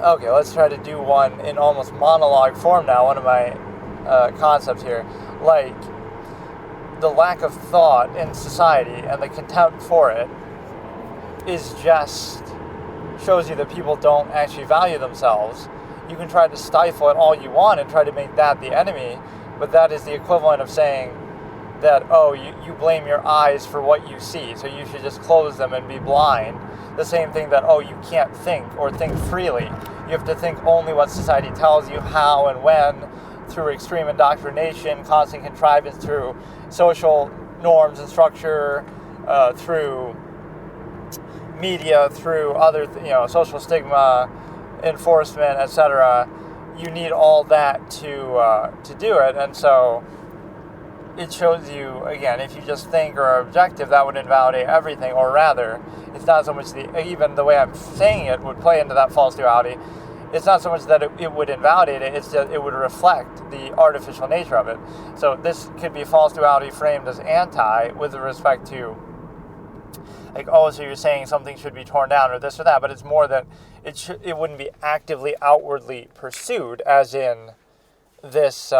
Okay, let's try to do one in almost monologue form now, one of my concepts here. Like, the lack of thought in society and the contempt for it is just shows you that people don't actually value themselves. You can try to stifle it all you want and try to make that the enemy, but that is the equivalent of saying that, oh, you blame your eyes for what you see, so you should just close them and be blind. The same thing that, oh, you can't think or think freely. You have to think only what society tells you, how and when, through extreme indoctrination, constant contrivance, through social norms and structure, through media, through other, social stigma, enforcement, etc. You need all that to do it, and so it shows you, again, if you just think or are objective, that would invalidate everything, or rather, it's not so much even the way I'm saying it would play into that false duality. It's not so much that it would invalidate it, it's that it would reflect the artificial nature of it. So this could be false duality framed as anti with respect to, like, oh, so you're saying something should be torn down or this or that, but it's more that it wouldn't be actively outwardly pursued, as in this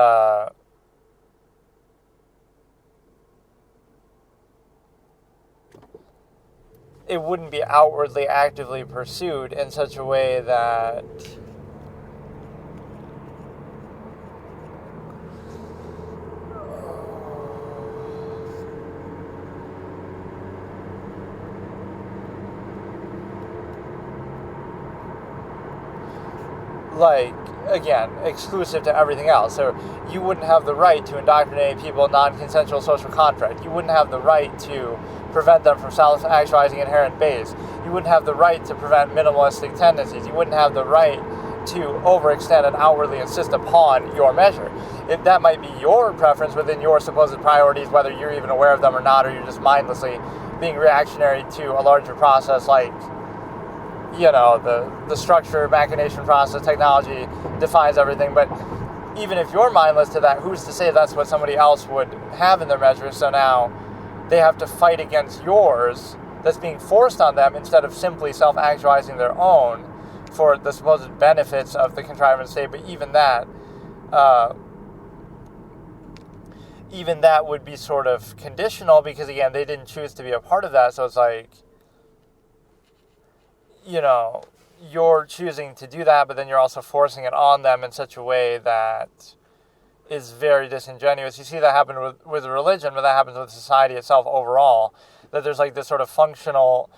it wouldn't be outwardly actively pursued in such a way that like, again, exclusive to everything else. So you wouldn't have the right to indoctrinate people in non-consensual social contract. You wouldn't have the right to prevent them from self-actualizing inherent base. You wouldn't have the right to prevent minimalistic tendencies. You wouldn't have the right to overextend and outwardly insist upon your measure. If that might be your preference within your supposed priorities, whether you're even aware of them or not, or you're just mindlessly being reactionary to a larger process like, the structure, machination process, technology defines everything. But even if you're mindless to that, who's to say that's what somebody else would have in their measure? So now they have to fight against yours that's being forced on them instead of simply self-actualizing their own for the supposed benefits of the contrivance state. But even that would be sort of conditional because, again, they didn't choose to be a part of that. So it's like, you're choosing to do that, but then you're also forcing it on them in such a way that is very disingenuous. You see that happen with religion, but that happens with society itself overall, that there's like this sort of functional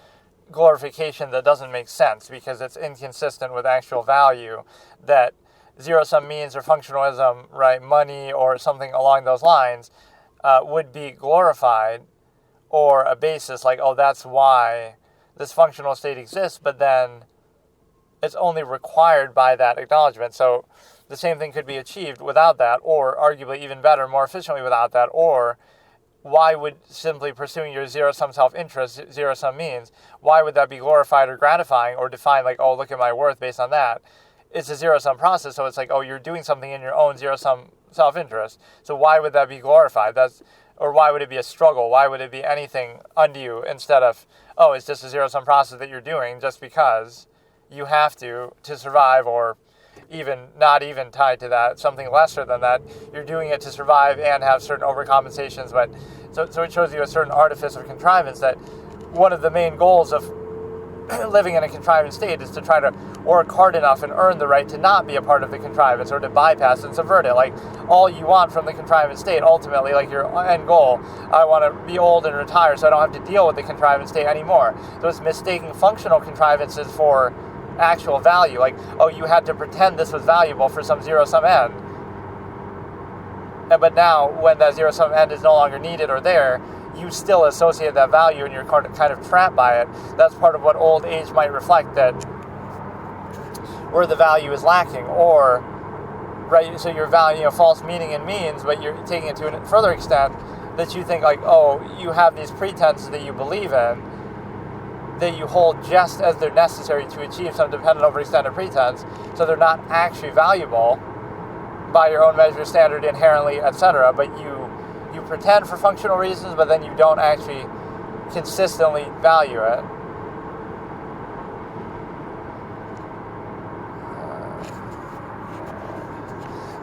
glorification that doesn't make sense because it's inconsistent with actual value, that zero-sum means or functionalism, right, money or something along those lines would be glorified, or a basis like, oh, that's why this functional state exists, but then it's only required by that acknowledgement. So the same thing could be achieved without that, or arguably even better, more efficiently without that. Or why would simply pursuing your zero-sum self-interest, zero-sum means, why would that be glorified or gratifying or defined like, oh, look at my worth based on that? It's a zero-sum process, so it's like, oh, you're doing something in your own zero-sum self-interest. So why would that be glorified? Or why would it be a struggle? Why would it be anything undue instead of, oh, it's just a zero-sum process that you're doing just because you have to survive, or even not even tied to that, something lesser than that. You're doing it to survive and have certain overcompensations. But so it shows you a certain artifice of contrivance, that one of the main goals of living in a contrivance state is to try to work hard enough and earn the right to not be a part of the contrivance or to bypass and subvert it. Like, all you want from the contrivance state, ultimately, like your end goal, I want to be old and retire so I don't have to deal with the contrivance state anymore. So it's mistaking functional contrivances for actual value. Like, oh, you had to pretend this was valuable for some zero-sum end. But now, when that zero-sum end is no longer needed or there, you still associate that value and you're kind of trapped by it. That's part of what old age might reflect, that where the value is lacking, or, right, so your value, false meaning and means, but you're taking it to a further extent that you think like, oh, you have these pretenses that you believe in, that you hold just as they're necessary to achieve some dependent overextended pretense, so they're not actually valuable by your own measure, standard, inherently, etc., but you pretend for functional reasons, but then you don't actually consistently value it.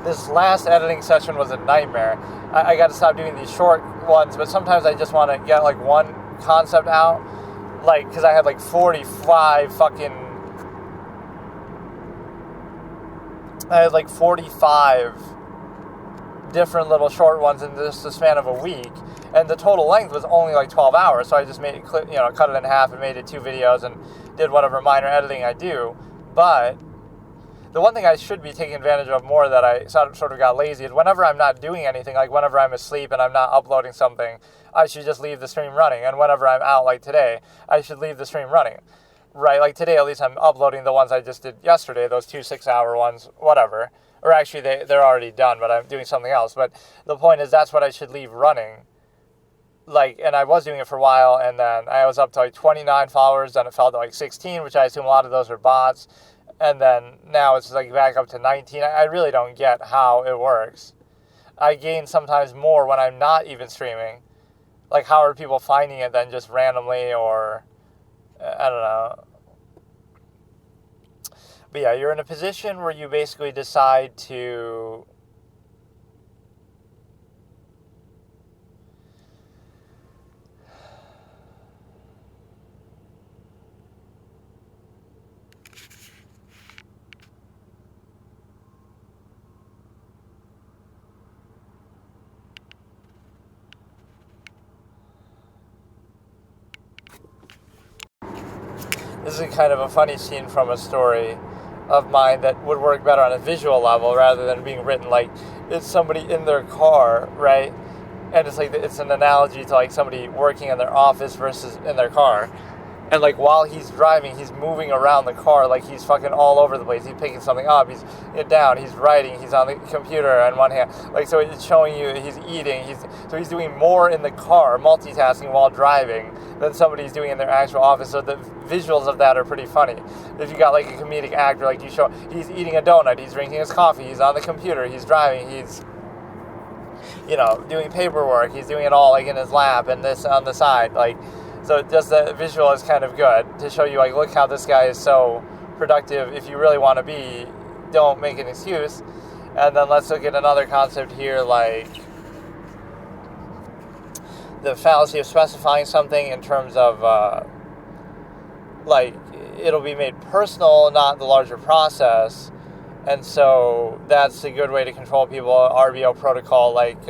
this last editing session was a nightmare. I got to stop doing these short ones, but sometimes I just want to get like one concept out, like, because I had like 45 different little short ones in just the span of a week, and the total length was only like 12 hours, so I just made it, cut it in half and made it 2 videos and did whatever minor editing I do. But the one thing I should be taking advantage of more that I sort of got lazy is whenever I'm not doing anything, like whenever I'm asleep and I'm not uploading something, I should just leave the stream running. And whenever I'm out, like today, I should leave the stream running. Right, like today at least I'm uploading the ones I just did yesterday, those 2 6-hour ones, whatever. Or actually they're already done, but I'm doing something else. But the point is that's what I should leave running. Like, and I was doing it for a while, and then I was up to like 29 followers, then it fell to like 16, which I assume a lot of those are bots. And then now it's like back up to 19. I really don't get how it works. I gain sometimes more when I'm not even streaming. Like, how are people finding it then just randomly, or I don't know. But yeah, you're in a position where you basically decide to this is kind of a funny scene from a story of mine that would work better on a visual level rather than being written. Like, it's somebody in their car, right? And it's like, it's an analogy to like somebody working in their office versus in their car. And like while he's driving, he's moving around the car like he's fucking all over the place. He's picking something up, he's down, he's writing, he's on the computer on one hand. Like, so it's showing you he's eating, he's doing more in the car, multitasking while driving, than somebody's doing in their actual office. So the visuals of that are pretty funny. If you got like a comedic actor, like you show, he's eating a donut, he's drinking his coffee, he's on the computer, he's driving, he's, doing paperwork, he's doing it all like in his lap and this on the side, like. So just the visual is kind of good to show you, like, look how this guy is so productive. If you really want to be, don't make an excuse. And then let's look at another concept here, like the fallacy of specifying something in terms of, like, it'll be made personal, not the larger process. And so that's a good way to control people. RBO protocol, like,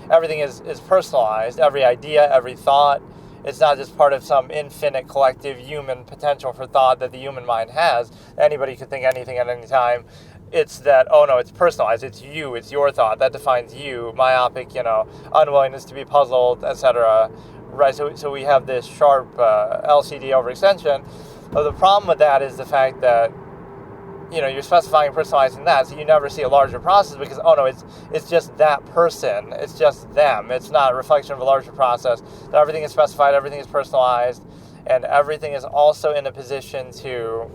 everything is personalized. Every idea, every thought. It's not just part of some infinite collective human potential for thought that the human mind has. Anybody could think anything at any time. It's that, oh no, it's personalized. It's you. It's your thought. That defines you. Myopic, unwillingness to be puzzled, etc. Right? So we have this sharp LCD overextension. But the problem with that is the fact that, you're specifying and personalizing that, so you never see a larger process because, oh no, it's just that person, it's just them, it's not a reflection of a larger process. That everything is specified, everything is personalized, and everything is also in a position to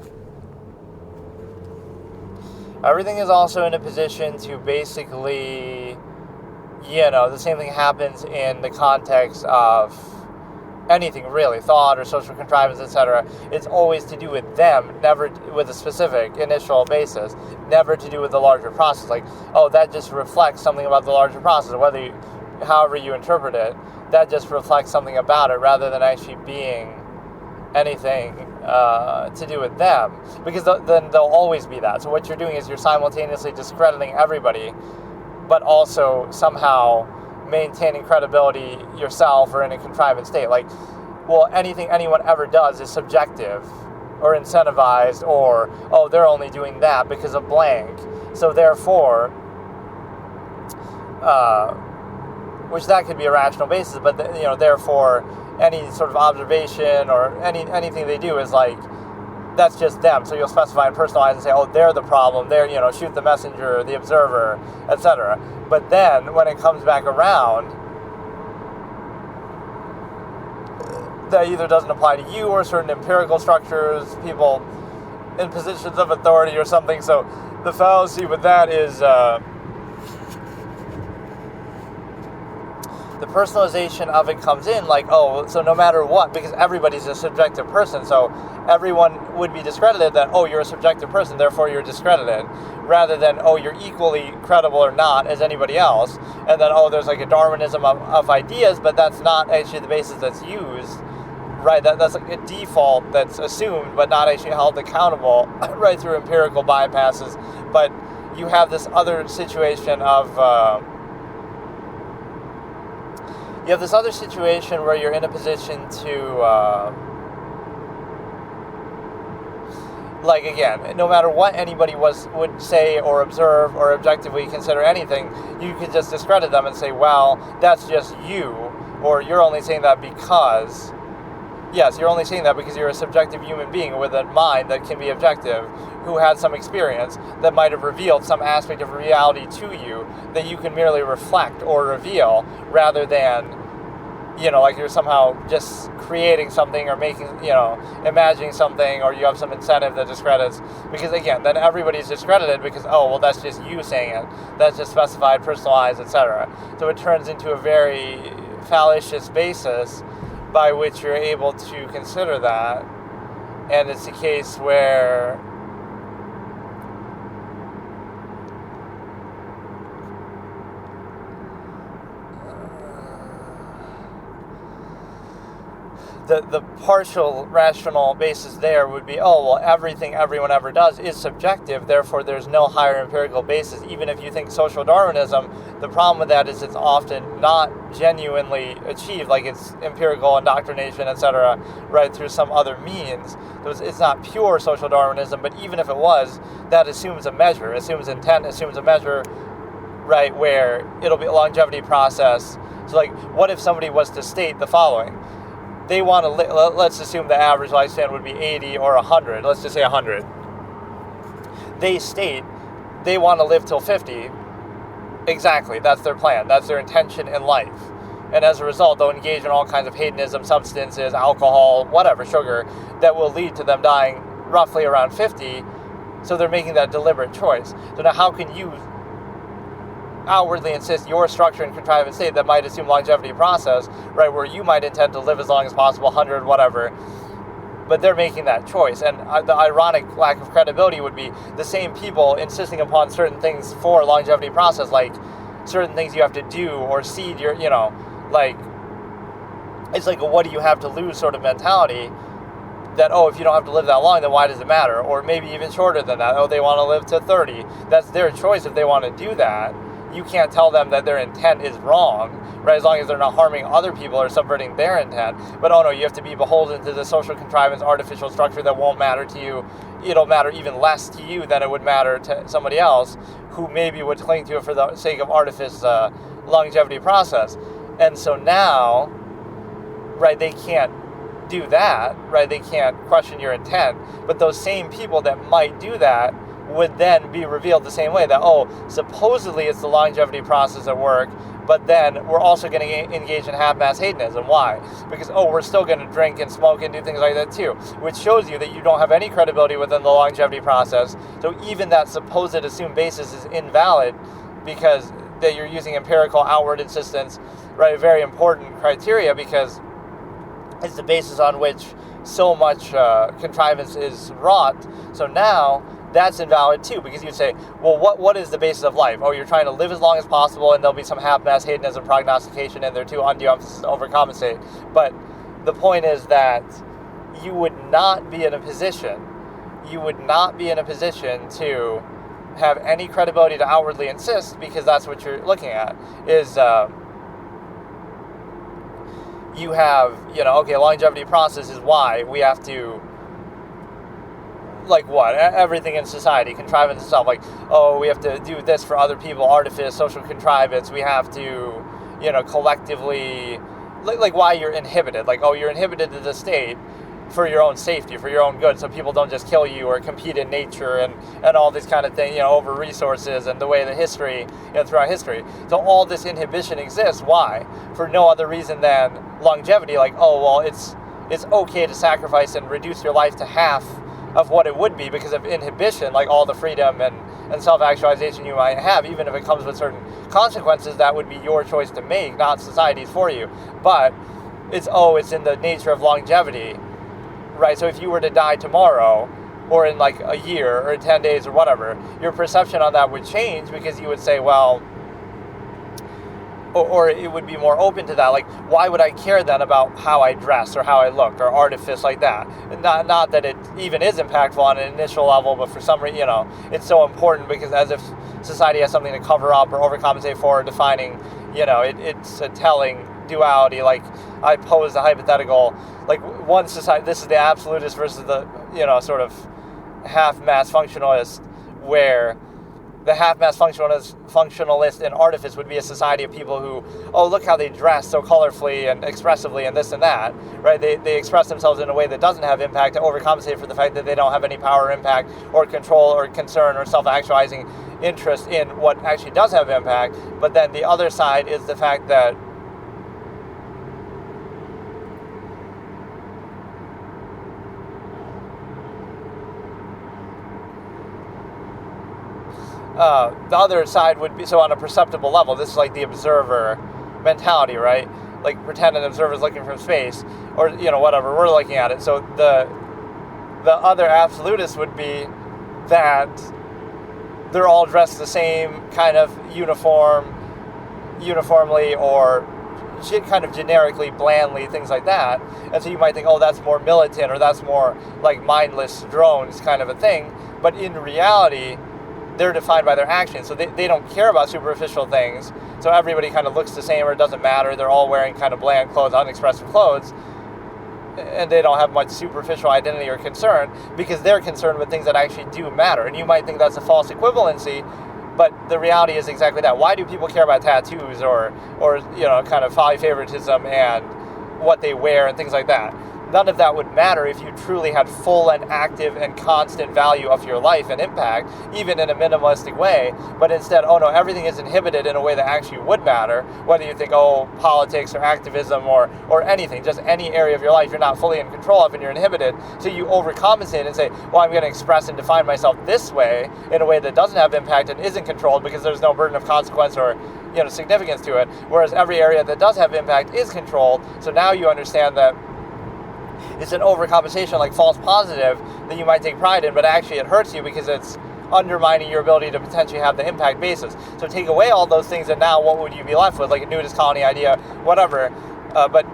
basically, the same thing happens in the context of anything really, thought or social contrivance, etc. It's always to do with them, never with a specific initial basis, never to do with the larger process. Like, oh, that just reflects something about the larger process, however you interpret it, that just reflects something about it rather than actually being anything to do with them, because then they'll always be that. So what you're doing is you're simultaneously discrediting everybody, but also somehow maintaining credibility yourself or in a contrivance state. Like, well, anything anyone ever does is subjective or incentivized, or, oh, they're only doing that because of blank. So therefore, which that could be a rational basis, but therefore any sort of observation or anything they do is like, that's just them. So you'll specify and personalize and say, oh, they're the problem. They're, shoot the messenger, the observer, etc. But then when it comes back around, that either doesn't apply to you or certain empirical structures, people in positions of authority or something. So the fallacy with that is the personalization of it comes in, like, oh, so no matter what, because everybody's a subjective person, so everyone would be discredited that, oh, you're a subjective person, therefore you're discredited, rather than, oh, you're equally credible or not as anybody else, and then, oh, there's like a Darwinism of ideas, but that's not actually the basis that's used, right? That's like a default that's assumed, but not actually held accountable, right, through empirical bypasses. But you have this other situation of, you have this other situation where you're in a position to, like, again, no matter what anybody would say or observe or objectively consider anything, you could just discredit them and say, well, that's just you, or you're only saying that because, yes, you're only saying that because you're a subjective human being with a mind that can be objective, who had some experience that might have revealed some aspect of reality to you that you can merely reflect or reveal, rather than, you know, like you're somehow just creating something or making, you know, imagining something, or you have some incentive that discredits, because again, then everybody's discredited because, oh, well, that's just you saying it, that's just specified, personalized, etc. So it turns into a very fallacious basis by which you're able to consider that, and it's a case where the partial rational basis there would be, oh, well, everything everyone ever does is subjective, therefore there's no higher empirical basis. Even if you think social Darwinism, the problem with that is it's often not genuinely achieved, like it's empirical indoctrination, etc., right, through some other means. So it's not pure social Darwinism, but even if it was, that assumes a measure, assumes intent, assumes a measure, right, where it'll be a longevity process. So, like, what if somebody was to state the following? They want to, let's assume the average lifespan would be 80 or 100. Let's just say 100. They state they want to live till 50. Exactly, that's their plan. That's their intention in life. And as a result, they'll engage in all kinds of hedonism, substances, alcohol, whatever, sugar, that will lead to them dying roughly around 50. So they're making that deliberate choice. So now how can you outwardly insist your structure and contrivance state that might assume longevity process, right, where you might intend to live as long as possible, 100, whatever, but they're making that choice. And the ironic lack of credibility would be the same people insisting upon certain things for longevity process, like certain things you have to do or seed your, you know, like, it's like a what do you have to lose sort of mentality, that, oh, if you don't have to live that long, then why does it matter? Or maybe even shorter than that. Oh, they want to live to 30. That's their choice if they want to do that. You can't tell them that their intent is wrong, right, as long as they're not harming other people or subverting their intent. But, oh no, you have to be beholden to the social contrivance, artificial structure that won't matter to you. It'll matter even less to you than it would matter to somebody else who maybe would cling to it for the sake of artifice, longevity process. And so now, right, they can't do that, right, they can't question your intent. But those same people that might do that would then be revealed the same way, that, oh, supposedly it's the longevity process at work, but then we're also going to engage in half-mass hedonism. Why? Because, oh, we're still going to drink and smoke and do things like that too, which shows you that you don't have any credibility within the longevity process. So even that supposed assumed basis is invalid, because that you're using empirical outward insistence, right, a very important criteria, because it's the basis on which so much contrivance is wrought. So now that's invalid too, because you'd say, well, what is the basis of life? Oh, you're trying to live as long as possible, and there'll be some half-mass hedonism prognostication in there too, undue emphasis to overcompensate. But the point is that you would not be in a position to have any credibility to outwardly insist, because that's what you're looking at, is you have, you know, okay, longevity process is why we have to, like what? Everything in society, contrivance itself, like, oh, we have to do this for other people, artifice, social contrivance, we have to, you know, collectively, like why you're inhibited, like, oh, you're inhibited to the state for your own safety, for your own good, so people don't just kill you or compete in nature and all these kind of things, you know, over resources and the way the history, you know, throughout history. So all this inhibition exists. Why? For no other reason than longevity, like, oh, well, it's okay to sacrifice and reduce your life to half of what it would be because of inhibition, like all the freedom and self-actualization you might have, even if it comes with certain consequences that would be your choice to make, not society's for you. But it's in the nature of longevity, right? So if you were to die tomorrow, or in like a year, or 10 days, or whatever, your perception on that would change, because you would say, well, or it would be more open to that. Like, why would I care then about how I dress or how I look or artifice like that? Not that it even is impactful on an initial level, but for some reason, it's so important, because as if society has something to cover up or overcompensate for, or defining, it's a telling duality. Like, I pose the hypothetical, like, one society, this is the absolutist versus the, sort of half-mass functionalist, where the half-mass functionalist in artifice would be a society of people who, look how they dress so colorfully and expressively and this and that, right? They express themselves in a way that doesn't have impact to overcompensate for the fact that they don't have any power, impact, or control, or concern, or self-actualizing interest in what actually does have impact. But then the other side is the fact that the other side would be, so on a perceptible level, this is like the observer mentality, right? Like, pretend an observer is looking from space, or, whatever, we're looking at it. So the other absolutist would be that they're all dressed the same kind of uniformly, or kind of generically, blandly, things like that. And so you might think, that's more militant, or that's more like mindless drones kind of a thing. But in reality, they're defined by their actions. So they don't care about superficial things. So everybody kind of looks the same, or it doesn't matter. They're all wearing kind of bland clothes, unexpressive clothes, and they don't have much superficial identity or concern, because they're concerned with things that actually do matter. And you might think that's a false equivalency, but the reality is exactly that. Why do people care about tattoos or kind of polyfavoritism and what they wear and things like that? None of that would matter if you truly had full and active and constant value of your life and impact, even in a minimalistic way. But instead, everything is inhibited in a way that actually would matter, whether you think, politics or activism or anything, just any area of your life you're not fully in control of and you're inhibited. So you overcompensate and say, I'm going to express and define myself this way, in a way that doesn't have impact and isn't controlled, because there's no burden of consequence or significance to it. Whereas every area that does have impact is controlled. So now you understand that it's an overcompensation, like false positive, that you might take pride in, but actually it hurts you, because it's undermining your ability to potentially have the impact basis. So take away all those things, and now what would you be left with? Like a nudist colony idea, whatever. But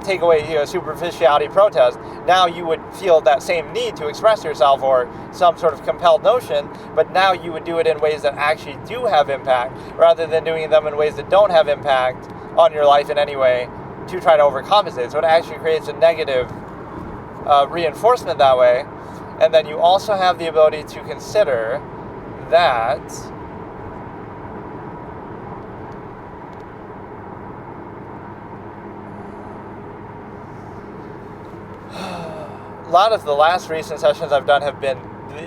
take away superficiality, protest. Now you would feel that same need to express yourself, or some sort of compelled notion, but now you would do it in ways that actually do have impact, rather than doing them in ways that don't have impact on your life in any way to try to overcompensate. So it actually creates a negative reinforcement that way. And then you also have the ability to consider that a lot of the last recent sessions I've done have been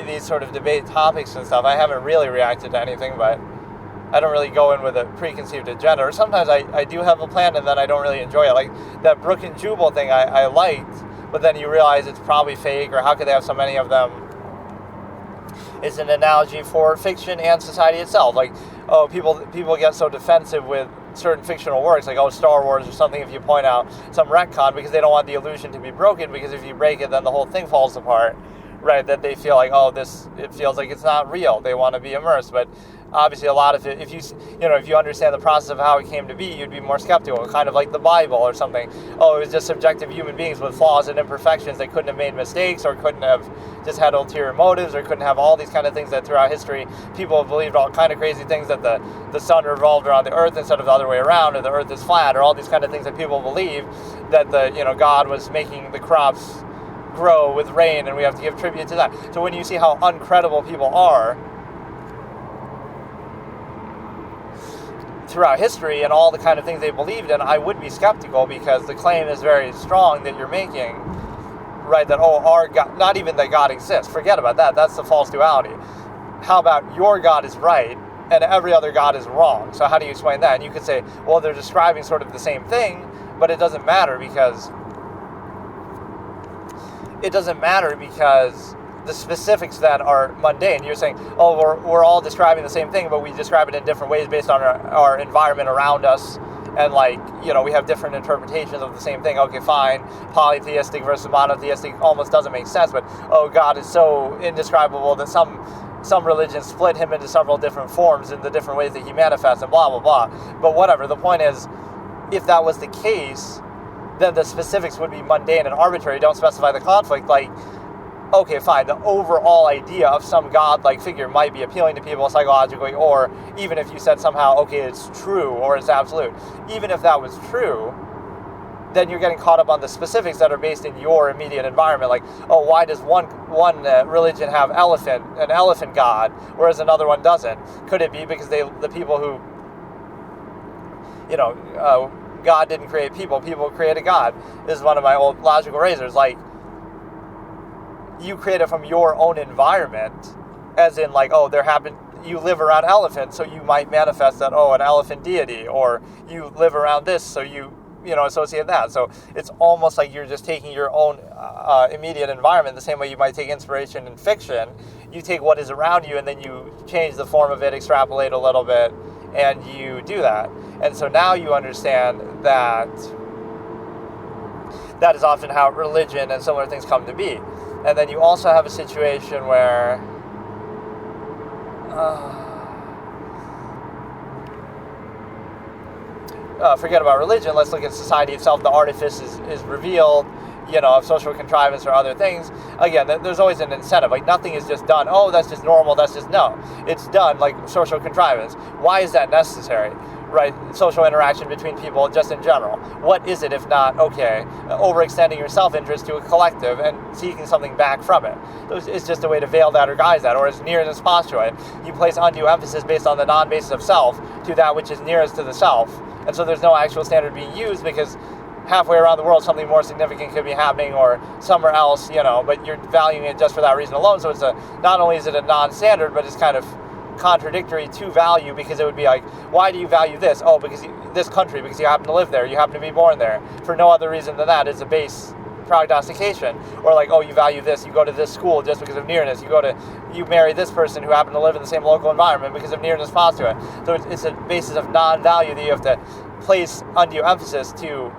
these sort of debate topics and stuff. I haven't really reacted to anything, but I don't really go in with a preconceived agenda. Or sometimes I do have a plan, and then I don't really enjoy it. Like that Brook and Jubal thing I liked, but then you realize it's probably fake, or how could they have so many of them? It's an analogy for fiction and society itself. Like, people get so defensive with certain fictional works, like, Star Wars or something, if you point out some retcon, because they don't want the illusion to be broken, because if you break it, then the whole thing falls apart, right? That they feel like, it feels like it's not real. They want to be immersed, but obviously a lot of it, if you understand the process of how it came to be, you'd be more skeptical, kind of like the Bible or something. It was just subjective human beings with flaws and imperfections. They couldn't have made mistakes, or couldn't have just had ulterior motives, or couldn't have all these kind of things that throughout history people have believed all kind of crazy things, that the sun revolved around the earth instead of the other way around, or the earth is flat, or all these kind of things that people believe, that God was making the crops grow with rain, and we have to give tribute to that. So when you see how uncredible people are throughout history, and all the kind of things they believed in, I would be skeptical, because the claim is very strong that you're making, right? That, our God, not even that God exists, forget about that, that's the false duality. How about your God is right, and every other God is wrong? So how do you explain that? And you could say, well, they're describing sort of the same thing, but it doesn't matter, because the specifics that are mundane. You're saying, oh, we're all describing the same thing, but we describe it in different ways based on our environment around us. And we have different interpretations of the same thing. Okay, fine. Polytheistic versus monotheistic almost doesn't make sense, but God is so indescribable that some religions split him into several different forms in the different ways that he manifests and blah, blah, blah. But whatever. The point is, if that was the case, then the specifics would be mundane and arbitrary. Don't specify the conflict. Okay, fine, the overall idea of some godlike figure might be appealing to people psychologically, or even if you said somehow, okay, it's true or it's absolute. Even if that was true, then you're getting caught up on the specifics that are based in your immediate environment. Why does one religion have an elephant god, whereas another one doesn't? Could it be because the people who, God didn't create people created God? This is one of my old logical razors. You create it from your own environment, as in you live around elephants, so you might manifest that, an elephant deity, or you live around this, so you associate that. So it's almost like you're just taking your own immediate environment, the same way you might take inspiration in fiction. You take what is around you and then you change the form of it, extrapolate a little bit, and you do that. And so now you understand that that is often how religion and similar things come to be. And then you also have a situation where forget about religion, let's look at society itself. The artifice is revealed, of social contrivance or other things. Again, there's always an incentive. Nothing is just done, that's just normal, no. It's done like social contrivance. Why is that necessary? Right, social interaction between people just in general. What is it if not, overextending your self-interest to a collective and seeking something back from it? It's just a way to veil that or guise that, or as near as postulate. You place undue emphasis based on the non-basis of self to that which is nearest to the self. And so there's no actual standard being used because halfway around the world something more significant could be happening or somewhere else, but you're valuing it just for that reason alone. So not only is it a non-standard, but it's kind of contradictory to value, because it would be why do you value this? Because this country, because you happen to live there, you happen to be born there. For no other reason than that is a base prognostication. Or you value this, you go to this school just because of nearness. You marry this person who happened to live in the same local environment because of nearness postulate. So it's a basis of non-value that you have to place undue emphasis to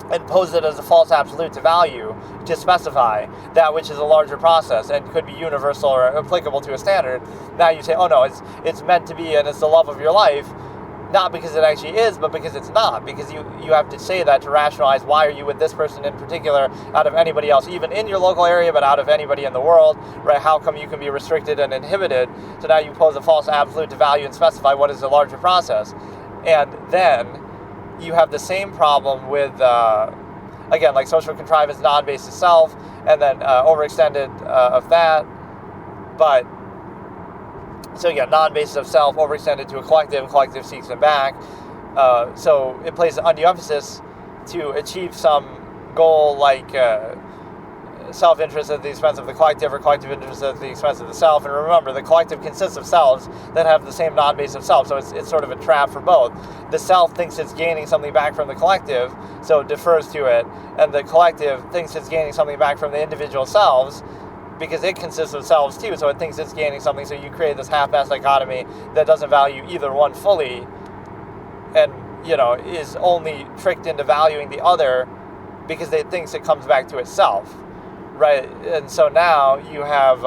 and pose it as a false absolute to value, to specify that which is a larger process and could be universal or applicable to a standard. Now you say, it's meant to be and it's the love of your life, not because it actually is, but because it's not, because you have to say that to rationalize why are you with this person in particular out of anybody else, even in your local area, but out of anybody in the world, right? How come you can be restricted and inhibited? So now you pose a false absolute to value and specify what is the larger process. And then you have the same problem with, social contrivance, non-basis self, and then overextended of that. But, so again, non-basis of self, overextended to a collective seeks them back. So it places undue emphasis to achieve some goal self-interest at the expense of the collective, or collective interest at the expense of the self. And remember, the collective consists of selves that have the same non-base of self, so it's sort of a trap for both. The self thinks it's gaining something back from the collective, so it defers to it, and the collective thinks it's gaining something back from the individual selves, because it consists of selves too, so it thinks it's gaining something, so you create this half-assed dichotomy that doesn't value either one fully, and, is only tricked into valuing the other because it thinks it comes back to itself. Right, and so now you have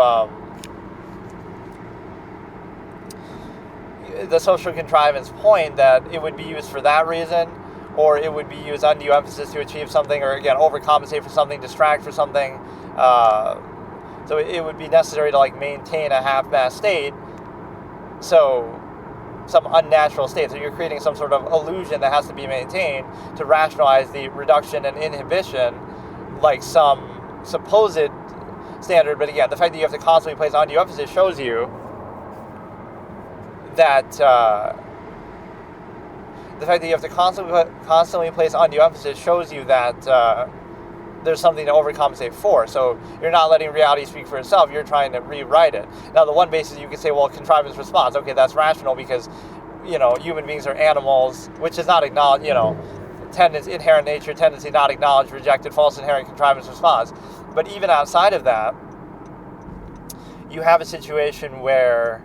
the social contrivance point that it would be used for that reason, or it would be used undue emphasis to achieve something, or again, overcompensate for something, distract for something. So it would be necessary to maintain a half-mass state, so some unnatural state. So you're creating some sort of illusion that has to be maintained to rationalize the reduction and inhibition, some supposed standard. But again, the fact that you have to constantly place undue emphasis shows you that there's something to overcompensate for. So you're not letting reality speak for itself, you're trying to rewrite it. Now the one basis you could say, well, contrivance response, okay, that's rational because human beings are animals, which is not acknowledged, inherent nature, tendency not acknowledged, rejected, false inherent contrivance response. But even outside of that, you have a situation where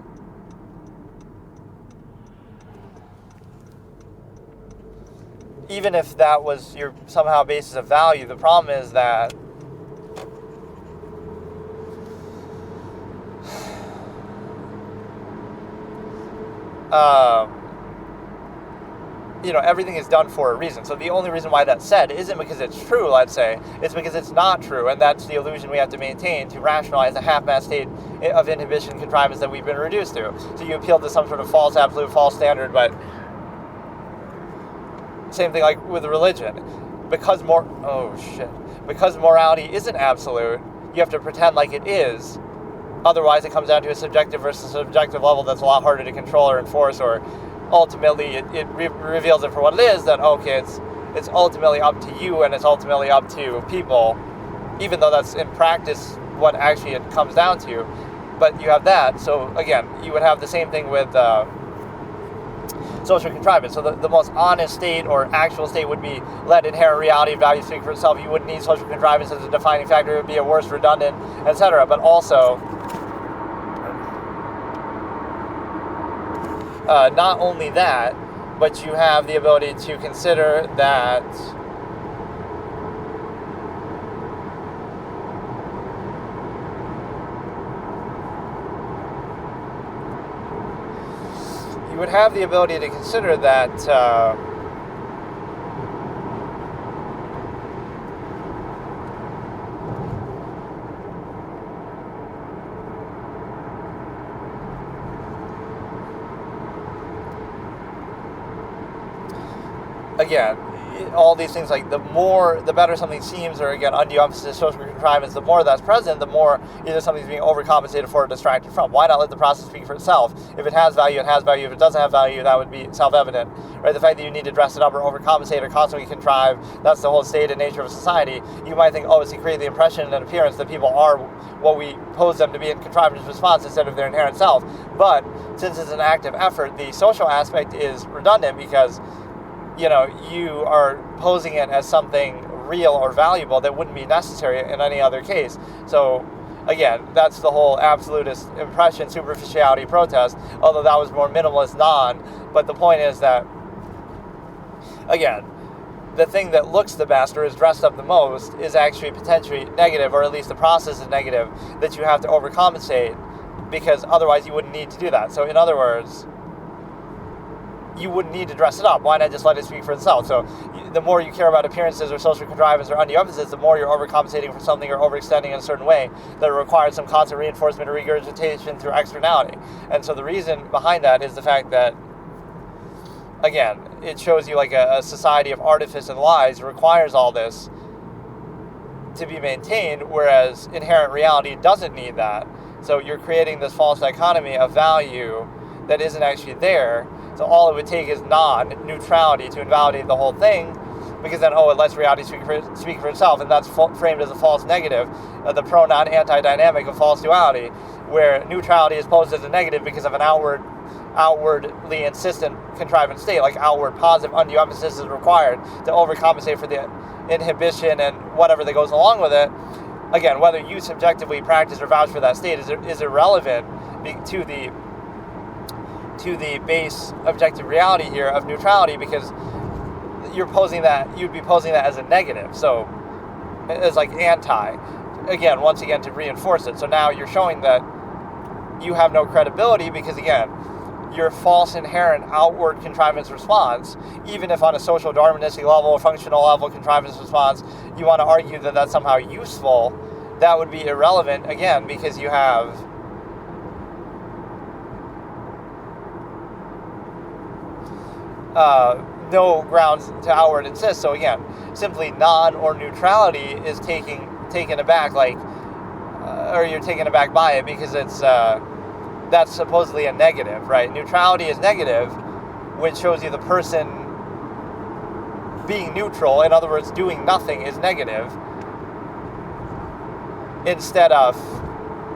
even if that was your somehow basis of value, the problem is that everything is done for a reason. So the only reason why that's said isn't because it's true, let's say. It's because it's not true, and that's the illusion we have to maintain to rationalize the half-mass state of inhibition contrivance that we've been reduced to. So you appeal to some sort of false absolute, false standard, but same thing like with religion. Because morality isn't absolute, you have to pretend like it is. Otherwise, it comes down to a subjective versus subjective level that's a lot harder to control or enforce, or ultimately it reveals it for what it is, that, okay, it's ultimately up to you and it's ultimately up to people, even though that's in practice what actually it comes down to. But you have that. So, again, you would have the same thing with social contrivance. So the most honest state or actual state would be let inherent reality and value speak for itself. You wouldn't need social contrivance as a defining factor. It would be a worse, redundant, etc. But also, not only that, but you have the ability to consider that you would have the ability to consider that again, all these things, like the better something seems, or again, undue emphasis, social contrivance, the more that's present, the more either something's being overcompensated for or distracted from. Why not let the process speak for itself? If it has value, it has value. If it doesn't have value, that would be self-evident, right? The fact that you need to dress it up or overcompensate or constantly contrive, that's the whole state and nature of a society. You might think, it's to create the impression and appearance that people are what we pose them to be in contrivance response instead of their inherent self. But since it's an active effort, the social aspect is redundant because you are posing it as something real or valuable that wouldn't be necessary in any other case. So, again, that's the whole absolutist impression, superficiality protest, although that was more minimalist but the point is that, again, the thing that looks the best or is dressed up the most is actually potentially negative, or at least the process is negative, that you have to overcompensate, because otherwise you wouldn't need to do that. So, in other words, you wouldn't need to dress it up. Why not just let it speak for itself? So the more you care about appearances or social contrivance or undue emphasis, the more you're overcompensating for something or overextending in a certain way that requires some constant reinforcement or regurgitation through externality. And so the reason behind that is the fact that, again, it shows you like a society of artifice and lies requires all this to be maintained, whereas inherent reality doesn't need that. So you're creating this false dichotomy of value that isn't actually there. So all it would take is non-neutrality to invalidate the whole thing, because then, it lets reality speak for itself, and that's framed as a false negative, the pronon anti-dynamic of false duality, where neutrality is posed as a negative because of an outwardly insistent contrivance state, like outward positive undue emphasis is required to overcompensate for the inhibition and whatever that goes along with it. Again, whether you subjectively practice or vouch for that state is irrelevant to the base objective reality here of neutrality, because you'd be posing that as a negative, so as like anti, once again to reinforce it. So now you're showing that you have no credibility because, again, your false inherent outward contrivance response, even if on a social Darwinistic level, a functional level contrivance response, you want to argue that that's somehow useful, that would be irrelevant, again, because you have no grounds to outward insist. So again, simply non or neutrality is taken aback, or you're taken aback by it because it's that's supposedly a negative, right? Neutrality is negative, which shows you the person being neutral, in other words, doing nothing, is negative, instead of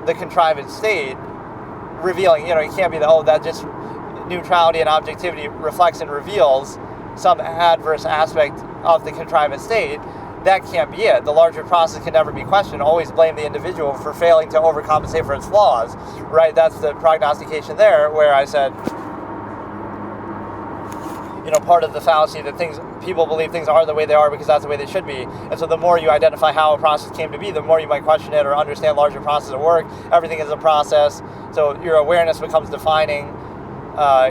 the contrivance state revealing, it can't be that just neutrality and objectivity reflects and reveals some adverse aspect of the contrivance state. that can't be it. The larger process can never be questioned. Always blame the individual for failing to overcompensate for its flaws, right? That's the prognostication there, where I said, part of the fallacy that people believe things are the way they are because that's the way they should be. And so the more you identify how a process came to be, the more you might question it or understand larger processes at work. Everything is a process. So your awareness becomes defining.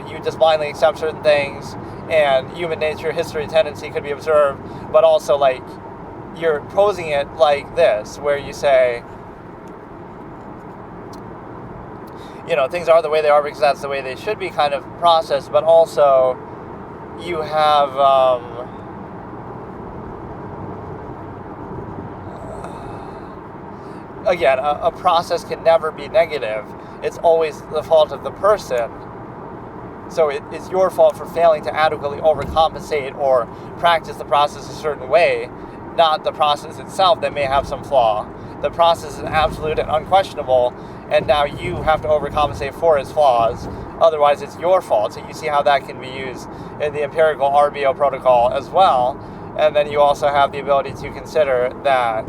You just blindly accept certain things, and human nature, history, tendency could be observed, but also like you're posing it like this, where you say, things are the way they are because that's the way they should be kind of process, but also you have again, a process can never be negative. It's always the fault of the person. So it's your fault for failing to adequately overcompensate or practice the process a certain way, not the process itself that may have some flaw. The process is absolute and unquestionable, and now you have to overcompensate for its flaws. Otherwise, it's your fault. So you see how that can be used in the empirical RBO protocol as well. And then you also have the ability to consider that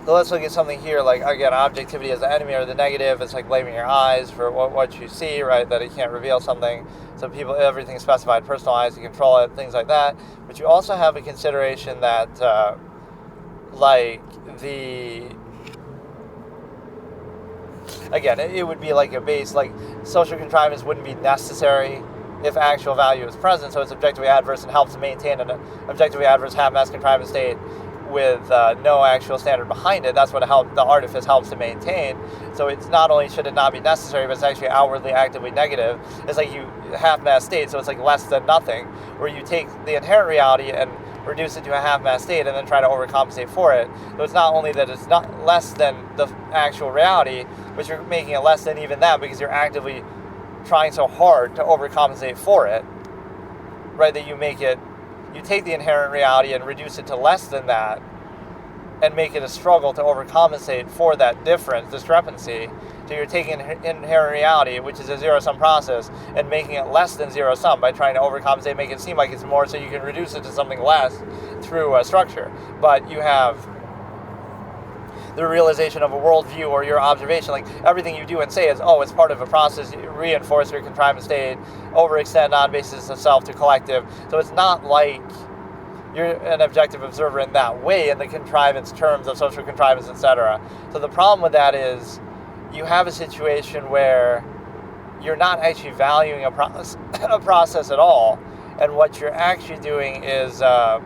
so let's look at something here, like, again, objectivity as the enemy or the negative. It's like blaming your eyes for what you see, right, that it can't reveal something. So everything's specified, personalized, you control it, things like that. But you also have a consideration that, it would be like a base, like social contrivance wouldn't be necessary if actual value is present. So it's objectively adverse and helps to maintain an objectively adverse half-mass contrivance state with no actual standard behind it. That's what the artifice helps to maintain. So it's not only should it not be necessary, but it's actually outwardly actively negative. It's like you half-mass state, so it's like less than nothing, where you take the inherent reality and reduce it to a half-mass state and then try to overcompensate for it. So it's not only that it's not less than the actual reality, but you're making it less than even that because you're actively trying so hard to overcompensate for it, right, that you take the inherent reality and reduce it to less than that and make it a struggle to overcompensate for that discrepancy. So you're taking inherent reality, which is a zero-sum process, and making it less than zero-sum by trying to overcompensate, make it seem like it's more so you can reduce it to something less through a structure. But you have the realization of a worldview or your observation, like everything you do and say is, it's part of a process, you reinforce your contrivance state, overextend on basis of self to collective. So it's not like you're an objective observer in that way in the contrivance terms of social contrivance, etc. So the problem with that is you have a situation where you're not actually valuing a process at all, and what you're actually doing is, or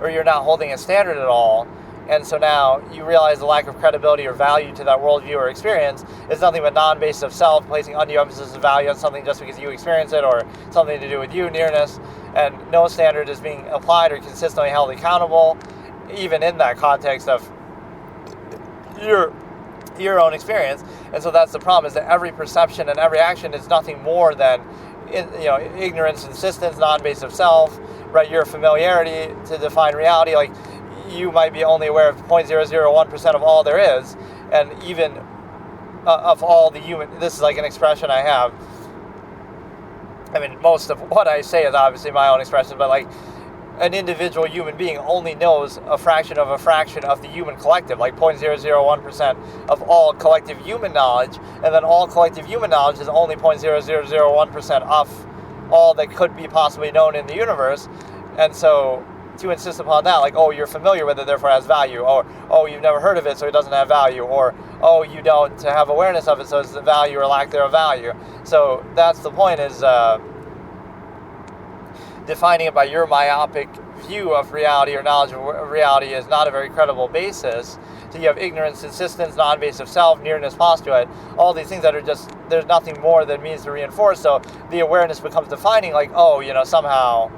you're not holding a standard at all. And so now you realize the lack of credibility or value to that worldview or experience is nothing but non-basis of self, placing undue emphasis of value on something just because you experience it or something to do with you, nearness, and no standard is being applied or consistently held accountable, even in that context of your own experience. And so that's the problem, is that every perception and every action is nothing more than ignorance, insistence, non-basis of self, right? Your familiarity to define reality, like you might be only aware of 0.001% of all there is, and even of all the human, this is like an expression I have. I mean, most of what I say is obviously my own expression, but like an individual human being only knows a fraction of the human collective, like 0.001% of all collective human knowledge, and then all collective human knowledge is only 0.0001% of all that could be possibly known in the universe. And so to insist upon that, like, you're familiar with it, therefore it has value, or, you've never heard of it, so it doesn't have value, or, you don't have awareness of it, so it's the value or lack thereof value. So that's the point, is defining it by your myopic view of reality or knowledge of reality is not a very credible basis. So you have ignorance, insistence, non-basic self, nearness, postulate, all these things that are just, there's nothing more than means to reinforce. So the awareness becomes defining, like, somehow,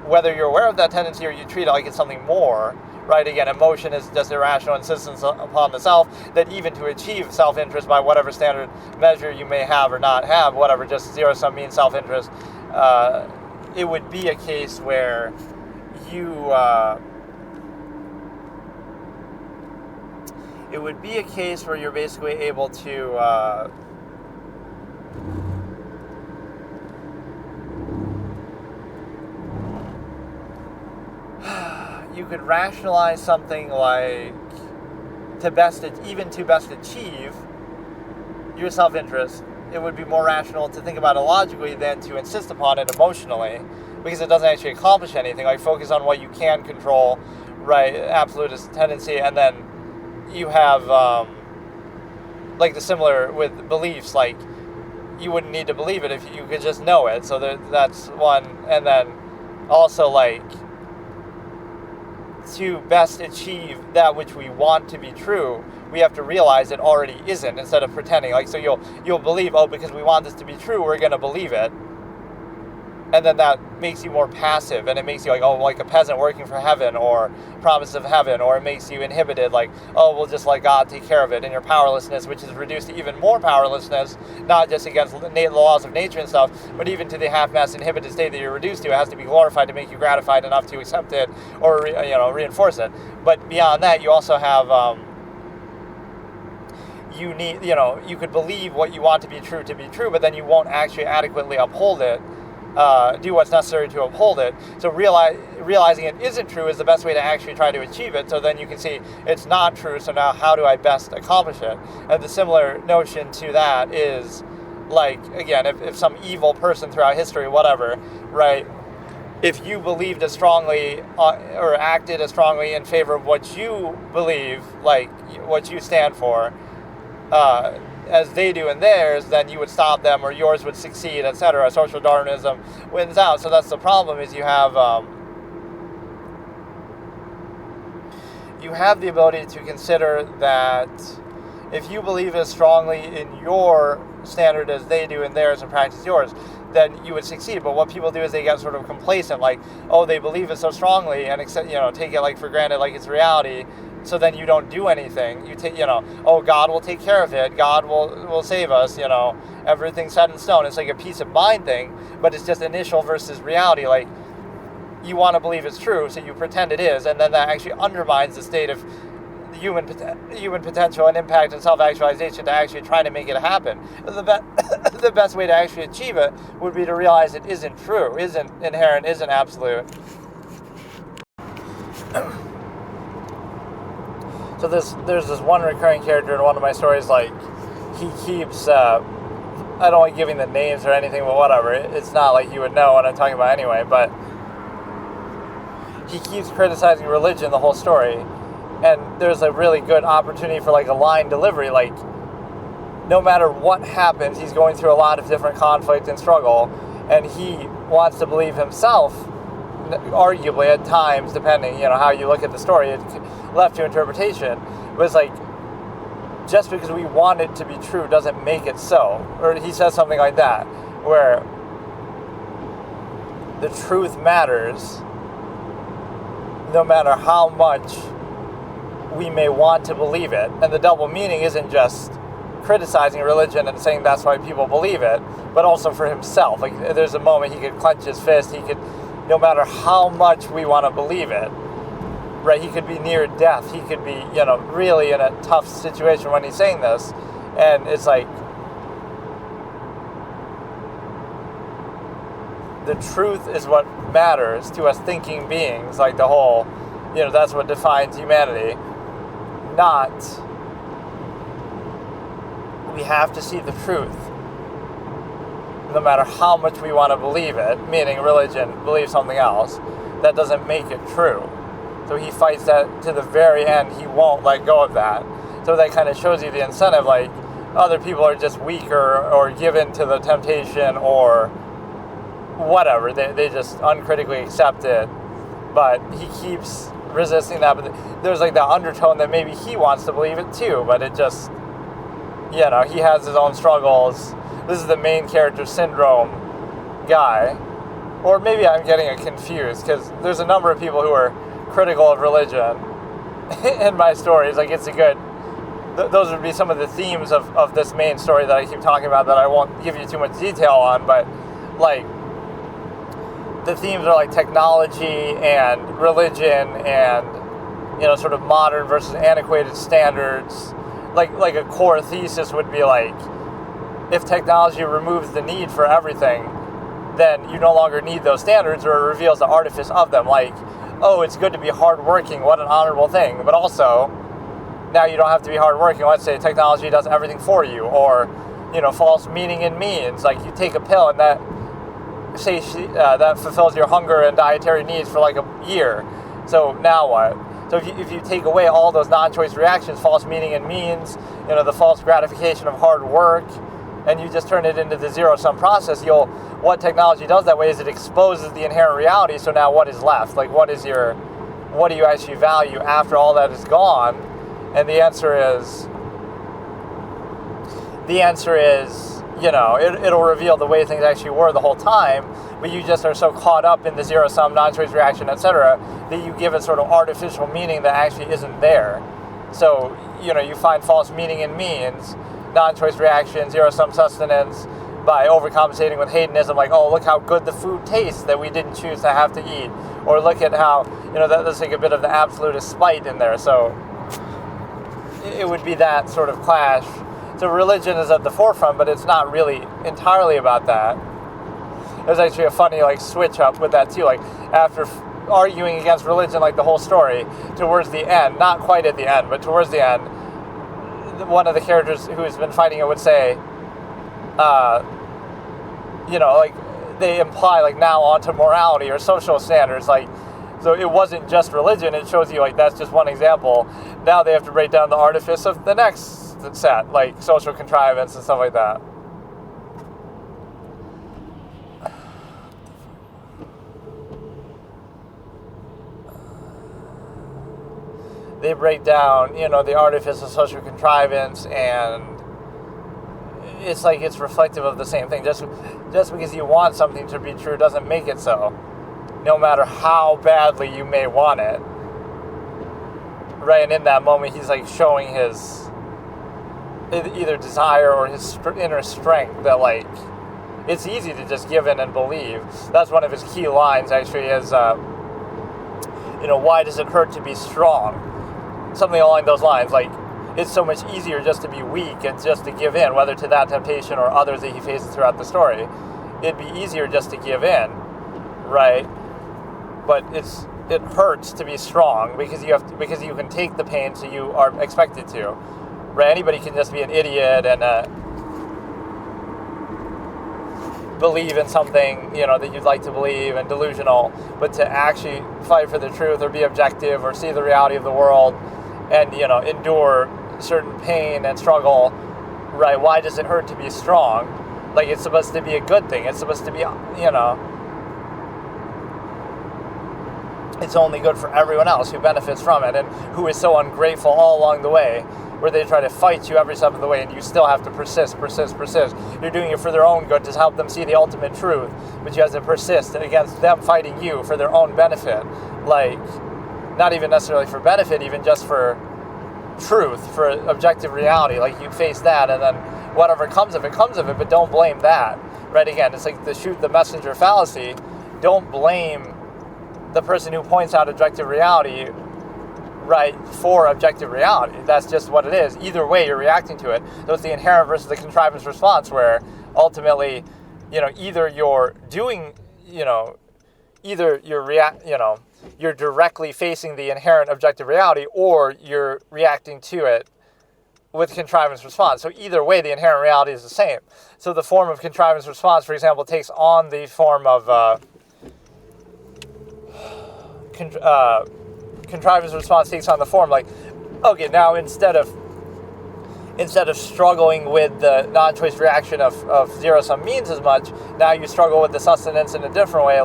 whether you're aware of that tendency or you treat it like it's something more, right? Again, emotion is just irrational insistence upon the self, that even to achieve self-interest by whatever standard measure you may have or not have, whatever just zero-sum means self-interest, it would be a case where you it would be a case where you're basically able to you could rationalize something like to best achieve your self-interest. It would be more rational to think about it logically than to insist upon it emotionally, because it doesn't actually accomplish anything. Like, focus on what you can control, right? Absolutist tendency. And then you have like the similar with beliefs, like you wouldn't need to believe it if you could just know it. So that's one. And then also, like, to best achieve that which we want to be true, we have to realize it already isn't, instead of pretending. Like, so you'll believe, oh, because we want this to be true, we're going to believe it. And then that makes you more passive, and it makes you like, oh, like a peasant working for heaven, or promise of heaven, or it makes you inhibited, like, oh, we'll just let God take care of it, and your powerlessness, which is reduced to even more powerlessness, not just against the laws of nature and stuff, but even to the half-mass inhibited state that you're reduced to. It has to be glorified to make you gratified enough to accept it, or reinforce it. But beyond that, you also have you could believe what you want to be true, but then you won't actually adequately uphold it. Do what's necessary to uphold it. So realizing it isn't true is the best way to actually try to achieve it. So then you can see it's not true. So now how do I best accomplish it? And the similar notion to that is, like, again, if some evil person throughout history, whatever, right? If you believed as strongly or acted as strongly in favor of what you believe, like what you stand for, as they do in theirs, then you would stop them, or yours would succeed, etc. Social Darwinism wins out. So that's the problem, is you have the ability to consider that if you believe as strongly in your standard as they do in theirs and practice yours, then you would succeed. But what people do is they get sort of complacent, like, oh, they believe it so strongly, and take it like for granted, like it's reality. So then you don't do anything. You take, oh, God will take care of it. God will save us. Everything's set in stone. It's like a peace of mind thing, but it's just initial versus reality. Like, you want to believe it's true, so you pretend it is, and then that actually undermines the state of human potential and impact and self-actualization to actually try to make it happen. The best way to actually achieve it would be to realize it isn't true, isn't inherent, isn't absolute. So there's this one recurring character in one of my stories, like, he keeps, I don't like giving the names or anything, but whatever, it's not like you would know what I'm talking about anyway, but he keeps criticizing religion the whole story, and there's a really good opportunity for, like, a line delivery, like, no matter what happens, he's going through a lot of different conflict and struggle, and he wants to believe himself, arguably at times, depending, how you look at the story, it's left to interpretation. But it's like, just because we want it to be true doesn't make it so. Or he says something like that, where the truth matters no matter how much we may want to believe it. And the double meaning isn't just criticizing religion and saying that's why people believe it, but also for himself. Like, there's a moment he could clench his fist, no matter how much we want to believe it, right? He could be near death. He could be, really in a tough situation when he's saying this. And it's like, the truth is what matters to us thinking beings, like the whole, that's what defines humanity. Not, we have to see the truth, no matter how much we want to believe it, meaning religion, believe something else, that doesn't make it true. So he fights that to the very end. He won't let go of that. So that kind of shows you the incentive, like, other people are just weaker or given to the temptation or whatever. They just uncritically accept it. But he keeps resisting that. But there's like that undertone that maybe he wants to believe it too, but it just, he has his own struggles. This is the main character syndrome guy. Or maybe I'm getting it confused, because there's a number of people who are critical of religion in my stories. Like, it's a good... those would be some of the themes of this main story that I keep talking about that I won't give you too much detail on, but, like, the themes are like technology and religion and sort of modern versus antiquated standards. Like a core thesis would be like, if technology removes the need for everything, then you no longer need those standards, or it reveals the artifice of them. Like, oh, it's good to be hardworking, what an honorable thing. But also, now you don't have to be hardworking. Let's say technology does everything for you, or false meaning in means. Like, you take a pill and that that fulfills your hunger and dietary needs for like a year. So now what? So if you take away all those non-choice reactions, false meaning and means, the false gratification of hard work, and you just turn it into the zero-sum process, what technology does that way is it exposes the inherent reality. So now what is left? Like, what do you actually value after all that is gone? And the answer is, it'll reveal the way things actually were the whole time, but you just are so caught up in the zero-sum, non-choice reaction, etc., that you give it sort of artificial meaning that actually isn't there. So, you find false meaning in means, non-choice reaction, zero-sum sustenance, by overcompensating with hedonism, like, oh, look how good the food tastes that we didn't choose to have to eat. Or look at how, there's like a bit of the absolutist spite in there. So it would be that sort of clash. So religion is at the forefront, but it's not really entirely about that. There's actually a funny switch up with that too. Like, after arguing against religion like the whole story, towards the end, not quite at the end, but towards the end, one of the characters who has been fighting it would say, they imply now onto morality or social standards. So it wasn't just religion. It shows you that's just one example. Now they have to break down the artifice of the next set, like social contrivance and stuff like that. They break down, the artifice of social contrivance, and it's it's reflective of the same thing. Just because you want something to be true doesn't make it so, no matter how badly you may want it. Right, and in that moment, he's showing his either desire or his inner strength that it's easy to just give in and believe. That's one of his key lines, actually, is why does it hurt to be strong? Something along those lines. It's so much easier just to be weak and just to give in, whether to that temptation or others that he faces throughout the story. It'd be easier just to give in, right? But it hurts to be strong because you can take the pain, so you are expected to. Right? Anybody can just be an idiot and believe in something, that you'd like to believe, and delusional. But to actually fight for the truth, or be objective, or see the reality of the world, and endure certain pain and struggle, right? Why does it hurt to be strong? It's supposed to be a good thing. It's supposed to be, it's only good for everyone else who benefits from it, and who is so ungrateful all along the way, where they try to fight you every step of the way, and you still have to persist. You're doing it for their own good, to help them see the ultimate truth, but you have to persist against them fighting you for their own benefit. Not even necessarily for benefit, even just for truth, for objective reality. You face that, and then whatever comes of it, but don't blame that. Right? Again, it's the shoot the messenger fallacy. Don't blame the person who points out objective reality, right, for objective reality. That's just what it is. Either way, you're reacting to it. So it's the inherent versus the contrivance response, where ultimately, either you're doing, either you're directly facing the inherent objective reality, or you're reacting to it with contrivance response. So either way, the inherent reality is the same. So the form of contrivance response, for example, takes on the form of contrivance response takes on the form okay, now instead of struggling with the non-choice reaction of zero-sum means as much, now you struggle with the sustenance in a different way.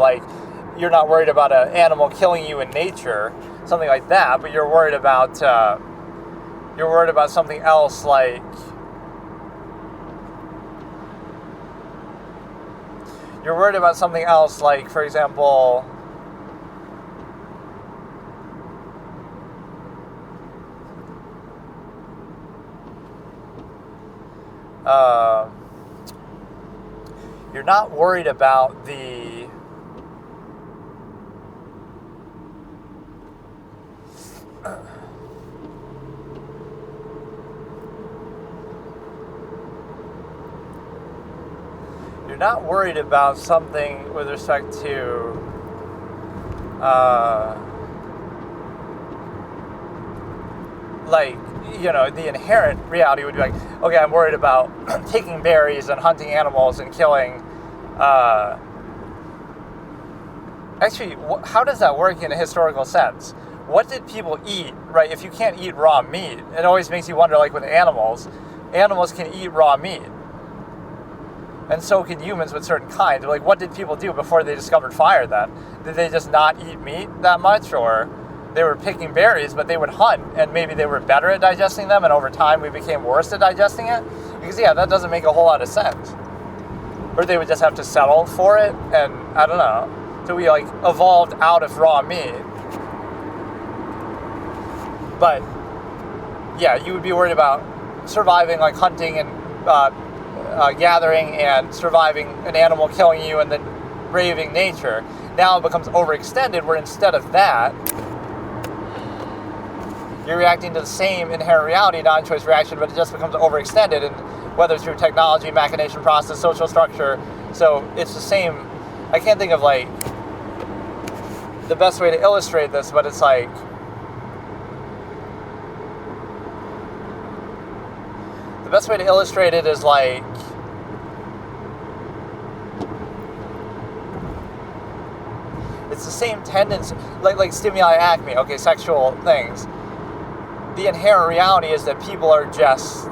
You're not worried about an animal killing you in nature, something like that, but you're worried about something else, for example, you're not worried about the you're not worried about something with respect to like, the inherent reality would be like, okay, I'm worried about taking berries and hunting animals and killing. Actually, how does that work in a historical sense? What did people eat, right? If you can't eat raw meat, it always makes you wonder, like with animals can eat raw meat. And so can humans with certain kinds. Like, what did people do before they discovered fire then? Did they just not eat meat that much? Or they were picking berries, but they would hunt, and maybe they were better at digesting them, and over time we became worse at digesting it? Because, that doesn't make a whole lot of sense. Or they would just have to settle for it, and I don't know. So we, evolved out of raw meat. But, you would be worried about surviving, hunting and gathering and surviving an animal killing you and then braving nature. Now it becomes overextended, where instead of that, you're reacting to the same inherent reality, non-choice reaction, but it just becomes overextended, and whether through technology, machination process, social structure. So it's the same. I can't think of the best way to illustrate this, but it's the best way to illustrate it is it's the same tendency, like stimuli acme, okay, sexual things. The inherent reality is that people are just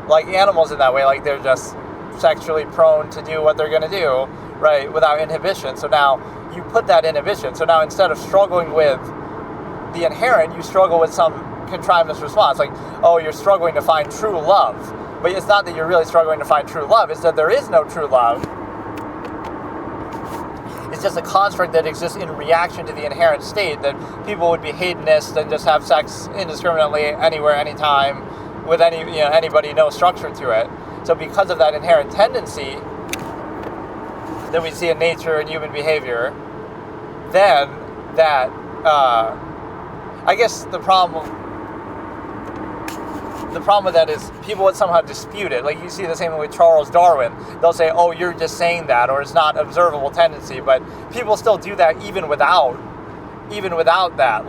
like animals in that way, they're just sexually prone to do what they're going to do, right, without inhibition. So now you put that inhibition. So now instead of struggling with the inherent, you struggle with some contrivance response, you're struggling to find true love. But it's not that you're really struggling to find true love, it's that there is no true love. It's just a construct that exists in reaction to the inherent state, that people would be hedonists and just have sex indiscriminately anywhere, anytime, with anybody, no structure to it. So because of that inherent tendency that we see in nature and human behavior, then that, I guess the problem with that is people would somehow dispute it. You see the same thing with Charles Darwin. They'll say, oh, you're just saying that, or it's not observable tendency. But people still do that even without that.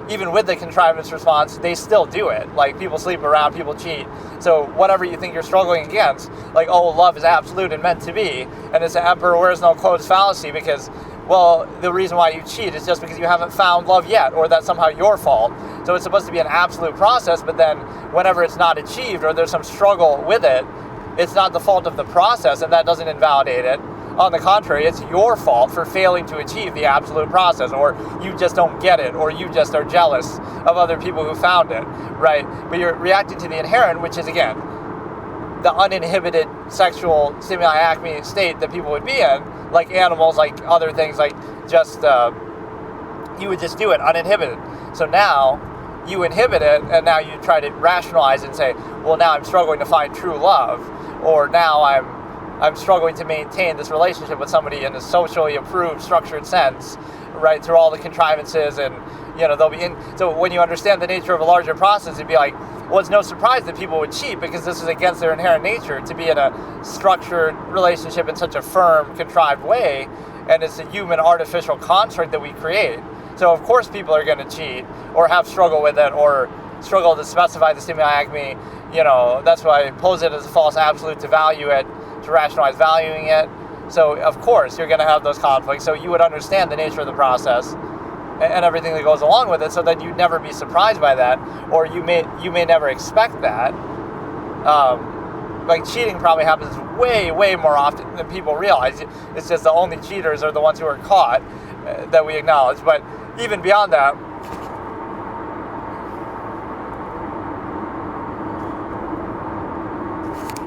Even with the contrivance response, they still do it. People sleep around, people cheat. So whatever you think you're struggling against, love is absolute and meant to be, and it's an emperor wears no clothes fallacy, because, well, the reason why you cheat is just because you haven't found love yet, or that's somehow your fault. So it's supposed to be an absolute process, but then whenever it's not achieved, or there's some struggle with it, it's not the fault of the process, and that doesn't invalidate it. On the contrary, it's your fault for failing to achieve the absolute process, or you just don't get it, or you just are jealous of other people who found it, right? But you're reacting to the inherent, which is, again, the uninhibited sexual stimuli acme state that people would be in, like animals, like other things, you would just do it uninhibited. So now you inhibit it, and now you try to rationalize and say, well, now I'm struggling to find true love, or now I'm struggling to maintain this relationship with somebody in a socially approved, structured sense, right, through all the contrivances, and, they'll be in. So when you understand the nature of a larger process, it'd be like, well, it's no surprise that people would cheat, because this is against their inherent nature to be in a structured relationship in such a firm, contrived way, and it's a human artificial construct that we create. So of course people are going to cheat, or have struggle with it, or struggle to specify the stimuli acme. That's why I pose it as a false absolute to value it, to rationalize valuing it. So of course you're going to have those conflicts. So you would understand the nature of the process and everything that goes along with it, so that you'd never be surprised by that, or you may never expect that. Cheating probably happens way, way more often than people realize. It's just the only cheaters are the ones who are caught that we acknowledge. But even beyond that,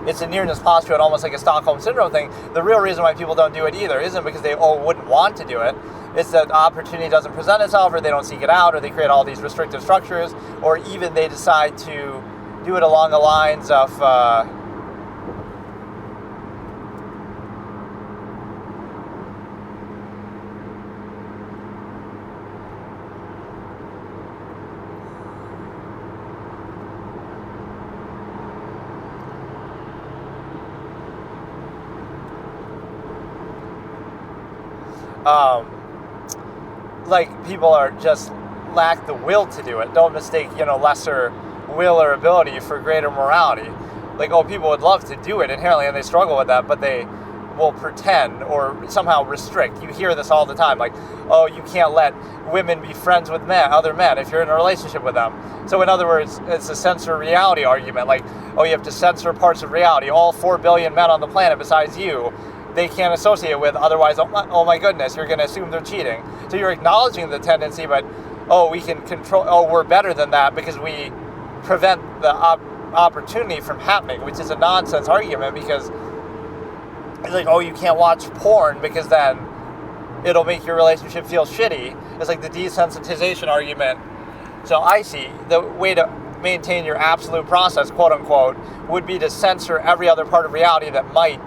it's a nearness postulate, almost like a Stockholm Syndrome thing. The real reason why people don't do it either isn't because they wouldn't want to do it. It's that opportunity doesn't present itself, or they don't seek it out, or they create all these restrictive structures, or even they decide to do it along the lines of like people are just lack the will to do it. Don't mistake, lesser will or ability for greater morality. Like, people would love to do it inherently and they struggle with that, but they will pretend or somehow restrict. You hear this all the time, like, you can't let women be friends with other men if you're in a relationship with them. So in other words, it's a censor reality argument, like, you have to censor parts of reality. All 4 billion men on the planet besides you, they can't associate with, otherwise, oh my goodness, you're going to assume they're cheating. So you're acknowledging the tendency, but, we can control, we're better than that because we prevent the opportunity from happening, which is a nonsense argument, because it's like, you can't watch porn because then it'll make your relationship feel shitty. It's like the desensitization argument. So I see the way to maintain your absolute process, quote unquote, would be to censor every other part of reality that might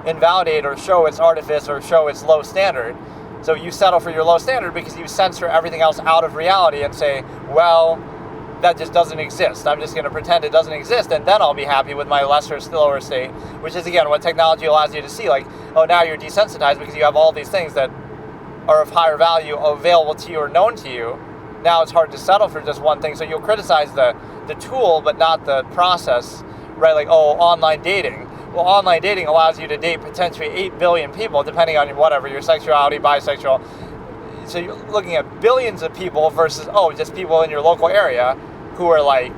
invalidate or show its artifice or show its low standard. So you settle for your low standard because you censor everything else out of reality and say, well, that just doesn't exist. I'm just going to pretend it doesn't exist, and then I'll be happy with my lesser, lower state, which is, again, what technology allows you to see. Like, now you're desensitized because you have all these things that are of higher value available to you or known to you. Now it's hard to settle for just one thing, so you'll criticize the tool, but not the process, right? Like, online dating. Well, online dating allows you to date potentially 8 billion people, depending on whatever, your sexuality, bisexual. So you're looking at billions of people versus, just people in your local area who are like,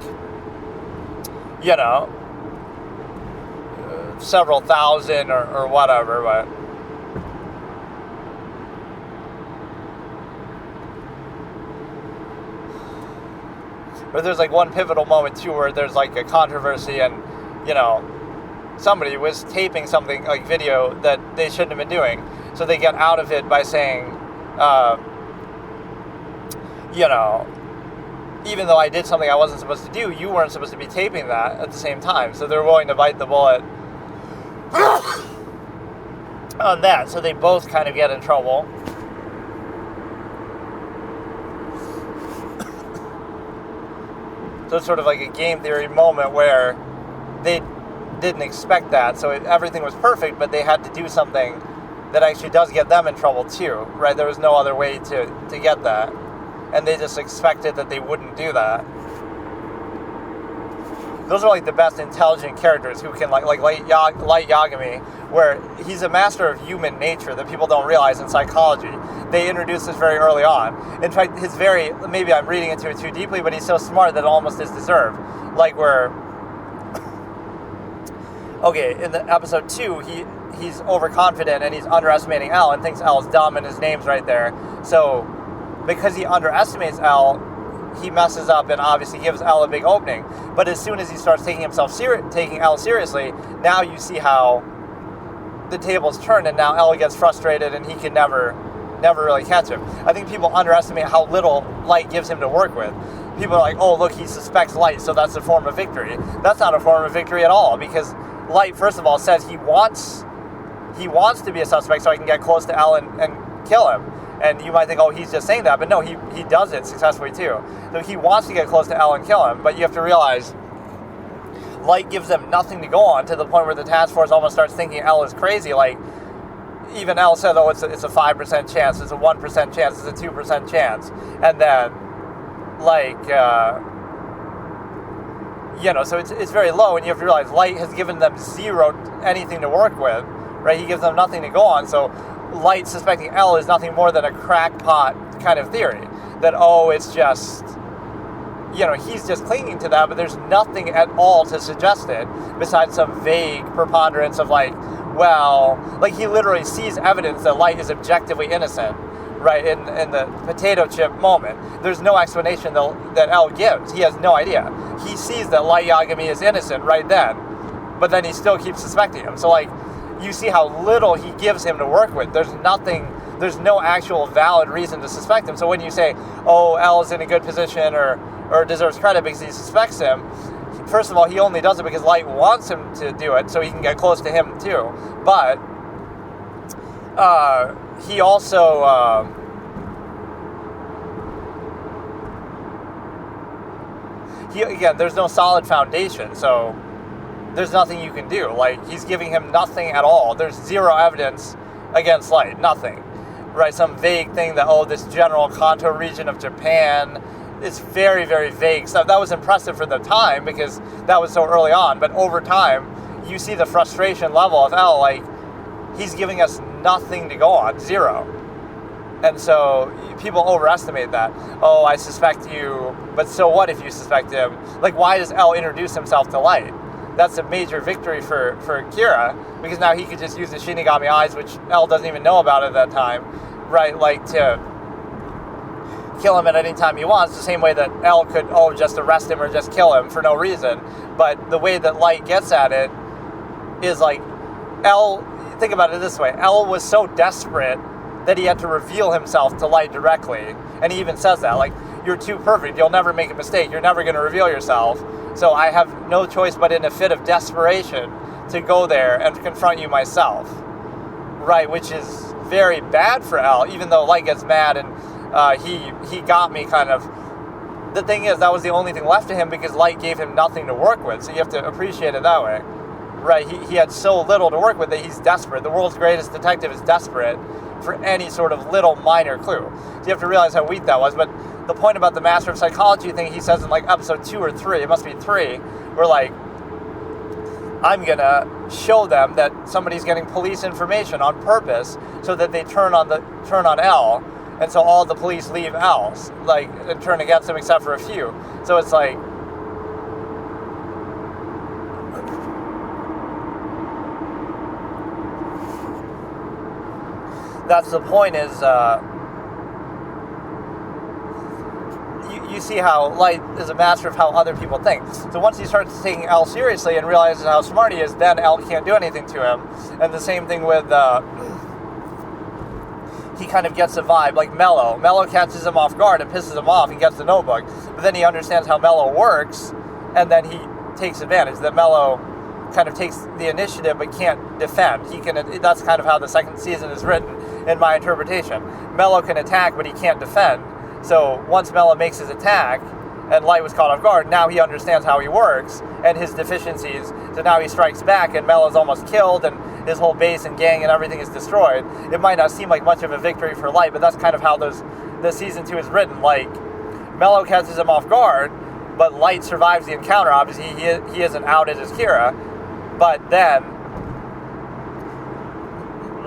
several thousand or whatever, but there's like one pivotal moment too where there's like a controversy and, somebody was taping something like video that they shouldn't have been doing. So they get out of it by saying, even though I did something I wasn't supposed to do, you weren't supposed to be taping that at the same time. So they're willing to bite the bullet on that. So they both kind of get in trouble. So it's sort of like a game theory moment where they didn't expect that. So everything was perfect, but they had to do something that actually does get them in trouble too, right? There was no other way to get that. And they just expected that they wouldn't do that. Those are like the best intelligent characters who can like Light Yagami, where he's a master of human nature that people don't realize in psychology. They introduced this very early on. In fact, maybe I'm reading into it too deeply, but he's so smart that it almost is deserved. Like where, in the episode 2, he's overconfident and he's underestimating L and thinks L is dumb and his name's right there. So because he underestimates L, he messes up and obviously gives L a big opening. But as soon as he starts taking L seriously, now you see how the tables turn, and now L gets frustrated and he can never really catch him. I think people underestimate how little Light gives him to work with. People are like, look, he suspects Light, so that's a form of victory. That's not a form of victory at all, because Light, first of all, says he wants to be a suspect so I can get close to L and kill him. And you might think, he's just saying that. But no, he does it successfully too. So he wants to get close to L and kill him. But you have to realize, Light gives them nothing to go on, to the point where the task force almost starts thinking L is crazy. Like, even L said, it's a 5% chance, it's a 1% chance, it's a 2% chance. And then, so it's very low. And you have to realize, Light has given them zero anything to work with, right? He gives them nothing to go on. So Light suspecting L is nothing more than a crackpot kind of theory. That, it's just, he's just clinging to that, but there's nothing at all to suggest it besides some vague preponderance of he literally sees evidence that Light is objectively innocent, right, in the potato chip moment. There's no explanation that L gives. He has no idea. He sees that Light Yagami is innocent right then, but then he still keeps suspecting him. So, you see how little he gives him to work with. There's no actual valid reason to suspect him. So when you say, L is in a good position or deserves credit because he suspects him, first of all, he only does it because Light wants him to do it so he can get close to him too. But he also... there's no solid foundation, so there's nothing you can do. He's giving him nothing at all. There's zero evidence against Light. Nothing. right? Some vague thing that, oh, this general Kanto region of Japan. It's very, very vague stuff. That was impressive for the time because that was so early on. But over time, you see the frustration level of L. Like, he's giving us nothing to go on, zero. And so people overestimate that. Oh, I suspect you, but so what if you suspect him? Like, why does L introduce himself to Light? That's a major victory for Kira, because now he could just use the Shinigami eyes, which L doesn't even know about at that time, right? Like, to kill him at any time he wants, the same way that L could, just arrest him or just kill him for no reason. But the way that Light gets at it is like, L, think about it this way, L was so desperate that he had to reveal himself to Light directly. And he even says that, like, you're too perfect, you'll never make a mistake, you're never going to reveal yourself. So I have no choice but in a fit of desperation to go there and confront you myself. Right, which is very bad for L, even though Light gets mad and he got me kind of. The thing is, that was the only thing left to him because Light gave him nothing to work with, so you have to appreciate it that way. Right, he had so little to work with that he's desperate. The world's greatest detective is desperate for any sort of little minor clue. So you have to realize how weak that was. But the point about the Master of Psychology thing, he says in like episode 2 or 3, it must be 3, where like, I'm gonna show them that somebody's getting police information on purpose so that they turn on L, and so all the police leave L, like, and turn against him except for a few. So it's like, that's the point is, you see how Light is a master of how other people think. So once he starts taking L seriously and realizes how smart he is, then L can't do anything to him. And the same thing with, he kind of gets a vibe, like Mello. Mello catches him off guard and pisses him off. He gets the notebook. But then he understands how Mello works, and then he takes advantage. That Mello kind of takes the initiative but can't defend. That's kind of how the second season is written, in my interpretation. Mello can attack, but he can't defend. So once Mello makes his attack, and Light was caught off guard, now he understands how he works and his deficiencies. So now he strikes back, and Mello's almost killed, and his whole base and gang and everything is destroyed. It might not seem like much of a victory for Light, but that's kind of how the season 2 is written. Like, Mello catches him off guard, but Light survives the encounter. Obviously, he isn't outed as Kira, but then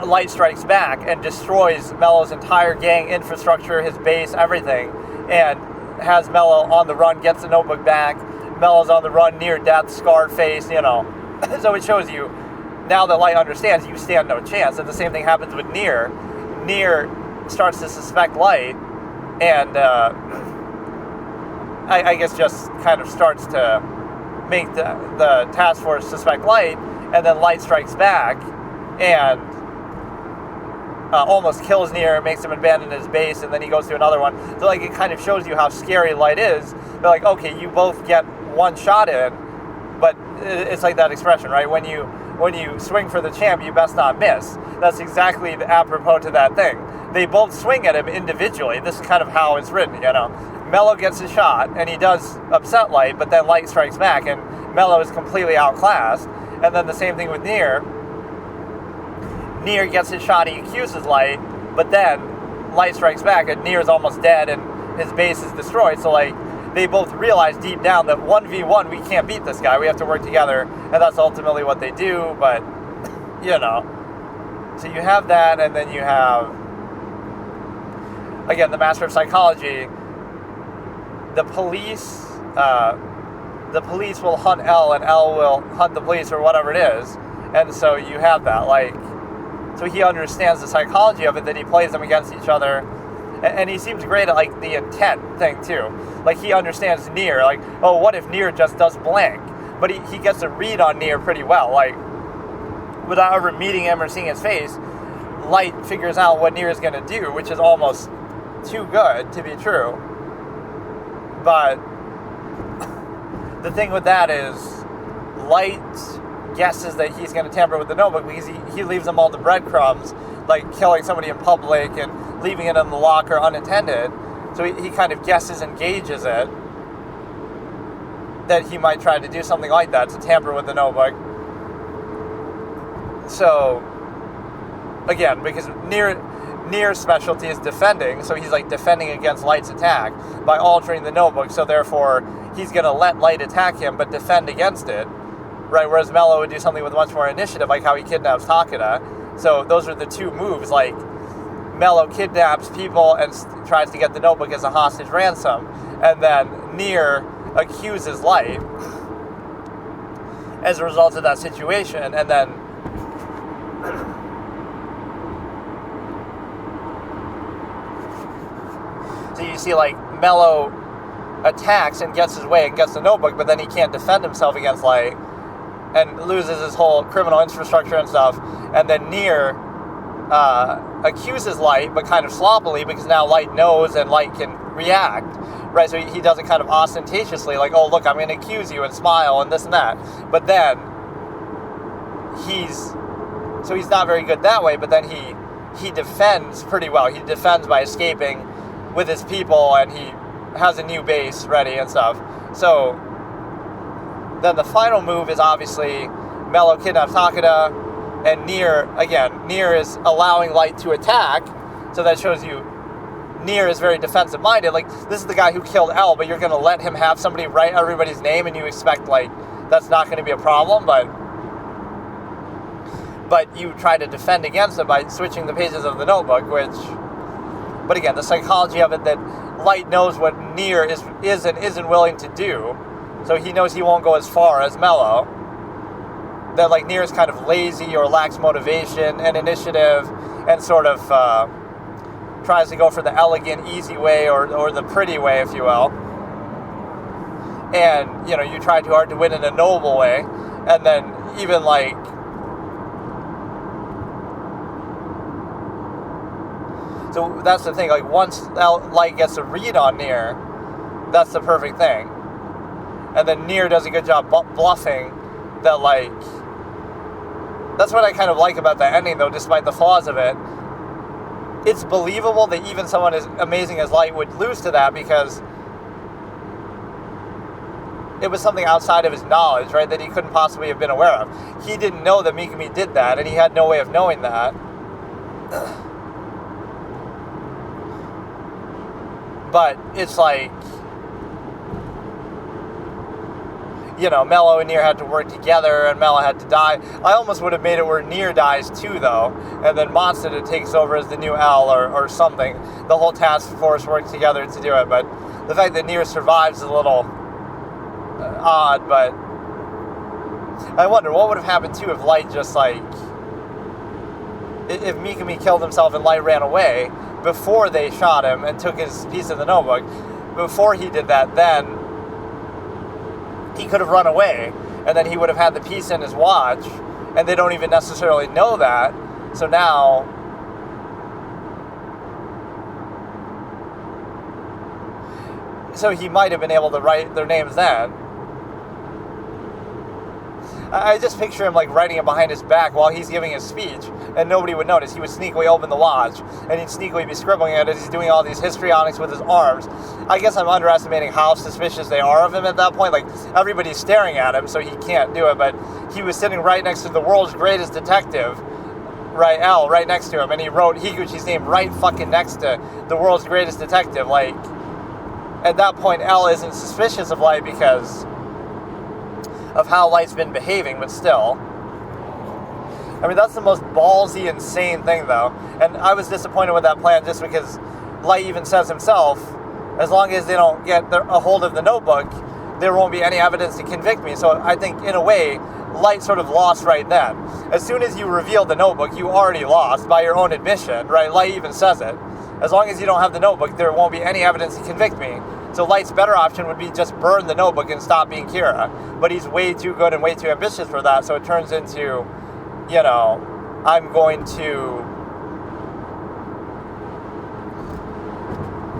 Light strikes back and destroys Mello's entire gang infrastructure, his base, everything, and has Mello on the run, gets the notebook back. Mello's on the run, near death, scarred face, So it shows you, now that Light understands, you stand no chance. And the same thing happens with Nier. Nier starts to suspect Light, and I guess just kind of starts to make the task force suspect Light, and then Light strikes back, and almost kills Nier, makes him abandon his base, and then he goes to another one. So like, it kind of shows you how scary Light is. They're like, okay, you both get one shot in, but it's like that expression, right? When you swing for the champ, you best not miss. That's exactly the apropos to that thing. They both swing at him individually. This is kind of how it's written, Mello gets a shot, and he does upset Light, but then Light strikes back, and Mello is completely outclassed. And then the same thing with Nier. Nier gets his shot, he accuses Light, but then Light strikes back, and Nier's almost dead, and his base is destroyed. So, like, they both realize deep down that 1v1, we can't beat this guy. We have to work together, and that's ultimately what they do, but, So you have that, and then you have, again, the Master of Psychology. The police will hunt L, and L will hunt the police, or whatever it is. And so you have that, like, so he understands the psychology of it, that he plays them against each other. And he seems great at, like, the intent thing, too. Like, he understands Nier. Like, oh, what if Nier just does blank? But he gets a read on Nier pretty well. Like, without ever meeting him or seeing his face, Light figures out what Nier is going to do, which is almost too good to be true. But the thing with that is, Light guesses that he's going to tamper with the notebook because he leaves them all the breadcrumbs, like killing somebody in public and leaving it in the locker unattended. So he kind of guesses and gauges it that he might try to do something like that, to tamper with the notebook. So, again, because Nier Nier's specialty is defending, so he's like defending against Light's attack by altering the notebook, so therefore he's going to let Light attack him but defend against it, right? Whereas Mello would do something with much more initiative, like how he kidnaps Takeda. So those are the two moves, like Mello kidnaps people and tries to get the notebook as a hostage ransom, and then Nier accuses Light as a result of that situation, and then so you see like Mello attacks and gets his way and gets the notebook, but then he can't defend himself against Light and loses his whole criminal infrastructure and stuff, and then Nier accuses Light, but kind of sloppily, because now Light knows and Light can react, right? So he does it kind of ostentatiously, like, oh, look, I'm going to accuse you, and smile, and this and that. But then he's not very good that way, but then he defends pretty well. He defends by escaping with his people, and he has a new base ready and stuff. So then the final move is obviously Mello kidnaps Takeda, and Nier is allowing Light to attack, so that shows you Nier is very defensive-minded. Like, this is the guy who killed L, but you're going to let him have somebody write everybody's name, and you expect, like, that's not going to be a problem, but you try to defend against it by switching the pages of the notebook, but again, the psychology of it, that Light knows what Nier is and isn't willing to do, so he knows he won't go as far as Mello. That, like, Nier is kind of lazy or lacks motivation and initiative and sort of tries to go for the elegant, easy way or the pretty way, if you will. And, you know, you try too hard to win in a noble way. And then even, like, so that's the thing. Like, once Light gets a read on Nier, that's the perfect thing. And then Nier does a good job bluffing that, like, that's what I kind of like about that ending, though, despite the flaws of it. It's believable that even someone as amazing as Light would lose to that, because it was something outside of his knowledge, right, that he couldn't possibly have been aware of. He didn't know that Mikami did that, and he had no way of knowing that. But it's like, you know, Mello and Nier had to work together, and Mello had to die. I almost would have made it where Nier dies too, though, and then Monster takes over as the new L or something. The whole task force works together to do it, but the fact that Nier survives is a little odd, but I wonder what would have happened too if Light just, like, if Mikami killed himself and Light ran away before they shot him and took his piece of the notebook. Before he did that, then he could have run away, and then he would have had the piece in his watch, and they don't even necessarily know that. So now, so he might have been able to write their names then. I just picture him, like, writing it behind his back while he's giving his speech, and nobody would notice. He would sneakily open the watch, and he'd sneakily be scribbling it as he's doing all these histrionics with his arms. I guess I'm underestimating how suspicious they are of him at that point. Like, everybody's staring at him, so he can't do it, but he was sitting right next to the world's greatest detective, right, L, right next to him, and he wrote Higuchi's name right fucking next to the world's greatest detective. Like, at that point, L isn't suspicious of Light because of how Light's been behaving, but still. I mean, that's the most ballsy, insane thing, though. And I was disappointed with that plan just because Light even says himself, as long as they don't get a hold of the notebook, there won't be any evidence to convict me. So I think, in a way, Light sort of lost right then. As soon as you reveal the notebook, you already lost by your own admission, right? Light even says it. As long as you don't have the notebook, there won't be any evidence to convict me. So Light's better option would be just burn the notebook and stop being Kira. But he's way too good and way too ambitious for that, so it turns into, you know, I'm going to...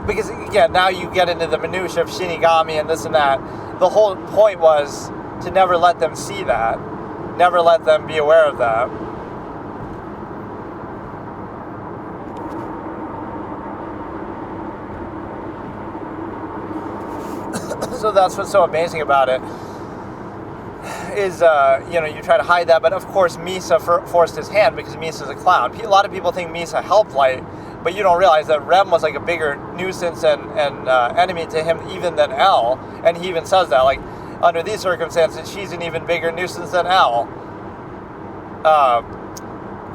Because, again, now you get into the minutiae of Shinigami and this and that. The whole point was to never let them see that. Never let them be aware of that. So that's what's so amazing about it, is, you know, you try to hide that, but of course Misa forced his hand because Misa's a clown. A lot of people think Misa helped Light, but you don't realize that Rem was like a bigger nuisance and enemy to him even than L, and he even says that, like, under these circumstances, she's an even bigger nuisance than L,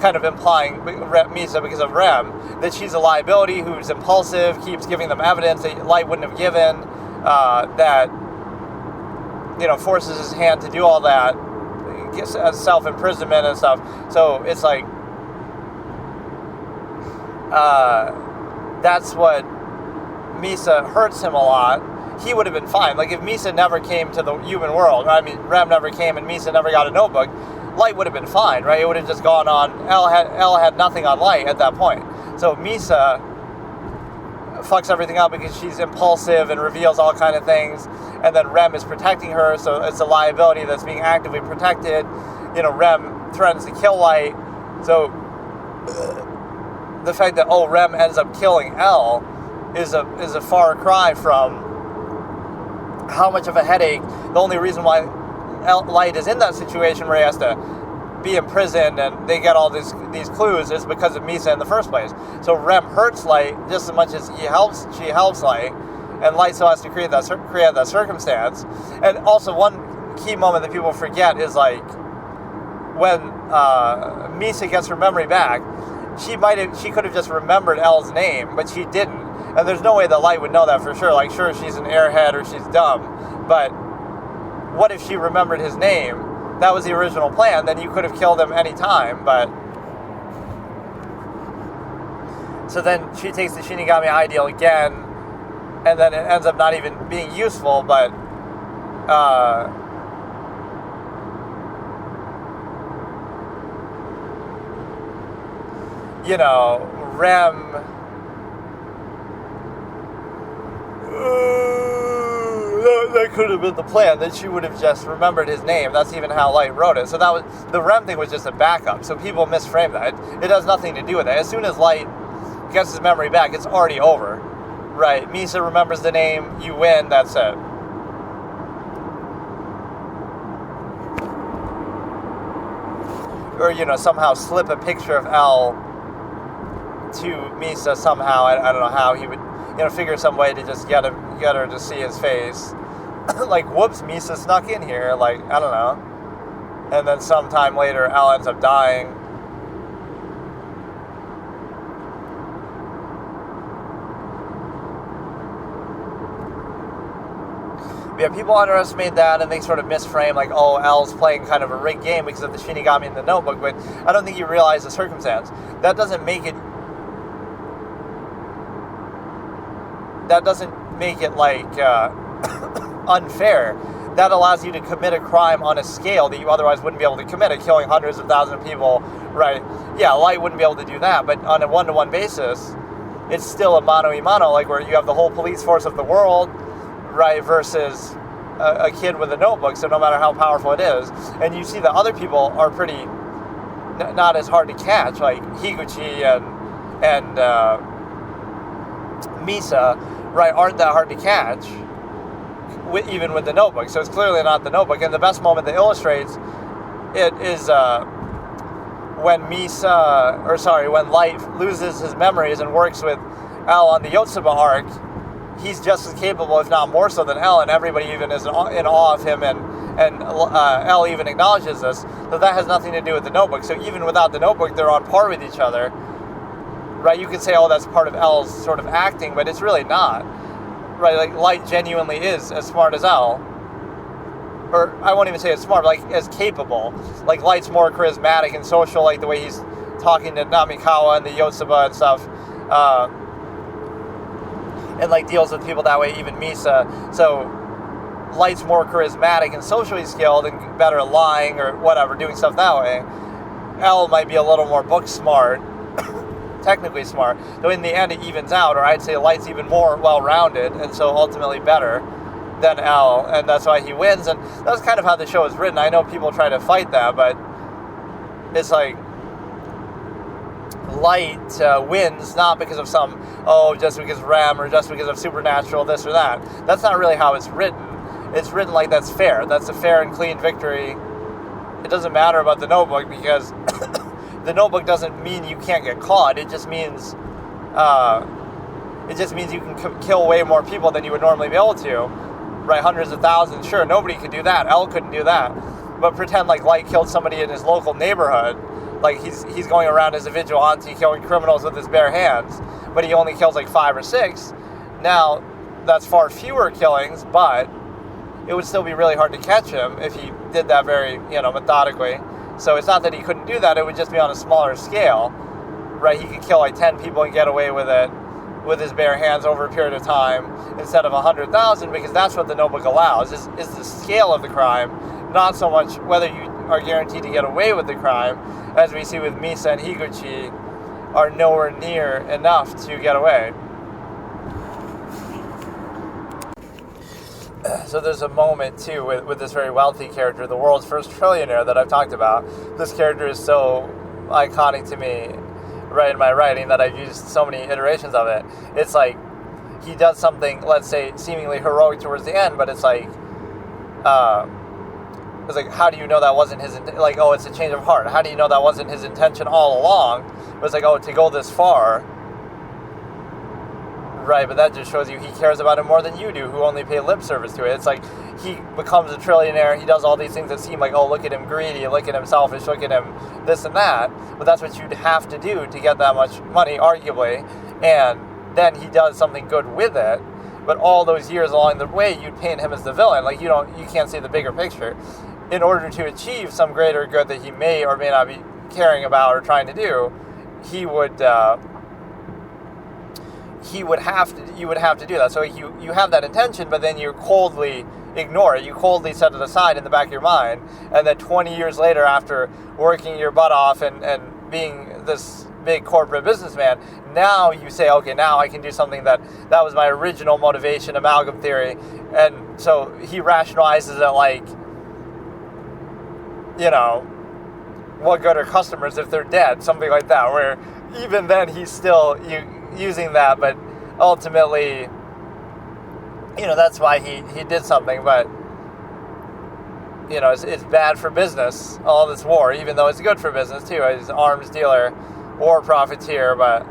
kind of implying Misa, because of Rem, that she's a liability who's impulsive, keeps giving them evidence that Light wouldn't have given, that, you know, forces his hand to do all that, self-imprisonment and stuff. So it's like, that's what Misa hurts him a lot. He would have been fine. Like, if Misa never came to the human world, I mean, Rem never came and Misa never got a notebook, Light would have been fine, right? It would have just gone on. L had nothing on Light at that point. So Misa fucks everything up because she's impulsive and reveals all kind of things, and then Rem is protecting her, so it's a liability that's being actively protected. You know, Rem threatens to kill Light, so the fact that Rem ends up killing L is a far cry from how much of a headache. The only reason why Light is in that situation where he has to be imprisoned and they get all these clues is because of Misa in the first place. So Rem hurts Light just as much as she helps Light, and Light still has to create that circumstance. And also, one key moment that people forget is, like, when Misa gets her memory back, she could have just remembered L's name, but she didn't. And there's no way that Light would know that for sure. Like, sure, she's an airhead or she's dumb, but what if she remembered his name? That was the original plan. Then you could have killed him any time, but... So then she takes the Shinigami ideal again, and then it ends up not even being useful, but... you know, Rem... that could have been the plan, that she would have just remembered his name. That's even how Light wrote it. So that was, the Rem thing was just a backup. So people misframe that. It has nothing to do with it. As soon as Light gets his memory back, it's already over. Right? Misa remembers the name, you win, that's it. Or, you know, somehow slip a picture of L to Misa somehow. I don't know how he would, you know, figure some way to just get her to see his face. Like, whoops, Misa snuck in here. Like, I don't know. And then sometime later, Al ends up dying. But yeah, people underestimate that, and they sort of misframe, like, oh, Al's playing kind of a rigged game because of the Shinigami in the notebook, but I don't think you realize the circumstance. That doesn't make it like unfair. That allows you to commit a crime on a scale that you otherwise wouldn't be able to commit, it killing hundreds of thousands of people, right? Yeah, Light wouldn't be able to do that, but on a one-to-one basis, it's still a mano-a-mano, like where you have the whole police force of the world, right, versus a kid with a notebook, so no matter how powerful it is. And you see that other people are pretty not as hard to catch, like Higuchi and Misa, right, aren't that hard to catch, even with the notebook. So it's clearly not the notebook. And the best moment that illustrates it is when when Light loses his memories and works with L on the Yotsuba arc. He's just as capable, if not more so, than L, and everybody even is in awe of him, and L even acknowledges this. So that has nothing to do with the notebook. So even without the notebook, they're on par with each other. Right, you could say, oh, that's part of L's sort of acting, but it's really not. Right, like, Light genuinely is as smart as L. Or, I won't even say as smart, but, like, as capable. Like, Light's more charismatic and social, like the way he's talking to Namikawa and the Yotsuba and stuff. And, like, deals with people that way, even Misa. So, Light's more charismatic and socially skilled and better at lying or whatever, doing stuff that way. L might be a little more book smart. Technically smart. So in the end it evens out, or I'd say Light's even more well-rounded, and so ultimately better than L, and that's why he wins. And that's kind of how the show is written. I know people try to fight that, but it's like Light wins not because of just because Rem or just because of supernatural this or that. That's not really how it's written. It's written like that's fair. That's a fair and clean victory. It doesn't matter about the notebook because the notebook doesn't mean you can't get caught. It just means It just means you can kill way more people than you would normally be able to, right? Hundreds of thousands. Sure, nobody could do that. L couldn't do that. But pretend like Light killed somebody in his local neighborhood. Like he's going around as a vigilante killing criminals with his bare hands, but he only kills like 5 or 6. Now, that's far fewer killings, but it would still be really hard to catch him if he did that very, methodically. So it's not that he couldn't do that, it would just be on a smaller scale, right? He could kill like 10 people and get away with it with his bare hands over a period of time instead of 100,000, because that's what the notebook allows, is the scale of the crime, not so much whether you are guaranteed to get away with the crime, as we see with Misa and Higuchi, are nowhere near enough to get away. So there's a moment, too, with this very wealthy character, the world's first trillionaire that I've talked about. This character is so iconic to me, right, in my writing, that I've used so many iterations of it. It's like, he does something, let's say, seemingly heroic towards the end, but it's like, how do you know that wasn't his intention? Like, oh, it's a change of heart. How do you know that wasn't his intention all along? It was like, oh, to go this far. Right, but that just shows you he cares about it more than you do, who only pay lip service to it. It's like, he becomes a trillionaire, he does all these things that seem like, oh, look at him greedy, look at him selfish, look at him this and that. But that's what you'd have to do to get that much money, arguably. And then he does something good with it. But all those years along the way, you'd paint him as the villain. Like, you can't see the bigger picture. In order to achieve some greater good that he may or may not be caring about or trying to do, you would have to do that. So you have that intention, but then you coldly ignore it. You coldly set it aside in the back of your mind. And then 20 years later, after working your butt off and being this big corporate businessman, now you say, okay, now I can do something that was my original motivation, amalgam theory. And so he rationalizes it like, what good are customers if they're dead? Something like that, where even then he's still using that, but ultimately, that's why he did something, but, it's bad for business, all this war, even though it's good for business, too. He's an arms dealer or profiteer, but,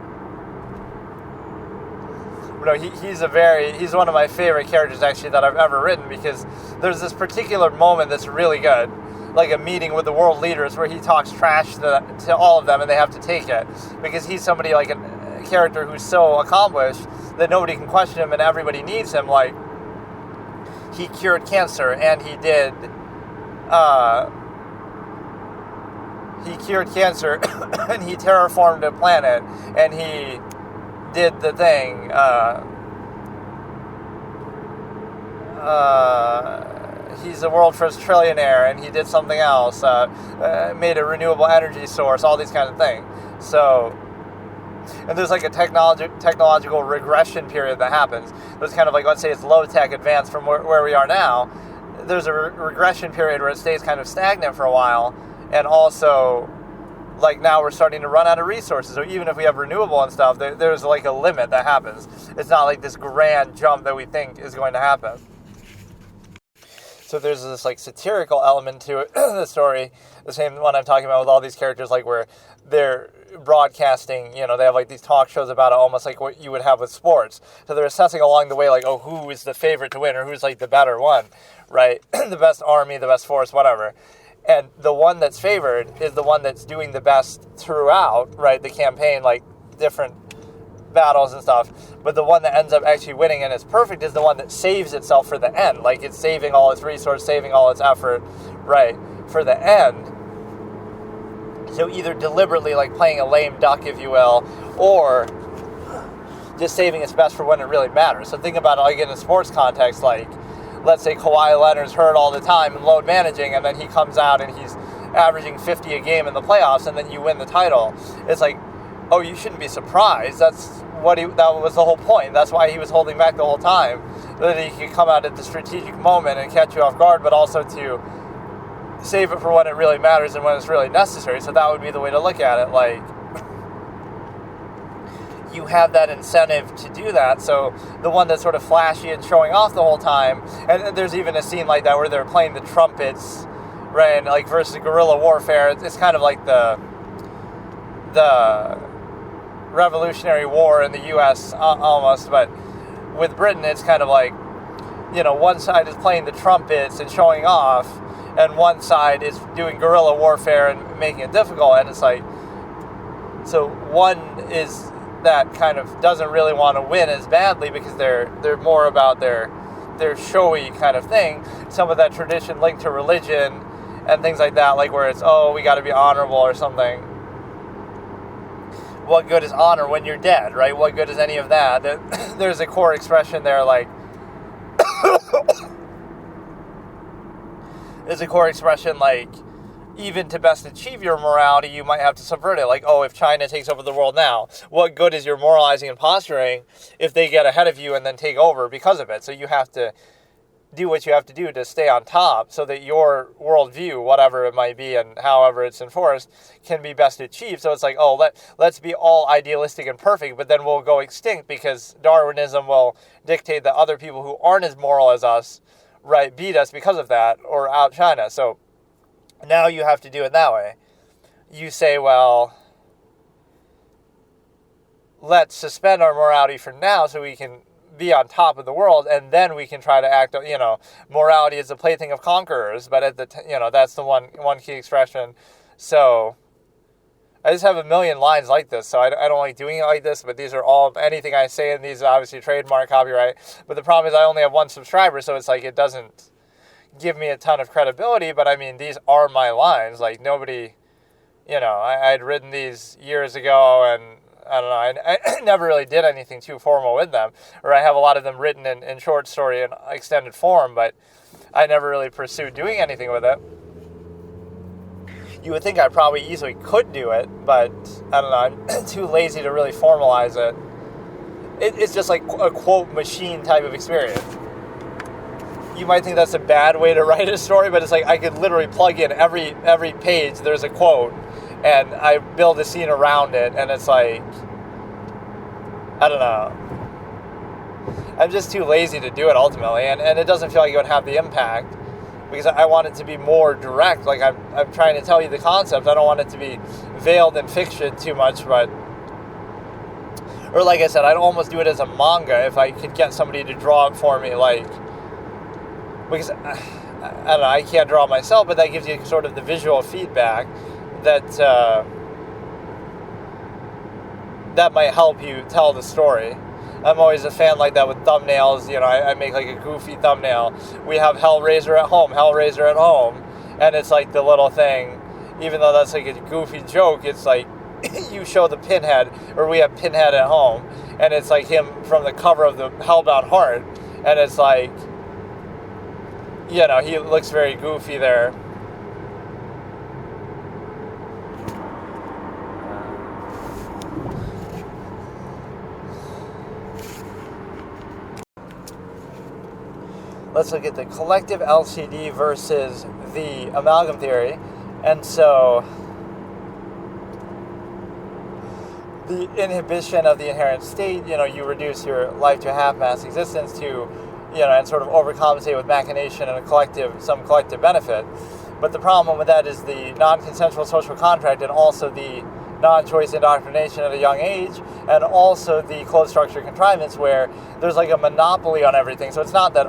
he's one of my favorite characters, actually, that I've ever written, because there's this particular moment that's really good, like a meeting with the world leaders where he talks trash to all of them and they have to take it, because he's somebody like a character who's so accomplished that nobody can question him and everybody needs him. Like, he cured cancer, and he did and he terraformed a planet, and he did the thing he's a world first trillionaire, and he did something else, made a renewable energy source, all these kinds of things. So, and there's like a technological regression period that happens. There's kind of like, let's say it's low-tech advance from where we are now. There's a regression period where it stays kind of stagnant for a while, and also, like, now we're starting to run out of resources. So even if we have renewable and stuff, there's like a limit that happens. It's not like this grand jump that we think is going to happen. So there's this like satirical element to it, the story, the same one I'm talking about with all these characters, like where they're broadcasting, they have like these talk shows about it, almost like what you would have with sports. So they're assessing along the way, like, oh, who is the favorite to win, or who's like the better one, right? The best army, the best force, whatever. And the one that's favored is the one that's doing the best throughout, right? The campaign, like different battles and stuff, but the one that ends up actually winning and is perfect is the one that saves itself for the end. Like, it's saving all its resource, saving all its effort, right, for the end. So either deliberately, like playing a lame duck, if you will, or just saving its best for when it really matters. So think about it like in a sports context, like, let's say Kawhi Leonard's hurt all the time and load managing, and then he comes out and he's averaging 50 a game in the playoffs, and then you win the title. It's like, oh, you shouldn't be surprised. That was the whole point. That's why he was holding back the whole time. That he could come out at the strategic moment and catch you off guard, but also to save it for when it really matters and when it's really necessary. So that would be the way to look at it. Like, you have that incentive to do that. So the one that's sort of flashy and showing off the whole time, and there's even a scene like that where they're playing the trumpets, right, and like versus guerrilla warfare. It's kind of like the Revolutionary War in the U.S. Almost, but with Britain, it's kind of like, one side is playing the trumpets and showing off, and one side is doing guerrilla warfare and making it difficult, and it's like, so one is that kind of doesn't really want to win as badly because they're more about their showy kind of thing. Some of that tradition linked to religion and things like that, like where it's, we got to be honorable or something. What good is honor when you're dead, right? What good is any of that? There's a core expression there, like, there's a core expression like, even to best achieve your morality, you might have to subvert it. Like, if China takes over the world now, what good is your moralizing and posturing if they get ahead of you and then take over because of it? So you have to do what you have to do to stay on top so that your worldview, whatever it might be and however it's enforced, can be best achieved. So it's like, let's be all idealistic and perfect, but then we'll go extinct because Darwinism will dictate that other people who aren't as moral as us, right, beat us because of that or out China. So now you have to do it that way. You say, well, let's suspend our morality for now so we can be on top of the world, and then we can try to act, morality is the plaything of conquerors, but at that's the one key expression. So I just have a million lines like this, so I don't like doing it like this, but these are all, anything I say, and these are obviously trademark, copyright, but the problem is I only have one subscriber, so it's like it doesn't give me a ton of credibility, but I mean, these are my lines. Like, nobody, I'd written these years ago, and I don't know, I never really did anything too formal with them, or I have a lot of them written in short story and extended form, but I never really pursued doing anything with it. You would think I probably easily could do it, but I don't know, I'm too lazy to really formalize it. It's just like a quote machine type of experience. You might think that's a bad way to write a story, but it's like I could literally plug in every page, there's a quote, and I build a scene around it, and it's like, I don't know. I'm just too lazy to do it ultimately, and it doesn't feel like it would have the impact, because I want it to be more direct. Like, I'm trying to tell you the concept. I don't want it to be veiled in fiction too much, but, or like I said, I'd almost do it as a manga if I could get somebody to draw it for me, like, because, I don't know, I can't draw myself, but that gives you sort of the visual feedback that that might help you tell the story. I'm always a fan like that with thumbnails. I make like a goofy thumbnail. We have Hellraiser at home, and it's like the little thing, even though that's like a goofy joke, it's like you show the Pinhead, or we have Pinhead at home, and it's like him from the cover of the Hellbound Heart, and it's like, he looks very goofy there. Let's look at the collective LCD versus the amalgam theory. And so the inhibition of the inherent state, you reduce your life to a half-mass existence to, and sort of overcompensate with machination and some collective benefit. But the problem with that is the non-consensual social contract, and also the non-choice indoctrination at a young age, and also the closed structure contrivance where there's like a monopoly on everything. So it's not that,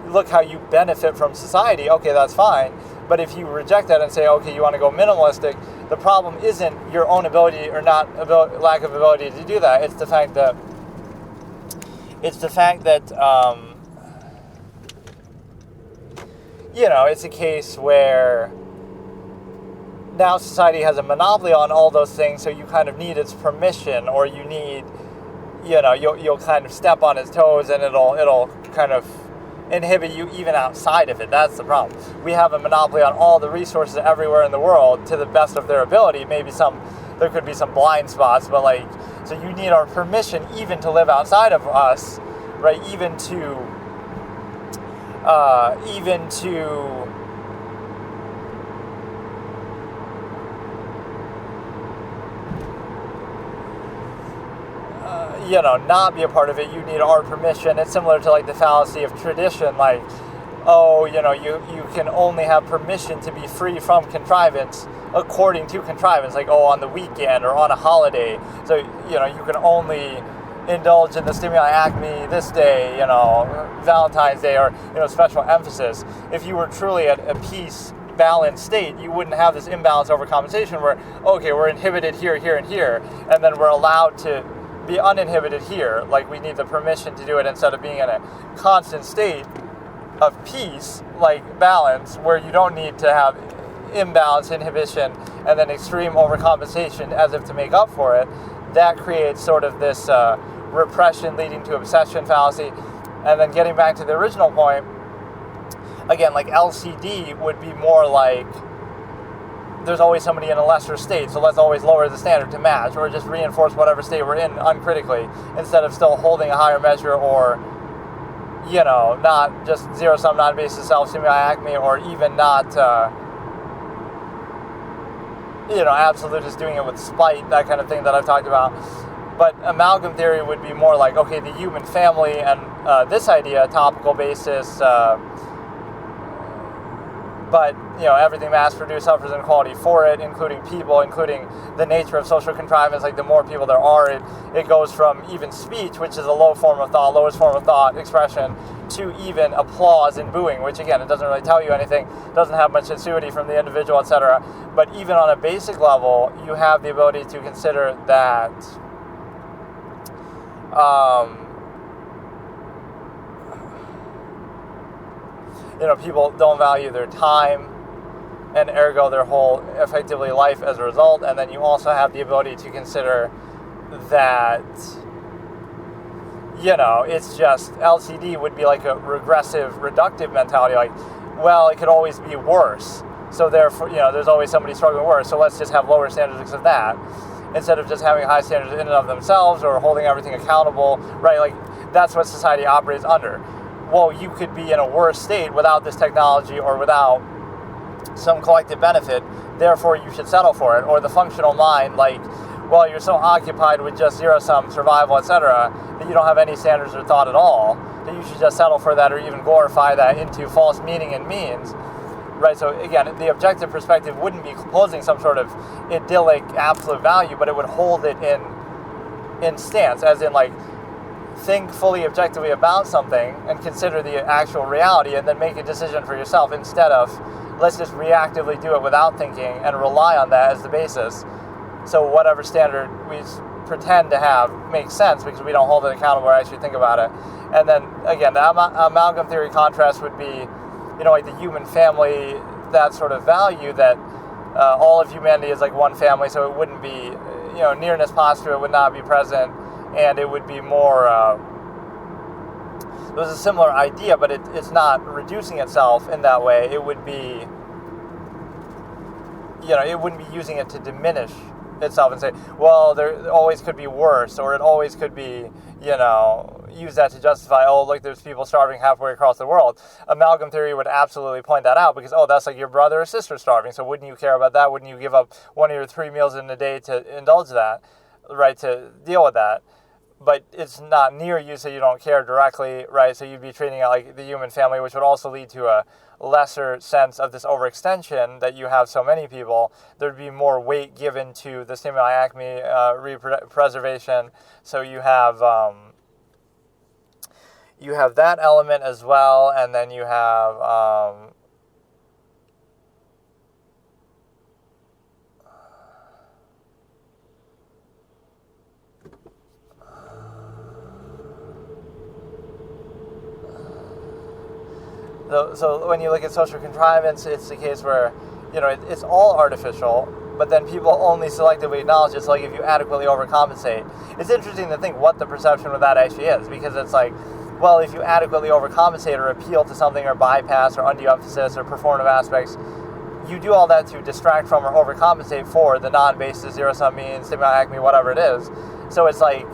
look how you benefit from society, okay, that's fine. But if you reject that and say, okay, you want to go minimalistic, the problem isn't your own ability or lack of ability to do that. It's the fact that it's a case where now society has a monopoly on all those things, so you kind of need its permission, or you need, you'll kind of step on its toes, and it'll kind of inhibit you even outside of it. That's the problem. We have a monopoly on all the resources everywhere in the world to the best of their ability. Maybe there could be some blind spots, but so you need our permission even to live outside of us, right? Even to not be a part of it. You need our permission. It's similar to like the fallacy of tradition, like, you can only have permission to be free from contrivance according to contrivance, like, on the weekend or on a holiday. So, you can only indulge in the stimuli acme this day, Valentine's Day, or, special emphasis. If you were truly at a peace, balanced state, you wouldn't have this imbalance overcompensation where, okay, we're inhibited here, here, and here, and then we're allowed to be uninhibited here. Like, we need the permission to do it instead of being in a constant state of peace, like balance, where you don't need to have imbalance, inhibition, and then extreme overcompensation as if to make up for it. That creates sort of this repression leading to obsession fallacy. And then getting back to the original point, again, like LCD would be more like there's always somebody in a lesser state, so let's always lower the standard to match, or just reinforce whatever state we're in uncritically, instead of still holding a higher measure, or, not just zero-sum non-basis self-stimuli acme, or even not, absolute is doing it with spite, that kind of thing that I've talked about. But amalgam theory would be more like, okay, the human family and this idea, topical basis, but, everything mass-produced suffers inequality for it, including people, including the nature of social contrivance. Like, the more people there are, it goes from even speech, which is a low form of thought, lowest form of thought expression, to even applause and booing, which, again, it doesn't really tell you anything, doesn't have much acuity from the individual, etc. But even on a basic level, you have the ability to consider that people don't value their time, and ergo their whole, effectively, life as a result. And then you also have the ability to consider that, it's just, LCD would be like a regressive, reductive mentality, like, well, it could always be worse, so therefore, there's always somebody struggling worse, so let's just have lower standards because of that, instead of just having high standards in and of themselves, or holding everything accountable, right? Like, that's what society operates under. Well, you could be in a worse state without this technology, or without some collective benefit, therefore you should settle for it. Or the functional mind, like, well, you're so occupied with just zero-sum survival, etc., that you don't have any standards or thought at all, that you should just settle for that, or even glorify that into false meaning and means, right? So again, the objective perspective wouldn't be posing some sort of idyllic absolute value, but it would hold it in stance, as in, like, think fully objectively about something and consider the actual reality, and then make a decision for yourself, instead of let's just reactively do it without thinking and rely on that as the basis. So whatever standard we pretend to have makes sense because we don't hold it accountable or actually think about it. And then again, the amalgam theory contrast would be, like the human family, that sort of value that all of humanity is like one family, so it wouldn't be, nearness posture would not be present. And it would be more, it was a similar idea, but it's not reducing itself in that way. It would be, it wouldn't be using it to diminish itself and say, well, there always could be worse, or it always could be, use that to justify, oh, look, there's people starving halfway across the world. Amalgam theory would absolutely point that out, because, oh, that's like your brother or sister starving, so wouldn't you care about that? Wouldn't you give up one of your 3 meals in a day to indulge that, right, to deal with that? But it's not near you, so you don't care directly, right? So you'd be treating it like the human family, which would also lead to a lesser sense of this overextension that you have so many people. There'd be more weight given to the stimuli acme preservation. So you have that element as well, and then you have So when you look at social contrivance, it's the case where, it's all artificial, but then people only selectively acknowledge it. So like if you adequately overcompensate, it's interesting to think what the perception of that actually is, because it's like, well, if you adequately overcompensate or appeal to something or bypass or undue emphasis or performative aspects, you do all that to distract from or overcompensate for the non-basis, zero-sum mean, stimuli acme, whatever it is. So it's like,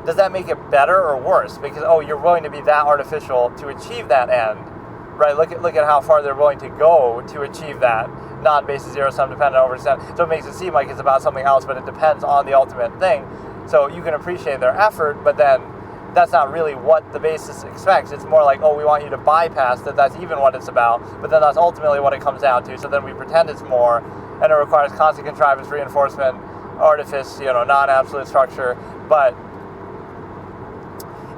does that make it better or worse? Because, oh, you're willing to be that artificial to achieve that end. Right, look at how far they're willing to go to achieve that non-basis zero-sum dependent overextension. So it makes it seem like it's about something else, but it depends on the ultimate thing. So you can appreciate their effort, but then that's not really what the basis expects. It's more like, oh, we want you to bypass that. That's even what it's about. But then that's ultimately what it comes down to. So then we pretend it's more, and it requires constant contrivance, reinforcement, artifice, non-absolute structure. But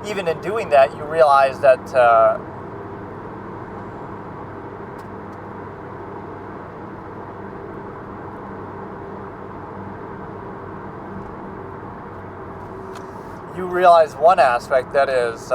even in doing that, you realize that one aspect that is,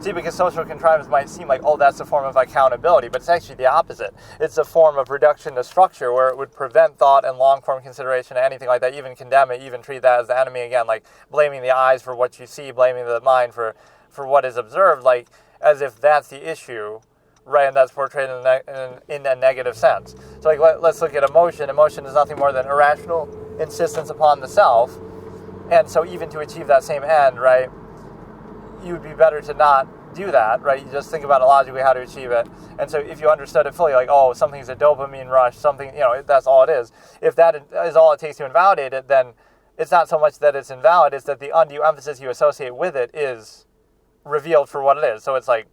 because social contrivance might seem like, oh, that's a form of accountability, but it's actually the opposite. It's a form of reduction to structure where it would prevent thought and long-form consideration, anything like that, even condemn it, even treat that as the enemy again, like blaming the eyes for what you see, blaming the mind for what is observed, like as if that's the issue, right? And that's portrayed in a negative sense. So like let's look at emotion. Emotion is nothing more than irrational insistence upon the self. And so even to achieve that same end, right, you would be better to not do that, right? You just think about it logically, how to achieve it. And so if you understood it fully, like, oh, something's a dopamine rush, something, that's all it is. If that is all it takes to invalidate it, then it's not so much that it's invalid, it's that the undue emphasis you associate with it is revealed for what it is. So it's like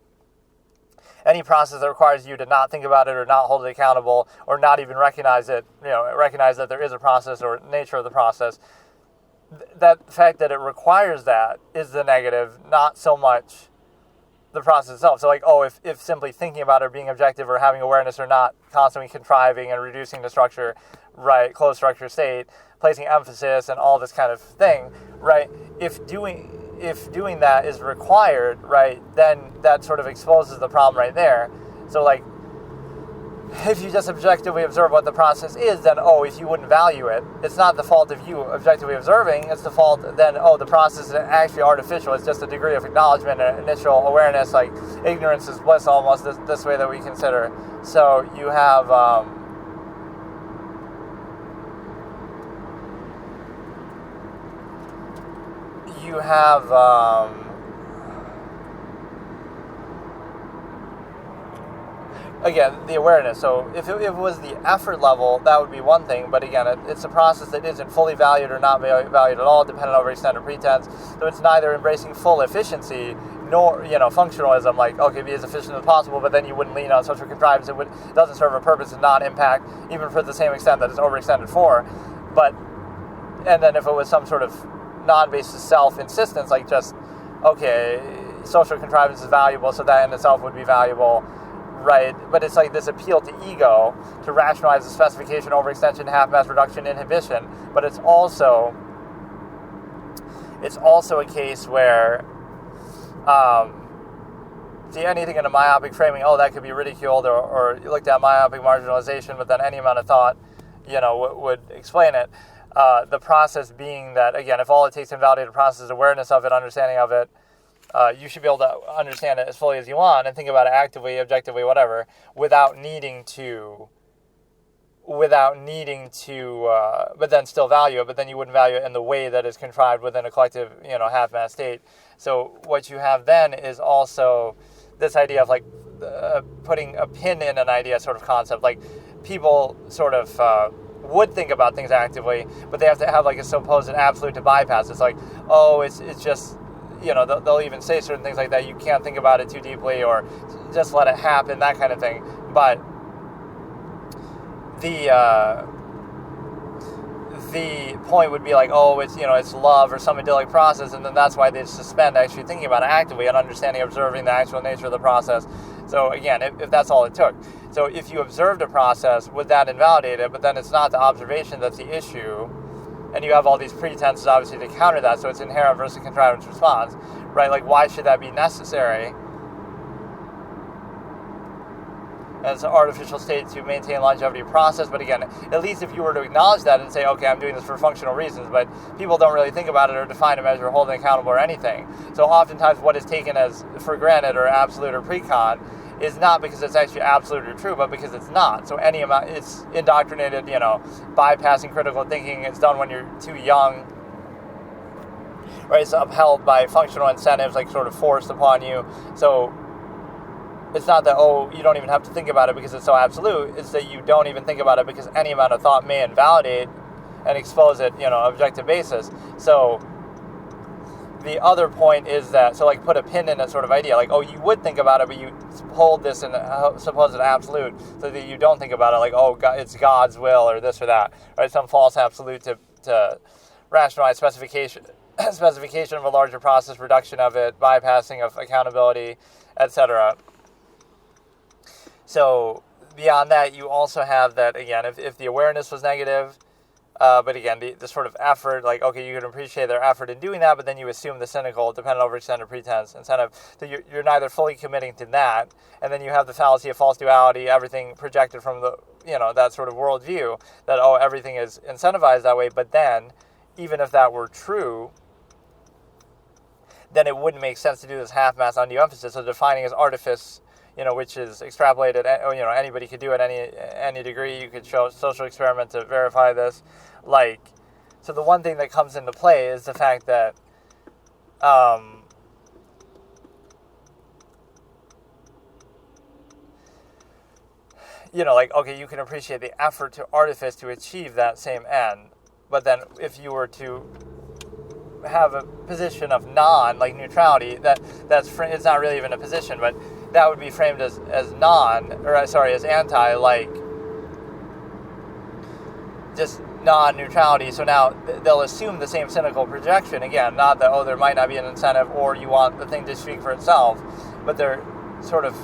any process that requires you to not think about it or not hold it accountable or not even recognize it, recognize that there is a process or nature of the process, that fact that it requires that is the negative, not so much the process itself. So like, oh, if simply thinking about it or being objective or having awareness or not constantly contriving and reducing the structure, right, closed structure state, placing emphasis and all this kind of thing, right, if doing that is required, right, then that sort of exposes the problem right there. So like, if you just objectively observe what the process is, then, if you wouldn't value it, it's not the fault of you objectively observing, it's the fault then, the process is actually artificial, it's just a degree of acknowledgement and initial awareness, like ignorance is bliss almost, this way that we consider. So you have, again, the awareness. So if it was the effort level, that would be one thing. But again, it's a process that isn't fully valued or not valued at all, dependent on overextended pretense. So it's neither embracing full efficiency nor, functionalism, like, okay, be as efficient as possible, but then you wouldn't lean on social contrivance. It doesn't serve a purpose and not impact, even for the same extent that it's overextended for. And then if it was some sort of non-basis self-insistence, like just, okay, social contrivance is valuable, so that in itself would be valuable, right? But it's like this appeal to ego to rationalize the specification, overextension, half-mass reduction, inhibition. But it's also a case where, see, anything in a myopic framing, that could be ridiculed or looked at myopic marginalization, but then any amount of thought, would explain it. The process being that, again, if all it takes to invalidate a process is awareness of it, understanding of it, you should be able to understand it as fully as you want and think about it actively, objectively, whatever, without needing to, but then still value it, but then you wouldn't value it in the way that is contrived within a collective, half-mass state. So what you have then is also this idea of like putting a pin in an idea sort of concept. Like people sort of would think about things actively, but they have to have like a supposed absolute to bypass. It's like, it's just, they'll even say certain things like that. You can't think about it too deeply or just let it happen, that kind of thing. But the point would be like, it's love or some idyllic process, and then that's why they suspend actually thinking about it actively and understanding, observing the actual nature of the process. So again, if that's all it took. So if you observed a process, would that invalidate it? But then it's not the observation that's the issue. And you have all these pretenses, obviously, to counter that. So it's inherent versus contrivance response, right? Like, why should that be necessary as an artificial state to maintain longevity of process? But again, at least if you were to acknowledge that and say, okay, I'm doing this for functional reasons, but people don't really think about it or define a measure, hold it accountable or anything. So oftentimes what is taken as for granted or absolute or precon is not because it's actually absolute or true, but because it's not. So any amount, it's indoctrinated, bypassing critical thinking. It's done when you're too young, right? It's upheld by functional incentives, like sort of forced upon you. So it's not that, you don't even have to think about it because it's so absolute. It's that you don't even think about it because any amount of thought may invalidate and expose it, objective basis. So the other point is that, so like put a pin in a sort of idea, like, oh, you would think about it, but you hold this in a supposed absolute, so that you don't think about it, like, oh, God, it's God's will or this or that, right? Some false absolute to rationalize specification of a larger process, reduction of it, bypassing of accountability, etc. So beyond that, you also have that, again, if the awareness was negative, but again, the sort of effort, like, okay, you can appreciate their effort in doing that, but then you assume the cynical, dependent, overextended, pretense, incentive. So you're neither fully committing to that, and then you have the fallacy of false duality, everything projected from the, that sort of worldview, that, oh, everything is incentivized that way, but then, even if that were true, then it wouldn't make sense to do this half-mass undue emphasis, so defining as artifice, which is extrapolated, anybody could do it any degree. You could show social experiment to verify this. So the one thing that comes into play is the fact that, okay, you can appreciate the effort to artifice to achieve that same end, but then if you were to have a position of neutrality, it's not really even a position, but that would be framed as anti, just non-neutrality. So now they'll assume the same cynical projection. Again, not that, oh, there might not be an incentive or you want the thing to speak for itself, but they're sort of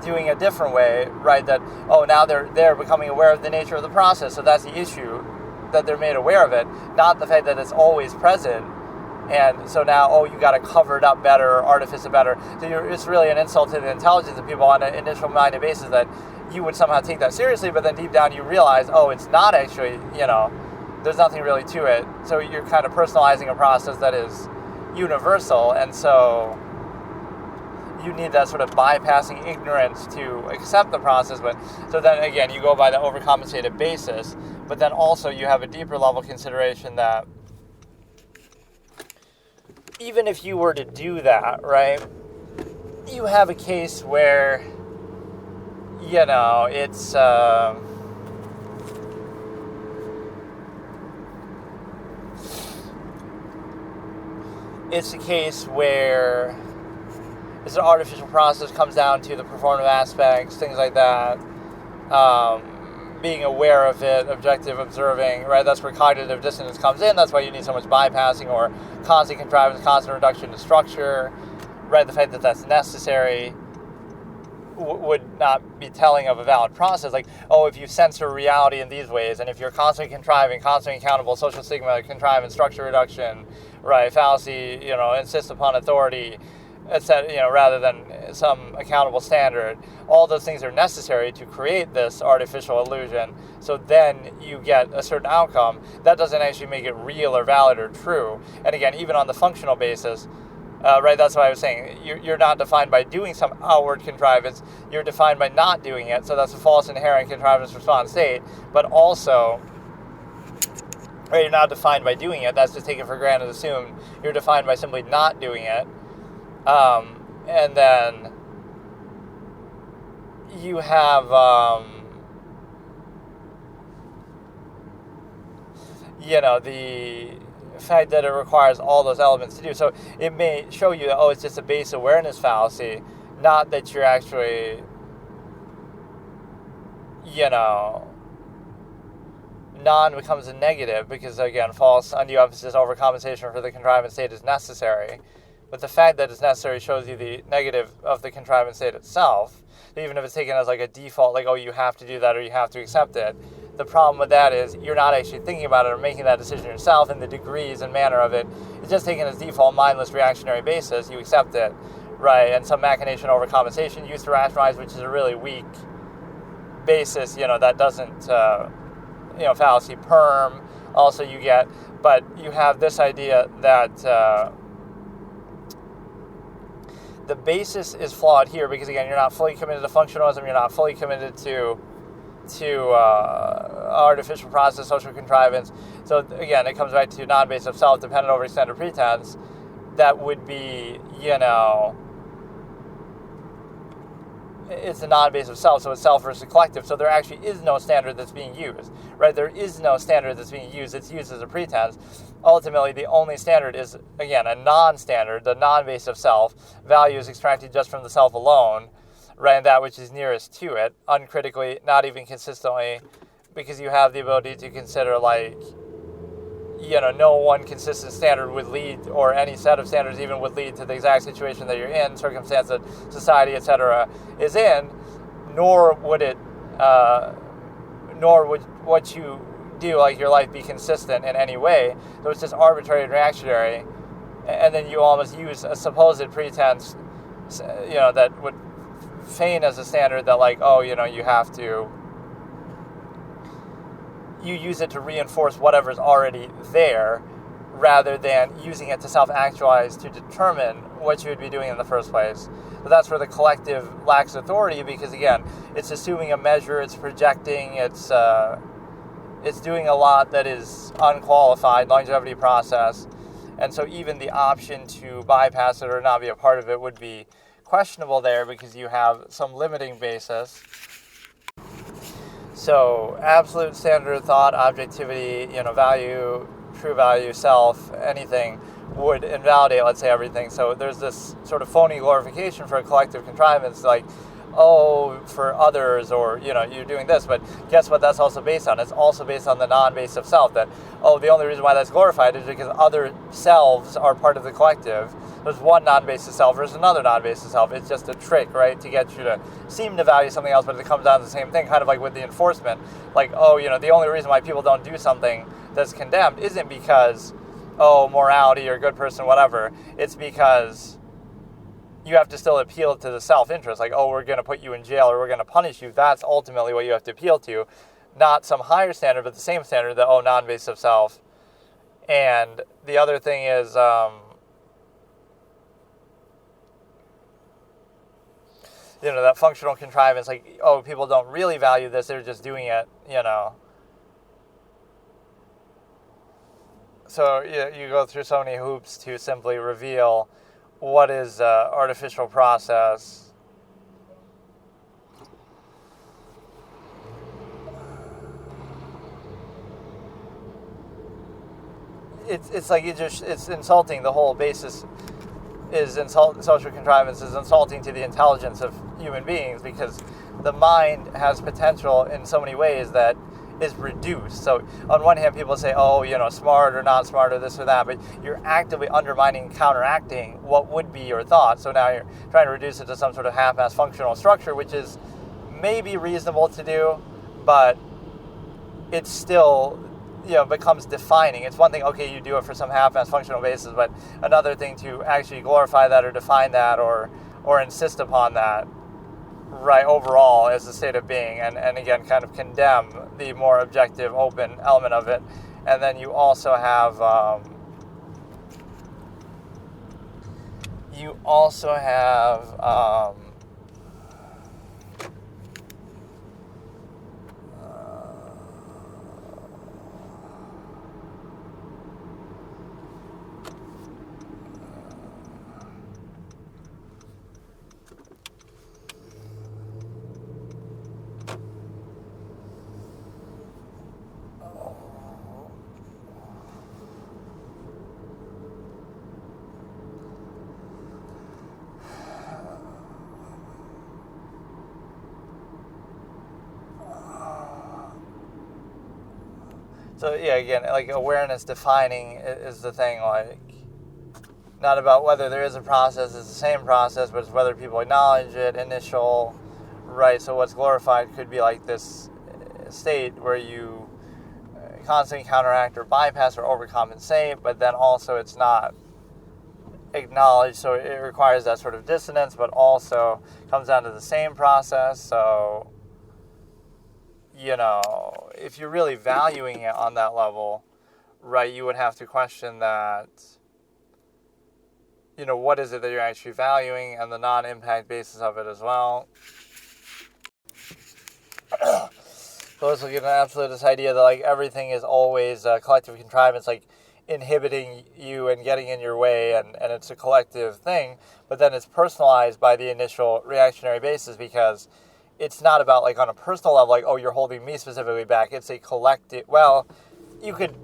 doing a different way, right? That, oh, now they're becoming aware of the nature of the process, so that's the issue, that they're made aware of it, not the fact that it's always present. And so now, oh, you got to cover it up better or artifice it better. So it's really an insult to the intelligence of people on an initial minded basis that you would somehow take that seriously, but then deep down you realize, oh, it's not actually, there's nothing really to it. So you're kind of personalizing a process that is universal, and so you need that sort of bypassing ignorance to accept the process. But so then again, you go by the overcompensated basis, but then also you have a deeper level consideration that even if you were to do that, right, you have a case where, it's a case where it's an artificial process, comes down to the performative aspects, things like that, being aware of it, objective observing, right? That's where cognitive dissonance comes in. That's why you need so much bypassing or constant contrivance, constant reduction to structure, right? The fact that that's necessary would not be telling of a valid process. Like, oh, if you censor reality in these ways, and if you're constantly contriving, constantly accountable, social stigma, contrivance, structure reduction, right? Fallacy, insist upon authority, etc., rather than some accountable standard. All those things are necessary to create this artificial illusion. So then you get a certain outcome. That doesn't actually make it real or valid or true. And again, even on the functional basis, right, that's what I was saying. You're not defined by doing some outward contrivance. You're defined by not doing it. So that's a false inherent contrivance response state. But also, right, you're not defined by doing it. That's just taken for granted, assumed. You're defined by simply not doing it. And then you have, the fact that it requires all those elements to do. So it may show you that, oh, it's just a base awareness fallacy, not that you're actually, non becomes a negative because, again, false undue emphasis overcompensation for the contrivance state is necessary. But the fact that it's necessary shows you the negative of the contrivance state itself. Even if it's taken as like a default, like, oh, you have to do that or you have to accept it. The problem with that is you're not actually thinking about it or making that decision yourself, and the degrees and manner of it is just taken as default, mindless, reactionary basis. You accept it, right? And some machination overcompensation used to rationalize, which is a really weak basis, that doesn't, fallacy perm. Also you get, but you have this idea that the basis is flawed here because, again, you're not fully committed to functionalism, you're not fully committed to artificial process, social contrivance. So, again, it comes back to non-base of self, dependent over extended pretense. That would be, it's the non-base of self, so it's self versus collective, so there actually is no standard that's being used, right? There is no standard that's being used. It's used as a pretense. Ultimately, the only standard is, again, a non-standard, the non-base of self. Value is extracted just from the self alone, right, and that which is nearest to it, uncritically, not even consistently, because you have the ability to consider, like, no one consistent standard would lead, or any set of standards even would lead to the exact situation that you're in, circumstance that society, etc., is in, nor would what you do, like your life, be consistent in any way. So it's just arbitrary and reactionary, and then you almost use a supposed pretense, that would feign as a standard that, like, you have to. You use it to reinforce whatever's already there, rather than using it to self-actualize to determine what you would be doing in the first place. So that's where the collective lacks authority, because, again, it's assuming a measure, it's projecting, it's doing a lot that is unqualified, longevity process, and so even the option to bypass it or not be a part of it would be questionable there, because you have some limiting basis. So absolute standard of thought, objectivity, value, true value, self, anything would invalidate, let's say, everything. So there's this sort of phony glorification for a collective contrivance, like, for others, or, you're doing this. But guess what that's also based on? It's also based on the non-base of self, that, the only reason why that's glorified is because other selves are part of the collective. There's one non-base of self versus another non-base of self. It's just a trick, right, to get you to seem to value something else, but it comes down to the same thing, kind of like with the enforcement. Like, the only reason why people don't do something that's condemned isn't because, morality or good person, whatever. It's because you have to still appeal to the self-interest, like, we're going to put you in jail or we're going to punish you. That's ultimately what you have to appeal to, not some higher standard, but the same standard, the non-base of self. And the other thing is, that functional contrivance, like, people don't really value this, they're just doing it, So you go through so many hoops to simply reveal what is artificial process. It's like it's insulting. The whole basis is social contrivance is insulting to the intelligence of human beings, because the mind has potential in so many ways that is reduced. So on one hand, people say, smart or not smart or this or that, but you're actively undermining and counteracting what would be your thought. So now you're trying to reduce it to some sort of half-assed functional structure, which is maybe reasonable to do, but it's still, becomes defining. It's one thing, okay, you do it for some half-assed functional basis, but another thing to actually glorify that or define that or insist upon that, right, overall as a state of being, and again, kind of condemn the more objective, open element of it. And then you also have So yeah, again, like awareness defining is the thing, like not about whether there is a process, it's the same process, but it's whether people acknowledge it, initial, right? So what's glorified could be like this state where you constantly counteract or bypass or overcompensate, but then also it's not acknowledged, so it requires that sort of dissonance, but also comes down to the same process. So if you're really valuing it on that level, right, you would have to question that, what is it that you're actually valuing, and the non-impact basis of it as well. So let's look at an absolutist idea that, like, everything is always collective contrivance. Like, inhibiting you and getting in your way, and it's a collective thing, but then it's personalized by the initial reactionary basis, because it's not about, like, on a personal level, like, oh, you're holding me specifically back. It's a collective, well, you could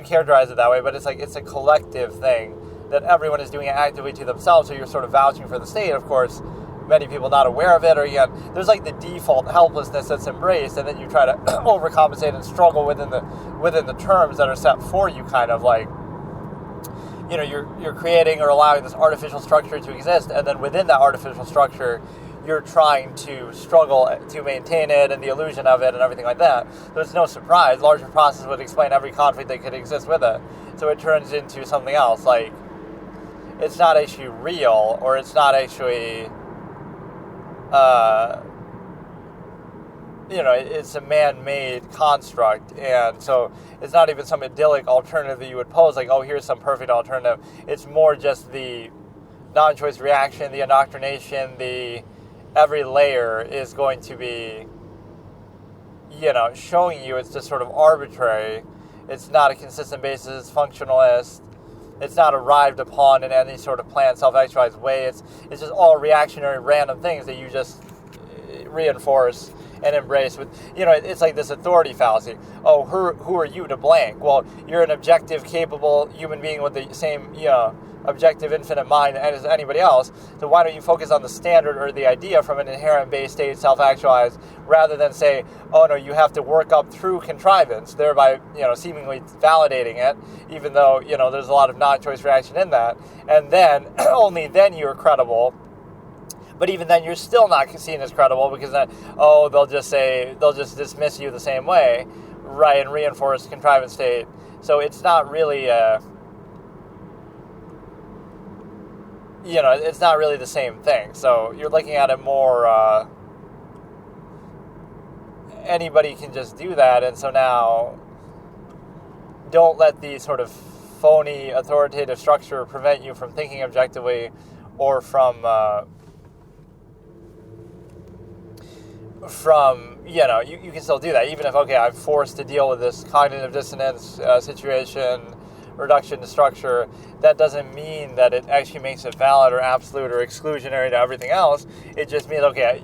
characterize it that way, but it's like, it's a collective thing that everyone is doing it actively to themselves, so you're sort of vouching for the state. Of course, many people not aware of it, or again, there's like the default helplessness that's embraced, and then you try to overcompensate and struggle within the terms that are set for you, kind of like, you know, you're creating or allowing this artificial structure to exist, and then within that artificial structure, you're trying to struggle to maintain it and the illusion of it and everything like that. There's no surprise. Larger process would explain every conflict that could exist with it. So it turns into something else. Like, it's not actually real, or it's not actually, you know, it's a man-made construct. And so it's not even some idyllic alternative that you would pose, like, oh, here's some perfect alternative. It's more just the non-choice reaction, the indoctrination, every layer is going to be, you know, showing you it's just sort of arbitrary. It's not a consistent basis. It's functionalist. It's not arrived upon in any sort of planned, self-actualized way. It's just all reactionary, random things that you just reinforce and embrace with, you know, it's like this authority fallacy. Oh, who are you to blank? Well, you're an objective, capable human being with the same, you know, objective, infinite mind as anybody else. So why don't you focus on the standard or the idea from an inherent base state, self-actualized, rather than say, oh no, you have to work up through contrivance, thereby, you know, seemingly validating it, even though, you know, there's a lot of non-choice reaction in that. And then, only then you're credible. But even then, you're still not seen as credible, because then, oh, they'll just dismiss you the same way, right, and reinforce contrivance state. So it's not really you know, it's not really the same thing. So you're looking at it more, anybody can just do that, and so now don't let the sort of phony authoritative structure prevent you from thinking objectively, or from, you know, you can still do that, even if, okay, I'm forced to deal with this cognitive dissonance situation, reduction to structure. That doesn't mean that it actually makes it valid or absolute or exclusionary to everything else. It just means, okay,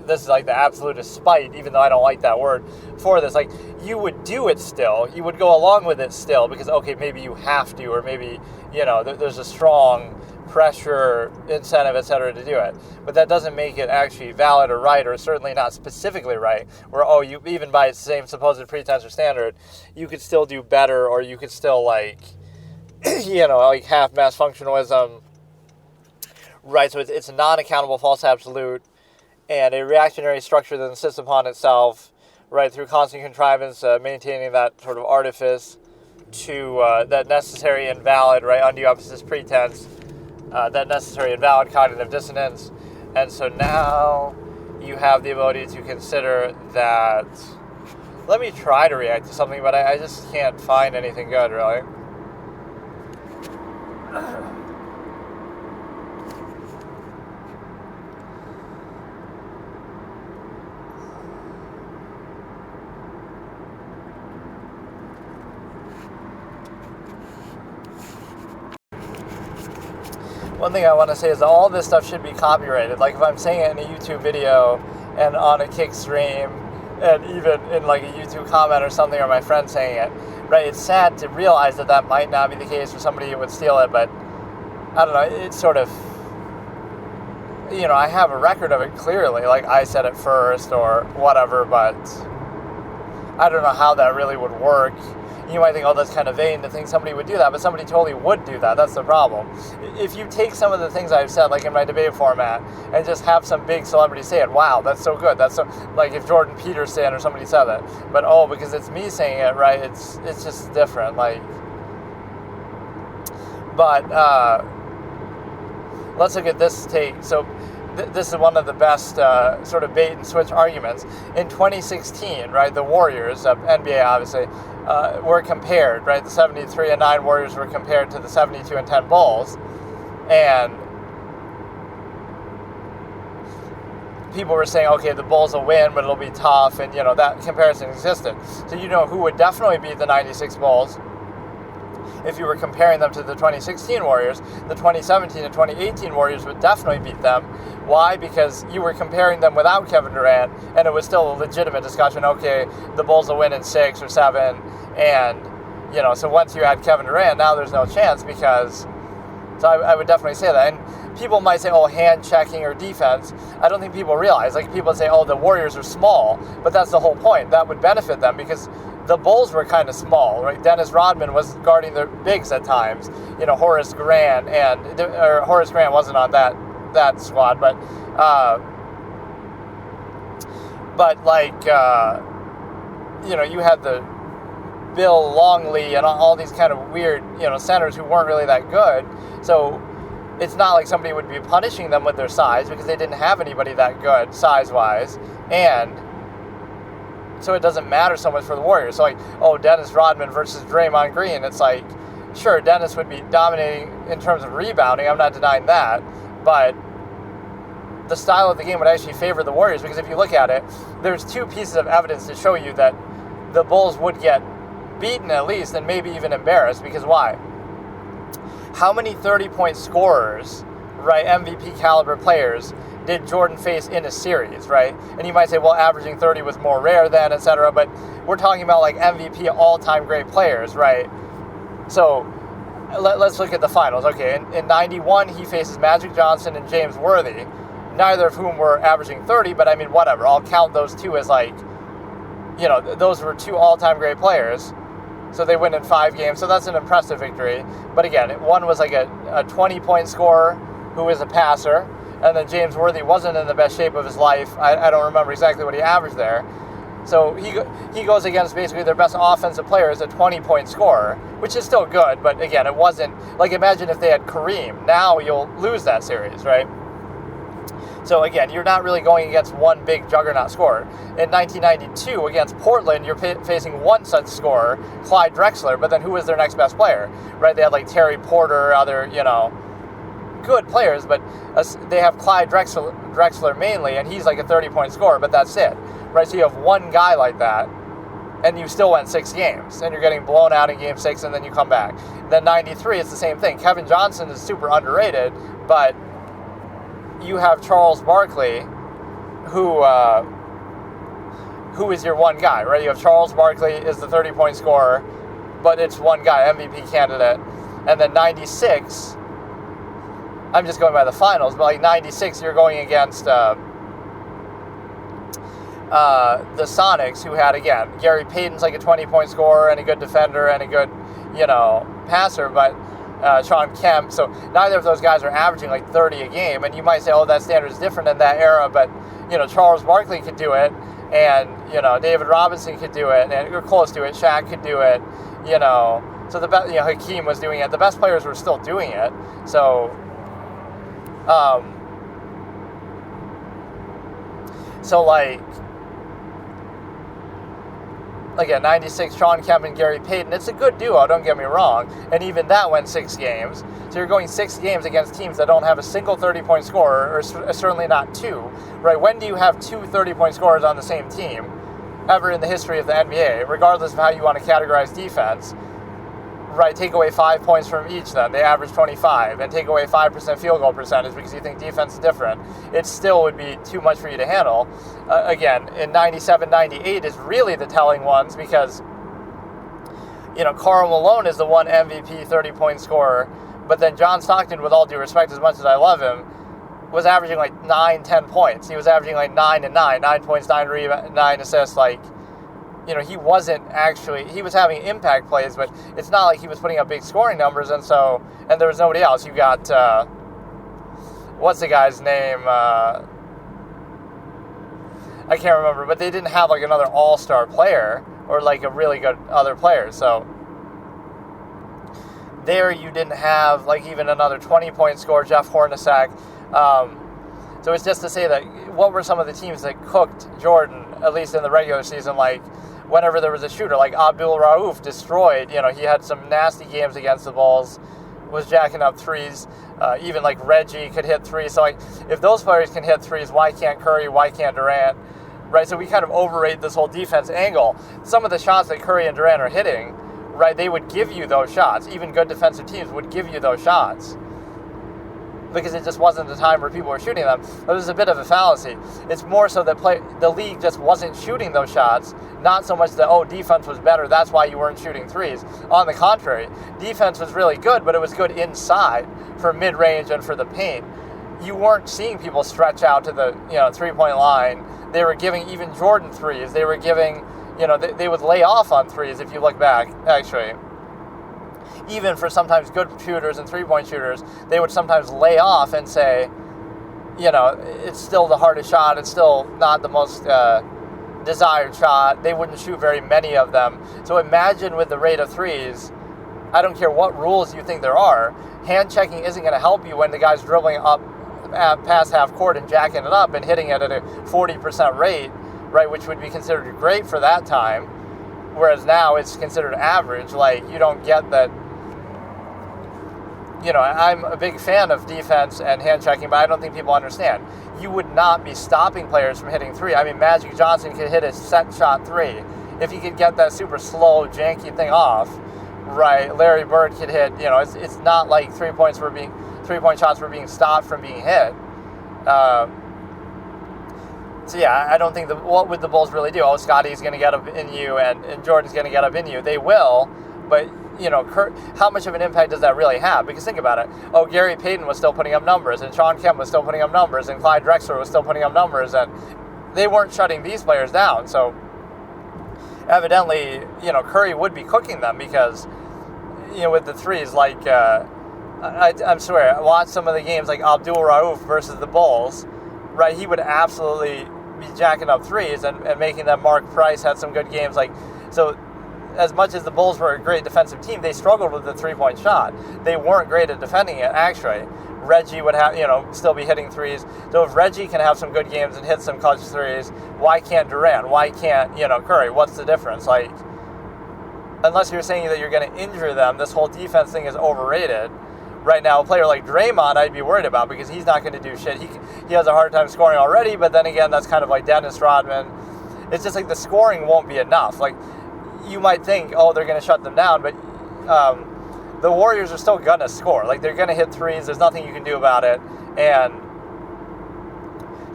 this is like the absolutist spite, even though I don't like that word for this. Like, you would do it still. You would go along with it still, because, okay, maybe you have to, or maybe, you know, there's a strong pressure, incentive, etc. to do it. But that doesn't make it actually valid or right, or certainly not specifically right, where, oh, you, even by its same supposed pretense or standard, you could still do better, or you could still, like, you know, like half-mass functionalism, right? So it's a non-accountable false absolute, and a reactionary structure that insists upon itself, right, through constant contrivance, maintaining that sort of artifice to that necessary and valid, right, undue emphasis pretense, that necessary and valid cognitive dissonance. And so now you have the ability to consider that, let me try to react to something, but I just can't find anything good, really. One thing I want to say is that all this stuff should be copyrighted. Like, if I'm saying it in a YouTube video and on a kick stream, and even in like a YouTube comment or something, or my friend saying it, right? It's sad to realize that that might not be the case for somebody who would steal it, but I don't know, it's sort of, you know, I have a record of it clearly, like I said it first or whatever, but I don't know how that really would work. You might think, oh, that's kind of vain to think somebody would do that, but somebody totally would do that. That's the problem. If you take some of the things I've said, like in my debate format, and just have some big celebrity say it, wow, that's so good. That's so, like if Jordan Peterson or somebody said that. But, oh, because it's me saying it, right, it's just different. Like, but let's look at this take. So this is one of the best sort of bait and switch arguments. In 2016, right, the Warriors, NBA obviously, were compared, right? The 73-9 Warriors were compared to the 72-10 Bulls, and people were saying, okay, the Bulls will win, but it'll be tough, and, you know, that comparison existed. So you know who would definitely beat the 96 Bulls? if you were comparing them to the 2016 Warriors, the 2017 and 2018 Warriors would definitely beat them. Why? Because you were comparing them without Kevin Durant, and it was still a legitimate discussion. Okay, the Bulls will win in 6 or 7, and, you know, so once you add Kevin Durant, now there's no chance because, so I would definitely say that. And people might say, oh, hand checking or defense. I don't think people realize, like, people say, oh, the Warriors are small, but that's the whole point. That would benefit them because the Bulls were kind of small, right? Dennis Rodman was guarding their bigs at times. You know, Horace Grant wasn't on that squad, but like, you know, you had the Bill Longley and all these kind of weird, you know, centers who weren't really that good. So it's not like somebody would be punishing them with their size because they didn't have anybody that good size-wise. And so it doesn't matter so much for the Warriors. So like, oh, Dennis Rodman versus Draymond Green. It's like, sure, Dennis would be dominating in terms of rebounding. I'm not denying that. But the style of the game would actually favor the Warriors because if you look at it, there's 2 pieces of evidence to show you that the Bulls would get beaten at least and maybe even embarrassed. Because why? How many 30-point scorers, right, MVP caliber players did Jordan face in a series, right? And you might say, well, averaging 30 was more rare then, etc. But we're talking about like MVP all-time great players, right? So let's look at the finals. Okay, in 91, he faces Magic Johnson and James Worthy, neither of whom were averaging 30, but I mean, whatever. I'll count those 2 as like, you know, those were 2 all-time great players. So they win in 5 games, so that's an impressive victory. But again, one was like a 20-point scorer who was a passer, and then James Worthy wasn't in the best shape of his life. I don't remember exactly what he averaged there. So he goes against basically their best offensive player as a 20-point scorer, which is still good, but again, it wasn't, like imagine if they had Kareem. Now you'll lose that series, right? So again, you're not really going against one big juggernaut scorer. In 1992, against Portland, you're facing one such scorer, Clyde Drexler, but then who was their next best player, right? They had like Terry Porter, other, you know, good players, but they have Clyde Drexler mainly, and he's like a 30-point scorer, but that's it, right? So you have one guy like that, and you still went 6 games, and you're getting blown out in Game 6, and then you come back. Then 93, it's the same thing. Kevin Johnson is super underrated, but you have Charles Barkley, who is your one guy, right? You have Charles Barkley is the 30-point scorer, but it's one guy, MVP candidate. And then 96, I'm just going by the finals, but like 96, you're going against the Sonics, who had, again, Gary Payton's like a 20-point scorer and a good defender and a good, you know, passer, but Sean Kemp. So neither of those guys are averaging like 30 a game. And you might say, oh, that standard is different in that era. But, you know, Charles Barkley could do it. And, you know, David Robinson could do it. And you're close to it. Shaq could do it. You know, so the best, you know, Hakeem was doing it. The best players were still doing it. So, like, again, 96, Sean Kemp and Gary Payton. It's a good duo, don't get me wrong. And even that went 6 games. So you're going 6 games against teams that don't have a single 30-point scorer, or certainly not 2. Right? When do you have 2 30-point scorers on the same team ever in the history of the NBA, regardless of how you want to categorize defense? Right, take away 5 points from each then. They average 25. And take away 5% field goal percentage because you think defense is different. It still would be too much for you to handle. Again, in 97, 98 is really the telling ones because, you know, Karl Malone is the one MVP 30-point scorer. But then John Stockton, with all due respect, as much as I love him, was averaging like 9, 10 points. He was averaging like 9 and 9. 9 points, 9 rebounds, 9 assists, like... You know, he wasn't actually, he was having impact plays, but it's not like he was putting up big scoring numbers, and there was nobody else. You got, what's the guy's name? I can't remember, but they didn't have like another all-star player or like a really good other player, so there you didn't have like even another 20-point scorer, Jeff Hornacek. So it's just to say that what were some of the teams that cooked Jordan, at least in the regular season, like whenever there was a shooter, like Abdul Rauf destroyed, you know, he had some nasty games against the Bulls, was jacking up threes, even like Reggie could hit threes. So like if those players can hit threes, why can't Curry, why can't Durant, right? So we kind of overrate this whole defense angle. Some of the shots that Curry and Durant are hitting, right? They would give you those shots. Even good defensive teams would give you those shots because it just wasn't the time where people were shooting them. It was a bit of a fallacy. It's more so that the league just wasn't shooting those shots, not so much that, defense was better, that's why you weren't shooting threes. On the contrary, defense was really good, but it was good inside for mid-range and for the paint. You weren't seeing people stretch out to the three-point line. They were giving even Jordan threes. They were giving, they would lay off on threes if you look back, actually. Even for sometimes good shooters and three-point shooters, they would sometimes lay off and say, it's still the hardest shot. It's still not the most desired shot. They wouldn't shoot very many of them. So imagine with the rate of threes, I don't care what rules you think there are, hand checking isn't going to help you when the guy's dribbling up past half court and jacking it up and hitting it at a 40% rate, right, which would be considered great for that time, whereas now it's considered average. Like, you don't get that. I'm a big fan of defense and hand checking, but I don't think people understand. You would not be stopping players from hitting three. I mean, Magic Johnson could hit a set shot three. If he could get that super slow, janky thing off, right, Larry Bird could hit, it's not like three-point shots were being stopped from being hit. So yeah, I don't think what would the Bulls really do? Scotty's going to get up in you and Jordan's going to get up in you. They will, but how much of an impact does that really have? Because think about it. Gary Payton was still putting up numbers, and Sean Kemp was still putting up numbers, and Clyde Drexler was still putting up numbers, and they weren't shutting these players down. So evidently, Curry would be cooking them because, with the threes, like, I'm swear, watch some of the games like Abdul Rauf versus the Bulls, right? He would absolutely be jacking up threes and making them. Mark Price had some good games. So as much as the Bulls were a great defensive team, they struggled with the three-point shot. They weren't great at defending it, actually. Reggie would have, still be hitting threes. So if Reggie can have some good games and hit some clutch threes, why can't Durant? Why can't, Curry? What's the difference? Like, unless you're saying that you're going to injure them, this whole defense thing is overrated. Right now, a player like Draymond, I'd be worried about because he's not going to do shit. He has a hard time scoring already, but then again, that's kind of like Dennis Rodman. It's just like the scoring won't be enough. Like, you might think, they're going to shut them down, but the Warriors are still going to score. Like, they're going to hit threes. There's nothing you can do about it. And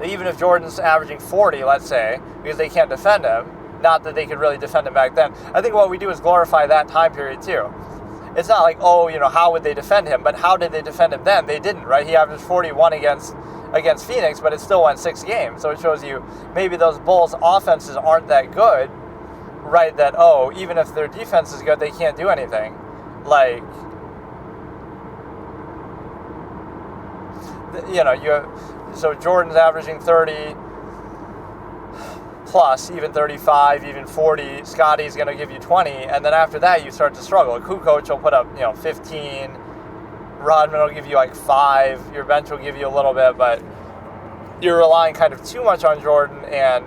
even if Jordan's averaging 40, let's say, because they can't defend him, not that they could really defend him back then, I think what we do is glorify that time period too. It's not like, how would they defend him? But how did they defend him then? They didn't, right? He averaged 41 against Phoenix, but it still won 6 games. So it shows you maybe those Bulls' offenses aren't that good, right? That, even if their defense is good, they can't do anything. Like, so Jordan's averaging 30 plus, even 35, even 40. Scotty's going to give you 20, and then after that, you start to struggle. Kukoc will put up, 15. Rodman will give you like 5. Your bench will give you a little bit, but you're relying kind of too much on Jordan, and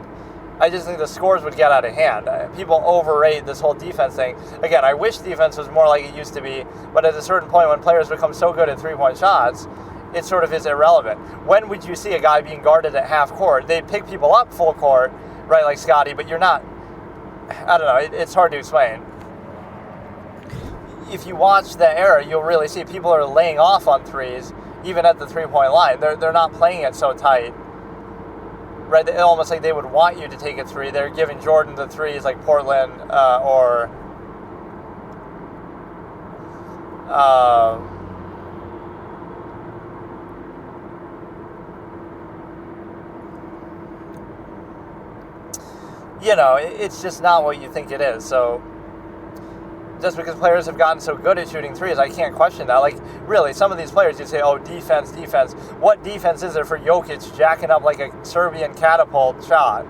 I just think the scores would get out of hand. People overrate this whole defense thing. Again, I wish defense was more like it used to be, but at a certain point when players become so good at three-point shots, it sort of is irrelevant. When would you see a guy being guarded at half court? They'd pick people up full court, right, like Scotty, but you're not, I don't know, it's hard to explain. If you watch the era, you'll really see people are laying off on threes, even at the three-point line. They're not playing it so tight. Right, almost like they would want you to take a three. They're giving Jordan the threes like Portland or it's just not what you think it is. So just because players have gotten so good at shooting threes, I can't question that. Like, really, some of these players, you say, defense. What defense is there for Jokic jacking up like a Serbian catapult shot?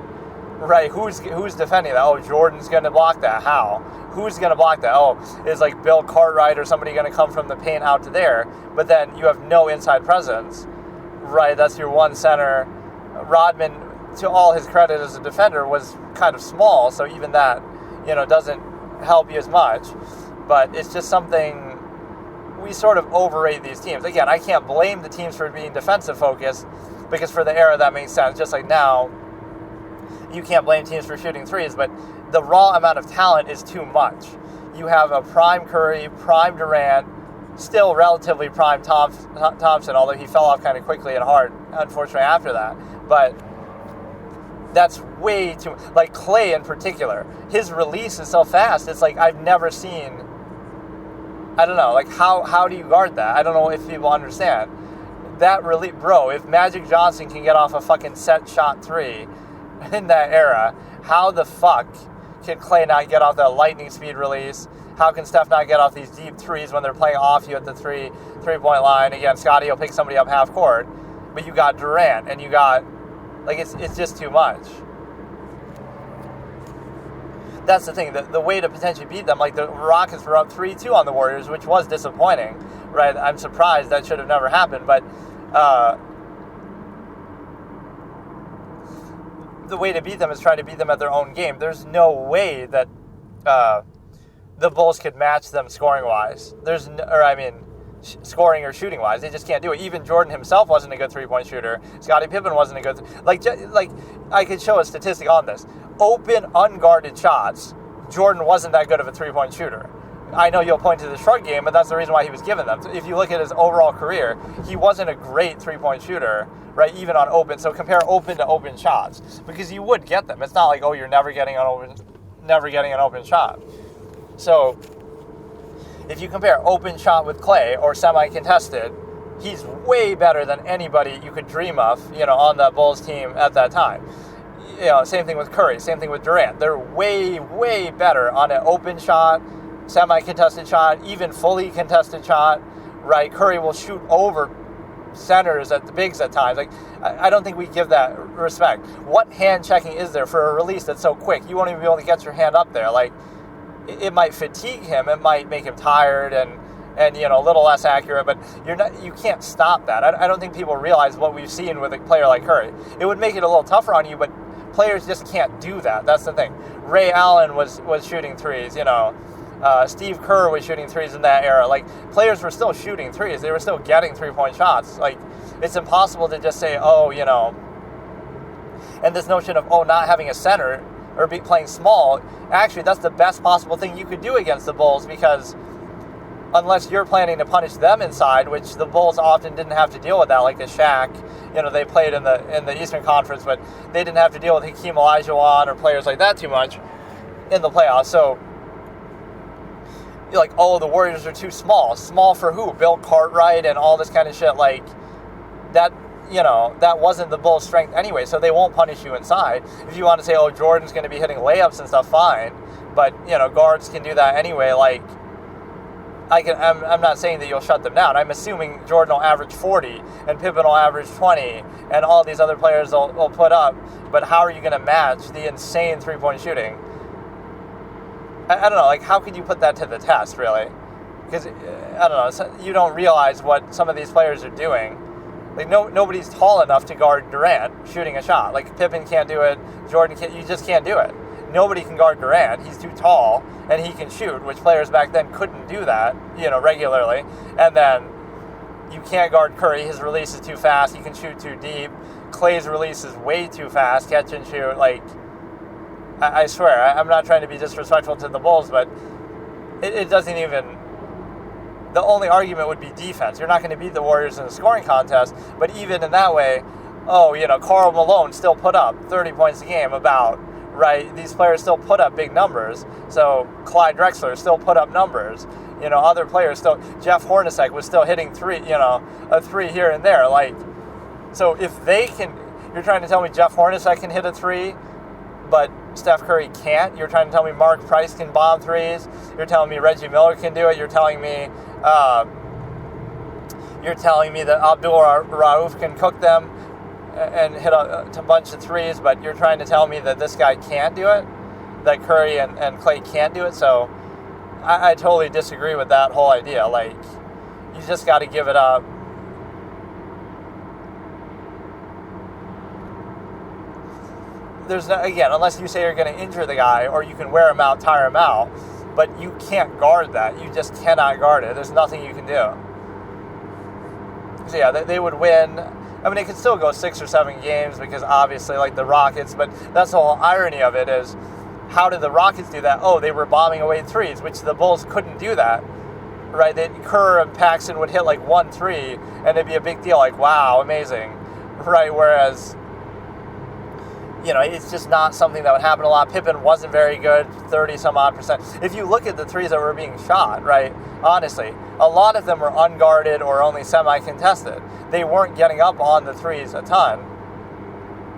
Right, who's defending that? Jordan's going to block that. How? Who's going to block that? Is like Bill Cartwright or somebody going to come from the paint out to there? But then you have no inside presence. Right, that's your one center. Rodman, to all his credit as a defender, was kind of small, so even that, doesn't help you as much. But it's just something, we sort of overrate these teams. Again, I can't blame the teams for being defensive focused, because for the era that makes sense. Just like now, you can't blame teams for shooting threes, but the raw amount of talent is too much. you have a prime Curry, prime Durant, still relatively prime Thompson, although he fell off kind of quickly and hard, unfortunately, after that. But that's way too... Like, Clay in particular, his release is so fast, it's like I've never seen... I don't know, like, how do you guard that? I don't know if people understand. That really... Bro, if Magic Johnson can get off a fucking set shot three in that era, how the fuck can Clay not get off that lightning speed release? How can Steph not get off these deep threes when they're playing off you at the three-point line? Again, Scotty will pick somebody up half court, but you got Durant, and you got... Like, it's just too much. That's the thing. The way to potentially beat them, like the Rockets were up 3-2 on the Warriors, which was disappointing, right? I'm surprised that should have never happened, but the way to beat them is try to beat them at their own game. There's no way that the Bulls could match them scoring-wise. Scoring or shooting-wise. They just can't do it. Even Jordan himself wasn't a good three-point shooter. Scottie Pippen wasn't a good... Like, I could show a statistic on this. Open, unguarded shots, Jordan wasn't that good of a three-point shooter. I know you'll point to the shrug game, but that's the reason why he was given them. If you look at his overall career, he wasn't a great three-point shooter, right, even on open. So compare open to open shots, because you would get them. It's not like, oh, you're never getting an open shot. So if you compare open shot with Clay or semi-contested, he's way better than anybody you could dream of, on that Bulls team at that time. Same thing with Curry, same thing with Durant. They're way, way better on an open shot, semi-contested shot, even fully contested shot, right? Curry will shoot over centers at the bigs at times. Like, I don't think we give that respect. What hand checking is there for a release that's so quick? You won't even be able to get your hand up there. Like, it might fatigue him, it might make him tired and a little less accurate, but you can't stop that. I don't think people realize what we've seen with a player like Curry. It would make it a little tougher on you, but players just can't do that. That's the thing. Ray Allen was shooting threes, Steve Kerr was shooting threes in that era. Like, players were still shooting threes. They were still getting three-point shots. Like, it's impossible to just say, and this notion of, not having a center or be playing small, actually, that's the best possible thing you could do against the Bulls, because unless you're planning to punish them inside, which the Bulls often didn't have to deal with that, like a Shaq, they played in the Eastern Conference, but they didn't have to deal with Hakeem Olajuwon or players like that too much in the playoffs. So, you're like, the Warriors are too small. Small for who? Bill Cartwright and all this kind of shit. Like, that, that wasn't the Bulls' strength anyway, so they won't punish you inside. If you want to say, Jordan's going to be hitting layups and stuff, fine. But, guards can do that anyway. Like, I'm not saying that you'll shut them down. I'm assuming Jordan will average 40 and Pippen will average 20 and all these other players will put up. But how are you going to match the insane three-point shooting? I don't know. Like, how could you put that to the test, really? Because, I don't know. You don't realize what some of these players are doing. Like, nobody's tall enough to guard Durant shooting a shot. Like, Pippen can't do it. Jordan can't. You just can't do it. Nobody can guard Durant. He's too tall, and he can shoot, which players back then couldn't do that, regularly. And then you can't guard Curry. His release is too fast. He can shoot too deep. Clay's release is way too fast, catch and shoot. Like, I swear, I'm not trying to be disrespectful to the Bulls, but it doesn't even... The only argument would be defense. You're not going to beat the Warriors in the scoring contest, but even in that way, Karl Malone still put up 30 points a game right? These players still put up big numbers. So Clyde Drexler still put up numbers. Other players still... Jeff Hornacek was still hitting a three here and there. Like, so if they can... You're trying to tell me Jeff Hornacek can hit a three, but Steph Curry can't? You're trying to tell me Mark Price can bomb threes? You're telling me Reggie Miller can do it? You're telling me that Abdul Rauf can cook them and hit a bunch of threes, but you're trying to tell me that this guy can't do it? That Curry and Clay can't do it? So I totally disagree with that whole idea. Like, you just got to give it up. There's no, again, unless you say you're going to injure the guy or you can wear him out, tire him out, but you can't guard that. You just cannot guard it. There's nothing you can do. So yeah, they would win. I mean, it could still go 6 or 7 games because obviously, like the Rockets, but that's the whole irony of it is, how did the Rockets do that? Oh, they were bombing away threes, which the Bulls couldn't do that, right? Kerr and Paxson would hit like 1 3, and it'd be a big deal, like, wow, amazing, right? Whereas, it's just not something that would happen a lot. Pippen wasn't very good, 30-some-odd%. If you look at the threes that were being shot, right, honestly, a lot of them were unguarded or only semi-contested. They weren't getting up on the threes a ton,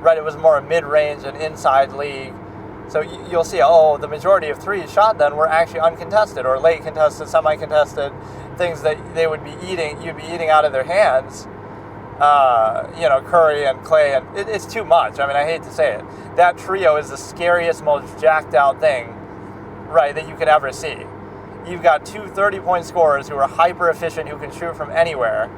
right? It was more a mid-range and inside league. So you'll see, the majority of threes shot then were actually uncontested or late contested, semi-contested, things that you'd be eating out of their hands. Curry and Clay, and it's too much. I mean, I hate to say it. That trio is the scariest, most jacked out thing, right, that you could ever see. You've got 2 30-point scorers who are hyper efficient, who can shoot from anywhere,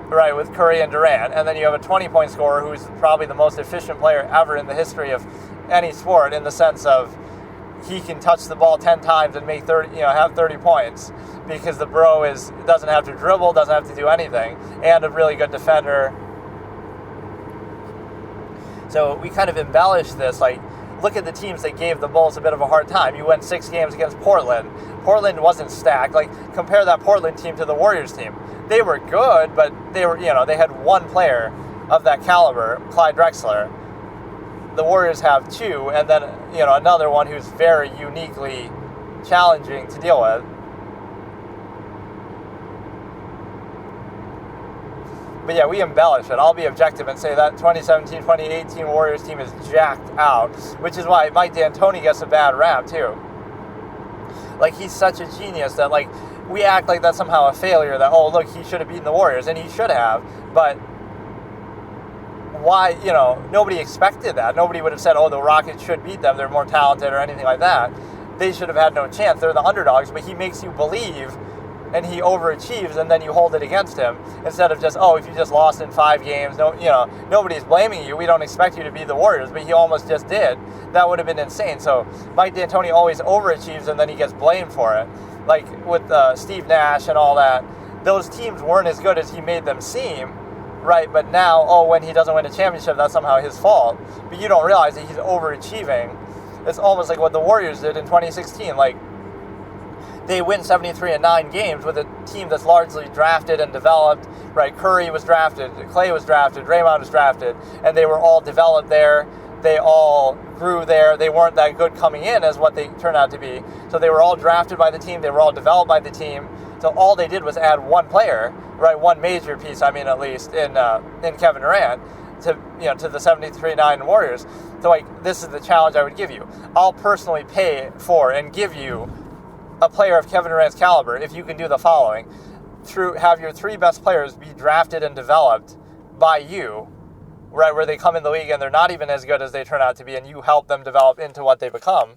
right, with Curry and Durant, and then you have a 20-point scorer who's probably the most efficient player ever in the history of any sport, in the sense of he can touch the ball 10 times and make 30, have 30 points, because the bro doesn't have to dribble, doesn't have to do anything, and a really good defender. So we kind of embellish this, like, look at the teams that gave the Bulls a bit of a hard time. You went 6 games against Portland. Portland wasn't stacked. Like, compare that Portland team to the Warriors team. They were good, but they were, they had one player of that caliber, Clyde Drexler. The Warriors have 2, and then, another one who's very uniquely challenging to deal with. But yeah, we embellish it. I'll be objective and say that 2017-2018 Warriors team is jacked out, which is why Mike D'Antoni gets a bad rap too. Like, he's such a genius that, like, we act like that's somehow a failure, that, look, he should have beaten the Warriors, and he should have, but why, nobody expected that. Nobody would have said, the Rockets should beat them, they're more talented or anything like that. They should have had no chance, they're the underdogs, but he makes you believe, and he overachieves, and then you hold it against him, instead of just, if you just lost in 5 games, nobody's blaming you, we don't expect you to beat the Warriors, but he almost just did. That would have been insane. So Mike D'Antoni always overachieves, and then he gets blamed for it. Like with Steve Nash and all that, those teams weren't as good as he made them seem, right? But now, when he doesn't win a championship, that's somehow his fault. But you don't realize that he's overachieving. It's almost like what the Warriors did in 2016. Like, they win 73-9 games with a team that's largely drafted and developed, right? Curry was drafted, Clay was drafted, Draymond was drafted, and they were all developed there. They all grew there. They weren't that good coming in as what they turned out to be. So they were all drafted by the team. They were all developed by the team. So all they did was add one player, right? One major piece, at least, in Kevin Durant, to the 73-9 Warriors. So, like, this is the challenge I would give you. I'll personally pay for and give you a player of Kevin Durant's caliber if you can do the following: have your 3 best players be drafted and developed by you, right, where they come in the league and they're not even as good as they turn out to be, and you help them develop into what they become.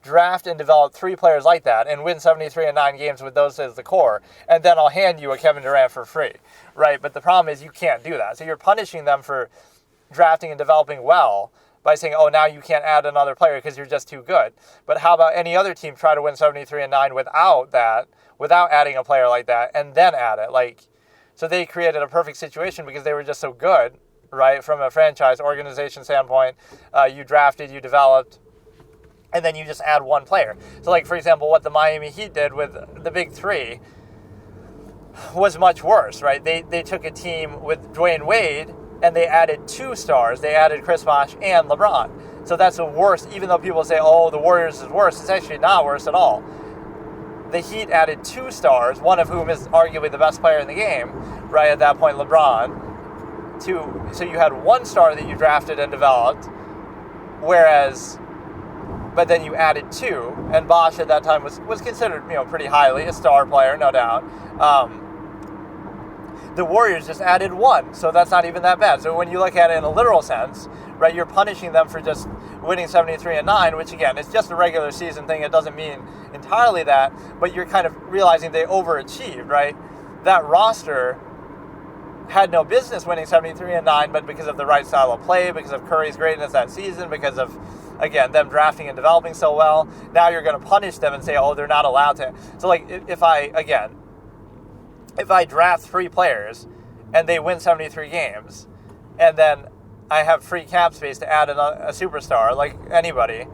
Draft and develop 3 players like that and win 73-9 games with those as the core, and then I'll hand you a Kevin Durant for free, right? But the problem is you can't do that. So you're punishing them for drafting and developing well by saying, now you can't add another player because you're just too good. But how about any other team try to win 73-9 without adding a player like that, and then add it? Like, so they created a perfect situation because they were just so good, right? From a franchise organization standpoint, you drafted, you developed, and then you just add one player. So, like, for example, what the Miami Heat did with the Big 3 was much worse, right? They took a team with Dwayne Wade, and they added 2 stars. They added Chris Bosh and LeBron. So that's the worst. Even though people say, the Warriors is worse, it's actually not worse at all. The Heat added 2 stars, one of whom is arguably the best player in the game, right, at that point, LeBron. So you had 1 star that you drafted and developed, but then you added 2, and Bosh at that time was considered, pretty highly a star player, no doubt. The Warriors just added 1, so that's not even that bad. So when you look at it in a literal sense, right, you're punishing them for just winning 73-9, which again, it's just a regular season thing. It doesn't mean entirely that, but you're kind of realizing they overachieved, right? That roster had no business winning 73-9, but because of the right style of play, because of Curry's greatness that season, because of, again, them drafting and developing so well, now you're going to punish them and say, they're not allowed to. So, like, if I draft 3 players and they win 73 games, and then I have free cap space to add a superstar, like anybody,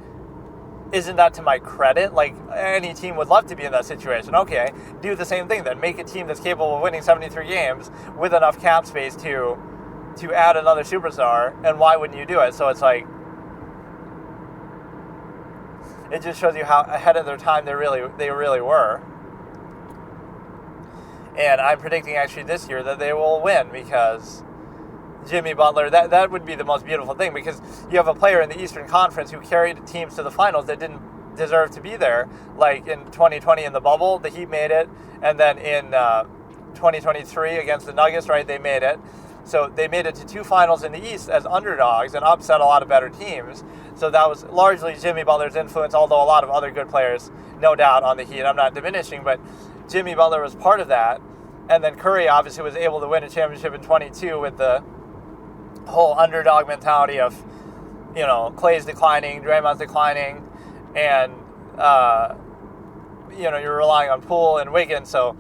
isn't that to my credit? Like, any team would love to be in that situation. Okay, do the same thing then. Make a team that's capable of winning 73 games with enough cap space to add another superstar, and why wouldn't you do it? So it's like, it just shows you how ahead of their time they really were. And I'm predicting actually this year that they will win, because Jimmy Butler, that would be the most beautiful thing, because you have a player in the Eastern Conference who carried teams to the finals that didn't deserve to be there. Like in 2020 in the bubble, the Heat made it, and then in 2023 against the Nuggets, right, they made it. So they made it to 2 finals in the East as underdogs and upset a lot of better teams. So that was largely Jimmy Butler's influence, although a lot of other good players, no doubt, on the Heat. I'm not diminishing, but Jimmy Butler was part of that. And then Curry obviously was able to win a championship in 22 with the whole underdog mentality of, you know, Klay's declining, Draymond's declining, and, you know, you're relying on Poole and Wiggins. So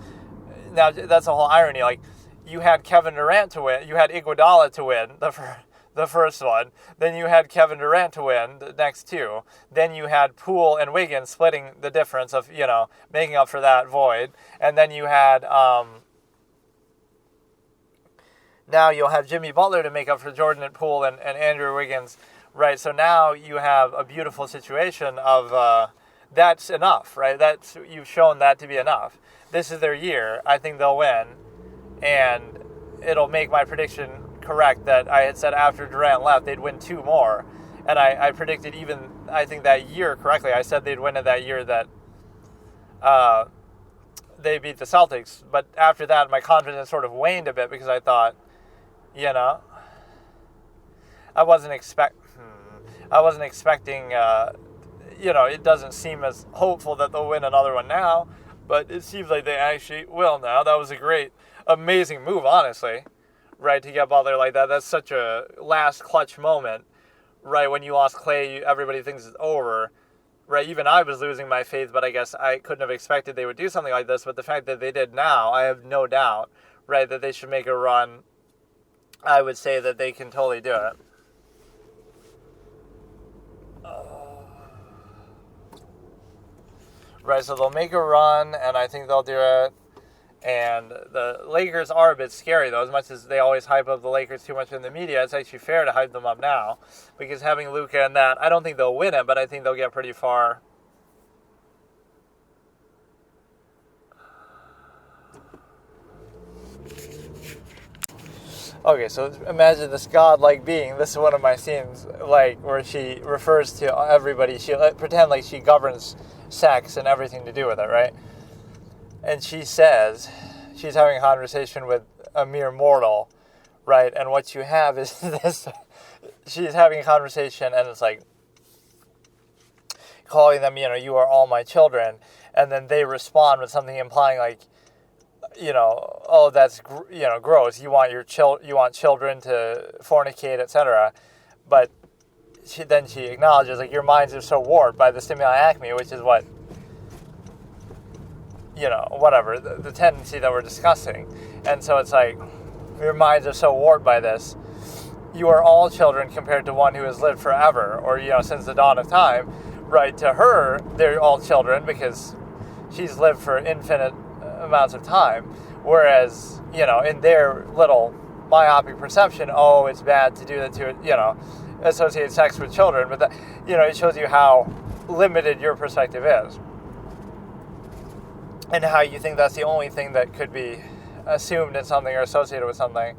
now that's the whole irony. Like, you had Kevin Durant to win, you had Iguodala to win the first one, then you had Kevin Durant to win the next 2, then you had Poole and Wiggins splitting the difference of, you know, making up for that void, and then you had, now you'll have Jimmy Butler to make up for Jordan and Poole and Andrew Wiggins, right? So now you have a beautiful situation of that's enough, right? You've shown that to be enough. This is their year. I think they'll win, and it'll make my prediction correct that I had said after Durant left they'd win 2 more, and I predicted even, I think, that year correctly. I said they'd win it that year that they beat the Celtics, but after that my confidence sort of waned a bit, because I thought, you know, I wasn't expecting, you know, it doesn't seem as hopeful that they'll win another one now, but it seems like they actually will now. That was a great, amazing move, honestly, right, to get Butler like that. That's such a last clutch moment, right? When you lost Klay, everybody thinks it's over, right? Even I was losing my faith, but I guess I couldn't have expected they would do something like this. But the fact that they did now, I have no doubt, right, that they should make a run. I would say that they can totally do it. Right, so they'll make a run, and I think they'll do it. And the Lakers are a bit scary, though. As much as they always hype up the Lakers too much in the media, it's actually fair to hype them up now, because having Luka and that, I don't think they'll win it, but I think they'll get pretty far. Okay, so imagine this godlike being. This is one of my scenes, like, where she refers to everybody. She pretend like she governs sex and everything to do with it, right? And she says she's having a conversation with a mere mortal, right? And what you have is this. She's having a conversation, and it's like calling them, you know, you are all my children. And then they respond with something implying, like, you know, oh, that's, you know, gross. You want you want children to fornicate, etc. But she acknowledges, like, your minds are so warped by the stimuli acme, which is what, you know, whatever, the tendency that we're discussing. And so it's like, your minds are so warped by this. You are all children compared to one who has lived forever, or, you know, since the dawn of time, right? To her, they're all children because she's lived for infinite amounts of time, whereas, you know, in their little myopic perception, oh, it's bad to do that, to, you know, associate sex with children. But that, you know, it shows you how limited your perspective is, and how you think that's the only thing that could be assumed in something or associated with something.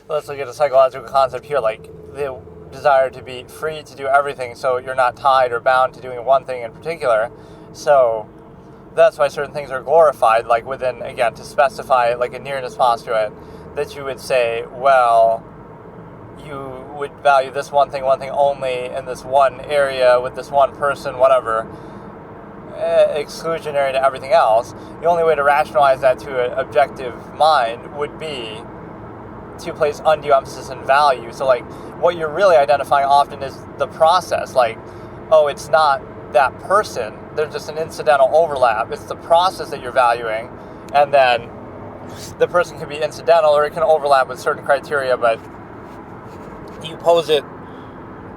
Let's look at a psychological concept here, like the desire to be free to do everything, so you're not tied or bound to doing one thing in particular. So that's why certain things are glorified, like within, again, to specify like a nearness postulate, that you would say, well, you would value this one thing only in this one area with this one person, whatever, exclusionary to everything else. The only way to rationalize that to an objective mind would be to place undue emphasis and value. So, like, what you're really identifying often is the process. Like, oh, it's not that person. There's just an incidental overlap. It's the process that you're valuing, and then the person can be incidental, or it can overlap with certain criteria, but you pose it,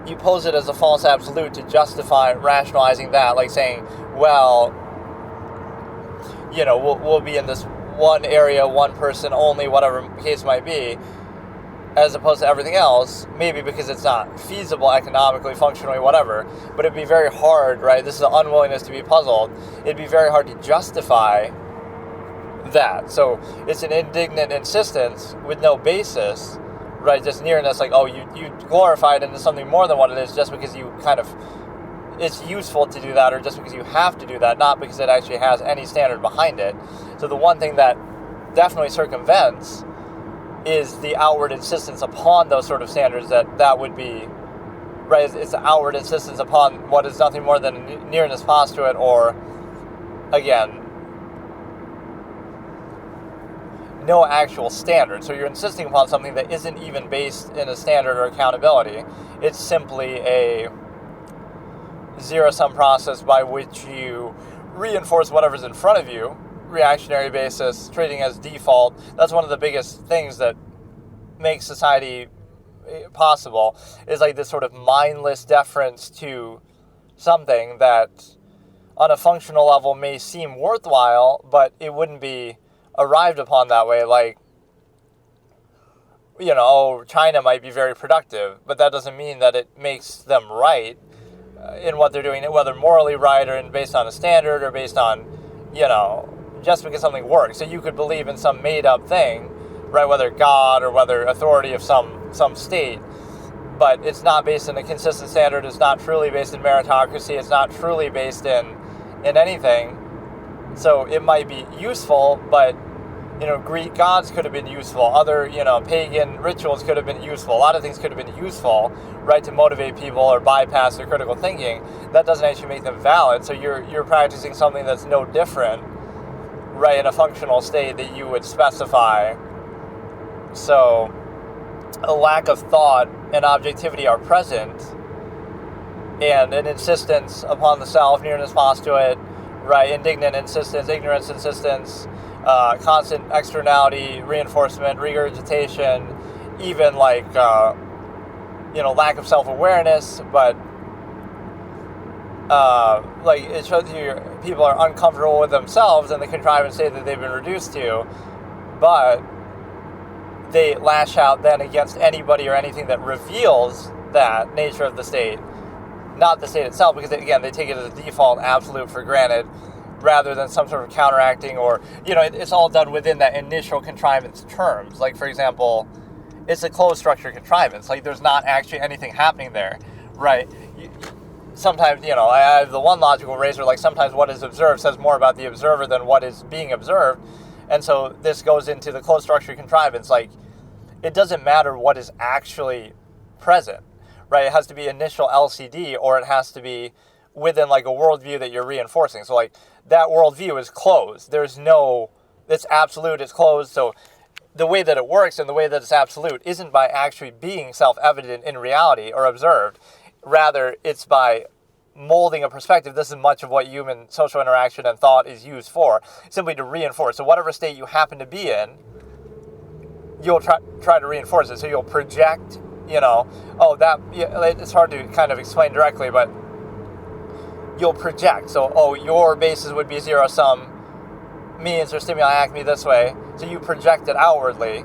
you pose it as a false absolute to justify rationalizing that, like saying, well, we'll be in this one area, one person only, whatever the case might be, as opposed to everything else, maybe because it's not feasible economically, functionally, whatever. But it'd be very hard, right? This is an unwillingness to be puzzled. It'd be very hard to justify that. So it's an indignant insistence with no basis, right? Just nearness, like, oh, you glorify it into something more than what it is just because you kind of, it's useful to do that, or just because you have to do that, not because it actually has any standard behind it. So the one thing that definitely circumvents is the outward insistence upon those sort of standards that would be, right, it's the outward insistence upon what is nothing more than a nearness postulate, or, again, no actual standard. So you're insisting upon something that isn't even based in a standard or accountability. It's simply a zero-sum process by which you reinforce whatever's in front of you, reactionary basis, treating as default. That's one of the biggest things that makes society possible, is like this sort of mindless deference to something that on a functional level may seem worthwhile, but it wouldn't be arrived upon that way. Like, China might be very productive, but that doesn't mean that it makes them right in what they're doing, whether morally right or based on a standard or based on, just because something works. So you could believe in some made-up thing, right, whether God or whether authority of some state, but it's not based in a consistent standard, it's not truly based in meritocracy, it's not truly based in anything. So it might be useful, but, Greek gods could have been useful, other, pagan rituals could have been useful, a lot of things could have been useful, right, to motivate people or bypass their critical thinking. That doesn't actually make them valid, so you're practicing something that's no different, right, in a functional state that you would specify. So a lack of thought and objectivity are present, and an insistence upon the self, nearness postulate, right, indignant insistence, ignorance insistence, constant externality, reinforcement, regurgitation, even like, lack of self-awareness, but like it shows you people are uncomfortable with themselves in the contrivance state that they've been reduced to, but they lash out then against anybody or anything that reveals that nature of the state, not the state itself, because again, they take it as a default absolute for granted, rather than some sort of counteracting, or, it's all done within that initial contrivance terms. Like, for example, it's a closed structure contrivance. Like, there's not actually anything happening there, right? Sometimes, I have the one logical razor, like sometimes what is observed says more about the observer than what is being observed. And so this goes into the closed structure contrivance. Like, it doesn't matter what is actually present, right? It has to be initial LCD, or it has to be within like a worldview that you're reinforcing. So like that worldview is closed. It's absolute, it's closed. So the way that it works and the way that it's absolute isn't by actually being self-evident in reality or observed. Rather, it's by molding a perspective. This is much of what human social interaction and thought is used for, simply to reinforce. So whatever state you happen to be in, you'll try to reinforce it. So you'll project, it's hard to kind of explain directly, but you'll project. So, your basis would be zero-sum means or stimuli act me this way. So you project it outwardly.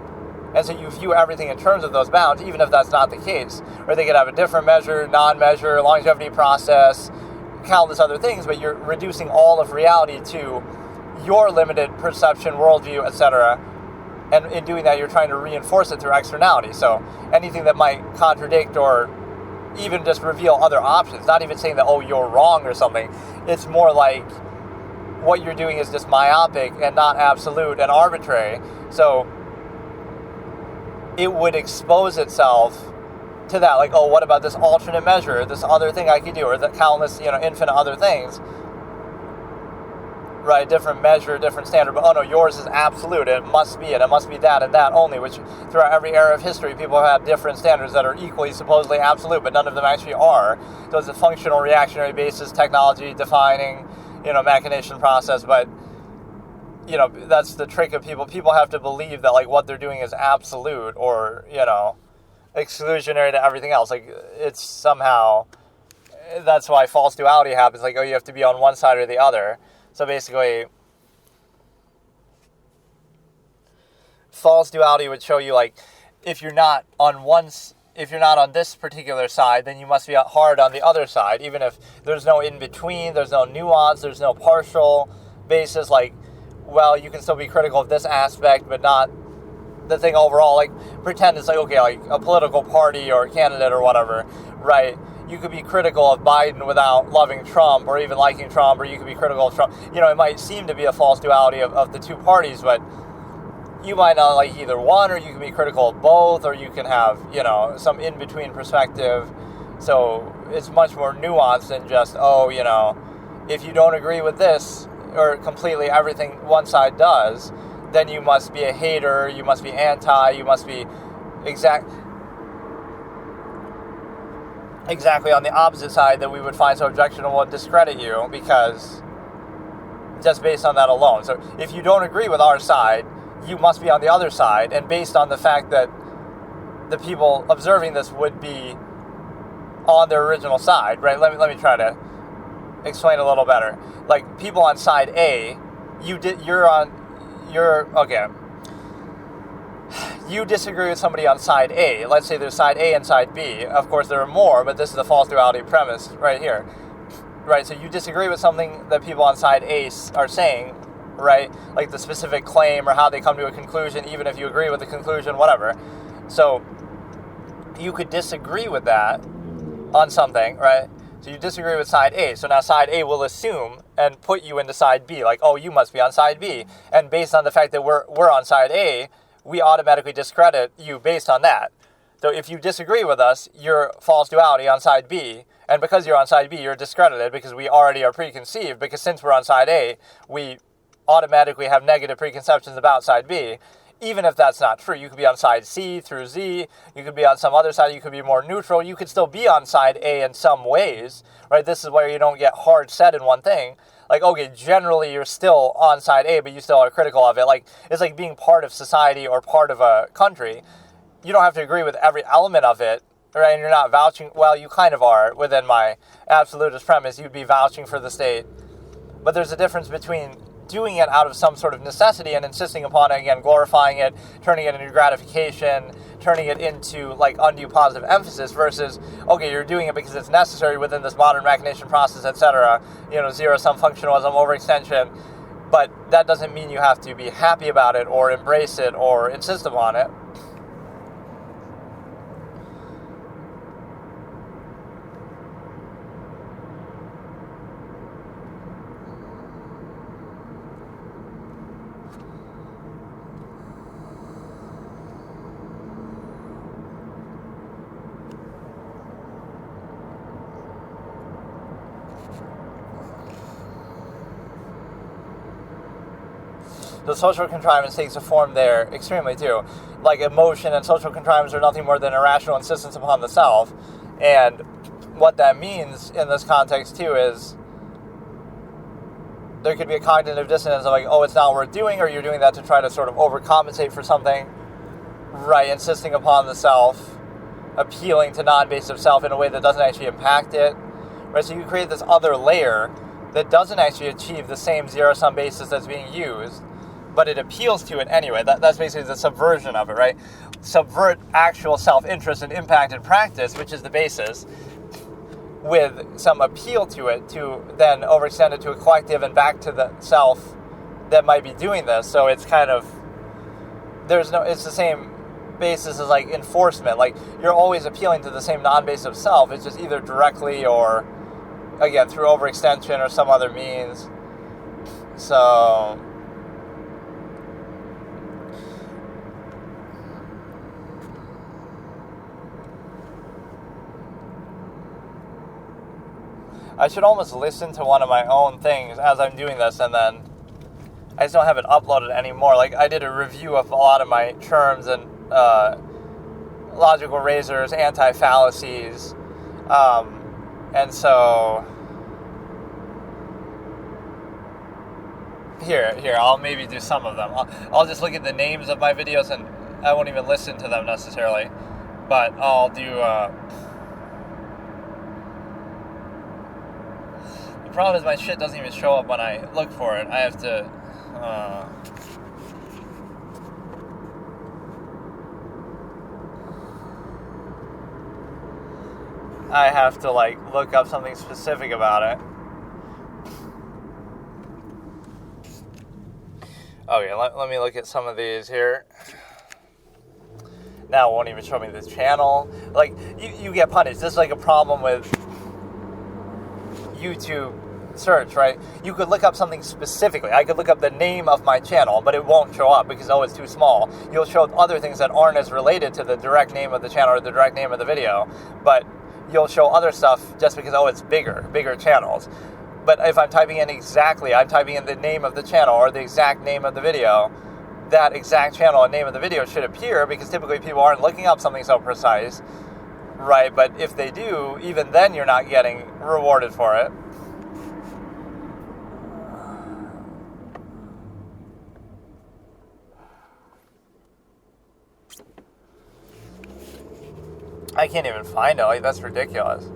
And so you view everything in terms of those bounds, even if that's not the case. Or they could have a different measure, non-measure, longevity process, countless other things, but you're reducing all of reality to your limited perception, worldview, etc. And in doing that, you're trying to reinforce it through externality. So anything that might contradict or even just reveal other options, not even saying that, you're wrong or something. It's more like what you're doing is just myopic and not absolute and arbitrary. So it would expose itself to that, like, what about this alternate measure, this other thing I could do, or the countless, infinite other things, right? Different measure, different standard, but yours is absolute, and it must be that and that only, which throughout every era of history, people have had different standards that are equally supposedly absolute, but none of them actually are. So it's a functional reactionary basis, technology defining, machination process, but that's the trick of people. People have to believe that, like, what they're doing is absolute, or, exclusionary to everything else. Like, it's somehow, that's why false duality happens. Like, oh, you have to be on one side or the other. So basically, false duality would show you, like, if you're not on this particular side, then you must be hard on the other side, even if there's no in-between, there's no nuance, there's no partial basis. Like, well, you can still be critical of this aspect, but not the thing overall. Like, pretend it's like, okay, like a political party or candidate or whatever, right? You could be critical of Biden without loving Trump or even liking Trump, or you could be critical of Trump. You know, it might seem to be a false duality of the two parties, but you might not like either one, or you can be critical of both, or you can have, you know, some in-between perspective. So it's much more nuanced than just, oh, you know, if you don't agree with this, or completely everything one side does, then you must be a hater, you must be anti, you must be exactly on the opposite side that we would find so objectionable and discredit you, because just based on that alone. So if you don't agree with our side, you must be on the other side, and based on the fact that the people observing this would be on their original side, right? Let me try to explain a little better. Like, people on side A, you disagree with somebody on side A. Let's say there's side A and side B. Of course, there are more, but this is the false duality premise right here, right? So you disagree with something that people on side A are saying, right? Like the specific claim or how they come to a conclusion, even if you agree with the conclusion, whatever. So you could disagree with that on something, right? So you disagree with side A. So now side A will assume and put you into side B, like, oh, you must be on side B. And based on the fact that we're on side A, we automatically discredit you based on that. So if you disagree with us, you're false duality on side B. And because you're on side B, you're discredited because we already are preconceived. Because since we're on side A, we automatically have negative preconceptions about side B, even if that's not true. You could be on side C through Z, you could be on some other side, you could be more neutral, you could still be on side A in some ways, right? This is where you don't get hard set in one thing. Like, okay, generally you're still on side A, but you still are critical of it. Like, it's like being part of society or part of a country. You don't have to agree with every element of it, right? And you're not vouching, well, you kind of are within my absolutist premise. You'd be vouching for the state. But there's a difference between doing it out of some sort of necessity and insisting upon it, again, glorifying it, turning it into gratification, turning it into, like, undue positive emphasis, versus, okay, you're doing it because it's necessary within this modern recognition process, etc., you know, zero-sum functionalism, overextension, but that doesn't mean you have to be happy about it or embrace it or insist upon it. The social contrivance takes a form there extremely too. Like, emotion and social contrivance are nothing more than irrational insistence upon the self. And what that means in this context too is there could be a cognitive dissonance of, like, oh, it's not worth doing, or you're doing that to try to sort of overcompensate for something, right? Insisting upon the self, appealing to non-basic self in a way that doesn't actually impact it, right? So you create this other layer that doesn't actually achieve the same zero-sum basis that's being used, but it appeals to it anyway. That's basically the subversion of it, right? Subvert actual self-interest and impact and practice, which is the basis, with some appeal to it, to then overextend it to a collective and back to the self that might be doing this. So it's kind of, it's the same basis as, like, enforcement. Like, you're always appealing to the same non-basic self. It's just either directly or, again, through overextension or some other means. So I should almost listen to one of my own things as I'm doing this, and then I just don't have it uploaded anymore. Like, I did a review of a lot of my terms and logical razors, anti-fallacies, and so here, I'll maybe do some of them. I'll just look at the names of my videos, and I won't even listen to them necessarily. But I'll do, the problem is my shit doesn't even show up when I look for it. I have to, like, look up something specific about it. Okay, let me look at some of these here. Now it won't even show me this channel. Like, you get punished. This is like a problem with YouTube search, right? You could look up something specifically. I could look up the name of my channel, but it won't show up because, it's too small. You'll show other things that aren't as related to the direct name of the channel or the direct name of the video, but you'll show other stuff just because, it's bigger channels. But if I'm typing in the name of the channel or the exact name of the video, that exact channel and name of the video should appear, because typically people aren't looking up something so precise, right? But if they do, even then you're not getting rewarded for it. I can't even find it. Like, that's ridiculous.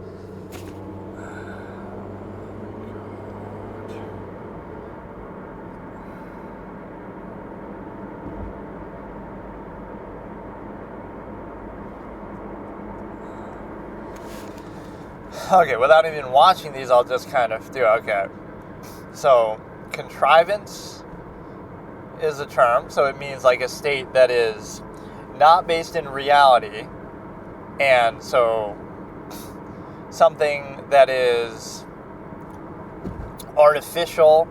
Okay, without even watching these, I'll just kind of do, okay. So, contrivance is a term, so it means like a state that is not based in reality, and so something that is artificial,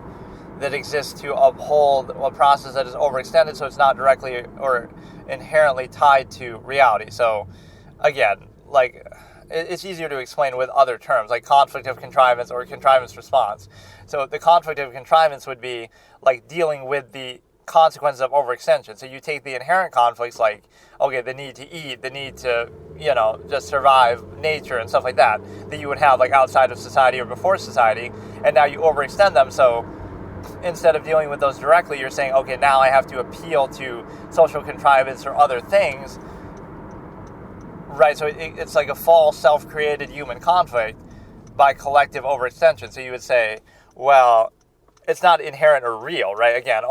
that exists to uphold a process that is overextended, so it's not directly or inherently tied to reality. So, again, like, it's easier to explain with other terms, like conflict of contrivance or contrivance response. So the conflict of contrivance would be like dealing with the consequences of overextension. So you take the inherent conflicts, like, okay, the need to eat, the need to, just survive nature and stuff like that you would have like outside of society or before society, and now you overextend them. So instead of dealing with those directly, you're saying, okay, now I have to appeal to social contrivance or other things. Right, so it's like a false self-created human conflict by collective overextension. So you would say, well, it's not inherent or real, right? Again,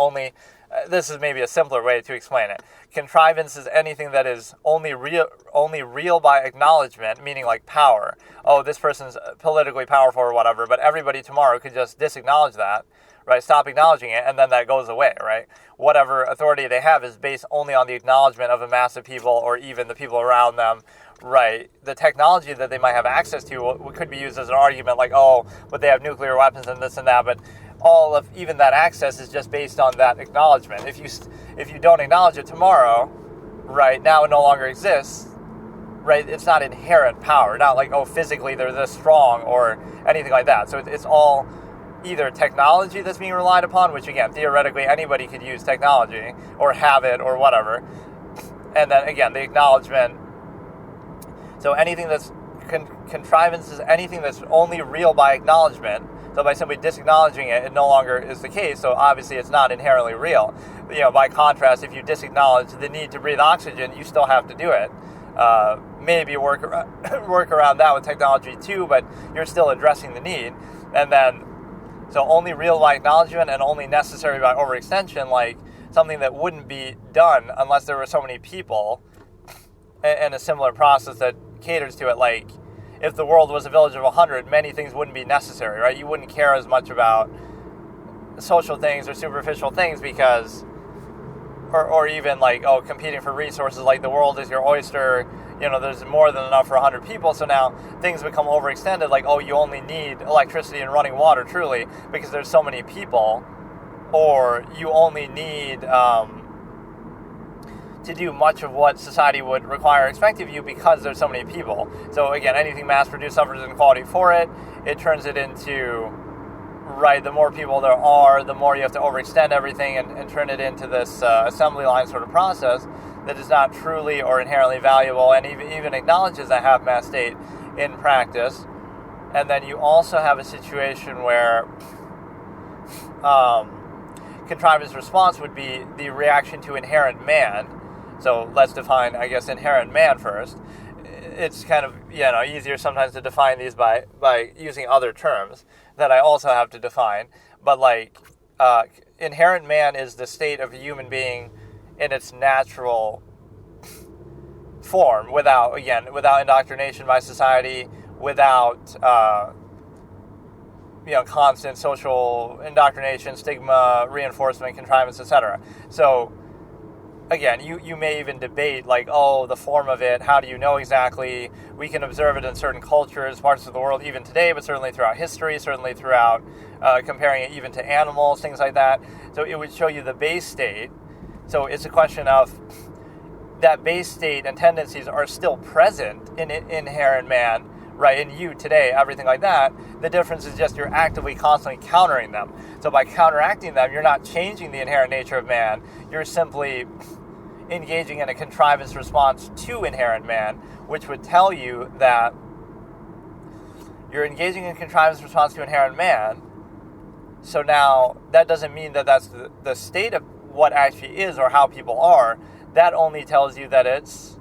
this is maybe a simpler way to explain it. Contrivance is anything that is only real by acknowledgement, meaning like power. Oh, this person's politically powerful or whatever, but everybody tomorrow could just disacknowledge that, right? Stop acknowledging it, and then that goes away, right? Whatever authority they have is based only on the acknowledgement of a mass of people or even the people around them, right? The technology that they might have access to could be used as an argument, like, oh, but they have nuclear weapons and this and that, but all of even that access is just based on that acknowledgement. If you don't acknowledge it tomorrow, right, now it no longer exists, right? It's not inherent power, not like, oh, physically they're this strong or anything like that. So it's all either technology that's being relied upon, which again, theoretically anybody could use technology or have it or whatever. And then again, the acknowledgement. So anything that's contrivance is anything that's only real by acknowledgement. So by simply disacknowledging it, it no longer is the case. So obviously it's not inherently real. By contrast, if you disacknowledge the need to breathe oxygen, you still have to do it. Maybe work around that with technology too, but you're still addressing the need. And then, so only real by acknowledgement and only necessary by overextension, like something that wouldn't be done unless there were so many people, and a similar process that caters to it. Like, if the world was a village of 100, many things wouldn't be necessary, right? You wouldn't care as much about social things or superficial things because, or even like, oh, competing for resources, like the world is your oyster, there's more than enough for 100 people, so now things become overextended, like, oh, you only need electricity and running water, truly, because there's so many people, or you only need to do much of what society would require or expect of you because there's so many people. So again, anything mass-produced suffers inequality for it. It turns it into, right, the more people there are, the more you have to overextend everything and turn it into this assembly line sort of process that is not truly or inherently valuable, and even acknowledges a half-mass state in practice. And then you also have a situation where contrivance response would be the reaction to inherent man. So let's define, I guess, inherent man first. It's kind of, easier sometimes to define these by using other terms that I also have to define. But inherent man is the state of a human being in its natural form, without indoctrination by society, without constant social indoctrination, stigma, reinforcement, contrivance, etc. So again, you may even debate the form of it, how do you know exactly? We can observe it in certain cultures, parts of the world even today, but certainly throughout history, certainly throughout comparing it even to animals, things like that. So it would show you the base state. So it's a question of that base state and tendencies are still present in inherent man, right, in you today, everything like that. The difference is just you're actively, constantly countering them. So by counteracting them, you're not changing the inherent nature of man. You're simply engaging in a contrivance response to inherent man, which would tell you that you're engaging in a contrivance response to inherent man. So now, that doesn't mean that that's the state of what actually is or how people are. That only tells you that it's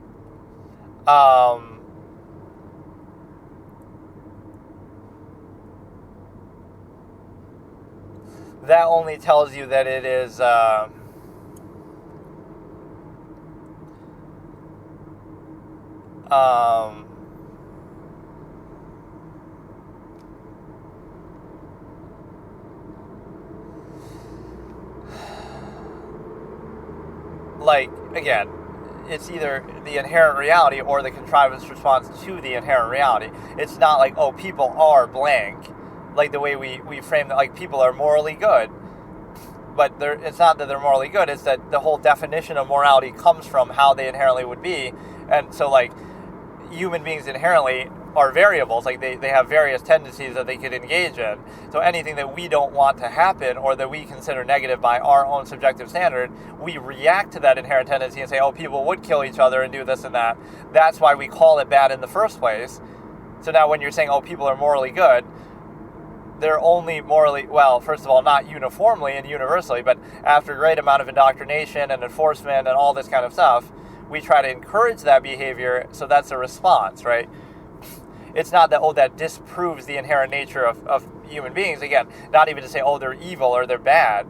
that only tells you that it is again, it's either the inherent reality or the contrivance response to the inherent reality. It's not people are blank, the way we frame that, people are morally good. But it's not that they're morally good, it's that the whole definition of morality comes from how they inherently would be. And so, human beings inherently are variables. They have various tendencies that they could engage in. So anything that we don't want to happen or that we consider negative by our own subjective standard, we react to that inherent tendency and say, people would kill each other and do this and that. That's why we call it bad in the first place. So now when you're saying, people are morally good, they're only morally, first of all, not uniformly and universally, but after a great amount of indoctrination and enforcement and all this kind of stuff, we try to encourage that behavior, so that's a response, right? It's not that, that disproves the inherent nature of human beings. Again, not even to say, they're evil or they're bad.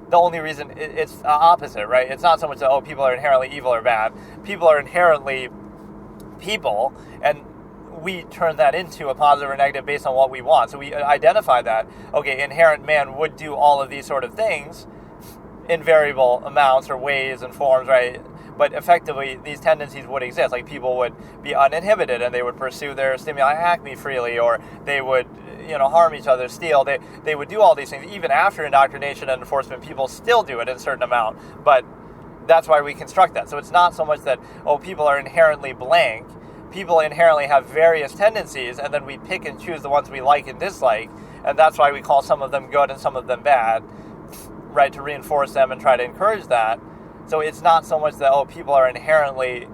The only reason, it's the opposite, right? It's not so much that, people are inherently evil or bad. People are inherently people, and we turn that into a positive or negative based on what we want. So we identify that, inherent man would do all of these sort of things in variable amounts or ways and forms, right? But effectively, these tendencies would exist. People would be uninhibited and they would pursue their stimuli acme freely, or they would, harm each other, steal. They would do all these things. Even after indoctrination and enforcement, people still do it in a certain amount. But that's why we construct that. So it's not so much that, people are inherently blank. People inherently have various tendencies, and then we pick and choose the ones we like and dislike. And that's why we call some of them good and some of them bad, right, to reinforce them and try to encourage that. So it's not so much that, people are inherently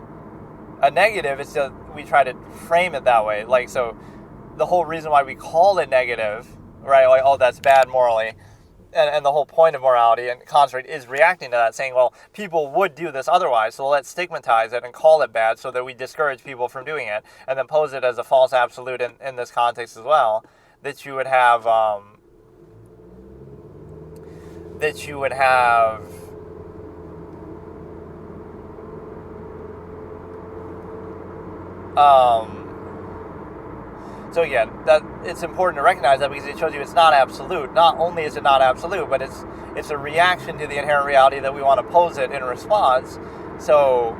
a negative, it's just we try to frame it that way. So the whole reason why we call it negative, right, that's bad morally, and the whole point of morality and construct is reacting to that, saying, people would do this otherwise, so let's stigmatize it and call it bad so that we discourage people from doing it, and then pose it as a false absolute in this context as well, that you would have, so again, that it's important to recognize that because it shows you it's not absolute. Not only is it not absolute, but it's a reaction to the inherent reality that we want to pose it in response. So,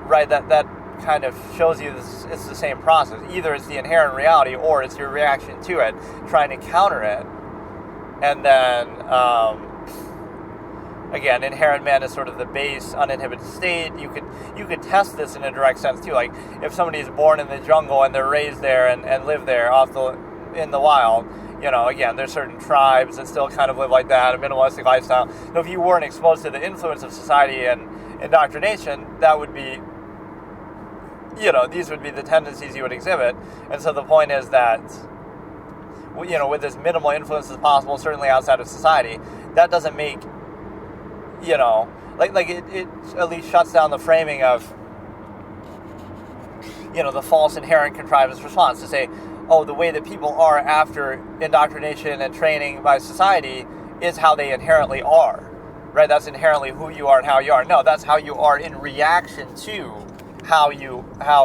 right, that kind of shows you this, it's the same process. Either it's the inherent reality or it's your reaction to it, trying to counter it. And then, again, inherent man is sort of the base, uninhibited state. You could test this in a direct sense too. If somebody is born in the jungle and they're raised there and live there in the wild, again, there's certain tribes that still kind of live like that, a minimalistic lifestyle. So if you weren't exposed to the influence of society and indoctrination, that would be, these would be the tendencies you would exhibit. And so the point is that, with as minimal influence as possible, certainly outside of society, that doesn't make, it at least shuts down the framing of, the false inherent contrivance response to say, oh, the way that people are after indoctrination and training by society is how they inherently are, right? That's inherently who you are and how you are. No, that's how you are in reaction to how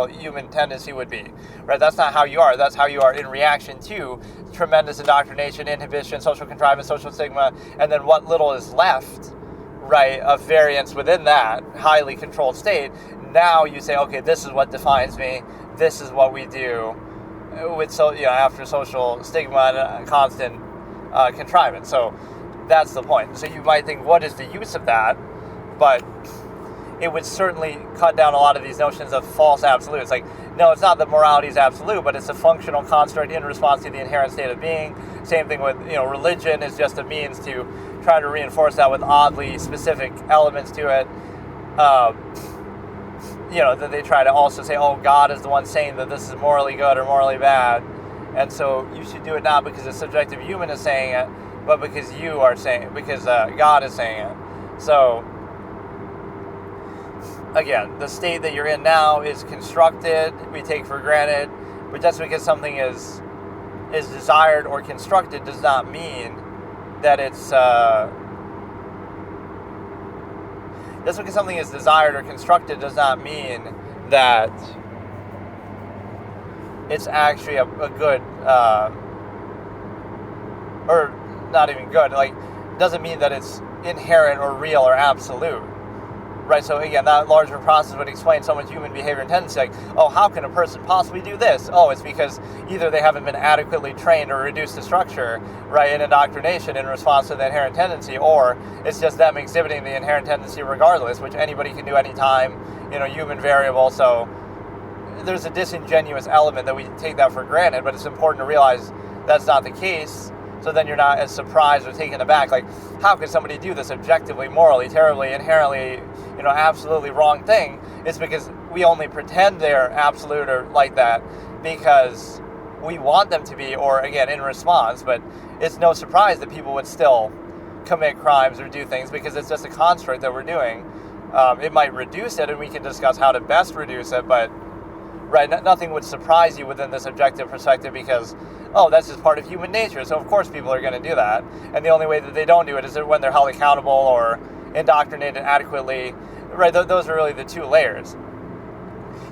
human tendency would be, right? That's not how you are. That's how you are in reaction to tremendous indoctrination, inhibition, social contrivance, social stigma, and then what little is left, right, of variance within that highly controlled state. Now you say, okay, this is what defines me. This is what we do with after social stigma and constant contrivance. So that's the point. So you might think, what is the use of that? But it would certainly cut down a lot of these notions of false absolutes. Like, no, it's not that morality is absolute, but it's a functional construct in response to the inherent state of being. Same thing with, religion is just a means to try to reinforce that with oddly specific elements to it. That they try to also say, oh, God is the one saying that this is morally good or morally bad. And so you should do it not because a subjective human is saying it, but because you are saying it, because God is saying it. So, again, the state that you're in now is constructed, we take for granted, but just because something is desired or constructed does not mean that it's... just because something is desired or constructed does not mean that it's actually a good... or not even good, doesn't mean that it's inherent or real or absolute. Right, so again, that larger process would explain so much human behavior and tendency, like, oh, how can a person possibly do this? Oh, it's because either they haven't been adequately trained or reduced to structure, right, in indoctrination in response to the inherent tendency, or it's just them exhibiting the inherent tendency regardless, which anybody can do anytime, human variable. So there's a disingenuous element that we take that for granted, but it's important to realize that's not the case. So then you're not as surprised or taken aback. Like, how could somebody do this objectively, morally, terribly, inherently, absolutely wrong thing? It's because we only pretend they're absolute or like that because we want them to be, or again, in response. But it's no surprise that people would still commit crimes or do things because it's just a construct that we're doing. It might reduce it, and we can discuss how to best reduce it, but right, nothing would surprise you within this objective perspective because, oh, that's just part of human nature. So of course people are going to do that. And the only way that they don't do it is when they're held accountable or indoctrinated adequately. Right, those are really the two layers.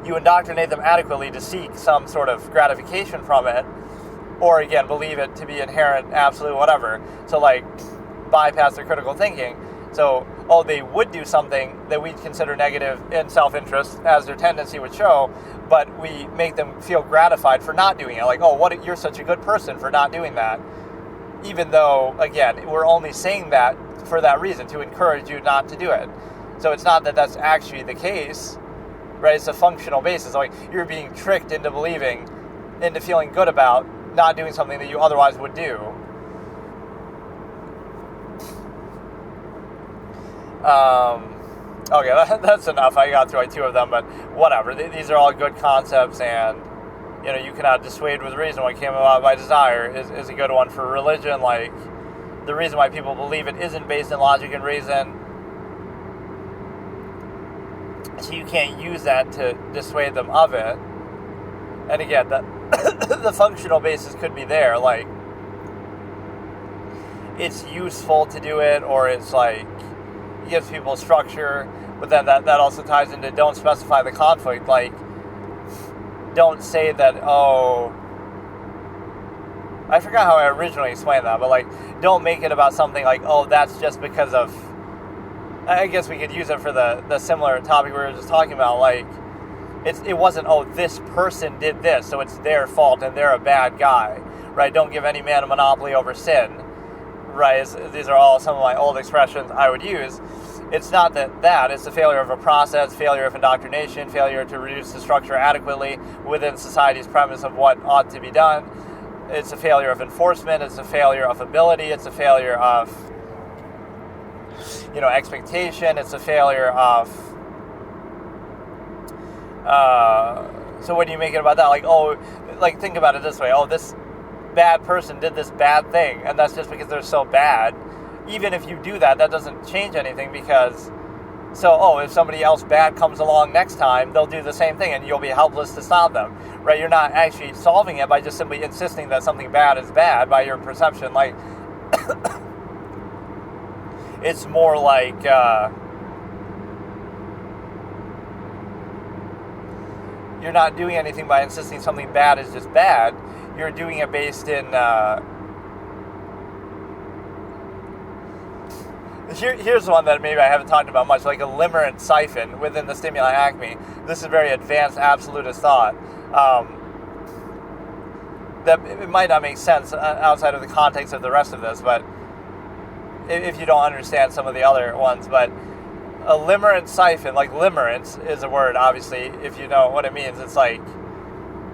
You indoctrinate them adequately to seek some sort of gratification from it, or again, believe it to be inherent, absolute, whatever. So bypass their critical thinking. So, oh, they would do something that we'd consider negative in self-interest, as their tendency would show, but we make them feel gratified for not doing it. Like, oh, you're such a good person for not doing that. Even though, again, we're only saying that for that reason, to encourage you not to do it. So it's not that that's actually the case, right? It's a functional basis. Like, you're being tricked into feeling good about not doing something that you otherwise would do. Okay, that's enough. I got through two of them, but whatever. These are all good concepts, and you cannot dissuade with reason. What came about by desire is a good one for religion. Like, the reason why people believe it isn't based in logic and reason, so you can't use that to dissuade them of it. And again, the functional basis could be there. Like, it's useful to do it, or it's gives people structure, but then that also ties into don't specify the conflict. Like, don't say that, oh, I forgot how I originally explained that, but don't make it about something like, oh, that's just because of, I guess we could use it for the similar topic we were just talking about. It wasn't, oh, this person did this, so it's their fault and they're a bad guy, right? Don't give any man a monopoly over sin. Right, these are all some of my old expressions I would use. It's not that it's a failure of a process, failure of indoctrination, failure to reduce the structure adequately within society's premise of what ought to be done. It's a failure of enforcement, it's a failure of ability, it's a failure of expectation, it's a failure of so what do you make it about that? Think about it this way, oh, this bad person did this bad thing, and that's just because they're so bad. Even if you do that, that doesn't change anything, because So, if somebody else bad comes along next time, they'll do the same thing and you'll be helpless to stop them, right? You're not actually solving it by just simply insisting that something bad is bad by your perception. Like, it's more like, you're not doing anything by insisting something bad is just bad. You're doing it based in, here's one that maybe I haven't talked about much, like a limerent siphon within the stimuli acme. This is very advanced absolutist thought. That it might not make sense outside of the context of the rest of this, but if you don't understand some of the other ones, but a limerent siphon, like limerence is a word, obviously, if you know what it means. It's like,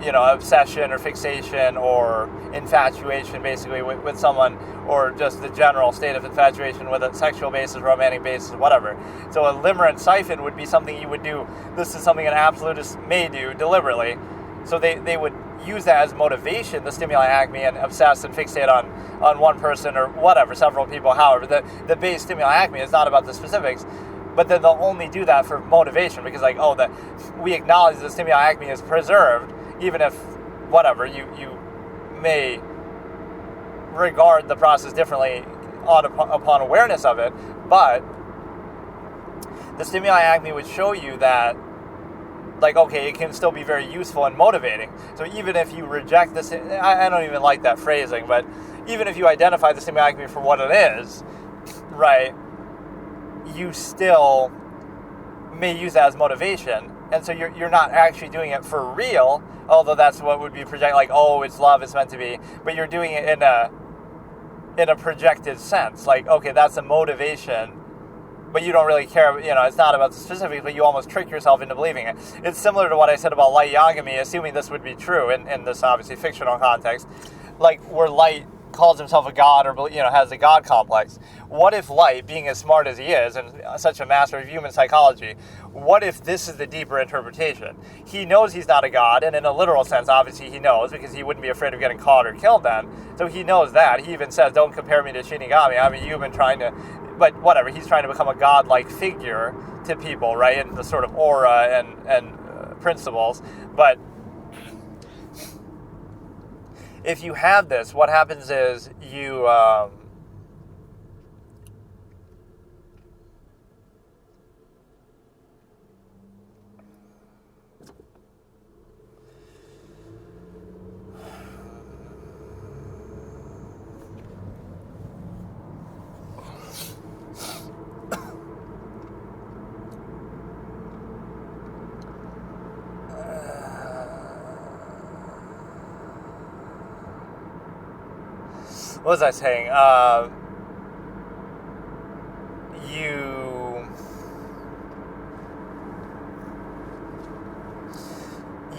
obsession or fixation or infatuation, basically, with someone, or just the general state of infatuation with a sexual basis, romantic basis, whatever. So a limerent siphon would be something you would do. This is something an absolutist may do deliberately. So they would use that as motivation, the stimuli acme, and obsess and fixate on one person or whatever, several people, however. The base stimuli acme is not about the specifics, but then they'll only do that for motivation because, like, we acknowledge the stimuli acme is preserved, even if, whatever, you may regard the process differently upon awareness of it, but the stimuli acme would show you that, like, okay, it can still be very useful and motivating. So even if you reject this, I don't even like that phrasing, but even if you identify the stimuli acme for what it is, right, you still may use that as motivation. And so you're not actually doing it for real, although that's what would be projected, like, oh, it's love, it's meant to be. But you're doing it in a projected sense. Like, okay, that's a motivation, but you don't really care, it's not about the specifics, but you almost trick yourself into believing it. It's similar to what I said about light yagami, assuming this would be true in this obviously fictional context, like where Light calls himself a god or, has a god complex. What if Light, being as smart as he is and such a master of human psychology, what if this is the deeper interpretation? He knows he's not a god, and in a literal sense, obviously he knows, because he wouldn't be afraid of getting caught or killed then. So he knows that. He even says, don't compare me to Shinigami. I'm a human trying to, but whatever, he's trying to become a godlike figure to people, right, in the sort of aura and principles. But if you have this, what happens is you what was I saying?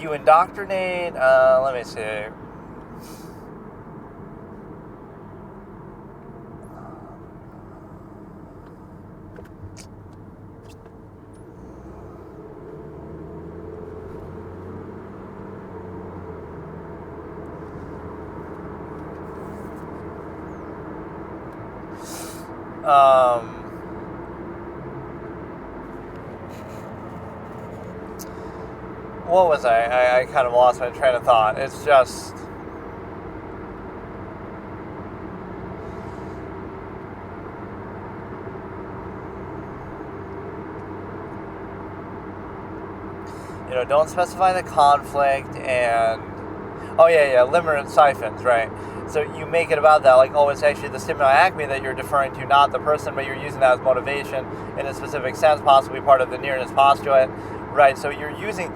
You indoctrinate. Let me see. What was I kind of lost my train of thought. It's just, don't specify the conflict, and limerent siphons, right? So you make it about that, like, oh, it's actually the stimuli acme that you're deferring to, not the person, but you're using that as motivation in a specific sense, possibly part of the nearness postulate, right? So you're using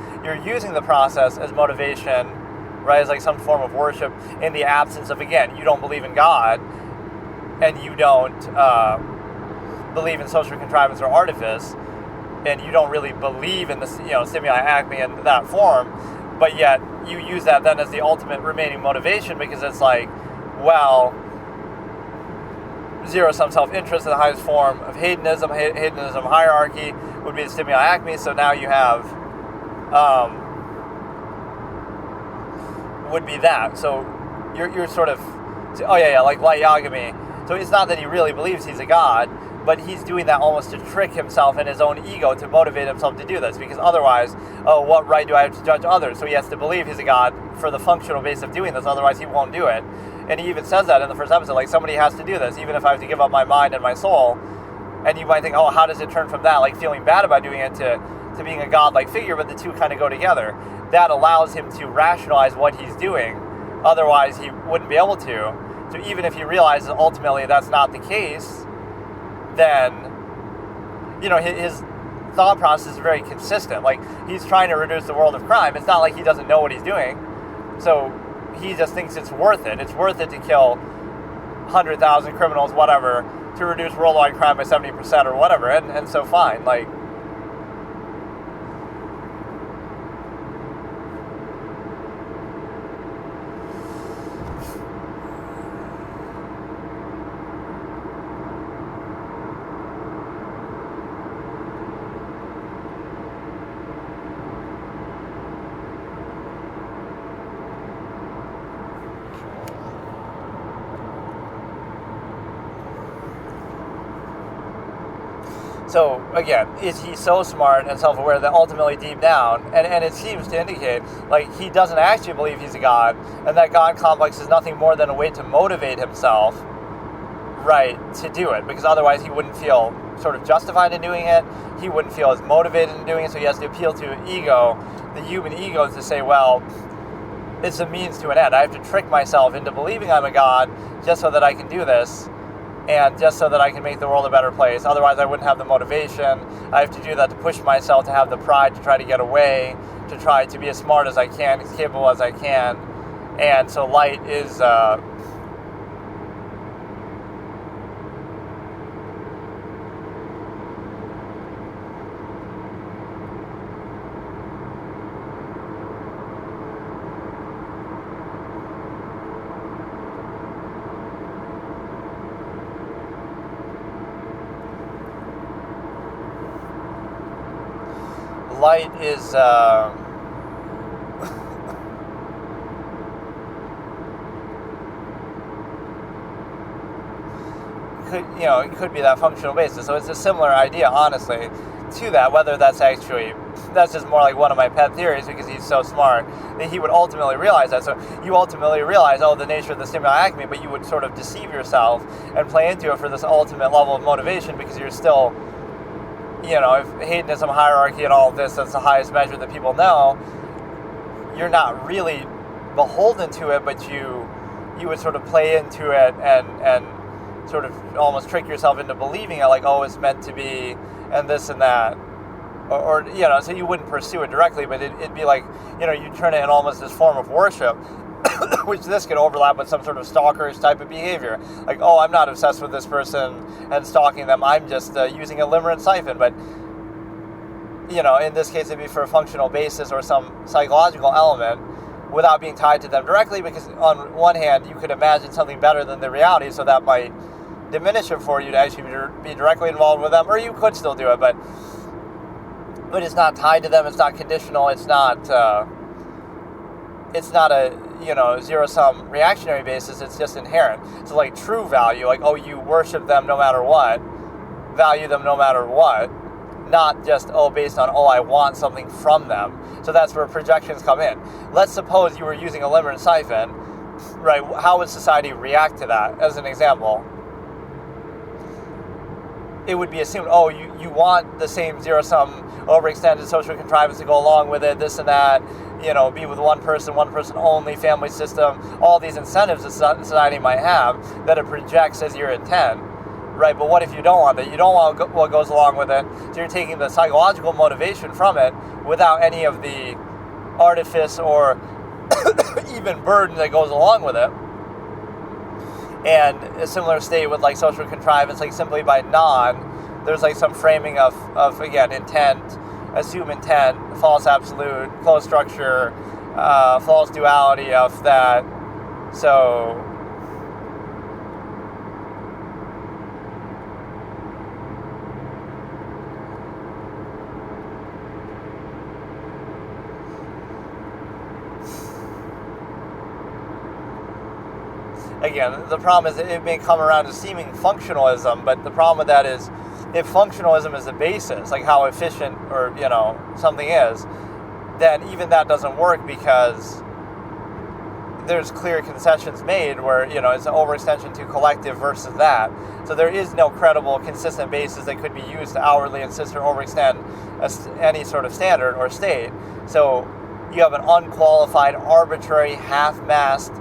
the process as motivation, right, as like some form of worship in the absence of, again, you don't believe in God, and you don't believe in social contrivance or artifice, and you don't really believe in the stimuli acme in that form, but yet you use that then as the ultimate remaining motivation, because it's like, well, zero-sum self-interest in the highest form of hedonism hierarchy would be the stimuli acme, so now you have, would be that. So you're sort of, like light yagami. So it's not that he really believes he's a god, but he's doing that almost to trick himself and his own ego to motivate himself to do this, because otherwise, oh, what right do I have to judge others? So he has to believe he's a god for the functional base of doing this, otherwise he won't do it. And he even says that in the first episode, like, somebody has to do this, even if I have to give up my mind and my soul. And you might think, oh, how does it turn from that, like feeling bad about doing it, to being a godlike figure, but the two kind of go together. That allows him to rationalize what he's doing, otherwise he wouldn't be able to. So even if he realizes ultimately that's not the case, then, you know, his thought process is very consistent. Like, he's trying to reduce the world of crime. It's not like he doesn't know what he's doing. So he just thinks it's worth it. It's worth it to kill 100,000 criminals, whatever, to reduce worldwide crime by 70% or whatever. And so fine, like, so, again, is he so smart and self-aware that ultimately deep down, and it seems to indicate, like, he doesn't actually believe he's a god, and that god complex is nothing more than a way to motivate himself, right, to do it, because otherwise he wouldn't feel sort of justified in doing it, he wouldn't feel as motivated in doing it, so he has to appeal to ego, the human ego, to say, well, it's a means to an end. I have to trick myself into believing I'm a god just so that I can do this, and just so that I can make the world a better place. Otherwise, I wouldn't have the motivation. I have to do that to push myself, to have the pride to try to get away, to try to be as smart as I can, as capable as I can. And so light is... light is it could be that functional basis. So it's a similar idea, honestly, to that. Whether that's just more like one of my pet theories, because he's so smart that he would ultimately realize that. So you ultimately realize, the nature of the stimuli acme, but you would sort of deceive yourself and play into it for this ultimate level of motivation, because you're still, if hedonism, hierarchy, and all of this, that's the highest measure that people know, you're not really beholden to it, but you would sort of play into it and sort of almost trick yourself into believing it, like, oh, it's meant to be, and this and that. Or so you wouldn't pursue it directly, but it'd be like, you turn it in almost this form of worship, which this could overlap with some sort of stalkerish type of behavior. Like, oh, I'm not obsessed with this person and stalking them, I'm just using a limerent siphon. But, in this case, it'd be for a functional basis or some psychological element without being tied to them directly, because on one hand, you could imagine something better than the reality, so that might diminish it for you to actually be directly involved with them, or you could still do it, but it's not tied to them, it's not conditional, it's not a zero-sum reactionary basis, it's just inherent. So like true value, like, oh, you worship them no matter what, value them no matter what, not just, based on, I want something from them. So that's where projections come in. Let's suppose you were using a limerent siphon, right? How would society react to that, as an example? It would be assumed, you want the same zero-sum overextended social contrivance to go along with it, this and that, be with one person only, family system, all these incentives that society might have that it projects as your intent, right? But what if you don't want that? You don't want what goes along with it, so you're taking the psychological motivation from it without any of the artifice or even burden that goes along with it. And a similar state with like social contrivance, like simply by there's like some framing of again, intent, assume intent, false absolute, closed structure, false duality of that. So again, the problem is it may come around to seeming functionalism, but the problem with that is if functionalism is the basis, like how efficient or, something is, then even that doesn't work because there's clear concessions made where, it's an overextension to collective versus that. So there is no credible, consistent basis that could be used to outwardly insist or overextend any sort of standard or state. So you have an unqualified, arbitrary, half-masked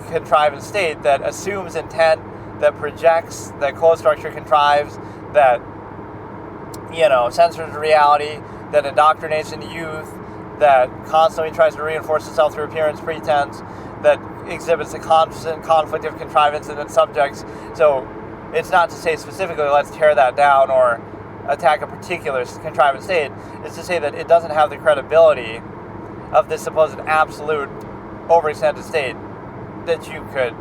contrivance state that assumes intent, that projects, that closed structure contrives, that, censors reality, that indoctrinates in youth, that constantly tries to reinforce itself through appearance pretense, that exhibits a constant conflict of contrivance in its subjects. So it's not to say specifically let's tear that down or attack a particular contrivance state. It's to say that it doesn't have the credibility of this supposed absolute overextended state that you could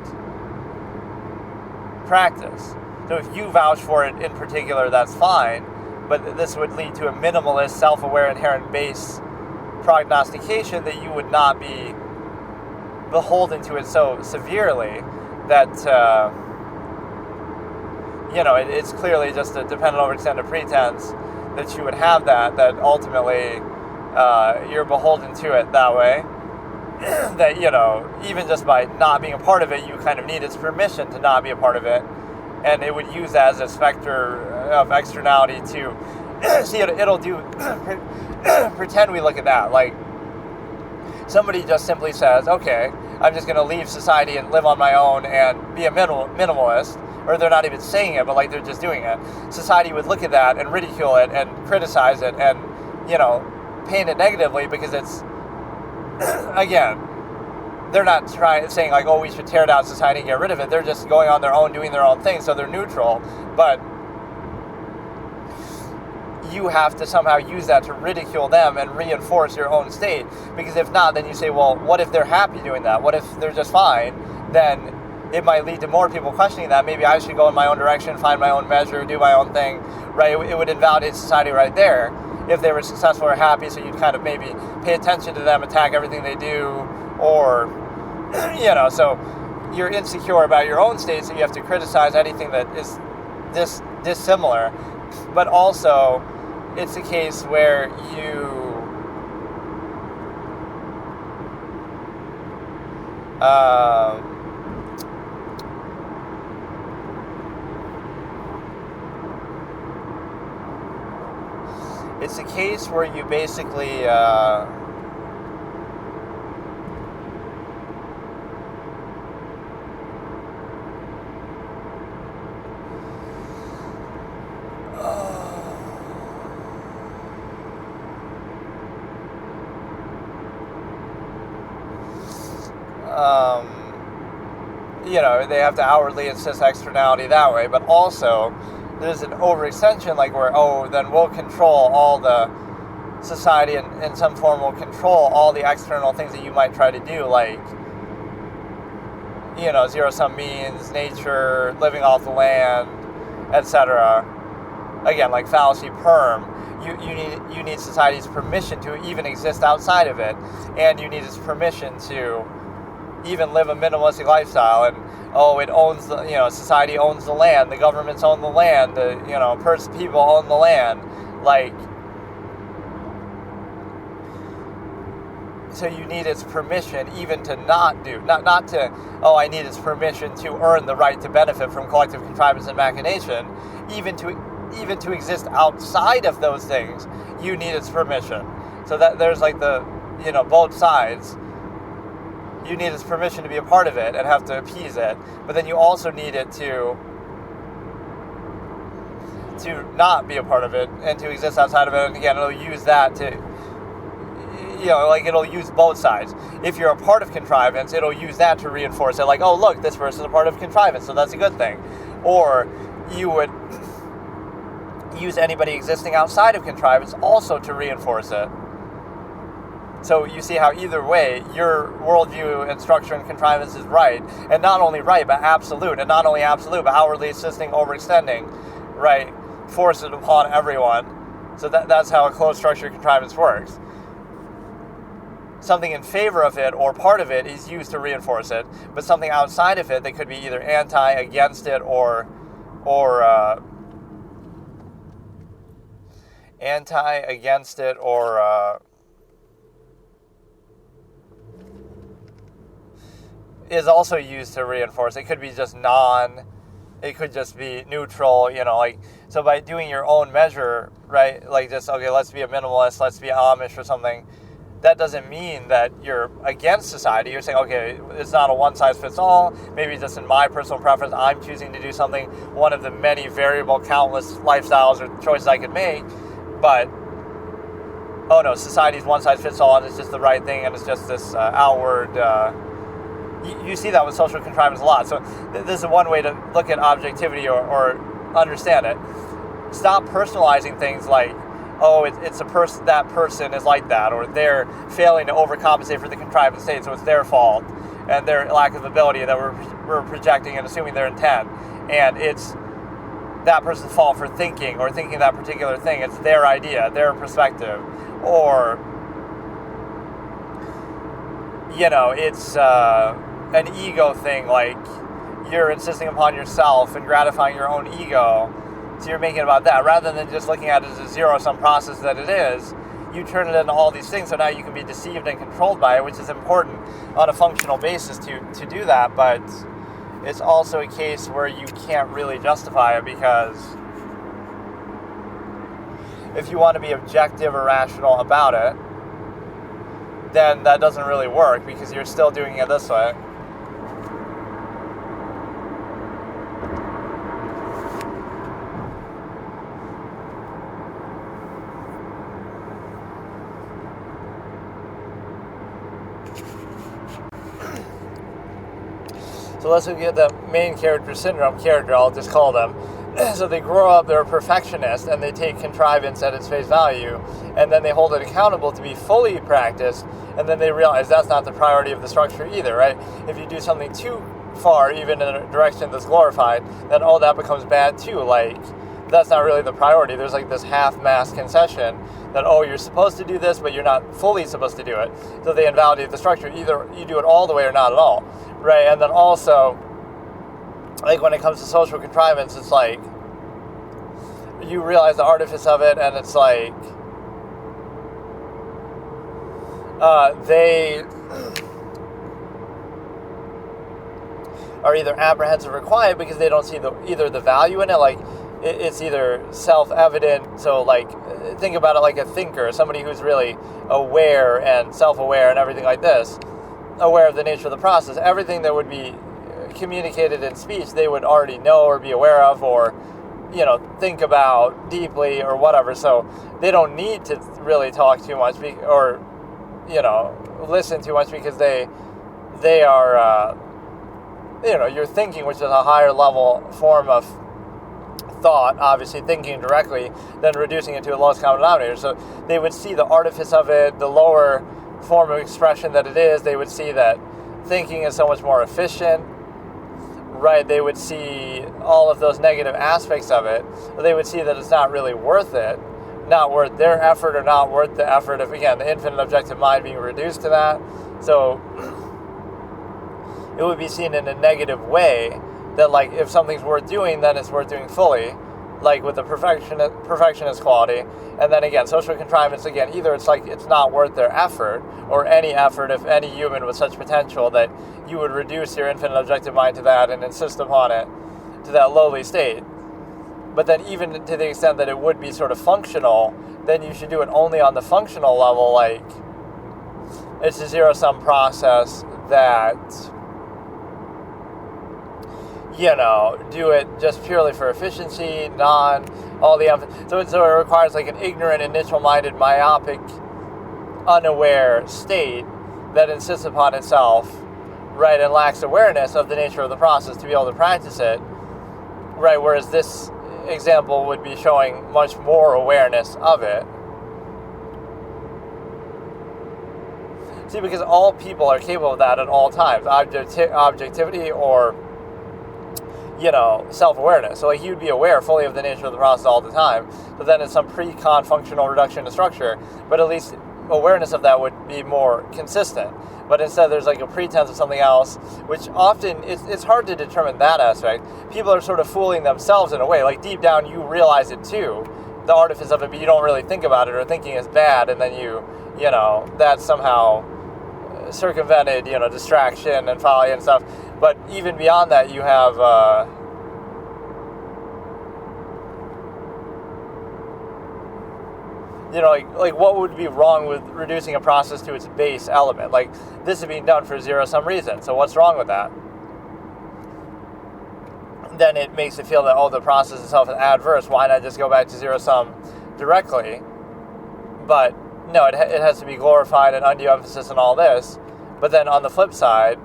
practice. So if you vouch for it in particular, that's fine, but this would lead to a minimalist, self-aware, inherent base prognostication that you would not be beholden to it so severely that, it's clearly just a dependent overextended pretense that you would have that ultimately you're beholden to it that way. That, even just by not being a part of it, you kind of need its permission to not be a part of it. And it would use that as a specter of externality to see it'll do. Pretend we look at that. Like, somebody just simply says, okay, I'm just going to leave society and live on my own and be a minimalist. Or they're not even saying it, but like they're just doing it. Society would look at that and ridicule it and criticize it and, paint it negatively because it's, again, they're not saying like, oh, we should tear down society and get rid of it. They're just going on their own, doing their own thing, so they're neutral. But you have to somehow use that to ridicule them and reinforce your own state. Because if not, then you say, well, what if they're happy doing that? What if they're just fine? Then it might lead to more people questioning that. Maybe I should go in my own direction, find my own measure, do my own thing, right? It would invalidate society right there if they were successful or happy, so you'd kind of maybe pay attention to them, attack everything they do, or, so you're insecure about your own state, so you have to criticize anything that is dissimilar. But also, it's a case where it's a case where you basically they have to outwardly insist externality that way, but also there's an overextension, like where, then we'll control all the society and in some form will control all the external things that you might try to do, like, zero-sum means, nature, living off the land, etc. Again, like fallacy perm. You need society's permission to even exist outside of it, and you need its permission to even live a minimalistic lifestyle. And it owns society owns the land, the governments own the land, the people own the land, like. So you need its permission even to not to, I need its permission to earn the right to benefit from collective contrivance and machination. Even to exist outside of those things, you need its permission. So that there's like the, both sides. You need its permission to be a part of it and have to appease it. But then you also need it to not be a part of it and to exist outside of it. And again, it'll use that to, it'll use both sides. If you're a part of contrivance, it'll use that to reinforce it. Like, oh, look, this person's a part of contrivance, so that's a good thing. Or you would use anybody existing outside of contrivance also to reinforce it. So you see how either way, your worldview and structure and contrivance is right. And not only right, but absolute. And not only absolute, but outwardly assisting, overextending, right? Force it upon everyone. So that's how a closed structure contrivance works. something in favor of it or part of it is used to reinforce it, but something outside of it that could be either anti, against it, or anti, against it, or is also used to reinforce. It could be just it could just be neutral, like, so by doing your own measure, right, like just, okay, let's be a minimalist, let's be Amish or something, that doesn't mean that you're against society. You're saying, okay, it's not a one-size-fits-all. Maybe just in my personal preference, I'm choosing to do something, one of the many variable, countless lifestyles or choices I could make, but, oh no, society's one-size-fits-all and it's just the right thing and it's just this outward... You see that with social contrivance a lot. So this is one way to look at objectivity or understand it. Stop personalizing things like, oh, it's a person, that person is like that, or they're failing to overcompensate for the contrivance state, so it's their fault, and their lack of ability that we're projecting and assuming their intent, and it's that person's fault for thinking that particular thing. It's their idea, their perspective, or it's an ego thing, like you're insisting upon yourself and gratifying your own ego. So you're making it about that, rather than just looking at it as a zero-sum process that it is. You turn it into all these things, so now you can be deceived and controlled by it, which is important on a functional basis to do that, but it's also a case where you can't really justify it, because if you want to be objective or rational about it, then that doesn't really work, because you're still doing it this way. So let's look at the main character syndrome character, I'll just call them. So they grow up, they're a perfectionist, and they take contrivance at its face value, and then they hold it accountable to be fully practiced, and then they realize that's not the priority of the structure either, right? If you do something too far, even in a direction that's glorified, then, oh, that becomes bad too. Like, that's not really the priority. There's like this half-mast concession that, oh, you're supposed to do this, but you're not fully supposed to do it. So they invalidate the structure. Either you do it all the way or not at all, right? And then also, like when it comes to social contrivance, it's like you realize the artifice of it, and it's like they are either apprehensive or quiet because they don't see either the value in it, like it's either self-evident. So like think about it like a thinker, somebody who's really aware and self-aware and everything like this, aware of the nature of the process. Everything that would be communicated in speech they would already know or be aware of, or think about deeply or whatever, so they don't need to really talk too much or listen too much, because they are you're thinking, which is a higher level form of thought, obviously thinking directly, then reducing it to a lowest common denominator. So they would see the artifice of it, the lower form of expression that it is. They would see that thinking is so much more efficient, right? They would see all of those negative aspects of it. They would see that it's not really worth it, not worth their effort, or not worth the effort of, again, the infinite objective mind being reduced to that. So it would be seen in a negative way, that like if something's worth doing, then it's worth doing fully, like with the perfectionist quality. And then again, social contrivance, again, either it's like it's not worth their effort, or any effort if any human with such potential, that you would reduce your infinite objective mind to that and insist upon it to that lowly state. But then even to the extent that it would be sort of functional, then you should do it only on the functional level, like it's a zero-sum process that do it just purely for efficiency, so it requires like an ignorant, initial-minded, myopic, unaware state that insists upon itself, right, and lacks awareness of the nature of the process to be able to practice it, right, whereas this example would be showing much more awareness of it. See, because all people are capable of that at all times, objectivity or self-awareness. So like you'd be aware fully of the nature of the process all the time, but then it's some pre-con functional reduction to structure. But at least awareness of that would be more consistent. But instead there's like a pretense of something else, which often it's hard to determine that aspect. People are sort of fooling themselves in a way. Like deep down you realize it too, the artifice of it, but you don't really think about it, or thinking is bad, and then that's somehow circumvented, distraction and folly and stuff. But even beyond that, you have like what would be wrong with reducing a process to its base element? Like, this is being done for zero-sum reason, so what's wrong with that? Then it makes it feel that, the process itself is adverse. Why not just go back to zero-sum directly? But no, it has to be glorified and undue emphasis on all this. But then on the flip side,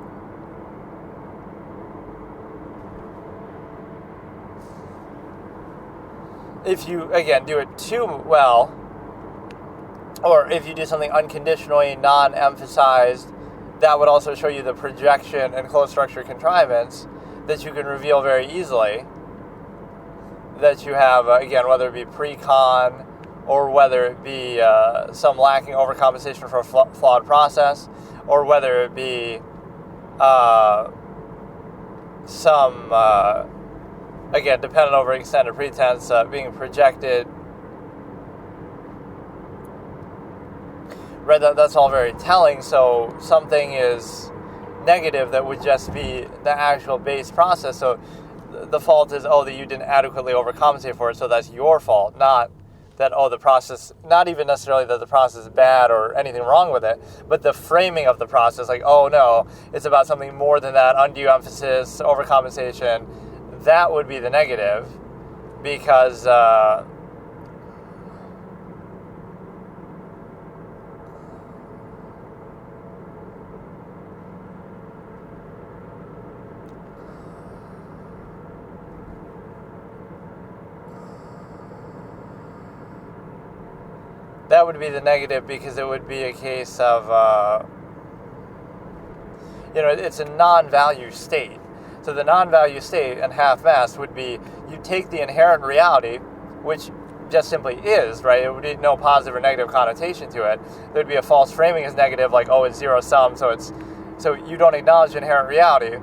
if you, again, do it too well, or if you do something unconditionally non-emphasized, that would also show you the projection and closed structure contrivance that you can reveal very easily, that you have, again, whether it be pre-con or whether it be some lacking overcompensation for a flawed process, or whether it be some, again, dependent over extended pretense being projected. Right, that's all very telling. So something is negative that would just be the actual base process. So the fault is, that you didn't adequately overcompensate for it, so that's your fault. Not that, the process, not even necessarily that the process is bad or anything wrong with it, but the framing of the process, like, no, it's about something more than that, undue emphasis, overcompensation. That would be the negative, because that would be the negative, because it would be a case of, it's a non-value state. So the non-value state and half-mast would be, you take the inherent reality, which just simply is, right? It would be no positive or negative connotation to it. There would be a false framing as negative, like, it's zero-sum, so you don't acknowledge inherent reality,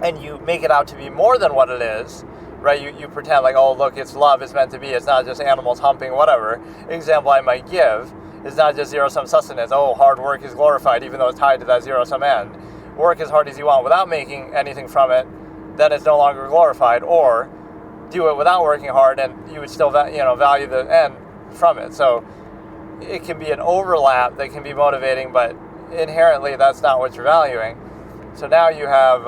and you make it out to be more than what it is. Right, you pretend like, look, it's love, it's meant to be, it's not just animals humping, whatever. Example I might give is not just zero-sum sustenance. Hard work is glorified, even though it's tied to that zero-sum end. Work as hard as you want without making anything from it, then it's no longer glorified. Or do it without working hard, and you would still value the end from it. So it can be an overlap that can be motivating, but inherently that's not what you're valuing. So now you have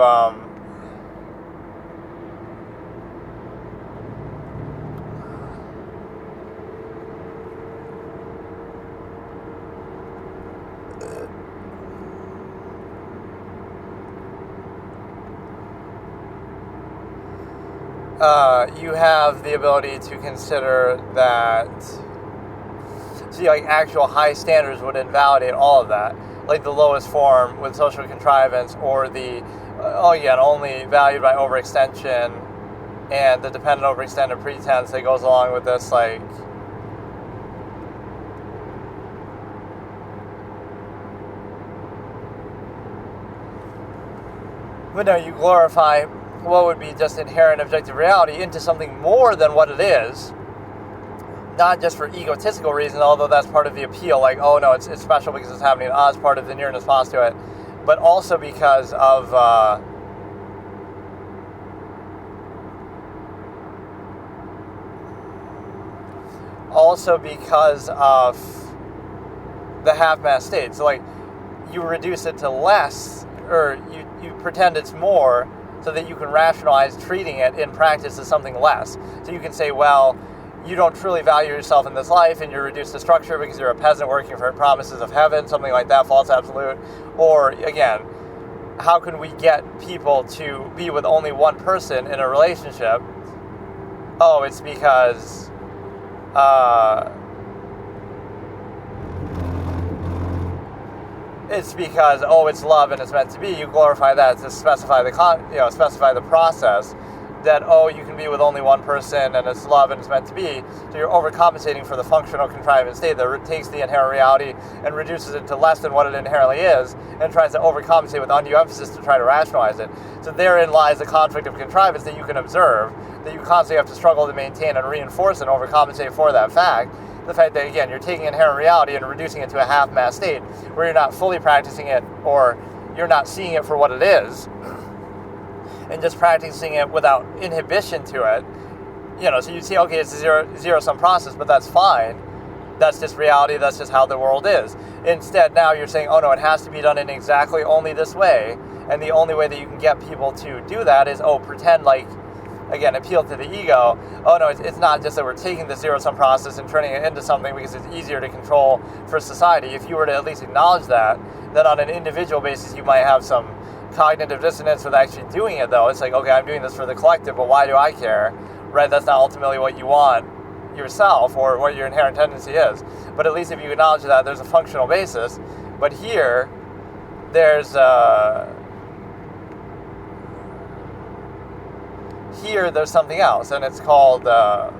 you have the ability to consider that, actual high standards would invalidate all of that, like the lowest form with social contrivance, or the, only valued by overextension, and the dependent overextended pretense that goes along with this, like, but no, you glorify what would be just inherent objective reality into something more than what it is, not just for egotistical reasons, although that's part of the appeal, like, no, it's special because it's happening to us, part of the nearness postulate, but also because of the half-mass state. So, like, you reduce it to less, or you pretend it's more, so that you can rationalize treating it in practice as something less. So you can say, you don't truly value yourself in this life, and you're reduced to structure because you're a peasant working for promises of heaven, something like that, false absolute. Or, again, how can we get people to be with only one person in a relationship? It's because it's love and it's meant to be. You glorify that to specify the process, that, you can be with only one person and it's love and it's meant to be. So you're overcompensating for the functional contrivance state that takes the inherent reality and reduces it to less than what it inherently is and tries to overcompensate with undue emphasis to try to rationalize it. So therein lies the conflict of contrivance that you can observe, that you constantly have to struggle to maintain and reinforce and overcompensate for that fact. The fact that, again, you're taking inherent reality and reducing it to a half-mass state where you're not fully practicing it or you're not seeing it for what it is, and just practicing it without inhibition to it, so you see, okay, it's a zero-sum process, but that's fine. That's just reality. That's just how the world is. Instead, now you're saying, oh no, it has to be done in exactly only this way, and the only way that you can get people to do that is, pretend like, again, appeal to the ego. Oh no, it's not just that we're taking the zero-sum process and turning it into something because it's easier to control for society. If you were to at least acknowledge that, then on an individual basis, you might have some cognitive dissonance with actually doing it, though. It's like, okay, I'm doing this for the collective, but why do I care? Right? That's not ultimately what you want yourself or what your inherent tendency is. But at least if you acknowledge that, there's a functional basis. But here, there's something else, and it's called the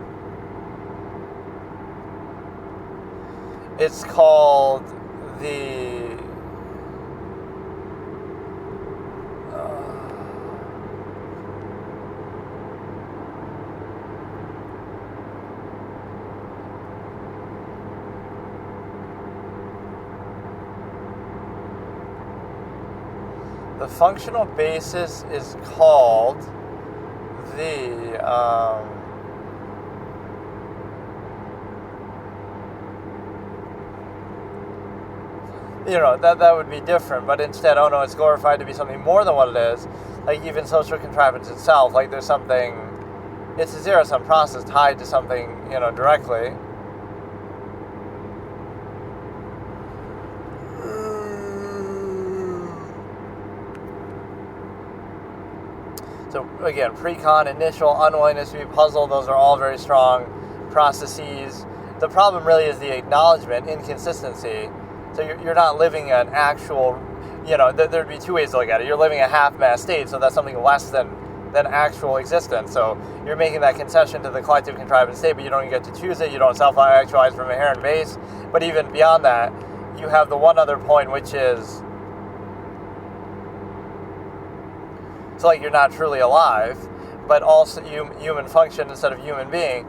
functional basis is called that would be different, but instead, it's glorified to be something more than what it is. Like even social contrivance itself, like there's something, it's a zero-sum process tied to something, directly. So again, pre-con, initial, unwillingness to be puzzled, those are all very strong processes. The problem really is the acknowledgement, inconsistency. So you're not living an actual, there'd be two ways to look at it. You're living a half-mass state, so that's something less than actual existence. So you're making that concession to the collective contrivance state, but you don't get to choose it. You don't self-actualize from inherent base. But even beyond that, you have the one other point, which is, so like you're not truly alive, but also human function instead of human being.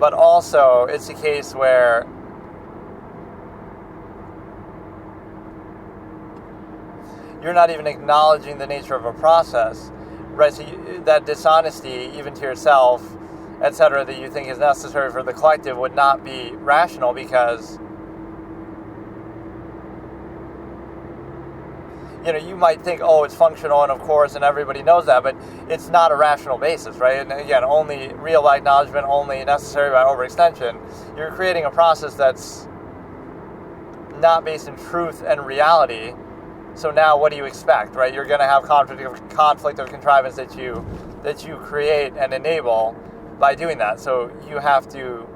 But also it's a case where you're not even acknowledging the nature of a process, right? So that dishonesty, even to yourself, etc., that you think is necessary for the collective would not be rational because you might think, it's functional, and of course, and everybody knows that, but it's not a rational basis, right? And again, only real acknowledgement, only necessary by overextension. You're creating a process that's not based in truth and reality. So now, what do you expect, right? You're going to have conflict of contrivance that you create and enable by doing that. So you have to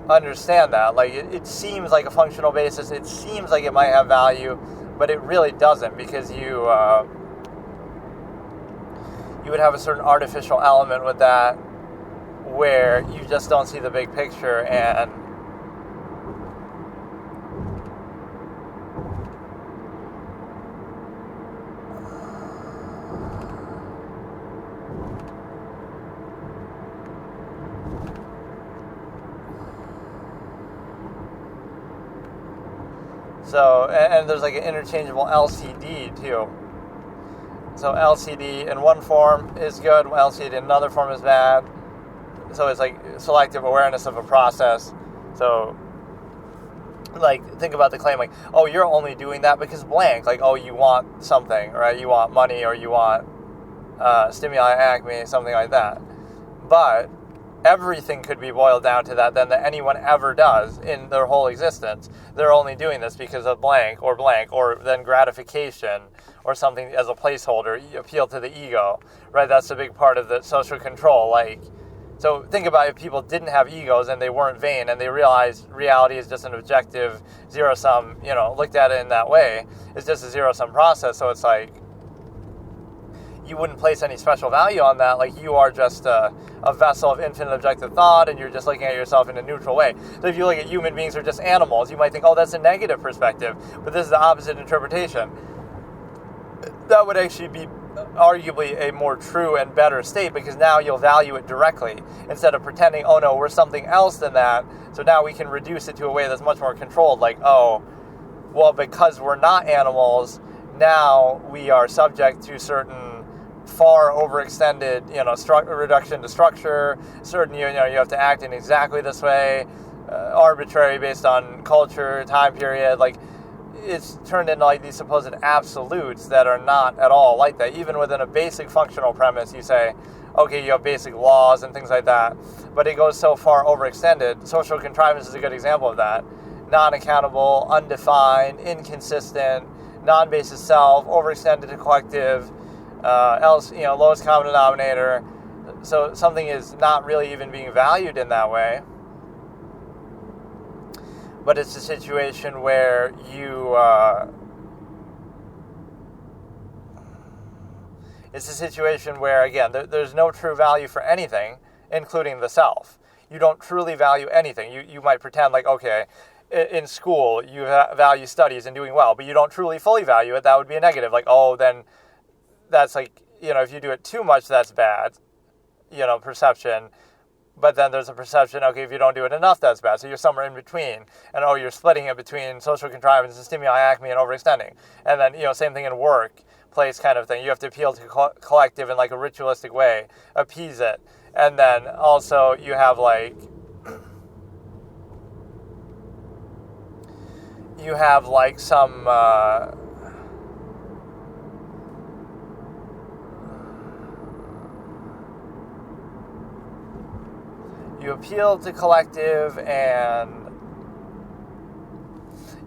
understand that. Like it seems like a functional basis. It seems like it might have value. But it really doesn't, because you would have a certain artificial element with that where you just don't see the big picture. And so, and there's like an interchangeable LCD too. So LCD in one form is good, LCD in another form is bad. So it's like selective awareness of a process. So like think about the claim like, you're only doing that because blank. Like, you want something, right? You want money, or you want stimuli, acme, something like that. But everything could be boiled down to that anyone ever does in their whole existence. They're only doing this because of blank, or then gratification, or something as a placeholder, appeal to the ego, right? That's a big part of the social control. Like, so think about if people didn't have egos and they weren't vain and they realized reality is just an objective zero-sum, looked at it in that way, it's just a zero-sum process. So it's like, you wouldn't place any special value on that. Like, you are just a vessel of infinite objective thought, and you're just looking at yourself in a neutral way. So if you look at human beings are just animals, you might think, oh, that's a negative perspective, but this is the opposite interpretation. That would actually be arguably a more true and better state, because now you'll value it directly instead of pretending, oh no, we're something else than that. So now we can reduce it to a way that's much more controlled, like, oh, well, because we're not animals, now we are subject to certain far overextended, reduction to structure, certain, you have to act in exactly this way, arbitrary based on culture, time period, like, it's turned into like these supposed absolutes that are not at all like that. Even within a basic functional premise, you say, okay, you have basic laws and things like that, but it goes so far overextended. Social contrivance is a good example of that. Non-accountable, undefined, inconsistent, non-basis self, overextended to collective, lowest common denominator. So something is not really even being valued in that way. But it's a situation where again, there's no true value for anything, including the self. You don't truly value anything. You might pretend like, okay, in school you value studies and doing well, but you don't truly fully value it. That would be a negative. Like, oh, then that's like, if you do it too much, that's bad, perception. But then there's a perception, okay, if you don't do it enough, that's bad. So you're somewhere in between. And, you're splitting it between social contrivance and stimuli acme and overextending. And then, same thing in workplace kind of thing. You have to appeal to collective in like a ritualistic way, appease it. And then also you have some... you appeal to collective, and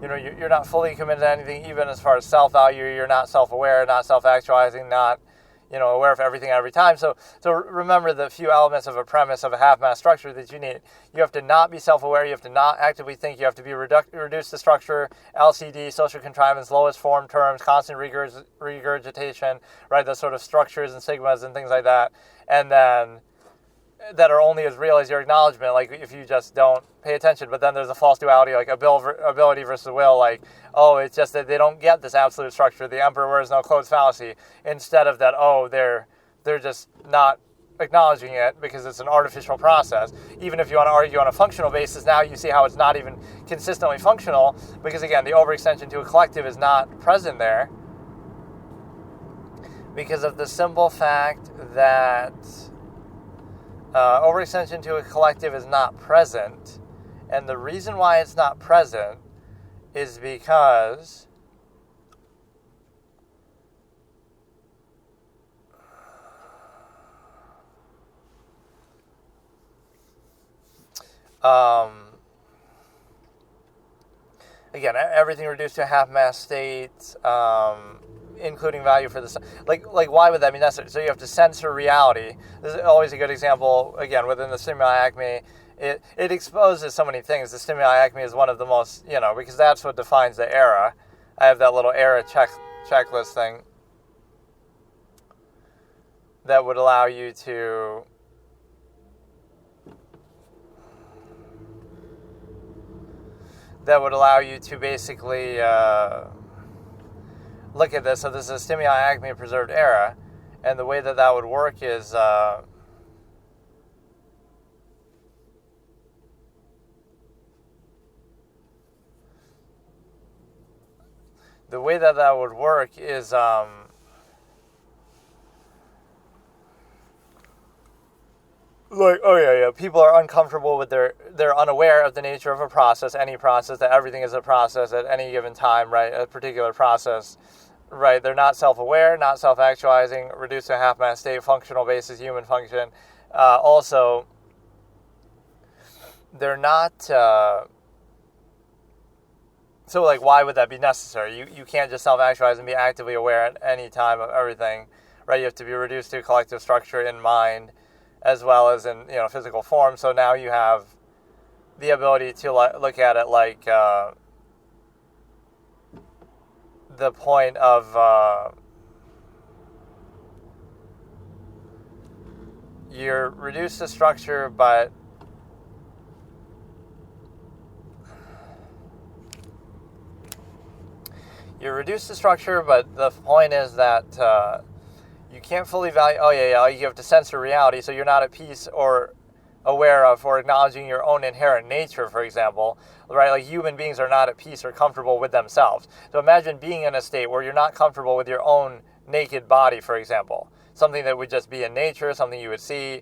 you're not fully committed to anything, even as far as self-value. You're not self-aware, not self-actualizing, not aware of everything every time. So remember the few elements of a premise of a half-mass structure that you need. You have to not be self-aware. You have to not actively think. You have to be reduced to structure, LCD, social contrivance, lowest form terms, constant regurgitation, right? Those sort of structures and sigmas and things like that. And then that are only as real as your acknowledgement, like if you just don't pay attention. But then there's a false duality, like ability versus will, like, oh, it's just that they don't get this absolute structure. The emperor wears no clothes fallacy. Instead of that, oh, they're just not acknowledging it because it's an artificial process. Even if you want to argue on a functional basis, now you see how it's not even consistently functional, because again, the overextension to a collective is not present there because of the simple fact that overextension to a collective is not present. And the reason why it's not present is because again, everything reduced to a half-mass state, including value for the like why would that be necessary? So you have to censor reality. This is always a good example, again, within the stimuli acme. It exposes so many things. The stimuli acme is one of the most, because that's what defines the era. I have that little era checklist thing that would allow you to basically look at this. So this is a stimuli acme preserved era, and the way that would work is people are uncomfortable with they're unaware of the nature of a process, any process, that everything is a process at any given time, right? A particular process, right? They're not self-aware, not self-actualizing, reduced to a half-mass state, functional basis, human function. Also, they're not. So, why would that be necessary? You can't just self-actualize and be actively aware at any time of everything, right? You have to be reduced to collective structure in mind, as well as in physical form. So now you have the ability to look at it like the point of you're reduced to structure, but the point is that you can't fully value. Oh yeah, you have to censor reality, so you're not at peace or aware of or acknowledging your own inherent nature, for example, right? Like human beings are not at peace or comfortable with themselves. So imagine being in a state where you're not comfortable with your own naked body, for example. Something that would just be in nature, something you would see,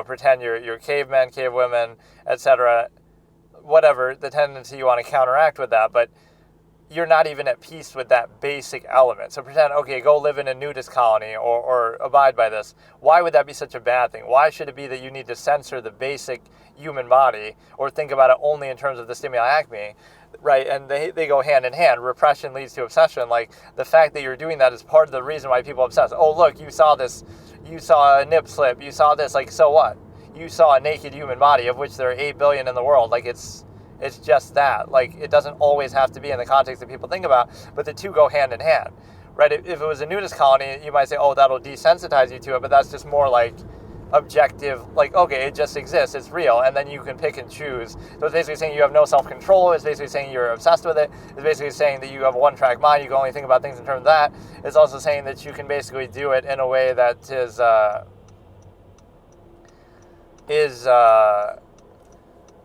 pretend you're cavemen, cavewomen, etc. Whatever the tendency you want to counteract with that, but you're not even at peace with that basic element. So pretend, okay, go live in a nudist colony or abide by this. Why would that be such a bad thing? Why should it be that you need to censor the basic human body or think about it only in terms of the stimuli acme, right? And they go hand in hand. Repression leads to obsession. Like the fact that you're doing that is part of the reason why people obsess. Oh, look, you saw this. You saw a nip slip. You saw this. Like, so what? You saw a naked human body, of which there are 8 billion in the world. Like, it's just that. Like, it doesn't always have to be in the context that people think about, but the two go hand in hand, right? If it was a nudist colony, you might say, oh, that'll desensitize you to it, but that's just more like objective, like, okay, it just exists, it's real, and then you can pick and choose. So it's basically saying you have no self-control, it's basically saying you're obsessed with it, it's basically saying that you have a one-track mind, you can only think about things in terms of that. It's also saying that you can basically do it in a way that is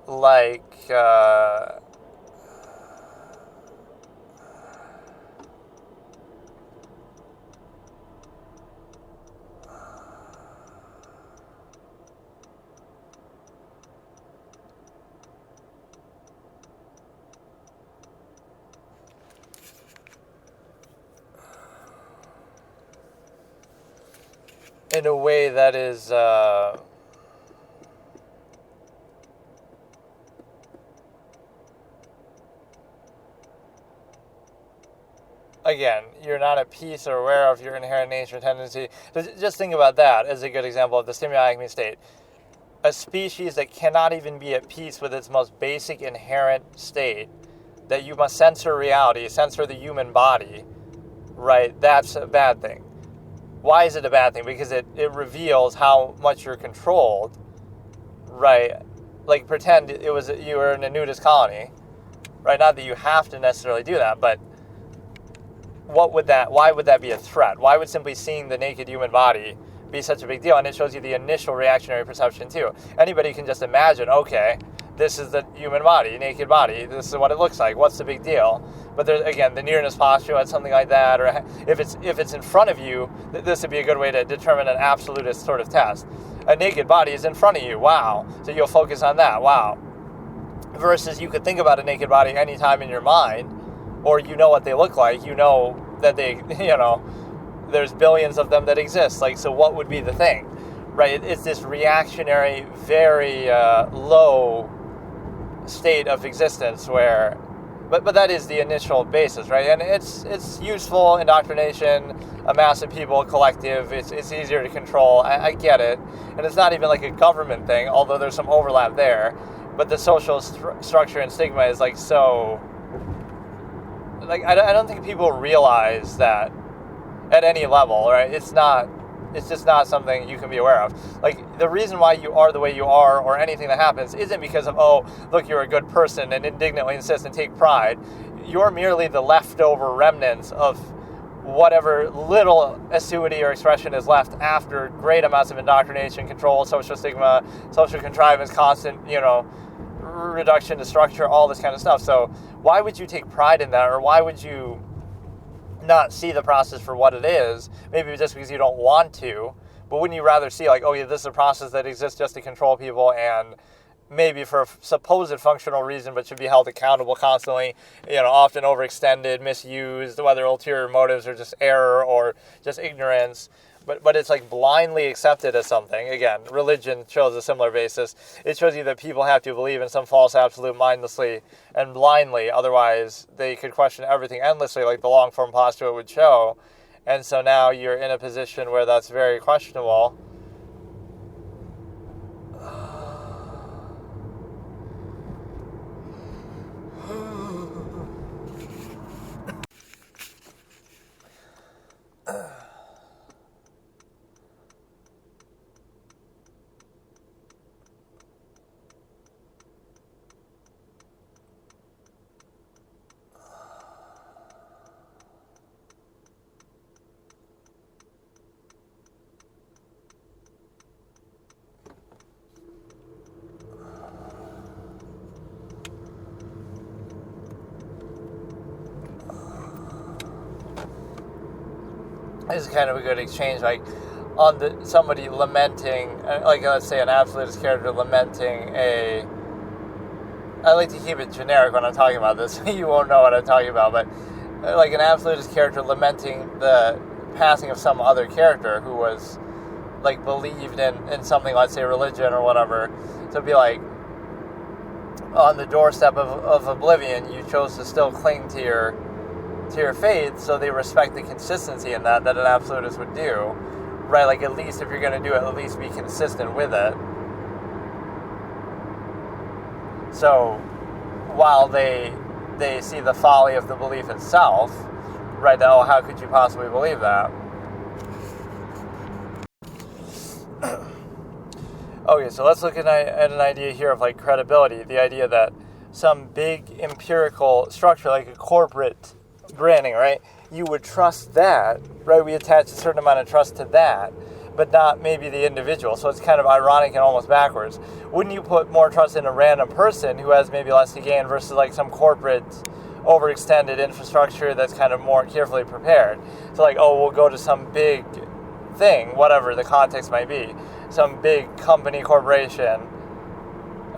like in a way that is again, you're not at peace or aware of your inherent nature and tendency. Just think about that as a good example of the stimuli acme state. A species that cannot even be at peace with its most basic inherent state, that you must censor reality, censor the human body, right? That's a bad thing. Why is it a bad thing? Because it reveals how much you're controlled, right? Like, pretend you were in a nudist colony, right? Not that you have to necessarily do that, but why would that be a threat? Why would simply seeing the naked human body be such a big deal? And it shows you the initial reactionary perception too. Anybody can just imagine, okay, this is the human body, naked body, this is what it looks like, what's the big deal? But there's, again, the nearness postulate, something like that, or if it's in front of you, this would be a good way to determine an absolutist sort of test. A naked body is in front of you, wow. So you'll focus on that, wow. Versus you could think about a naked body anytime in your mind, or you know what they look like, you know that they, there's billions of them that exist. Like, so what would be the thing, right? It's this reactionary, very low state of existence where, but that is the initial basis, right? And it's useful indoctrination, a mass of people, collective. It's easier to control. I get it, and it's not even like a government thing, although there's some overlap there. But the social structure and stigma is like so. Like, I don't think people realize that at any level, right? It's just not something you can be aware of. Like, the reason why you are the way you are or anything that happens isn't because of, oh, look, you're a good person and indignantly insist and take pride. You're merely the leftover remnants of whatever little acuity or expression is left after great amounts of indoctrination, control, social stigma, social contrivance, constant, reduction to structure, all this kind of stuff. So why would you take pride in that, or why would you not see the process for what it is? Maybe just because you don't want to, but wouldn't you rather see, like, oh yeah, this is a process that exists just to control people, and maybe for a supposed functional reason, but should be held accountable constantly, often overextended, misused, whether ulterior motives or just error or just ignorance. But it's like blindly accepted as something. Again, religion shows a similar basis. It shows you that people have to believe in some false absolute mindlessly and blindly. Otherwise, they could question everything endlessly, like the long-form postulate would show. And so now you're in a position where that's very questionable. is kind of a good exchange, like on somebody lamenting, like let's say an absolutist character lamenting a. I like to keep it generic when I'm talking about this. You won't know what I'm talking about, but like an absolutist character lamenting the passing of some other character who was like believed in something, let's say religion or whatever. So it'd be like on the doorstep of oblivion, you chose to still cling to your faith, so they respect the consistency in that an absolutist would do, right? Like at least if you're going to do it, at least be consistent with it. So while they see the folly of the belief itself, right? That, oh, how could you possibly believe that? Okay, so let's look at an idea here of like credibility. The idea that some big empirical structure, like a corporate branding, right? You would trust that, right? We attach a certain amount of trust to that, but not maybe the individual. So it's kind of ironic and almost backwards. Wouldn't you put more trust in a random person who has maybe less to gain versus like some corporate overextended infrastructure that's kind of more carefully prepared? So like, oh, we'll go to some big thing, whatever the context might be, some big company, corporation,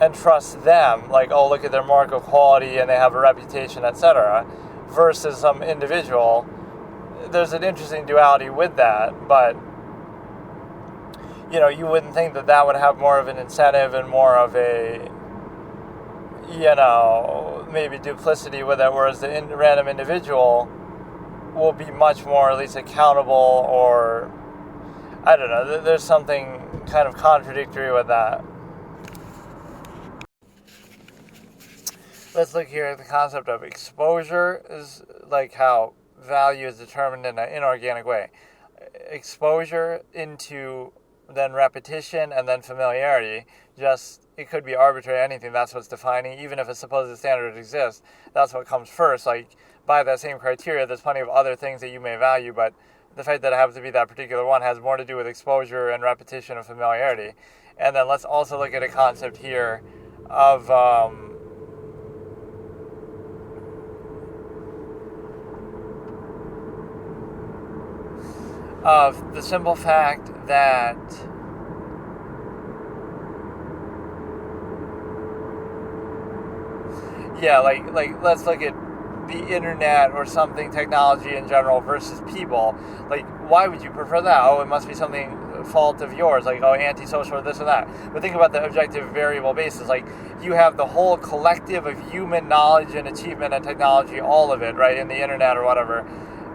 and trust them, like, oh, look at their mark of quality and they have a reputation, etc., versus some individual. There's an interesting duality with that, but you wouldn't think that would have more of an incentive and more of a, maybe duplicity with it, whereas the random individual will be much more at least accountable, or I don't know, there's something kind of contradictory with that. Let's look here at the concept of exposure, is like how value is determined in an inorganic way. Exposure into then repetition and then familiarity, it could be arbitrary, anything, that's what's defining, even if a supposed standard exists, that's what comes first. Like, by that same criteria, there's plenty of other things that you may value, but the fact that it happens to be that particular one has more to do with exposure and repetition and familiarity. And then let's also look at a concept here of the simple fact that like let's look at the internet or something, technology in general versus people. Like, why would you prefer that? Oh, it must be something fault of yours, like, oh, antisocial or this or that. But think about the objective variable basis. Like, you have the whole collective of human knowledge and achievement and technology, all of it, right, in the internet or whatever,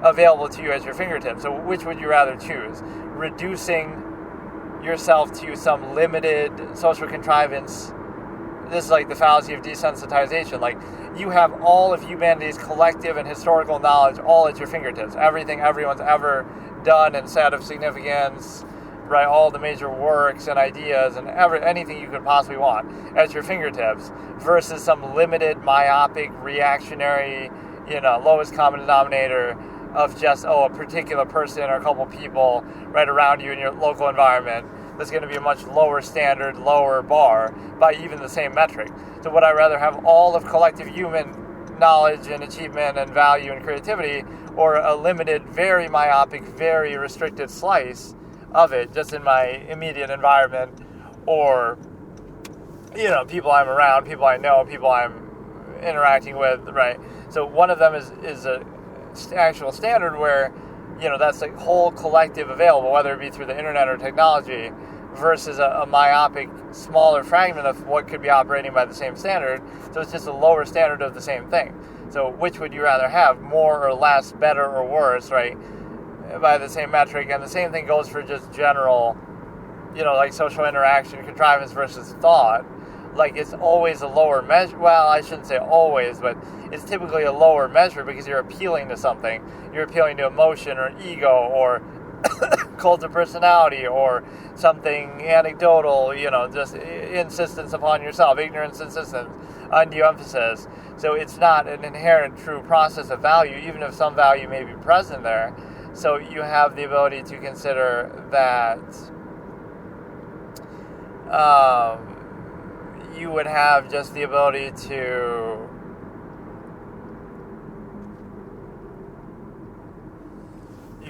available to you at your fingertips. So which would you rather choose? Reducing yourself to some limited social contrivance. This is like the fallacy of desensitization. Like, you have all of humanity's collective and historical knowledge all at your fingertips. Everything everyone's ever done and said of significance, right? All the major works and ideas and anything you could possibly want at your fingertips, versus some limited, myopic, reactionary, lowest common denominator of just, a particular person or a couple people right around you in your local environment. That's going to be a much lower standard, lower bar by even the same metric. So would I rather have all of collective human knowledge and achievement and value and creativity, or a limited, very myopic, very restricted slice of it just in my immediate environment, or, people I'm around, people I know, people I'm interacting with, right? So one of them is a actual standard where, that's the whole collective available, whether it be through the internet or technology, versus a myopic, smaller fragment of what could be operating by the same standard. So it's just a lower standard of the same thing. So which would you rather have, more or less, better or worse, right, by the same metric? And the same thing goes for just general, like social interaction, contrivance versus thought. Like, it's always a lower measure. Well, I shouldn't say always, but it's typically a lower measure because you're appealing to something. You're appealing to emotion or ego or cult of personality or something anecdotal, just insistence upon yourself, ignorance, insistence, undue emphasis. So it's not an inherent true process of value, even if some value may be present there. So you have the ability to consider that you would have just the ability to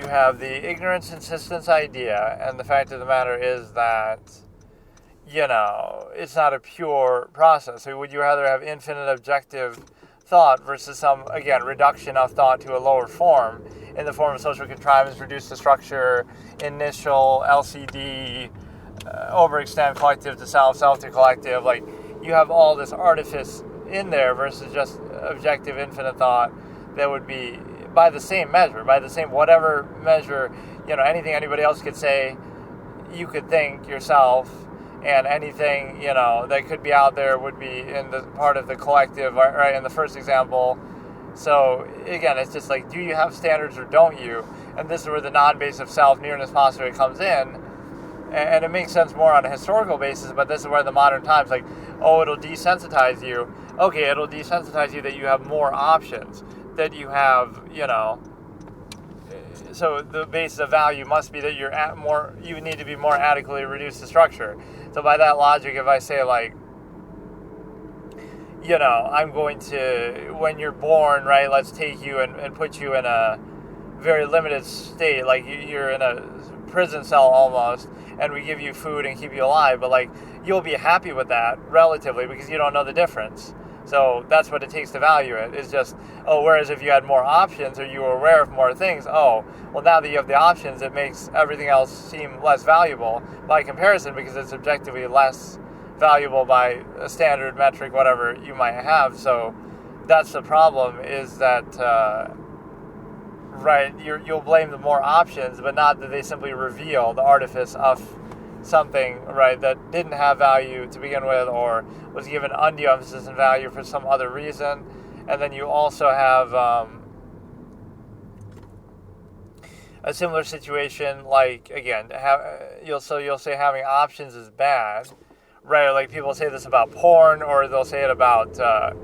have the ignorance insistence idea, and the fact of the matter is that, it's not a pure process. So would you rather have infinite objective thought versus some, again, reduction of thought to a lower form in the form of social contrivance, reduced to structure, initial, LCD, overextend, collective to self, self to collective? Like, you have all this artifice in there versus just objective infinite thought that would be by the same measure, by the same whatever measure, anything anybody else could say, you could think yourself, and anything, that could be out there would be in the part of the collective, right, in the first example. So, again, it's just like, do you have standards or don't you? And this is where the non-basic self nearness postulate comes in. And it makes sense more on a historical basis, but this is where the modern times, like, oh, it'll desensitize you. Okay, it'll desensitize you that you have more options, that you have, so the basis of value must be that you need to be more adequately reduced to structure. So by that logic, if I say, like, I'm going to, when you're born, right, let's take you and put you in a very limited state, like you're in a prison cell almost, and we give you food and keep you alive, but, like, you'll be happy with that relatively because you don't know the difference. So that's what it takes to value it. It's just, whereas if you had more options or you were aware of more things, well, now that you have the options, it makes everything else seem less valuable by comparison because it's objectively less valuable by a standard metric, whatever you might have. So that's the problem, is that, right, you'll blame the more options, but not that they simply reveal the artifice of something, right, that didn't have value to begin with or was given undue emphasis and value for some other reason. And then you also have a similar situation, like, again, you'll say having options is bad, right? Like, people say this about porn, or they'll say it about the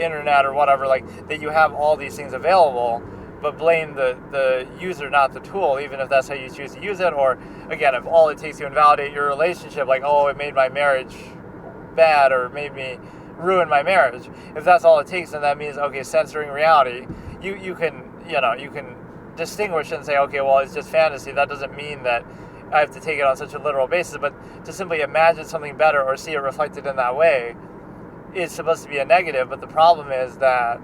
internet or whatever, like, that you have all these things available, but blame the user, not the tool, even if that's how you choose to use it. Or, again, if all it takes to invalidate your relationship, like, it made my marriage bad or made me ruin my marriage. If that's all it takes, then that means, okay, censoring reality. You can distinguish and say, okay, well, it's just fantasy. That doesn't mean that I have to take it on such a literal basis, but to simply imagine something better or see it reflected in that way is supposed to be a negative. But the problem is that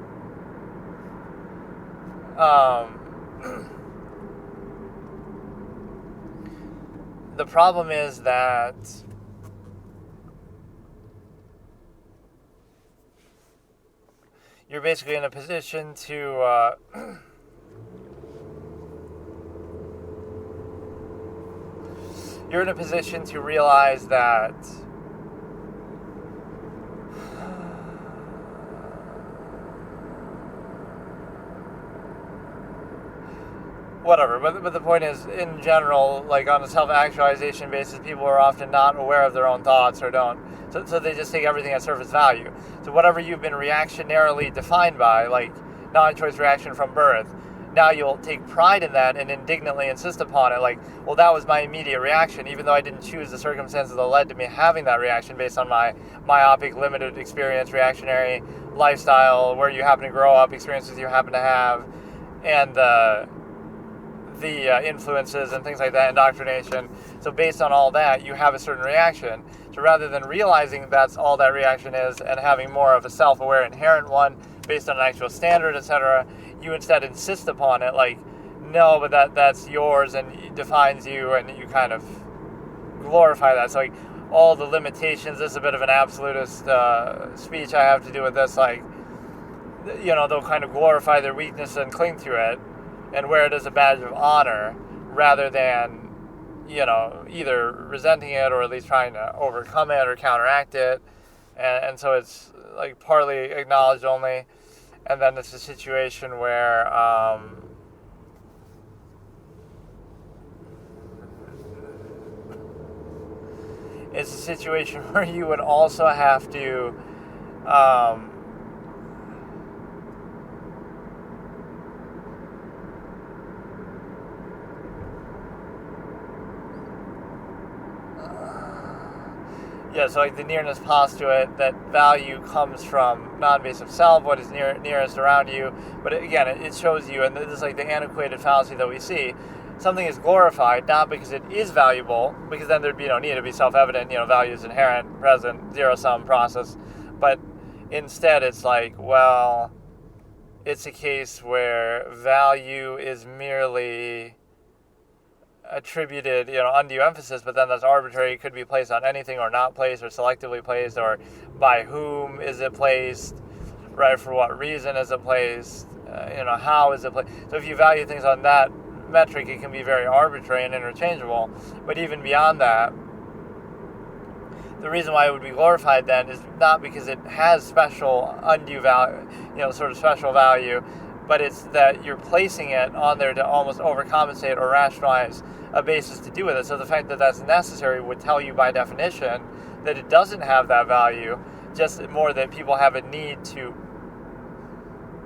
you're basically in a position to realize that whatever, but the point is, in general, like, on a self-actualization basis, people are often not aware of their own thoughts or don't. So they just take everything at surface value. So whatever you've been reactionarily defined by, like non-choice reaction from birth, now you'll take pride in that and indignantly insist upon it. Like, well, that was my immediate reaction, even though I didn't choose the circumstances that led to me having that reaction based on my myopic, limited experience, reactionary lifestyle, where you happen to grow up, experiences you happen to have, and the influences and things like that, indoctrination. So based on all that, you have a certain reaction. So rather than realizing that's all that reaction is and having more of a self-aware inherent one based on an actual standard, etc., you instead insist upon it, like, no, but that's yours and it defines you, and you kind of glorify that. So, like, all the limitations, this is a bit of an absolutist speech I have to do with this, like, they'll kind of glorify their weakness and cling to it and wear it as a badge of honor rather than, either resenting it or at least trying to overcome it or counteract it. And so it's, like, partly acknowledged only. And then it's a situation where you would also have to Yeah, so like the nearness postulate, that value comes from non-invasive self, what is nearest around you. But again, it shows you, and this is like the antiquated fallacy that we see, something is glorified not because it is valuable, because then there'd be no need to be self-evident, value is inherent, present, zero-sum process. But instead it's like, well, it's a case where value is merely attributed, undue emphasis, but then that's arbitrary. It could be placed on anything or not placed or selectively placed, or by whom is it placed, right? For what reason is it placed? How is it placed? So if you value things on that metric, it can be very arbitrary and interchangeable. But even beyond that, the reason why it would be glorified then is not because it has special undue value, sort of special value, but it's that you're placing it on there to almost overcompensate or rationalize a basis to do with it. So the fact that that's necessary would tell you by definition that it doesn't have that value, just more that people have a need to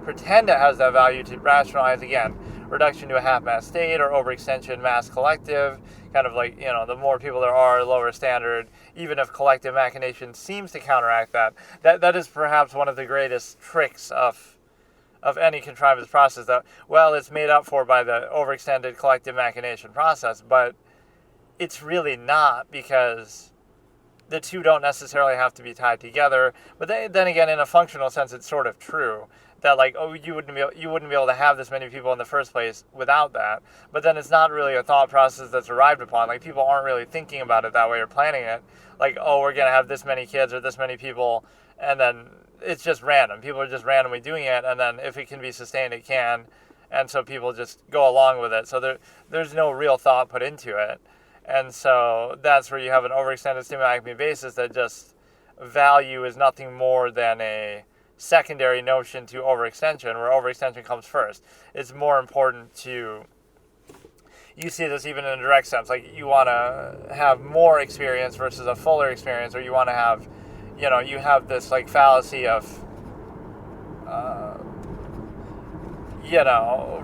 pretend it has that value to rationalize, again, reduction to a half-mass state or overextension mass collective, kind of like, the more people there are, lower standard, even if collective machination seems to counteract that. That is perhaps one of the greatest tricks of any contrivance process, that, well, it's made up for by the overextended collective machination process, but it's really not, because the two don't necessarily have to be tied together. But then again, in a functional sense, it's sort of true that, like, oh, you wouldn't be able to have this many people in the first place without that. But then it's not really a thought process that's arrived upon. Like, people aren't really thinking about it that way or planning it. Like, oh, we're going to have this many kids or this many people, and then it's just random. People are just randomly doing it, and then if it can be sustained, it can. And so people just go along with it. So there's no real thought put into it. And so that's where you have an overextended stimuli-acme basis that just value is nothing more than a secondary notion to overextension, where overextension comes first. It's more important to, you see this even in a direct sense, like you want to have more experience versus a fuller experience, or you want to have, you have this like fallacy of,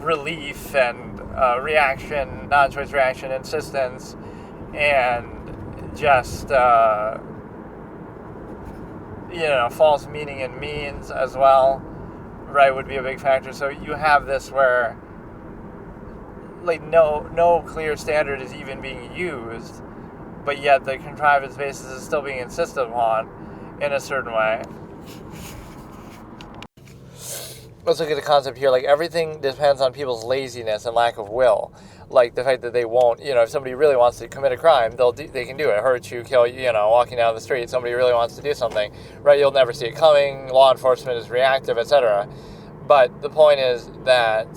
relief and reaction, non-choice reaction, insistence, and just, false meaning and means as well, right, would be a big factor. So you have this where, like, no clear standard is even being used, but yet the contrivance basis is still being insisted upon in a certain way. Let's look at the concept here. Like, everything depends on people's laziness and lack of will. Like, the fact that they won't, if somebody really wants to commit a crime, they can do it. Hurt you, kill you, walking down the street, somebody really wants to do something, right? You'll never see it coming. Law enforcement is reactive, etc. But the point is that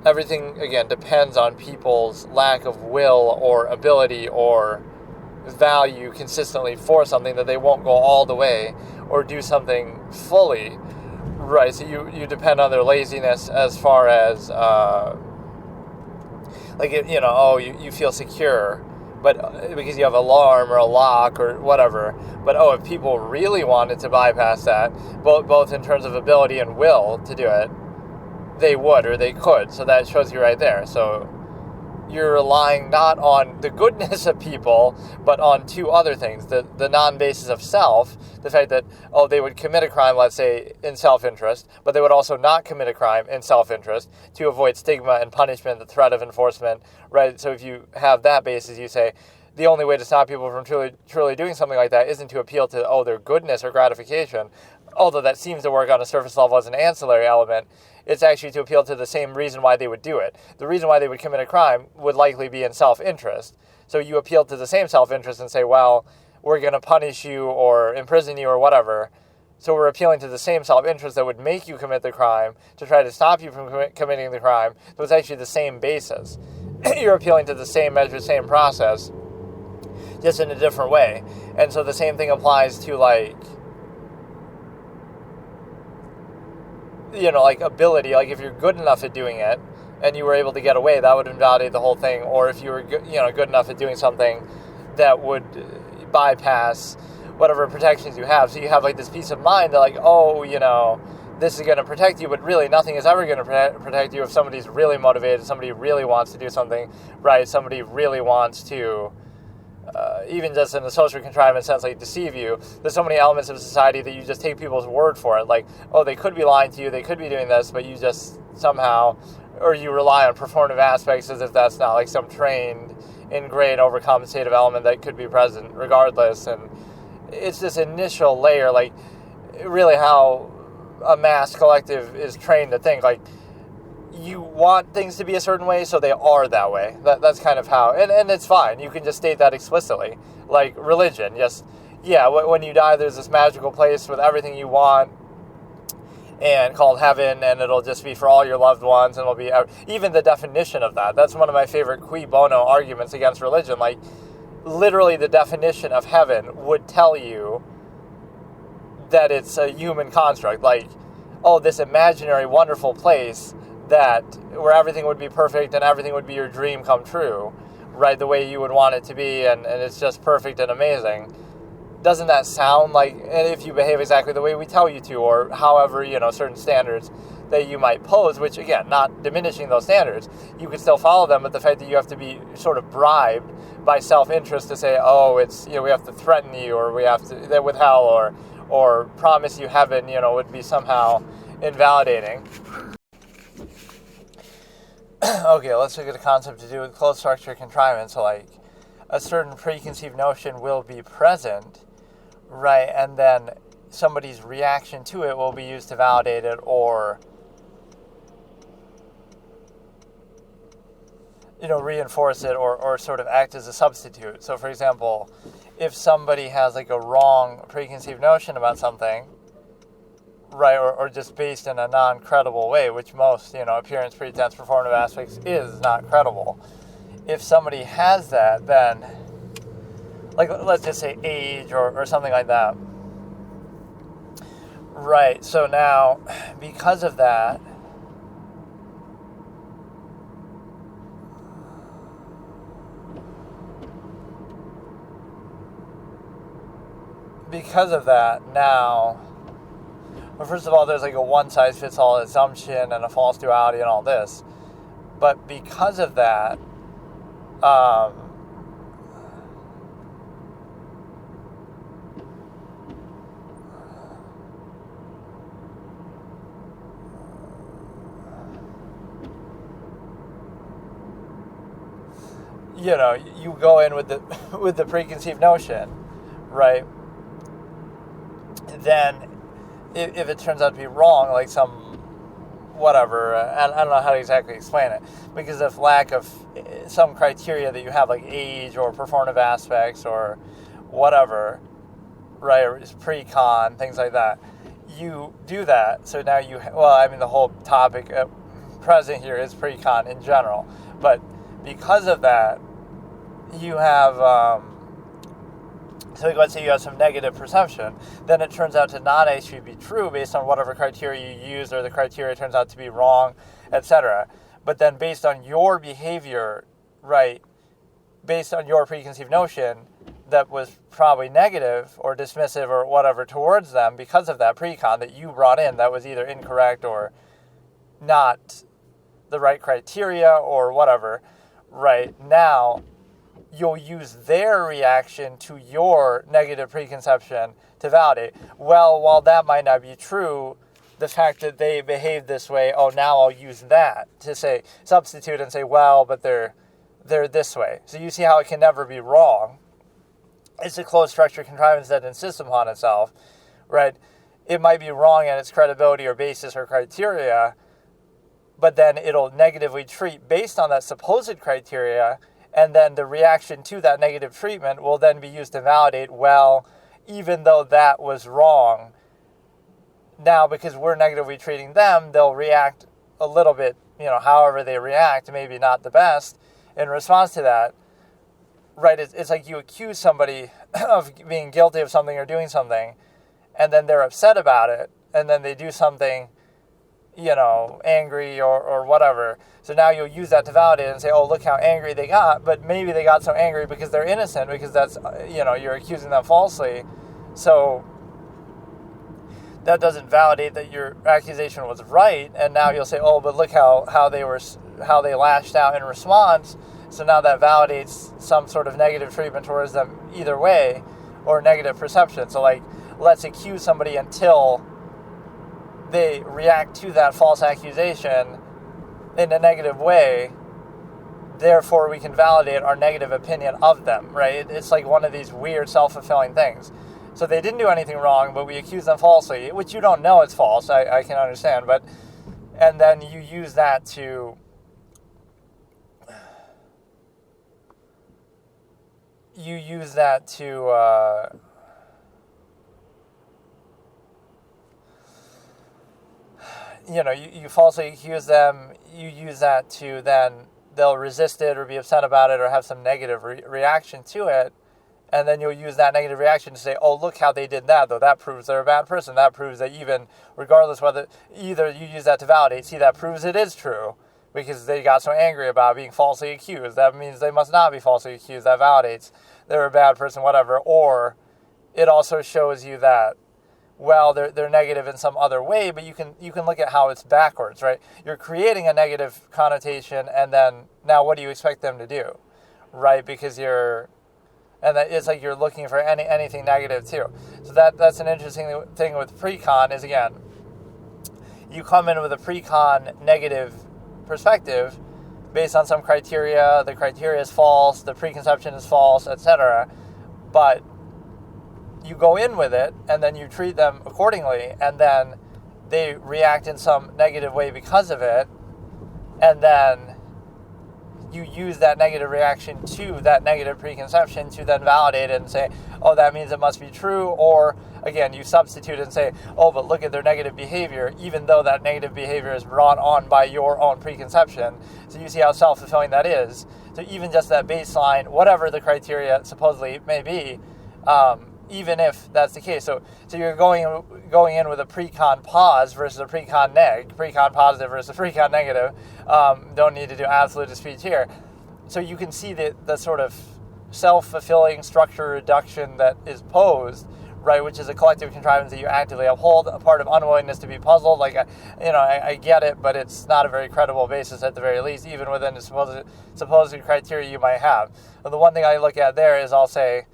everything, again, depends on people's lack of will or ability or value consistently for something, that they won't go all the way or do something fully. Right, so you depend on their laziness as far as, you feel secure, but because you have an alarm or a lock or whatever. But, if people really wanted to bypass that, both in terms of ability and will to do it, they would or they could. So that shows you right there. So you're relying not on the goodness of people, but on two other things. The non-basis of self, the fact that, they would commit a crime, let's say, in self-interest, but they would also not commit a crime in self-interest to avoid stigma and punishment, the threat of enforcement, right? So if you have that basis, you say, the only way to stop people from truly doing something like that isn't to appeal to, their goodness or gratification, although that seems to work on a surface level as an ancillary element. It's actually to appeal to the same reason why they would do it. The reason why they would commit a crime would likely be in self-interest. So you appeal to the same self-interest and say, well, we're going to punish you or imprison you or whatever. So we're appealing to the same self-interest that would make you commit the crime to try to stop you from committing the crime. So it's actually the same basis. You're appealing to the same measure, same process, just in a different way. And so the same thing applies to, ability. Like, if you're good enough at doing it and you were able to get away, that would invalidate the whole thing. Or if you were good enough at doing something that would bypass whatever protections you have. So you have, this peace of mind that, this is going to protect you, but really nothing is ever going to protect you if somebody's really motivated, somebody really wants to do something, right? Somebody really wants to even just in a social contrivance sense, like deceive you. There's so many elements of society that you just take people's word for it. Like, oh, they could be lying to you, they could be doing this, but you just somehow, or you rely on performative aspects as if that's not like some trained, ingrained, overcompensative element that could be present regardless. And it's this initial layer, like really how a mass collective is trained to think. Like, you want things to be a certain way, so they are that way. That's kind of how, and it's fine. You can just state that explicitly. Like religion, yes, yeah. When you die, there's this magical place with everything you want, and called heaven, and it'll just be for all your loved ones, and it'll be even the definition of that. That's one of my favorite cui bono arguments against religion. Like, literally, the definition of heaven would tell you that it's a human construct. Like, oh, this imaginary, wonderful place that where everything would be perfect and everything would be your dream come true, right, the way you would want it to be, and it's just perfect and amazing. Doesn't that sound like, and if you behave exactly the way we tell you to, or however, certain standards that you might pose, which again, not diminishing those standards, you could still follow them, but the fact that you have to be sort of bribed by self-interest to say, oh, it's, we have to threaten you, or we have to, with hell, or promise you heaven, would be somehow invalidating. Okay, let's look at a concept to do with closed structure contrivance. So, like, a certain preconceived notion will be present, right, and then somebody's reaction to it will be used to validate it, or reinforce it, or sort of act as a substitute. So, for example, if somebody has like a wrong preconceived notion about something, right, or just based in a non-credible way, which most, appearance, pretense, performative aspects is not credible. If somebody has that, then, like, let's just say age or something like that. Right, so now, because of that, now, well, first of all, there's like a one-size-fits-all assumption and a false duality and all this. But because of that, you go in with the preconceived notion, right? Then, if it turns out to be wrong, like some whatever, I don't know how to exactly explain it, because of lack of some criteria that you have, like age or performative aspects or whatever, right, or pre-con, things like that, you do that, so now the whole topic present here is pre-con in general, but because of that, you have, so let's say you have some negative perception, then it turns out to not actually be true based on whatever criteria you used, or the criteria turns out to be wrong, etc. But then based on your behavior, right, based on your preconceived notion that was probably negative or dismissive or whatever towards them, because of that pre-con that you brought in that was either incorrect or not the right criteria or whatever, right, now you'll use their reaction to your negative preconception to validate. Well, while that might not be true, the fact that they behave this way, oh, now I'll use that to say, substitute and say, well, but they're this way. So you see how it can never be wrong. It's a closed structure contrivance that insists upon itself, right? It might be wrong in its credibility or basis or criteria, but then it'll negatively treat based on that supposed criteria, and then the reaction to that negative treatment will then be used to validate, well, even though that was wrong, now because we're negatively treating them, they'll react a little bit, however they react, maybe not the best, in response to that, right? It's like you accuse somebody of being guilty of something or doing something, and then they're upset about it, and then they do something, angry or whatever. So now you'll use that to validate and say, oh, look how angry they got, but maybe they got so angry because they're innocent, because that's, you're accusing them falsely. So that doesn't validate that your accusation was right, and now you'll say, oh, but look how they lashed out in response, So now that validates some sort of negative treatment towards them either way, or negative perception. So like, let's accuse somebody until they react to that false accusation in a negative way. Therefore, we can validate our negative opinion of them, right? It's like one of these weird self-fulfilling things. So they didn't do anything wrong, but we accuse them falsely, which you don't know it's false, I can understand. But and then you use that to you falsely accuse them, you use that to then they'll resist it or be upset about it or have some negative reaction to it, and then you'll use that negative reaction to say, oh, look how they did that, though that proves they're a bad person. That proves that even regardless whether either you use that to validate, see, that proves it is true because they got so angry about being falsely accused. That means they must not be falsely accused. That validates they're a bad person, whatever. Or it also shows you that, well, they're negative in some other way, but you can look at how it's backwards, right? You're creating a negative connotation, and then now what do you expect them to do, right? Because it's like you're looking for anything negative too. So that's an interesting thing with pre-con is, again, you come in with a pre-con negative perspective based on some criteria. The criteria is false, the preconception is false, etc. But you go in with it, and then you treat them accordingly, and then they react in some negative way because of it, and then you use that negative reaction to that negative preconception to then validate it and say, oh, that means it must be true. Or, again, you substitute and say, oh, but look at their negative behavior, even though that negative behavior is brought on by your own preconception. So you see how self-fulfilling that is. So even just that baseline, whatever the criteria supposedly may be, even if that's the case. So you're going in with a pre-con pause versus a pre-con neg, pre-con positive versus pre-con negative. Don't need to do absolute speech here. So you can see the sort of self-fulfilling structure reduction that is posed, right, which is a collective contrivance that you actively uphold, a part of unwillingness to be puzzled. Like, I get it, but it's not a very credible basis at the very least, even within the supposed criteria you might have. And the one thing I look at there is I'll say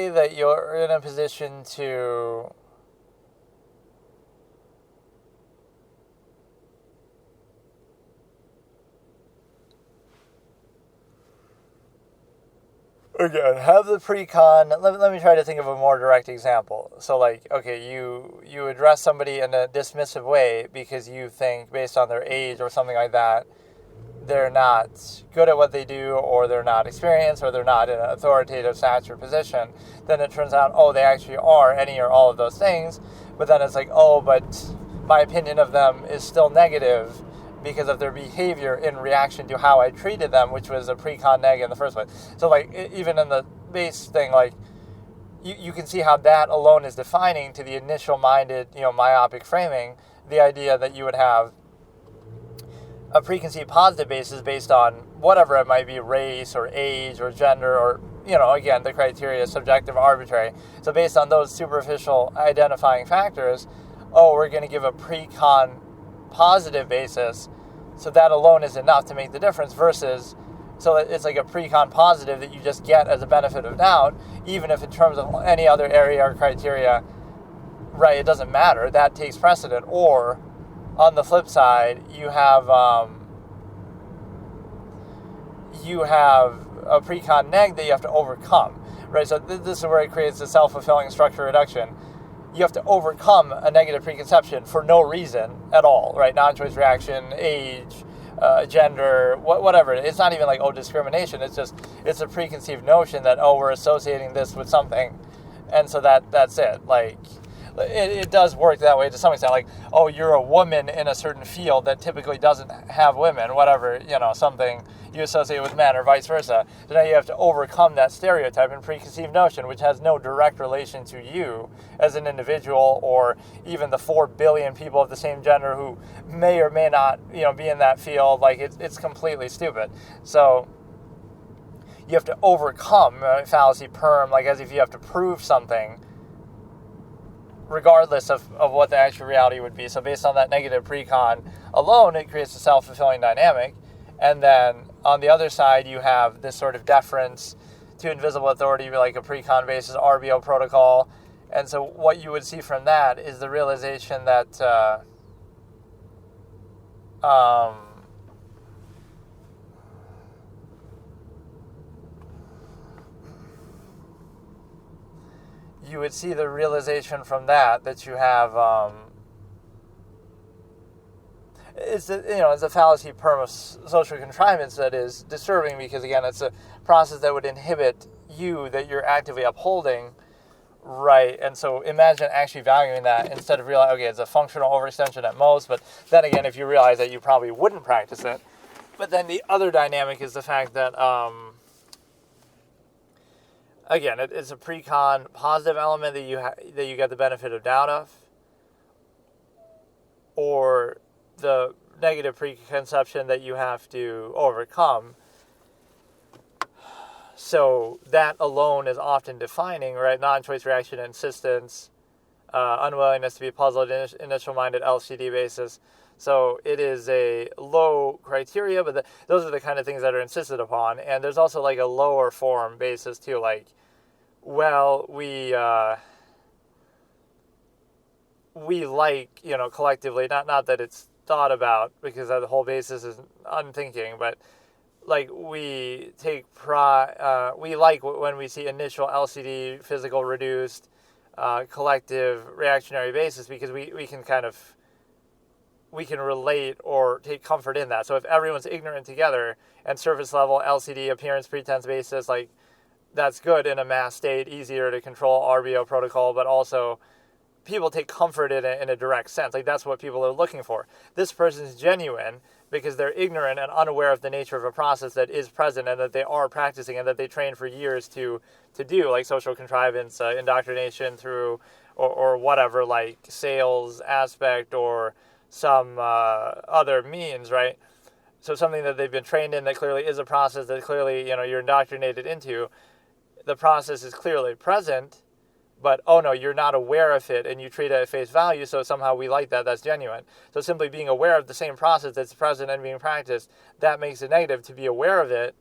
that you're in a position to again have the pre-con. Let me try to think of a more direct example. So, like, okay, you address somebody in a dismissive way because you think, based on their age or something like that, they're not good at what they do, or they're not experienced, or they're not in an authoritative stature position. Then it turns out, oh, they actually are any or all of those things. But then it's like, oh, but my opinion of them is still negative because of their behavior in reaction to how I treated them, which was a pre-con neg in the first place. So, like, even in the base thing, like, you can see how that alone is defining to the initial minded, myopic framing, the idea that you would have a preconceived positive basis based on whatever it might be, race or age or gender or, again, the criteria is subjective, arbitrary. So based on those superficial identifying factors, we're going to give a pre-con positive basis. So that alone is enough to make the difference versus, so it's like a pre-con positive that you just get as a benefit of doubt, even if in terms of any other area or criteria, right, it doesn't matter. That takes precedent. Or on the flip side, you have a pre-con neg that you have to overcome, right? So this is where it creates a self-fulfilling structure reduction. You have to overcome a negative preconception for no reason at all, right? Non-choice reaction, age, gender, whatever. It's not even like, discrimination. It's a preconceived notion that, we're associating this with something. And so that's it. Like it does work that way to some extent. Like, oh, you're a woman in a certain field that typically doesn't have women, whatever, something you associate with men or vice versa. So now you have to overcome that stereotype and preconceived notion, which has no direct relation to you as an individual, or even the 4 billion people of the same gender who may or may not, be in that field. Like, it's completely stupid. So you have to overcome fallacy perm, like as if you have to prove something, regardless of what the actual reality would be. So based on that negative precon alone, it creates a self-fulfilling dynamic. And then on the other side, you have this sort of deference to invisible authority, like a precon basis RBO protocol. And so what you would see from that is the realization that you would see the realization from that you have it's a fallacy perm of social contrivance that is disturbing, because again, it's a process that would inhibit you that you're actively upholding, right? And so imagine actually valuing that instead of realizing, okay, it's a functional overextension at most, but then again, if you realize that, you probably wouldn't practice it. But then the other dynamic is the fact that again, it's a precon positive element that you get the benefit of doubt of, or the negative preconception that you have to overcome. So that alone is often defining, right? Non-choice reaction insistence, unwillingness to be puzzled, initial-minded LCD basis. So it is a low criteria, but those are the kind of things that are insisted upon. And there's also like a lower form basis too, like, well, we like, collectively, not that it's thought about, because the whole basis is unthinking, but like we take we like when we see initial LCD physical reduced collective reactionary basis, because we can relate or take comfort in that. So if everyone's ignorant together and surface level LCD appearance pretense basis, like, that's good in a mass state, easier to control RBO protocol, but also people take comfort in it in a direct sense. Like, that's what people are looking for. This person's genuine because they're ignorant and unaware of the nature of a process that is present and that they are practicing and that they train for years to do, like social contrivance, indoctrination through, or whatever, like sales aspect or some other means, right? So something that they've been trained in that clearly is a process that clearly, you're indoctrinated into. The process is clearly present, but, oh no, you're not aware of it and you treat it at face value, so somehow we like that, that's genuine. So simply being aware of the same process that's present and being practiced, that makes it negative to be aware of it,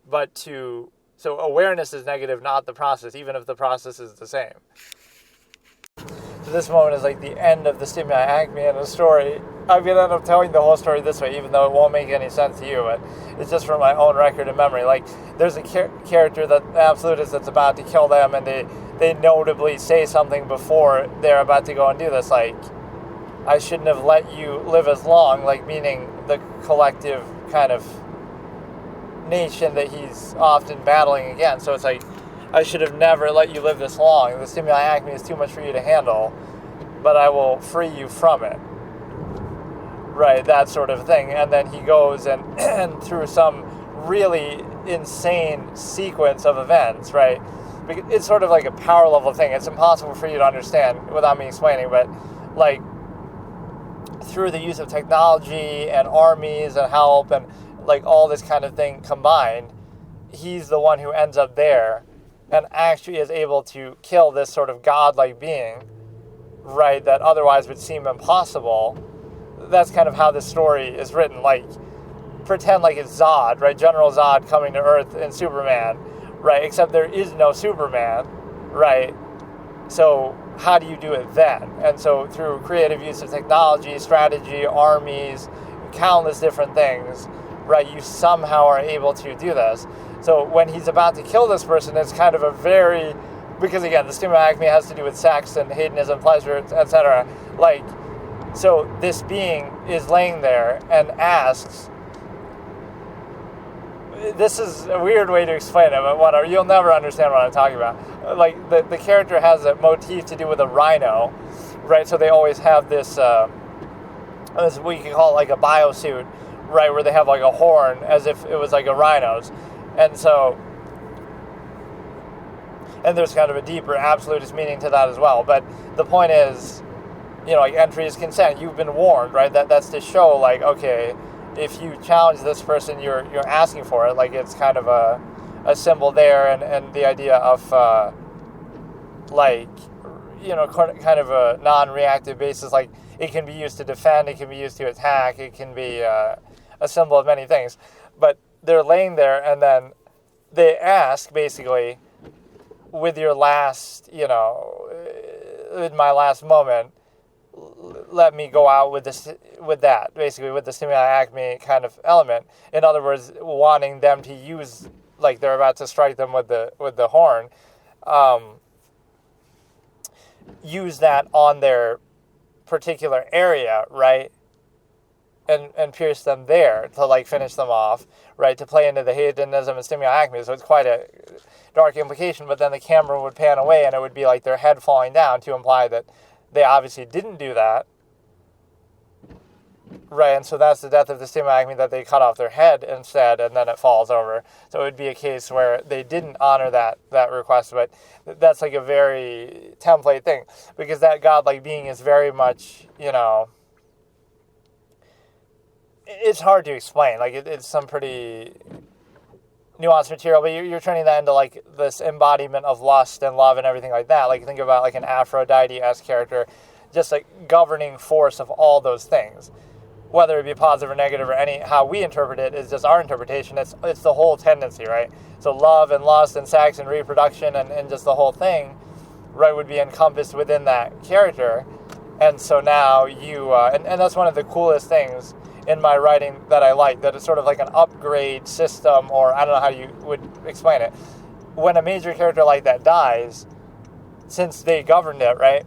so awareness is negative, not the process, even if the process is the same. So this moment is like the end of the stimuli acme in the story. I'm going to end up telling the whole story this way, even though it won't make any sense to you, but it's just from my own record and memory. Like, there's a character, that the absolutist, that's about to kill them, and they notably say something before they're about to go and do this, like, I shouldn't have let you live as long, like, meaning the collective kind of nation that he's often battling against. So it's like, I should have never let you live this long. The stimuli acme is too much for you to handle, but I will free you from it. Right, that sort of thing. And then he goes and through some really insane sequence of events, right? It's sort of like a power level thing. It's impossible for you to understand without me explaining, but like through the use of technology and armies and help and like all this kind of thing combined, he's the one who ends up there and actually is able to kill this sort of godlike being, right, that otherwise would seem impossible. That's kind of how this story is written. Like, pretend like it's Zod, right? General Zod coming to Earth in Superman, right? Except there is no Superman, right? So how do you do it then? And so through creative use of technology, strategy, armies, countless different things, right, you somehow are able to do this. So when he's about to kill this person, it's kind of a very, because again, the stimuli acme has to do with sex and hedonism, pleasure, etc. Like, so this being is laying there and asks, this is a weird way to explain it, but you'll never understand what I'm talking about. Like, the character has a motif to do with a rhino, right? So they always have this, we can call it like a biosuit, right, where they have like a horn as if it was like a rhino's. And so, and there's kind of a deeper absolutist meaning to that as well. But the point is, like entry is consent. You've been warned, right? That's to show, like, okay, if you challenge this person, you're asking for it. Like, it's kind of a symbol there, and the idea of kind of a non-reactive basis. Like, it can be used to defend, it can be used to attack, it can be a symbol of many things. But they're laying there, and then they ask, basically, with your last, in my last moment, let me go out with that, basically, with the stimuli acme kind of element. In other words, wanting them to use, like they're about to strike them with the horn, use that on their particular area, right? And pierce them there to, like, finish them off, right? To play into the hedonism and stimuli acme. So it's quite a dark implication, but then the camera would pan away and it would be like their head falling down to imply that they obviously didn't do that, right? And so that's the death of the stimuli acme, that they cut off their head instead, and then it falls over. So it would be a case where they didn't honor that request, but that's like a very template thing, because that godlike being is very much, it's hard to explain. Like, it's some pretty nuanced material, but you're turning that into, like, this embodiment of lust and love and everything like that. Like, think about, like, an Aphrodite-esque character, just like governing force of all those things, whether it be positive or negative, or how we interpret it is just our interpretation. It's the whole tendency, right? So love and lust and sex and reproduction and just the whole thing, right, would be encompassed within that character. And so now you, and that's one of the coolest things in my writing that I like, that it's sort of like an upgrade system, or I don't know how you would explain it. When a major character like that dies, since they governed it, right,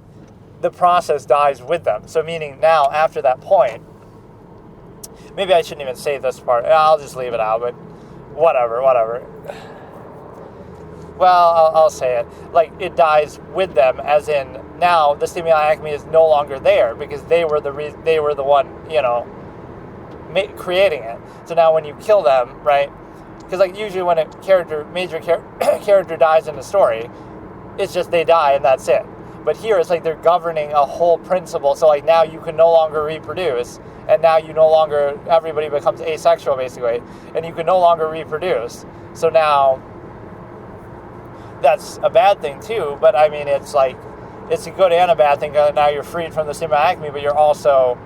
the process dies with them. So meaning now, after that point, maybe I shouldn't even say this part. I'll just leave it out, but whatever. Well, I'll say it. Like, it dies with them, as in now the stimuli acme is no longer there, because they were the one, creating it. So now when you kill them, right? Because, like, usually when a major character dies in a story, it's just they die and that's it. But here it's like they're governing a whole principle. So, like, now you can no longer reproduce, and now everybody becomes asexual, basically, and you can no longer reproduce. So now that's a bad thing too, but I mean, it's like, it's a good and a bad thing. Now you're freed from the stimuli acme, but you're also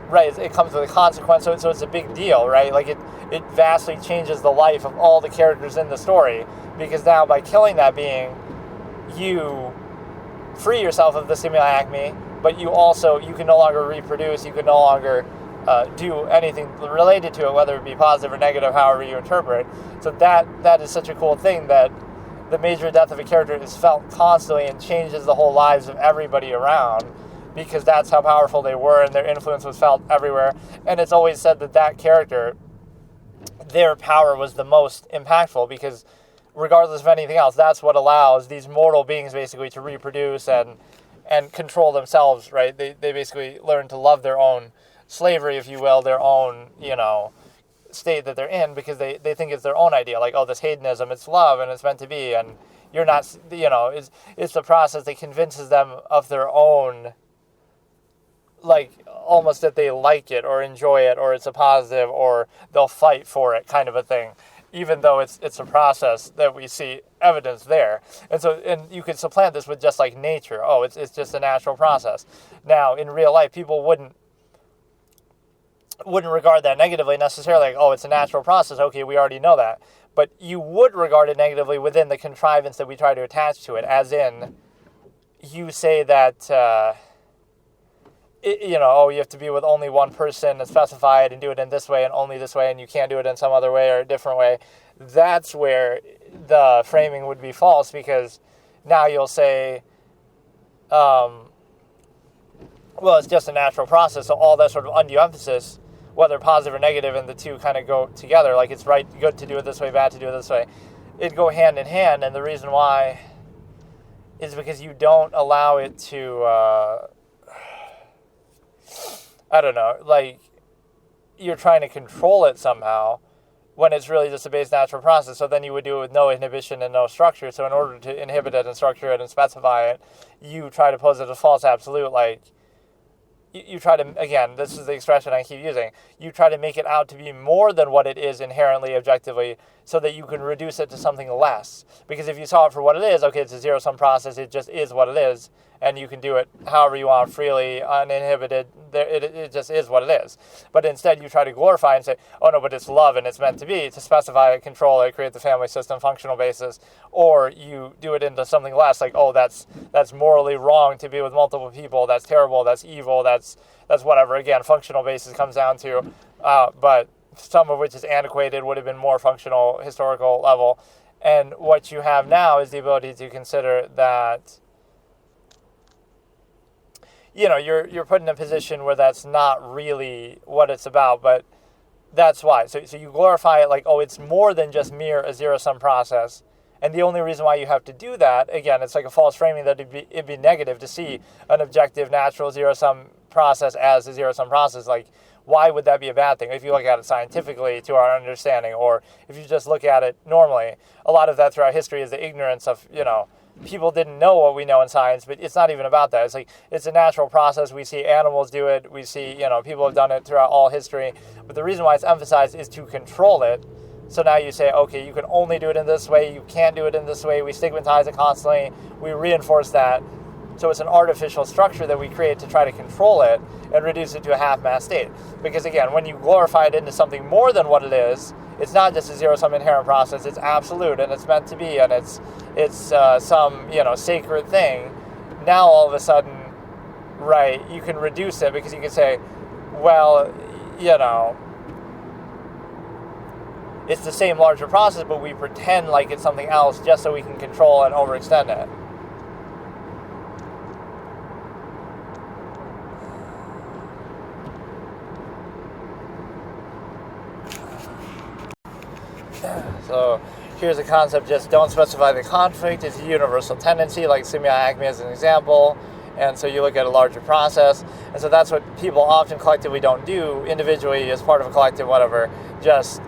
right, it comes with a consequence, so it's a big deal, right? Like, it vastly changes the life of all the characters in the story, because now by killing that being, you free yourself of the stimuli acme, but you can no longer reproduce, you can no longer do anything related to it, whether it be positive or negative, however you interpret. So that is such a cool thing, that the major death of a character is felt constantly and changes the whole lives of everybody around, because that's how powerful they were, and their influence was felt everywhere. And it's always said that character, their power was the most impactful, because regardless of anything else, that's what allows these mortal beings basically to reproduce and control themselves, right? They basically learn to love their own slavery, if you will, their own, state that they're in, because they think it's their own idea. Like, oh, this hedonism, it's love and it's meant to be, and you're not, it's the process that convinces them of their own, like, almost that they like it or enjoy it, or it's a positive, or they'll fight for it, kind of a thing, even though it's a process that we see evidence there. And you could supplant this with just like nature. Oh, it's just a natural process. Now, in real life, people wouldn't regard that negatively necessarily, like, oh, it's a natural process. Okay, we already know that. But you would regard it negatively within the contrivance that we try to attach to it, as in, you say that, you have to be with only one person and specified and do it in this way and only this way, and you can't do it in some other way or a different way. That's where the framing would be false, because now you'll say, well, it's just a natural process, so all that sort of undue emphasis, whether positive or negative, and the two kind of go together, like it's good to do it this way, bad to do it this way, it'd go hand in hand. And the reason why is because you don't allow it to, I don't know, like, you're trying to control it somehow when it's really just a base natural process. So then you would do it with no inhibition and no structure. So in order to inhibit it and structure it and specify it, you try to pose it as false absolute, like, you try to, again, this is the expression I keep using, you try to make it out to be more than what it is inherently, objectively, so that you can reduce it to something less. Because if you saw it for what it is, okay, it's a zero-sum process, it just is what it is, and you can do it however you want, freely, uninhibited, it just is what it is. But instead you try to glorify and say, oh no, but it's love and it's meant to be, to specify it, control it, create the family system, functional basis, or you do it into something less, like, oh, that's morally wrong to be with multiple people, that's terrible, that's evil, that's whatever. Again, functional basis comes down to, but some of which is antiquated, would have been more functional, historical level. And what you have now is the ability to consider that, you know, you're put in a position where that's not really what it's about, but that's why. So you glorify it like, oh, it's more than just mere a zero-sum process. And the only reason why you have to do that, again, it's like a false framing that it'd be negative to see an objective, natural zero-sum process as a zero-sum process. Like, why would that be a bad thing? If you look at it scientifically to our understanding, or if you just look at it normally, a lot of that throughout history is the ignorance of, you know, people didn't know what we know in science, but it's not even about that. It's like, it's a natural process. We see animals do it. We see, you know, people have done it throughout all history. But the reason why it's emphasized is to control it. So now you say, okay, you can only do it in this way. You can't do it in this way. We stigmatize it constantly. We reinforce that. So it's an artificial structure that we create to try to control it and reduce it to a half-mass state. Because again, when you glorify it into something more than what it is, it's not just a zero-sum inherent process. It's absolute, and it's meant to be, and it's some, you know, sacred thing. Now all of a sudden, right, you can reduce it because you can say, well, you know, it's the same larger process, but we pretend like it's something else just so we can control and overextend it. So here's a concept, just don't specify the conflict. It's a universal tendency, like semioacme as an example. And so you look at a larger process. And so that's what people often collectively don't do, individually as part of a collective, whatever. Just,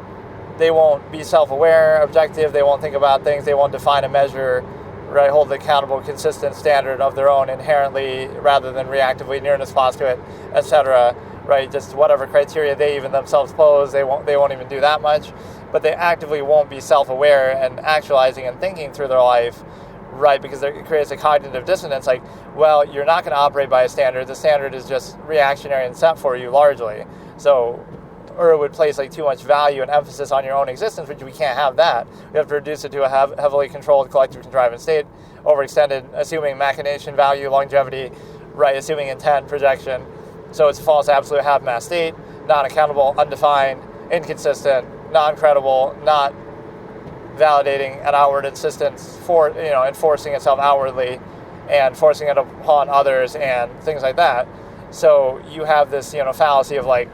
they won't be self-aware, objective, they won't think about things, they won't define a measure, right, hold the accountable, consistent standard of their own inherently, rather than reactively, nearness postulate, etc., right, just whatever criteria they even themselves pose, they won't even do that much. But they actively won't be self-aware and actualizing and thinking through their life, right, because it creates a cognitive dissonance, like, well, you're not going to operate by a standard, the standard is just reactionary and set for you largely, so, or it would place like too much value and emphasis on your own existence, which we can't have that. We have to reduce it to a heavily controlled collective contrivance state, overextended, assuming machination value, longevity, right, assuming intent, projection. So it's a false absolute half-mass state, non-accountable, undefined, inconsistent, non-credible, not validating an outward insistence for, you know, enforcing itself outwardly and forcing it upon others and things like that. So you have this, you know, fallacy of like,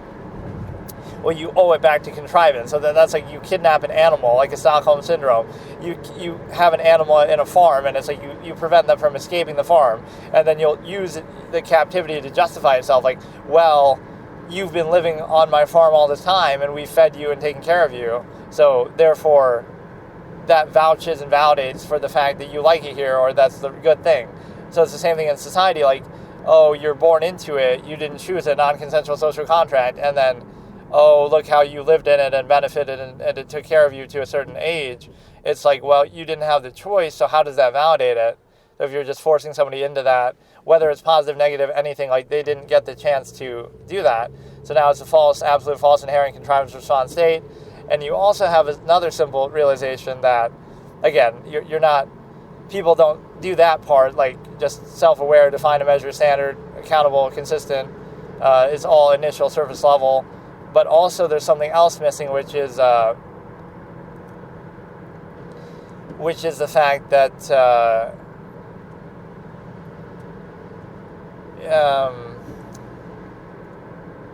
well, you owe it back to contrivance. So that's like you kidnap an animal, like a Stockholm syndrome. You have an animal in a farm, and it's like you prevent them from escaping the farm, and then you'll use the captivity to justify itself. Like, well, you've been living on my farm all this time, and we fed you and taken care of you. So therefore, that vouches and validates for the fact that you like it here, or that's the good thing. So it's the same thing in society. Like, oh, you're born into it. You didn't choose a non-consensual social contract, and then, oh, look how you lived in it and benefited and it took care of you to a certain age. It's like, well, you didn't have the choice, so how does that validate it? So if you're just forcing somebody into that, whether it's positive, negative, anything, like they didn't get the chance to do that. So now it's a false, absolute false inherent contrivance response state. And you also have another simple realization that, again, you're not, people don't do that part, like just self-aware, define a measure, standard, accountable, consistent, is all initial surface level. But also there's something else missing, which is the fact that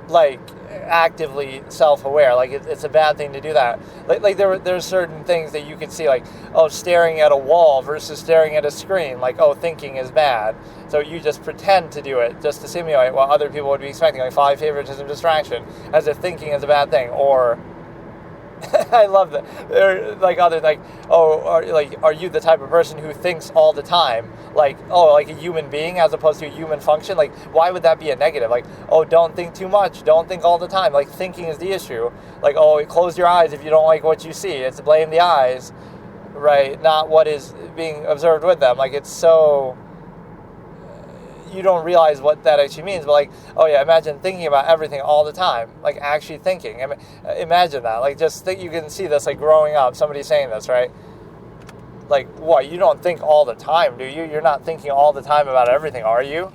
like actively self-aware. Like it's a bad thing to do that. Like there's certain things that you could see, like, oh, staring at a wall versus staring at a screen. Like, oh, thinking is bad, so you just pretend to do it just to simulate what other people would be expecting, like 5 favoritism distraction, as if thinking is a bad thing. Or I love that. Like other, like, oh, are you the type of person who thinks all the time? Like, oh, like a human being as opposed to a human function? Like, why would that be a negative? Like, oh, don't think too much. Don't think all the time. Like, thinking is the issue. Like, oh, close your eyes if you don't like what you see. It's blame the eyes, right? Not what is being observed with them. Like, it's so... you don't realize what that actually means, but like, oh yeah, imagine thinking about everything all the time, like actually thinking. Imagine that, like, just think, you can see this, like, growing up, somebody saying this, right? Like, what, you don't think all the time, do you? You're not thinking all the time about everything, are you?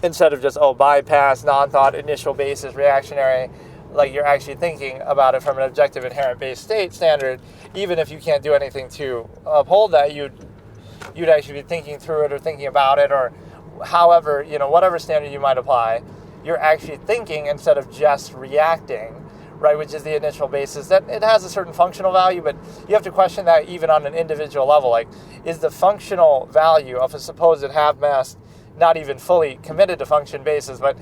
Instead of just, oh, bypass, non-thought, initial basis, reactionary, like, you're actually thinking about it from an objective, inherent-based state standard. Even if you can't do anything to uphold that, you'd actually be thinking through it or thinking about it, or however, whatever standard you might apply, you're actually thinking instead of just reacting, right, which is the initial basis. That it has a certain functional value, but you have to question that even on an individual level. Like, is the functional value of a supposed half-mast not even fully committed to function basis, but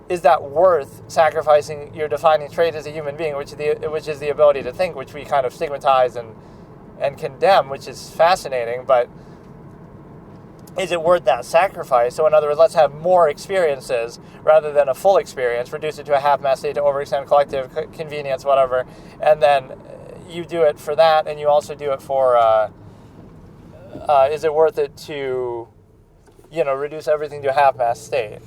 is that worth sacrificing your defining trait as a human being, which is the ability to think, which we kind of stigmatize and condemn, which is fascinating, but is it worth that sacrifice? So in other words, let's have more experiences rather than a full experience, reduce it to a half-mast state to overextend collective convenience, whatever, and then you do it for that, and you also do it for, is it worth it to, reduce everything to a half-mast state?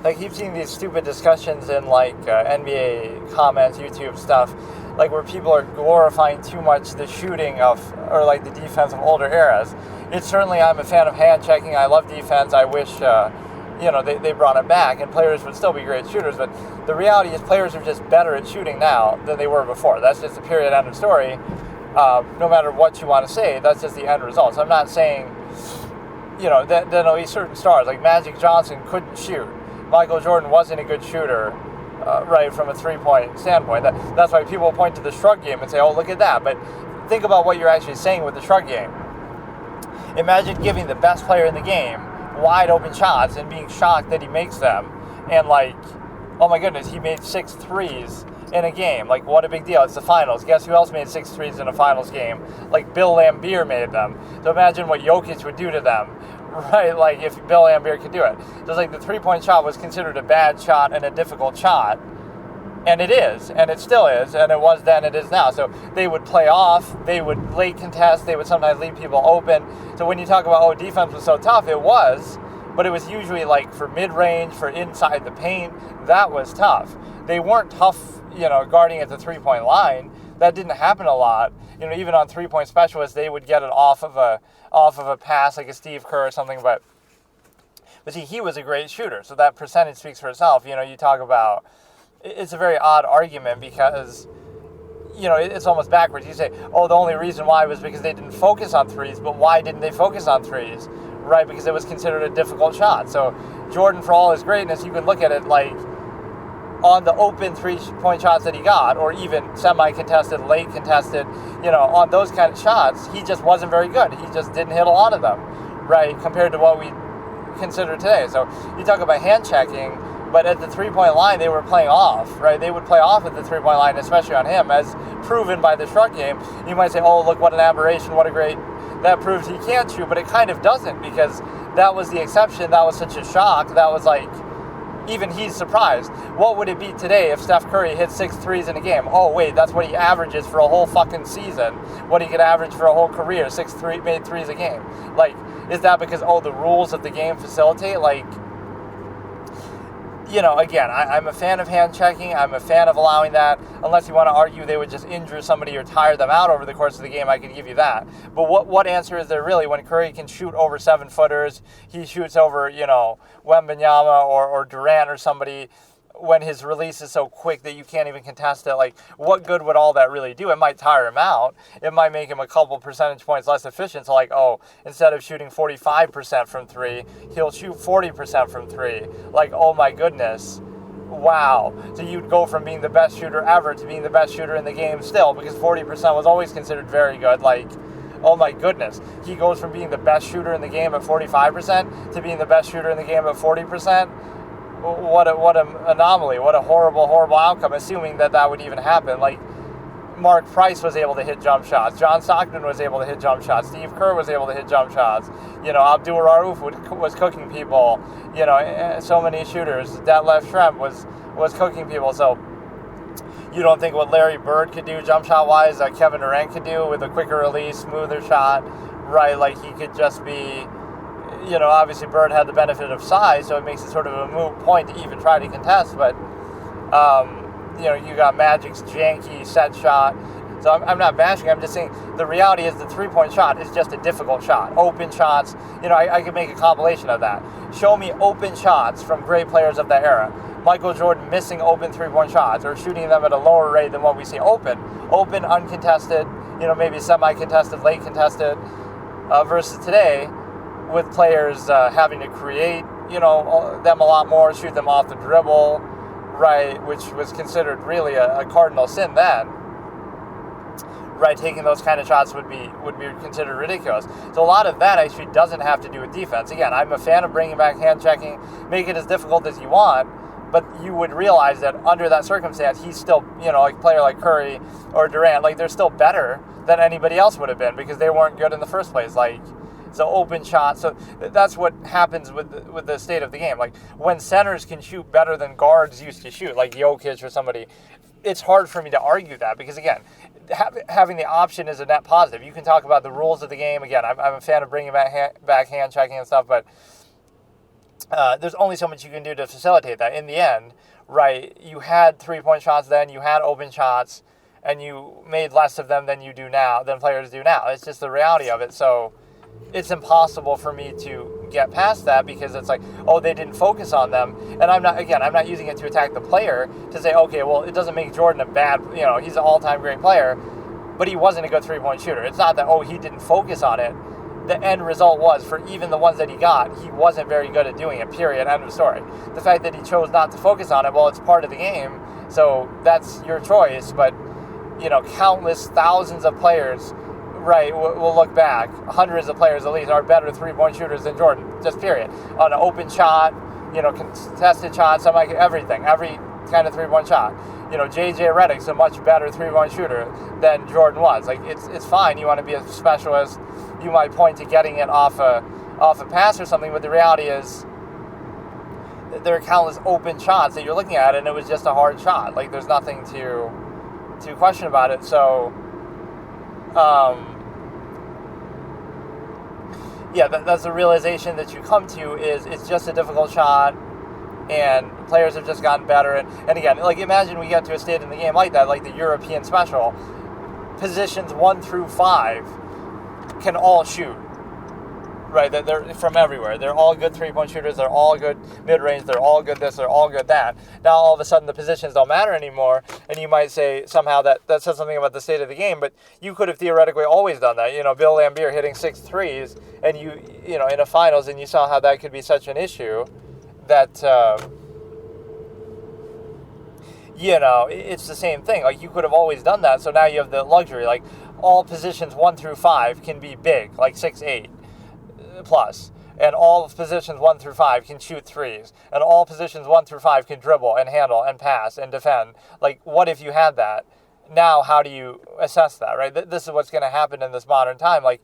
I keep seeing these stupid discussions in, like, NBA comments, YouTube stuff, like, where people are glorifying too much the shooting of, or like the defense of older eras. It's certainly, I'm a fan of hand checking. I love defense. I wish, they brought it back, and players would still be great shooters. But the reality is, players are just better at shooting now than they were before. That's just a period, end of story. No matter what you want to say, that's just the end result. So I'm not saying, that there'll be certain stars, like Magic Johnson couldn't shoot. Michael Jordan wasn't a good shooter. Right, from a three-point standpoint. That's why people point to the shrug game and say, oh, look at that. But think about what you're actually saying with the shrug game. Imagine giving the best player in the game wide open shots and being shocked that he makes them. And like, oh my goodness, he made 6 threes in a game. Like, what a big deal. It's the finals. Guess who else made 6 threes in a finals game? Like, Bill Laimbeer made them. So imagine what Jokic would do to them. Right, like if Bill Laimbeer could do it. Just like the 3-point shot was considered a bad shot and a difficult shot. And it is, and it still is, and it was then, it is now. So they would play off, they would late contest, they would sometimes leave people open. So when you talk about, oh, defense was so tough, it was, but it was usually like for mid-range, for inside the paint, that was tough. They weren't tough, guarding at the 3-point line. That didn't happen a lot. Even on 3-point specialists, they would get it off of a pass, like a Steve Kerr or something, but see, he was a great shooter, so that percentage speaks for itself. You talk about, it's a very odd argument because, it's almost backwards. You say, oh, the only reason why was because they didn't focus on threes, but why didn't they focus on threes? Right, because it was considered a difficult shot. So Jordan, for all his greatness, you can look at it like, on the open 3-point shots that he got, or even semi-contested, late contested, on those kind of shots, he just wasn't very good. He just didn't hit a lot of them, right, compared to what we consider today. So you talk about hand checking, but at the 3-point line, they were playing off, right? They would play off at the 3-point line, especially on him, as proven by the shrug game. You might say, oh, look, what an aberration, what a great, that proves he can't shoot, but it kind of doesn't, because that was the exception. That was such a shock. That was like, even he's surprised. What would it be today if Steph Curry hit 6 threes in a game? Oh, wait, that's what he averages for a whole fucking season. What he could average for a whole career, 6 made threes a game. Like, is that because, the rules of the game facilitate? Like, again, I'm a fan of hand checking. I'm a fan of allowing that. Unless you want to argue they would just injure somebody or tire them out over the course of the game, I could give you that. But what answer is there really when Curry can shoot over 7-footers? He shoots over, Wembanyama or Durant or somebody when his release is so quick that you can't even contest it. Like, what good would all that really do? It might tire him out. It might make him a couple percentage points less efficient. So like, oh, instead of shooting 45% from 3, he'll shoot 40% from 3. Like, oh my goodness. wow. So you'd go from being the best shooter ever to being the best shooter in the game still, because 40% was always considered very good. Like, oh my goodness. He goes from being the best shooter in the game at 45% to being the best shooter in the game at 40%. What an anomaly. What a horrible, horrible outcome, assuming that would even happen. Like, Mark Price was able to hit jump shots. John Stockton was able to hit jump shots. Steve Kerr was able to hit jump shots. Abdul Rauf was cooking people. So many shooters. Detlef Schrempf was cooking people. So you don't think what Larry Bird could do jump shot wise, Kevin Durant could do with a quicker release, smoother shot, right? Like, he could just be, obviously Bird had the benefit of size, so it makes it sort of a moot point to even try to contest. But you got Magic's janky set shot. So I'm not bashing. I'm just saying the reality is the three-point shot is just a difficult shot. Open shots, I could make a compilation of that. Show me open shots from great players of that era. Michael Jordan missing open three-point shots or shooting them at a lower rate than what we see open, uncontested, maybe semi-contested, late contested, versus today with players having to create, them a lot more, shoot them off the dribble, right, which was considered really a cardinal sin then. Right, taking those kind of shots would be considered ridiculous. So a lot of that actually doesn't have to do with defense. Again, I'm a fan of bringing back hand checking, make it as difficult as you want, but you would realize that under that circumstance, he's still, like a player like Curry or Durant, like they're still better than anybody else would have been because they weren't good in the first place. Like, so open shots. So that's what happens with the state of the game. Like, when centers can shoot better than guards used to shoot, like Jokic or somebody, it's hard for me to argue that because, again, having the option is a net positive. You can talk about the rules of the game. Again, I'm a fan of bringing back hand checking and stuff, but there's only so much you can do to facilitate that. In the end, right, you had three-point shots then, you had open shots, and you made less of them than players do now. It's just the reality of it. So it's impossible for me to get past that because it's like, oh, they didn't focus on them. And I'm not using it to attack the player to say, okay, well, it doesn't make Jordan a bad, he's an all-time great player, but he wasn't a good three-point shooter. It's not that, oh, he didn't focus on it. The end result was, for even the ones that he got, he wasn't very good at doing it, period, end of story. The fact that he chose not to focus on it, well, it's part of the game, so that's your choice, but, countless thousands of players, right, we'll look back, hundreds of players at least are better three-point shooters than Jordan, just period. On an open shot, contested shot, everything, every kind of three-point shot. J.J. Redick's a much better three-point shooter than Jordan was. Like, it's fine, you want to be a specialist, you might point to getting it off a pass or something, but the reality is there are countless open shots that you're looking at, and it was just a hard shot. Like, there's nothing to question about it. So, that's the realization that you come to is it's just a difficult shot, and players have just gotten better. And again, like, imagine we get to a state in the game like that, like the European special. Positions 1 through 5 can all shoot, right? They're from everywhere. They're all good three-point shooters. They're all good mid-range. They're all good this. They're all good that. Now, all of a sudden, the positions don't matter anymore, and you might say somehow that says something about the state of the game, but you could have theoretically always done that. Bill Laimbeer hitting 6 threes, and you in a finals, and you saw how that could be such an issue that, it's the same thing. Like, you could have always done that, so now you have the luxury. Like, all positions 1 through 5 can be big, like 6'8" plus. And all positions 1 through 5 can shoot threes. And all positions 1 through 5 can dribble and handle and pass and defend. Like, what if you had that? Now, how do you assess that, right? This is what's going to happen in this modern time. Like,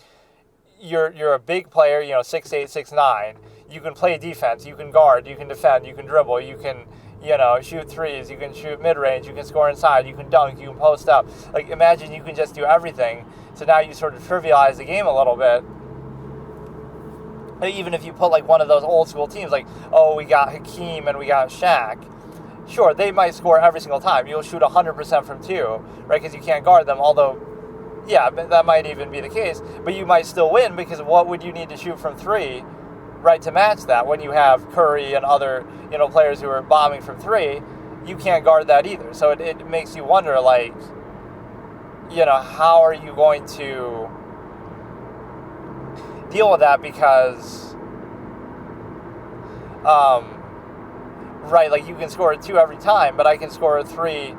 you're a big player, 6'8", 6'9". You can play defense, you can guard, you can defend, you can dribble, you can, shoot threes, you can shoot mid-range, you can score inside, you can dunk, you can post up. Like, imagine you can just do everything. So now you sort of trivialize the game a little bit. Even if you put, like, one of those old school teams, like, oh, we got Hakeem and we got Shaq. Sure, they might score every single time. You'll shoot 100% from 2, right, because you can't guard them, although, yeah, that might even be the case. But you might still win, because what would you need to shoot from 3, right, to match that? When you have Curry and other, players who are bombing from 3, you can't guard that either. So it makes you wonder, like, how are you going to deal with that? Because right? Like you can score a 2 every time, but I can score a 3,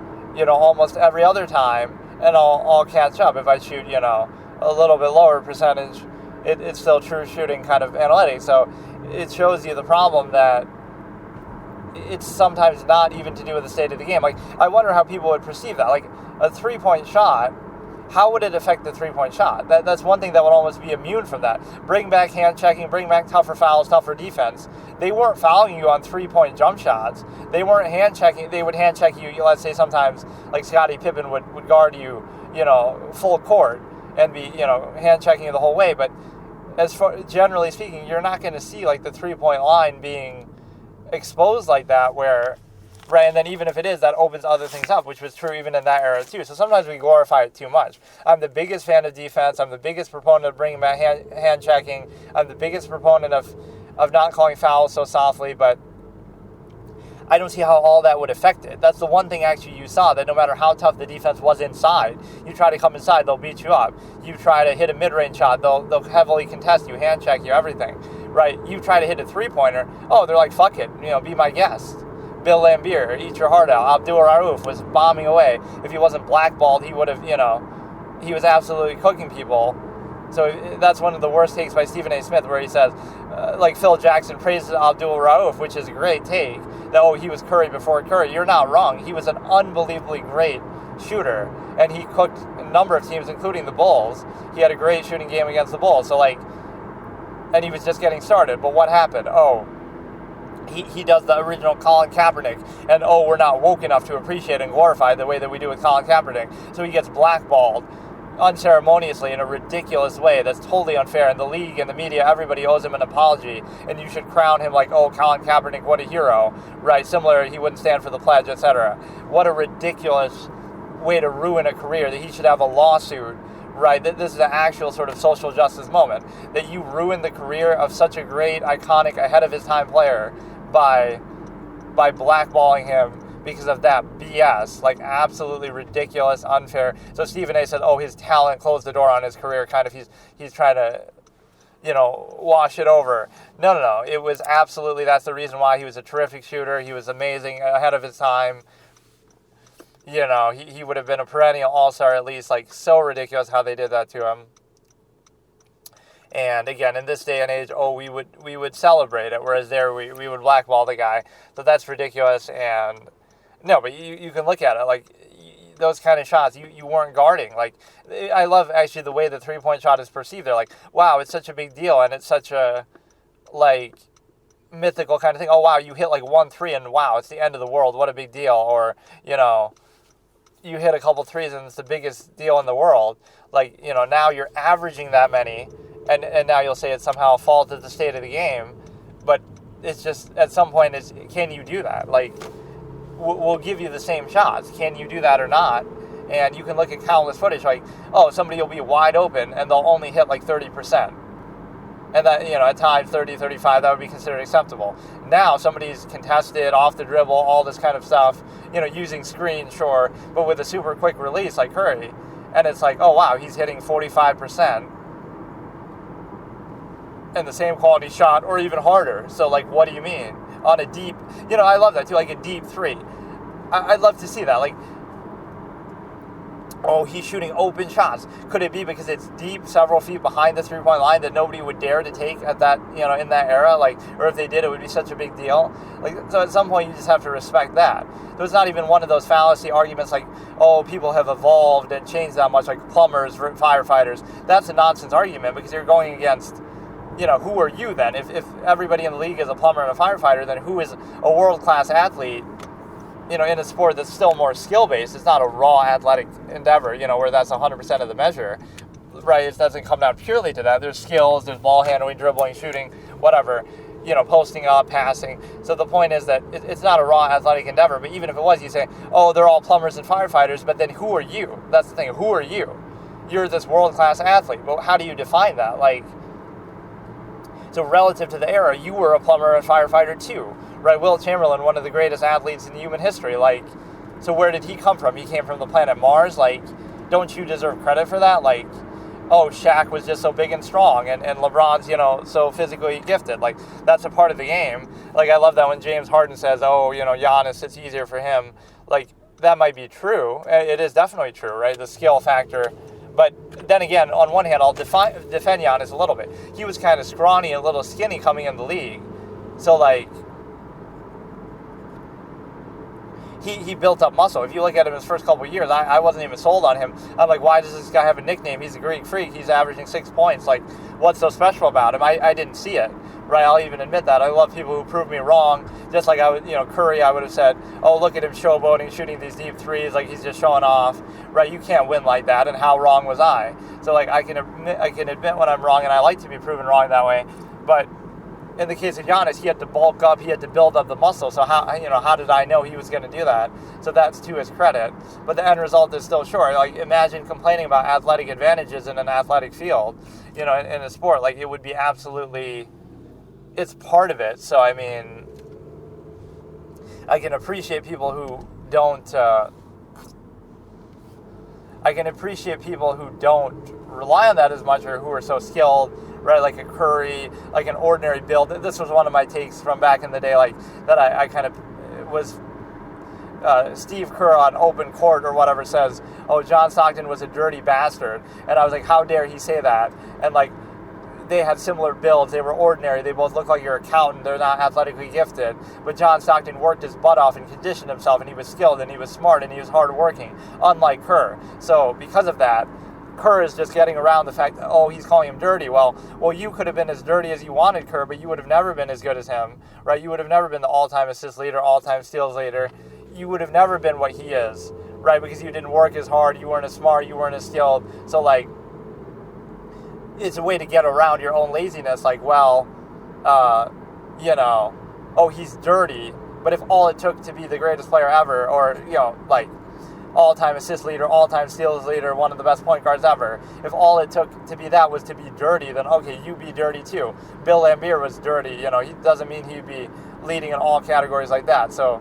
almost every other time, and I'll catch up if I shoot, a little bit lower percentage. It's still true shooting kind of analytics. So it shows you the problem that it's sometimes not even to do with the state of the game. Like, I wonder how people would perceive that. Like, a 3-point shot, how would it affect the 3-point shot? That's one thing that would almost be immune from that. Bring back hand checking, bring back tougher fouls, tougher defense. They weren't fouling you on 3-point jump shots. They weren't hand checking. They would hand check you, let's say sometimes, like Scottie Pippen would guard you, full court and be, hand checking you the whole way. But as far, generally speaking, you're not going to see, like, the 3-point line being exposed like that, where, right, and then even if it is, that opens other things up, which was true even in that era too. So sometimes we glorify it too much. I'm the biggest fan of defense. I'm the biggest proponent of bringing back hand checking. I'm the biggest proponent of not calling fouls so softly, but I don't see how all that would affect it. That's the one thing actually you saw, that no matter how tough the defense was inside, you try to come inside, they'll beat you up. You try to hit a mid-range shot, they'll heavily contest you, hand check you, everything. Right? You try to hit a 3-pointer, they're like, fuck it, be my guest. Bill Laimbeer, eat your heart out. Abdul Rauf was bombing away. If he wasn't blackballed, he would have, he was absolutely cooking people. So that's one of the worst takes by Stephen A. Smith, where he says, like Phil Jackson praises Abdul Rauf, which is a great take, that, he was Curry before Curry. You're not wrong. He was an unbelievably great shooter, and he cooked a number of teams, including the Bulls. He had a great shooting game against the Bulls. So, and he was just getting started. But what happened? He does the original Colin Kaepernick, and we're not woke enough to appreciate and glorify the way that we do with Colin Kaepernick. So he gets blackballed unceremoniously in a ridiculous way that's totally unfair, and the league and the media, everybody owes him an apology, and you should crown him like, Colin Kaepernick, what a hero, right? Similar, he wouldn't stand for the pledge, etc. What a ridiculous way to ruin a career, that he should have a lawsuit, right? This is an actual sort of social justice moment, that you ruin the career of such a great, iconic, ahead of his time player by blackballing him because of that BS, like absolutely ridiculous, unfair. So Stephen A. said, his talent closed the door on his career, kind of, he's trying to, wash it over. No, it was absolutely, that's the reason why he was a terrific shooter. He was amazing, ahead of his time. He would have been a perennial all-star at least, like, so ridiculous how they did that to him. And again, in this day and age, we would celebrate it, whereas there we would blackball the guy. So that's ridiculous. And no, but you can look at it, like, those kind of shots, you weren't guarding. Like, I love actually the way the 3-point shot is perceived. They're like, wow, it's such a big deal, and it's such a, like, mythical kind of thing. Oh, wow, you hit like 1-3, and wow, it's the end of the world, what a big deal. Or, you hit a couple threes and it's the biggest deal in the world. Like, now you're averaging that many, and now you'll say it's somehow a fault of the state of the game. But it's just, at some point, can you do that? Like, we'll give you the same shots. Can you do that or not? And you can look at countless footage, like, somebody will be wide open and they'll only hit like 30%. And that, at times 30, 35, that would be considered acceptable. Now somebody's contested, off the dribble, all this kind of stuff, using screen, sure, but with a super quick release like Curry. And it's like, oh wow, he's hitting 45%. And the same quality shot, or even harder. So, like, what do you mean? On a deep, I love that too, like a deep 3. I'd love to see that. Like, he's shooting open shots. Could it be because it's deep, several feet behind the 3-point line, that nobody would dare to take at that, in that era? Like, or if they did, it would be such a big deal. Like, so at some point, you just have to respect that. There's not even one of those fallacy arguments like, people have evolved and changed that much, like plumbers, firefighters. That's a nonsense argument, because you're going against, who are you then? If everybody in the league is a plumber and a firefighter, then who is a world-class athlete, in a sport that's still more skill-based? It's not a raw athletic endeavor, where that's 100% of the measure, right? It doesn't come down purely to that. There's skills, there's ball handling, dribbling, shooting, whatever, posting up, passing. So the point is that it's not a raw athletic endeavor, but even if it was, you say, they're all plumbers and firefighters, but then who are you? That's the thing, who are you? You're this world-class athlete, but how do you define that? Like, so relative to the era, you were a plumber and firefighter too, right? Will Chamberlain, one of the greatest athletes in human history, like, so where did he come from? He came from the planet Mars. Like, don't you deserve credit for that? Like, oh, Shaq was just so big and strong, and LeBron's, so physically gifted. Like, that's a part of the game. Like, I love that when James Harden says, oh, Giannis, it's easier for him. Like, that might be true. It is definitely true, right? The skill factor. But then again, on one hand, I'll defend Giannis a little bit. He was kind of scrawny and a little skinny coming in the league. So, like, he built up muscle. If you look at him his first couple of years, I wasn't even sold on him. I'm like, why does this guy have a nickname? He's a Greek freak. He's averaging 6 points. Like, what's so special about him? I didn't see it, right? I'll even admit that. I love people who prove me wrong. Just like Curry, I would have said, oh, look at him showboating, shooting these deep threes, like he's just showing off, right? You can't win like that. And how wrong was I? So, like, I can admit when I'm wrong, and I like to be proven wrong that way. But in the case of Giannis, he had to bulk up, he had to build up the muscle. So how did I know he was going to do that? So that's to his credit. But the end result is still short. Like, imagine complaining about athletic advantages in an athletic field, in a sport. Like, it would be absolutely, it's part of it. So, I mean, I can appreciate people who don't, rely on that as much, or who are so skilled, right? Like a Curry, like an ordinary build. This was one of my takes from back in the day, like that I kind of was, Steve Kerr on Open Court or whatever says, oh, John Stockton was a dirty bastard. And I was like, how dare he say that? And like, they had similar builds. They were ordinary. They both look like your accountant. They're not athletically gifted. But John Stockton worked his butt off and conditioned himself, and he was skilled, and he was smart, and he was hardworking, unlike Kerr. So because of that, Kerr is just getting around the fact that, oh, he's calling him dirty. Well, you could have been as dirty as you wanted, Kerr, but you would have never been as good as him, right? You would have never been the all-time assist leader, all-time steals leader. You would have never been what he is, right? Because you didn't work as hard, you weren't as smart, you weren't as skilled. So, like, it's a way to get around your own laziness. Like, well, oh, he's dirty, but if all it took to be the greatest player ever, or, like, all-time assist leader, all-time steals leader, one of the best point guards ever, if all it took to be that was to be dirty, then okay, you be dirty too. Bill Laimbeer was dirty, he doesn't mean he'd be leading in all categories like that. So,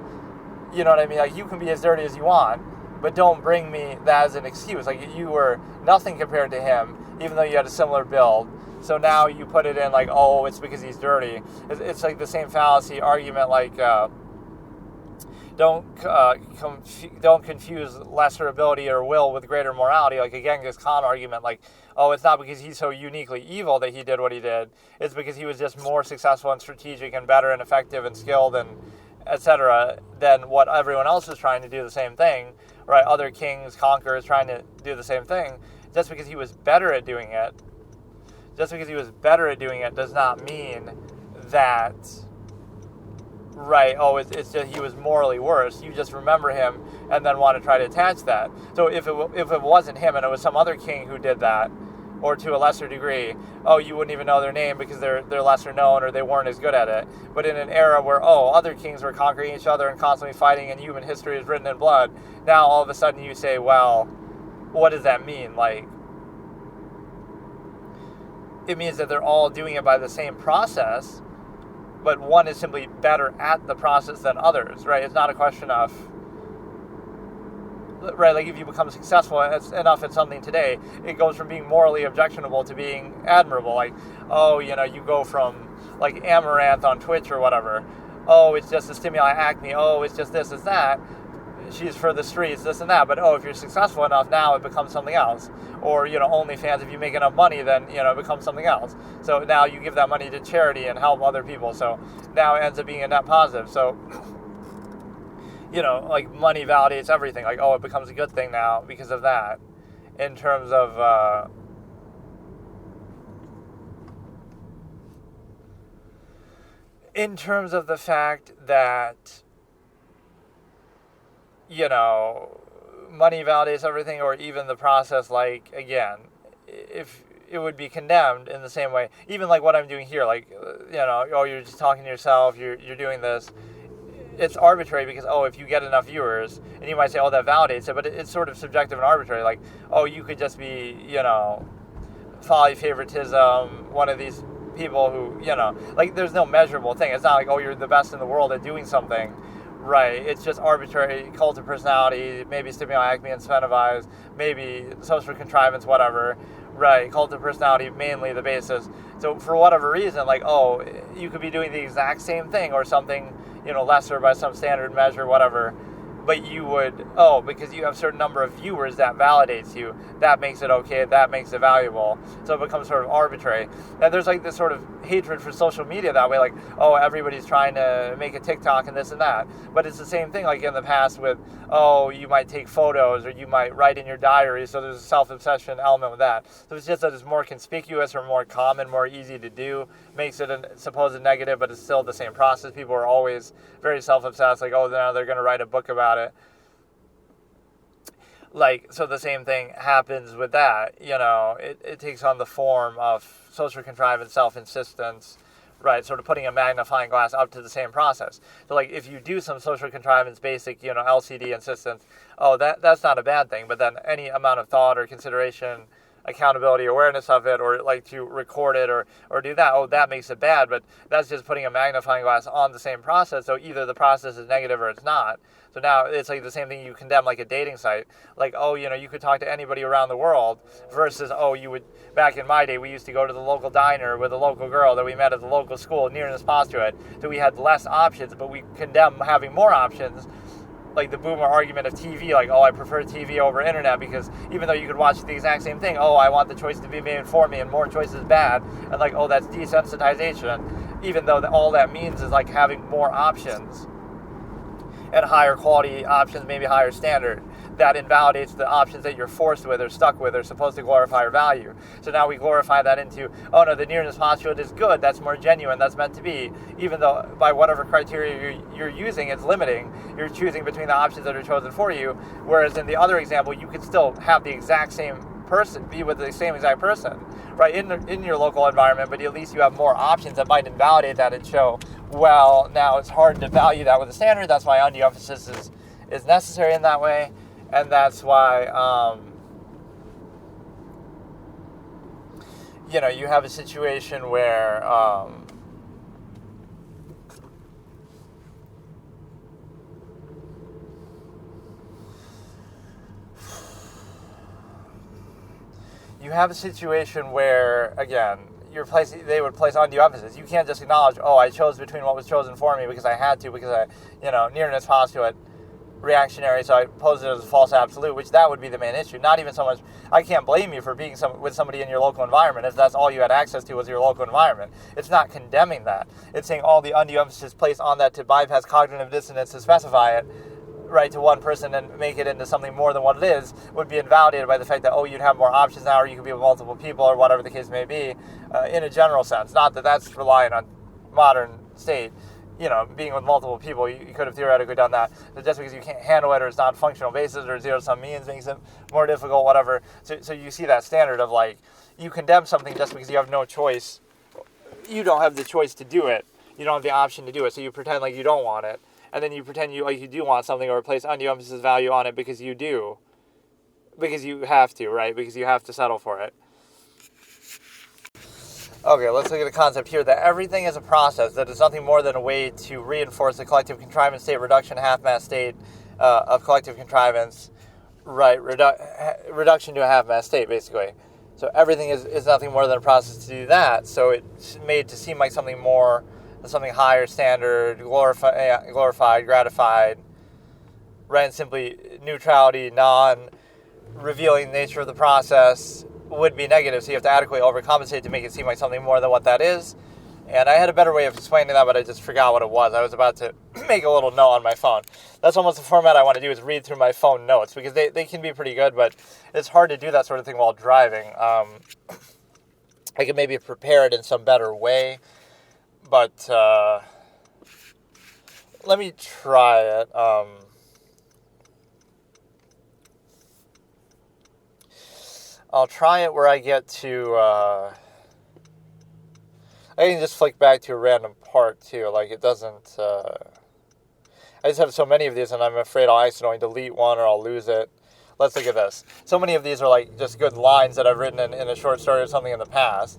you know what I mean? Like, you can be as dirty as you want, but don't bring me that as an excuse. Like, you were nothing compared to him, even though you had a similar build. So now you put it in like, oh, it's because he's dirty. It's like the same fallacy argument, like, don't confuse lesser ability or will with greater morality. Like a Genghis Khan argument, like, oh, it's not because he's so uniquely evil that he did what he did. It's because he was just more successful and strategic and better and effective and skilled and etc. than what everyone else is trying to do the same thing, right? Other kings, conquerors trying to do the same thing. Just because he was better at doing it, does not mean that, right, oh, it's just he was morally worse. You just remember him and then want to try to attach that. So if it wasn't him and it was some other king who did that, or to a lesser degree, oh, you wouldn't even know their name because they're lesser known or they weren't as good at it. But in an era where, oh, other kings were conquering each other and constantly fighting and human history is written in blood, now all of a sudden you say, well, what does that mean? Like, it means that they're all doing it by the same process, but one is simply better at the process than others, right? It's not a question of, right, like if you become successful enough at something today, it goes from being morally objectionable to being admirable. Like, oh, you go from like Amaranth on Twitch or whatever, oh, it's just a stimuli acne, oh, it's just this, it's that, she's for the streets, this and that. But oh, if you're successful enough, now it becomes something else. Or, OnlyFans, if you make enough money, then, it becomes something else. So now you give that money to charity and help other people. So now it ends up being a net positive. So, like, money validates everything. Like, oh, it becomes a good thing now because of that. In terms of, the fact that, money validates everything, or even the process, like, again, if it would be condemned in the same way, even like what I'm doing here, like, oh, you're just talking to yourself, you're doing this, it's arbitrary because, oh, if you get enough viewers, and you might say, oh, that validates it, but it's sort of subjective and arbitrary, like, oh, you could just be, folly, favoritism, one of these people who, like, there's no measurable thing. It's not like, oh, you're the best in the world at doing something, right? It's just arbitrary cult of personality, maybe stimuli, acme, incentivize, maybe social contrivance, whatever, right? Cult of personality, mainly the basis. So for whatever reason, like, oh, you could be doing the exact same thing or something, lesser by some standard measure, whatever, but you would, because you have a certain number of viewers, that validates you, that makes it okay, that makes it valuable. So it becomes sort of arbitrary. And there's like this sort of hatred for social media that way, like, oh, everybody's trying to make a TikTok and this and that. But it's the same thing like in the past with, oh, you might take photos or you might write in your diary, so there's a self-obsession element with that. So it's just that it's more conspicuous or more common, more easy to do, makes it a supposed negative, but it's still the same process. People are always very self-obsessed, like, oh, now they're going to write a book about it. Like, so the same thing happens with that, it takes on the form of social contrivance, self-insistence, right, sort of putting a magnifying glass up to the same process. So, like, if you do some social contrivance, basic, LCD insistence, that's not a bad thing, but then any amount of thought or consideration, accountability, awareness of it, or like to record it or do that, that makes it bad, but that's just putting a magnifying glass on the same process, so either the process is negative or it's not. So now it's like the same thing you condemn like a dating site. Like, you could talk to anybody around the world versus, you would, back in my day, we used to go to the local diner with a local girl that we met at the local school, nearness postulate, so we had less options, but we condemn having more options. Like the boomer argument of TV, like, I prefer TV over internet because even though you could watch the exact same thing, I want the choice to be made for me and more choice is bad. And like, that's desensitization. Even though all that means is like having more options and higher quality options, maybe higher standard. That invalidates the options that you're forced with or stuck with or supposed to glorify or value. So now we glorify that into, the nearness postulate is good, that's more genuine, that's meant to be, even though by whatever criteria you're using, it's limiting. You're choosing between the options that are chosen for you, whereas in the other example, you could still have the exact same person, be with the same exact person, right, in your local environment, but at least you have more options that might invalidate that and show, well, now it's hard to value that with a standard, that's why undue emphasis is necessary in that way. And that's why, you have a situation where, again, they would place undue emphasis. You can't just acknowledge, I chose between what was chosen for me because I had to, because nearness postulate, reactionary, so I pose it as a false absolute, which that would be the main issue. Not even so much, I can't blame you for being with somebody in your local environment if that's all you had access to was your local environment. It's not condemning that. It's saying all the undue emphasis placed on that to bypass cognitive dissonance to specify it, right, to one person and make it into something more than what it is, would be invalidated by the fact that, you'd have more options now, or you could be with multiple people, or whatever the case may be, in a general sense. Not that that's relying on modern state. Being with multiple people, you could have theoretically done that. But just because you can't handle it, or it's not functional basis, or zero-sum means makes it more difficult, whatever. So you see that standard of, like, you condemn something just because you have no choice. You don't have the choice to do it. You don't have the option to do it, so you pretend like you don't want it. And then you pretend you do want something, or place undue emphasis value on it because you do. Because you have to, right? Because you have to settle for it. Okay, let's look at the concept here that everything is a process, that is nothing more than a way to reinforce the collective contrivance state, reduction, half-mass state of collective contrivance, right, reduction to a half-mass state, basically. So everything is nothing more than a process to do that, so it's made to seem like something more, something higher standard, glorified, gratified, right, and simply neutrality, non-revealing nature of the process would be negative, so you have to adequately overcompensate to make it seem like something more than what that is. And I had a better way of explaining that, but I just forgot what it was. I was about to make a little note on my phone. That's almost the format I want to do, is read through my phone notes, because they can be pretty good, but it's hard to do that sort of thing while driving. I could maybe prepare it in some better way, but let me try it. I'll try it where I get to, I can just flick back to a random part too, like it doesn't, I just have so many of these and I'm afraid I'll accidentally delete one or I'll lose it. Let's look at this. So many of these are like just good lines that I've written in a short story or something in the past.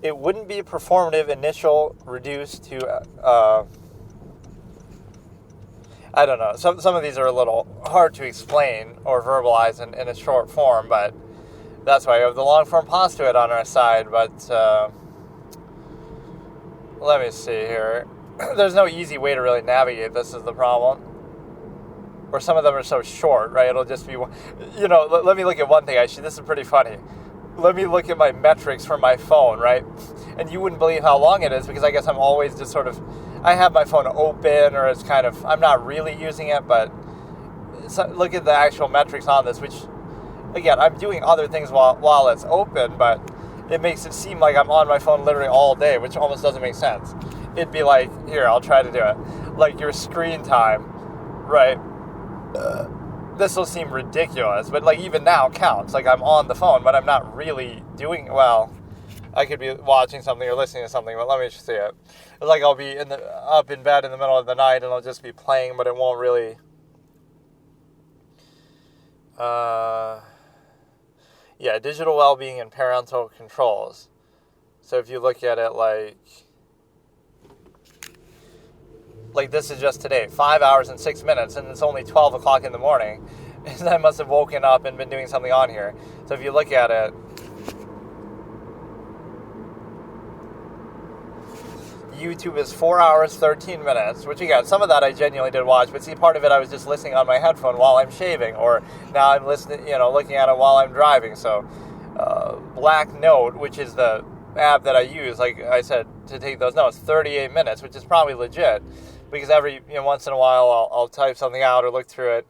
It wouldn't be performative, initial, reduced to, I don't know. Some of these are a little hard to explain or verbalize in a short form, but that's why we have the long form postulate on our side. But let me see here. There's no easy way to really navigate this is the problem. Or some of them are so short, right? It'll just be, let me look at one thing, actually. This is pretty funny. Let me look at my metrics for my phone, right? And you wouldn't believe how long it is, because I guess I'm always just sort of, I have my phone open, or it's kind of, I'm not really using it, but look at the actual metrics on this, which, again, I'm doing other things while it's open, but it makes it seem like I'm on my phone literally all day, which almost doesn't make sense. It'd be like, here, I'll try to do it. Like your screen time, right? This will seem ridiculous, but like even now counts. Like I'm on the phone, but I'm not really doing well. I could be watching something or listening to something, but let me just see it. It's like I'll be up in bed in the middle of the night and I'll just be playing, but it won't really. Digital well-being and parental controls. So if you look at it like this is just today, 5 hours and 6 minutes, and it's only 12 o'clock in the morning, and I must have woken up and been doing something on here. So if you look at it, YouTube is 4 hours, 13 minutes, which again, some of that I genuinely did watch, but see, part of it I was just listening on my headphone while I'm shaving, or now I'm listening, looking at it while I'm driving. So Black Note, which is the app that I use, like I said, to take those notes, 38 minutes, which is probably legit, because every once in a while I'll type something out or look through it.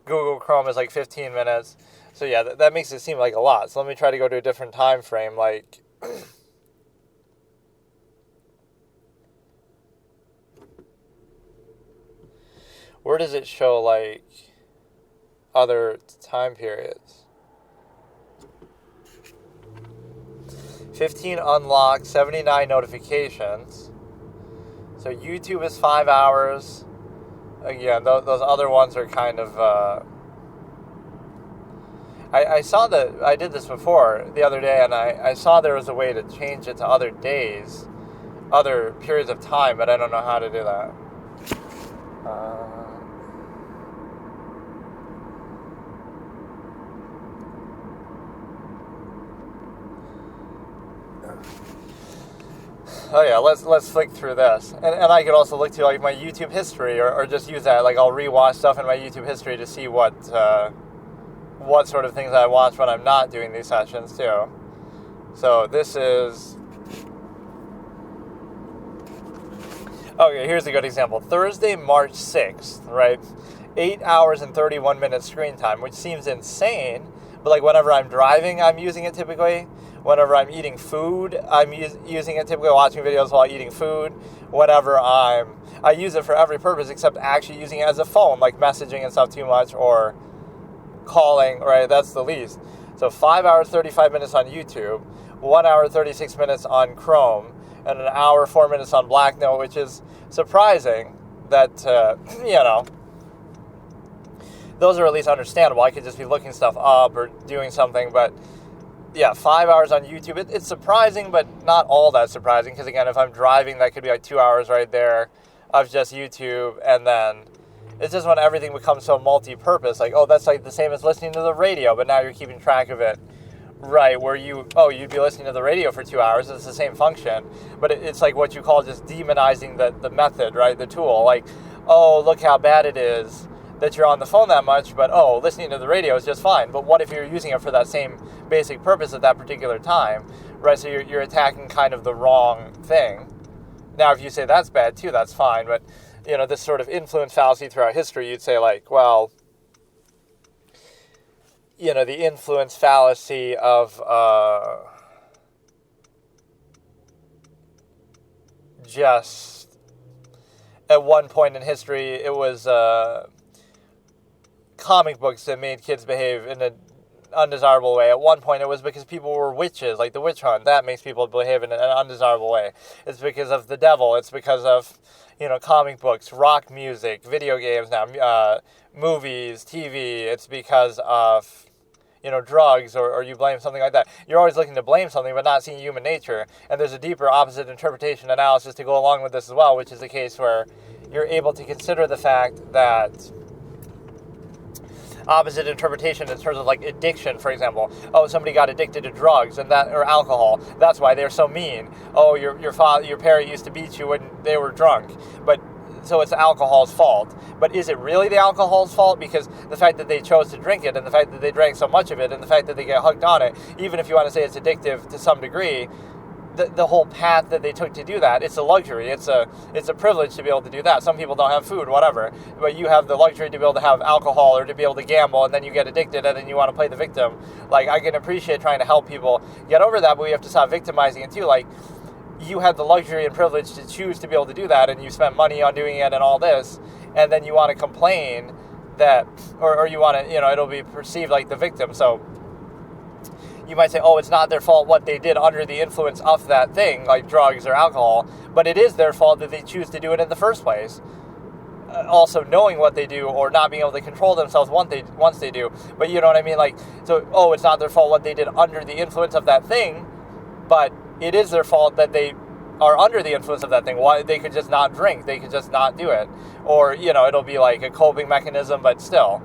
Google Chrome is like 15 minutes. So yeah, that makes it seem like a lot. So let me try to go to a different time frame, like where does it show like other time periods? 15 unlocked, 79 notifications. So YouTube is 5 hours. Again, those other ones are kind of. I saw that I did this before the other day, and I saw there was a way to change it to other days, other periods of time, but I don't know how to do that. Oh yeah, let's flick through this, and I could also look to like my YouTube history, or just use that. Like I'll rewatch stuff in my YouTube history to see what sort of things I watch when I'm not doing these sessions too. So this is okay. Here's a good example. Thursday, March 6th, right? 8 hours and 31 minutes screen time, which seems insane, but like whenever I'm driving, I'm using it typically. Whenever I'm eating food, I'm using it typically, watching videos while eating food. Whenever I use it for every purpose except actually using it as a phone, like messaging and stuff too much, or calling, right? That's the least. So 5 hours, 35 minutes on YouTube, 1 hour, 36 minutes on Chrome, and an hour, 4 minutes on Black Note, which is surprising that, those are at least understandable. I could just be looking stuff up or doing something, but yeah, 5 hours on YouTube. It's surprising, but not all that surprising, because again, if I'm driving, that could be like 2 hours right there of just YouTube, and then it's just when everything becomes so multi-purpose, like, oh, that's like the same as listening to the radio, but now you're keeping track of it, right, where you'd be listening to the radio for 2 hours, it's the same function, but it's like what you call just demonizing the method, right, the tool, like, oh, look how bad it is that you're on the phone that much, but listening to the radio is just fine. But what if you're using it for that same basic purpose at that particular time, right? So you're attacking kind of the wrong thing. Now, if you say that's bad too, that's fine. But this sort of influence fallacy throughout history, you'd say like, well, the influence fallacy of just at one point in history, it was comic books that made kids behave in an undesirable way. At one point, it was because people were witches, like the witch hunt. That makes people behave in an undesirable way. It's because of the devil. It's because of, comic books, rock music, video games now, movies, TV. It's because of, drugs, or you blame something like that. You're always looking to blame something, but not seeing human nature. And there's a deeper opposite interpretation analysis to go along with this as well, which is the case where you're able to consider the fact that opposite interpretation in terms of like addiction, for example. Oh, somebody got addicted to drugs or alcohol. That's why they're so mean. Oh, your parent used to beat you when they were drunk. But so it's alcohol's fault. But is it really the alcohol's fault? Because the fact that they chose to drink it, and the fact that they drank so much of it, and the fact that they get hooked on it, even if you want to say it's addictive to some degree, the whole path that they took to do that, it's a luxury. It's a privilege to be able to do that. Some people don't have food, whatever. But you have the luxury to be able to have alcohol or to be able to gamble, and then you get addicted, and then you want to play the victim. Like, I can appreciate trying to help people get over that, but we have to stop victimizing it too. Like, you have the luxury and privilege to choose to be able to do that, and you spent money on doing it and all this, and then you want to complain that, or you want to, it'll be perceived like the victim. So you might say, oh, it's not their fault what they did under the influence of that thing, like drugs or alcohol, but it is their fault that they choose to do it in the first place. Also knowing what they do, or not being able to control themselves once they do. But you know what I mean? Like, so, oh, it's not their fault what they did under the influence of that thing, but it is their fault that they are under the influence of that thing. Why they could just not drink, they could just not do it. Or, it'll be like a coping mechanism, but still.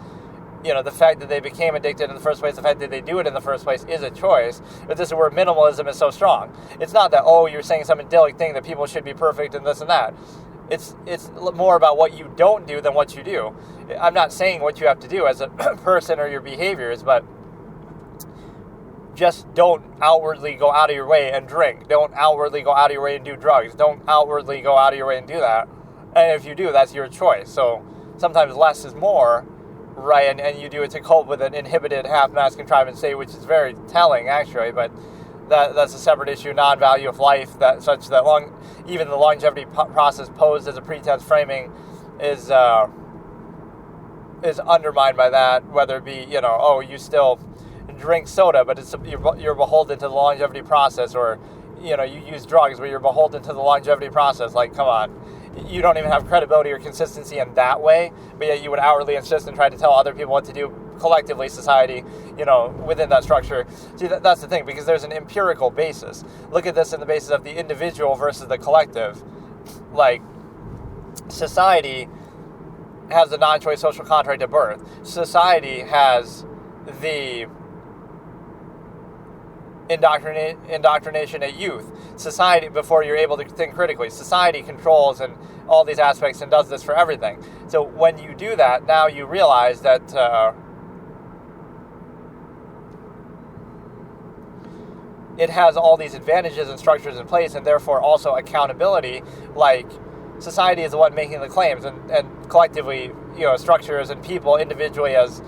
The fact that they became addicted in the first place, the fact that they do it in the first place is a choice. But this is where minimalism is so strong. It's not that, oh, you're saying some idyllic thing that people should be perfect and this and that. It's more about what you don't do than what you do. I'm not saying what you have to do as a person or your behaviors, but just don't outwardly go out of your way and drink. Don't outwardly go out of your way and do drugs. Don't outwardly go out of your way and do that. And if you do, that's your choice. So sometimes less is more. Right, and you do it to cope with an inhibited half-mass contrivance state, which is very telling, actually, but that's a separate issue, non-value of life, such that even the longevity process posed as a pretense framing is undermined by that, whether it be, oh, you still drink soda, but you're beholden to the longevity process, or, you use drugs, but you're beholden to the longevity process. Like, come on. You don't even have credibility or consistency in that way, but yet you would outwardly insist and try to tell other people what to do, collectively, society, within that structure. See, that's the thing, because there's an empirical basis. Look at this in the basis of the individual versus the collective. Like, society has the non-choice social contract at birth. Society has the indoctrination at youth. Society, before you're able to think critically, society controls and all these aspects and does this for everything. So when you do that, now you realize that it has all these advantages and structures in place, and therefore also accountability. Like, society is the one making the claims, and collectively, structures and people individually as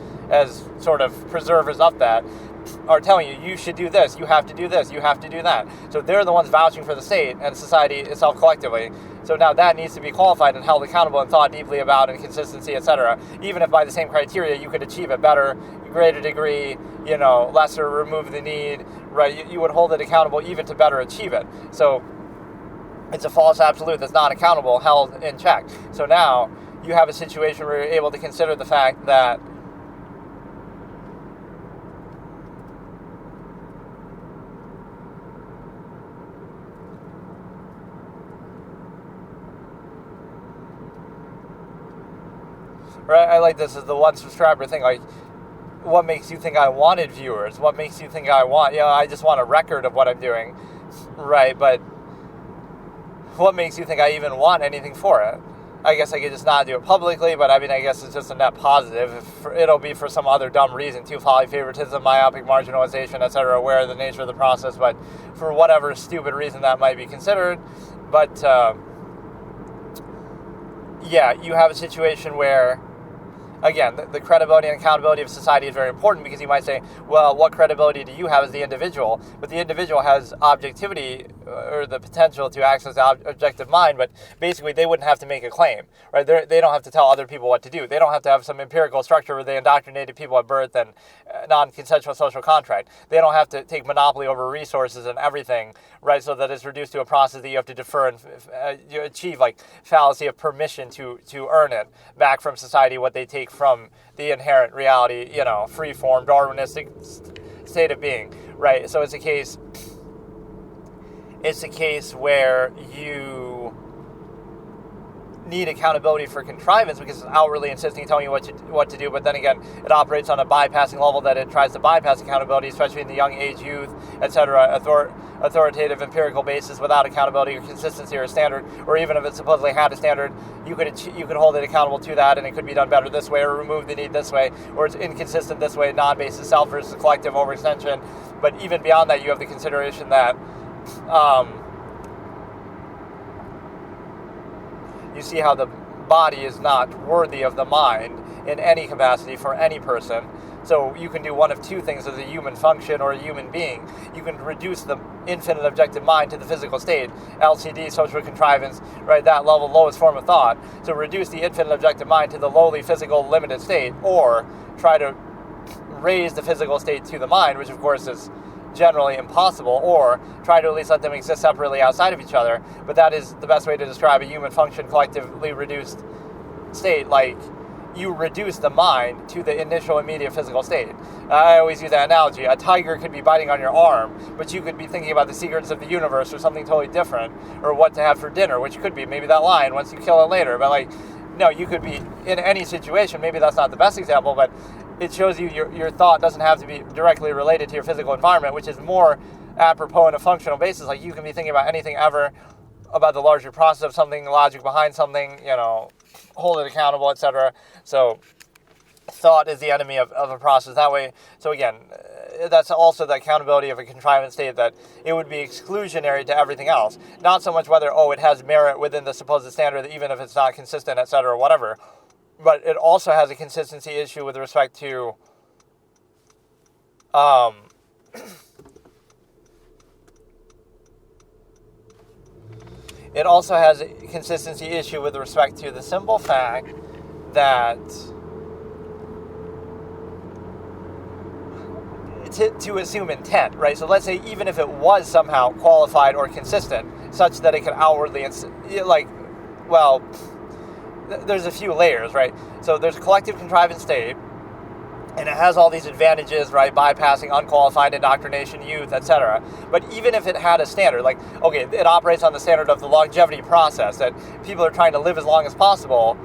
sort of preservers of that are telling you should do this, you have to do this, you have to do that. So they're the ones vouching for the state and society itself collectively. So now that needs to be qualified and held accountable and thought deeply about, and consistency, etc. Even if by the same criteria you could achieve it better, greater degree, lesser, remove the need, right? You would hold it accountable even to better achieve it. So it's a false absolute that's not accountable, held in check. So now you have a situation where you're able to consider the fact that right, I like this as the one subscriber thing, like, what makes you think I wanted viewers? What makes you think I want, I just want a record of what I'm doing, right? But what makes you think I even want anything for it? I guess I could just not do it publicly, but I guess it's just a net positive. It'll be for some other dumb reason, too, folly, favoritism, myopic marginalization, etc., aware of the nature of the process, but for whatever stupid reason that might be considered. But, you have a situation where, again, the credibility and accountability of society is very important, because you might say, well, what credibility do you have as the individual? But the individual has objectivity, or the potential to access the objective mind, but basically they wouldn't have to make a claim, right? They don't have to tell other people what to do. They don't have to have some empirical structure where they indoctrinated people at birth and non-consensual social contract. They don't have to take monopoly over resources and everything, right? So that it's reduced to a process that you have to defer and you achieve, like, fallacy of permission to earn it back from society, what they take from the inherent reality, free-form, Darwinistic state of being, right? So it's a case where you need accountability for contrivance because it's outwardly insisting, telling you what to do, but then again, it operates on a bypassing level that it tries to bypass accountability, especially in the young age, youth, etc., authoritative empirical basis without accountability or consistency or a standard, or even if it supposedly had a standard, you could hold it accountable to that, and it could be done better this way, or remove the need this way, or it's inconsistent this way, non-basis self versus collective overextension. But even beyond that, you have the consideration that you see how the body is not worthy of the mind in any capacity for any person. So you can do one of two things as a human function or a human being. You can reduce the infinite objective mind to the physical state, LCD, social contrivance, right, that level, lowest form of thought. So reduce the infinite objective mind to the lowly physical limited state, or try to raise the physical state to the mind, which of course is generally impossible, or try to at least let them exist separately outside of each other. But that is the best way to describe a human function collectively reduced state. Like, you reduce the mind to the initial immediate physical state. I always use that analogy. A tiger could be biting on your arm, but you could be thinking about the secrets of the universe or something totally different, or what to have for dinner, which could be maybe that lion once you kill it later. But no, you could be in any situation. Maybe that's not the best example, but it shows you your thought doesn't have to be directly related to your physical environment, which is more apropos on a functional basis. Like, you can be thinking about anything ever, about the larger process of something, the logic behind something, hold it accountable, etc. So thought is the enemy of a process that way. So again, that's also the accountability of a contrivance state, that it would be exclusionary to everything else. Not so much whether, it has merit within the supposed standard, even if it's not consistent, etc., whatever. But it also has a consistency issue with respect to it also has a consistency issue with respect to the simple fact that to assume intent, right? So let's say even if it was somehow qualified or consistent, such that it could outwardly, there's a few layers, right? So there's a collective contrivance state, and it has all these advantages, right? Bypassing unqualified indoctrination, youth, etc. But even if it had a standard, it operates on the standard of the longevity process, that people are trying to live as long as possible,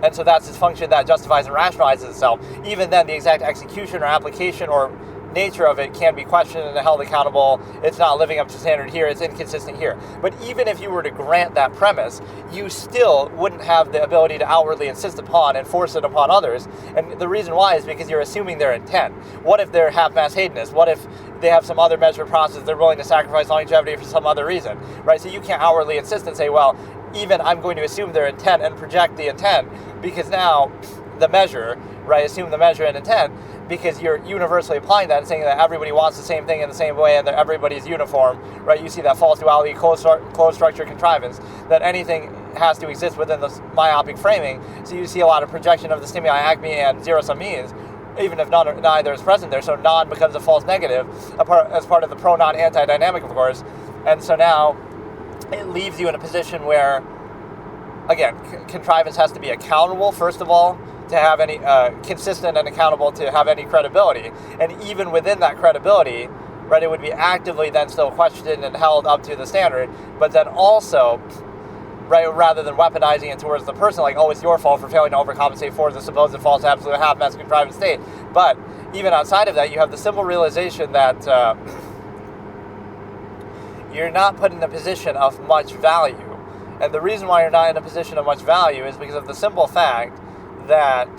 and so that's its function that justifies and rationalizes itself. Even then, the exact execution or application or nature of it can be questioned and held accountable. It's not living up to standard here, it's inconsistent here. But even if you were to grant that premise, you still wouldn't have the ability to outwardly insist upon and force it upon others. And the reason why is because you're assuming their intent. What if they're half-mass hedonists? What if they have some other measured process they're willing to sacrifice longevity for some other reason, right? So you can't outwardly insist and say, well, even I'm going to assume their intent and project the intent, because now the measure, right, assume the measure and intent, because you're universally applying that and saying that everybody wants the same thing in the same way and that everybody's uniform, right? You see that false duality, closed structure contrivance, that anything has to exist within this myopic framing. So you see a lot of projection of the stimuli, acme, and zero-sum means, even if neither is present there. So non becomes a false negative as part of the pro-non anti-dynamic, of course. And so now it leaves you in a position where, again, contrivance has to be accountable, first of all, to have any consistent and accountable to have any credibility. And even within that credibility, right, it would be actively then still questioned and held up to the standard, but then also, right, rather than weaponizing it towards the person, like, it's your fault for failing to overcompensate for the supposed false absolute half-mass contrivance state. But even outside of that, you have the simple realization that you're not put in a position of much value. And the reason why you're not in a position of much value is because of the simple fact that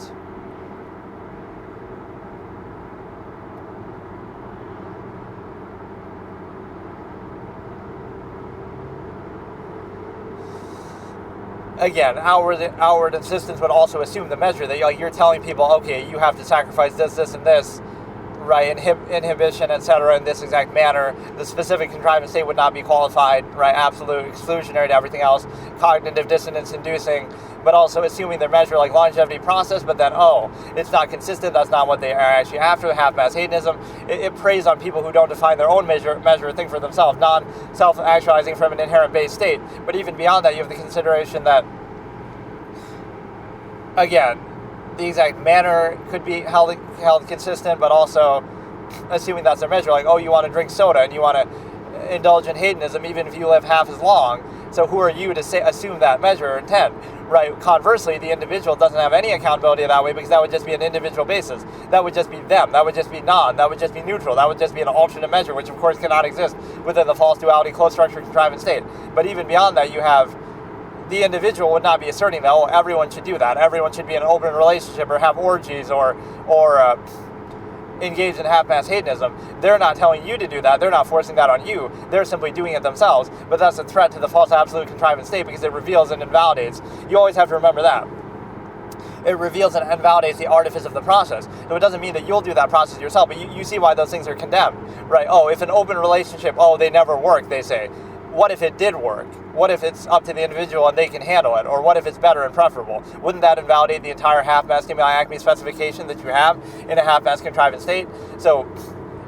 again, outward insistence would also assume the measure that you're telling people, okay, you have to sacrifice this, this, and this, right, inhibition, etc., in this exact manner. The specific contrivance state would not be qualified, right, absolute, exclusionary to everything else, cognitive dissonance inducing, but also assuming their measure like longevity process, but then, it's not consistent, that's not what they are actually after, half-mass hedonism. It preys on people who don't define their own measure a thing for themselves, non-self-actualizing from an inherent base state. But even beyond that, you have the consideration that, again, the exact manner could be held consistent, but also assuming that's their measure. Like, oh, you want to drink soda and you want to indulge in hedonism even if you live half as long. So who are you to assume that measure or intent, right? Conversely, the individual doesn't have any accountability that way, because that would just be an individual basis. That would just be them. That would just be that would just be neutral. That would just be an alternate measure, which of course cannot exist within the false duality, closed structure, contrivance state. But even beyond that, you have the individual would not be asserting that, oh, everyone should do that. Everyone should be in an open relationship or have orgies or engage in half-mass hedonism. They're not telling you to do that. They're not forcing that on you. They're simply doing it themselves. But that's a threat to the false absolute contrivance state, because it reveals and invalidates. You always have to remember that. It reveals and invalidates the artifice of the process. So it doesn't mean that you'll do that process yourself, but you see why those things are condemned, right? Oh, if an open relationship, oh, they never work, they say. What if it did work? What if it's up to the individual and they can handle it? Or what if it's better and preferable? Wouldn't that invalidate the entire half-mass stimuli acme specification that you have in a half-mass contrivance state? So,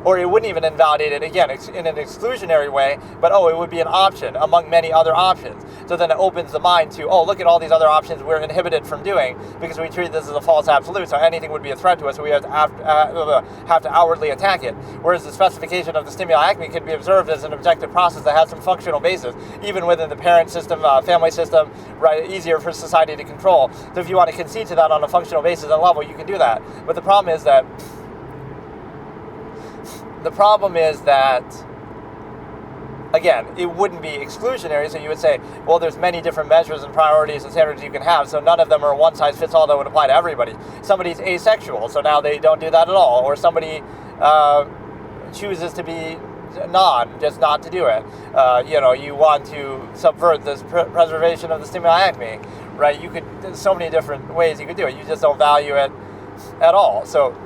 or it wouldn't even invalidate it, again, in an exclusionary way, but it would be an option among many other options. So then it opens the mind to, look at all these other options we're inhibited from doing because we treat this as a false absolute, so anything would be a threat to us, so we have to outwardly attack it. Whereas the specification of the stimuli acme could be observed as an objective process that has some functional basis, even within the parent system, family system, right, easier for society to control. So if you want to concede to that on a functional basis and level, you can do that. But the problem is that again, it wouldn't be exclusionary, so you would say, well, there's many different measures and priorities and standards you can have, so none of them are one-size-fits-all that would apply to everybody. Somebody's asexual, so now they don't do that at all, or somebody chooses to be just not to do it. You want to subvert this preservation of the stimuli acme, right? There's so many different ways you could do it. You just don't value it at all. So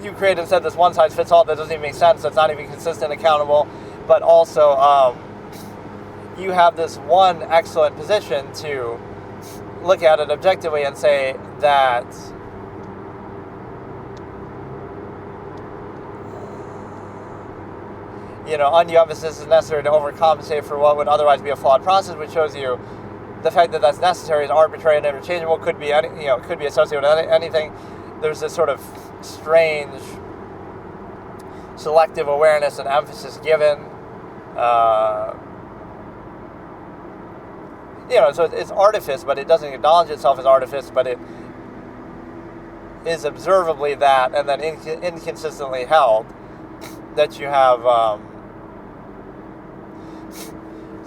you create instead this one-size-fits-all that doesn't even make sense, that's not even consistent, accountable, but also you have this one excellent position to look at it objectively and say that undue emphasis is necessary to overcompensate for what would otherwise be a flawed process, which shows you the fact that that's necessary is arbitrary and interchangeable, could be associated with anything. There's this sort of strange selective awareness and emphasis given. So it's artifice, but it doesn't acknowledge itself as artifice, but it is observably that, and then inconsistently held, that you have.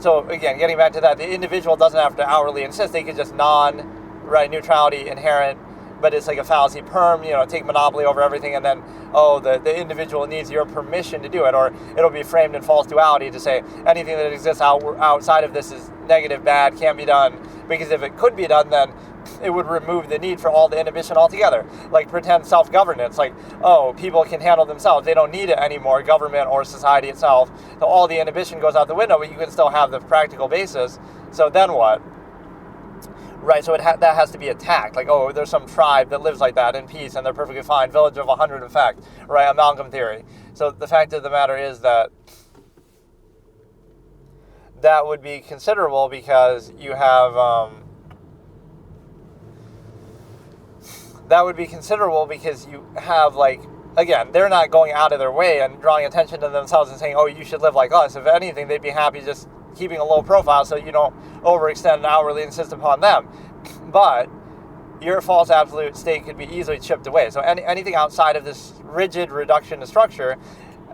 So again, getting back to that, the individual doesn't have to outwardly insist. They can just neutrality inherent, but it's like a fallacy perm, take monopoly over everything, and then, the individual needs your permission to do it, or it'll be framed in false duality to say anything that exists outside of this is negative, bad, can't be done, because if it could be done, then it would remove the need for all the inhibition altogether. Like pretend self-governance, like, people can handle themselves, they don't need it anymore, government or society itself, so all the inhibition goes out the window, but you can still have the practical basis, so then what? Right, so that has to be attacked. Like, there's some tribe that lives like that in peace, and they're perfectly fine. Village of 100, in fact. Right, amalgam theory. So the fact of the matter is that that would be considerable because you have... again, they're not going out of their way and drawing attention to themselves and saying, you should live like us. If anything, they'd be happy just keeping a low profile so you don't overextend and outwardly insist upon them. But your false absolute state could be easily chipped away. So anything outside of this rigid reduction to structure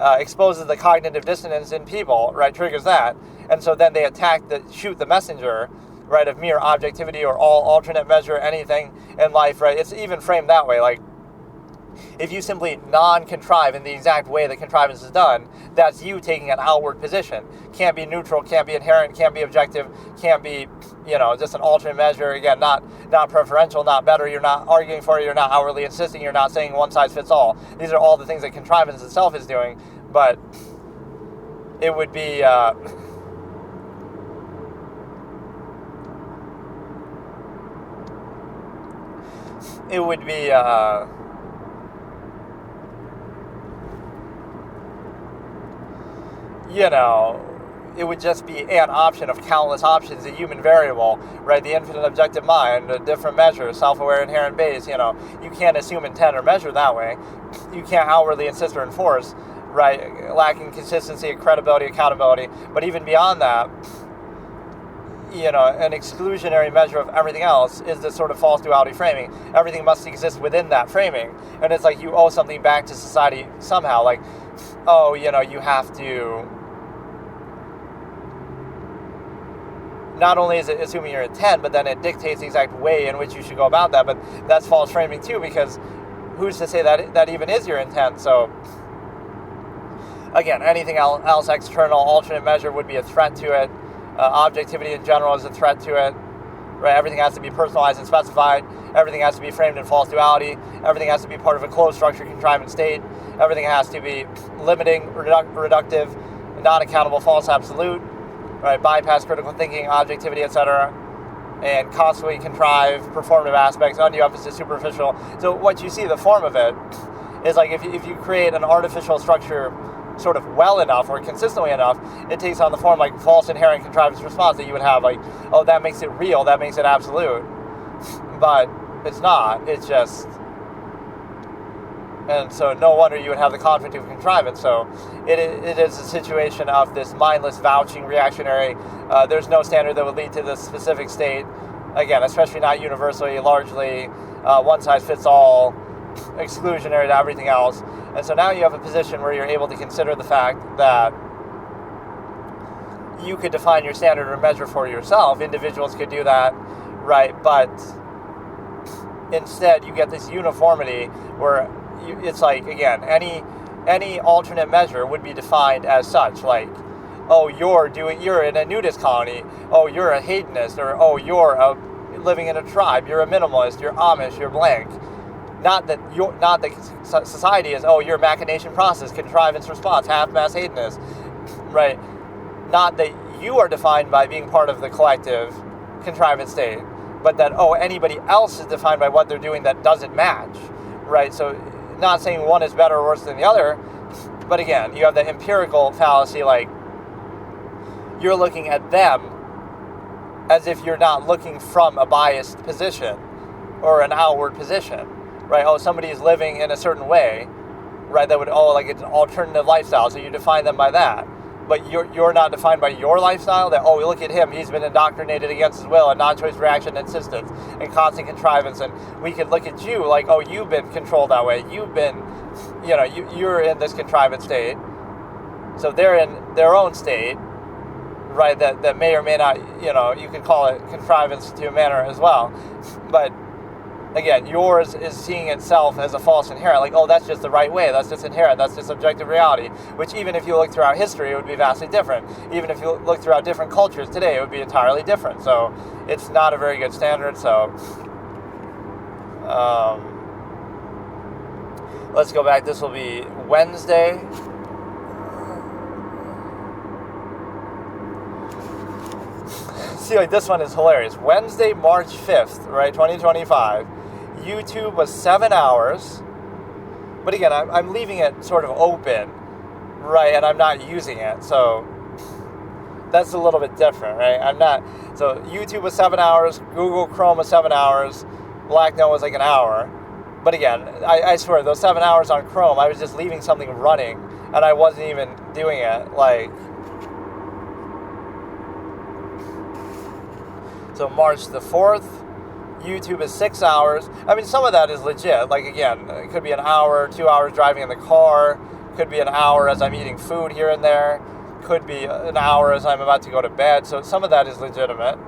exposes the cognitive dissonance in people, right, triggers that. And so then they shoot the messenger, right, of mere objectivity or all alternate measure, anything in life, right? It's even framed that way, like, if you simply non-contrive in the exact way that contrivance is done, that's you taking an outward position. Can't be neutral, can't be inherent, can't be objective, can't be, just an alternate measure. Again, not preferential, not better. You're not arguing for it. You're not outwardly insisting. You're not saying one size fits all. These are all the things that contrivance itself is doing. But it would be... it would just be an option of countless options, a human variable, right? The infinite objective mind, a different measure, self-aware inherent base, you can't assume intent or measure that way. You can't outwardly insist or enforce, right? Lacking consistency, credibility, accountability. But even beyond that, an exclusionary measure of everything else is this sort of false duality framing. Everything must exist within that framing. And it's like you owe something back to society somehow. Like, you have to... Not only is it assuming your intent, but then it dictates the exact way in which you should go about that. But that's false framing too, because who's to say that even is your intent? So, again, anything else external, alternate measure would be a threat to it. Objectivity in general is a threat to it. Right? Everything has to be personalized and specified. Everything has to be framed in false duality. Everything has to be part of a closed structure, contrivance state. Everything has to be limiting, reductive, non-accountable, false absolute. Right, bypass critical thinking, objectivity, etc., and constantly contrive performative aspects, undue emphasis, superficial. So what you see, the form of it, is like if you create an artificial structure sort of well enough or consistently enough, it takes on the form like false inherent contrivance response that you would have, like, oh, that makes it real, that makes it absolute. But it's not, it's just... And so no wonder you would have the conflict of contrivance. So it is a situation of this mindless vouching reactionary. There's no standard that would lead to this specific state. Again, especially not universally, largely one size fits all, exclusionary to everything else. And so now you have a position where you're able to consider the fact that you could define your standard or measure for yourself. Individuals could do that, right? But instead you get this uniformity where it's like, again, any alternate measure would be defined as such, like, oh, you're in a nudist colony, oh, you're a hedonist, or oh, you're living in a tribe, you're a minimalist, you're Amish, you're blank. Not that society is, oh, you're a machination process, contrivance response, half-mass hedonist, right? Not that you are defined by being part of the collective contrivance state, but that, oh, anybody else is defined by what they're doing that doesn't match, right? So not saying one is better or worse than the other, but again, you have the empirical fallacy, like, you're looking at them as if you're not looking from a biased position or an outward position, right? Oh, somebody is living in a certain way, right? That would, like, it's an alternative lifestyle, so you define them by that. But you're not defined by your lifestyle, that, oh, look at him, he's been indoctrinated against his will, and non-choice reaction insistence, and constant contrivance, and we could look at you like, oh, you've been controlled that way, you've been, you're in this contrivance state, so they're in their own state, right, that may or may not, you can call it contrivance to a manner as well, but again, yours is seeing itself as a false inherent, like, oh, that's just the right way, that's just inherent, that's just objective reality, which even if you look throughout history, it would be vastly different. Even if you look throughout different cultures today, it would be entirely different. So it's not a very good standard. So let's go back. This will be Wednesday. See, like, this one is hilarious. Wednesday, March 5th, right, 2025. YouTube was 7 hours. But again, I'm leaving it sort of open, right, and I'm not using it. So that's a little bit different, right? So YouTube was 7 hours. Google Chrome was 7 hours. Black Note was like an hour. But again, I swear, those 7 hours on Chrome, I was just leaving something running, and I wasn't even doing it, like... So March the 4th, YouTube is 6 hours. I mean, some of that is legit. Like, again, it could be an hour, 2 hours driving in the car. Could be an hour as I'm eating food here and there. Could be an hour as I'm about to go to bed. So some of that is legitimate.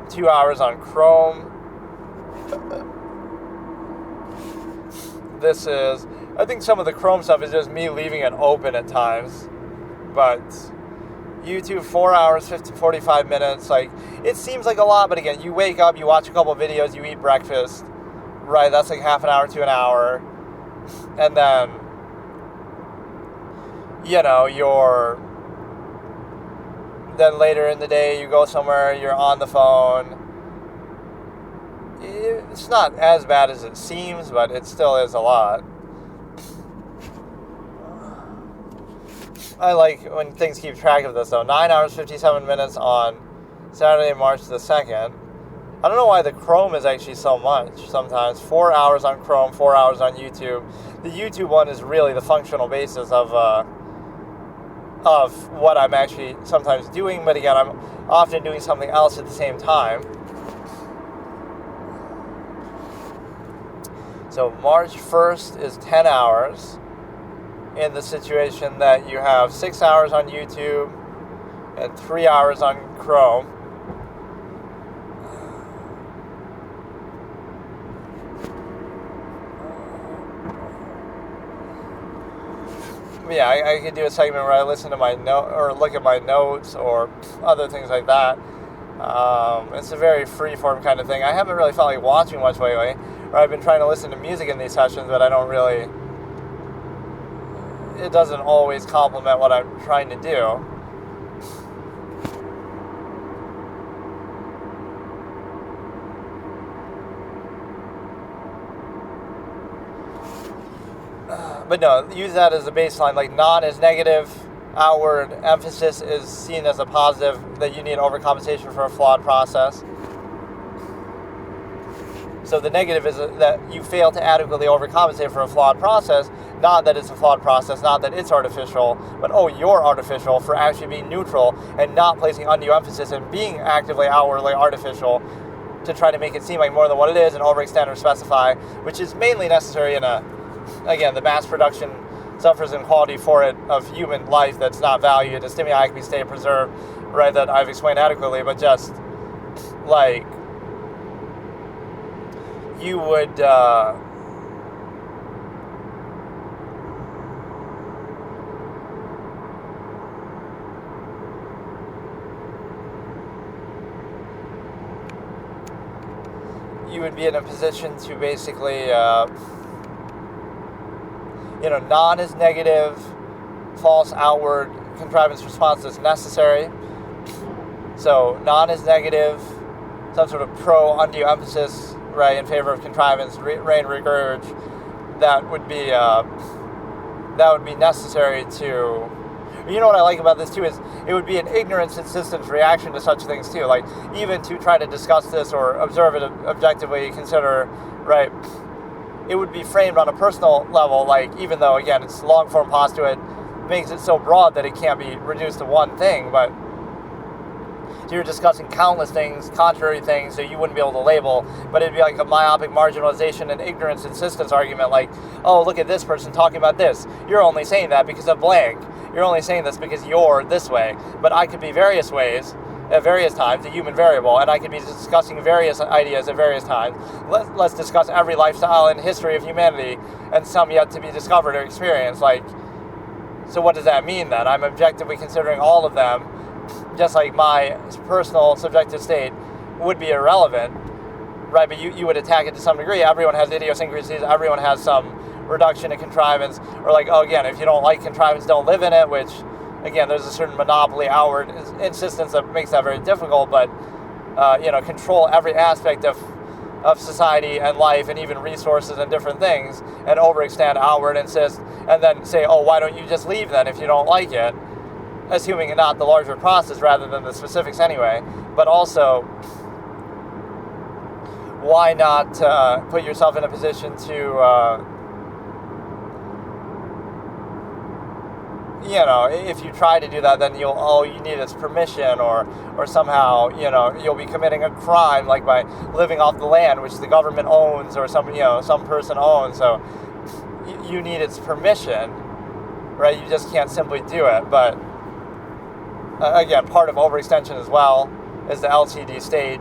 2 hours on Chrome. This is... I think some of the Chrome stuff is just me leaving it open at times. But... YouTube, 4 hours, 45 minutes, like, it seems like a lot, but again, you wake up, you watch a couple videos, you eat breakfast, right, that's like half an hour to an hour, and then, then later in the day, you go somewhere, you're on the phone. It's not as bad as it seems, but it still is a lot. I like when things keep track of this, though. 9 hours, 57 minutes on Saturday, March the 2nd. I don't know why the Chrome is actually so much sometimes. 4 hours on Chrome, 4 hours on YouTube. The YouTube one is really the functional basis of what I'm actually sometimes doing, but again, I'm often doing something else at the same time. So March 1st is 10 hours in the situation that you have 6 hours on YouTube and 3 hours on Chrome. Yeah, I could do a segment where I listen to my note or look at my notes or other things like that. It's a very free-form kind of thing. I haven't really felt like watching much lately, or I've been trying to listen to music in these sessions, but I don't really. It doesn't always complement what I'm trying to do. But no, use that as a baseline. Like, non is negative, outward emphasis is seen as a positive, that you need overcompensation for a flawed process. So the negative is that you fail to adequately overcompensate for a flawed process, not that it's a flawed process, not that it's artificial, but you're artificial for actually being neutral and not placing undue emphasis and being actively outwardly artificial to try to make it seem like more than what it is and overextend or specify, which is mainly necessary in again, the mass production suffers inequality for it of human life that's not valued, a stimuli can be stay preserved, right, that I've explained adequately, but just like you would be in a position to basically non is negative, false outward contrivance response is necessary. So non is negative, some sort of pro undue emphasis, right, in favor of contrivance, rain regurge. That would be necessary to. You know what I like about this too is it would be an ignorance insistence reaction to such things too. Like, even to try to discuss this or observe it objectively, consider, right, it would be framed on a personal level, like, even though, again, it's long-form postulate, makes it so broad that it can't be reduced to one thing, but you're discussing countless things, contrary things, so you wouldn't be able to label, but it'd be like a myopic marginalization and ignorance insistence argument, like, oh, look at this person talking about this. You're only saying that because of blank. You're only saying this because you're this way. But I could be various ways, at various times, a human variable, and I could be discussing various ideas at various times. Let's discuss every lifestyle and history of humanity, and some yet to be discovered or experienced. Like, so what does that mean then? I'm objectively considering all of them, just like my personal subjective state would be irrelevant, right? But you would attack it to some degree. Everyone has idiosyncrasies. Everyone has some reduction in contrivance. Or like, oh, again, if you don't like contrivance, don't live in it, which, again, there's a certain monopoly outward insistence that makes that very difficult. But, control every aspect of society and life and even resources and different things, and overextend outward, insist, and then say, oh, why don't you just leave then if you don't like it? Assuming not the larger process rather than the specifics anyway, but also, why not put yourself in a position to, if you try to do that, then you need its permission, or somehow, you'll be committing a crime, like by living off the land, which the government owns, or some person owns, so you need its permission, right? You just can't simply do it, but again, part of overextension as well is the LCD state.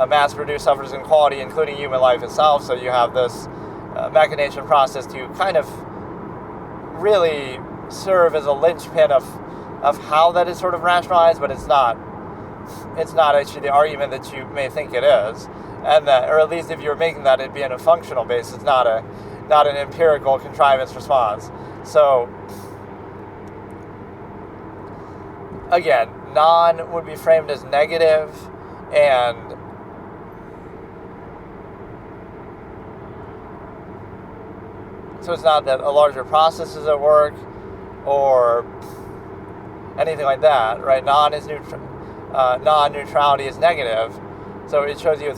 Mass-produced suffers inequality, including human life itself. So you have this machination process to kind of really serve as a linchpin of how that is sort of rationalized, but it's not actually the argument that you may think it is, and that, or at least if you're making that, it'd be on a functional basis, not an empirical contrivance response. So, again, non would be framed as negative, and so it's not that a larger process is at work, or anything like that, right? Non-neutrality is negative, so it shows you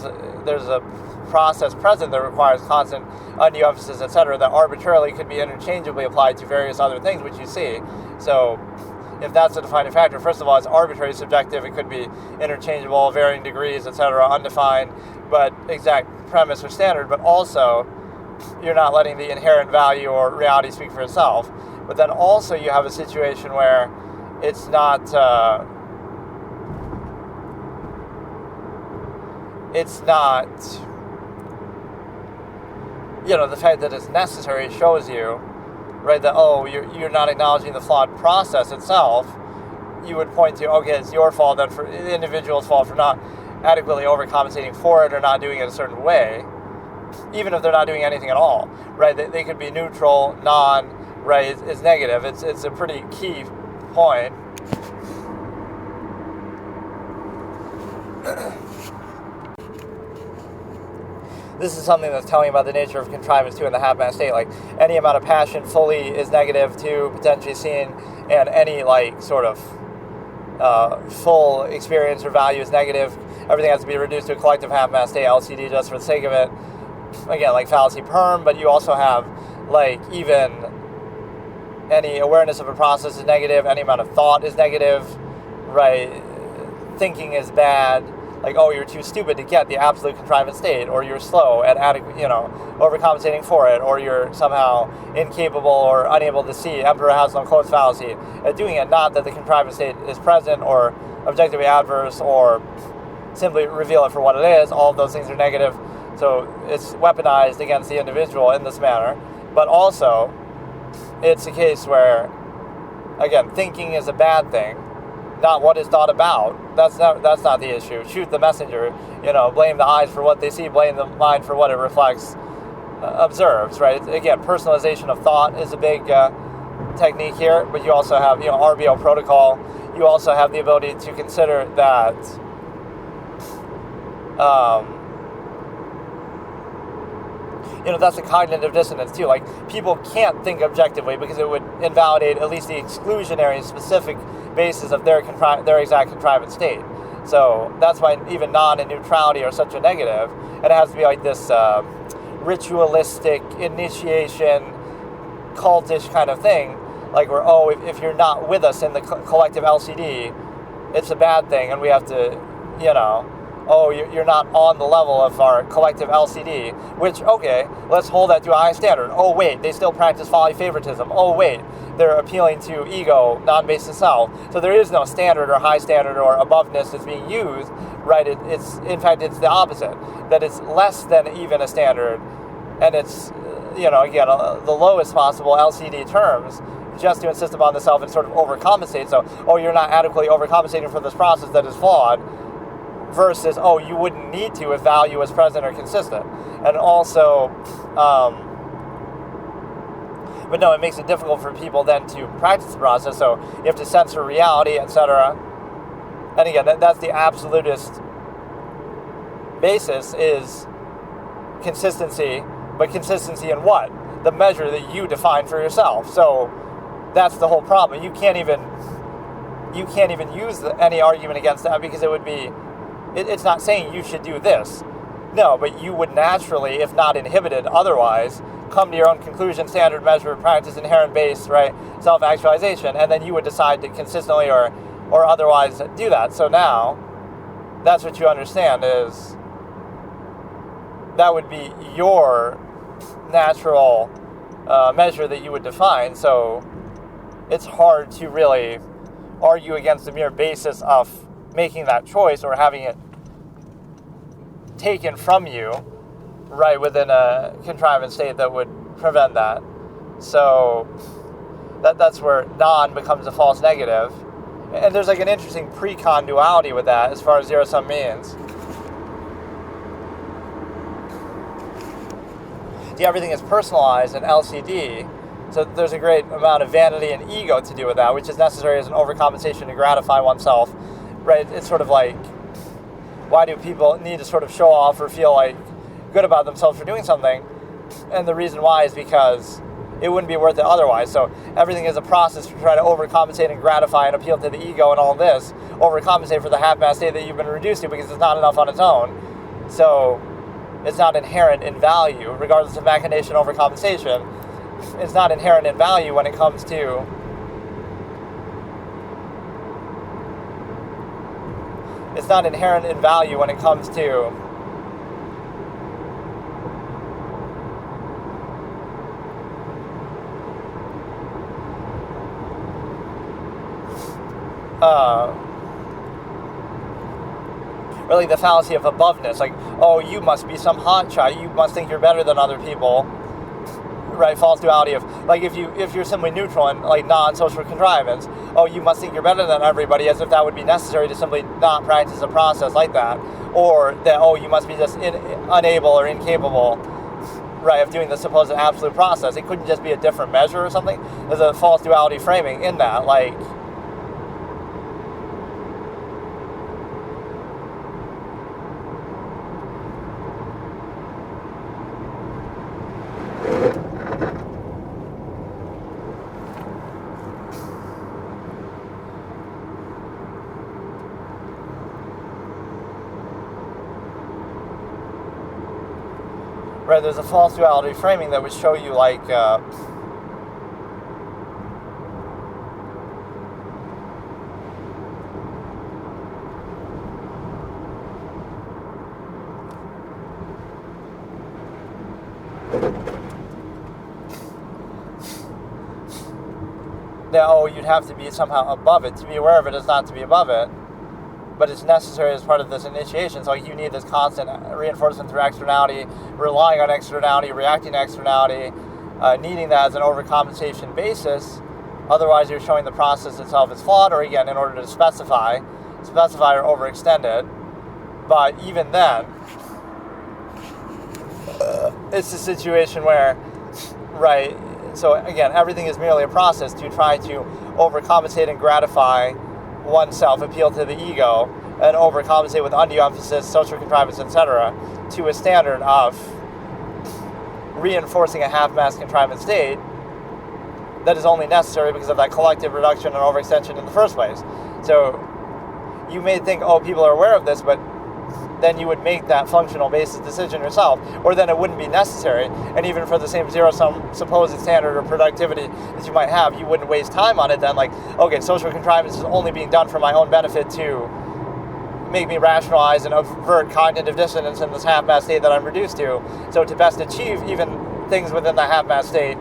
there's a process present that requires constant undue emphasis, etc., that arbitrarily could be interchangeably applied to various other things which you see. So if that's a defining factor, first of all, it's arbitrary, subjective. It could be interchangeable, varying degrees, etc., undefined, but exact premise or standard. But also, you're not letting the inherent value or reality speak for itself. But then also you have a situation where it's not... the fact that it's necessary shows you, right, that, you're not acknowledging the flawed process itself. You would point to, okay, it's your fault, then for the individual's fault for not adequately overcompensating for it or not doing it a certain way, even if they're not doing anything at all, right? They could be neutral, right, is negative. It's a pretty key point. This is something that's telling about the nature of contrivance too in the half-man state. Like, any amount of passion fully is negative to potentially seen, and any sort of full experience or value is negative. Everything has to be reduced to a collective half-man state, LCD, just for the sake of it. Again, like fallacy perm, but you also have even any awareness of a process is negative, any amount of thought is negative, right? Thinking is bad. You're too stupid to get the absolute contrivance state, or you're slow at overcompensating for it, or you're somehow incapable or unable to see, emperor has no clothes fallacy, at doing it. Not that the contrivance state is present or objectively adverse or simply reveal it for what it is. All of those things are negative, so it's weaponized against the individual in this manner. But also, it's a case where, again, thinking is a bad thing, not what is thought about. That's not the issue. Shoot the messenger. Blame the eyes for what they see. Blame the mind for what it reflects, observes. Right. Again, personalization of thought is a big technique here. But you also have RBO protocol. You also have the ability to consider that. That's a cognitive dissonance too. People can't think objectively because it would invalidate at least the exclusionary specific basis of their exact contrivance state. So that's why even non and neutrality are such a negative. And it has to be this ritualistic initiation, cultish kind of thing. Where, if you're not with us in the collective LCD, it's a bad thing, and we have to, you're not on the level of our collective LCD, which, okay, let's hold that to a high standard. Oh, wait, they still practice folly favoritism. Oh, wait, they're appealing to ego, non-based self. So there is no standard or high standard or aboveness that's being used, right? It's in fact, it's the opposite, that it's less than even a standard, and it's, again, the lowest possible LCD terms, just to insist upon the self and sort of overcompensate. So, you're not adequately overcompensating for this process that is flawed, versus, you wouldn't need to if value is present or consistent. And also, but no, it makes it difficult for people then to practice the process, so you have to censor reality, etc. And again, that's the absolutist basis, is consistency, but consistency in what? The measure that you define for yourself. So that's the whole problem. You can't even use any argument against that, because it would be, it's not saying you should do this. No, but you would naturally, if not inhibited otherwise, come to your own conclusion, standard, measure, practice, inherent base, right, self-actualization, and then you would decide to consistently or otherwise do that. So now, that's what you understand, is that would be your natural measure that you would define. So it's hard to really argue against the mere basis of making that choice or having it taken from you, right, within a contrivance state that would prevent that. So that's where non becomes a false negative. And there's an interesting pre-con-duality with that as far as zero-sum means. Everything is personalized and LCD, so there's a great amount of vanity and ego to do with that, which is necessary as an overcompensation to gratify oneself, right? It's sort of why do people need to sort of show off or feel good about themselves for doing something? And the reason why is because it wouldn't be worth it otherwise. So everything is a process to try to overcompensate and gratify and appeal to the ego and all this, overcompensate for the half-mass state that you've been reduced to because it's not enough on its own. So it's not inherent in value, regardless of machination overcompensation. It's not inherent in value when it comes to it's not inherent in value when it comes to really the fallacy of aboveness, like, oh, you must be some hotshot, you must think you're better than other people, right? False duality of, like, if you're simply neutral and like non-social contrivance, oh, you must think you're better than everybody, as if that would be necessary to simply not practice a process like that, or that, oh, you must be just unable or incapable, right, of doing the supposed absolute process. It couldn't just be a different measure or something. There's a false duality framing in that, like, right, there's a false duality framing that would show you, like, that, oh, you'd have to be somehow above it. To be aware of it is not to be above it, but it's necessary as part of this initiation. So you need this constant reinforcement through externality, relying on externality, reacting to externality, needing that as an overcompensation basis. Otherwise, you're showing the process itself is flawed, or again, in order to specify or overextend it. But even then, it's a situation where, right, so again, everything is merely a process to try to overcompensate and gratify oneself, appeal to the ego, and overcompensate with undue emphasis, social contrivance, etc., to a standard of reinforcing a half-mass contrivance state that is only necessary because of that collective reduction and overextension in the first place. So you may think, oh, people are aware of this, but then you would make that functional basis decision yourself, or then it wouldn't be necessary. And even for the same zero-sum supposed standard or productivity that you might have, you wouldn't waste time on it then, like, okay, social contrivance is only being done for my own benefit to make me rationalize and avert cognitive dissonance in this half-mass state that I'm reduced to. So to best achieve even things within the half-mass state,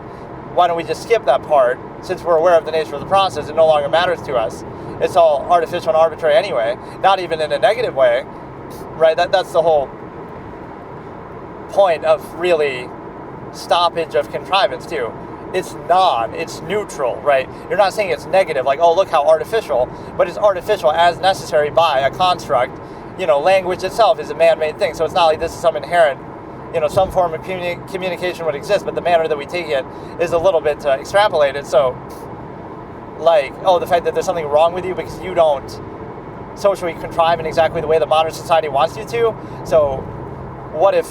why don't we just skip that part? Since we're aware of the nature of the process, it no longer matters to us. It's all artificial and arbitrary anyway, not even in a negative way. Right, that's the whole point of really stoppage of contrivance too. It's neutral, right? You're not saying it's negative, like, oh, look how artificial, but it's artificial as necessary by a construct. You know, language itself is a man-made thing, so it's not like this is some inherent, some form of communication would exist, but the manner that we take it is a little bit extrapolated. So, like, oh, the fact that there's something wrong with you because you don't socially contrive in exactly the way the modern society wants you to. So what if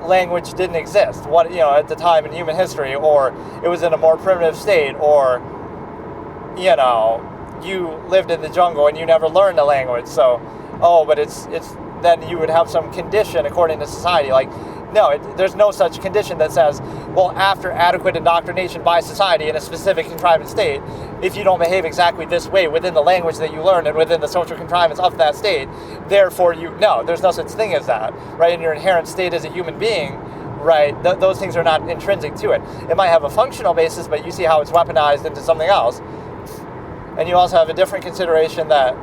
language didn't exist? What, at the time in human history, or it was in a more primitive state, or, you lived in the jungle and you never learned a language. So, oh, but it's then you would have some condition according to society. Like, no, there's no such condition that says, well, after adequate indoctrination by society in a specific contrivance state, if you don't behave exactly this way within the language that you learned and within the social contrivance of that state, therefore there's no such thing as that, right? In your inherent state as a human being, right, those things are not intrinsic to it. It might have a functional basis, but you see how it's weaponized into something else. And you also have a different consideration that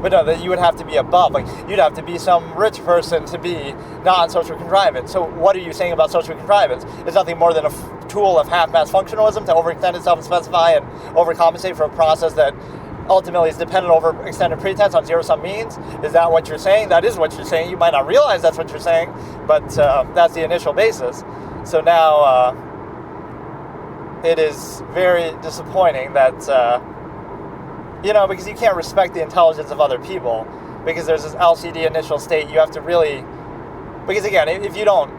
but no, that you would have to be above. Like, you'd have to be some rich person to be non-social contrivance. So what are you saying about social contrivance? It's nothing more than a tool of half-mass functionalism to overextend itself and specify and overcompensate for a process that ultimately is dependent over extended pretense on zero-sum means. Is that what you're saying? That is what you're saying. You might not realize that's what you're saying, but that's the initial basis. So now it is very disappointing that, because you can't respect the intelligence of other people, because there's this LCD initial state. You have to really, because again, if you don't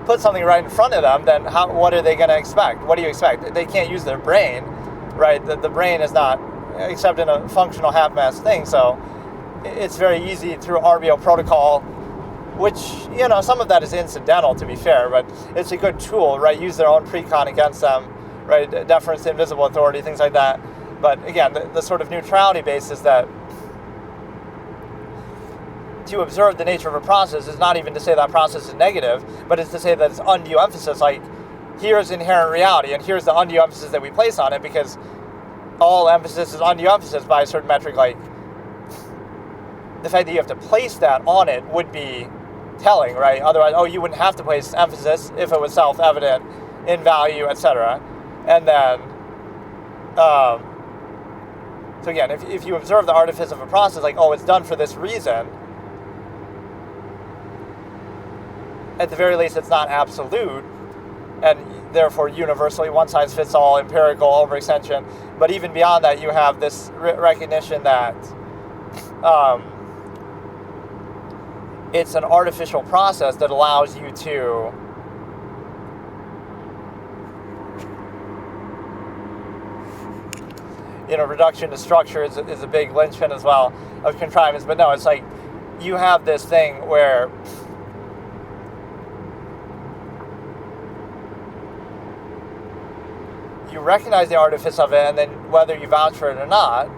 put something right in front of them, then what are they going to expect? What do you expect? They can't use their brain, right? The brain is not, except in a functional half-mass thing, so it's very easy through RBO protocol, which, some of that is incidental, to be fair, but it's a good tool, right? Use their own precon against them, right? Deference to invisible authority, things like that. But again, the sort of neutrality base is that to observe the nature of a process is not even to say that process is negative, but it's to say that it's undue emphasis, like, here's inherent reality, and here's the undue emphasis that we place on it, because all emphasis is undue emphasis by a certain metric. Like, the fact that you have to place that on it would be telling, right? Otherwise, you wouldn't have to place emphasis if it was self-evident in value, etc. And then, so again, if you observe the artifice of a process, like, it's done for this reason, at the very least, it's not absolute, and therefore universally one-size-fits-all, empirical, overextension. But even beyond that, you have this recognition that it's an artificial process that allows you to reduction to structure is a big linchpin as well of contrivance. But no, it's like you have this thing where you recognize the artifice of it, and then whether you vouch for it or not.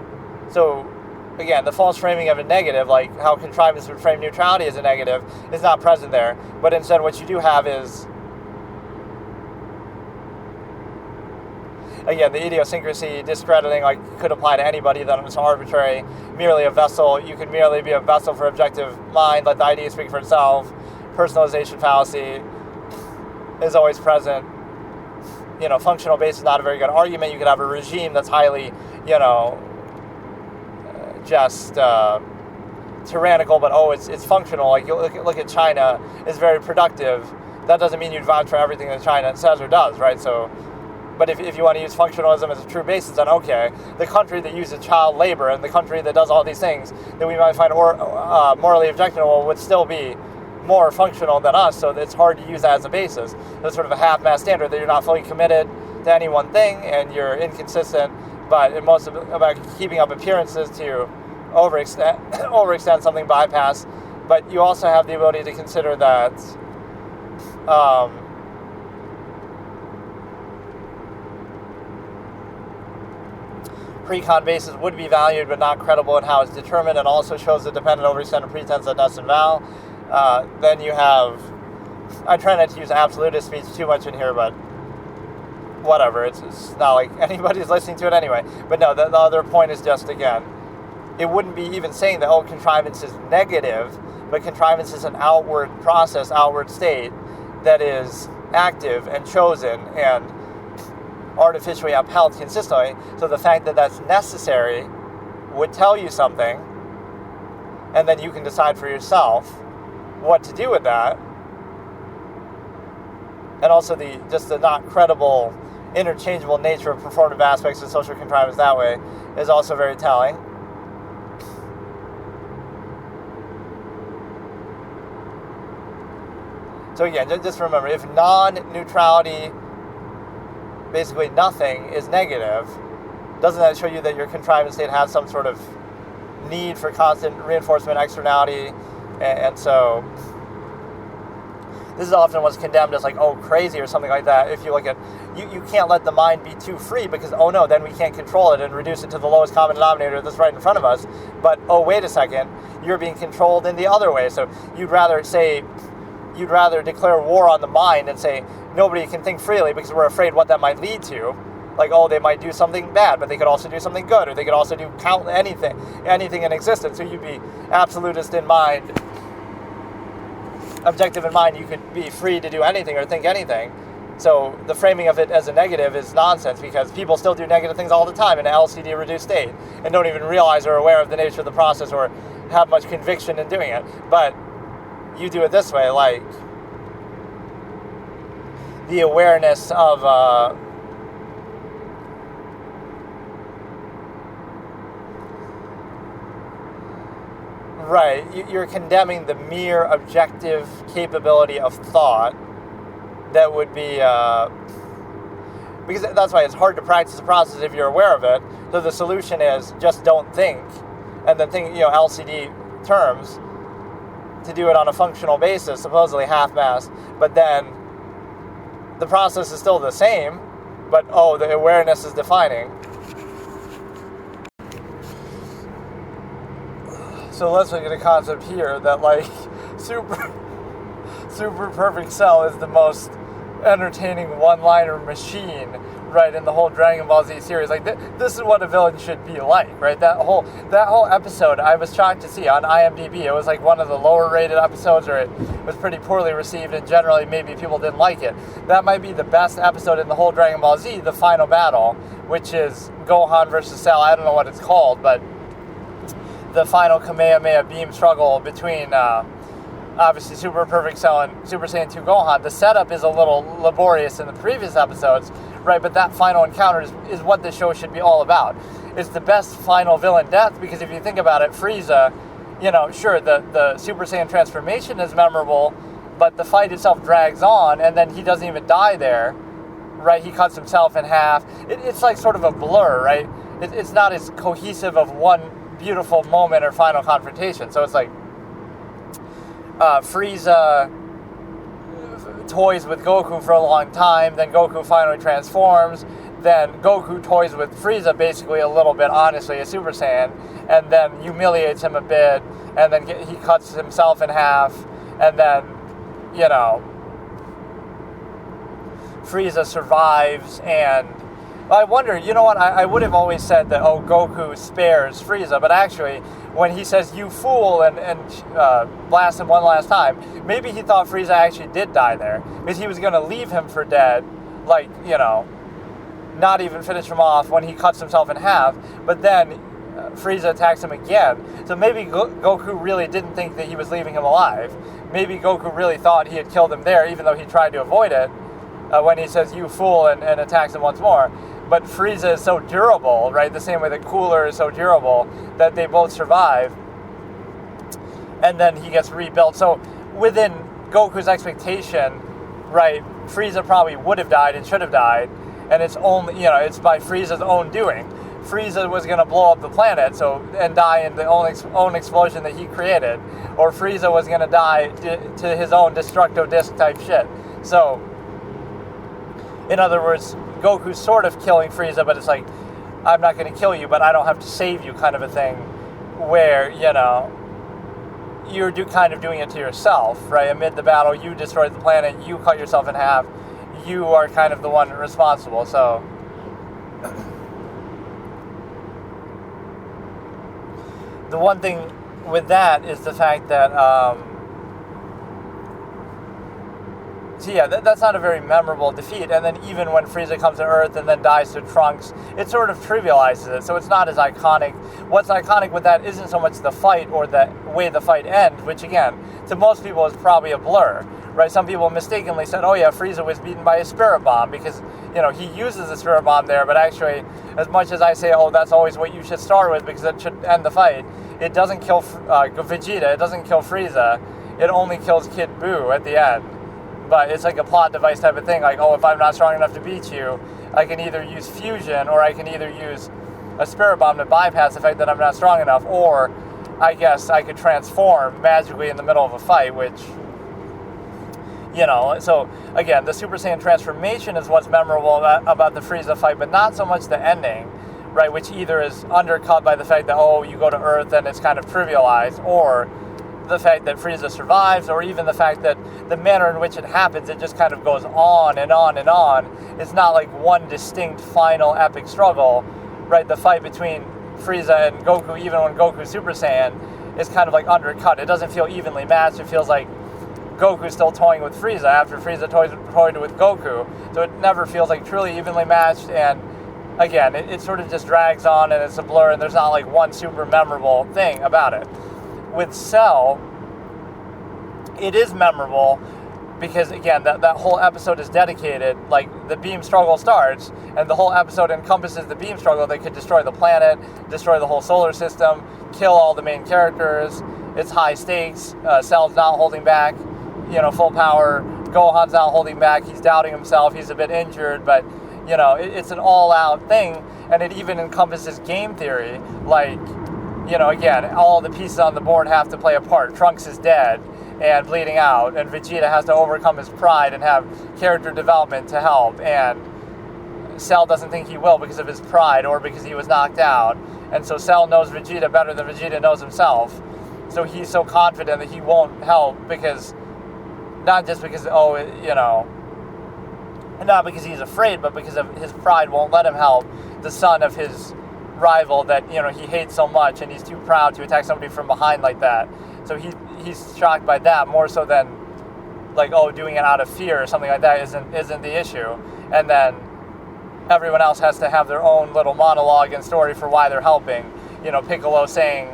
So again, the false framing of a negative, like how contrivance would frame neutrality as a negative, is not present there. But instead what you do have is, again, the idiosyncrasy, discrediting, like, could apply to anybody, that it's arbitrary, merely a vessel. You can merely be a vessel for objective mind, let the idea speak for itself. Personalization fallacy is always present. Functional base is not a very good argument. You could have a regime that's highly, just tyrannical, but it's functional. Like, you look at China, is very productive. That doesn't mean you'd vouch for everything that China says or does, right? So, but if you want to use functionalism as a true basis, then okay, the country that uses child labor and the country that does all these things that we might find morally objectionable would still be more functional than us, so it's hard to use that as a basis. There's sort of a half-mass standard that you're not fully committed to any one thing and you're inconsistent, but it's most about keeping up appearances to overextend something, bypass. But you also have the ability to consider that precon basis would be valued but not credible in how it's determined, and also shows the dependent overextended pretense of nest and val. Then you have, I try not to use absolutist speech too much in here, but whatever, it's not like anybody's listening to it anyway. But no, the other point is just, again, it wouldn't be even saying that, contrivance is negative, but contrivance is an outward process, outward state that is active and chosen and artificially upheld consistently. So the fact that that's necessary would tell you something, and then you can decide for yourself what to do with that. And also the not credible, interchangeable nature of performative aspects of social contrivance that way is also very telling. So again, just remember, if non-neutrality, basically nothing, is negative, doesn't that show you that your contrivance state has some sort of need for constant reinforcement, externality? And so this is often what's condemned as like, crazy or something like that. If you look at, you can't let the mind be too free because, no, then we can't control it and reduce it to the lowest common denominator that's right in front of us. But, wait a second, you're being controlled in the other way. So you'd rather declare war on the mind and say nobody can think freely because we're afraid what that might lead to. Like, they might do something bad, but they could also do something good, or they could also do anything in existence. So you'd be absolutist in mind, objective in mind. You could be free to do anything or think anything. So the framing of it as a negative is nonsense, because people still do negative things all the time in an LCD reduced state and don't even realize or are aware of the nature of the process or have much conviction in doing it. But you do it this way, like, the awareness of right, you're condemning the mere objective capability of thought that would be, because that's why it's hard to practice the process if you're aware of it. So the solution is just don't think, and then think, LCD terms, to do it on a functional basis, supposedly half-mast, but then the process is still the same, but the awareness is defining. So let's look at a concept here that, like, super perfect cell is the most entertaining one-liner machine, right, in the whole Dragon Ball Z series. Like, this is what a villain should be like, right? That whole episode, I was shocked to see on IMDb. It was like one of the lower-rated episodes, or it was pretty poorly received, and generally maybe people didn't like it. That might be the best episode in the whole Dragon Ball Z, the final battle, which is Gohan versus Cell. I don't know what it's called, but the final Kamehameha beam struggle between obviously Super Perfect Cell and Super Saiyan 2 Gohan. The setup is a little laborious in the previous episodes, right? But that final encounter is what the show should be all about. It's the best final villain death, because if you think about it, Frieza, sure, the Super Saiyan transformation is memorable, but the fight itself drags on, and then he doesn't even die there, right? He cuts himself in half. It's like sort of a blur, right? It's not as cohesive of one beautiful moment or final confrontation. So it's like Frieza toys with Goku for a long time, then Goku finally transforms, then Goku toys with Frieza basically a little bit, honestly, a Super Saiyan, and then humiliates him a bit, and then he cuts himself in half, and then, Frieza survives, and I wonder, I would have always said that, Goku spares Frieza, but actually, when he says, "you fool," and blasts him one last time, maybe he thought Frieza actually did die there, because he was going to leave him for dead, like, not even finish him off when he cuts himself in half, but then Frieza attacks him again. So maybe Goku really didn't think that he was leaving him alive. Maybe Goku really thought he had killed him there, even though he tried to avoid it, when he says, "you fool," and attacks him once more. But Frieza is so durable, right? The same way that Cooler is so durable, that they both survive. And then he gets rebuilt. So within Goku's expectation, right, Frieza probably would have died and should have died. And it's only, it's by Frieza's own doing. Frieza was going to blow up the planet and die in the own explosion that he created. Or Frieza was going to die to his own destructo disc type shit. So, in other words, Goku's sort of killing Frieza, but it's like, I'm not going to kill you, but I don't have to save you kind of a thing, where, you're kind of doing it to yourself, right? Amid the battle, you destroyed the planet, you cut yourself in half, you are kind of the one responsible. So the one thing with that is the fact that that's not a very memorable defeat. And then even when Frieza comes to Earth and then dies to Trunks, it sort of trivializes it, so it's not as iconic. What's iconic with that isn't so much the fight or the way the fight ends, which again, to most people is probably a blur, right? Some people mistakenly said, oh yeah, Frieza was beaten by a spirit bomb, because, he uses a spirit bomb there, but actually, as much as I say, that's always what you should start with, because it should end the fight, it doesn't kill Vegeta, it doesn't kill Frieza, it only kills Kid Buu at the end. But it's like a plot device type of thing, like, if I'm not strong enough to beat you, I can either use fusion, or I can either use a spirit bomb to bypass the fact that I'm not strong enough, or I guess I could transform magically in the middle of a fight, which, so again, the Super Saiyan transformation is what's memorable about the Frieza fight, but not so much the ending, right, which either is undercut by the fact that, you go to Earth and it's kind of trivialized, or the fact that Frieza survives, or even the fact that the manner in which it happens, it just kind of goes on and on and on. It's not like one distinct final epic struggle, right? The fight between Frieza and Goku, even when Goku's Super Saiyan, is kind of like undercut. It doesn't feel evenly matched. It feels like Goku's still toying with Frieza after Frieza toyed with Goku. So it never feels like truly evenly matched, and again, it sort of just drags on and it's a blur, and there's not like one super memorable thing about it. With Cell, it is memorable, because again, that whole episode is dedicated, like the beam struggle starts, and the whole episode encompasses the beam struggle. They could destroy the planet, destroy the whole solar system, kill all the main characters. It's high stakes. Cell's not holding back, full power. Gohan's not holding back. He's doubting himself. He's a bit injured, but it's an all-out thing, and it even encompasses game theory. Like, again, all the pieces on the board have to play a part. Trunks is dead and bleeding out, and Vegeta has to overcome his pride and have character development to help, and Cell doesn't think he will because of his pride or because he was knocked out, and so Cell knows Vegeta better than Vegeta knows himself, so he's so confident that he won't help because, not just because, not because he's afraid, but because of his pride won't let him help the son of his rival that, he hates so much, and he's too proud to attack somebody from behind like that. So he's shocked by that more so than like, doing it out of fear or something like that isn't the issue. And then everyone else has to have their own little monologue and story for why they're helping. Piccolo saying,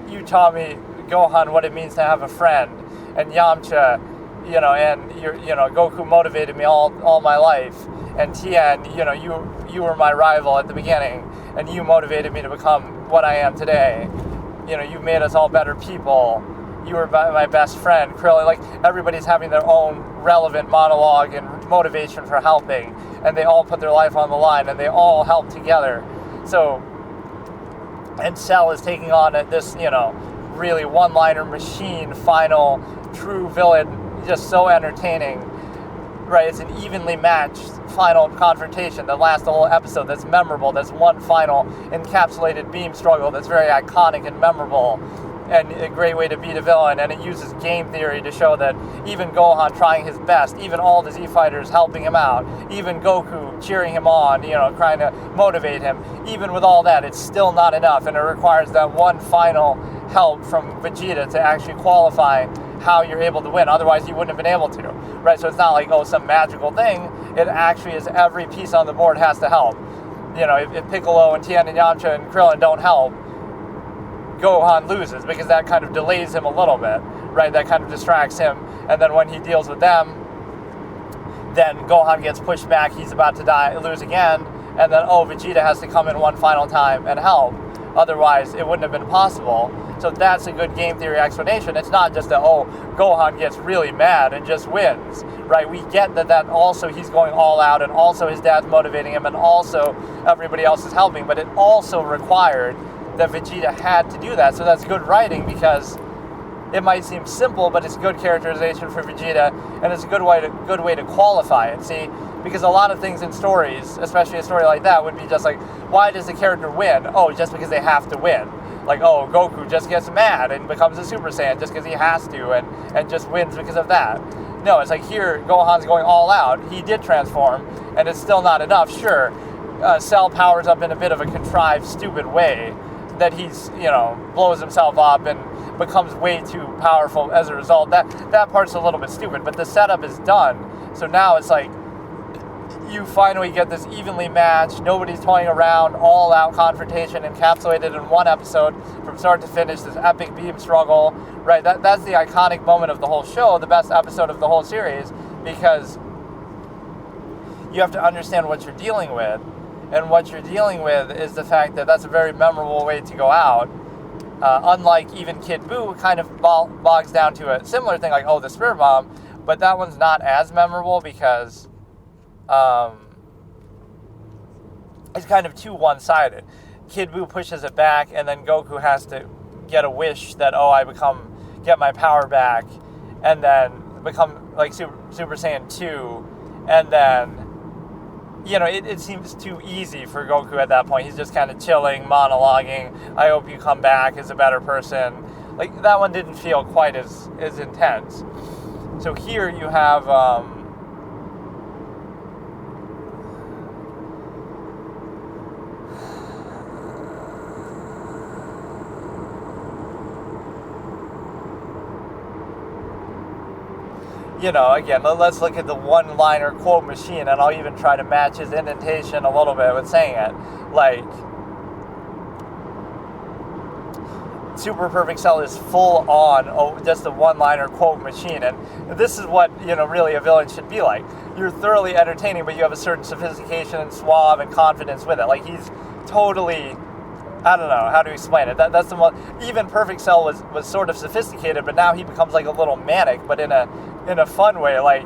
"You taught me, Gohan, what it means to have a friend," and Yamcha, and Goku motivated me all my life, and Tien, you were my rival at the beginning, and you motivated me to become what I am today. You made us all better people. You were my best friend. Krillin, like, everybody's having their own relevant monologue and motivation for helping, and they all put their life on the line, and they all help together. So, and Cell is taking on this, really one-liner machine, final, true villain, just so entertaining, right? It's an evenly matched final confrontation that lasts the whole episode, that's memorable, that's one final encapsulated beam struggle that's very iconic and memorable, and a great way to beat a villain. And it uses game theory to show that even Gohan trying his best, even all the Z fighters helping him out, even Goku cheering him on, trying to motivate him, even with all that, it's still not enough, and it requires that one final help from Vegeta to actually qualify how you're able to win. Otherwise, you wouldn't have been able to, right? So it's not like, some magical thing. It actually is every piece on the board has to help. If Piccolo and Tien and Yamcha and Krillin don't help, Gohan loses, because that kind of delays him a little bit, right? That kind of distracts him, and then when he deals with them, then Gohan gets pushed back, he's about to lose again, and then, Vegeta has to come in one final time and help. Otherwise, it wouldn't have been possible. So that's a good game theory explanation. It's not just that, Gohan gets really mad and just wins, right? We get that also he's going all out, and also his dad's motivating him, and also everybody else is helping, but it also required that Vegeta had to do that. So that's good writing, because it might seem simple, but it's good characterization for Vegeta, and it's a good way to qualify it, see? Because a lot of things in stories, especially a story like that, would be just like, why does the character win? Just because they have to win. Like, Goku just gets mad and becomes a Super Saiyan just because he has to, and just wins because of that. No, it's like here, Gohan's going all out. He did transform, and it's still not enough. Sure, Cell powers up in a bit of a contrived, stupid way, that he's, blows himself up and becomes way too powerful as a result. That part's a little bit stupid, but the setup is done. So now it's like, you finally get this evenly matched, nobody's toying around, all-out confrontation encapsulated in one episode from start to finish, this epic beam struggle, right? That's the iconic moment of the whole show, the best episode of the whole series, because you have to understand what you're dealing with, and what you're dealing with is the fact that that's a very memorable way to go out. Unlike even Kid Buu, kind of bogs down to a similar thing, like, the Spirit Bomb, but that one's not as memorable because it's kind of too one-sided. Kid Buu pushes it back, and then Goku has to get a wish that, get my power back, and then become like Super Saiyan 2, and then, it seems too easy for Goku at that point. He's just kind of chilling, monologuing, I hope you come back as a better person. Like, that one didn't feel quite as intense. So here you have, again, let's look at the one-liner quote machine, and I'll even try to match his indentation a little bit with saying it. Like, Super Perfect Cell is full on just a one-liner quote machine, and this is what really a villain should be like. You're thoroughly entertaining, but you have a certain sophistication and suave and confidence with it. Like he's totally, I don't know how to explain it. That's the most. Even Perfect Cell was sort of sophisticated, but now he becomes like a little manic, but in a fun way. Like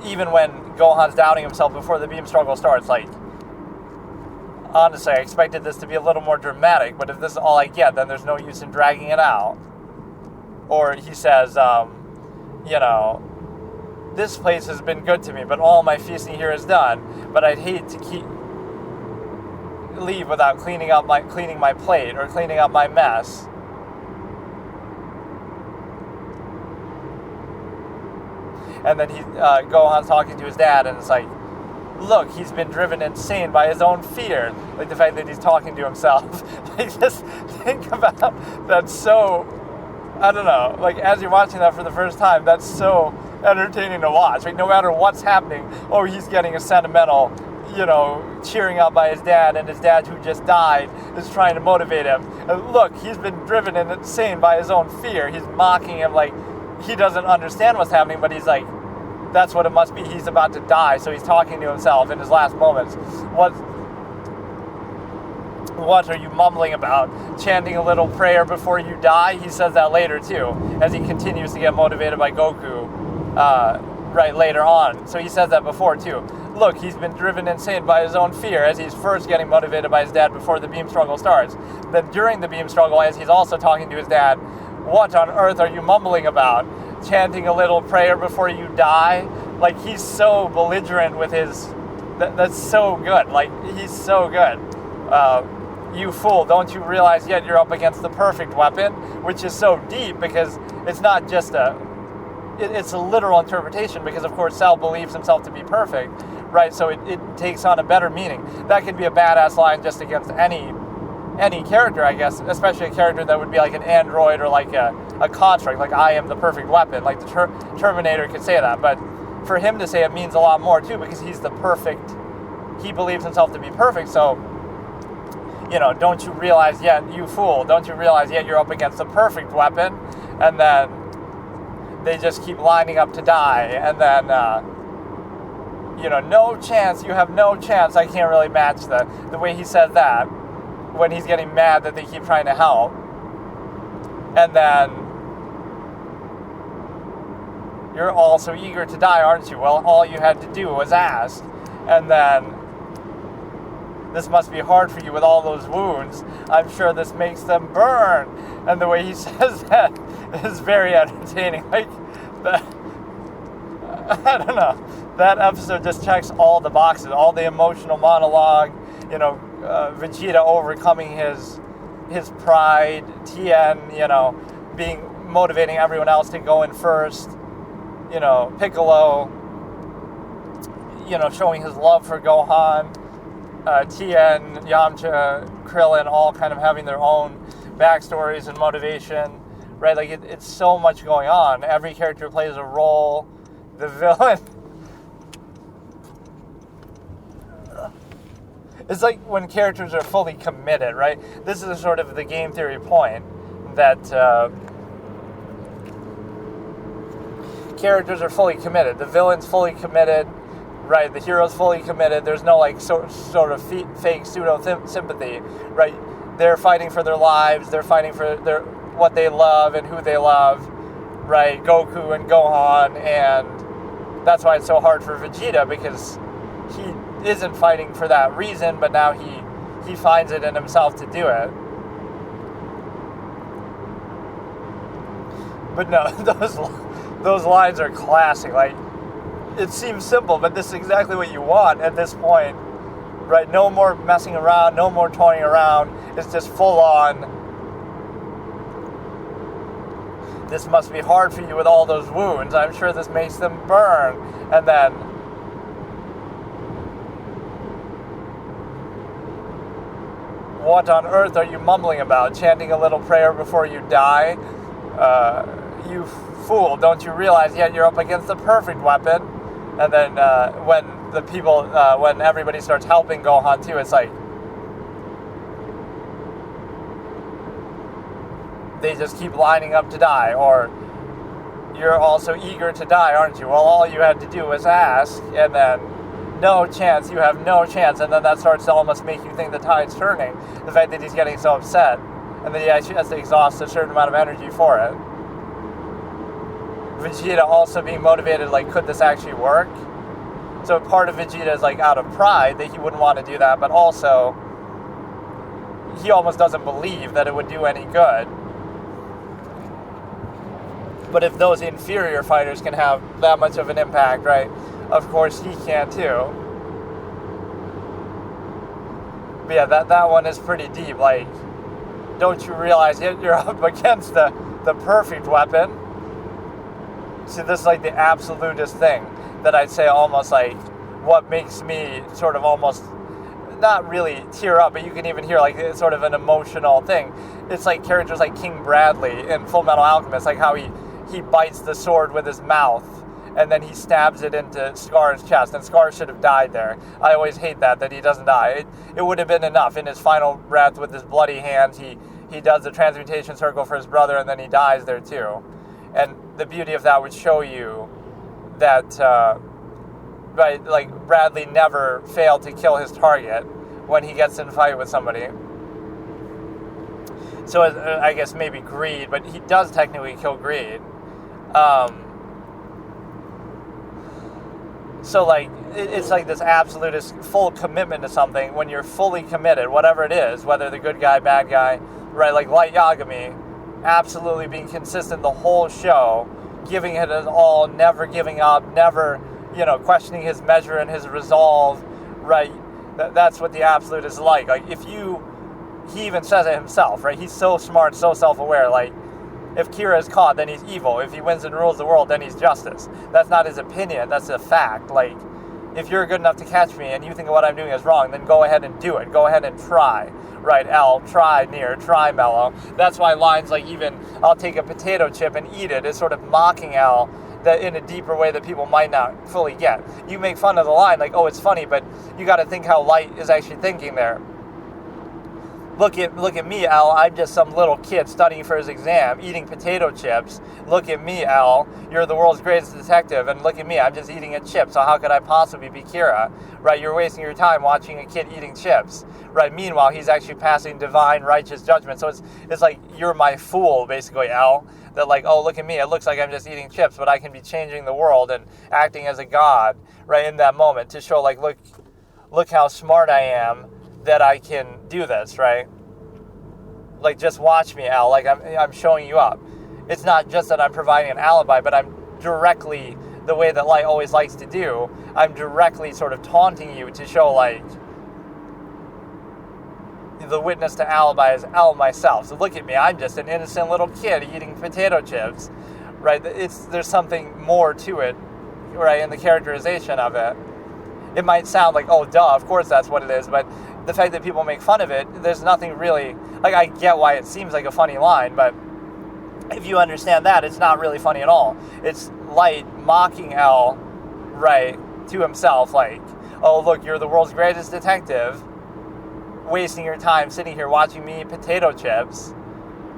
even when Gohan's doubting himself before the beam struggle starts, like. Honestly, I expected this to be a little more dramatic, but if this is all I get, then there's no use in dragging it out. Or he says, this place has been good to me, but all my feasting here is done. But I'd hate to leave without cleaning my plate or cleaning up my mess. And then Gohan's talking to his dad, and it's like, look, he's been driven insane by his own fear. Like the fact that he's talking to himself. Like just think about that. So, I don't know, like as you're watching that for the first time, that's so entertaining to watch. Like no matter what's happening, he's getting a sentimental, cheering up by his dad, and his dad who just died is trying to motivate him. And look, he's been driven insane by his own fear. He's mocking him like he doesn't understand what's happening, but he's like, that's what it must be. He's about to die, so he's talking to himself in his last moments. What are you mumbling about? Chanting a little prayer before you die? He says that later, too, as he continues to get motivated by Goku right later on. So he says that before, too. Look, he's been driven insane by his own fear as he's first getting motivated by his dad before the beam struggle starts. Then during the beam struggle, as he's also talking to his dad, what on earth are you mumbling about? Chanting a little prayer before you die? Like, he's so belligerent with his... That's so good. Like, he's so good. You fool, don't you realize yet you're up against the perfect weapon? Which is so deep because it's not just it's a literal interpretation because, of course, Cell believes himself to be perfect, right? So it takes on a better meaning. That could be a badass line just against any character, I guess, especially a character that would be like an android or like a construct, like I am the perfect weapon. Like the Terminator could say that, but for him to say it means a lot more too because he's the perfect, he believes himself to be perfect, so, don't you realize yet, you fool, don't you realize yet you're up against the perfect weapon? And then they just keep lining up to die, and then, no chance, you have no chance. I can't really match the way he says that when he's getting mad that they keep trying to help. And then, you're all so eager to die, aren't you? Well, all you had to do was ask. And then, this must be hard for you with all those wounds. I'm sure this makes them burn. And the way he says that is very entertaining. Like, I don't know. That episode just checks all the boxes, all the emotional monologue, Vegeta overcoming his pride, Tien, motivating everyone else to go in first, Piccolo, showing his love for Gohan, Tien, Yamcha, Krillin, all kind of having their own backstories and motivation, right? Like, it's so much going on. Every character plays a role. The villain... It's like when characters are fully committed, right? This is sort of the game theory point that characters are fully committed. The villain's fully committed, right? The hero's fully committed. There's no sort of fake pseudo sympathy, right? They're fighting for their lives. They're fighting for what they love and who they love, right? Goku and Gohan, and that's why it's so hard for Vegeta because he isn't fighting for that reason, but now he finds it in himself to do it. But no, those lines are classic. Like, it seems simple, but this is exactly what you want at this point, right? No more messing around, no more toying around. It's just full on. This must be hard for you with all those wounds. I'm sure this makes them burn. And then, what on earth are you mumbling about? Chanting a little prayer before you die? You fool, don't you realize yet you're up against the perfect weapon? And then when everybody starts helping Gohan too, it's like, they just keep lining up to die. Or you're also eager to die, aren't you? Well, all you had to do was ask, and then no chance, you have no chance, and then that starts to almost make you think the tide's turning. The fact that he's getting so upset, and that he actually has to exhaust a certain amount of energy for it. Vegeta also being motivated, like, could this actually work? So part of Vegeta is, like, out of pride that he wouldn't want to do that, but also he almost doesn't believe that it would do any good. But if those inferior fighters can have that much of an impact, right, of course he can too. But yeah, that one is pretty deep. Like, don't you realize you're up against the perfect weapon? See, this is like the absolutist thing that I'd say almost like what makes me sort of almost not really tear up, but you can even hear like it's sort of an emotional thing. It's like characters like King Bradley in Full Metal Alchemist, like how he bites the sword with his mouth and then he stabs it into Scar's chest, and Scar should have died there. I always hate that he doesn't die. It would have been enough. In his final breath with his bloody hand, he does the transmutation circle for his brother, and then he dies there too. And the beauty of that would show you that right, like Bradley never failed to kill his target when he gets in a fight with somebody. So I guess maybe Greed, but he does technically kill Greed. So like it's like this absolutist full commitment to something. When you're fully committed, whatever it is, whether the good guy, bad guy, right? Like Light Yagami, absolutely being consistent the whole show, giving it his all, never giving up, never, questioning his measure and his resolve, right? That's what the absolute is like. Like he even says it himself, right? He's so smart, so self-aware. Like, if Kira is caught, then he's evil. If he wins and rules the world, then he's justice. That's not his opinion. That's a fact. Like, if you're good enough to catch me and you think what I'm doing is wrong, then go ahead and do it. Go ahead and try. Right, L, try Nier, try Mellow. That's why lines like even, I'll take a potato chip and eat it is sort of mocking L that in a deeper way that people might not fully get. You make fun of the line like, oh, it's funny, but you got to think how Light is actually thinking there. Look at me, Al. I'm just some little kid studying for his exam, eating potato chips. Look at me, Al. You're the world's greatest detective, and look at me. I'm just eating a chip, so how could I possibly be Kira? Right? You're wasting your time watching a kid eating chips. Right? Meanwhile, he's actually passing divine, righteous judgment. So it's like, you're my fool, basically, Al. That like, oh, look at me. It looks like I'm just eating chips, but I can be changing the world and acting as a god, right, in that moment to show, like, look how smart I am, that I can do this, right? Like, just watch me, Al. Like, I'm showing you up. It's not just that I'm providing an alibi, but I'm directly, the way that Light always likes to do, I'm directly sort of taunting you to show, like, the witness to alibi is Al myself. So look at me. I'm just an innocent little kid eating potato chips, right? There's something more to it, right, in the characterization of it. It might sound like, oh, duh, of course that's what it is, but the fact that people make fun of it, there's nothing really, like, I get why it seems like a funny line, but if you understand that, it's not really funny at all. It's Light mocking L, right, to himself, like, oh, look, you're the world's greatest detective, wasting your time sitting here watching me eat potato chips.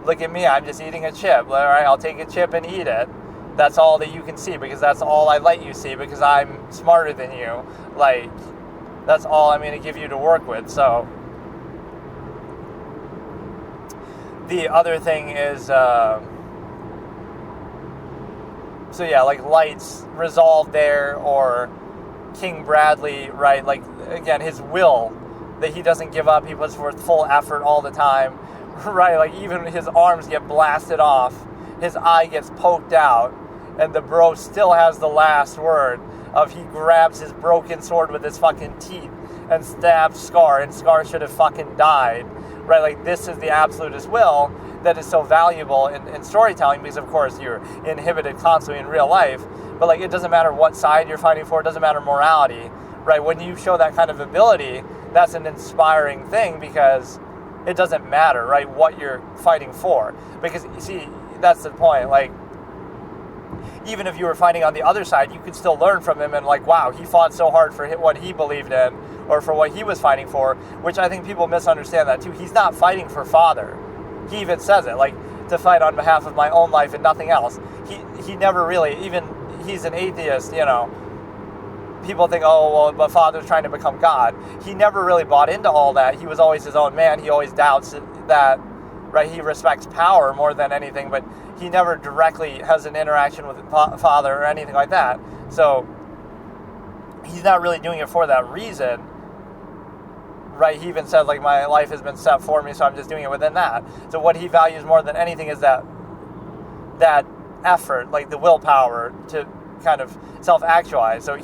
Look at me, I'm just eating a chip. All right, I'll take a chip and eat it. That's all that you can see, because that's all I let you see, because I'm smarter than you. Like, that's all I'm going to give you to work with. So the other thing is, so yeah, like Light's resolve there, or King Bradley, right? Like, again, his will, that he doesn't give up, he puts forth full effort all the time, right? Like, even his arms get blasted off, his eye gets poked out, and the bro still has the last word of he grabs his broken sword with his fucking teeth and stabs Scar, and Scar should have fucking died, right? Like, this is the absolutist will that is so valuable in storytelling, because of course you're inhibited constantly in real life, but like, it doesn't matter what side you're fighting for, it doesn't matter morality, right? When you show that kind of ability, that's an inspiring thing, because it doesn't matter, right, what you're fighting for, because you see, that's the point. Like, even if you were fighting on the other side, you could still learn from him and like, wow, he fought so hard for what he believed in, or for what he was fighting for, which I think people misunderstand that too. He's not fighting for father. He even says it. Like, to fight on behalf of my own life and nothing else. He never really, even he's an atheist, people think, oh, well, my father's trying to become God. He never really bought into all that. He was always his own man. He always doubts that, right, he respects power more than anything, but he never directly has an interaction with father or anything like that. So he's not really doing it for that reason, right? He even says, like, my life has been set for me, so I'm just doing it within that. So what he values more than anything is that effort, like the willpower to kind of self-actualize. So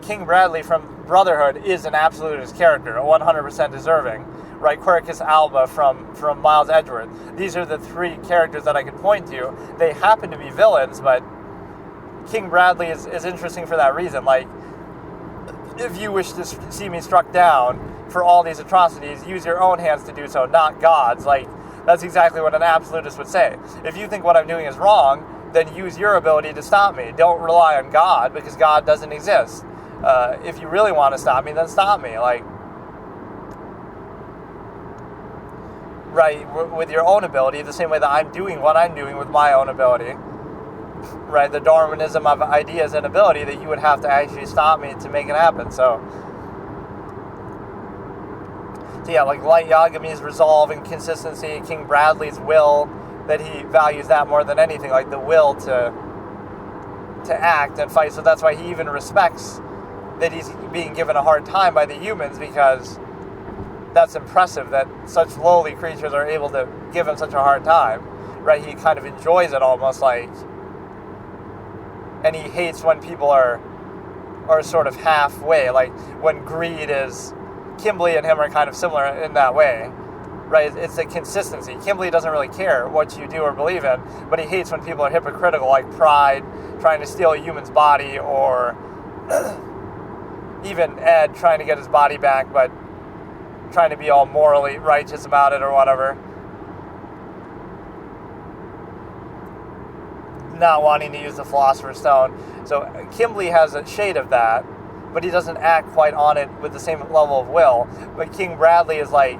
King Bradley from Brotherhood is an absolutist character, 100% deserving, right? Quercus Alba from Miles Edgeworth. These are the three characters that I could point to. They happen to be villains, but King Bradley is interesting for that reason. Like, if you wish to see me struck down for all these atrocities, use your own hands to do so, not God's. Like, that's exactly what an absolutist would say. If you think what I'm doing is wrong, then use your ability to stop me. Don't rely on God, because God doesn't exist. If you really want to stop me, then stop me. Like, right, with your own ability, the same way that I'm doing what I'm doing with my own ability. Right, the Darwinism of ideas and ability, that you would have to actually stop me to make it happen. So yeah, like Light Yagami's resolve and consistency, King Bradley's will, that he values that more than anything, like the will to act and fight. So that's why he even respects that he's being given a hard time by the humans, because that's impressive that such lowly creatures are able to give him such a hard time, right? He kind of enjoys it almost, like, and he hates when people are sort of halfway, like when greed is, Kimberly and him are kind of similar in that way, right? It's the consistency. Kimberly doesn't really care what you do or believe in, but he hates when people are hypocritical, like pride, trying to steal a human's body, or even Ed trying to get his body back, but trying to be all morally righteous about it or whatever. Not wanting to use the Philosopher's Stone. So Kimberly has a shade of that, but he doesn't act quite on it with the same level of will. But King Bradley is like,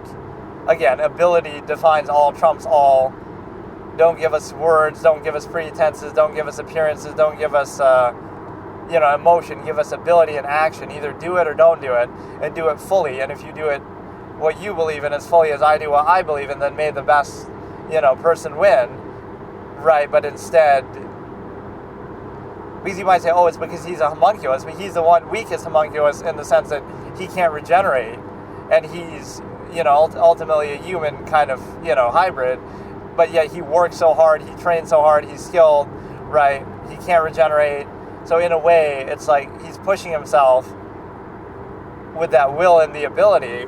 again, ability defines all, trumps all. Don't give us words, don't give us pretenses, don't give us appearances, don't give us emotion, give us ability and action. Either do it or don't do it, and do it fully. And if you do it what you believe in as fully as I do what I believe in, then may the best person win, right? But instead, because you might say, oh, it's because he's a homunculus, but he's the one weakest homunculus in the sense that he can't regenerate, and he's, ultimately a human kind of, hybrid, but yet he works so hard, he trains so hard, he's skilled, right? He can't regenerate. So in a way, it's like he's pushing himself with that will and the ability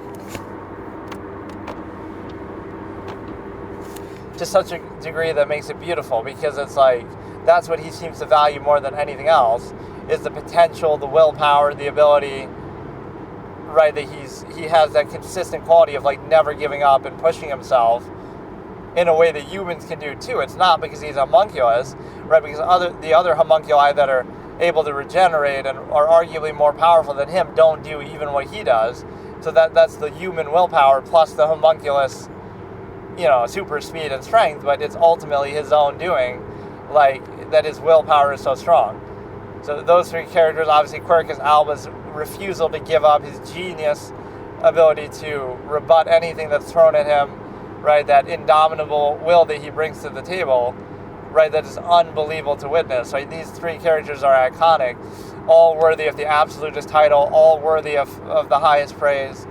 to such a degree that makes it beautiful, because it's like, that's what he seems to value more than anything else, is the potential, the willpower, the ability, right, that he has that consistent quality of, like, never giving up and pushing himself in a way that humans can do too. It's not because he's a homunculus, right, because the other homunculi that are able to regenerate and are arguably more powerful than him don't do even what he does. So that's the human willpower plus the homunculus, super speed and strength, but it's ultimately his own doing, like, that his willpower is so strong. So those three characters, obviously Quercus Alba's refusal to give up, his genius ability to rebut anything that's thrown at him, right, that indomitable will that he brings to the table, right, that is unbelievable to witness, right? These three characters are iconic, all worthy of the absolutist title, all worthy of the highest praise.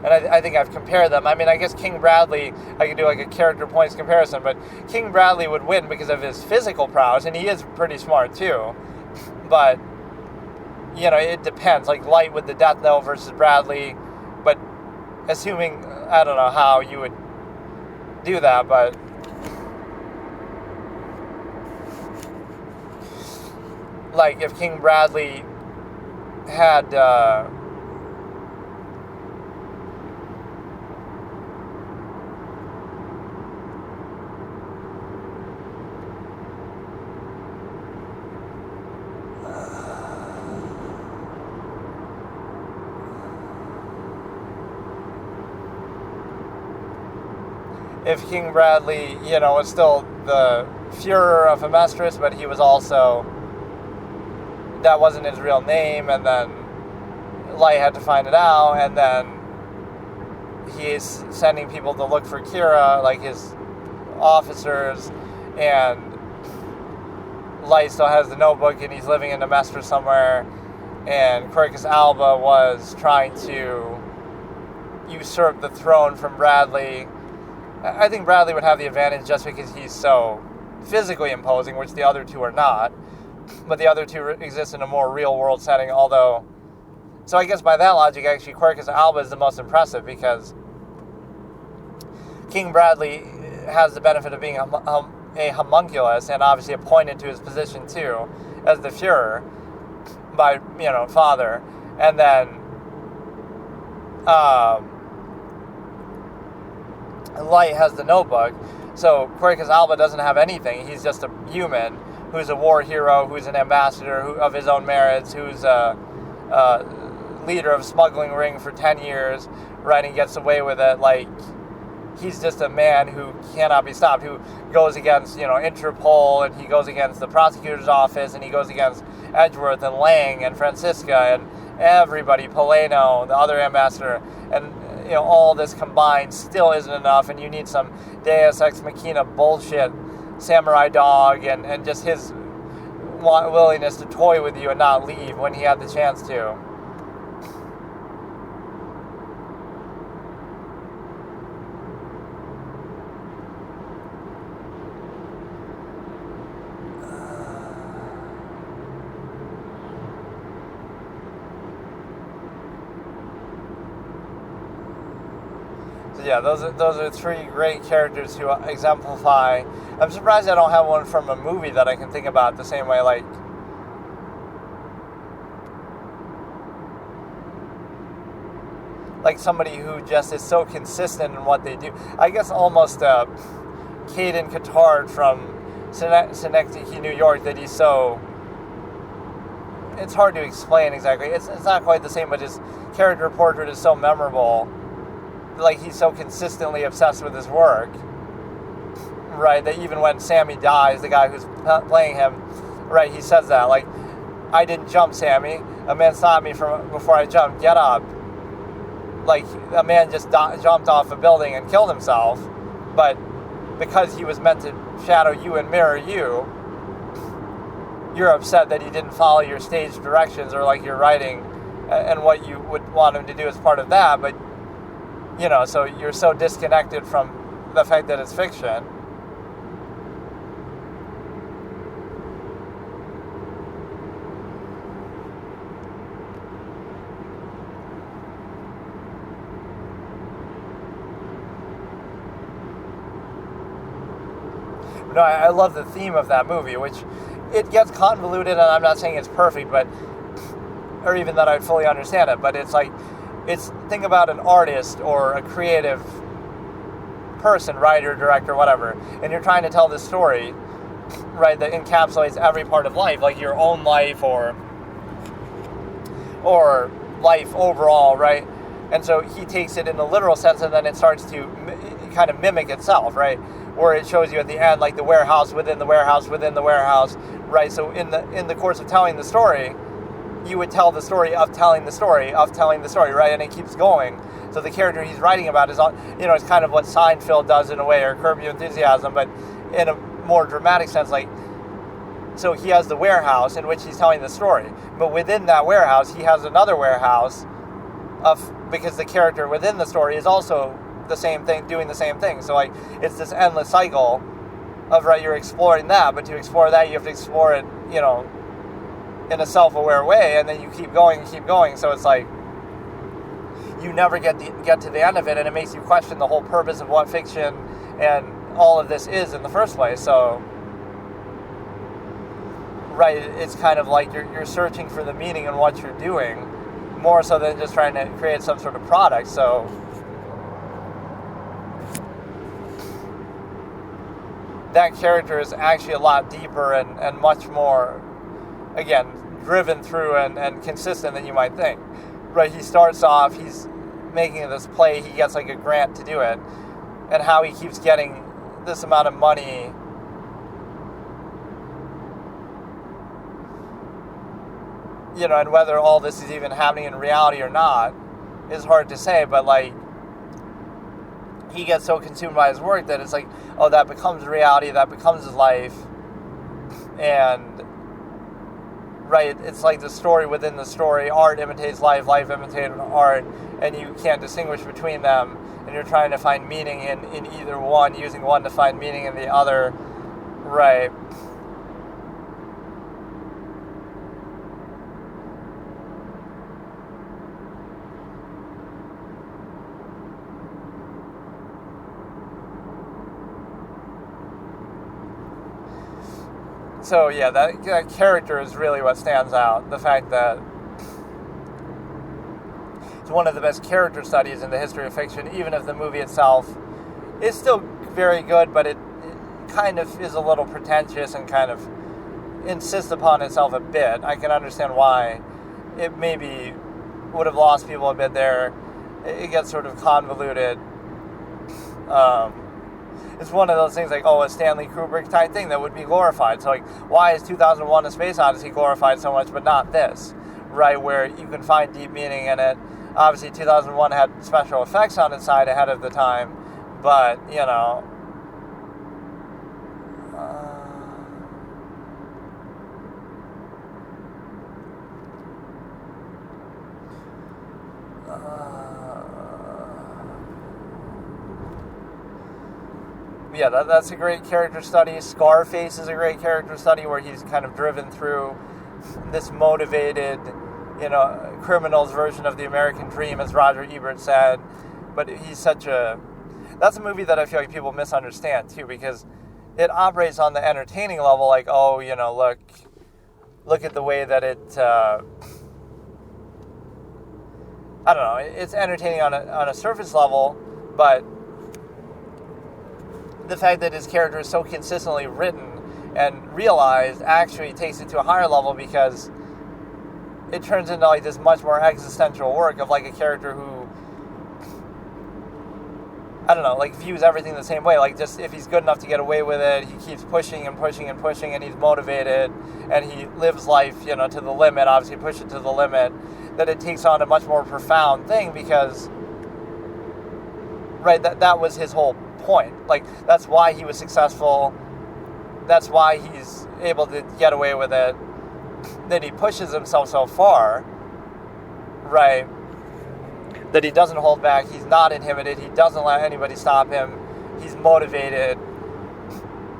And I think I've compared them. I mean, I guess King Bradley, I could do like a character points comparison, but King Bradley would win because of his physical prowess, and he is pretty smart too. But, it depends. Like Light with the Death Note versus Bradley, but assuming, I don't know how you would do that, but like if King Bradley had if King Bradley, was still the Führer of Amestris, but he was also, that wasn't his real name, and then Light had to find it out, and then he's sending people to look for Kira, like his officers, and Light still has the notebook, and he's living in Amestris somewhere, and Quercus Alba was trying to usurp the throne from Bradley. I think Bradley would have the advantage just because he's so physically imposing, which the other two are not. But the other two exist in a more real-world setting, although... So I guess by that logic, actually, Quercus Alba is the most impressive, because King Bradley has the benefit of being a homunculus, and obviously appointed to his position, too, as the Führer by, father. And then... Light has the notebook, so Quercus Alba doesn't have anything. He's just a human who's a war hero, who's an ambassador of his own merits, who's a leader of smuggling ring for 10 years, right, and gets away with it. Like, he's just a man who cannot be stopped, who goes against, Interpol, and he goes against the prosecutor's office, and he goes against Edgeworth and Lang and Francisca and everybody, Poleno, the other ambassador, and all this combined still isn't enough, and you need some Deus Ex Machina bullshit samurai dog, and just his willingness to toy with you and not leave when he had the chance to. Yeah, those are three great characters who exemplify. I'm surprised I don't have one from a movie that I can think about the same way, like somebody who just is so consistent in what they do. I guess almost Caden Catard from Synecdoche, New York, that he's so... It's hard to explain exactly. It's not quite the same, but his character portrait is so memorable. Like, he's so consistently obsessed with his work, right, that even when Sammy dies, the guy who's playing him, right, he says that, like, I didn't jump, Sammy. A man stopped me before I jumped. Get up. Like, a man just jumped off a building and killed himself, but because he was meant to shadow you and mirror you, you're upset that he didn't follow your stage directions or, like, your writing and what you would want him to do as part of that, but so you're so disconnected from the fact that it's fiction. No, I love the theme of that movie, which it gets convoluted, and I'm not saying it's perfect, or even that I'd fully understand it, but it's like, think about an artist or a creative person, writer, director, whatever, and you're trying to tell this story, right, that encapsulates every part of life, like your own life or life overall, right? And so he takes it in a literal sense, and then it starts to kind of mimic itself, right? Where it shows you at the end, like the warehouse within the warehouse within the warehouse, right? So in the course of telling the story, you would tell the story of telling the story of telling the story, right? And it keeps going. So the character he's writing about is, it's kind of what Seinfeld does in a way, or Curb Your Enthusiasm, but in a more dramatic sense, like, so he has the warehouse in which he's telling the story, but within that warehouse, he has another warehouse because the character within the story is also the same thing, doing the same thing. So, like, it's this endless cycle of, right, you're exploring that, but to explore that, you have to explore it, in a self-aware way, and then you keep going. So it's like you never get to the end of it, and it makes you question the whole purpose of what fiction and all of this is in the first place. So, right, it's kind of like you're searching for the meaning in what you're doing, more so than just trying to create some sort of product. So that character is actually a lot deeper and much more, again, driven through and consistent than you might think. Right, he starts off, he's making this play, he gets like a grant to do it, and how he keeps getting this amount of money. And whether all this is even happening in reality or not is hard to say, but like, he gets so consumed by his work that it's like, oh, that becomes reality, that becomes his life. And right, it's like the story within the story. Art imitates life, life imitates art, and you can't distinguish between them, and you're trying to find meaning in either one, using one to find meaning in the other. Right. So yeah, that character is really what stands out. The fact that it's one of the best character studies in the history of fiction, even if the movie itself is still very good, but it kind of is a little pretentious and kind of insists upon itself a bit. I can understand why it maybe would have lost people a bit there. It gets sort of convoluted. It's one of those things like, a Stanley Kubrick type thing that would be glorified. So like, why is 2001 A Space Odyssey glorified so much, but not this? Right, where you can find deep meaning in it. Obviously, 2001 had special effects on its side ahead of the time, but, yeah, that's a great character study. Scarface is a great character study where he's kind of driven through this motivated, criminal's version of the American dream, as Roger Ebert said. But he's that's a movie that I feel like people misunderstand too, because it operates on the entertaining level, like, look at the way that it, I don't know, it's entertaining on a surface level, but the fact that his character is so consistently written and realized actually takes it to a higher level, because it turns into like this much more existential work of like a character who, I don't know, like views everything the same way. Like, just if he's good enough to get away with it, he keeps pushing and pushing and pushing, and he's motivated, and he lives life, to the limit, obviously push it to the limit, that it takes on a much more profound thing, because, right, that was his whole point. Like, that's why he was successful. That's why he's able to get away with it. That he pushes himself so far, right, that he doesn't hold back. He's not inhibited. He doesn't let anybody stop him. He's motivated.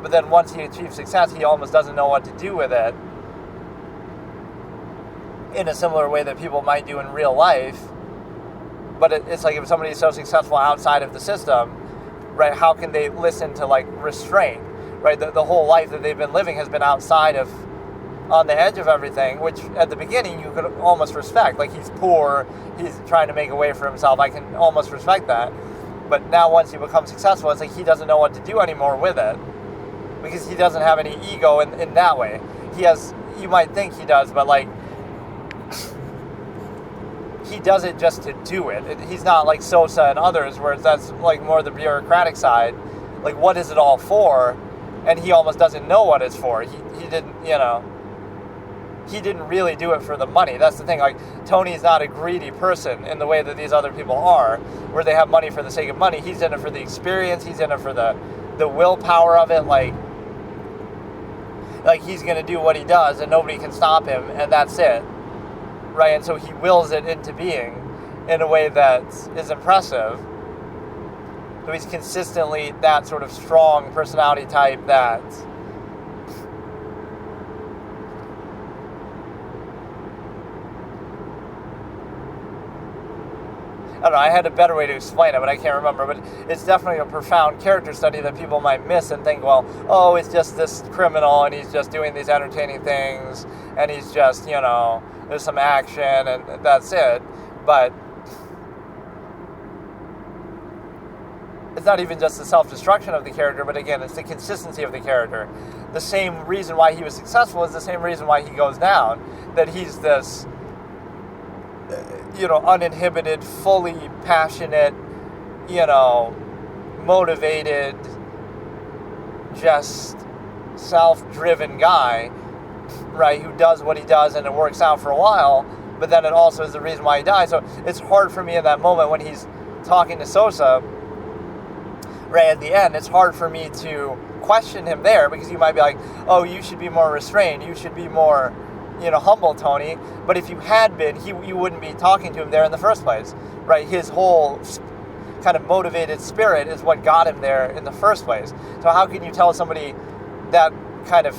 But then once he achieves success, he almost doesn't know what to do with it, in a similar way that people might do in real life. But it's like, if somebody's so successful outside of the system, right, how can they listen to, like, restraint, right? The whole life that they've been living has been outside of, on the edge of everything, which at the beginning you could almost respect. Like, he's poor, he's trying to make a way for himself. I can almost respect that. But now once he becomes successful, it's like he doesn't know what to do anymore with it, because he doesn't have any ego in that way. He has, you might think he does, but like, he does it just to do it. He's not like Sosa and others, where that's like more the bureaucratic side. Like, what is it all for? And he almost doesn't know what it's for. He didn't, he didn't really do it for the money. That's the thing. Like, Tony's not a greedy person in the way that these other people are, where they have money for the sake of money. He's in it for the experience. He's in it for the willpower of it. Like he's going to do what he does, and nobody can stop him, and that's it. Right? And so he wills it into being in a way that is impressive. So he's consistently that sort of strong personality type that, I don't know, I had a better way to explain it, but I can't remember. But it's definitely a profound character study that people might miss and think, well, it's just this criminal, and he's just doing these entertaining things, and he's just, there's some action, and that's it. But it's not even just the self-destruction of the character, but again, it's the consistency of the character. The same reason why he was successful is the same reason why he goes down. That he's this, uninhibited, fully passionate, motivated, just self-driven guy, right, who does what he does and it works out for a while, but then it also is the reason why he died. So it's hard for me in that moment when he's talking to Sosa, right at the end, it's hard for me to question him there, because you might be like, oh, you should be more restrained, you should be more, humble, Tony. But if you had been, you wouldn't be talking to him there in the first place, right? His whole kind of motivated spirit is what got him there in the first place. So how can you tell somebody that kind of,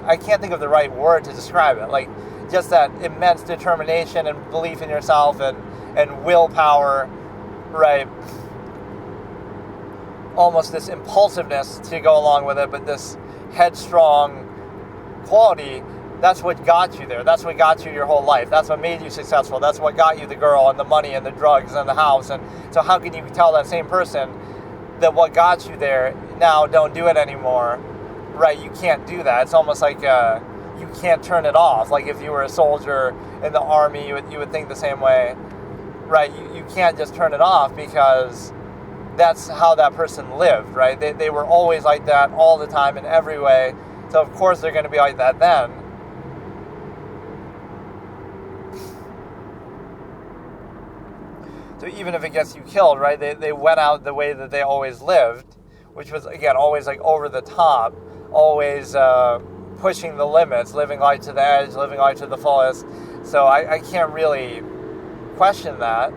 I can't think of the right word to describe it, like just that immense determination and belief in yourself and willpower, right? Almost this impulsiveness to go along with it, but this headstrong quality, that's what got you there. That's what got you your whole life. That's what made you successful. That's what got you the girl and the money and the drugs and the house. And so how can you tell that same person that what got you there, now don't do it anymore, right? You can't do that. It's almost like you can't turn it off. Like if you were a soldier in the army, you would think the same way, right? You can't just turn it off, because that's how that person lived, right? They were always like that all the time in every way. So of course they're going to be like that then. So even if it gets you killed, right, they went out the way that they always lived, which was, again, always like over the top, always pushing the limits, living life to the edge, living life to the fullest. So I can't really question that.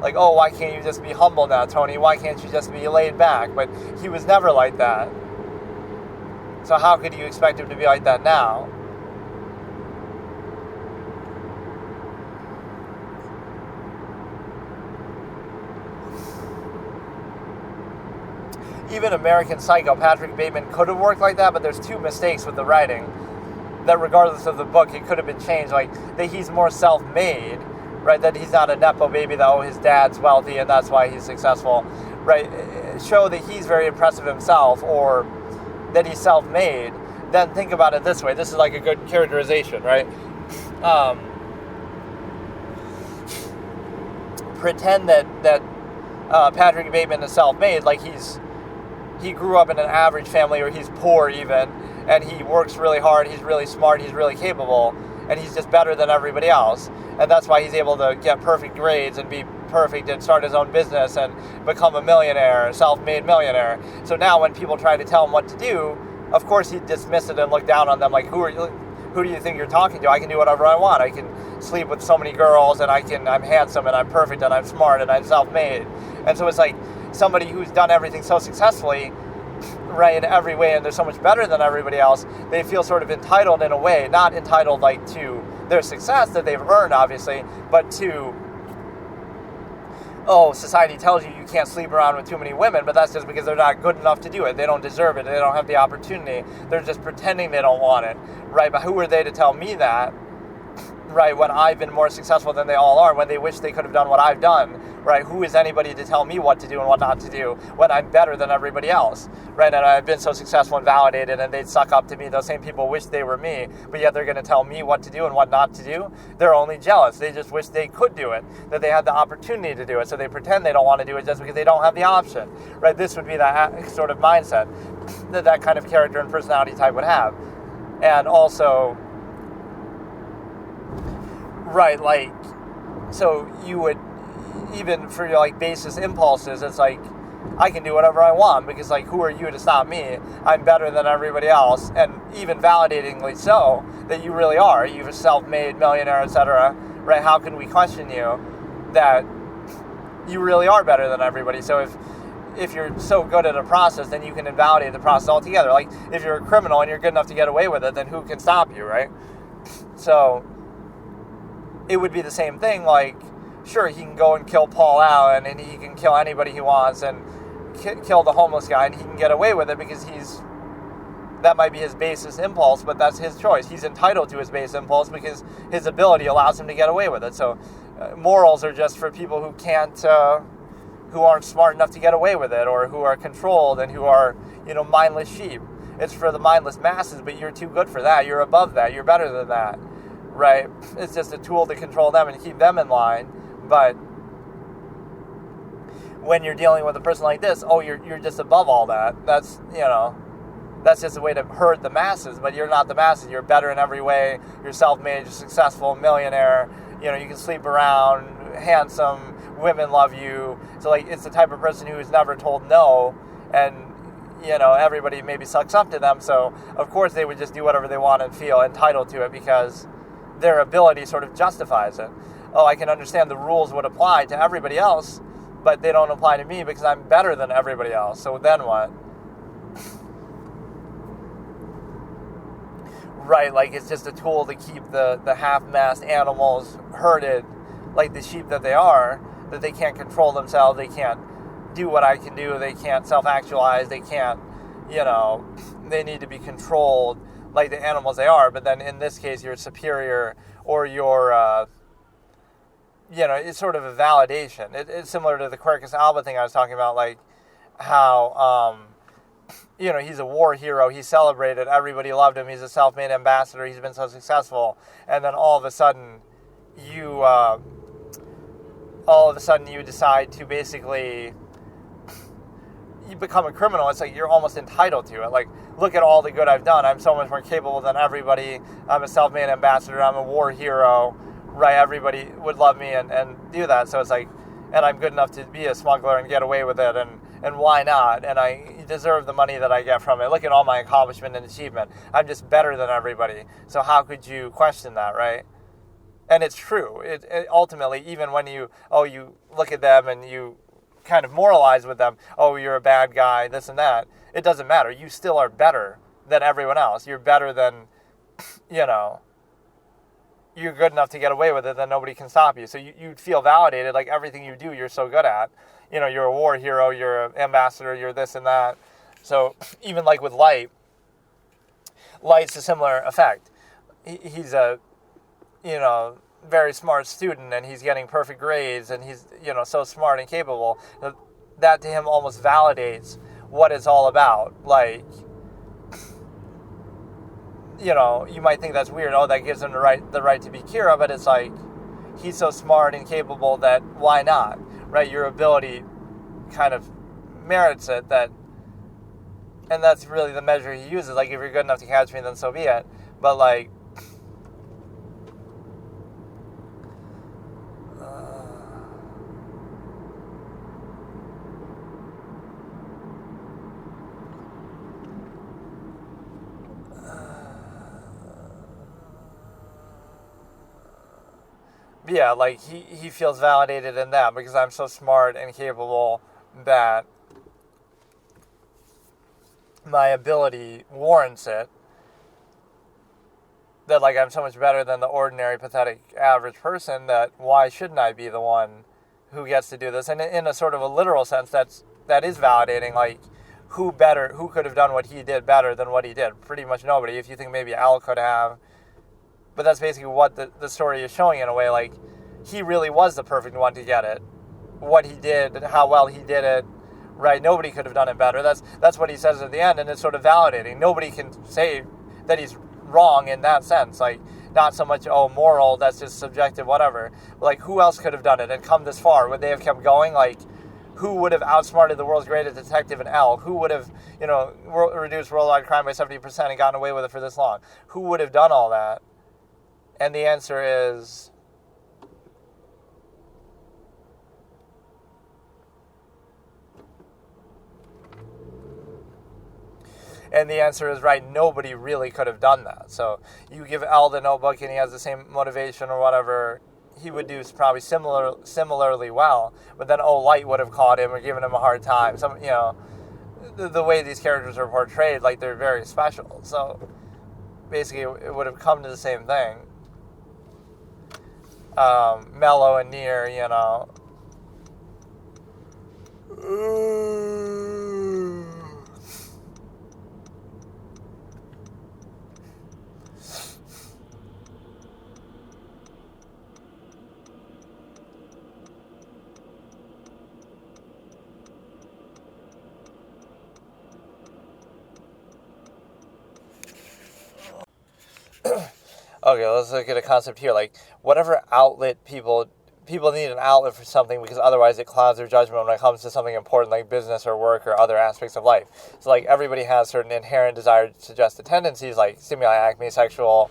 Like, oh, why can't you just be humble now, Tony? Why can't you just be laid back? But he was never like that. So how could you expect him to be like that now? Even American Psycho, Patrick Bateman could have worked like that, but there's two mistakes with the writing. That regardless of the book, it could have been changed. Like, that he's more self-made, right? That he's not a Nepo baby, that, oh, his dad's wealthy and that's why he's successful, right? Show that he's very impressive himself, or that he's self-made. Then think about it this way. This is like a good characterization, right? Pretend that Patrick Bateman is self-made, like he grew up in an average family, or he's poor even, and he works really hard, he's really smart, he's really capable, and he's just better than everybody else. And that's why he's able to get perfect grades and be perfect and start his own business and become a millionaire, a self-made millionaire. So now when people try to tell him what to do, of course he'd dismiss it and look down on them like, who do you think you're talking to? I can do whatever I want. I can sleep with so many girls, and I'm handsome, and I'm perfect, and I'm smart, and I'm self-made. And so it's like somebody who's done everything so successfully, right, in every way, and they're so much better than everybody else, they feel sort of entitled in a way, not entitled like to their success that they've earned, obviously, but to, oh, society tells you can't sleep around with too many women, but that's just because they're not good enough to do it. They don't deserve it. They don't have the opportunity. They're just pretending they don't want it, right? But who are they to tell me that, right, when I've been more successful than they all are, when they wish they could have done what I've done, right? Who is anybody to tell me what to do and what not to do when I'm better than everybody else, right? And I've been so successful and validated, and they'd suck up to me. Those same people wish they were me, but yet they're going to tell me what to do and what not to do. They're only jealous. They just wish they could do it, that they had the opportunity to do it, so they pretend they don't want to do it just because they don't have the option, right? This would be that sort of mindset that kind of character and personality type would have. And also, right, like, so you would, even for your, like, basis impulses, it's like, I can do whatever I want, because, like, who are you to stop me? I'm better than everybody else, and even validatingly so, that you really are. You're a self-made millionaire, etc., right? How can we question you that you really are better than everybody? So if you're so good at a process, then you can invalidate the process altogether. Like, if you're a criminal and you're good enough to get away with it, then who can stop you, right? So it would be the same thing. Like, sure, he can go and kill Paul Allen, and he can kill anybody he wants, and kill the homeless guy, and he can get away with it because that might be his basest impulse, but that's his choice. He's entitled to his base impulse because his ability allows him to get away with it. So morals are just for people who can't, who aren't smart enough to get away with it, or who are controlled and who are, mindless sheep. It's for the mindless masses, but you're too good for that. You're above that. You're better than that, right? It's just a tool to control them and keep them in line. But when you're dealing with a person like this, oh, you're just above all that. That's, that's just a way to hurt the masses, but you're not the masses. You're better in every way. You're self-made, you're successful, millionaire. You can sleep around, handsome, women love you. So, like, it's the type of person who is never told no, and, everybody maybe sucks up to them. So, of course, they would just do whatever they want and feel entitled to it because their ability sort of justifies it. Oh, I can understand the rules would apply to everybody else, but they don't apply to me because I'm better than everybody else. So then what? Right, like it's just a tool to keep the half-mast animals herded like the sheep that they are, that they can't control themselves, they can't do what I can do, they can't self-actualize, they can't, they need to be controlled like the animals they are. But then in this case, you're superior, or you're, it's sort of a validation. It's similar to the Quercus alba thing I was talking about, like how, he's a war hero, he's celebrated, everybody loved him, he's a self-made ambassador, he's been so successful, and then all of a sudden you decide to basically, you become a criminal. It's like you're almost entitled to it. Like, look at all the good I've done, I'm so much more capable than everybody, I'm a self-made ambassador, I'm a war hero, right? Everybody would love me and do that. So it's like, and I'm good enough to be a smuggler and get away with it, and why not? And I deserve the money that I get from it. Look at all my accomplishment and achievement. I'm just better than everybody. So how could you question that, right? And it's true. It ultimately, even when you look at them and you kind of moralize with them, oh, you're a bad guy, this and that, it doesn't matter. You still are better than everyone else. You're better than, you're good enough to get away with it, then nobody can stop you. So you feel validated, like everything you do, you're so good at. You're a war hero, you're an ambassador, you're this and that. So even like with Light's a similar effect. He's a, very smart student, and he's getting perfect grades, and he's, so smart and capable. That to him almost validates what it's all about. Like, you might think that's weird. Oh, that gives him the right to be Kira, but it's like, he's so smart and capable that why not, right? Your ability kind of merits it, and that's really the measure he uses. Like, if you're good enough to catch me, then so be it. But like, yeah, like he feels validated in that because I'm so smart and capable that my ability warrants it. That, like, I'm so much better than the ordinary, pathetic, average person that why shouldn't I be the one who gets to do this? And in a sort of a literal sense, that is validating. Like, who could have done what he did better than what he did? Pretty much nobody. If you think maybe Al could have. But that's basically what the story is showing in a way. Like, he really was the perfect one to get it. What he did, how well he did it, right? Nobody could have done it better. That's what he says at the end, and it's sort of validating. Nobody can say that he's wrong in that sense. Like, not so much, moral, that's just subjective, whatever. Like, who else could have done it and come this far? Would they have kept going? Like, who would have outsmarted the world's greatest detective in L? Who would have, reduced worldwide crime by 70% and gotten away with it for this long? Who would have done all that? And the answer is... right, nobody really could have done that. So you give Al the notebook and he has the same motivation or whatever, he would do probably similarly well. But then, Light would have caught him or given him a hard time. Some, the way these characters are portrayed, like, they're very special. So basically it would have come to the same thing. Mello and Nier, Okay, let's look at a concept here. Like, whatever outlet people people need an outlet for something because otherwise it clouds their judgment when it comes to something important like business or work or other aspects of life. So like everybody has certain inherent desired suggested tendencies like stimuli, acme, sexual,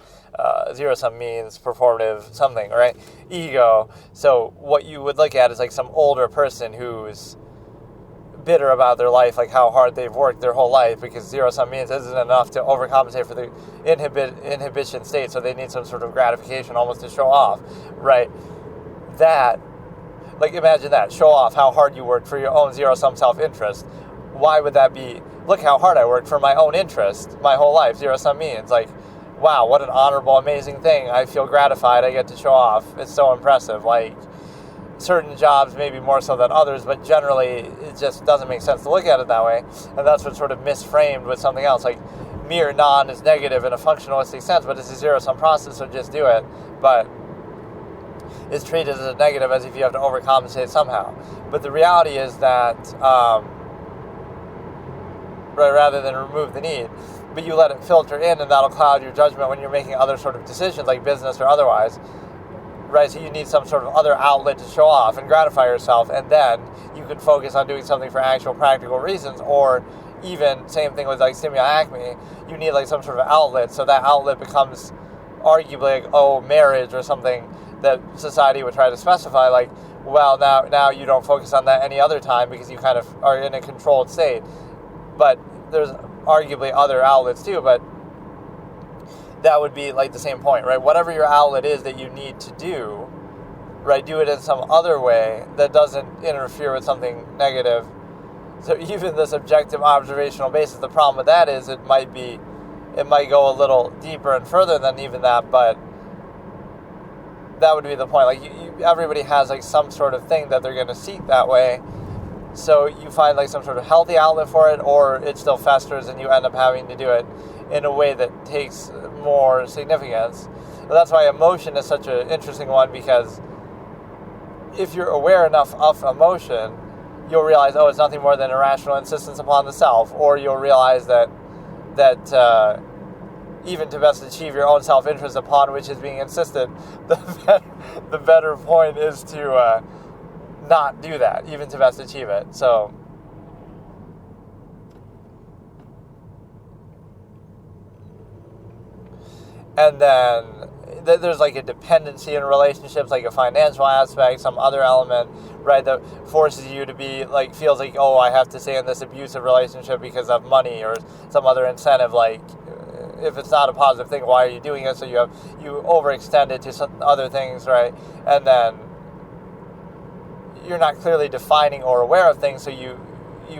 zero-sum means, performative, something, right? Ego. So what you would look at is like some older person who's bitter about their life, like how hard they've worked their whole life because zero-sum means isn't enough to overcompensate for the inhibition state, so they need some sort of gratification almost to show off, right? That, like imagine that, show off how hard you worked for your own zero-sum self-interest. Why would that be, look how hard I worked for my own interest my whole life, zero-sum means, like, wow, what an honorable, amazing thing, I feel gratified, I get to show off, it's so impressive, like, certain jobs maybe more so than others, but generally it just doesn't make sense to look at it that way, and that's what's sort of misframed with something else, like mere non is negative in a functionalistic sense, but it's a zero-sum process, so just do it, but it's treated as a negative as if you have to overcompensate somehow. But the reality is that rather than remove the need, but you let it filter in, and that'll cloud your judgment when you're making other sort of decisions like business or otherwise, right? So you need some sort of other outlet to show off and gratify yourself, and then you can focus on doing something for actual practical reasons. Or even same thing with like stimuli, acme, you need like some sort of outlet, so that outlet becomes arguably like, marriage or something that society would try to specify, like, well, now you don't focus on that any other time because you kind of are in a controlled state. But there's arguably other outlets too, but that would be like the same point, right? Whatever your outlet is that you need to do, right, do it in some other way that doesn't interfere with something negative. So even this objective observational basis, the problem with that is it might go a little deeper and further than even that, but that would be the point. Like everybody has like some sort of thing that they're going to seek that way. So you find like some sort of healthy outlet for it, or it still festers and you end up having to do it in a way that takes more significance. And that's why emotion is such an interesting one, because if you're aware enough of emotion, you'll realize, it's nothing more than irrational insistence upon the self, or you'll realize that even to best achieve your own self-interest upon which is being insisted, the better point is to not do that, even to best achieve it. So, and then there's like a dependency in relationships, like a financial aspect, some other element, right, that forces you to be like, feels like, I have to stay in this abusive relationship because of money or some other incentive. Like, if it's not a positive thing, why are you doing it? So you overextend it to some other things, right? And then you're not clearly defining or aware of things, so you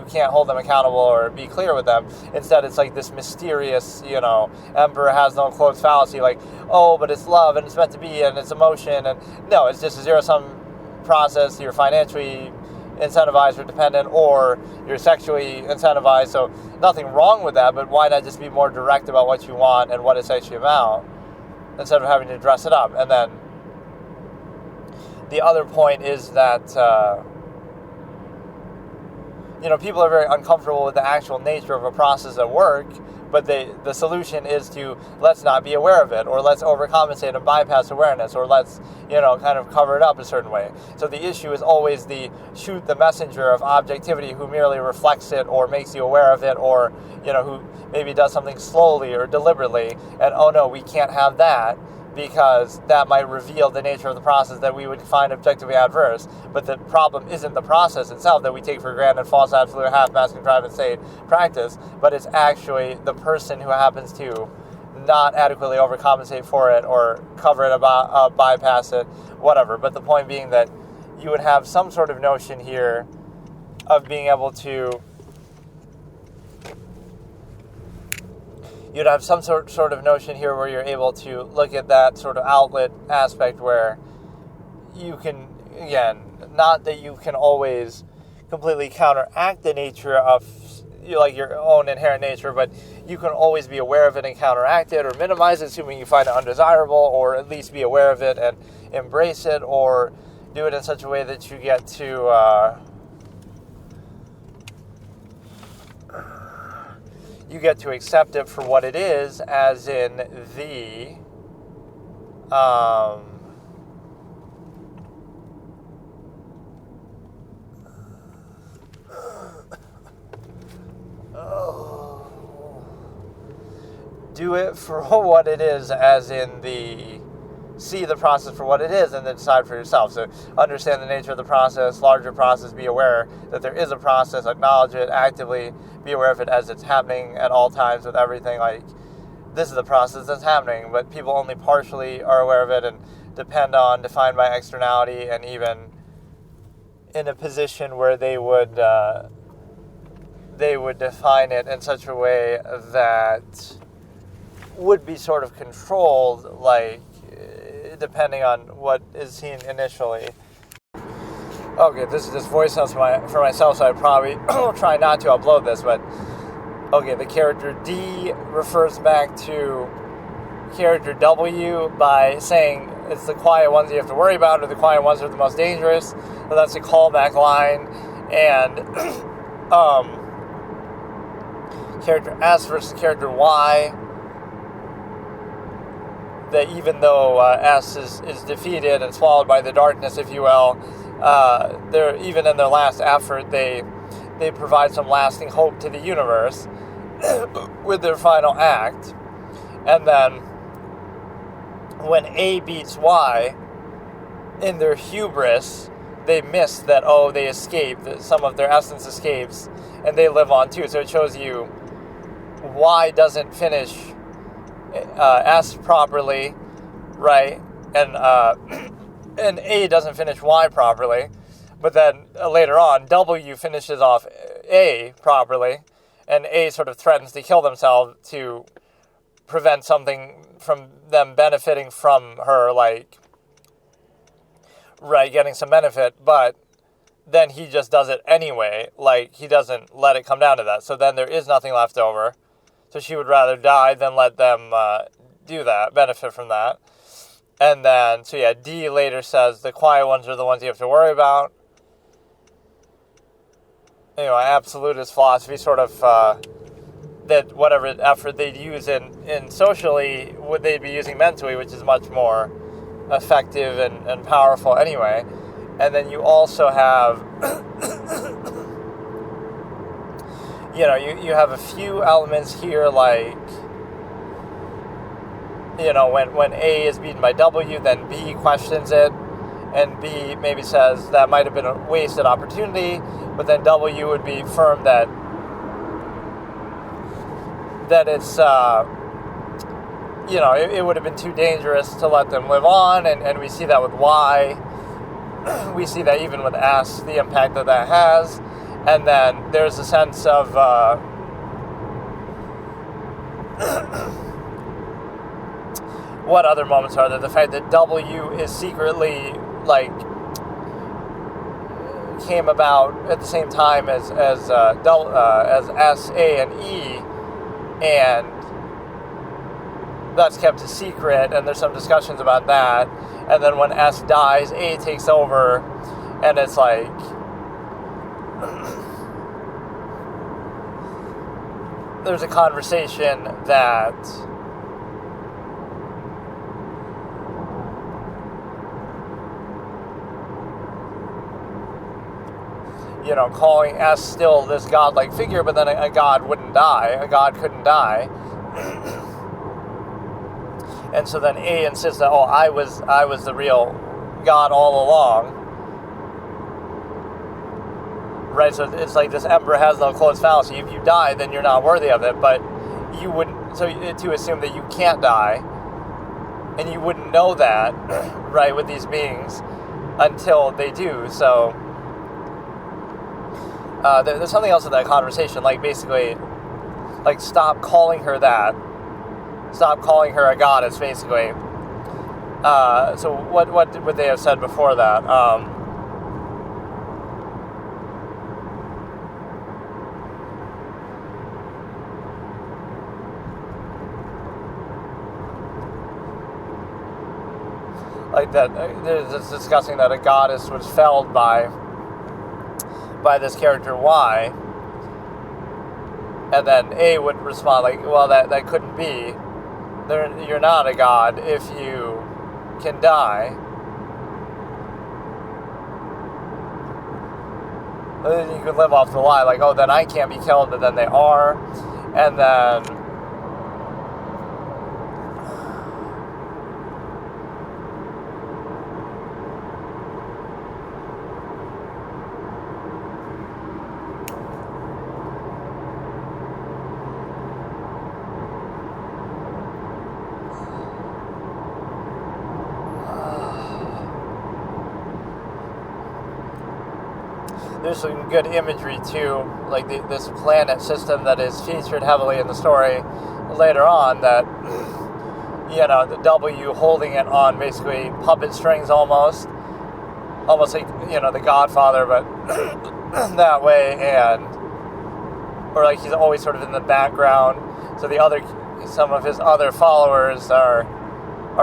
can't hold them accountable or be clear with them. Instead, it's like this mysterious, emperor has no clothes fallacy, like, but it's love and it's meant to be and it's emotion, and no, it's just a zero-sum process. You're financially incentivized or dependent, or you're sexually incentivized, so nothing wrong with that, but why not just be more direct about what you want and what it's actually about, instead of having to dress it up? And then the other point is that people are very uncomfortable with the actual nature of a process at work, but the solution is to, let's not be aware of it, or let's overcompensate and bypass awareness, or let's, kind of cover it up a certain way. So the issue is always the shoot the messenger of objectivity who merely reflects it or makes you aware of it, or, who maybe does something slowly or deliberately, and no, we can't have that, because that might reveal the nature of the process that we would find objectively adverse. But the problem isn't the process itself that we take for granted, false, absolute, half-mass, contrivance, state practice, but it's actually the person who happens to not adequately overcompensate for it or cover it, bypass it, whatever. But the point being that you would have some sort of notion here of being able to, you'd have some sort of notion here where you're able to look at that sort of outlet aspect where you can, again, not that you can always completely counteract the nature of your own inherent nature, but you can always be aware of it and counteract it or minimize it, assuming you find it undesirable, or at least be aware of it and embrace it, or do it in such a way that you get to accept it for what it is, as in the do it for what it is, as in see the process for what it is and then decide for yourself. So understand the nature of the process, larger process, be aware that there is a process, acknowledge it, actively be aware of it as it's happening at all times with everything. Like, this is the process that's happening, but people only partially are aware of it and defined by externality, and even in a position where they would define it in such a way that would be sort of controlled, like, depending on what is seen initially. Okay, this is just voice notes for myself, so I probably will try not to upload this, but okay, the character D refers back to character W by saying it's the quiet ones you have to worry about, or the quiet ones are the most dangerous. So that's a callback line. And character S versus character Y, that even though S is defeated and swallowed by the darkness, if you will, they're, even in their last effort, they provide some lasting hope to the universe with their final act. And then when A beats Y, in their hubris, they miss that, they escaped, that some of their essence escapes, and they live on too. So it shows you Y doesn't finish S properly, right? And A doesn't finish Y properly. But then later on, W finishes off A properly, and A sort of threatens to kill themselves to prevent something from them benefiting from her, like, right, getting some benefit, but then he just does it anyway. Like, he doesn't let it come down to that. So then there is nothing left over. So she would rather die than let them do that, benefit from that. And then, so yeah, D later says the quiet ones are the ones you have to worry about. Anyway, absolutist philosophy, sort of, that whatever effort they'd use in socially, would they be using mentally, which is much more effective and powerful anyway. And then you also have, you have a few elements here, like, when A is beaten by W, then B questions it, and B maybe says that might have been a wasted opportunity, but then W would be firm that it's, it would have been too dangerous to let them live on, and we see that with Y. We see that even with S, the impact that has. And then there's a sense of what other moments are there? The fact that W is secretly, like, came about at the same time as S, A, and E, and that's kept a secret, and there's some discussions about that. And then when S dies, A takes over, and it's like, there's a conversation that calling S still this godlike figure, but then a god wouldn't die, a god couldn't die. And so then A insists that, I was the real God all along. Right, so it's like this emperor has no clothes fallacy. If you die, then you're not worthy of it, but you wouldn't, so to assume that you can't die, and you wouldn't know that, right, with these beings, until they do. So there's something else in that conversation, like, basically, like, stop calling her that. Stop calling her a goddess, basically. So what would they have said before that? Like that, there's discussing that a goddess was felled by this character Y, and then A would respond like, well, that couldn't be. You're not a god if you can die. Then you can live off the lie, like, then I can't be killed, but then they are. And then there's some good imagery too, like this planet system that is featured heavily in the story later on, that, the W holding it on basically puppet strings almost like, the Godfather, but that way, or like he's always sort of in the background, so some of his other followers are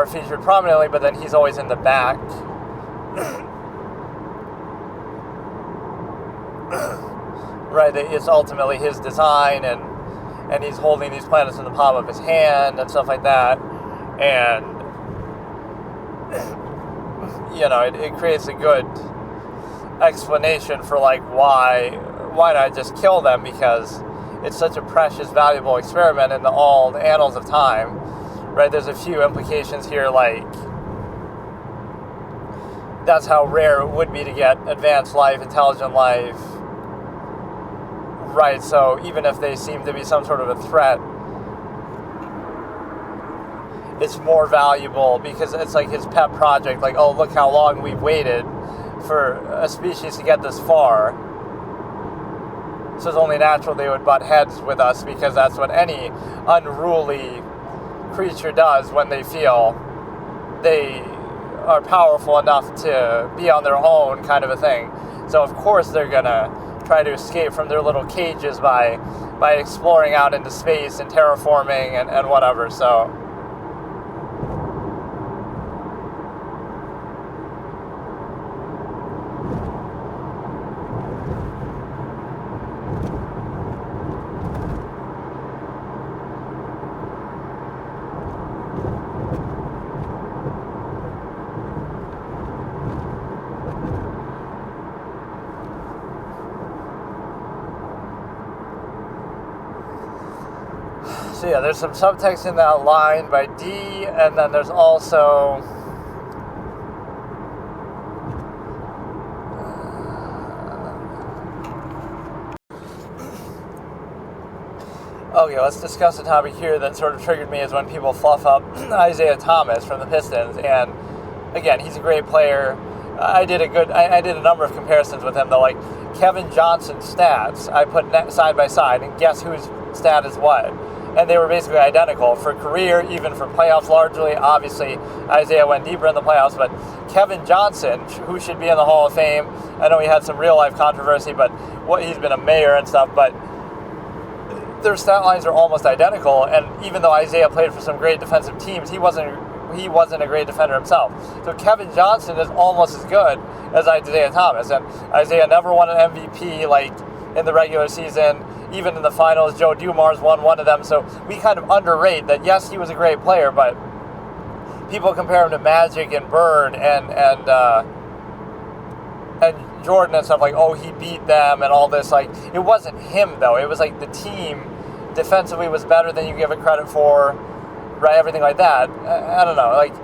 featured prominently, but then he's always in the back. Right, it's ultimately his design, and he's holding these planets in the palm of his hand and stuff like that, and it creates a good explanation for like why not just kill them, because it's such a precious, valuable experiment in all the annals of time. Right, there's a few implications here, like that's how rare it would be to get advanced life, intelligent life. Right, so even if they seem to be some sort of a threat, it's more valuable because it's like his pet project, like, oh, look how long we've waited for a species to get this far. So it's only natural they would butt heads with us, because that's what any unruly creature does when they feel they are powerful enough to be on their own, kind of a thing. So of course they're gonna try to escape from their little cages by exploring out into space and terraforming and whatever. So yeah, there's some subtext in that line by D, and then there's also okay, let's discuss a topic here that sort of triggered me, is when people fluff up Isaiah Thomas from the Pistons. And again, he's a great player. I did a number of comparisons with him, though, like Kevin Johnson's stats I put side by side, and guess whose stat is what? And they were basically identical for career, even for playoffs largely. Obviously, Isaiah went deeper in the playoffs, but Kevin Johnson, who should be in the Hall of Fame, I know he had some real-life controversy, but he's been a mayor and stuff, but their stat lines are almost identical. And even though Isaiah played for some great defensive teams, he wasn't a great defender himself. So Kevin Johnson is almost as good as Isaiah Thomas, and Isaiah never won an MVP like in the regular season. Even in the finals, Joe Dumars won one of them. So we kind of underrate that. Yes, he was a great player, but people compare him to Magic and Bird and Jordan and stuff, like, oh, he beat them and all this. Like, it wasn't him, though. It was like the team defensively was better than you give it credit for, right? Everything like that. I don't know. Like,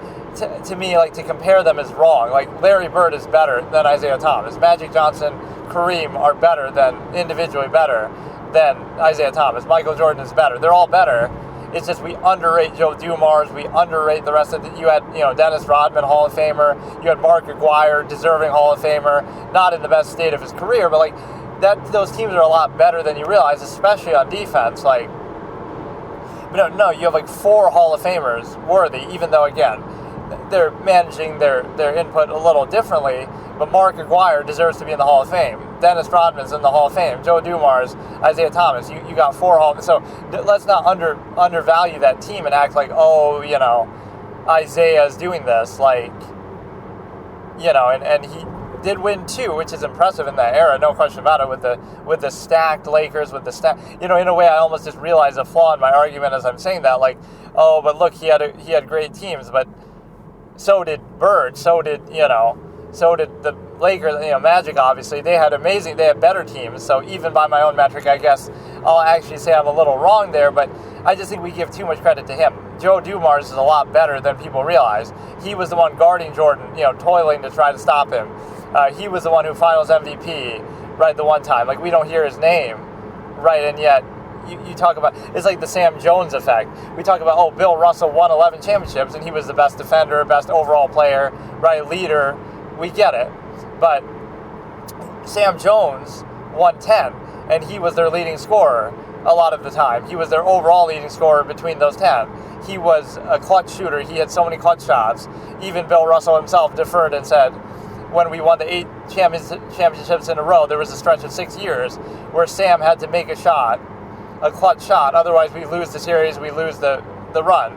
to me, like, to compare them is wrong. Like, Larry Bird is better than Isaiah Thomas. Magic Johnson, Kareem are better individually better than Isaiah Thomas. Michael Jordan is better. They're all better. It's just we underrate Joe Dumars. We underrate the rest of you had, Dennis Rodman, Hall of Famer. You had Mark Aguirre, deserving Hall of Famer. Not in the best state of his career, but like those teams are a lot better than you realize, especially on defense. Like, no, you have like 4 Hall of Famers worthy, even though, again, they're managing their input a little differently, but Mark Aguirre deserves to be in the Hall of Fame. Dennis Rodman's in the Hall of Fame. Joe Dumars, Isaiah Thomas. You got 4 Hall of Fame. So let's not undervalue that team and act like, oh, Isaiah's doing this. Like, and he did win 2, which is impressive in that era, no question about it, with the stacked Lakers, with the in a way I almost just realized a flaw in my argument as I'm saying that, like, oh, but look, he had great teams, but so did Bird, so did the Lakers, Magic, obviously. They had better teams, so even by my own metric, I guess I'll actually say I'm a little wrong there, but I just think we give too much credit to him. Joe Dumars is a lot better than people realize. He was the one guarding Jordan, toiling to try to stop him. He was the one who finals MVP, right, the one time. Like, we don't hear his name, right, and yet you talk about, it's like the Sam Jones effect. We talk about, oh, Bill Russell won 11 championships, and he was the best defender, best overall player, right, leader. We get it. But Sam Jones won 10, and he was their leading scorer a lot of the time. He was their overall leading scorer between those 10. He was a clutch shooter. He had so many clutch shots. Even Bill Russell himself deferred and said, when we won the 8 championships in a row, there was a stretch of 6 years where Sam had to make a shot, a clutch shot. Otherwise, we lose the series, we lose the run.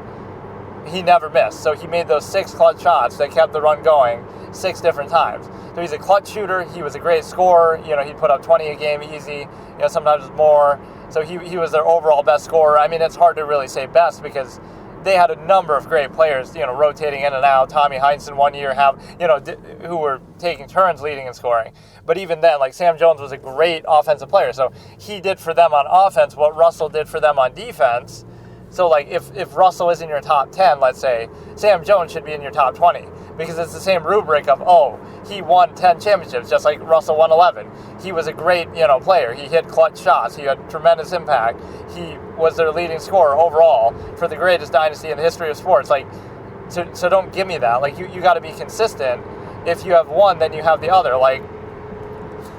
He never missed. So he made those 6 clutch shots that kept the run going 6 different times. So he's a clutch shooter. He was a great scorer. He'd put up 20 a game easy, sometimes more. So he was their overall best scorer. I mean, it's hard to really say best because they had a number of great players, rotating in and out. Tommy Heinsohn one year who were taking turns leading and scoring. But even then, like, Sam Jones was a great offensive player. So he did for them on offense what Russell did for them on defense. So, like, if Russell is in your top 10, let's say, Sam Jones should be in your top 20. Because it's the same rubric of, he won 10 championships, just like Russell won 11. He was a great, player. He hit clutch shots. He had tremendous impact. He was their leading scorer overall for the greatest dynasty in the history of sports. Like, so don't give me that. Like, you got to be consistent. If you have one, then you have the other. Like,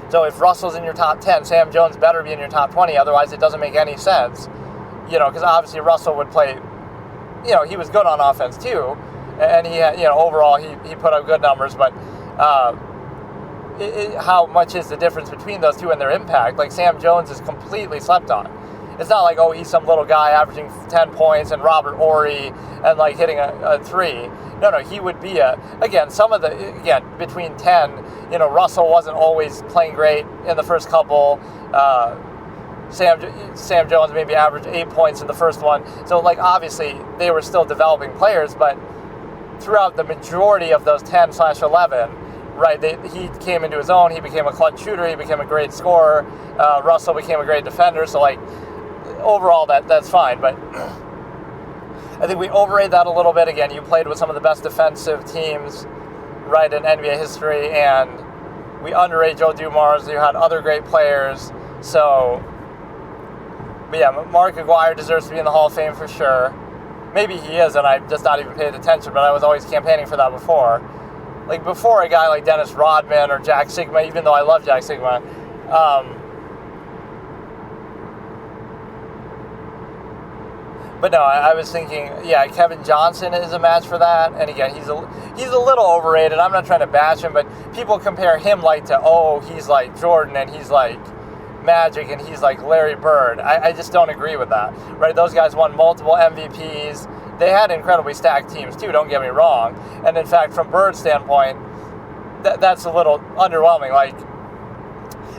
so if Russell's in your top 10, Sam Jones better be in your top 20. Otherwise, it doesn't make any sense. Because obviously Russell would play, he was good on offense too. And he had, overall he put up good numbers, but how much is the difference between those two and their impact? Like, Sam Jones is completely slept on. It's not like, he's some little guy averaging 10 points and Robert Horry and, like, hitting a 3. No, he would be between 10, Russell wasn't always playing great in the first couple. Sam Jones maybe averaged 8 points in the first one. So, like, obviously they were still developing players, but throughout the majority of those 10/11, right, he came into his own. He became a clutch shooter. He became a great scorer. Russell became a great defender. So, like, overall, that's fine. But I think we overrate that a little bit. Again, you played with some of the best defensive teams, right, in NBA history, and we underrate Joe Dumars. You had other great players. So, but yeah, Mark Aguirre deserves to be in the Hall of Fame for sure. Maybe he is, and I've just not even paid attention, but I was always campaigning for that before. Like, before a guy like Dennis Rodman or Jack Sigma, even though I love Jack Sigma. But no, I was thinking, Kevin Johnson is a match for that. And again, he's a little overrated. I'm not trying to bash him, but people compare him like to, he's like Jordan and he's like Magic and he's like Larry Bird. I just don't agree with that, right? Those guys won multiple MVPs. They had incredibly stacked teams too, don't get me wrong. And in fact, from Bird's standpoint, that's a little underwhelming. Like,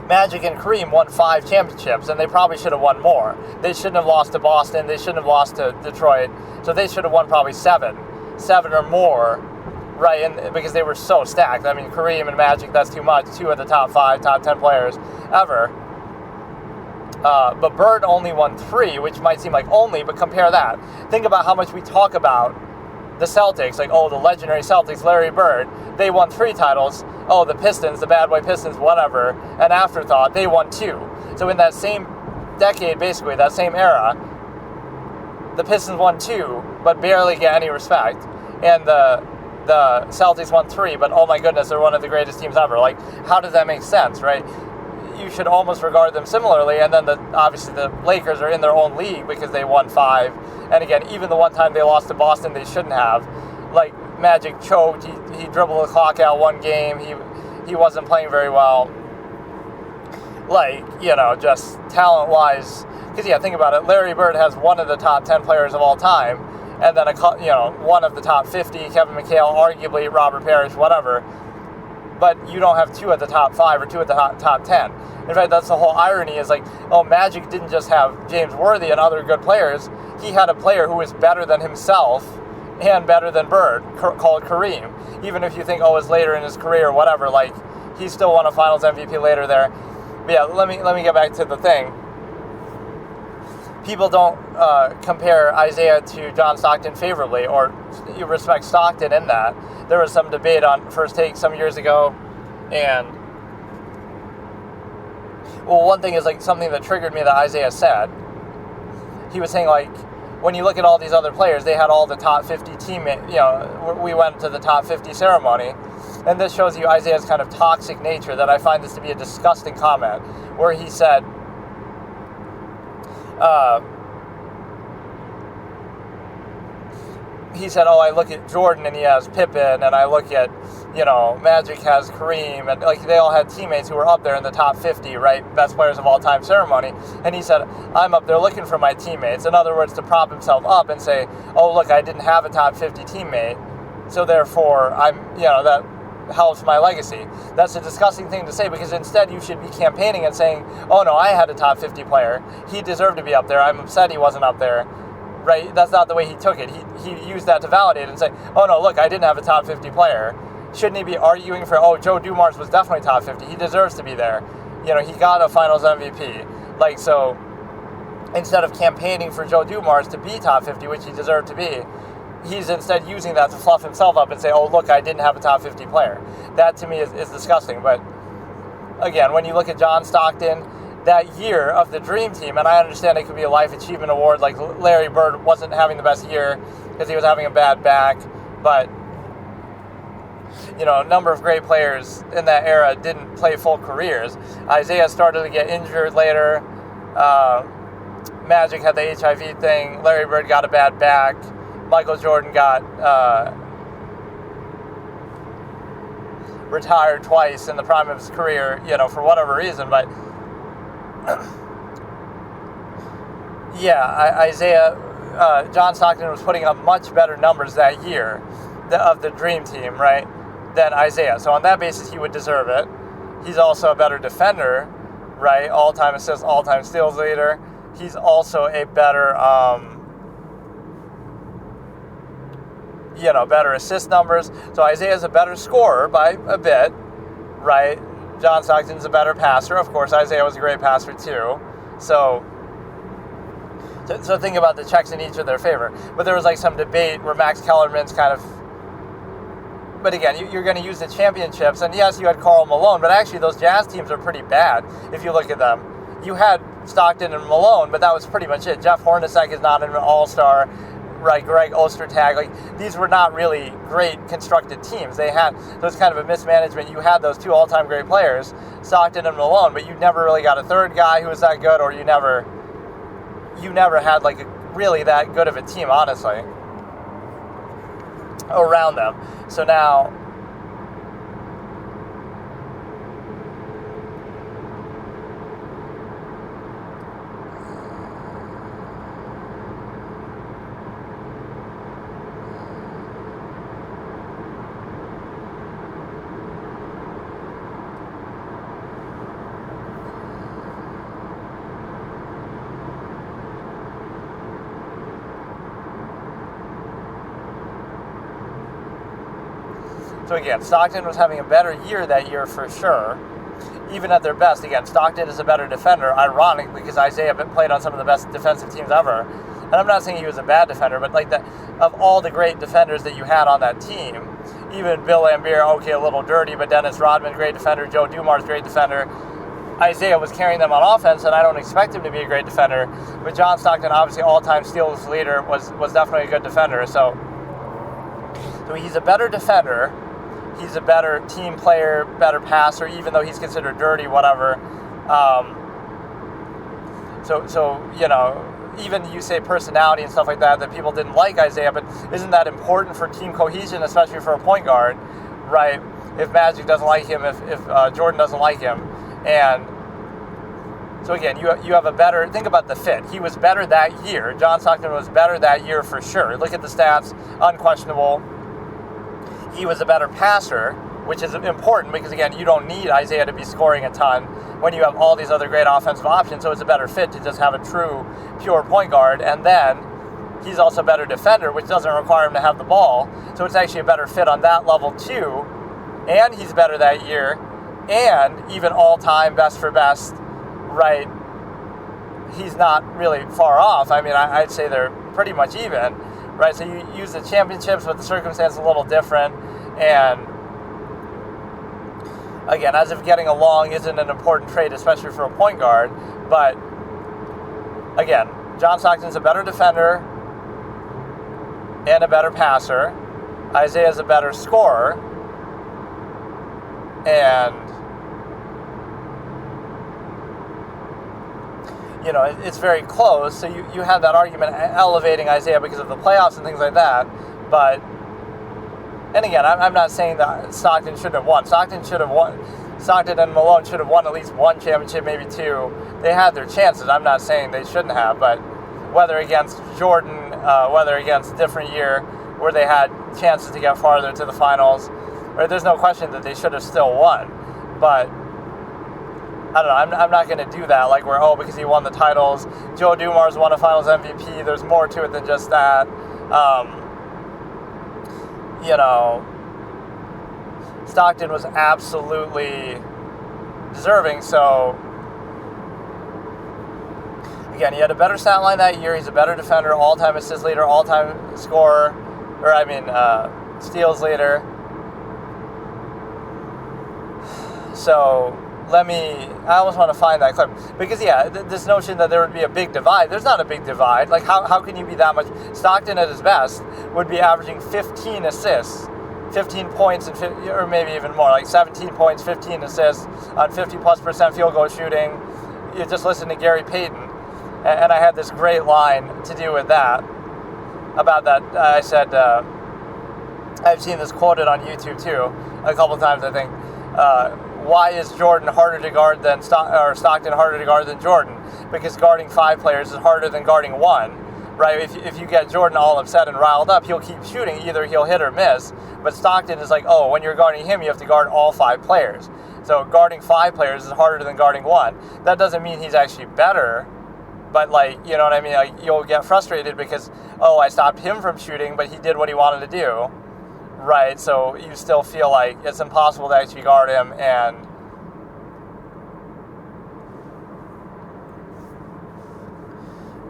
Magic and Kareem won 5 championships, and they probably should have won more. They shouldn't have lost to Boston. They shouldn't have lost to Detroit. So they should have won probably 7 or more, right? And because they were so stacked. I mean, Kareem and Magic, that's too much. 2 of the top 5, top 10 players ever. But Bird only won 3, which might seem like only, but compare that. Think about how much we talk about the Celtics, like, the legendary Celtics, Larry Bird. They won 3 titles. The Pistons, the bad boy Pistons, whatever, an afterthought, they won 2. So in that same decade, basically, that same era, the Pistons won 2, but barely get any respect. And the Celtics won 3, but oh my goodness, they're one of the greatest teams ever. Like, how does that make sense, right? You should almost regard them similarly, and then obviously the Lakers are in their own league because they won 5. And again, even the one time they lost to Boston, they shouldn't have. Like, Magic choked, he dribbled the clock out one game, he wasn't playing very well. Like, just talent-wise, because think about it, Larry Bird has one of the top 10 players of all time, and then one of the top 50, Kevin McHale, arguably Robert Parrish, whatever. But you don't have 2 at the top 5 or 2 at the top 10. In fact, that's the whole irony is like, Magic didn't just have James Worthy and other good players. He had a player who was better than himself and better than Bird, called Kareem. Even if you think, it's later in his career or whatever, like, he still won a Finals MVP later there. But yeah, let me get back to the thing. People don't compare Isaiah to John Stockton favorably, or you respect Stockton in that. There was some debate on First Take some years ago, and one thing is, like, something that triggered me that Isaiah said. He was saying, like, when you look at all these other players, they had all the top 50 teammates. We went to the top 50 ceremony, And this shows you Isaiah's kind of toxic nature, that I find this to be a disgusting comment, where he said, oh, I look at Jordan and he has Pippen, and I look at, Magic has Kareem, and like they all had teammates who were up there in the top 50, right, best players of all time ceremony. And he said, I'm up there looking for my teammates. In other words, to prop himself up and say, oh, look, I didn't have a top 50 teammate, so therefore I'm, that helps my legacy. That's a disgusting thing to say, because instead you should be campaigning and saying, oh no, I had a top 50 player. He deserved to be up there. I'm upset he wasn't up there. Right? That's not the way he took it. He used that to validate and say, oh no, look, I didn't have a top 50 player. Shouldn't he be arguing for, oh, Joe Dumars was definitely top 50. He deserves to be there. He got a finals MVP. Like, so instead of campaigning for Joe Dumars to be top 50, which he deserved to be, he's instead using that to fluff himself up and say, oh, look, I didn't have a top 50 player. That to me is disgusting. But again, when you look at John Stockton, that year of the Dream Team, and I understand it could be a Life Achievement Award, like Larry Bird wasn't having the best year because he was having a bad back, but a number of great players in that era didn't play full careers. Isaiah started to get injured later. Magic had the HIV thing. Larry Bird got a bad back. Michael Jordan got retired twice in the prime of his career, for whatever reason. But John Stockton was putting up much better numbers that year of the Dream Team, right, than Isaiah. So on that basis, he would deserve it. He's also a better defender, right? All-time assists, all-time steals leader. He's also a better, better assist numbers. So Isaiah's a better scorer by a bit, right? John Stockton's a better passer. Of course, Isaiah was a great passer too. So think about the checks in each of their favor. But there was like some debate where Max Kellerman's kind of... But again, you're going to use the championships. And yes, you had Karl Malone, but actually those Jazz teams are pretty bad if you look at them. You had Stockton and Malone, but that was pretty much it. Jeff Hornacek is not an all-star. Right, Greg Ostertag, like these were not really great constructed teams. There was kind of a mismanagement. You had those two all-time great players, Stockton and Malone, but you never really got a third guy who was that good, or you never had like really that good of a team, honestly, around them. So now, so again, Stockton was having a better year that year for sure, even at their best. Again, Stockton is a better defender, ironically, because Isaiah played on some of the best defensive teams ever. And I'm not saying he was a bad defender, but like that, of all the great defenders that you had on that team, even Bill Laimbeer, okay, a little dirty, but Dennis Rodman, great defender, Joe Dumars, great defender. Isaiah was carrying them on offense, and I don't expect him to be a great defender. But John Stockton, obviously all-time steals leader, was definitely a good defender. So he's a better defender. He's a better team player, better passer, even though he's considered dirty, whatever. Even you say personality and stuff like that people didn't like Isaiah, but isn't that important for team cohesion, especially for a point guard, right? If Magic doesn't like him, if Jordan doesn't like him. And so again, you have a better, think about the fit. He was better that year. John Stockton was better that year for sure. Look at the stats, unquestionable. He was a better passer, which is important because, again, you don't need Isaiah to be scoring a ton when you have all these other great offensive options, so it's a better fit to just have a true, pure point guard. And then he's also a better defender, which doesn't require him to have the ball, so it's actually a better fit on that level too. And he's better that year, and even all-time best for best, right? He's not really far off. I mean, I'd say they're pretty much even. Right, so you use the championships, but the circumstance is a little different. And again, as if getting along isn't an important trait, especially for a point guard. But again, John Stockton's a better defender and a better passer. Isaiah's a better scorer. And, you know, it's very close. So you have that argument elevating Isaiah because of the playoffs and things like that. But, and again, I'm not saying that Stockton shouldn't have won. Stockton and Malone should have won at least one championship, maybe two. They had their chances. I'm not saying they shouldn't have, but whether against Jordan, whether against a different year where they had chances to get farther to the finals, right, there's no question that they should have still won. But I don't know, I'm not going to do that, like where, because he won the titles. Joe Dumars won a finals MVP. There's more to it than just that. You know, Stockton was absolutely deserving. So, again, he had a better stat line that year. He's a better defender, all-time assist leader, all-time scorer, steals leader. So, I almost want to find that clip. Because, this notion that there would be a big divide, there's not a big divide. Like, how can you be that much? Stockton at his best would be averaging 15 assists, 15 points, or maybe even more, like 17 points, 15 assists on 50+% field goal shooting. You just listen to Gary Payton. And I had this great line to do with that, about that. I said, I've seen this quoted on YouTube too, a couple times, I think. Why is Jordan harder to guard than Stockton harder to guard than Jordan? Because guarding 5 players is harder than guarding 1, right? If you get Jordan all upset and riled up, he'll keep shooting. Either he'll hit or miss. But Stockton is like, when you're guarding him, you have to guard all 5 players. So guarding 5 players is harder than guarding 1. That doesn't mean he's actually better, but you know what I mean? Like, you'll get frustrated because, I stopped him from shooting, but he did what he wanted to do. Right, so you still feel like it's impossible to actually guard him, and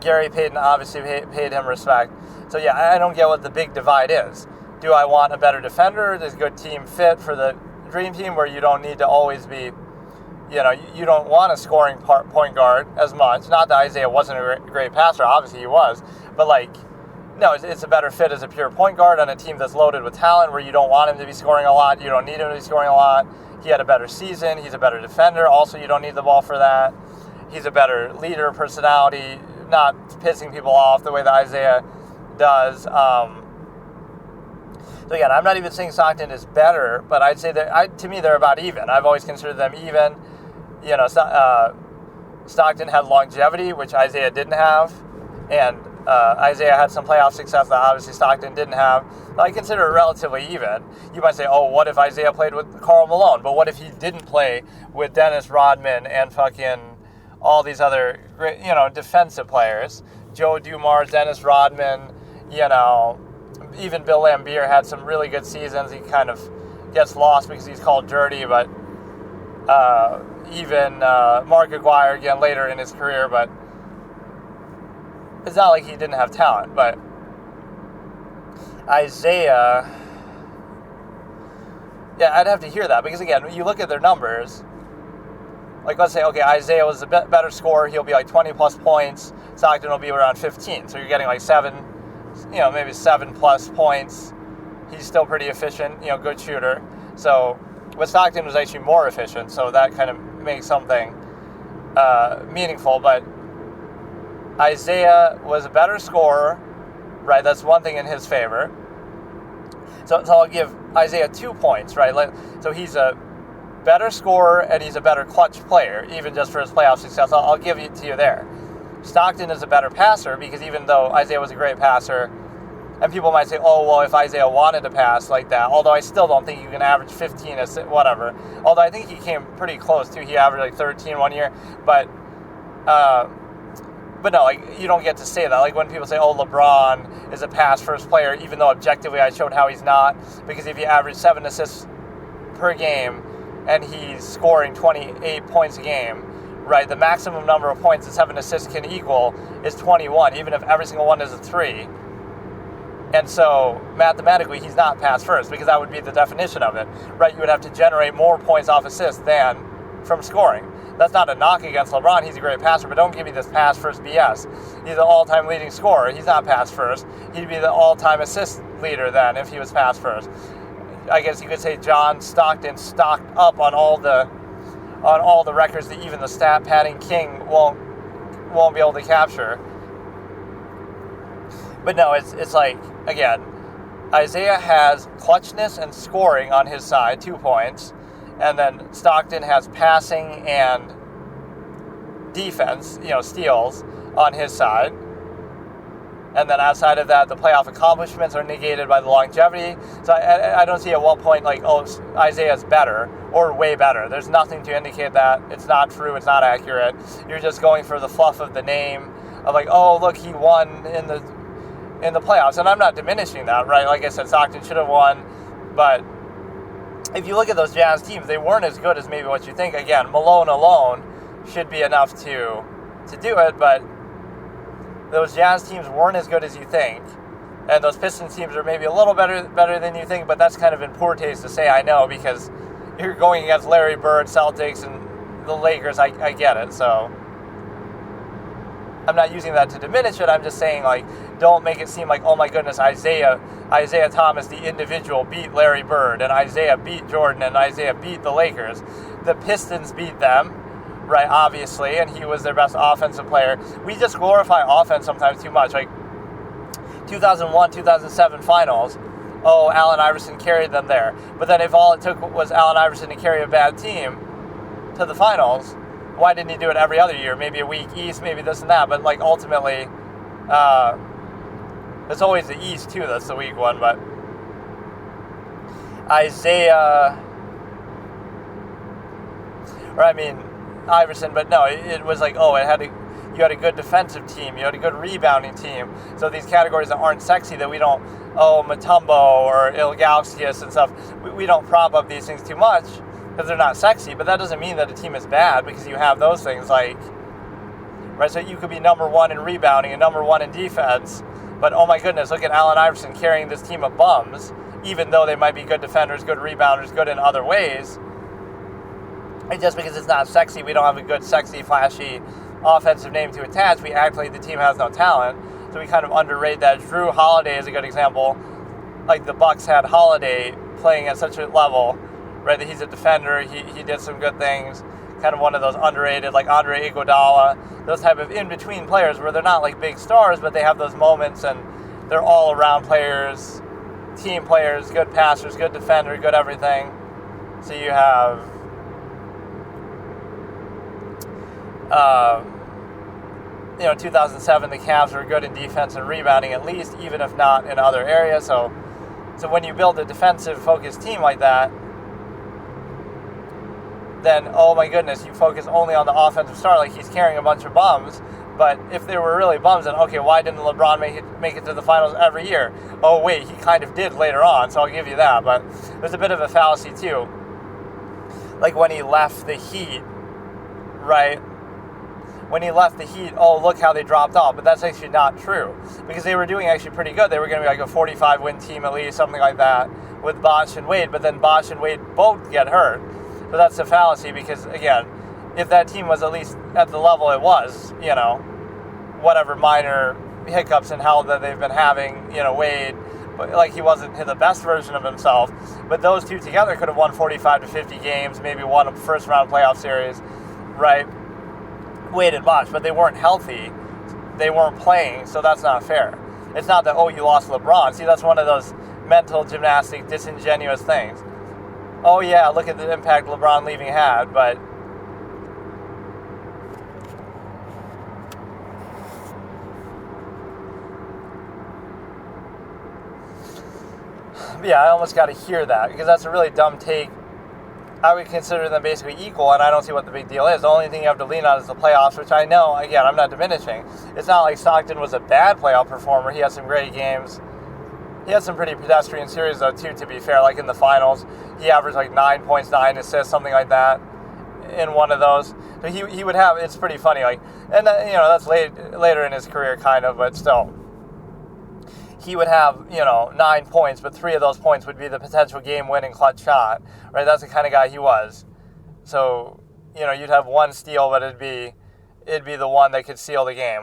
Gary Payton obviously paid him respect. So I don't get what the big divide is. Do I want a better defender? Does a good team fit for the dream team where you don't need to always be, you don't want a scoring point guard as much. Not that Isaiah wasn't a great passer, obviously he was, but no, it's a better fit as a pure point guard on a team that's loaded with talent where you don't want him to be scoring a lot. You don't need him to be scoring a lot. He had a better season. He's a better defender. Also, you don't need the ball for that. He's a better leader, personality, not pissing people off the way that Isaiah does. So again, I'm not even saying Stockton is better, but I'd say that to me they're about even. I've always considered them even. Stockton had longevity, which Isaiah didn't have, and Isaiah had some playoff success that obviously Stockton didn't have. I consider it relatively even. You might say, what if Isaiah played with Karl Malone? But what if he didn't play with Dennis Rodman and fucking all these other great, defensive players? Joe Dumars, Dennis Rodman, even Bill Laimbeer had some really good seasons. He kind of gets lost because he's called dirty, but even Mark Aguirre again later in his career, but it's not like he didn't have talent. But Isaiah, I'd have to hear that, because again, you look at their numbers, like let's say, Isaiah was a bit better scorer, he'll be like 20 plus points, Stockton will be around 15, so you're getting like 7, maybe 7 plus points. He's still pretty efficient, good shooter. So, but Stockton was actually more efficient, so that kind of makes something meaningful. But Isaiah was a better scorer, right? That's one thing in his favor. So I'll give Isaiah 2 points, right? So he's a better scorer and he's a better clutch player, even just for his playoff success. I'll give it to you there. Stockton is a better passer, because even though Isaiah was a great passer, and people might say, if Isaiah wanted to pass like that, although I still don't think you can average 15 or whatever. Although I think he came pretty close too. He averaged like 13 one year, but no, you don't get to say that. Like when people say, LeBron is a pass-first player, even though objectively I showed how he's not, because if you average 7 assists per game and he's scoring 28 points a game, right, the maximum number of points that 7 assists can equal is 21, even if every single one is a 3. And so, mathematically, he's not pass first, because that would be the definition of it, right? You would have to generate more points off assists than from scoring. That's not a knock against LeBron. He's a great passer, but don't give me this pass first BS. He's the all-time leading scorer. He's not pass first. He'd be the all-time assist leader then if he was pass first. I guess you could say John Stockton stocked up on all the records that even the stat padding king won't be able to capture. But no, it's like, again, Isaiah has clutchness and scoring on his side, 2 points, and then Stockton has passing and defense, steals on his side. And then outside of that, the playoff accomplishments are negated by the longevity. So I don't see at what point, Isaiah's better or way better. There's nothing to indicate that. It's not true. It's not accurate. You're just going for the fluff of the name of look, he won in the playoffs. And I'm not diminishing that, right? Like I said, Stockton should have won. But if you look at those Jazz teams, they weren't as good as maybe what you think. Again, Malone alone should be enough to do it, but those Jazz teams weren't as good as you think, and those Pistons teams are maybe a little better than you think, but that's kind of in poor taste to say, I know, because you're going against Larry Bird, Celtics, and the Lakers. I get it, so I'm not using that to diminish it. I'm just saying, don't make it seem like, oh my goodness, Isaiah Thomas, the individual, beat Larry Bird, and Isaiah beat Jordan, and Isaiah beat the Lakers. The Pistons beat them, right, obviously, and he was their best offensive player. We just glorify offense sometimes too much. 2001, 2007 finals, Allen Iverson carried them there. But then if all it took was Allen Iverson to carry a bad team to the finals, why didn't he do it every other year? Maybe a weak East, maybe this and that. But, ultimately, it's always the East, too, that's the weak one. But Iverson, but no, it was you had a good defensive team, you had a good rebounding team. So these categories that aren't sexy, that we don't, Mutombo or Ilgauskas and stuff, we don't prop up these things too much because they're not sexy. But that doesn't mean that a team is bad because you have those things right. So you could be number one in rebounding and number one in defense, but oh my goodness, look at Allen Iverson carrying this team of bums, even though they might be good defenders, good rebounders, good in other ways. And just because it's not sexy, we don't have a good, sexy, flashy offensive name to attach. We act like the team has no talent, so we kind of underrate that. Drew Holiday is a good example. The Bucks had Holiday playing at such a level, right, that he's a defender. He did some good things. Kind of one of those underrated, like Andre Iguodala, those type of in-between players where they're not big stars, but they have those moments and they're all-around players, team players, good passers, good defender, good everything. So you have 2007, the Cavs were good in defense and rebounding at least, even if not in other areas. So when you build a defensive-focused team like that, then, oh my goodness, you focus only on the offensive star, he's carrying a bunch of bums. But if they were really bums, then okay, why didn't LeBron make it to the finals every year? Oh wait, he kind of did later on, so I'll give you that. But there's a bit of a fallacy too. When he left the Heat, right? When he left the Heat, look how they dropped off. But that's actually not true, because they were doing actually pretty good. They were going to be a 45-win team at least, something like that, with Bosh and Wade. But then Bosh and Wade both get hurt. So that's a fallacy, because, again, if that team was at least at the level it was, whatever minor hiccups and how that they've been having, Wade, but he wasn't the best version of himself. But those two together could have won 45 to 50 games, maybe won a first-round playoff series, right? Wade and Bosh, but they weren't healthy. They weren't playing, so that's not fair. It's not that, you lost LeBron. See, that's one of those mental gymnastic, disingenuous things. Oh, yeah, look at the impact LeBron leaving had, but yeah, I almost got to hear that, because that's a really dumb take. I would consider them basically equal, and I don't see what the big deal is. The only thing you have to lean on is the playoffs, which I know, again, I'm not diminishing. It's not like Stockton was a bad playoff performer. He had some great games. He had some pretty pedestrian series, though, too, to be fair. In the finals, he averaged 9 points, 9 assists, something like that in one of those. So he would have, it's pretty funny. And that's later in his career, kind of, but still. He would have, 9 points, but 3 of those points would be the potential game-winning clutch shot, right? That's the kind of guy he was. So, you'd have one steal, but it'd be the one that could seal the game.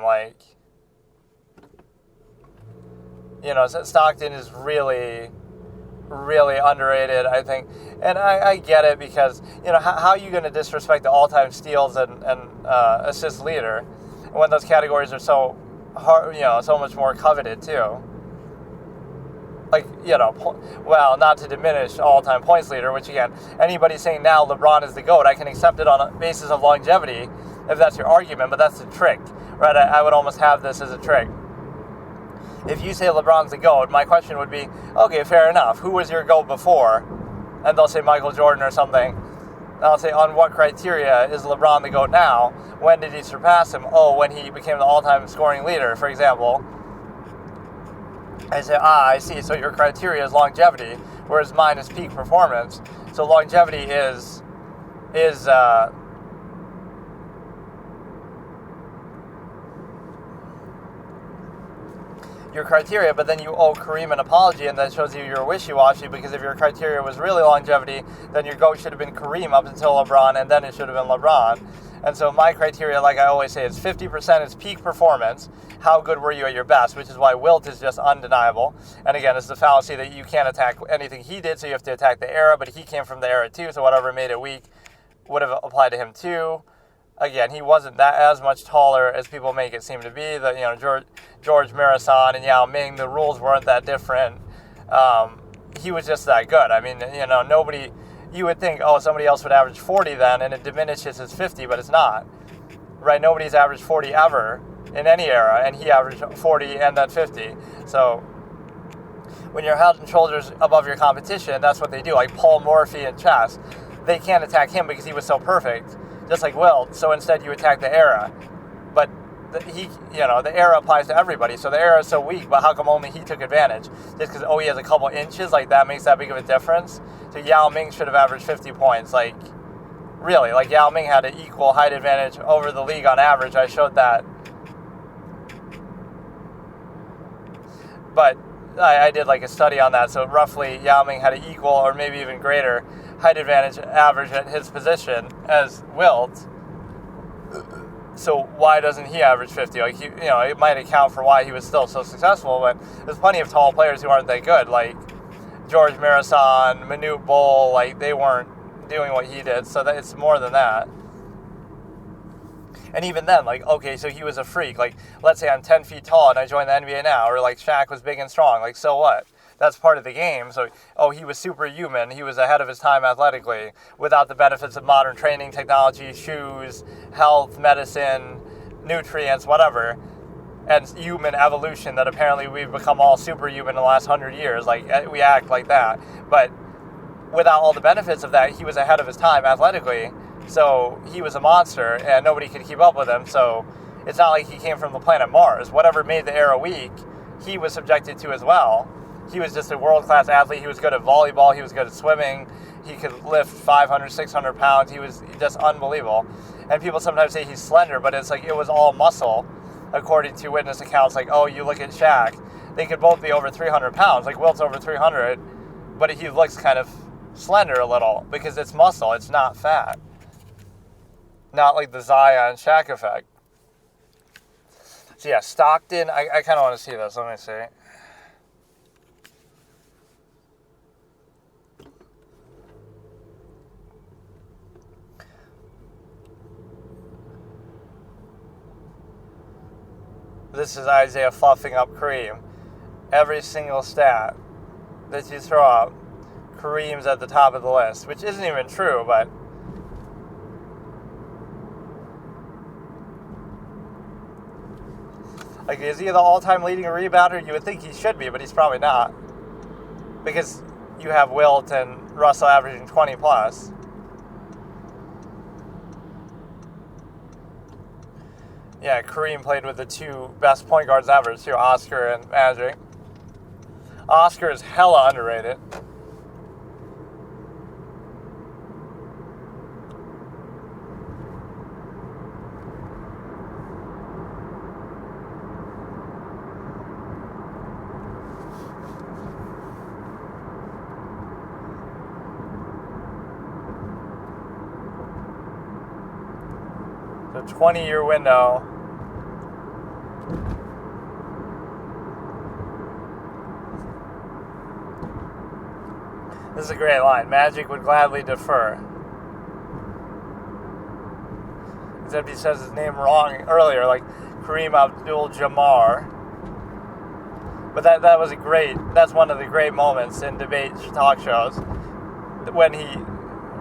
Stockton is really really underrated, I think. And I get it because, how are you going to disrespect the all-time steals and assist leader when those categories are so hard, so much more coveted too? Like, well, not to diminish all-time points leader, which again, anybody saying now LeBron is the GOAT, I can accept it on a basis of longevity if that's your argument, but that's the trick, right? I would almost have this as a trick. If you say LeBron's the GOAT, my question would be, okay, fair enough. Who was your GOAT before? And they'll say Michael Jordan or something. And I'll say, on what criteria is LeBron the GOAT now? When did he surpass him? Oh, when he became the all-time scoring leader, for example. I say, I see. So your criteria is longevity, whereas mine is peak performance. So longevity is your criteria, but then you owe Kareem an apology, and that shows you you're wishy-washy, because if your criteria was really longevity, then your GOAT should have been Kareem up until LeBron, and then it should have been LeBron. And so my criteria, like I always say, is 50% is peak performance. How good were you at your best? Which is why Wilt is just undeniable. And again, it's the fallacy that you can't attack anything he did, so you have to attack the era, but he came from the era too, so whatever made it weak would have applied to him too. Again, he wasn't that as much taller as people make it seem to be. George Marathon and Yao Ming, the rules weren't that different. He was just that good. I mean, nobody, you would think, somebody else would average 40 then, and it diminishes his 50, but it's not. Right? Nobody's averaged 40 ever in any era, and he averaged 40 and then 50. So when you're head and shoulders above your competition, that's what they do. Like Paul Morphy in chess, they can't attack him because he was so perfect, just like Wilt. So instead you attack the era. But the era applies to everybody. So the era is so weak, but how come only he took advantage? Just because, he has a couple inches, like that makes that big of a difference? So Yao Ming should have averaged 50 points. Like, really, like Yao Ming had an equal height advantage over the league on average. I showed that. But I did like a study on that. So roughly Yao Ming had an equal or maybe even greater height advantage average at his position as Wilt. So why doesn't he average 50? Like, it might account for why he was still so successful, but there's plenty of tall players who aren't that good, like George Marathon, Manute Bol, like they weren't doing what he did, so that it's more than that. And even then, like, okay, so he was a freak. Like, let's say I'm 10 feet tall and I join the NBA now, or like Shaq was big and strong, like, so what? That's part of the game. So, he was superhuman. He was ahead of his time athletically without the benefits of modern training, technology, shoes, health, medicine, nutrients, whatever, and human evolution that apparently we've become all superhuman in the last 100 years. Like, we act like that. But without all the benefits of that, he was ahead of his time athletically. So he was a monster and nobody could keep up with him. So it's not like he came from the planet Mars. Whatever made the era weak, he was subjected to as well. He was just a world-class athlete. He was good at volleyball. He was good at swimming. He could lift 500, 600 pounds. He was just unbelievable. And people sometimes say he's slender, but it's like it was all muscle, according to witness accounts. Like, you look at Shaq. They could both be over 300 pounds. Like, Wilt's over 300, but he looks kind of slender a little because it's muscle. It's not fat. Not like the Zion Shaq effect. So, yeah, Stockton. I kind of want to see this. Let me see. This is Isaiah fluffing up Kareem. Every single stat that you throw out, Kareem's at the top of the list, which isn't even true, but like, is he the all-time leading rebounder? You would think he should be, but he's probably not, because you have Wilt and Russell averaging 20 plus. Yeah, Kareem played with the two best point guards ever, too, Oscar and Magic. Oscar is hella underrated. The 20-year window. This is a great line. Magic would gladly defer. Except he says his name wrong earlier, like Kareem Abdul-Jabbar. But that was that's one of the great moments in debate talk shows, when he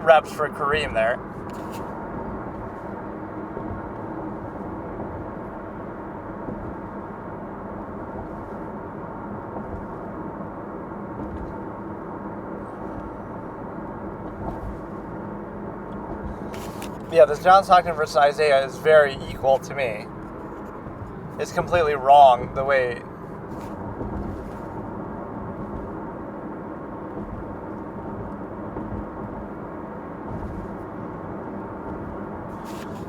reps for Kareem there. Yeah, this John Stockton versus Isaiah is very equal to me. It's completely wrong the way...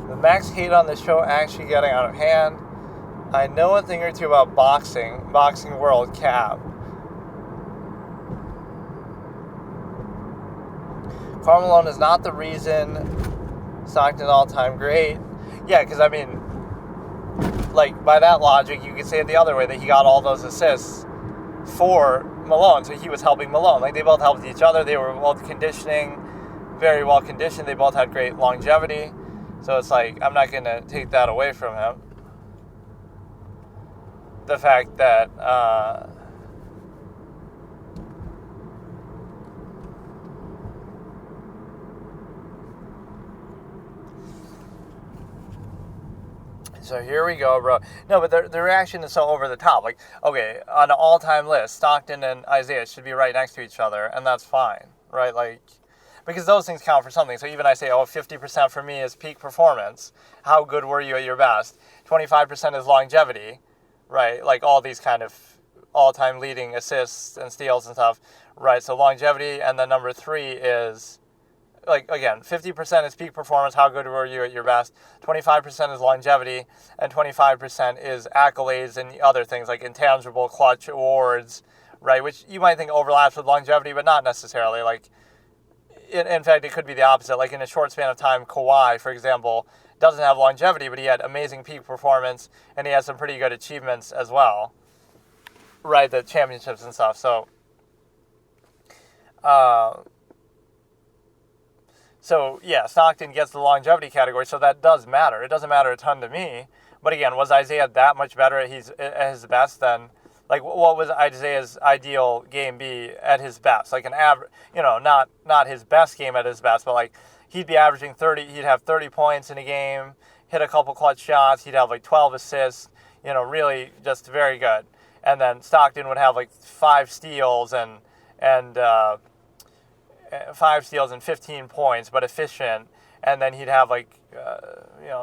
The max hate on the show actually getting out of hand. I know a thing or two about boxing world, Cap. Karl Malone is not the reason Stockton all-time great. Yeah, because, I mean, like, by that logic, you could say it the other way, that he got all those assists for Malone, so he was helping Malone. Like, they both helped each other. They were both conditioning, very well conditioned. They both had great longevity. So it's like, I'm not going to take that away from him. The fact that, so here we go, bro. No, but the reaction is so over the top. Like, okay, on an all-time list, Stockton and Isaiah should be right next to each other, and that's fine, right? Like, because those things count for something. So even I say, 50% for me is peak performance. How good were you at your best? 25% is longevity, right? Like all these kind of all-time leading assists and steals and stuff, right? So longevity, and then number 3 is, like, again, 50% is peak performance. How good were you at your best? 25% is longevity, and 25% is accolades and other things like intangible clutch awards, right? Which you might think overlaps with longevity, but not necessarily. Like, in fact, it could be the opposite. Like in a short span of time, Kawhi, for example, doesn't have longevity, but he had amazing peak performance, and he has some pretty good achievements as well, right? The championships and stuff. So, yeah, Stockton gets the longevity category, so that does matter. It doesn't matter a ton to me. But again, was Isaiah that much better at his best than... Like, what was Isaiah's ideal game be at his best? Like an average, not his best game at his best, but like he'd be averaging 30. He'd have 30 points in a game, hit a couple clutch shots. He'd have like 12 assists. Really just very good. And then Stockton would have like 5 steals and 15 points, but efficient. And then he'd have like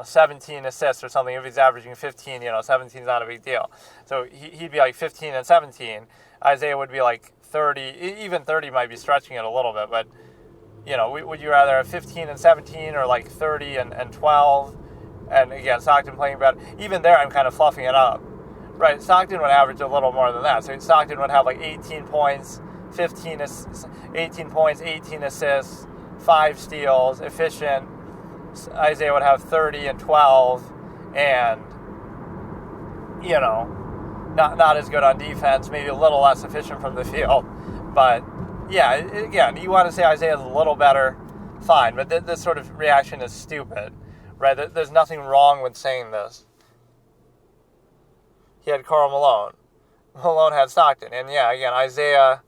17 assists or something. If he's averaging 15, 17 is not a big deal. So he'd be like 15 and 17. Isaiah would be like 30. Even 30 might be stretching it a little bit, but would you rather have 15 and 17 or like 30 and 12? And again, Stockton playing better. Even there, I'm kind of fluffing it up, right? Stockton would average a little more than that. So Stockton would have like 18 points, 18 assists, 5 steals, efficient. Isaiah would have 30 and 12, and not as good on defense, maybe a little less efficient from the field. But yeah, again, you want to say Isaiah's a little better, fine. But this sort of reaction is stupid, right? There's nothing wrong with saying this. He had Karl Malone. Malone had Stockton, and yeah, again, Isaiah.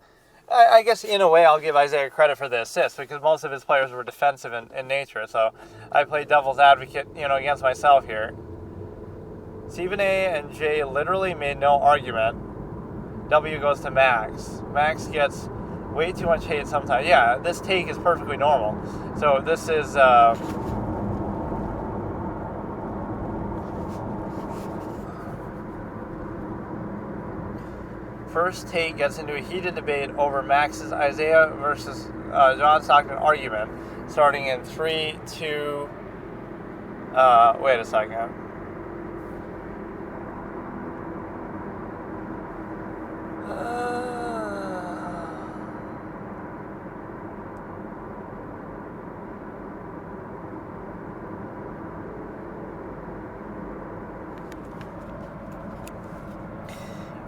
I guess in a way I'll give Isaiah credit for the assist because most of his players were defensive in nature. So I play devil's advocate, against myself here. Stephen A. and Jay literally made no argument. W goes to Max. Max gets way too much hate sometimes. Yeah, this take is perfectly normal. So this is... First Take gets into a heated debate over Max's Isaiah versus John Stockton argument, starting in 3, 2... wait a second.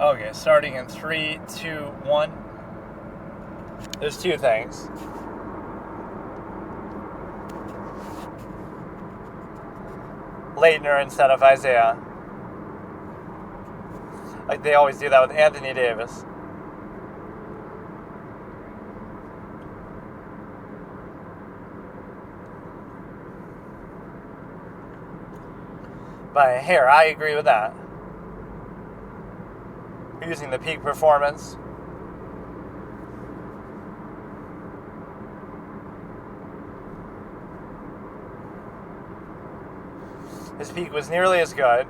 Okay, starting in 3, 2, 1. There's two things. Leitner instead of Isaiah. Like they always do that with Anthony Davis. By a hair, I agree with that. Using the peak performance. His peak was nearly as good.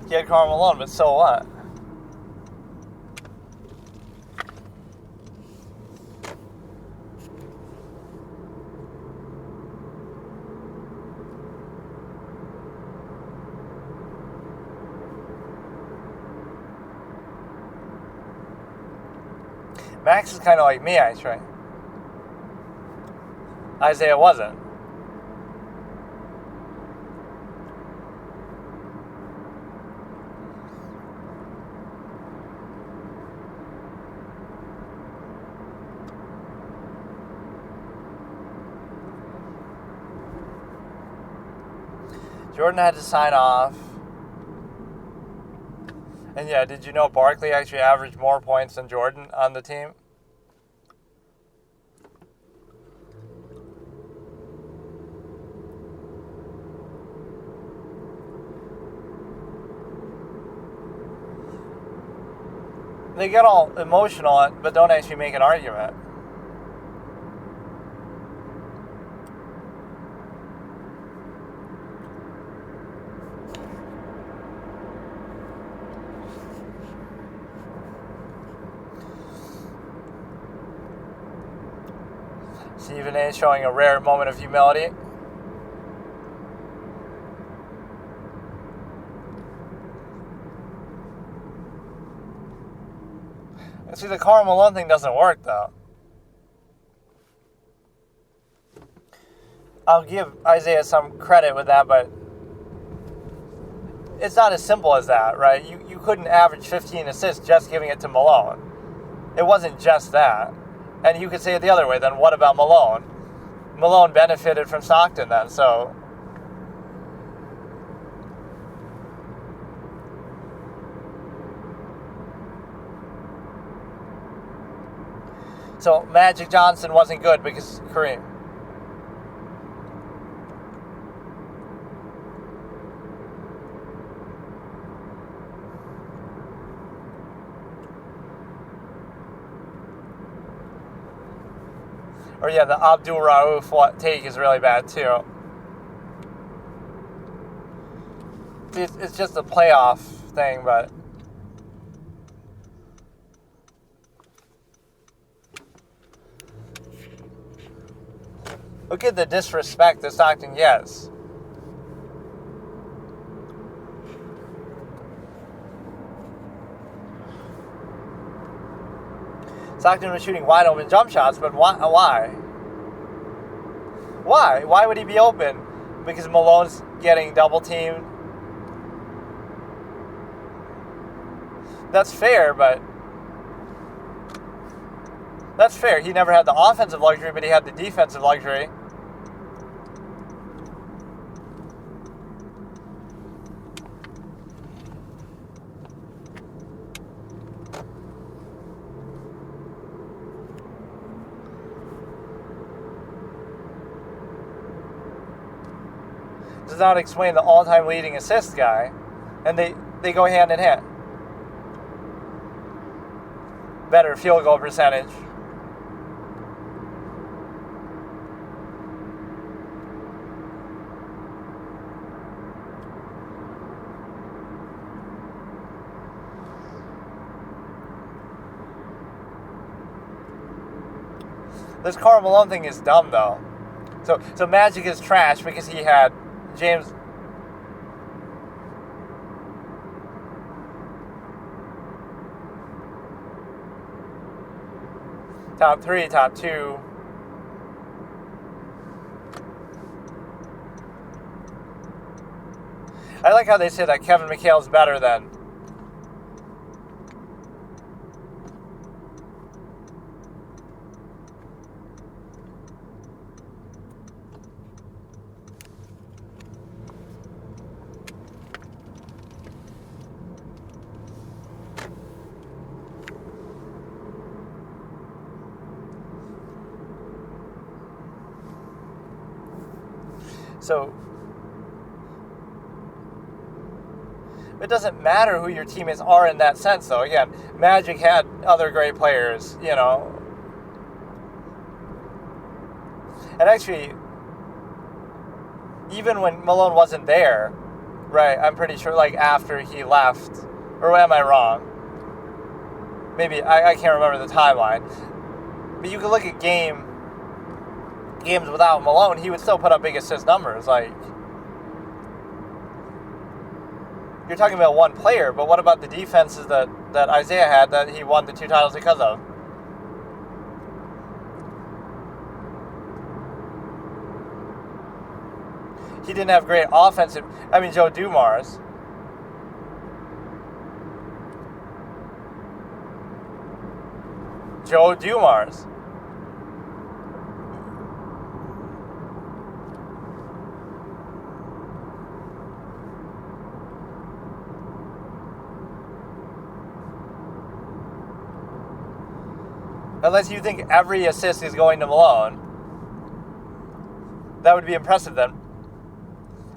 He had Karl Malone, but so what? Max is kind of like me, actually. Isaiah wasn't. Jordan had to sign off. And yeah, did you know Barkley actually averaged more points than Jordan on the team? They get all emotional, but don't actually make an argument. Stephen A. showing a rare moment of humility. See, the Karl Malone thing doesn't work, though. I'll give Isaiah some credit with that, but it's not as simple as that, right? You couldn't average 15 assists just giving it to Malone. It wasn't just that. And you could say it the other way, then what about Malone? Malone benefited from Stockton then, so... So Magic Johnson wasn't good because Kareem. Or yeah, the Abdul Rauf take is really bad too. It's just a playoff thing, but... Look at the disrespect that Stockton gets. Stockton was shooting wide open jump shots, but why? Why? Why would he be open? Because Malone's getting double teamed? That's fair, but... That's fair. He never had the offensive luxury, but he had the defensive luxury. Does not explain the all-time leading assist guy, and they go hand in hand. Better field goal percentage. This Karl Malone thing is dumb, though. So Magic is trash because he had James... Top 3, top 2. I like how they say that Kevin McHale's better than... So it doesn't matter who your teammates are in that sense, though. Again, Magic had other great players, you know. And actually, even when Malone wasn't there, right, I'm pretty sure, like, after he left, or am I wrong? Maybe, I can't remember the timeline. But you can look at games without Malone, he would still put up big assist numbers. Like, you're talking about one player, but what about the defenses that Isaiah had that he won the 2 titles because of? He didn't have great offensive... I mean, Joe Dumars. Joe Dumars. Unless you think every assist is going to Malone. That would be impressive then.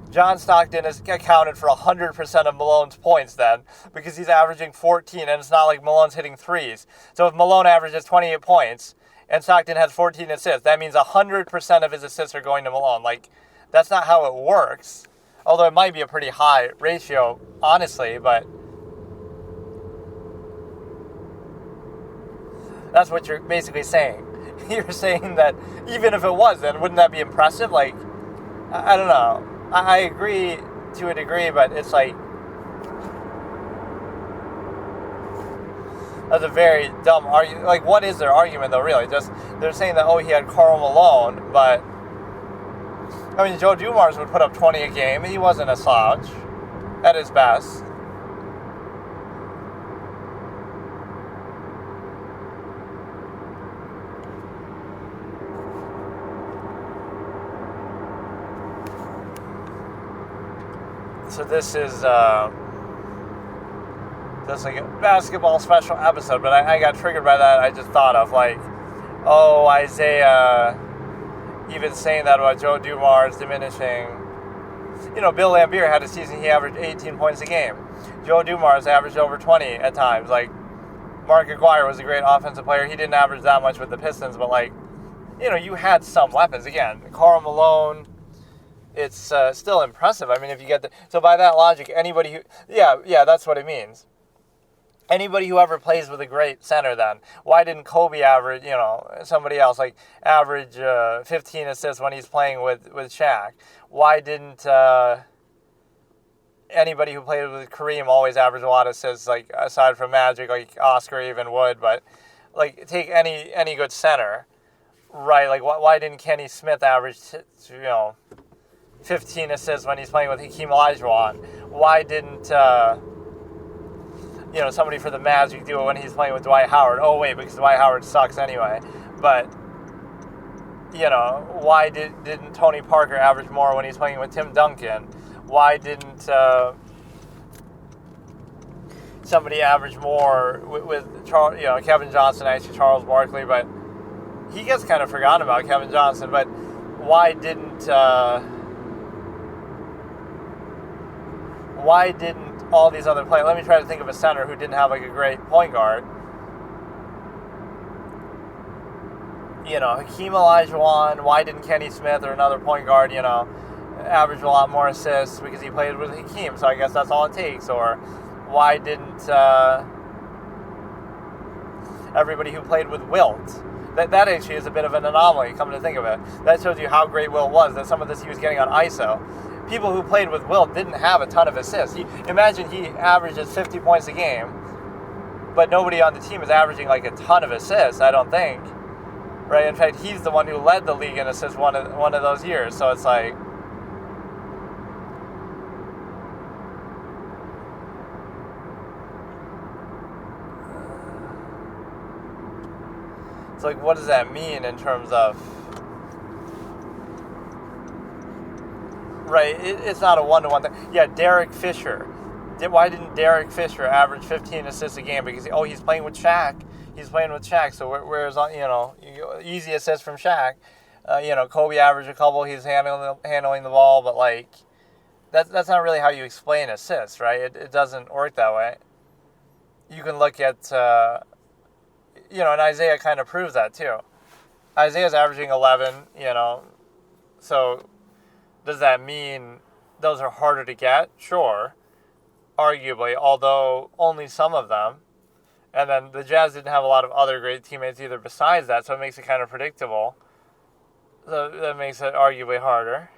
John Stockton has accounted for 100% of Malone's points then, because he's averaging 14, and it's not like Malone's hitting threes. So if Malone averages 28 points, and Stockton has 14 assists, that means 100% of his assists are going to Malone. Like, that's not how it works. Although it might be a pretty high ratio, honestly, but that's what you're basically saying. You're saying that even if it was, then wouldn't that be impressive? Like, I don't know. I agree to a degree, but it's like, that's a very dumb argument. Like, what is their argument, though, really? Just, they're saying that, oh, he had Karl Malone, but, I mean, Joe Dumars would put up 20 a game. He wasn't a slouch at his best. So this is just like a basketball special episode, but I got triggered by that. I just thought of, like, oh, Isaiah even saying that about Joe Dumars diminishing. You know, Bill Laimbeer had a season he averaged 18 points a game. Joe Dumars averaged over 20 at times. Like, Mark Aguirre was a great offensive player. He didn't average that much with the Pistons, but, like, you know, you had some weapons. Again, Karl Malone... It's still impressive. I mean, if you get the... So by that logic, anybody who... Yeah, that's what it means. Anybody who ever plays with a great center then. Why didn't Kobe average, you know, somebody else, like, average 15 assists when he's playing with Shaq? Why didn't anybody who played with Kareem always average a lot of assists, like, aside from Magic, like Oscar even would, but, like, take any good center, right? Like, why didn't Kenny Smith average, 15 assists when he's playing with Hakeem Olajuwon? Why didn't, somebody for the Magic do it when he's playing with Dwight Howard? Oh, wait, because Dwight Howard sucks anyway. But, why didn't Tony Parker average more when he's playing with Tim Duncan? Why didn't somebody average more with Kevin Johnson, actually Charles Barkley? But he gets kind of forgotten about, Kevin Johnson. But why didn't all these other players... Let me try to think of a center who didn't have, like, a great point guard. Hakeem Olajuwon. Why didn't Kenny Smith or another point guard, average a lot more assists because he played with Hakeem? So I guess that's all it takes. Or why didn't everybody who played with Wilt? That actually is a bit of an anomaly, come to think of it. That shows you how great Wilt was, that some of this he was getting on ISO. People who played with Wilt didn't have a ton of assists. Imagine he averages 50 points a game, but nobody on the team is averaging, like, a ton of assists, I don't think. Right? In fact, he's the one who led the league in assists one of those years. So it's like... It's like, what does that mean in terms of... Right, it's not a one-to-one thing. Yeah, Derek Fisher. Why didn't Derek Fisher average 15 assists a game? Because, he's playing with Shaq. He's playing with Shaq, so where's, easy assists from Shaq. Kobe averaged a couple, he's handling the ball, but like that's not really how you explain assists, right? It doesn't work that way. You can look at, and Isaiah kind of proves that too. Isaiah's averaging 11, so does that mean those are harder to get? Sure, arguably, although only some of them. And then the Jazz didn't have a lot of other great teammates either besides that, so it makes it kind of predictable. So that makes it arguably harder.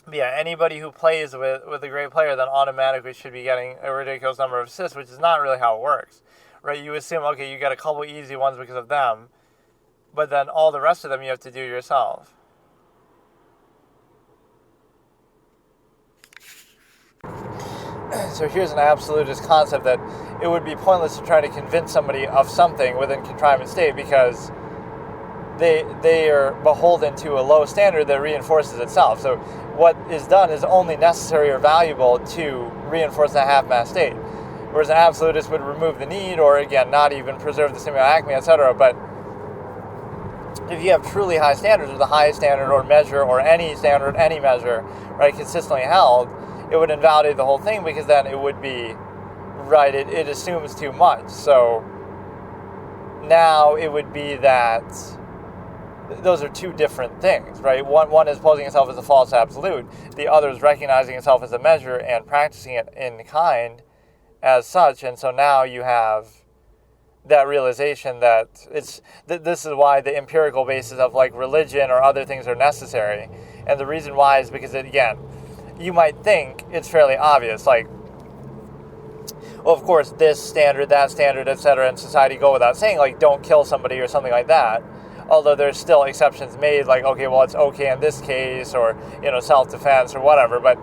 But yeah, anybody who plays with a great player then automatically should be getting a ridiculous number of assists, which is not really how it works, right? You assume, okay, you get a couple easy ones because of them, but then all the rest of them you have to do yourself. So here's an absolutist concept that it would be pointless to try to convince somebody of something within contrivance state because they are beholden to a low standard that reinforces itself. So what is done is only necessary or valuable to reinforce the half-mass state. Whereas an absolutist would remove the need or, again, not even preserve the stimuli acme, etc. But if you have truly high standards or the highest standard or measure or any standard, any measure, right, consistently held, it would invalidate the whole thing because then it would be, right, it assumes too much. So now it would be that those are two different things, right? One is posing itself as a false absolute. The other is recognizing itself as a measure and practicing it in kind as such. And so now you have that realization that this is why the empirical basis of like religion or other things are necessary. And the reason why is because, again, you might think it's fairly obvious, like, well, of course, this standard, that standard, etc., and society go without saying, like, don't kill somebody or something like that. Although there's still exceptions made, like, okay, well, it's okay in this case, or, self-defense or whatever. But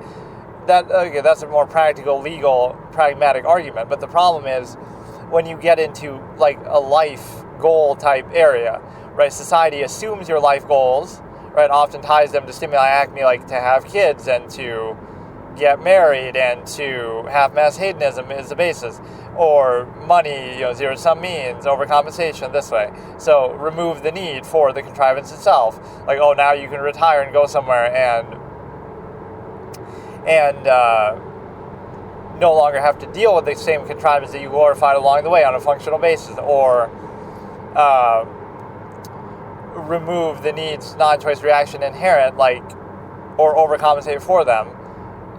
that's a more practical, legal, pragmatic argument. But the problem is when you get into, like, a life goal type area, right? Society assumes your life goals, right? Often ties them to stimuli acme, like to have kids and to get married and to have mass hedonism is the basis. Or money, zero-sum means, overcompensation this way. So remove the need for the contrivance itself. Like, oh, now you can retire and go somewhere and no longer have to deal with the same contrivance that you glorified along the way on a functional basis. Or remove the needs, non-choice reaction inherent, like, or overcompensate for them.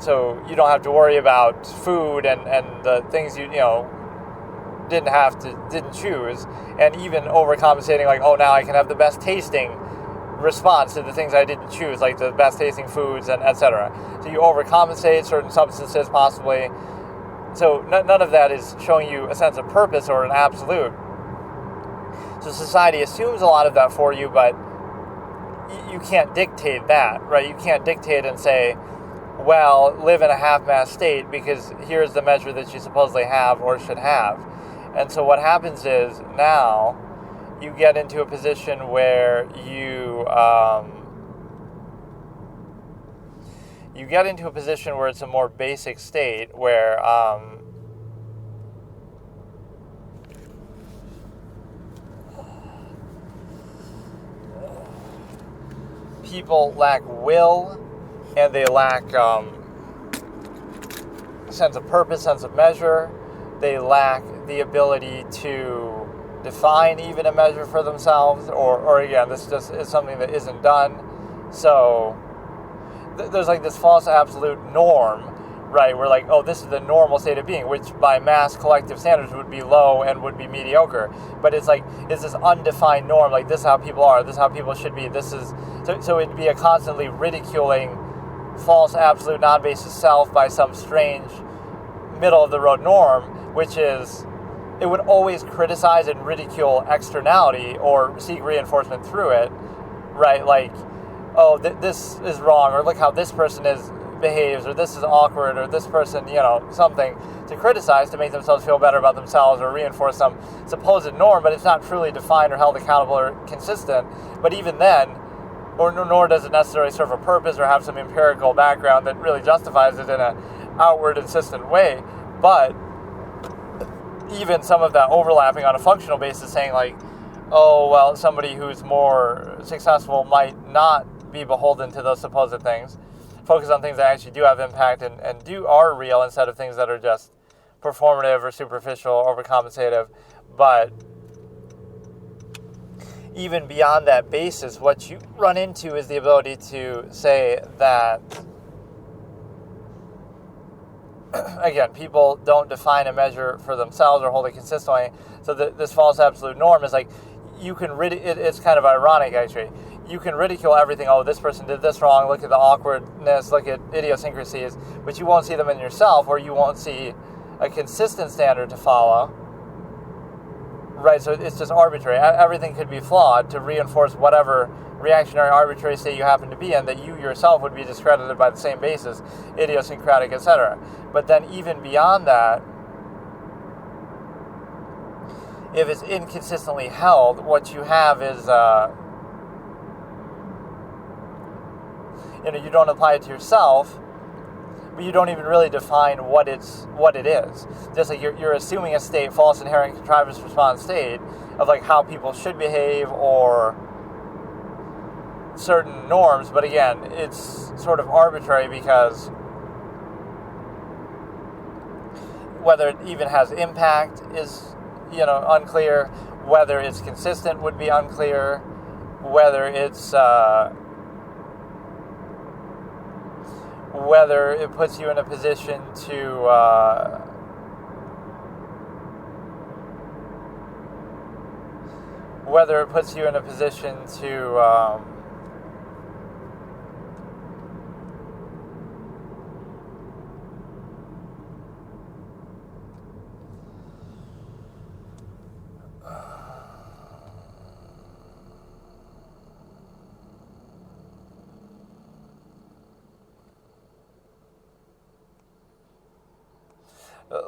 So you don't have to worry about food and the things you didn't choose, and even overcompensating, like, oh, now I can have the best tasting response to the things I didn't choose, like the best tasting foods and etc. So you overcompensate certain substances possibly. So none of that is showing you a sense of purpose or an absolute. So society assumes a lot of that for you, but you can't dictate that, right? You can't dictate and say, well, live in a half-mass state because here's the measure that you supposedly have or should have. And so what happens is now you get into a position where it's a more basic state where people lack will and they lack sense of purpose, sense of measure. They lack the ability to define even a measure for themselves, or again, this just is something that isn't done. So there's like this false absolute norm, right? We're like, oh, this is the normal state of being, which by mass collective standards would be low and would be mediocre. But it's like, it's this undefined norm, like this is how people are, this is how people should be, this is, so it'd be a constantly ridiculing false absolute non-basis self by some strange middle of the road norm, which is, it would always criticize and ridicule externality or seek reinforcement through it, right? Like, oh, this is wrong, or look how this person behaves, or this is awkward, or this person, something to criticize to make themselves feel better about themselves or reinforce some supposed norm, but it's not truly defined or held accountable or consistent. But even then, nor does it necessarily serve a purpose or have some empirical background that really justifies it in an outward, insistent way. But even some of that overlapping on a functional basis, saying like, oh, well, somebody who's more successful might not be beholden to those supposed things. Focus on things that actually do have impact and are real instead of things that are just performative or superficial, overcompensative. But even beyond that basis, what you run into is the ability to say that, again, people don't define a measure for themselves or hold it consistently. So this false absolute norm is like, you can it's kind of ironic, actually. You can ridicule everything. Oh, this person did this wrong. Look at the awkwardness. Look at idiosyncrasies. But you won't see them in yourself, or you won't see a consistent standard to follow. Right, so it's just arbitrary. Everything could be flawed to reinforce whatever reactionary, arbitrary state you happen to be in, that you yourself would be discredited by the same basis, idiosyncratic, etc. But then even beyond that, if it's inconsistently held, what you have is, you don't apply it to yourself, but you don't even really define what it is. Just like you're assuming a state, false inherent contrivance response state, of like how people should behave or certain norms, but again, it's sort of arbitrary because whether it even has impact is, unclear. Whether it's consistent would be unclear. Whether it's whether it puts you in a position to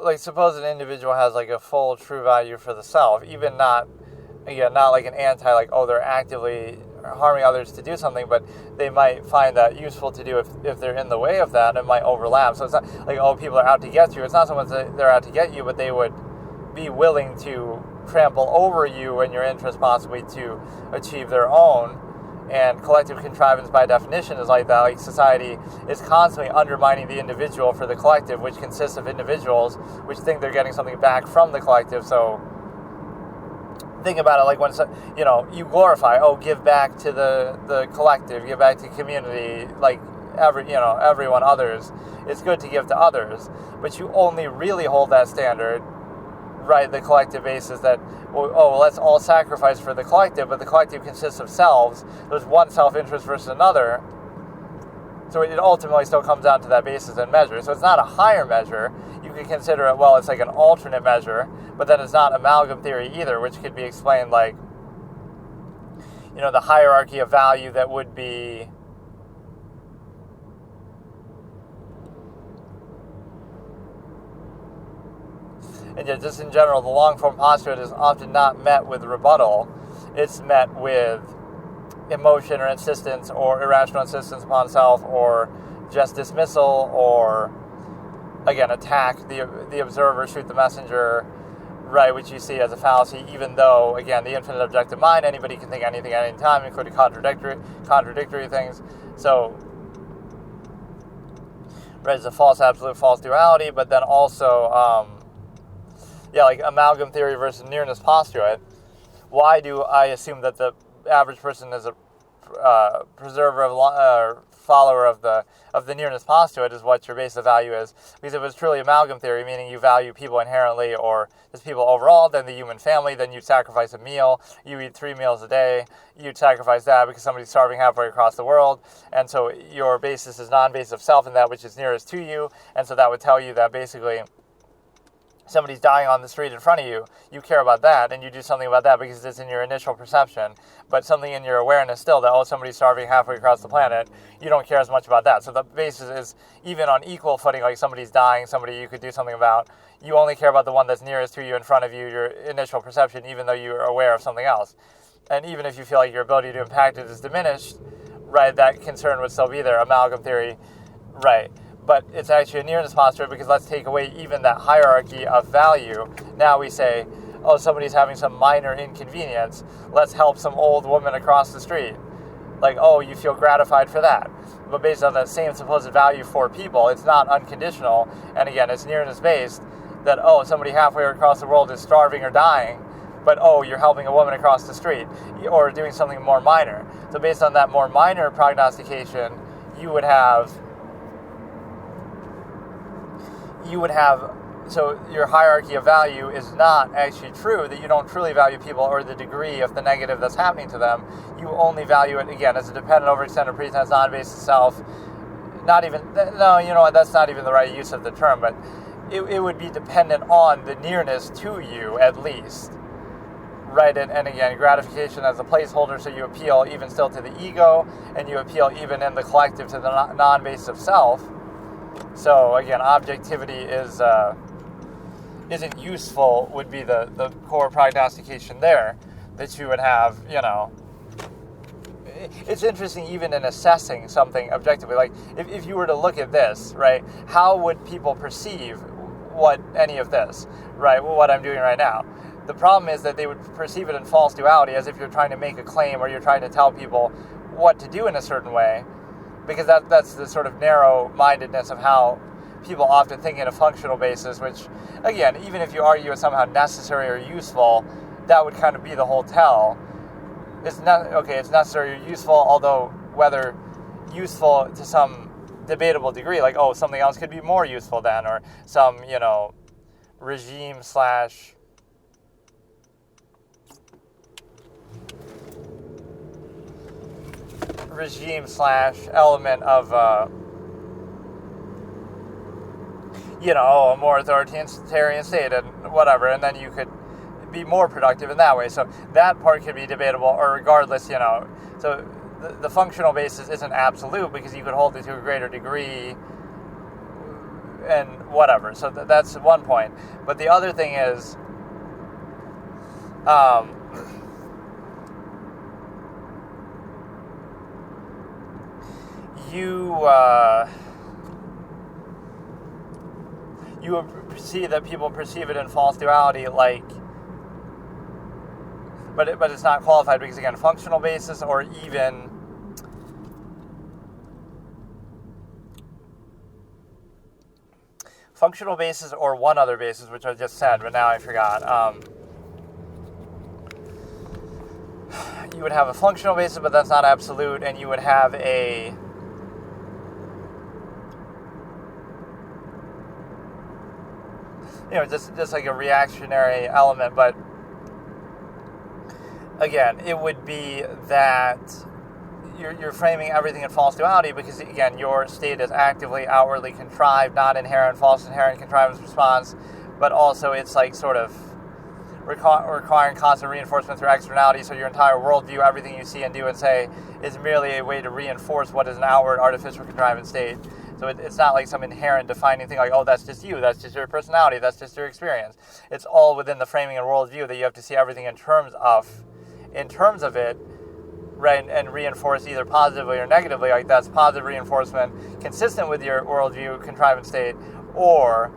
like, suppose an individual has like a full true value for the self, even not like an anti, like, oh, they're actively harming others to do something, but they might find that useful to do if they're in the way of that. It might overlap. So it's not like, oh, people are out to get you. It's not so much that they're out to get you, but they would be willing to trample over you and your interests possibly to achieve their own. And collective contrivance, by definition, is like that. Like, society is constantly undermining the individual for the collective, which consists of individuals which think they're getting something back from the collective. So think about it like when you glorify, oh, give back to the collective, give back to community, like everyone, others. It's good to give to others, but you only really hold that standard, right? The collective basis that, let's all sacrifice for the collective, but the collective consists of selves. There's one self-interest versus another. So it ultimately still comes down to that basis and measure. So it's not a higher measure. You could consider it, it's like an alternate measure, but then it's not amalgam theory either, which could be explained like, the hierarchy of value that would be and yet just in general, the long-form postulate is often not met with rebuttal. It's met with emotion or insistence or irrational insistence upon self or just dismissal or, again, attack the observer, shoot the messenger, right, which you see as a fallacy, even though, again, the infinite objective mind, anybody can think anything at any time, including contradictory things. So, right, it's a false absolute, false duality, but then also, like amalgam theory versus nearness postulate. Why do I assume that the average person is a preserver of follower of the nearness postulate is what your basis of value is? Because if it's truly amalgam theory, meaning you value people inherently or just people overall, then the human family, then you'd sacrifice a meal. You eat 3 meals a day. You'd sacrifice that because somebody's starving halfway across the world. And so your basis is non-basis of self and that which is nearest to you. And so that would tell you that basically somebody's dying on the street in front of you, you care about that, and you do something about that because it's in your initial perception. But something in your awareness still that, somebody's starving halfway across the planet, you don't care as much about that. So the basis is even on equal footing, like somebody's dying, somebody you could do something about, you only care about the one that's nearest to you, in front of you, your initial perception, even though you're aware of something else. And even if you feel like your ability to impact it is diminished, right, that concern would still be there, amalgam theory, right. But it's actually a nearness postulate because let's take away even that hierarchy of value. Now we say, oh, somebody's having some minor inconvenience, let's help some old woman across the street. Like, oh, you feel gratified for that. But based on that same supposed value for people, it's not unconditional. And again, it's nearness based that, oh, somebody halfway across the world is starving or dying, but, oh, you're helping a woman across the street or doing something more minor. So based on that more minor prognostication, you would have, so your hierarchy of value is not actually true, that you don't truly value people or the degree of the negative that's happening to them. You only value it, again, as a dependent, overextended, pretense, non-basis self. Not even, no, you know what, that's not even the right use of the term, but it would be dependent on the nearness to you, at least. Right, and again, gratification as a placeholder, so you appeal even still to the ego, and you appeal even in the collective to the non-basis self. So again, objectivity isn't useful, would be the core prognostication there, that you would have, you know. It's interesting even in assessing something objectively. Like, if you were to look at this, right, how would people perceive any of this, right, what I'm doing right now? The problem is that they would perceive it in false duality, as if you're trying to make a claim or you're trying to tell people what to do in a certain way, because that's the sort of narrow-mindedness of how people often think in a functional basis, which, again, even if you argue it's somehow necessary or useful, that would kind of be the whole tell. It's not, okay, it's necessary or useful, although whether useful to some debatable degree, like, oh, something else could be more useful then, or some, you know, regime slash element of, you know, a more authoritarian state and whatever, and then you could be more productive in that way. So that part could be debatable, or regardless, you know. So the functional basis isn't absolute, because you could hold it to a greater degree and whatever. So that's one point. But the other thing is, you would see that people perceive it in false duality, like, but it's not qualified, because again, functional basis or even functional basis or one other basis, which I just said, but now I forgot. You would have a functional basis, but that's not absolute, and you would have a just like a reactionary element, but again, it would be that you're framing everything in false duality, because again, your state is actively outwardly contrived, not inherent, false inherent contrivance response, but also it's like sort of requiring constant reinforcement through externality. So your entire worldview, everything you see and do and say, is merely a way to reinforce what is an outward artificial contrivance state. So it's not like some inherent defining thing like, oh, that's just you, that's just your personality, that's just your experience. It's all within the framing and worldview that you have to see everything in terms of it, right, and reinforce either positively or negatively, like that's positive reinforcement consistent with your worldview contrivance state, or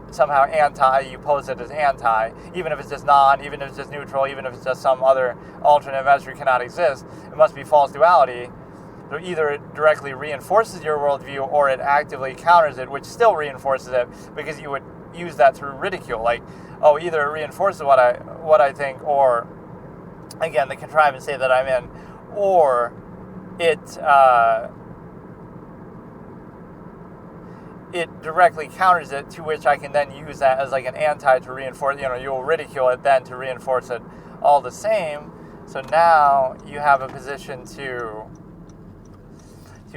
somehow anti, you pose it as anti, even if it's just non, even if it's just neutral, even if it's just some other alternate measure cannot exist. It must be false duality. So either it directly reinforces your worldview, or it actively counters it, which still reinforces it, because you would use that through ridicule. Like, oh, either it reinforces what I think, or again, the contrivance state that I'm in, or it directly counters it, to which I can then use that as like an anti to reinforce. You'll ridicule it then to reinforce it all the same. So now you have a position to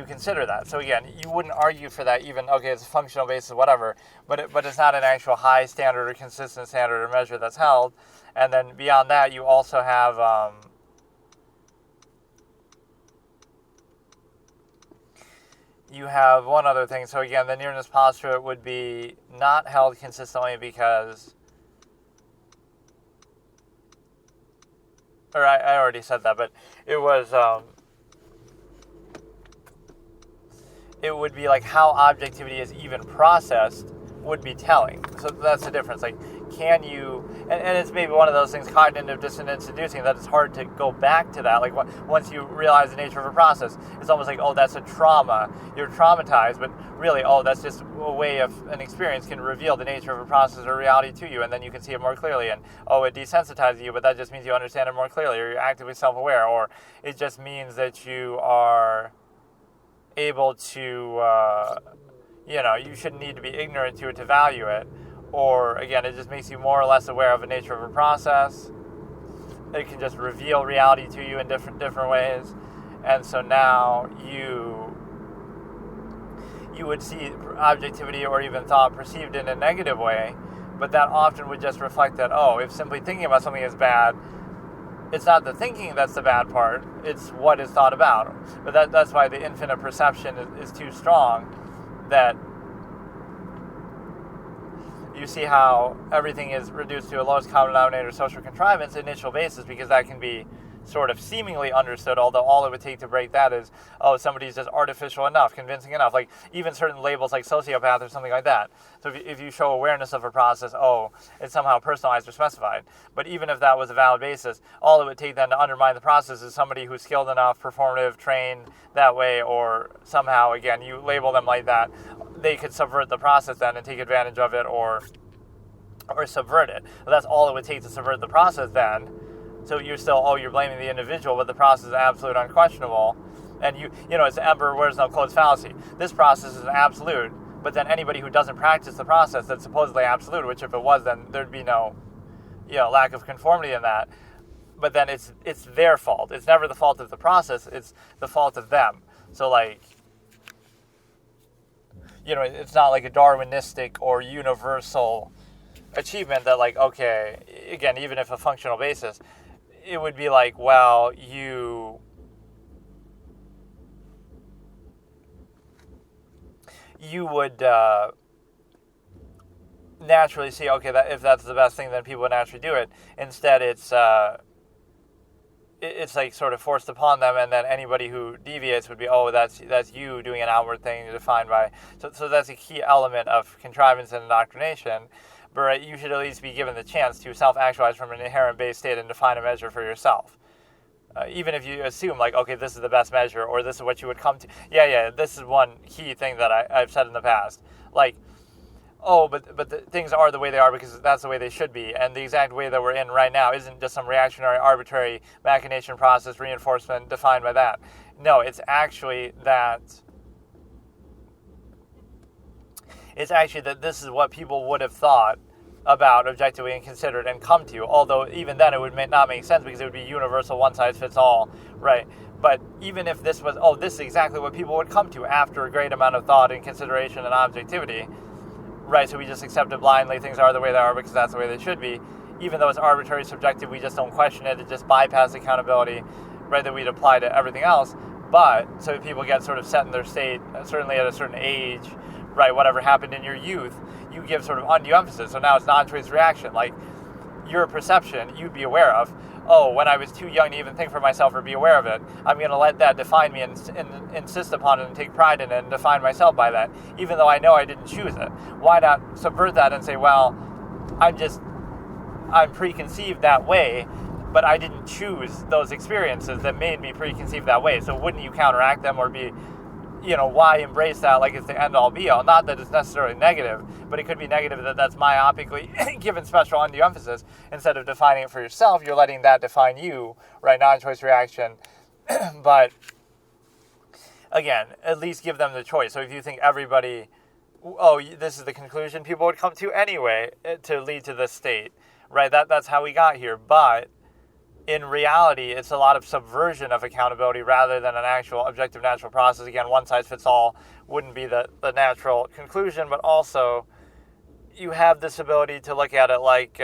consider that. So again, you wouldn't argue for that, even, okay, it's a functional basis, whatever, but it's not an actual high standard or consistent standard or measure that's held. And then beyond that, you also have one other thing. So again, the nearness postulate would be not held consistently because, or I already said that, but it was, it would be like how objectivity is even processed would be telling. So that's the difference. Like, can you, and it's maybe one of those things, cognitive dissonance inducing, that it's hard to go back to that. Like once you realize the nature of a process, it's almost like, oh, that's a trauma. You're traumatized, but really, oh, that's just a way of an experience can reveal the nature of a process or reality to you, and then you can see it more clearly. And oh, it desensitizes you, but that just means you understand it more clearly, or you're actively self-aware, or it just means that you are able to, you shouldn't need to be ignorant to it to value it. Or, again, it just makes you more or less aware of the nature of a process. It can just reveal reality to you in different ways. And so now you would see objectivity or even thought perceived in a negative way, but that often would just reflect that, oh, if simply thinking about something is bad, it's not the thinking that's the bad part, it's what is thought about. But that's why the infinite perception is too strong, that you see how everything is reduced to a lowest common denominator social contrivance initial basis, because that can be sort of seemingly understood, although all it would take to break that is, oh, somebody's just artificial enough, convincing enough, like even certain labels like sociopath or something like that. So if you show awareness of a process, oh, it's somehow personalized or specified. But even if that was a valid basis, all it would take then to undermine the process is somebody who's skilled enough, performative, trained that way, or somehow, again, you label them like that, they could subvert the process then and take advantage of it or subvert it. But that's all it would take to subvert the process then. So you're still, you're blaming the individual, but the process is absolute, unquestionable. And it's the emperor wears no clothes fallacy. This process is absolute, but then anybody who doesn't practice the process that's supposedly absolute, which if it was, then there'd be no, lack of conformity in that. But then it's their fault. It's never the fault of the process, it's the fault of them. So it's not like a Darwinistic or universal achievement that okay, again, even if a functional basis, it would be like, well, you would naturally see, okay, that if that's the best thing, then people would naturally do it. Instead, it's like sort of forced upon them, and then anybody who deviates would be, oh, that's you doing an outward thing defined by. So that's a key element of contrivance and indoctrination. But you should at least be given the chance to self-actualize from an inherent base state and define a measure for yourself. Even if you assume, okay, this is the best measure, or this is what you would come to. Yeah, this is one key thing that I've said in the past. But the things are the way they are because that's the way they should be. And the exact way that we're in right now isn't just some reactionary, arbitrary machination process, reinforcement defined by that. No, it's actually that this is what people would have thought about objectively and considered and come to, although even then it would not make sense because it would be universal, one size fits all, right? But even if this was, this is exactly what people would come to after a great amount of thought and consideration and objectivity, right? So we just accept it blindly, things are the way they are because that's the way they should be. Even though it's arbitrary, subjective, we just don't question it, it just bypass accountability, right, that we'd apply to everything else. But, so people get sort of set in their state, certainly at a certain age, right, whatever happened in your youth, you give sort of undue emphasis. So now it's non-choice reaction. Like, your perception, you'd be aware of, when I was too young to even think for myself or be aware of it, I'm going to let that define me and insist upon it and take pride in it and define myself by that, even though I know I didn't choose it. Why not subvert that and say, well, I'm preconceived that way, but I didn't choose those experiences that made me preconceived that way. So wouldn't you counteract them or be, why embrace that like it's the end-all be-all? Not that it's necessarily negative, but it could be negative that that's myopically given special undue emphasis. Instead of defining it for yourself, you're letting that define you, right? Non-choice reaction. But, again, at least give them the choice. So if you think everybody, this is the conclusion people would come to anyway to lead to this state, right? That's how we got here. But in reality, it's a lot of subversion of accountability rather than an actual objective natural process. Again, one size fits all wouldn't be the natural conclusion, but also you have this ability to look at it like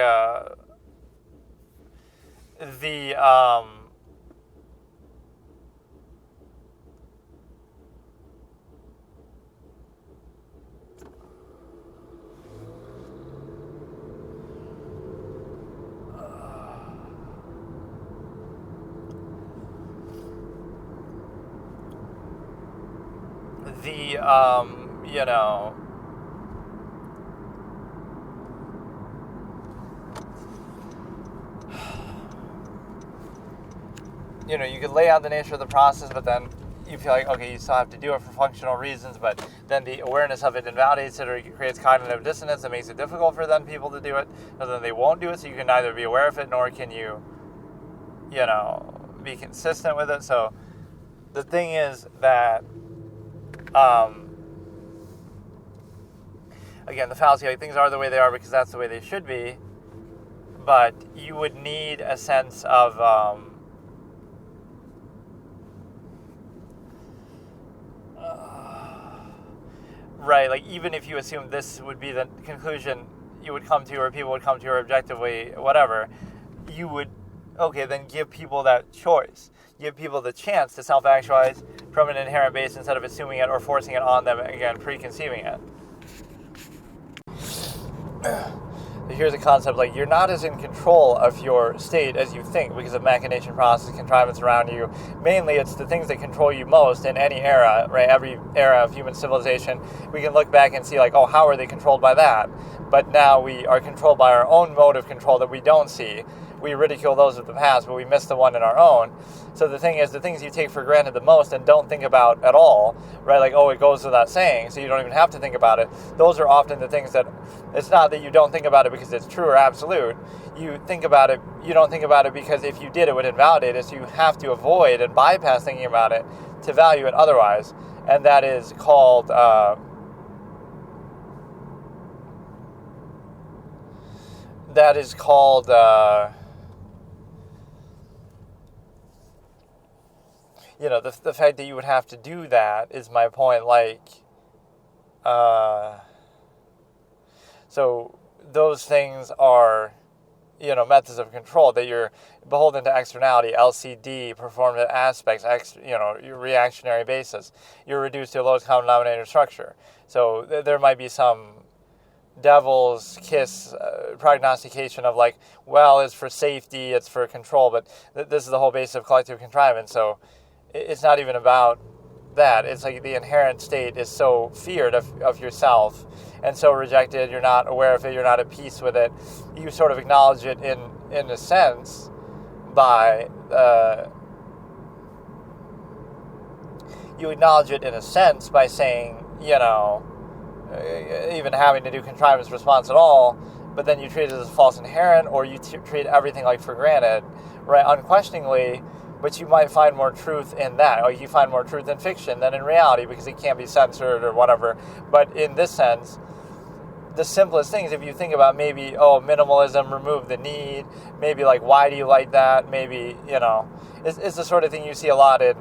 you could lay out the nature of the process, but then you feel like, okay, you still have to do it for functional reasons, but then the awareness of it invalidates it, or it creates cognitive dissonance that makes it difficult for then people to do it, so then they won't do it, so you can neither be aware of it, nor can you, be consistent with it. So the thing is that, again, the fallacy, like, things are the way they are because that's the way they should be, but you would need a sense of, right, like, even if you assume this would be the conclusion you would come to, or people would come to, or objectively, whatever, you would, okay, then give people that choice. Give people the chance to self-actualize from an inherent base instead of assuming it or forcing it on them, again, preconceiving it. Here's a concept, like, you're not as in control of your state as you think because of machination, process, contrivance around you. Mainly, it's the things that control you most in any era, right? Every era of human civilization, we can look back and see, like, oh, how are they controlled by that? But now we are controlled by our own mode of control that we don't see. We ridicule those of the past, but we miss the one in our own. So the thing is, the things you take for granted the most and don't think about at all, right? Like, oh, it goes without saying, so you don't even have to think about it. Those are often the things that, it's not that you don't think about it because it's true or absolute. You think about it, you don't think about it because if you did, it would invalidate it. So you have to avoid and bypass thinking about it to value it otherwise. And that is called, the fact that you would have to do that is my point. Like, so those things are, methods of control that you're beholden to externality, LCD, performative aspects, your reactionary basis. You're reduced to a lowest common denominator structure. So there might be some devil's kiss prognostication of, like, well, it's for safety, it's for control, but this is the whole basis of collective contrivance. So it's not even about that. It's like the inherent state is so feared of yourself and so rejected, you're not aware of it, you're not at peace with it. You sort of acknowledge it in a sense by saying, even having to do contrivance response at all, but then you treat it as false inherent, or you treat everything like for granted, right? Unquestioningly, but you might find more truth in that. Like, you find more truth in fiction than in reality because it can't be censored or whatever. But in this sense, the simplest things, if you think about maybe, minimalism, remove the need, maybe, like, why do you like that? Maybe, it's the sort of thing you see a lot in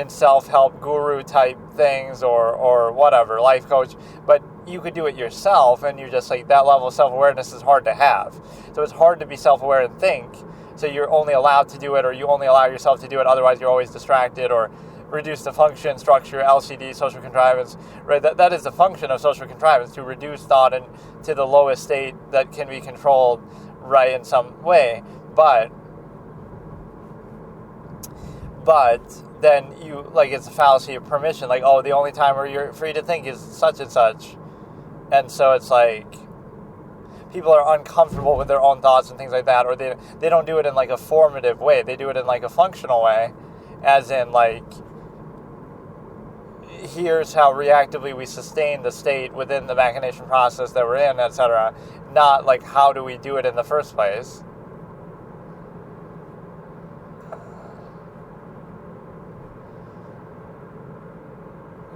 self-help guru type things or whatever, life coach, but you could do it yourself, and you're just like, that level of self-awareness is hard to have. So it's hard to be self-aware and think, so you're only allowed to do it, or you only allow yourself to do it, otherwise you're always distracted, or reduce the function, structure, LCD, social contrivance, right? That is the function of social contrivance, to reduce thought to the lowest state that can be controlled, right, in some way, but then it's a fallacy of permission, like, oh, the only time where you're free to think is such and such. And so it's like, people are uncomfortable with their own thoughts and things like that, or they don't do it in, like, a formative way. They do it in, like, a functional way, as in, like, here's how reactively we sustain the state within the machination process that we're in, etc. Not, like, how do we do it in the first place.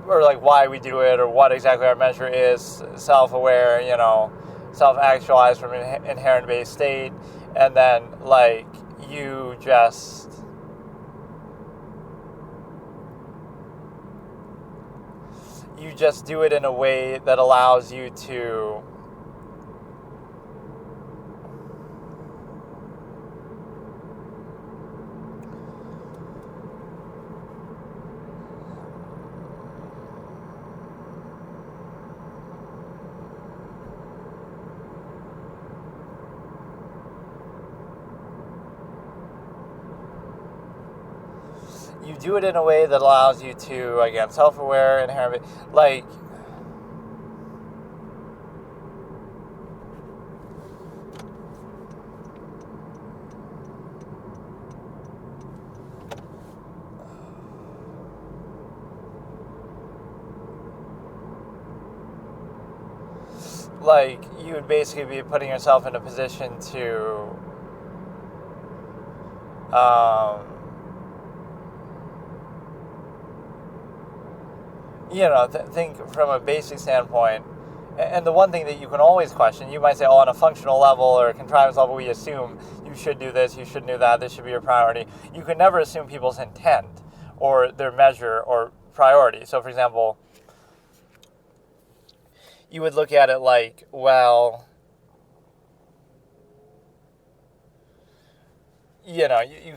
Or, like, why we do it, or what exactly our measure is, self-aware, self-actualized from an inherent base state, and then, like, you just do it in a way that allows you to do it in a way that allows you to, again, self-aware, inherent, like, like, you would basically be putting yourself in a position to, think from a basic standpoint. And the one thing that you can always question, you might say, on a functional level or a contrivance level, we assume you should do this, you shouldn't do that, this should be your priority. You can never assume people's intent or their measure or priority. So, for example, you would look at it like, well, you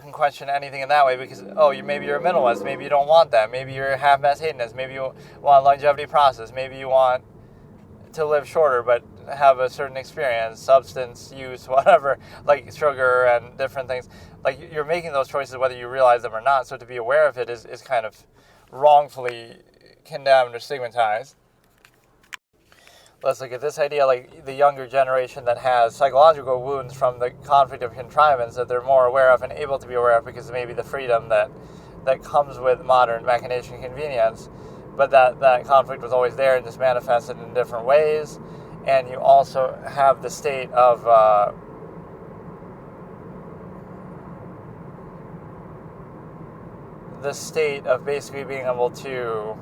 can question anything in that way because, maybe you're a minimalist, maybe you don't want that, maybe you're a half-mass hedonist, maybe you want longevity process, maybe you want to live shorter but have a certain experience, substance use, whatever, like sugar and different things. Like, you're making those choices whether you realize them or not, so to be aware of it is kind of wrongfully condemned or stigmatized. Let's look at this idea, like the younger generation that has psychological wounds from the conflict of contrivance that they're more aware of and able to be aware of because maybe the freedom that comes with modern machination and convenience, but that conflict was always there and just manifested in different ways. And you also have the state of basically being able to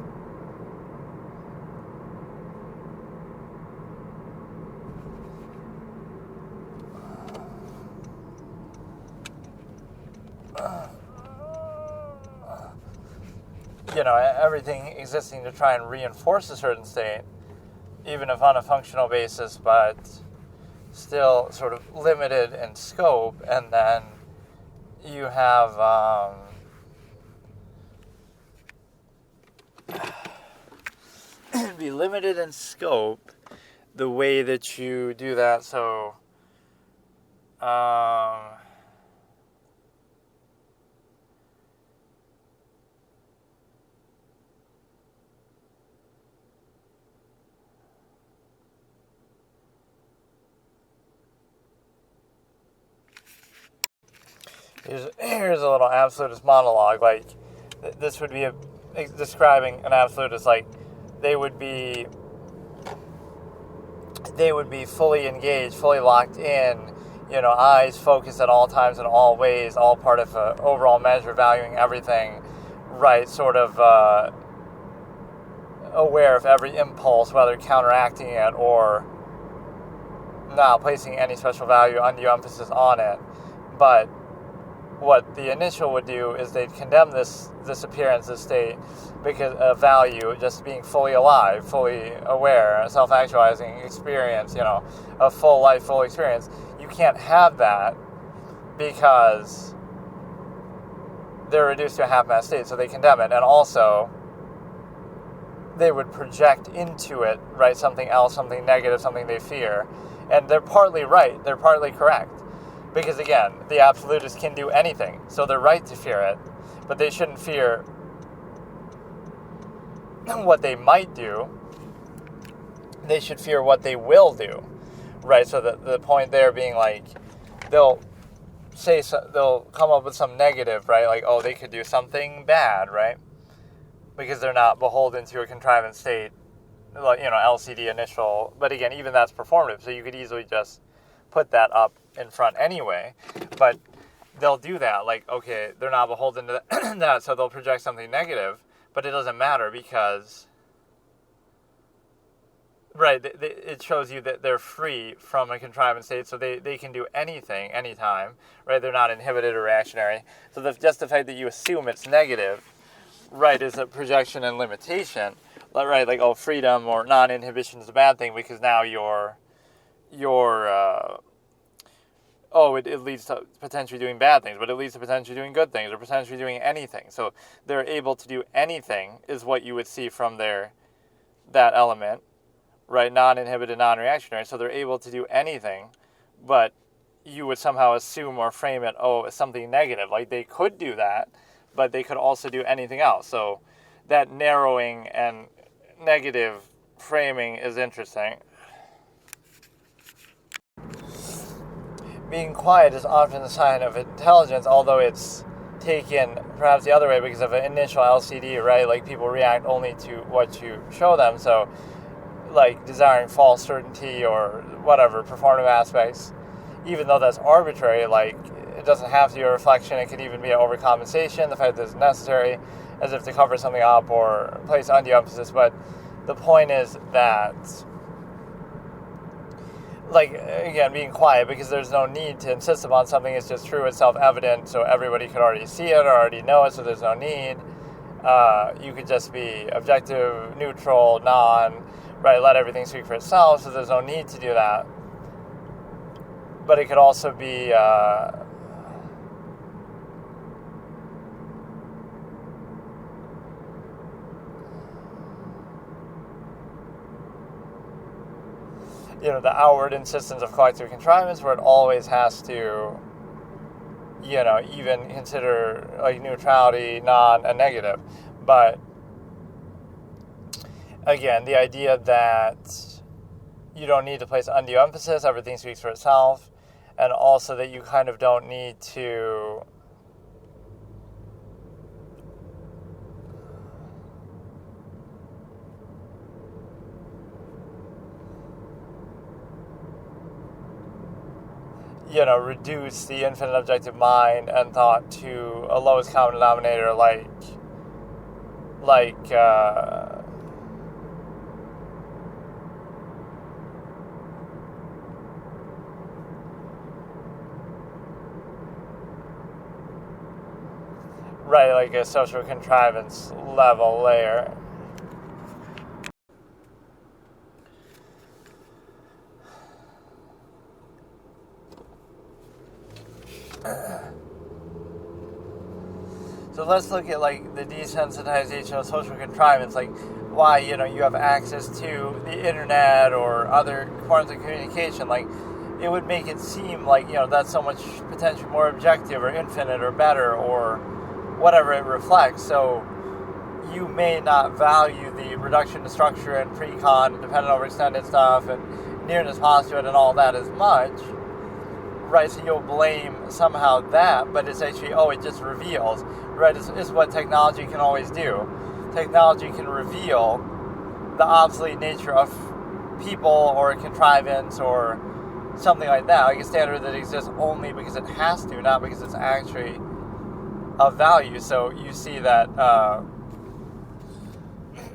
everything existing to try and reinforce a certain state, even if on a functional basis, but still sort of limited in scope. And then you have be limited in scope the way that you do that. So here's a little absolutist monologue. Like, this would be describing an absolutist. Like, they would be fully engaged, fully locked in, eyes focused at all times in all ways, all part of an overall measure, valuing everything, right, sort of aware of every impulse, whether counteracting it or not placing any special value, undue emphasis on it. But what the initial would do is they'd condemn this appearance, this state, because of value, just being fully alive, fully aware, self-actualizing experience, a full life, full experience. You can't have that because they're reduced to a half-mass state, so they condemn it. And also, they would project into it, right, something else, something negative, something they fear. And they're partly right, they're partly correct. Because, again, the absolutists can do anything, so they're right to fear it, but they shouldn't fear what they might do. They should fear what they will do, right? So the point there being, like, they'll come up with some negative, right? Like, they could do something bad, right? Because they're not beholden to a contrivance state, like, LCD initial. But again, even that's performative, so you could easily just put that up in front anyway. But they'll do that, like, okay, they're not beholden to that, so they'll project something negative, but it doesn't matter because, right, it shows you that they're free from a contrivance state, so they can do anything, anytime, right? They're not inhibited or reactionary. So just the fact that you assume it's negative, right, is a projection and limitation, right? Like, freedom or non-inhibition is a bad thing because now it leads to potentially doing bad things, but it leads to potentially doing good things or potentially doing anything. So they're able to do anything is what you would see from that element, right? Non-inhibited, non-reactionary. So they're able to do anything, but you would somehow assume or frame it, as something negative. Like, they could do that, but they could also do anything else. So that narrowing and negative framing is interesting. Being quiet is often a sign of intelligence, although it's taken perhaps the other way because of an initial LCD, right? Like, people react only to what you show them. So, like desiring false certainty or whatever performative aspects, even though that's arbitrary. Like, it doesn't have to be a reflection. It could even be an overcompensation, the fact that it's necessary, as if to cover something up or place undue emphasis. But the point is that, like, again, being quiet, because there's no need to insist upon something. It's just true, it's self-evident, so everybody could already see it or already know it, so there's no need. You could just be objective, neutral, right, let everything speak for itself, so there's no need to do that. But it could also be, the outward insistence of collective contrivance, where it always has to, even consider like neutrality, non, and negative. But again, the idea that you don't need to place undue emphasis, everything speaks for itself, and also that you kind of don't need to reduce the infinite objective mind and thought to a lowest common denominator, like a social contrivance layer. So let's look at like the desensitization of social contrivance, like why you have access to the internet or other forms of communication. Like, it would make it seem like that's so much potentially more objective or infinite or better or whatever it reflects. So you may not value the reduction to structure and pre-con and dependent overextended stuff and nearness postulate and all that as much. Right, so you'll blame somehow that, but it's actually, it just reveals, right, it's what technology can always do. Technology can reveal the obsolete nature of people or a contrivance or something like that, like a standard that exists only because it has to, not because it's actually of value. So you see that,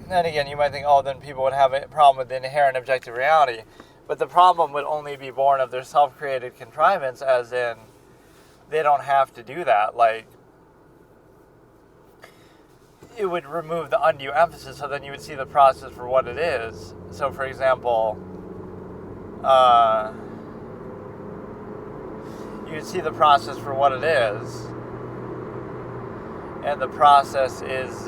and again, you might think, then people would have a problem with the inherent objective reality. But the problem would only be born of their self-created contrivance, as in, they don't have to do that. Like, it would remove the undue emphasis, so then you would see the process for what it is. So, for example, you would see the process for what it is, and the process is,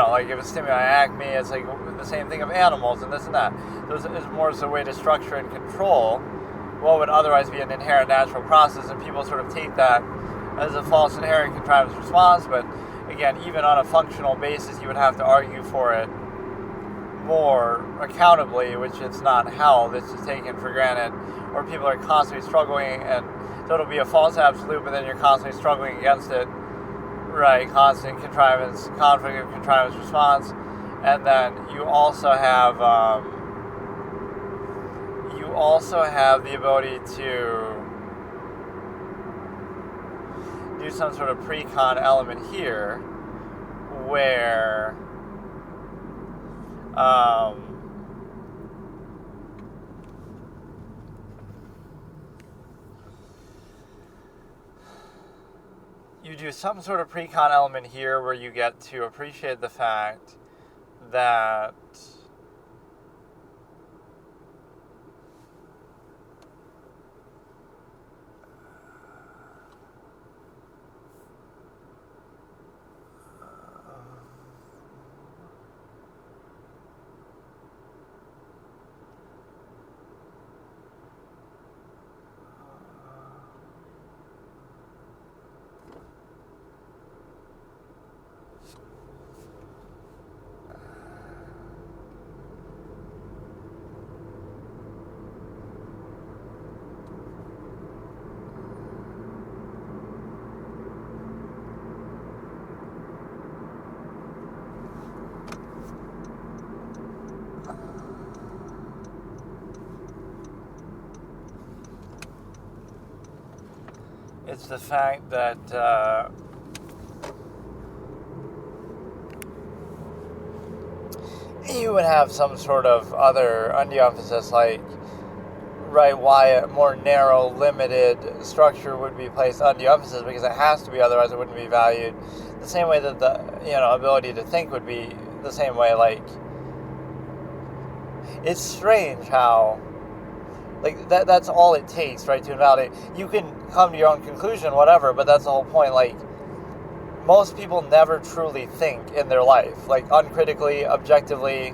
like if it's stimuli acme, it's like the same thing of animals and this and that. There's more as a way to structure and control what would otherwise be an inherent natural process, and people sort of take that as a false inherent contrivance response. But again, even on a functional basis, you would have to argue for it more accountably, which it's not held, it's just taken for granted, or people are constantly struggling, and so it'll be a false absolute, but then you're constantly struggling against it. Right, constant contrivance, conflict of contrivance response, and then you also have the ability to do some sort of pre-con element here, where you do some sort of pre-con element here where you get to appreciate the fact that It's the fact that you would have some sort of other undue emphasis, like, right, why a more narrow, limited structure would be placed undue emphasis, because it has to be, otherwise it wouldn't be valued. The same way that the ability to think would be the same way. Like, it's strange how, like, that's all it takes, right, to invalidate. You can come to your own conclusion, whatever, but that's the whole point. Like, most people never truly think in their life, like, uncritically, objectively,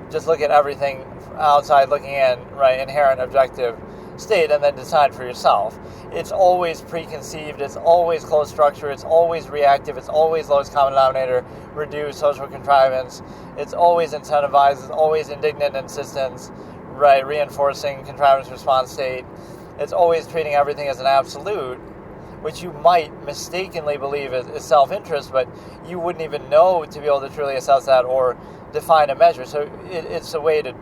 just look at everything outside looking in, right, inherent objective state, and then decide for yourself. It's always preconceived, it's always closed structure, it's always reactive, it's always lowest common denominator, reduced social contrivance, it's always incentivized, it's always indignant insistence, right, reinforcing contrivance response state. It's always treating everything as an absolute, which you might mistakenly believe is self-interest, but you wouldn't even know to be able to truly assess that or define a measure. So it's a way to,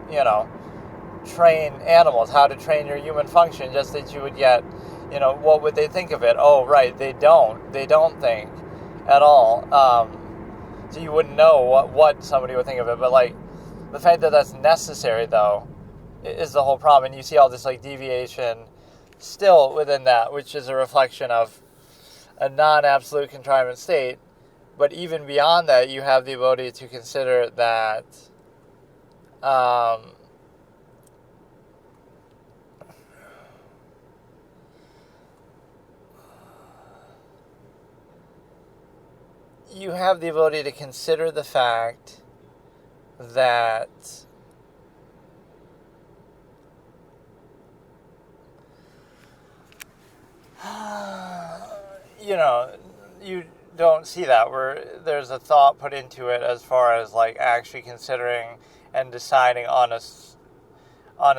train animals, how to train your human function, just that you would get, what would they think of it? Oh, right, they don't think at all. So you wouldn't know what somebody would think of it. But, like, the fact that that's necessary, though, is the whole problem. And you see all this, like, deviation still within that, which is a reflection of a non-absolute contrivance state. But even beyond that, you have the ability to consider that you have the ability to consider the fact that you don't see that, where there's a thought put into it as far as, like, actually considering and deciding on a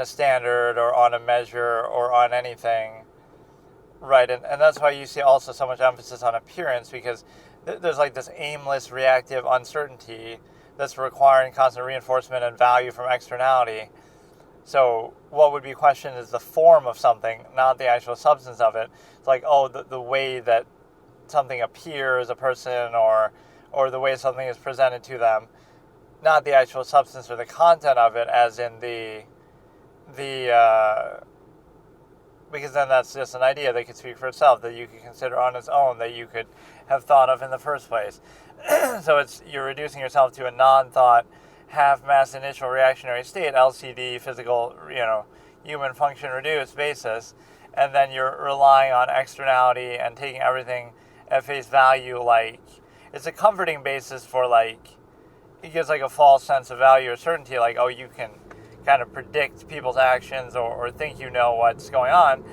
standard or on a measure or on anything, right? And that's why you see also so much emphasis on appearance, because there's, like, this aimless reactive uncertainty that's requiring constant reinforcement and value from externality. So what would be questioned is the form of something, not the actual substance of it. It's like, the way that something appears, a person, or the way something is presented to them, not the actual substance or the content of it, as in the because then that's just an idea that could speak for itself, that you could consider on its own, that you could have thought of in the first place. So you're reducing yourself to a non-thought, half-mass initial reactionary state, LCD, physical, human function reduced basis, and then you're relying on externality and taking everything at face value. Like, it's a comforting basis for, like, it gives, like, a false sense of value or certainty, like, you can kind of predict people's actions or think you know what's going on.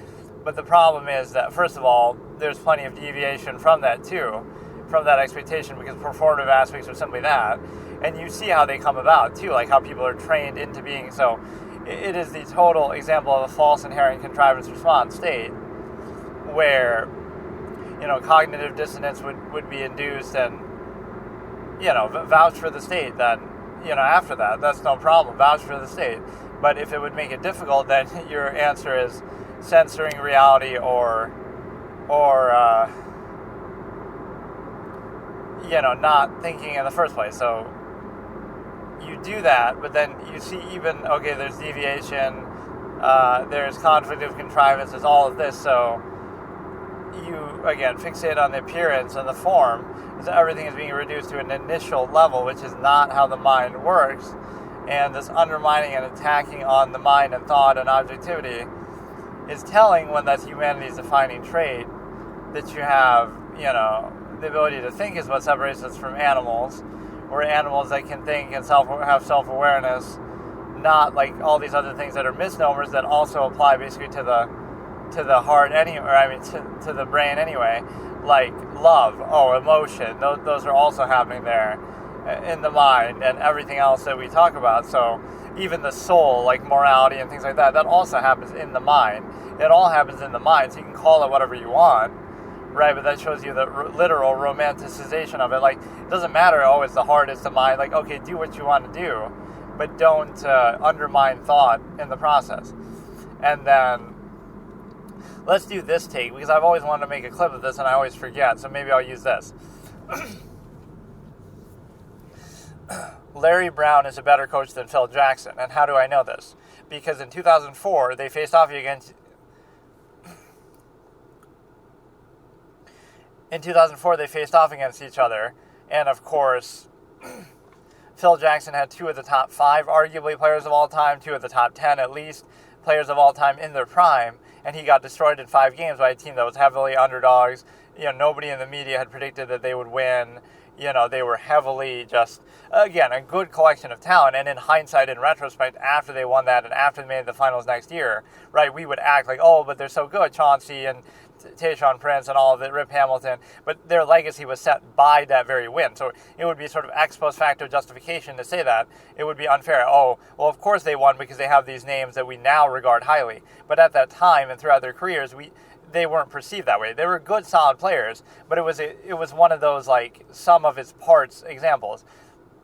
But the problem is that, first of all, there's plenty of deviation from that too, from that expectation, because performative aspects are simply that. And you see how they come about too, like how people are trained into being. So it is the total example of a false inherent contrivance response state, where cognitive dissonance would be induced, and vouch for the state. Then after that, that's no problem, vouch for the state. But if it would make it difficult, then your answer is censoring reality or not thinking in the first place. So you do that, but then you see there's deviation, there's conflict of contrivance, there's all of this. So you, again, fixate on the appearance and the form, so everything is being reduced to an initial level, which is not how the mind works. And this undermining and attacking on the mind and thought and objectivity is telling, when that's humanity's defining trait, that you have, the ability to think is what separates us from animals. We're animals that can think and have self-awareness, not like all these other things that are misnomers that also apply basically to the heart to the brain anyway, like love, emotion. Those are also happening there in the mind, and everything else that we talk about. So even the soul, like morality and things like that, that also happens in the mind. It all happens in the mind, so you can call it whatever you want, right? But that shows you the literal romanticization of it. Like, it doesn't matter, it's the heart, it's the mind. Like, okay, do what you want to do, but don't undermine thought in the process. And then, let's do this take, because I've always wanted to make a clip of this and I always forget, so maybe I'll use this. Larry Brown is a better coach than Phil Jackson. And how do I know this? Because in 2004, they faced off against... In 2004, they faced off against each other. And, of course, Phil Jackson had 2 of the top 5, arguably, players of all time, 2 of the top 10, at least, players of all time in their prime. And he got destroyed in 5 games by a team that was heavily underdogs. Nobody in the media had predicted that they would win. They were heavily just, again, a good collection of talent. And in hindsight, in retrospect, after they won that and after they made the finals next year, right, we would act like, oh, but they're so good, Chauncey and Tayshaun Prince and all of it, Rip Hamilton. But their legacy was set by that very win. So it would be sort of ex post facto justification to say that. It would be unfair. Oh, well, of course they won because they have these names that we now regard highly. But at that time and throughout their careers, they weren't perceived that way. They were good, solid players, but it was one of those, like, sum of its parts examples.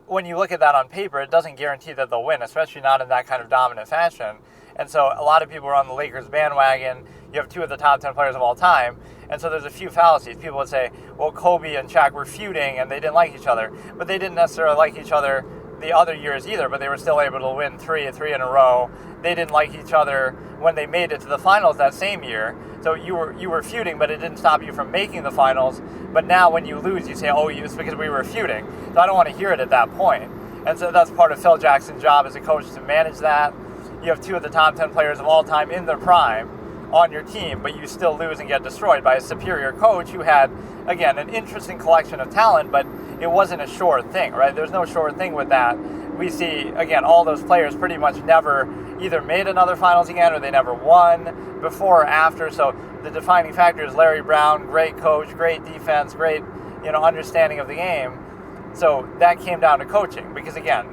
When you look at that on paper, it doesn't guarantee that they'll win, especially not in that kind of dominant fashion. And so a lot of people are on the Lakers bandwagon. You have 2 of the top 10 players of all time. And so there's a few fallacies. People would say, well, Kobe and Shaq were feuding and they didn't like each other. But they didn't necessarily like each other the other years either, but they were still able to win 3 in a row. They didn't like each other when they made it to the finals that same year. So you were feuding, but it didn't stop you from making the finals. But now when you lose, you say, oh, it's because we were feuding. So I don't want to hear it at that point. And so that's part of Phil Jackson's job as a coach, to manage that. You have 2 of the top 10 players of all time in their prime on your team, but you still lose and get destroyed by a superior coach who had, again, an interesting collection of talent, but it wasn't a sure thing, right? There's no sure thing with that. We see, again, all those players pretty much never either made another finals again or they never won before or after. So the defining factor is Larry Brown, great coach, great defense, great, understanding of the game. So that came down to coaching, because, again,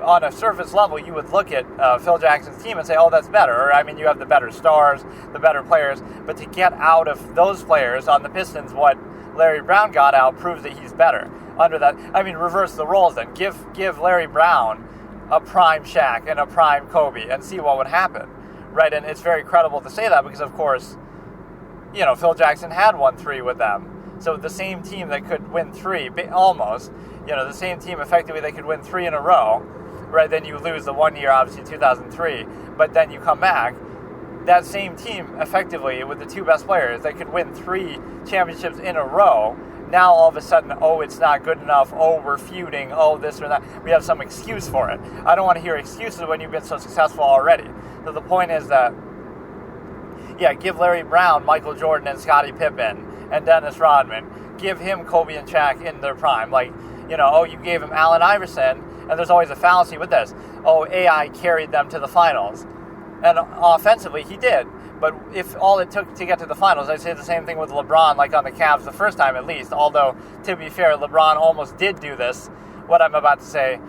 on a surface level, you would look at Phil Jackson's team and say, oh, that's better. Or, I mean, you have the better stars, the better players. But to get out of those players on the Pistons what Larry Brown got out proves that he's better. Under that, I mean, reverse the roles then. Give Larry Brown a prime Shaq and a prime Kobe and see what would happen, right? And it's very credible to say that because, of course, Phil Jackson had won 3 with them. So the same team that could win 3, almost, the same team effectively that could win 3 in a row, right? Then you lose the one year, obviously 2003, but then you come back. That same team effectively with the 2 best players that could win 3 championships in a row. Now all of a sudden, oh, it's not good enough. Oh, we're feuding. Oh, this or that. We have some excuse for it. I don't want to hear excuses when you've been so successful already. So the point is that, give Larry Brown, Michael Jordan, and Scottie Pippen, and Dennis Rodman. Give him Kobe and Shaq in their prime. You gave him Allen Iverson, and there's always a fallacy with this. Oh, AI carried them to the finals. And offensively, he did. But if all it took to get to the finals, I'd say the same thing with LeBron, like on the Cavs the first time at least. Although, to be fair, LeBron almost did do this, what I'm about to say,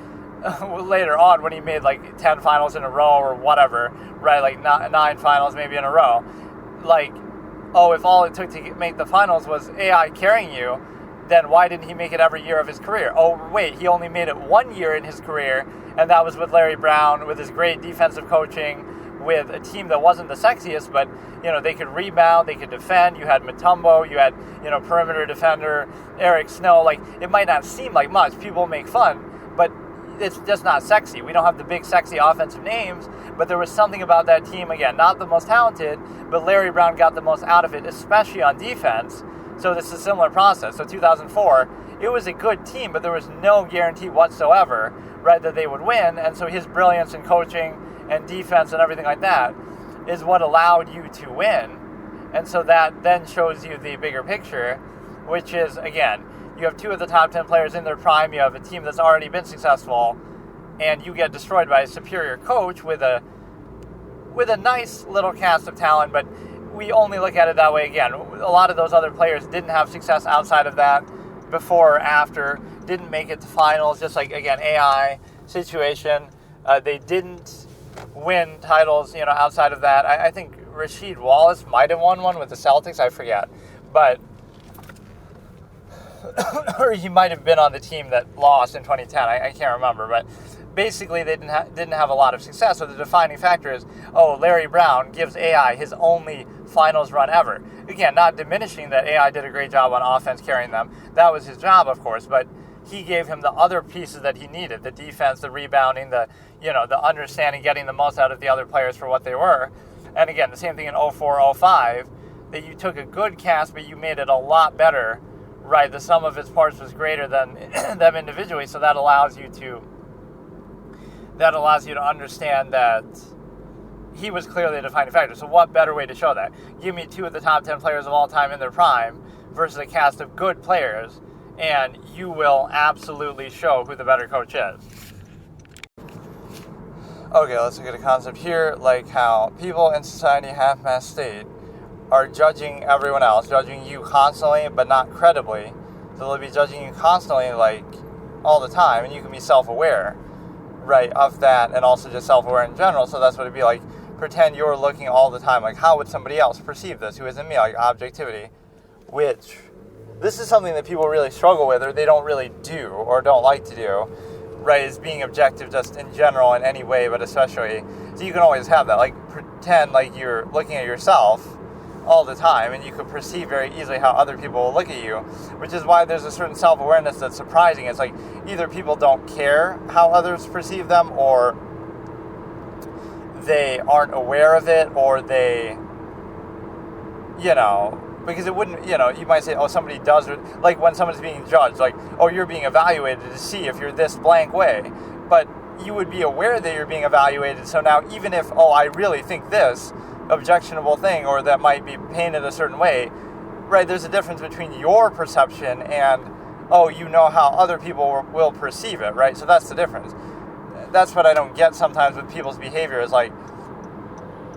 later on when he made like 10 finals in a row or whatever, right? Like 9 finals maybe in a row. If all it took to make the finals was AI carrying you, then why didn't he make it every year of his career? Oh, wait, he only made it 1 year in his career, and that was with Larry Brown, with his great defensive coaching, with a team that wasn't the sexiest, but, they could rebound, they could defend. You had Mutombo, you had, perimeter defender, Eric Snow. It might not seem like much. People make fun, but it's just not sexy. We don't have the big, sexy offensive names, but there was something about that team, again, not the most talented, but Larry Brown got the most out of it, especially on defense. So this is a similar process. So 2004, it was a good team, but there was no guarantee whatsoever, right, that they would win. And so his brilliance in coaching and defense and everything like that is what allowed you to win. And so that then shows you the bigger picture, which is, again, you have 2 of the top 10 players in their prime, you have a team that's already been successful, and you get destroyed by a superior coach with a nice little cast of talent, but we only look at it that way. Again, a lot of those other players didn't have success outside of that, before or after, didn't make it to finals, just like, again, AI situation. They didn't win titles, outside of that. I think Rasheed Wallace might have won one with the Celtics, I forget. But, or he might have been on the team that lost in 2010, I can't remember. But basically they didn't have a lot of success. So the defining factor is, Larry Brown gives AI his only finals run ever. Again, not diminishing that AI did a great job on offense carrying them. That was his job, of course, but he gave him the other pieces that he needed, the defense, the rebounding, the understanding, getting the most out of the other players for what they were. And again, the same thing in 04, 05, that you took a good cast, but you made it a lot better, right? The sum of its parts was greater than them individually, so that allows you to understand that he was clearly a defining factor. So what better way to show that? Give me 2 of the top 10 players of all time in their prime versus a cast of good players, and you will absolutely show who the better coach is. Okay, let's look at a concept here, like how people in society, half-mass state, are judging everyone else, judging you constantly, but not credibly. So they'll be judging you constantly, like, all the time, and you can be self-aware, right, of that, and also just self-aware in general. So that's what it'd be like. Pretend you're looking all the time, like, how would somebody else perceive this who isn't me, like objectivity, which this is something that people really struggle with, or they don't really do, or don't like to do, right, is being objective just in general in any way, but especially, so you can always have that, like, pretend like you're looking at yourself all the time, and you can perceive very easily how other people will look at you, which is why there's a certain self-awareness that's surprising. It's like either people don't care how others perceive them, or they aren't aware of it, or they, because it wouldn't, you might say, oh, somebody does, like when someone's being judged, like, oh, you're being evaluated to see if you're this blank way, but you would be aware that you're being evaluated, so now even if, oh, I really think this objectionable thing, or that might be painted a certain way, right, there's a difference between your perception and, oh, how other people will perceive it, right, so that's the difference. That's what I don't get sometimes with people's behavior, is like,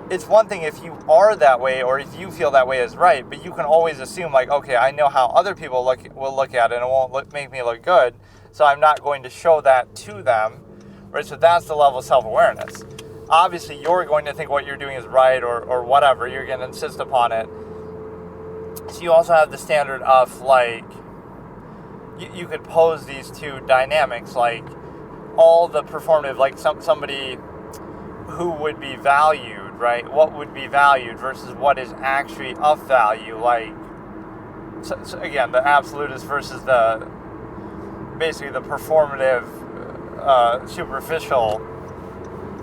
it's one thing if you are that way, or if you feel that way is right, but you can always assume, like, okay, I know how other people will look at it, and it won't make me look good, so I'm not going to show that to them, right? So that's the level of self-awareness. Obviously, you're going to think what you're doing is right, or whatever, you're going to insist upon it. So you also have the standard of, like, you could pose these two dynamics, like, all the performative, like somebody who would be valued, right? What would be valued versus what is actually of value, like, so again, the absolutist versus basically the performative, superficial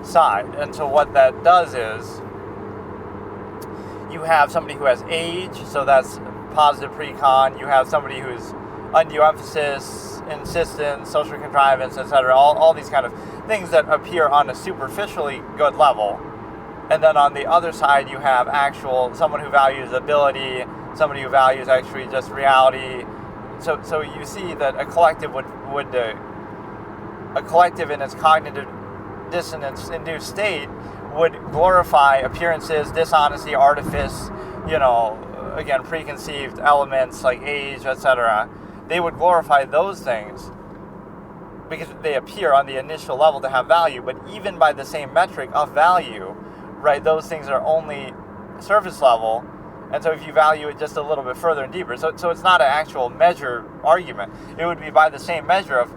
side. And so what that does is you have somebody who has age, so that's positive pre-con. You have somebody who's undue emphasis, insistence, social contrivance, etc. All these kind of things that appear on a superficially good level. And then on the other side, you have someone who values ability, somebody who values actually just reality. So you see that a collective a collective in its cognitive dissonance-induced state would glorify appearances, dishonesty, artifice, again, preconceived elements like age, etc. They would glorify those things because they appear on the initial level to have value, but even by the same metric of value, right, those things are only surface level, and so if you value it just a little bit further and deeper, so it's not an actual measure argument. It would be by the same measure of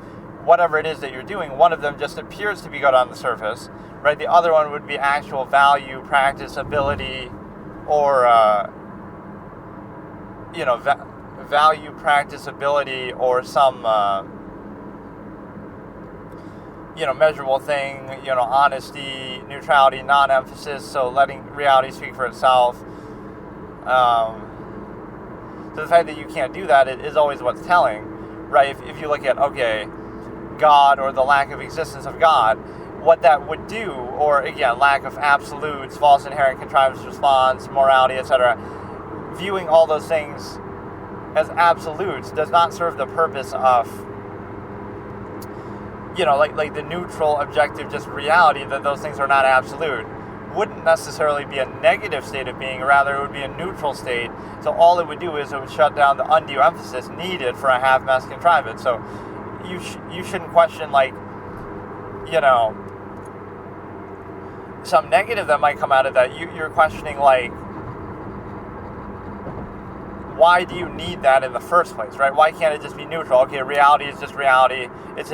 whatever it is that you're doing. One of them just appears to be good on the surface, right? The other one would be actual value, practice, ability, or value, practice, ability, or some measurable thing, honesty, neutrality, non-emphasis, so letting reality speak for itself. So the fact that you can't do that is always what's telling, right? If you look at, okay, God, or the lack of existence of God, what that would do, or again, lack of absolutes, false inherent contrivance response, morality, etc., viewing all those things as absolutes does not serve the purpose of, like the neutral, objective, just reality, that those things are not absolute, wouldn't necessarily be a negative state of being, rather it would be a neutral state. So all it would do is it would shut down the undue emphasis needed for a half-mass contrivance. So you shouldn't question, like, some negative that might come out of that. You're questioning, like, why do you need that in the first place, right? Why can't it just be neutral? Okay, reality is just reality. It's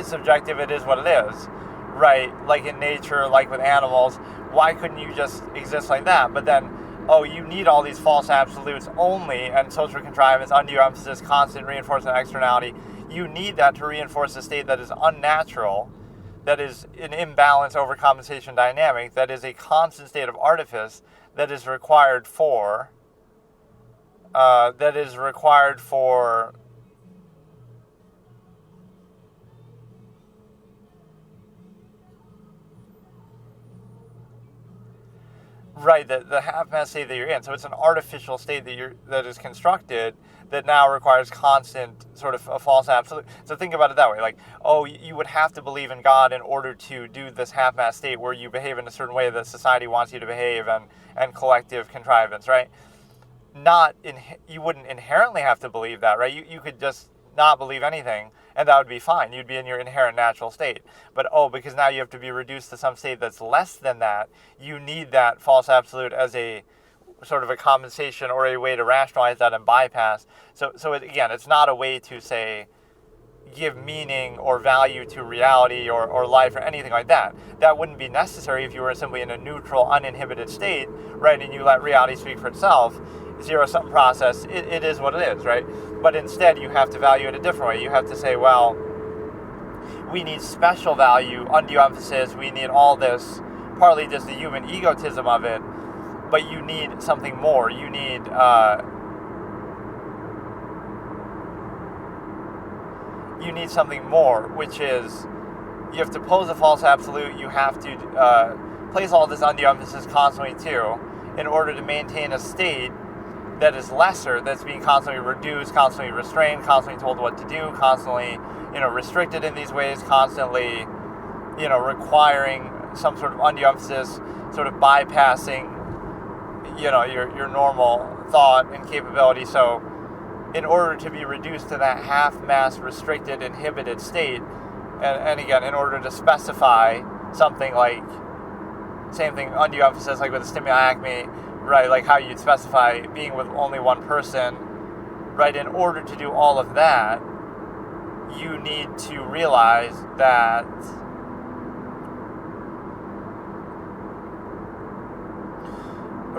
subjective. It is what it is, right? Like in nature, like with animals. Why couldn't you just exist like that? But then oh, you need all these false absolutes only, and social contrivance, undue emphasis, constant reinforcement of externality, you need that to reinforce a state that is unnatural, that is an imbalance overcompensation dynamic, that is a constant state of artifice that is required for right, the half-mass state that you're in. So it's an artificial state that is constructed that now requires constant sort of a false absolute. So think about it that way. Like, oh, you would have to believe in God in order to do this half-mass state where you behave in a certain way that society wants you to behave and collective contrivance, right? You wouldn't inherently have to believe that, right? You could just not believe anything, and that would be fine. You'd be in your inherent natural state. But, because now you have to be reduced to some state that's less than that, you need that false absolute as a sort of a compensation or a way to rationalize that and bypass. So again, it's not a way to, say, give meaning or value to reality or life or anything like that. That wouldn't be necessary if you were simply in a neutral, uninhibited state, right, and you let reality speak for itself. Zero-sum process, it is what it is, right? But instead, you have to value it a different way. You have to say, well, we need special value, undue emphasis, we need all this, partly just the human egotism of it, but you need something more. You need something more, which is you have to pose a false absolute, you have to place all this undue emphasis constantly too, in order to maintain a state that is lesser, that's being constantly reduced, constantly restrained, constantly told what to do, constantly, restricted in these ways, constantly, requiring some sort of undue emphasis, sort of bypassing, your normal thought and capability. So in order to be reduced to that half-mass, restricted, inhibited state, and again, in order to specify something like, same thing, undue emphasis, like with the stimuli acme, right, like how you'd specify being with only one person, right, in order to do all of that, you need to realize that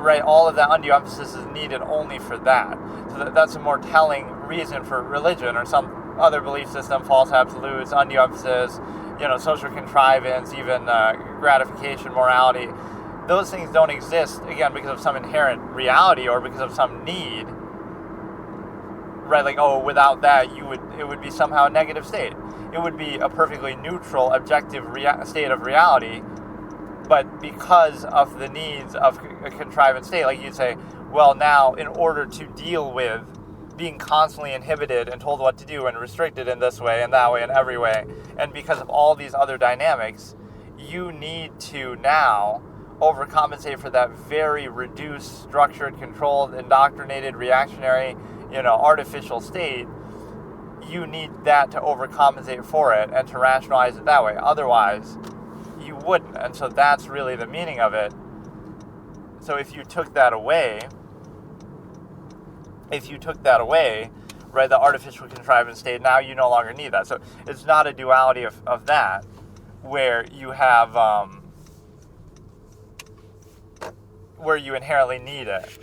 right, all of that undue emphasis is needed only for that. So that's a more telling reason for religion or some other belief system, false absolutes, undue emphasis, social contrivance, even gratification, morality. Those things don't exist, again, because of some inherent reality or because of some need, right? Like, without that, it would be somehow a negative state. It would be a perfectly neutral, objective state of reality, but because of the needs of a contrivance state, like you'd say, well, now, in order to deal with being constantly inhibited and told what to do and restricted in this way and that way and every way, and because of all these other dynamics, you need to now overcompensate for that very reduced, structured, controlled, indoctrinated, reactionary, artificial state. You need that to overcompensate for it and to rationalize it that way. Otherwise, you wouldn't. And so that's really the meaning of it. So if you took that away, right, the artificial contrivance state, now you no longer need that. So it's not a duality of that, where you have where you inherently need it.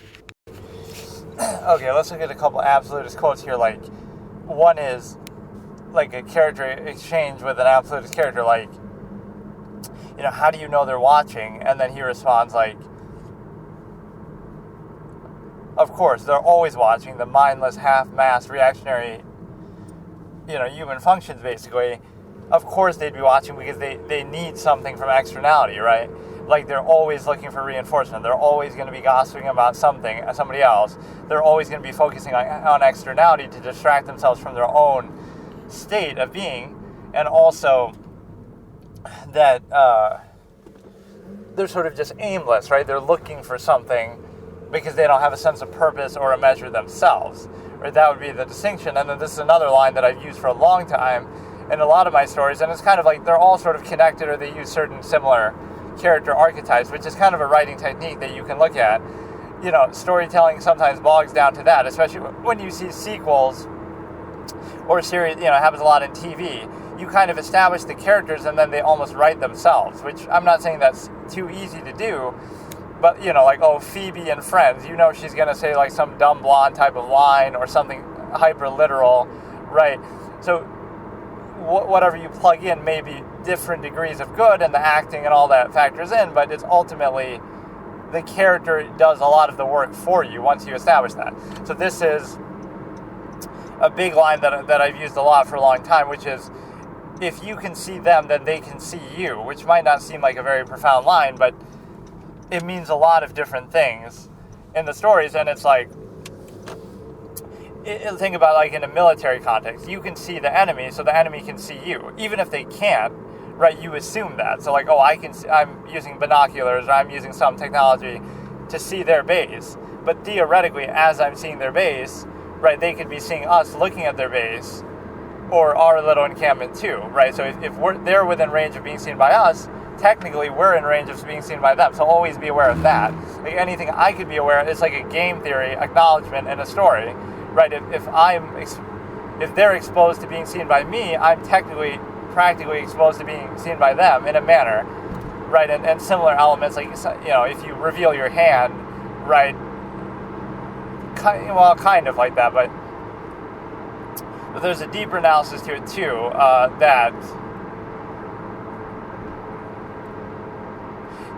Okay, let's look at a couple absolutist quotes here. Like, one is like a character exchange with an absolutist character, like, how do you know they're watching? And then he responds like, of course, they're always watching. The mindless, half-mass, reactionary, human functions, basically. Of course they'd be watching because they need something from externality, right? Like, they're always looking for reinforcement. They're always going to be gossiping about somebody else. They're always going to be focusing on externality to distract themselves from their own state of being. And also that they're sort of just aimless, right? They're looking for something because they don't have a sense of purpose or a measure themselves, right? That would be the distinction. And then this is another line that I've used for a long time in a lot of my stories, and it's kind of like they're all sort of connected, or they use certain similar character archetypes, which is kind of a writing technique that you can look at. Storytelling sometimes bogs down to that, especially when you see sequels or series, it happens a lot in TV. You kind of establish the characters and then they almost write themselves, which I'm not saying that's too easy to do, but, like, oh, Phoebe and Friends, she's going to say, like, some dumb blonde type of line or something hyper-literal, right? So whatever you plug in may be different degrees of good, and the acting and all that factors in, but it's ultimately the character does a lot of the work for you once you establish that. So this is a big line that I've used a lot for a long time, which is, if you can see them, then they can see you, which might not seem like a very profound line, but it means a lot of different things in the stories. And it's like, think about, like, in a military context, you can see the enemy, so the enemy can see you. Even if they can't, right, you assume that. So, like, oh, I'm using binoculars, or I'm using some technology to see their base. But theoretically, as I'm seeing their base, right, they could be seeing us looking at their base, or our little encampment too, right? So if they're within range of being seen by us, technically we're in range of being seen by them. So always be aware of that. Like, anything I could be aware of, it's like a game theory, acknowledgement, and a story, right? If they're exposed to being seen by me, I'm practically exposed to being seen by them in a manner, right? And similar elements, like, if you reveal your hand, right? Kind of like that, but there's a deeper analysis to it too, that,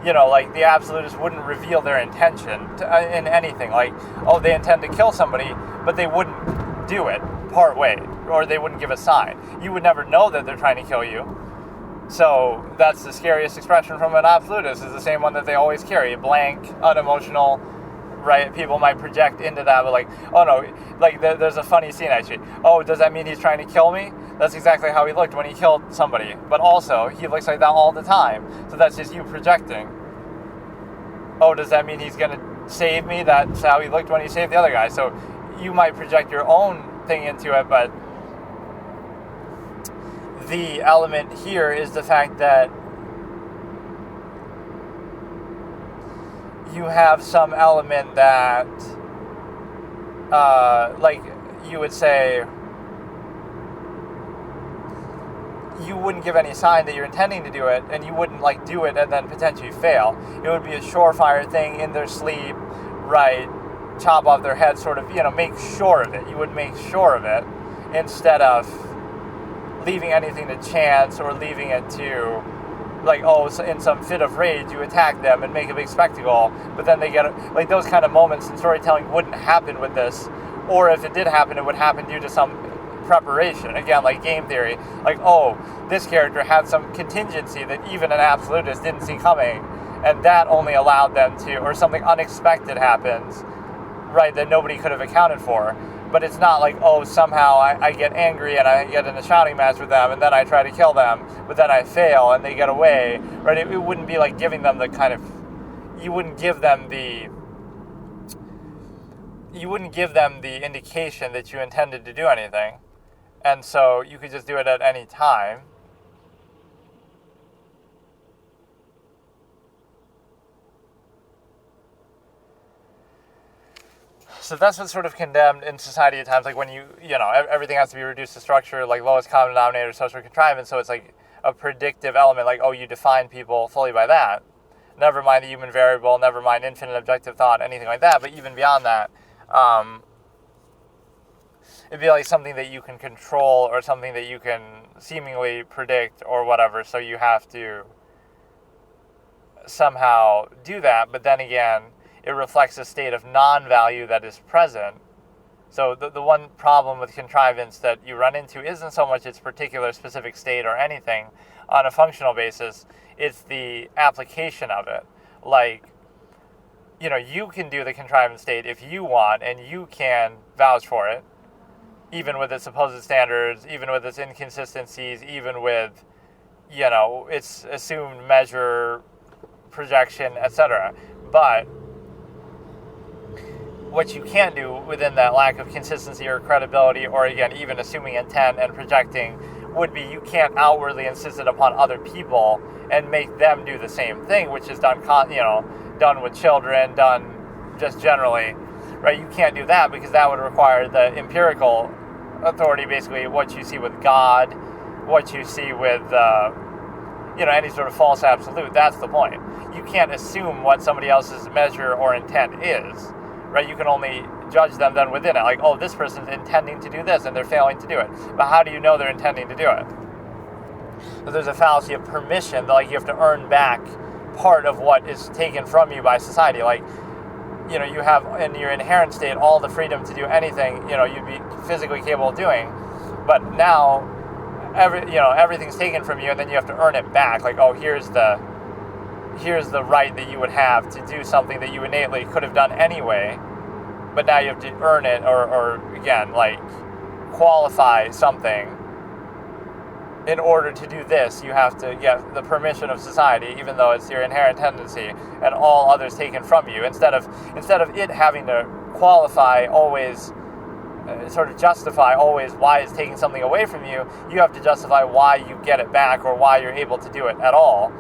like, the absolutists wouldn't reveal their intention in anything. Like, oh, they intend to kill somebody, but they wouldn't do it part way, or they wouldn't give a sign. You would never know that they're trying to kill you. So that's the scariest expression from an absolutist, is the same one that they always carry: blank, unemotional, right? People might project into that, but like, oh no, like there's a funny scene actually. Oh, does that mean he's trying to kill me? That's exactly how he looked when he killed somebody. But also, he looks like that all the time. So that's just you projecting. Oh, does that mean he's going to save me? That's how he looked when he saved the other guy. So you might project your own thing into it, but the element here is the fact that you have some element that, like, you would say, you wouldn't give any sign that you're intending to do it, and you wouldn't, like, do it and then potentially fail. It would be a surefire thing in their sleep, right? Chop off their head, sort of, make sure of it. You would make sure of it instead of leaving anything to chance, or leaving it to, like, oh, in some fit of rage, you attack them and make a big spectacle, but then they get, like, those kind of moments in storytelling wouldn't happen with this, or if it did happen, it would happen due to some preparation. Again, like game theory, like, oh, this character had some contingency that even an absolutist didn't see coming, and that only allowed them to, or something unexpected happens, right, that nobody could have accounted for. But it's not like, oh, somehow I get angry and I get in a shouting match with them, and then I try to kill them, but then I fail and they get away, right? It wouldn't be like giving them the kind of, you wouldn't give them the indication that you intended to do anything. And so you could just do it at any time. So that's what's sort of condemned in society at times, like when everything has to be reduced to structure, like lowest common denominator, social contrivance, so it's like a predictive element, like, oh, you define people fully by that. Never mind the human variable, never mind infinite objective thought, anything like that, but even beyond that, it'd be like something that you can control, or something that you can seemingly predict, or whatever, so you have to somehow do that, but then again, it reflects a state of non-value that is present. So the one problem with contrivance that you run into isn't so much its particular specific state or anything on a functional basis, it's the application of it. Like, you can do the contrivance state if you want, and you can vouch for it, even with its supposed standards, even with its inconsistencies, even with, its assumed measure, projection, etc. But what you can't do within that lack of consistency or credibility, or again, even assuming intent and projecting, would be you can't outwardly insist it upon other people and make them do the same thing, which is done with children, done just generally, right? You can't do that because that would require the empirical authority, basically what you see with God, what you see with, any sort of false absolute. That's the point. You can't assume what somebody else's measure or intent is, right? You can only judge them then within it. Like, oh, this person's intending to do this and they're failing to do it. But how do you know they're intending to do it? So there's a fallacy of permission that, like, you have to earn back part of what is taken from you by society. Like, you have in your inherent state all the freedom to do anything, you'd be physically capable of doing. But now, everything's taken from you, and then you have to earn it back. Like, oh, here's the right that you would have to do something that you innately could have done anyway, but now you have to earn it, or again, like, qualify something. In order to do this, you have to get the permission of society, even though it's your inherent tendency, and all others taken from you. Instead of it having to qualify always, sort of justify always why it's taking something away from you, you have to justify why you get it back or why you're able to do it at all.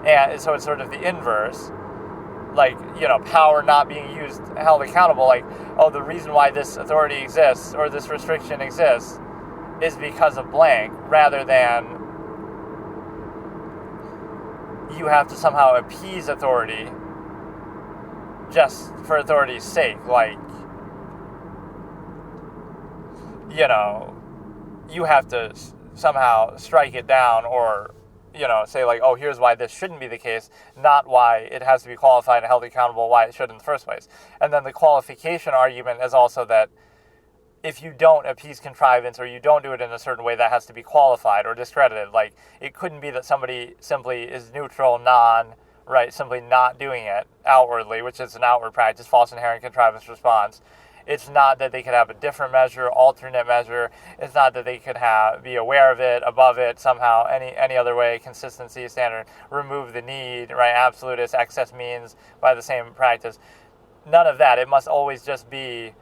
And so it's sort of the inverse. Like, power not being held accountable. Like, oh, the reason why this authority exists or this restriction exists is because of blank, rather than you have to somehow appease authority just for authority's sake. Like, you have to somehow strike it down or, say, like, oh, here's why this shouldn't be the case, not why it has to be qualified and held accountable, why it should in the first place. And then the qualification argument is also that if you don't appease contrivance or you don't do it in a certain way, that has to be qualified or discredited. Like, it couldn't be that somebody simply is neutral, simply not doing it outwardly, which is an outward practice, false inherent contrivance response. It's not that they could have a different measure, alternate measure. It's not that they could be aware of it, above it, somehow, any other way, consistency, standard, remove the need, right, absolutist, excess means by the same practice. None of that. It must always just be,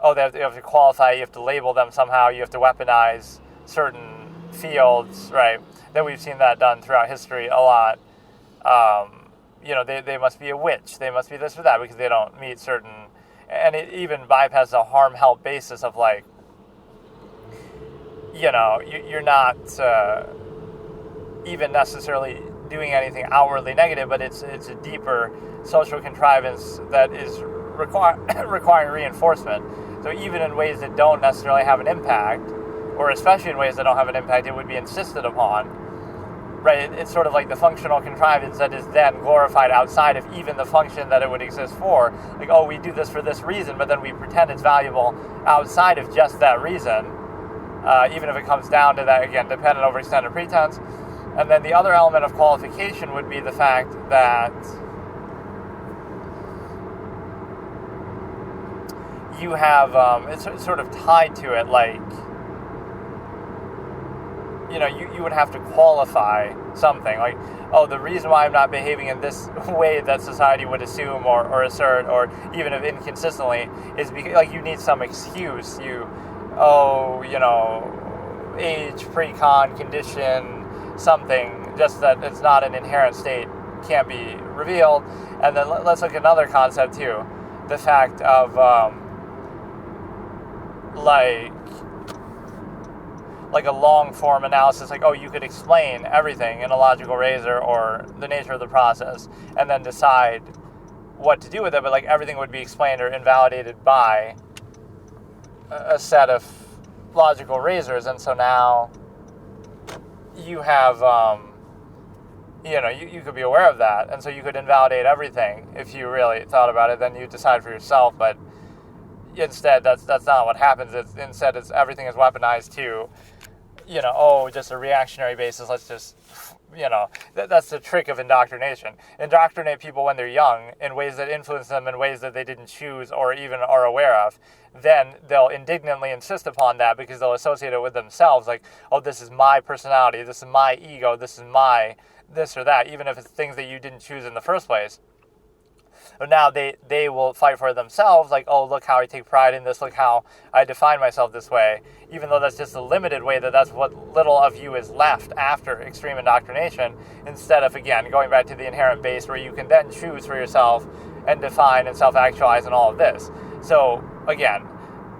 oh, you have to qualify, you have to label them somehow, you have to weaponize certain fields, right? That we've seen that done throughout history a lot. They must be a witch, they must be this or that because they don't meet certain, and it even bypasses a harm-help basis of, like, you're not even necessarily doing anything outwardly negative, but it's a deeper social contrivance that is requiring reinforcement. So even in ways that don't necessarily have an impact, or especially in ways that don't have an impact, it would be insisted upon, right? It's sort of like the functional contrivance that is then glorified outside of even the function that it would exist for. Like, oh, we do this for this reason, but then we pretend it's valuable outside of just that reason, even if it comes down to that, again, dependent overextended pretense. And then the other element of qualification would be the fact that you have, it's sort of tied to it, like, you would have to qualify something. Like, oh, the reason why I'm not behaving in this way that society would assume or assert, or even if inconsistently, is because, like, you need some excuse. Age, pre-con, condition, something, just that it's not an inherent state, can't be revealed. And then let's look at another concept, too. The fact of, like a long-form analysis, like, oh, you could explain everything in a logical razor or the nature of the process, and then decide what to do with it, but, like, everything would be explained or invalidated by a set of logical razors, and so now you have, you could be aware of that, and so you could invalidate everything if you really thought about it. Then you decide for yourself, but instead, that's not what happens. Instead, everything is weaponized to, just a reactionary basis. Let's just, that's the trick of indoctrination. Indoctrinate people when they're young in ways that influence them in ways that they didn't choose or even are aware of. Then they'll indignantly insist upon that because they'll associate it with themselves. Like, oh, this is my personality, this is my ego, this is my this or that, even if it's things that you didn't choose in the first place. But now they will fight for it themselves, like, oh, look how I take pride in this, look how I define myself this way, even though that's just a limited way, that's what little of you is left after extreme indoctrination, instead of, again, going back to the inherent base where you can then choose for yourself and define and self-actualize and all of this. So, again,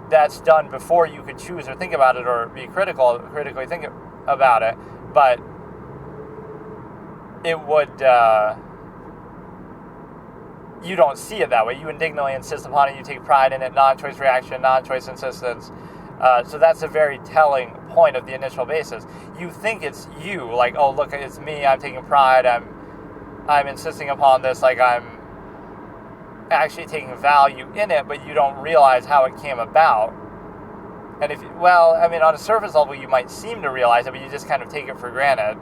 that's done before you could choose or think about it or be critically think about it, but it would, you don't see it that way. You indignantly insist upon it. You take pride in it. Non-choice reaction, non-choice insistence. So that's a very telling point of the initial basis. You think it's you, like, oh, look, it's me. I'm taking pride. I'm insisting upon this. Like, I'm actually taking value in it, but you don't realize how it came about. And on a surface level, you might seem to realize it, but you just kind of take it for granted,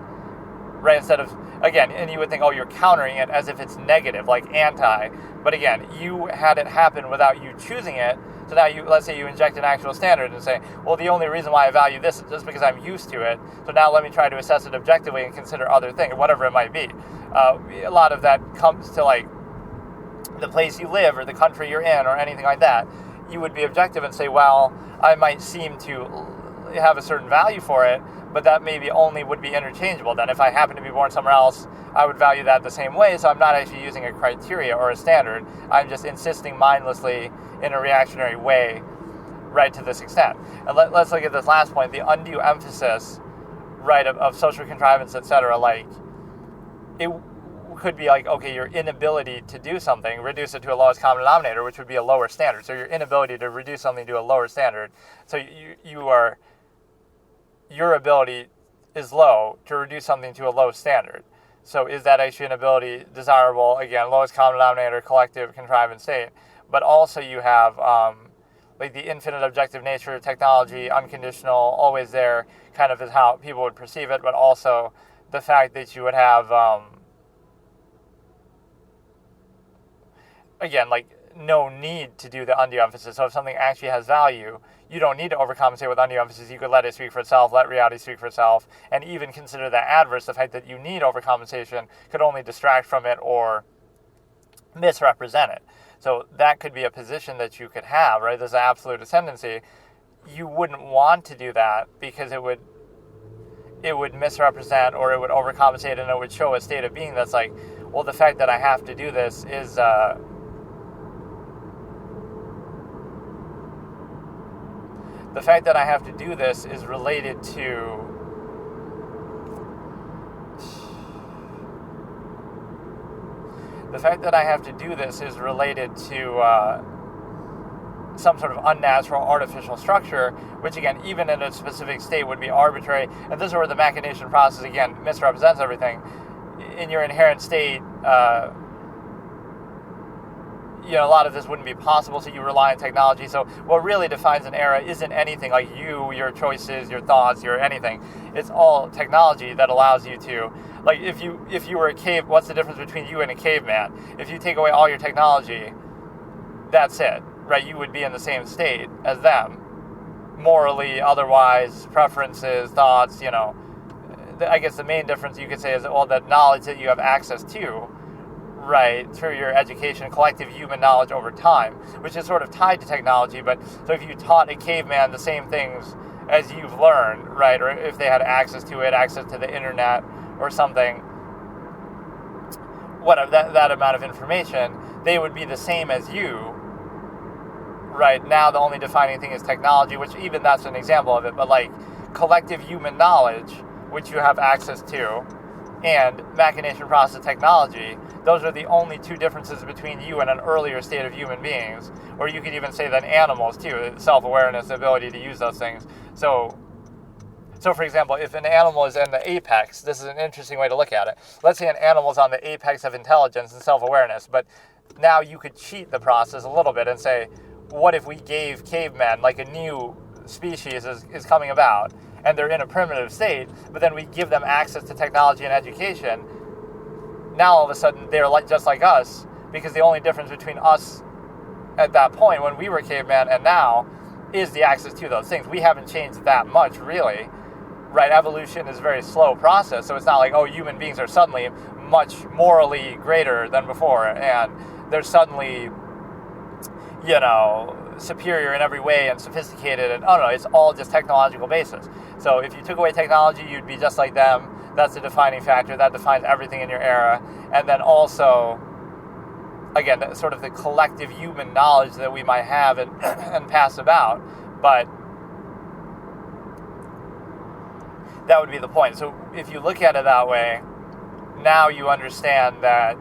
right? Instead of, again, and you would think, oh, you're countering it as if it's negative, like anti. But again, you had it happen without you choosing it. So now let's say you inject an actual standard and say, well, the only reason why I value this is just because I'm used to it. So now let me try to assess it objectively and consider other things, whatever it might be. A lot of that comes to like the place you live or the country you're in or anything like that. You would be objective and say, well, I might seem to have a certain value for it, but that maybe only would be interchangeable. Then if I happen to be born somewhere else, I would value that the same way, so I'm not actually using a criteria or a standard. I'm just insisting mindlessly in a reactionary way, right, to this extent. And let's look at this last point, the undue emphasis, right, of social contrivance, etc. Like, it could be like, okay, your inability to do something, reduce it to a lowest common denominator, which would be a lower standard. So your inability to reduce something to a lower standard. So your ability is low to reduce something to a low standard. So is that actually an ability desirable? Again, lowest common denominator, collective, contrivance state. But also you have like the infinite objective nature of technology, unconditional, always there, kind of is how people would perceive it, but also the fact that you would have again, like no need to do the undue emphasis. So if something actually has value, you don't need to overcompensate with undue emphasis. You could let it speak for itself, let reality speak for itself, and even consider that adverse. The fact that you need overcompensation could only distract from it or misrepresent it. So that could be a position that you could have, right? There's an absolute ascendancy. You wouldn't want to do that because it would misrepresent or it would overcompensate and it would show a state of being that's like, well, the fact that I have to do this is the fact that I have to do this is related to some sort of unnatural artificial structure, which again, even in a specific state would be arbitrary. And this is where the machination process, again, misrepresents everything. In your inherent state, a lot of this wouldn't be possible, so you rely on technology. So what really defines an era isn't anything like you, your choices, your thoughts, your anything. It's all technology that allows you to, like if you were a cave, what's the difference between you and a caveman? If you take away all your technology, that's it, right? You would be in the same state as them, morally, otherwise, preferences, thoughts, I guess the main difference you could say is all the knowledge that you have access to, right, through your education, collective human knowledge over time, which is sort of tied to technology. But so if you taught a caveman the same things as you've learned, right, or if they had access to the internet or something, whatever, that amount of information, they would be the same as you, right? Now the only defining thing is technology, which even that's an example of it, but like collective human knowledge, which you have access to, and machination process technology, those are the only two differences between you and an earlier state of human beings. Or you could even say that animals too, self-awareness, the ability to use those things. So for example, if an animal is in the apex, this is an interesting way to look at it. Let's say an animal is on the apex of intelligence and self-awareness, but now you could cheat the process a little bit and say, what if we gave cavemen, like a new species is coming about, and they're in a primitive state, but then we give them access to technology and education. Now all of a sudden they're just like us, because the only difference between us at that point when we were cavemen and now is the access to those things. We haven't changed that much, really, right? Evolution is a very slow process, so it's not like, oh, human beings are suddenly much morally greater than before, and they're suddenly, superior in every way and sophisticated, and no, it's all just technological basis. So if you took away technology, you'd be just like them. That's the defining factor. That defines everything in your era. And then also, again, sort of the collective human knowledge that we might have and pass about. But that would be the point. So if you look at it that way, now you understand that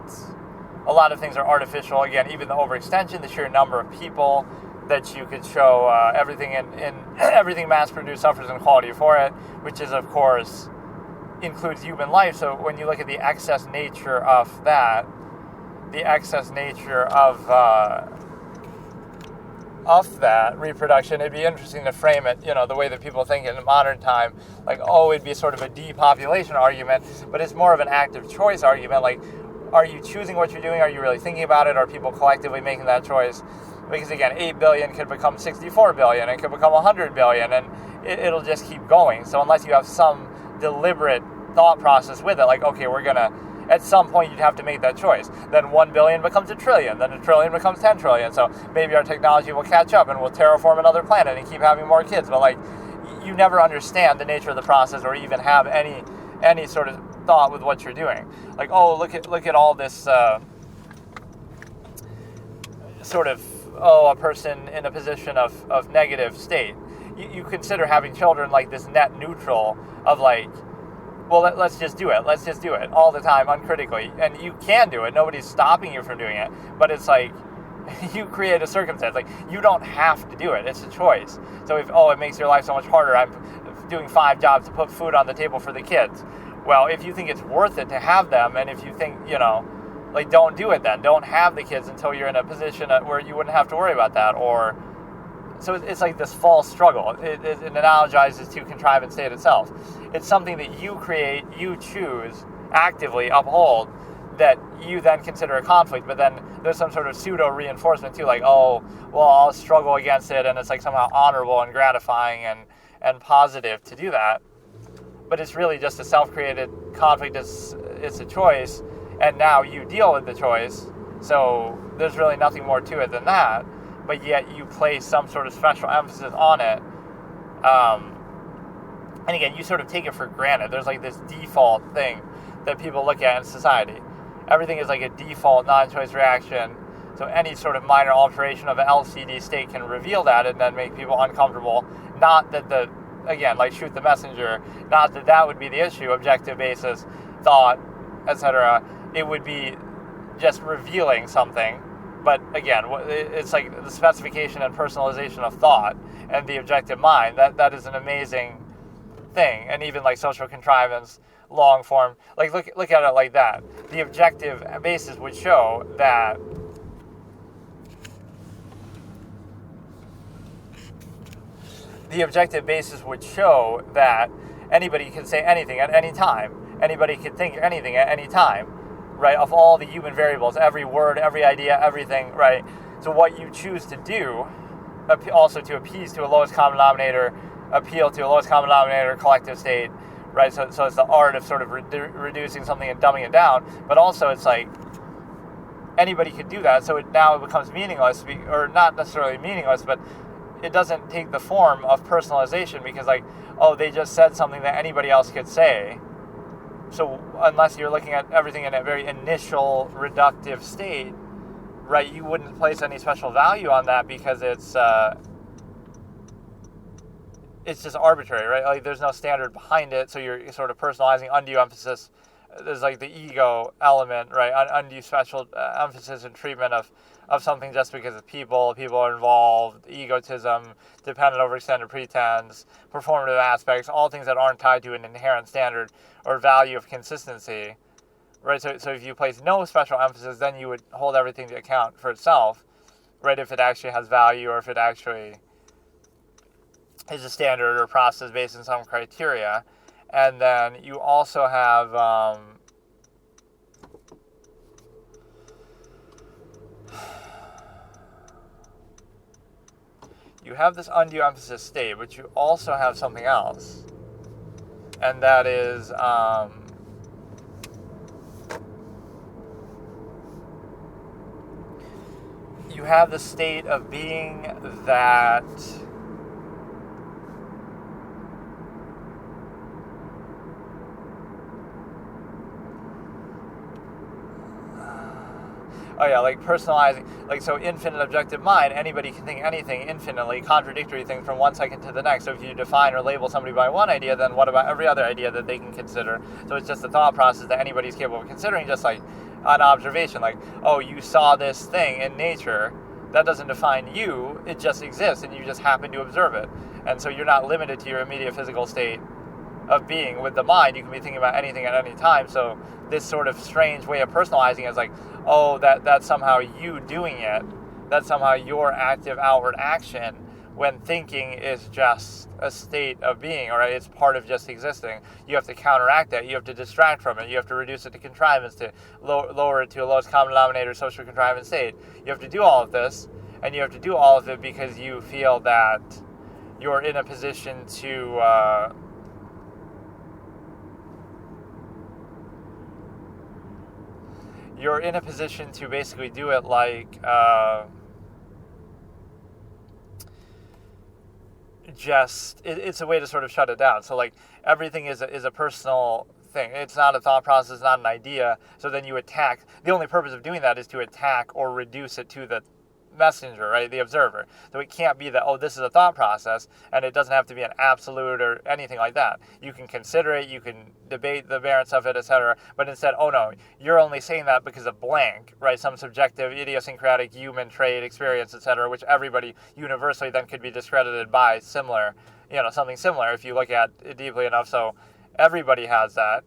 a lot of things are artificial. Again, even the overextension, the sheer number of people that you could show, everything in everything mass-produced suffers inequality for it, which is, of course, includes human life. So when you look at the excess nature of that, the excess nature of that reproduction, it'd be interesting to frame it, the way that people think in modern time, like, oh, it'd be sort of a depopulation argument, but it's more of an active choice argument. Like, are you choosing what you're doing? Are you really thinking about it? Are people collectively making that choice? Because again, 8 billion could become 64 billion, it could become 100 billion, and it'll just keep going. So unless you have some deliberate thought process with it, like, okay, at some point you'd have to make that choice. Then 1 billion becomes a trillion, then a trillion becomes 10 trillion. So maybe our technology will catch up and we'll terraform another planet and keep having more kids. But like, you never understand the nature of the process or even have any sort of thought with what you're doing. Like, oh, look at all this a person in a position of negative state. You consider having children like this net neutral of like, well, let's just do it. Let's just do it all the time, uncritically. And you can do it. Nobody's stopping you from doing it. But it's like, you create a circumstance. Like, you don't have to do it. It's a choice. So it makes your life so much harder. I'm doing 5 jobs to put food on the table for the kids. Well, if you think it's worth it to have them, and if you think, like, don't do it then. Don't have the kids until you're in a position where you wouldn't have to worry about that. So it's like this false struggle. It analogizes to contrivance state itself. It's something that you create, you choose, actively uphold, that you then consider a conflict, but then there's some sort of pseudo-reinforcement too, like, oh, well, I'll struggle against it, and it's like somehow honorable and gratifying and positive to do that. But it's really just a self-created conflict. It's a choice, and now you deal with the choice, so there's really nothing more to it than that. But yet you place some sort of special emphasis on it. And again, you sort of take it for granted. There's like this default thing that people look at in society. Everything is like a default non-choice reaction. So any sort of minor alteration of an LCD state can reveal that and then make people uncomfortable. Not that like shoot the messenger, not that would be the issue, objective basis, thought, etc. It would be just revealing something. But again, it's like the specification and personalization of thought and the objective mind. That is an amazing thing. And even like social contrivance, long form, like look at it like that. The objective basis would show that anybody can say anything at any time. Anybody can think anything at any time. Right, of all the human variables, every word, every idea, everything, right? So what you choose to do, also to appease to a lowest common denominator, appeal to a lowest common denominator collective state, right? So it's the art of sort of reducing something and dumbing it down, but also it's like anybody could do that, so now it becomes meaningless, or not necessarily meaningless, but it doesn't take the form of personalization because like, oh, they just said something that anybody else could say. So unless you're looking at everything in a very initial reductive state, right, you wouldn't place any special value on that because it's just arbitrary, right? Like there's no standard behind it, so you're sort of personalizing, undue emphasis. There's like the ego element, right? Undue special emphasis and treatment of something just because of people are involved, egotism, dependent overextended pretense, performative aspects, all things that aren't tied to an inherent standard or value of consistency, right? So if you place no special emphasis, then you would hold everything to account for itself, right? If it actually has value or if it actually is a standard or process based on some criteria. And then you also have this undue emphasis state, but you also have something else, and that is you have the state of being that oh yeah, like personalizing, like, so infinite objective mind, anybody can think anything infinitely, contradictory things from one second to the next. So if you define or label somebody by one idea, then what about every other idea that they can consider? So it's just a thought process that anybody's capable of considering, just like an observation, like, oh, you saw this thing in nature. That doesn't define you, it just exists, and you just happen to observe it. And so you're not limited to your immediate physical state of being. With the mind, you can be thinking about anything at any time. So this sort of strange way of personalizing is like, oh, that's somehow you doing it. That's somehow your active outward action, when thinking is just a state of being, or it's part of just existing. You have to counteract that. You have to distract from it. You have to reduce it to contrivance, to lower it to a lowest common denominator social contrivance state. You have to do all of this, and you have to do all of it because you feel that you're in a position to basically do it like it's a way to sort of shut it down. So like everything is a personal thing. It's not a thought process, not an idea. So then you attack. The only purpose of doing that is to attack or reduce it to the messenger, right? The observer. So it can't be that, oh, this is a thought process, and it doesn't have to be an absolute or anything like that. You can consider it, you can debate the merits of it, etc. But instead, oh no, you're only saying that because of blank, right? Some subjective, idiosyncratic human trait, experience, etc., which everybody universally then could be discredited by similar, something similar if you look at it deeply enough. So everybody has that.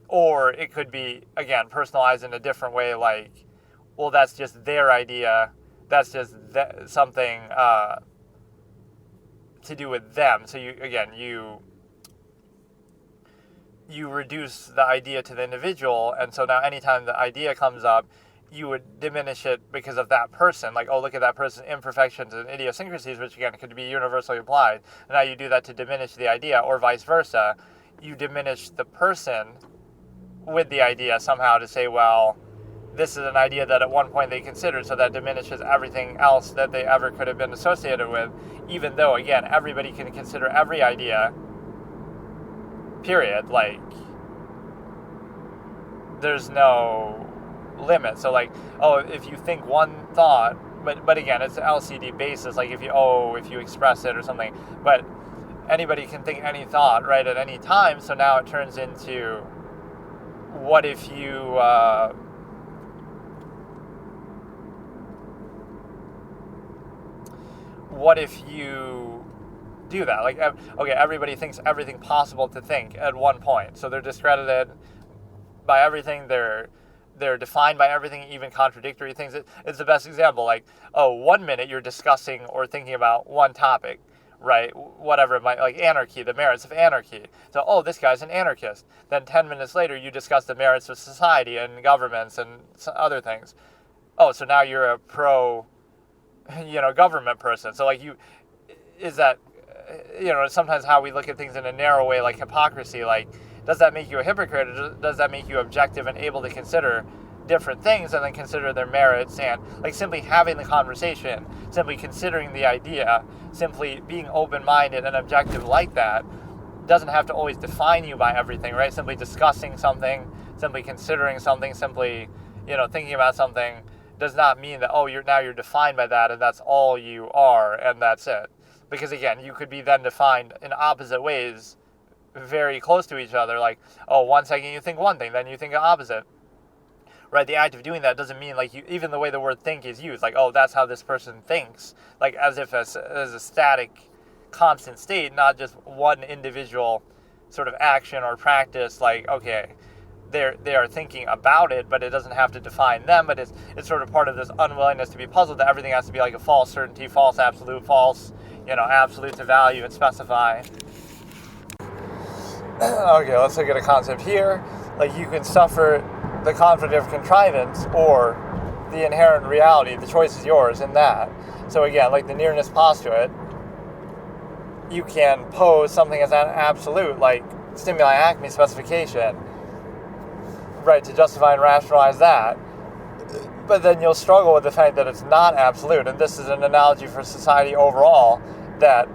Or it could be, again, personalized in a different way, like, well, that's just their idea. That's just something to do with them. So you reduce the idea to the individual, and so now anytime the idea comes up, you would diminish it because of that person. Like, oh, look at that person's imperfections and idiosyncrasies, which again could be universally applied. And now you do that to diminish the idea, or vice versa. You diminish the person with the idea somehow to say, well, this is an idea that at one point they considered, so that diminishes everything else that they ever could have been associated with, even though, again, everybody can consider every idea, period. Like, there's no limit. So, like, oh, if you think one thought, but again, it's an LCD basis, like if you express it or something, but anybody can think any thought, right, at any time, so now it turns into, what if you... what if you do that? Like, okay, everybody thinks everything possible to think at one point. So they're discredited by everything. They're defined by everything, even contradictory things. It's the best example. Like, oh, 1 minute you're discussing or thinking about one topic, right? Whatever it might, like anarchy, the merits of anarchy. So, oh, this guy's an anarchist. Then 10 minutes later, you discuss the merits of society and governments and other things. Oh, so now you're a government person. So like sometimes how we look at things in a narrow way, like hypocrisy, like, does that make you a hypocrite, or does that make you objective and able to consider different things and then consider their merits? And like simply having the conversation, simply considering the idea, simply being open-minded and objective like that doesn't have to always define you by everything, right? Simply discussing something, simply considering something, simply, thinking about something does not mean that, oh, you're defined by that and that's all you are and that's it. Because again, you could be then defined in opposite ways, very close to each other. Like, oh, 1 second you think one thing, then you think the opposite. Right? The act of doing that doesn't mean, like, even the way the word think is used, like, oh, that's how this person thinks. Like, as if as a static, constant state, not just one individual sort of action or practice. Like, okay, they are thinking about it, but it doesn't have to define them. But it's sort of part of this unwillingness to be puzzled, that everything has to be like a false certainty, false absolute, false, absolute to value and specify. Okay, let's look at a concept here. Like, you can suffer the conflict of contrivance or the inherent reality. The choice is yours in that. So again, like the nearness postulate, you can pose something as an absolute, like stimuli acme specification, right, to justify and rationalize that. But then you'll struggle with the fact that it's not absolute. And this is an analogy for society overall, that,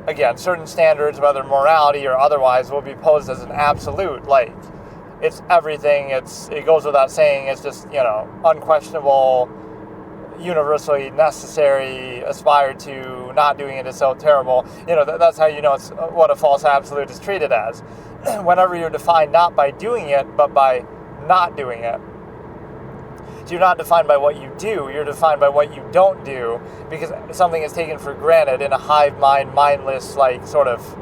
again, certain standards, whether morality or otherwise, will be posed as an absolute. Like, it's everything. It goes without saying. It's just, unquestionable, universally necessary, aspired to, not doing it is so terrible. That's how you know it's what a false absolute is treated as. Whenever you're defined not by doing it, but by not doing it. So you're not defined by what you do, you're defined by what you don't do, because something is taken for granted in a hive mind, mindless, sort of,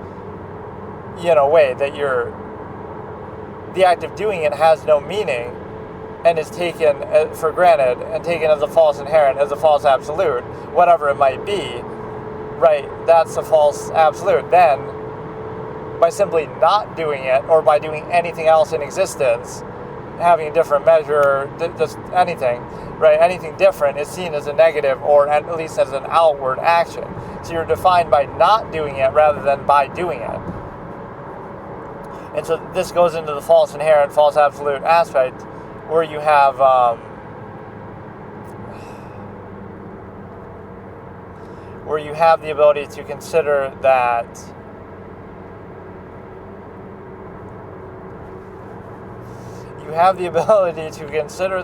way that the act of doing it has no meaning and is taken for granted and taken as a false inherent, as a false absolute, whatever it might be, right? That's a false absolute. Then, by simply not doing it, or by doing anything else in existence, having a different measure, just anything, right? Anything different is seen as a negative, or at least as an outward action. So you're defined by not doing it rather than by doing it. And so this goes into the false inherent, false absolute aspect, where you have the ability to consider that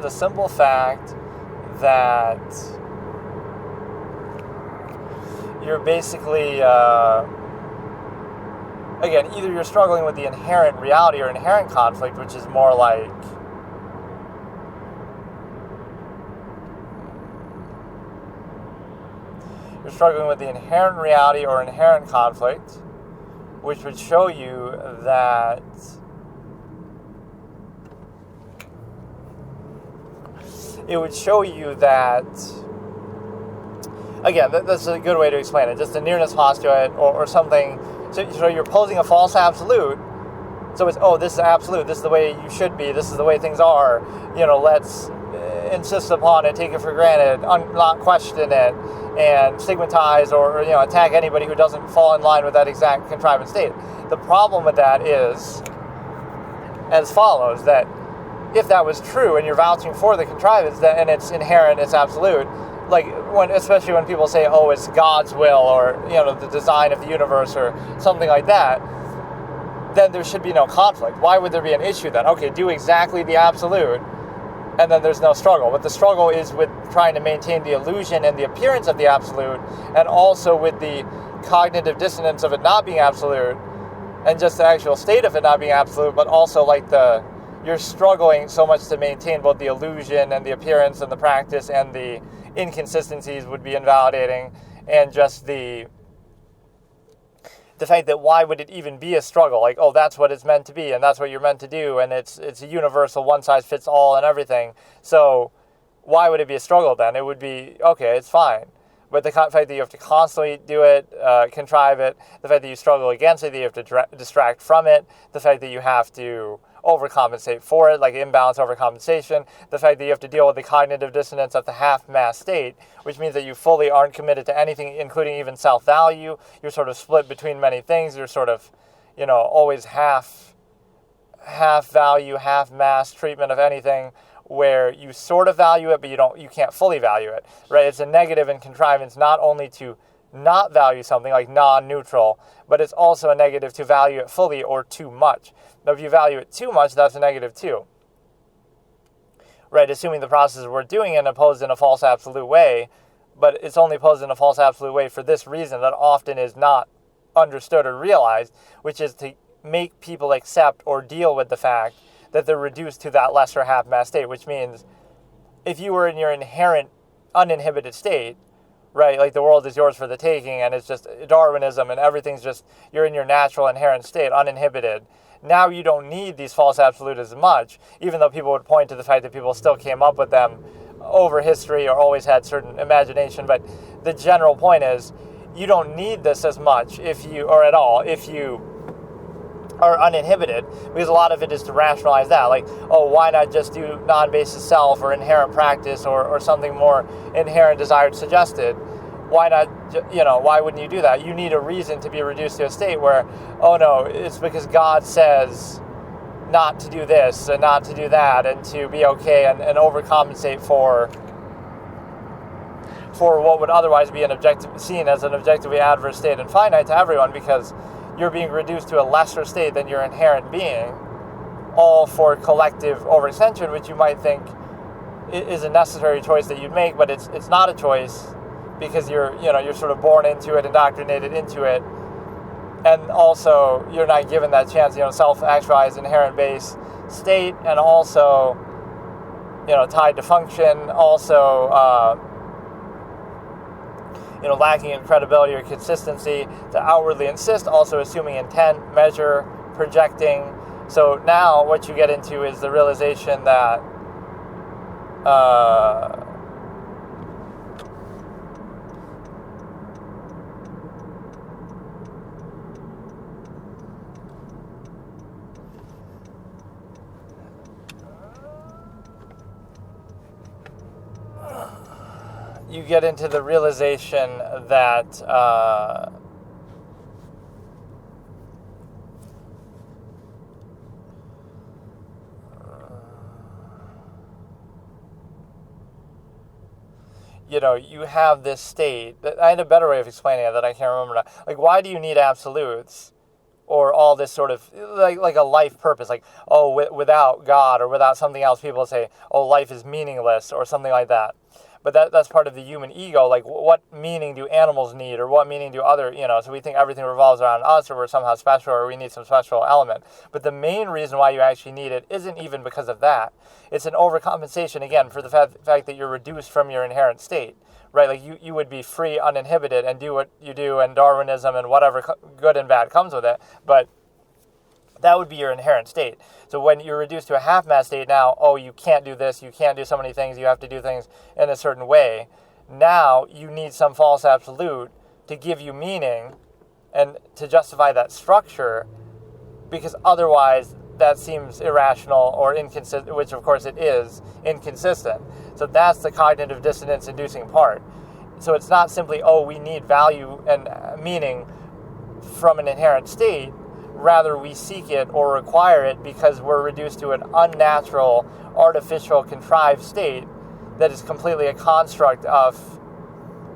the simple fact that you're basically again, either you're struggling with the inherent reality or inherent conflict, which is more like you're struggling with the inherent reality or inherent conflict, which would show you that again, that's a good way to explain it, just a nearness postulate or something. So you're posing a false absolute. So it's, this is absolute, this is the way you should be, this is the way things are, let's insist upon it, take it for granted, not question it, and stigmatize or attack anybody who doesn't fall in line with that exact contrivance state. The problem with that is as follows, that if that was true and you're vouching for the contrivance, and it's inherent, it's absolute, especially when people say, it's God's will, or the design of the universe, or something like that, then there should be no conflict. Why would there be an issue then? Okay, do exactly the absolute, and then there's no struggle. But the struggle is with trying to maintain the illusion and the appearance of the absolute, and also with the cognitive dissonance of it not being absolute, and just the actual state of it not being absolute, but also you're struggling so much to maintain both the illusion and the appearance and the practice, and the inconsistencies would be invalidating, and just the fact that why would it even be a struggle? That's what it's meant to be, and that's what you're meant to do, and it's a universal one-size-fits-all and everything. So why would it be a struggle then? It would be, okay, it's fine. But the fact that you have to constantly do it, contrive it, the fact that you struggle against it, that you have to distract from it, the fact that you have to overcompensate for it, like imbalance overcompensation, the fact that you have to deal with the cognitive dissonance of the half-mass state, which means that you fully aren't committed to anything, including even self-value. You're sort of split between many things. You're sort of, always half value, half-mass treatment of anything, where you sort of value it, but you can't fully value it, right? It's a negative in contrivance not only to not value something, like non-neutral, but it's also a negative to value it fully or too much. Now, if you value it too much, that's a negative too, right? Assuming the process we're doing it posed in a false absolute way, but it's only posed in a false absolute way for this reason that often is not understood or realized, which is to make people accept or deal with the fact that they're reduced to that lesser half-mass state, which means if you were in your inherent uninhibited state, right, the world is yours for the taking, and it's just Darwinism, and everything's just, you're in your natural inherent state, uninhibited. Now you don't need these false absolutes as much, even though people would point to the fact that people still came up with them over history or always had certain imagination. But the general point is, you don't need this as much if you are uninhibited, because a lot of it is to rationalize that, why not just do non-basis self or inherent practice or something more inherent, desired, suggested? Why not, why wouldn't you do that? You need a reason to be reduced to a state where, no, it's because God says not to do this and not to do that, and to be okay and overcompensate for what would otherwise be seen as an objectively adverse state and finite to everyone, because you're being reduced to a lesser state than your inherent being, all for collective overextension, which you might think is a necessary choice that you'd make, but it's not a choice because you're sort of born into it, indoctrinated into it, and also you're not given that chance, self-actualized inherent base state, and also, tied to function, also, lacking in credibility or consistency to outwardly insist, also assuming intent, measure, projecting. So now what you get into is the realization that you get into the realization that you have this state. I had a better way of explaining it that I can't remember now. Like, why do you need absolutes or all this sort of, like a life purpose? Like, without God or without something else, people say, life is meaningless or something like that. But that's part of the human ego. Like, what meaning do animals need, or what meaning do other, so we think everything revolves around us, or we're somehow special, or we need some special element. But the main reason why you actually need it isn't even because of that. It's an overcompensation, again, for the fact that you're reduced from your inherent state, right? Like, you would be free, uninhibited, and do what you do, and Darwinism and whatever good and bad comes with it. But that would be your inherent state. So when you're reduced to a half-mass state now, you can't do this, you can't do so many things, you have to do things in a certain way. Now you need some false absolute to give you meaning and to justify that structure, because otherwise that seems irrational or inconsistent, which of course it is, inconsistent. So that's the cognitive dissonance-inducing part. So it's not simply, we need value and meaning from an inherent state. Rather, we seek it or require it because we're reduced to an unnatural, artificial, contrived state that is completely a construct of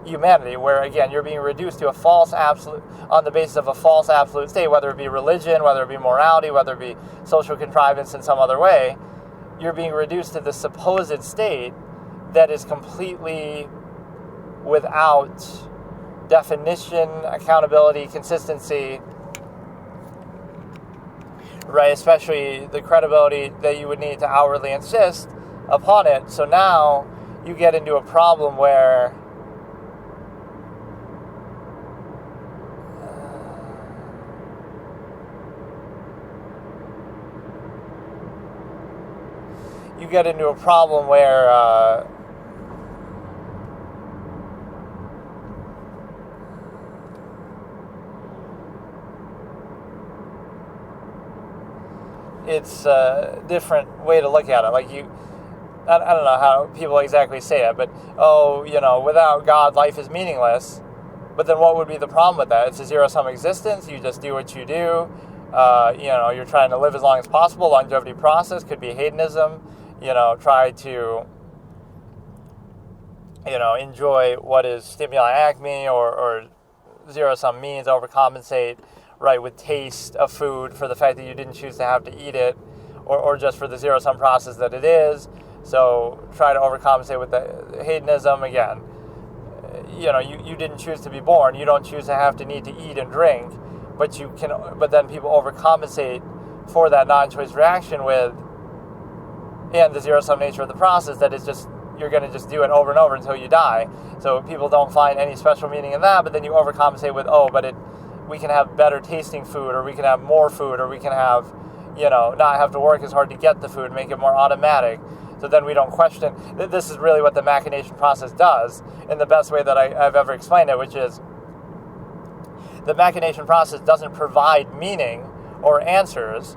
humanity, where, again, you're being reduced to a false absolute, on the basis of a false absolute state, whether it be religion, whether it be morality, whether it be social contrivance in some other way. You're being reduced to the supposed state that is completely without definition, accountability, consistency, right? Especially the credibility that you would need to outwardly insist upon it. So now you get into a problem where it's a different way to look at it. Like, I don't know how people exactly say it, but, without God, life is meaningless. But then what would be the problem with that? It's a zero-sum existence. You just do what you do. You're trying to live as long as possible. Longevity process could be hedonism. Try to, enjoy what is stimuli acme, or zero-sum means, overcompensate, right, with taste of food for the fact that you didn't choose to have to eat it, or just for the zero-sum process that it is. So try to overcompensate with the hedonism. Again, you didn't choose to be born. You don't choose to have to need to eat and drink, but then people overcompensate for that non-choice reaction with, and the zero-sum nature of the process, that is just, you're going to just do it over and over until you die. So people don't find any special meaning in that, but then you overcompensate with, we can have better tasting food, or we can have more food, or we can have, not have to work as hard to get the food, make it more automatic. So then we don't question. This is really what the machination process does in the best way that I've ever explained it, which is the machination process doesn't provide meaning or answers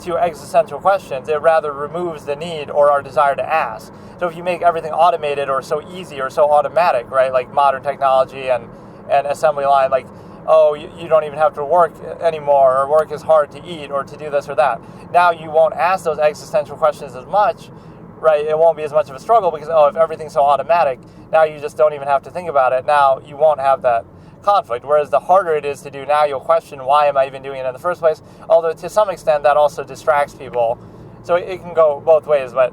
to existential questions. It rather removes the need or our desire to ask. So if you make everything automated or so easy or so automatic, right, like modern technology and assembly line, like, you don't even have to work anymore, or work is hard to eat, or to do this or that. Now you won't ask those existential questions as much, right? It won't be as much of a struggle because, if everything's so automatic, now you just don't even have to think about it. Now you won't have that conflict. Whereas the harder it is to do now, you'll question, why am I even doing it in the first place? Although to some extent that also distracts people. So it can go both ways. But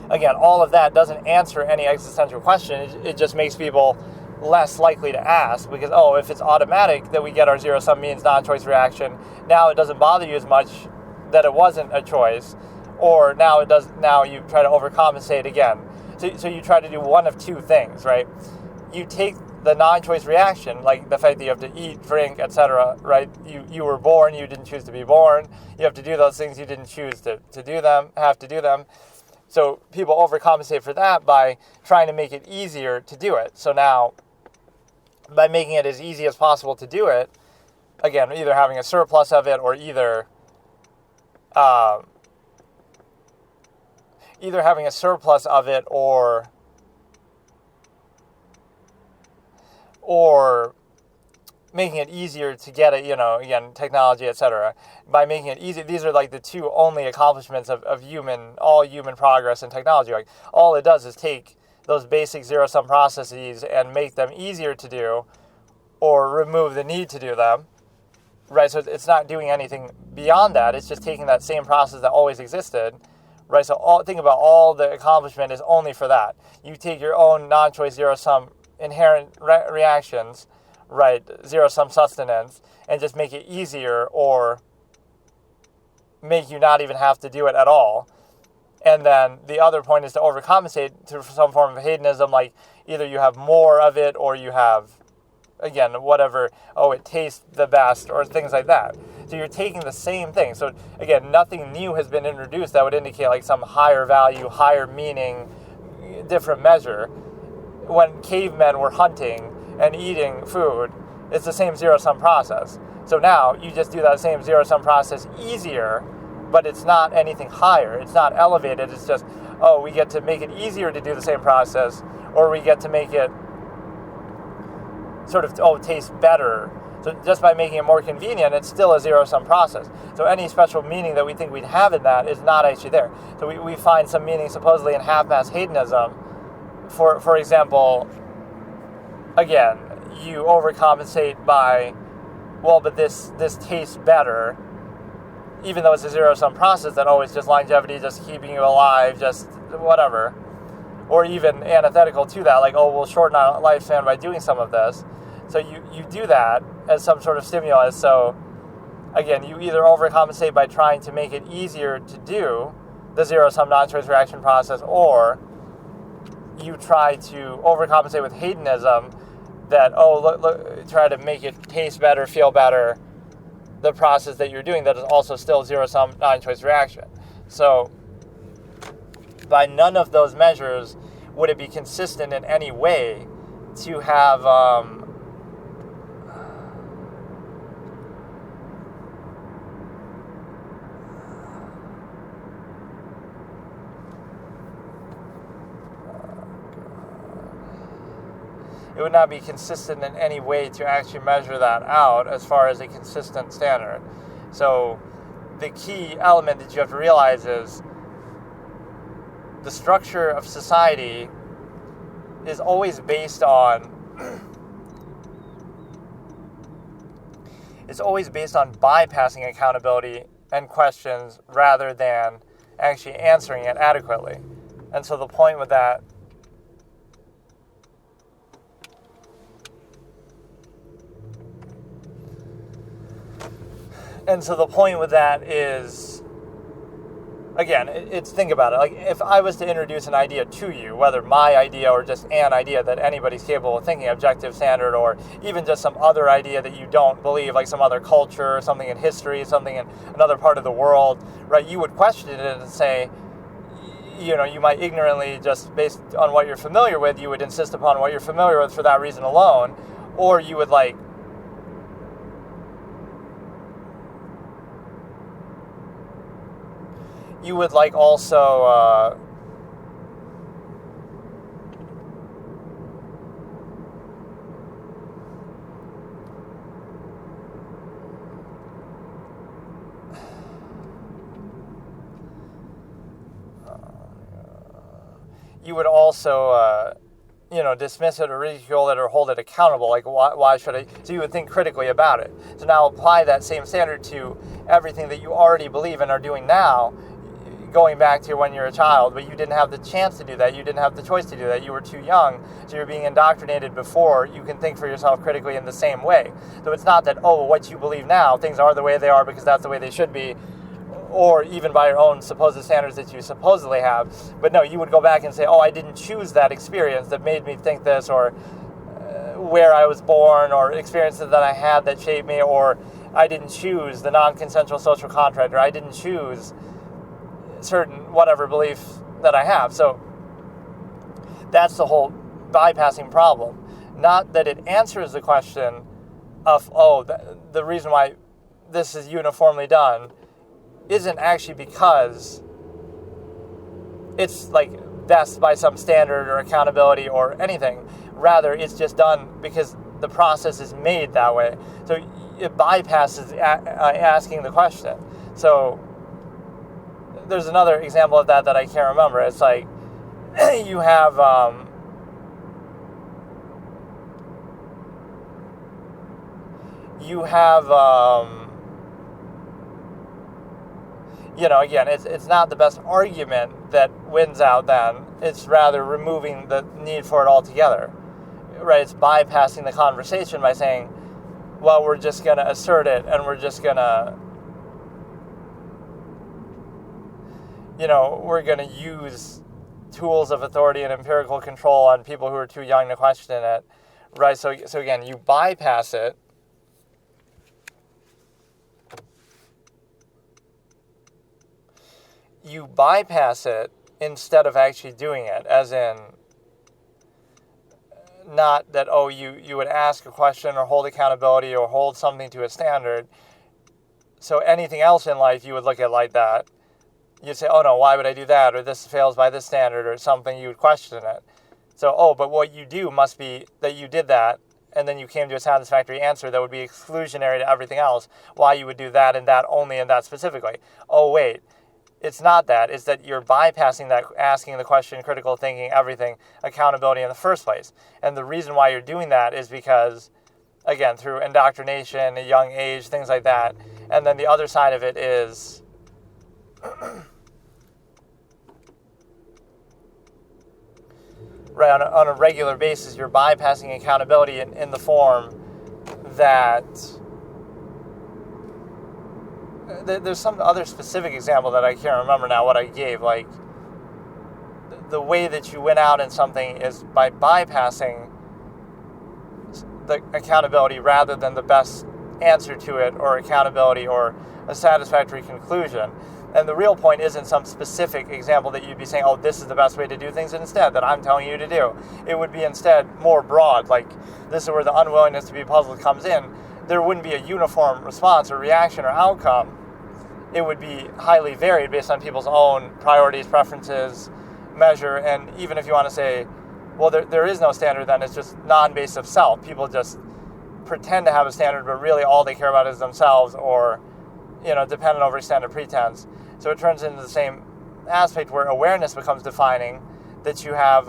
again, all of that doesn't answer any existential question. It just makes people less likely to ask, because, if it's automatic that we get our zero-sum means non-choice reaction, now it doesn't bother you as much that it wasn't a choice, or now it does. Now you try to overcompensate again. So you try to do one of two things, right? You take the non-choice reaction, like the fact that you have to eat, drink, etc., right? You were born, you didn't choose to be born. You have to do those things, you didn't choose to do them, have to do them. So people overcompensate for that by trying to make it easier to do it. So now, by making it as easy as possible to do it, again, either having a surplus of it, or either having a surplus of it, or making it easier to get it, again, technology, etc. By making it easy, these are like the two only accomplishments of all human progress in technology. Like, all it does is take those basic zero-sum processes and make them easier to do, or remove the need to do them, right? So it's not doing anything beyond that. It's just taking that same process that always existed, right? So think about all the accomplishment is only for that. You take your own non-choice zero-sum inherent reactions, right, zero-sum sustenance, and just make it easier, or make you not even have to do it at all. And then the other point is to overcompensate through some form of hedonism, like either you have more of it, or you have, again, whatever, it tastes the best, or things like that. So you're taking the same thing. So again, nothing new has been introduced that would indicate like some higher value, higher meaning, different measure. When cavemen were hunting and eating food, it's the same zero-sum process. So now you just do that same zero-sum process easier, but it's not anything higher. It's not elevated. It's just, we get to make it easier to do the same process, or we get to make it sort of, taste better. So just by making it more convenient, it's still a zero-sum process. So any special meaning that we think we'd have in that is not actually there. So we find some meaning supposedly in half-mass hedonism. For example, again, you overcompensate by, but this tastes better, even though it's a zero-sum process that always just longevity, just keeping you alive, just whatever. Or even antithetical to that, like, we'll shorten our lifespan by doing some of this. So you do that as some sort of stimulus. So again, you either overcompensate by trying to make it easier to do the zero-sum non-choice reaction process, or you try to overcompensate with hedonism that, look, try to make it taste better, feel better, the process that you're doing that is also still zero-sum non-choice reaction. So by none of those measures would it be consistent in any way to have it would not be consistent in any way to actually measure that out as far as a consistent standard. So the key element that you have to realize is the structure of society is always based on bypassing accountability and questions rather than actually answering it adequately. And so the point with that is, again, it's think about it. Like, if I was to introduce an idea to you, whether my idea or just an idea that anybody's capable of thinking, objective standard, or even just some other idea that you don't believe, like some other culture, something in history, something in another part of the world, right? You would question it and say, you might ignorantly, just based on what you're familiar with, you would insist upon what you're familiar with for that reason alone, or you would also dismiss it or ridicule it or hold it accountable. Like, why should I? So you would think critically about it. So now apply that same standard to everything that you already believe and are doing now, going back to when you're a child, but you didn't have the chance to do that. You didn't have the choice to do that. You were too young, so you're being indoctrinated before you can think for yourself critically in the same way. So it's not that, what you believe now, things are the way they are because that's the way they should be, or even by your own supposed standards that you supposedly have. But no, you would go back and say, I didn't choose that experience that made me think this, or where I was born, or experiences that I had that shaped me, or I didn't choose the non-consensual social contract, or I didn't choose certain whatever belief that I have. So that's the whole bypassing problem. Not that it answers the question of, the reason why this is uniformly done isn't actually because it's like best by some standard or accountability or anything. Rather, it's just done because the process is made that way. So it bypasses asking the question. So there's another example of that I can't remember. It's like you have again, it's not the best argument that wins out then. It's rather removing the need for it altogether. Right? It's bypassing the conversation by saying, well, we're just going to assert it, and we're just going to we're going to use tools of authority and empirical control on people who are too young to question it, right? So again, you bypass it. You bypass it instead of actually doing it, as in, not that, you would ask a question or hold accountability or hold something to a standard. So anything else in life you would look at like that. You'd say, no, why would I do that? Or this fails by this standard or something. You would question it. So, but what you do must be that you did that, and then you came to a satisfactory answer that would be exclusionary to everything else. Why you would do that and that only and that specifically. Wait, it's not that. It's that you're bypassing that, asking the question, critical thinking, everything, accountability in the first place. And the reason why you're doing that is because, again, through indoctrination, a young age, things like that. And then the other side of it is right, on a regular basis, you're bypassing accountability in the form that there's some other specific example that I can't remember now what I gave. Like, the way that you win out in something is by bypassing the accountability rather than the best answer to it, or accountability, or a satisfactory conclusion. And the real point isn't some specific example that you'd be saying, this is the best way to do things instead that I'm telling you to do. It would be instead more broad, like this is where the unwillingness to be puzzled comes in. There wouldn't be a uniform response or reaction or outcome. It would be highly varied based on people's own priorities, preferences, measure, and even if you want to say, well, there is no standard, then it's just non-base of self. People just pretend to have a standard, but really all they care about is themselves, or dependent overextend or pretense. So it turns into the same aspect where awareness becomes defining, that you have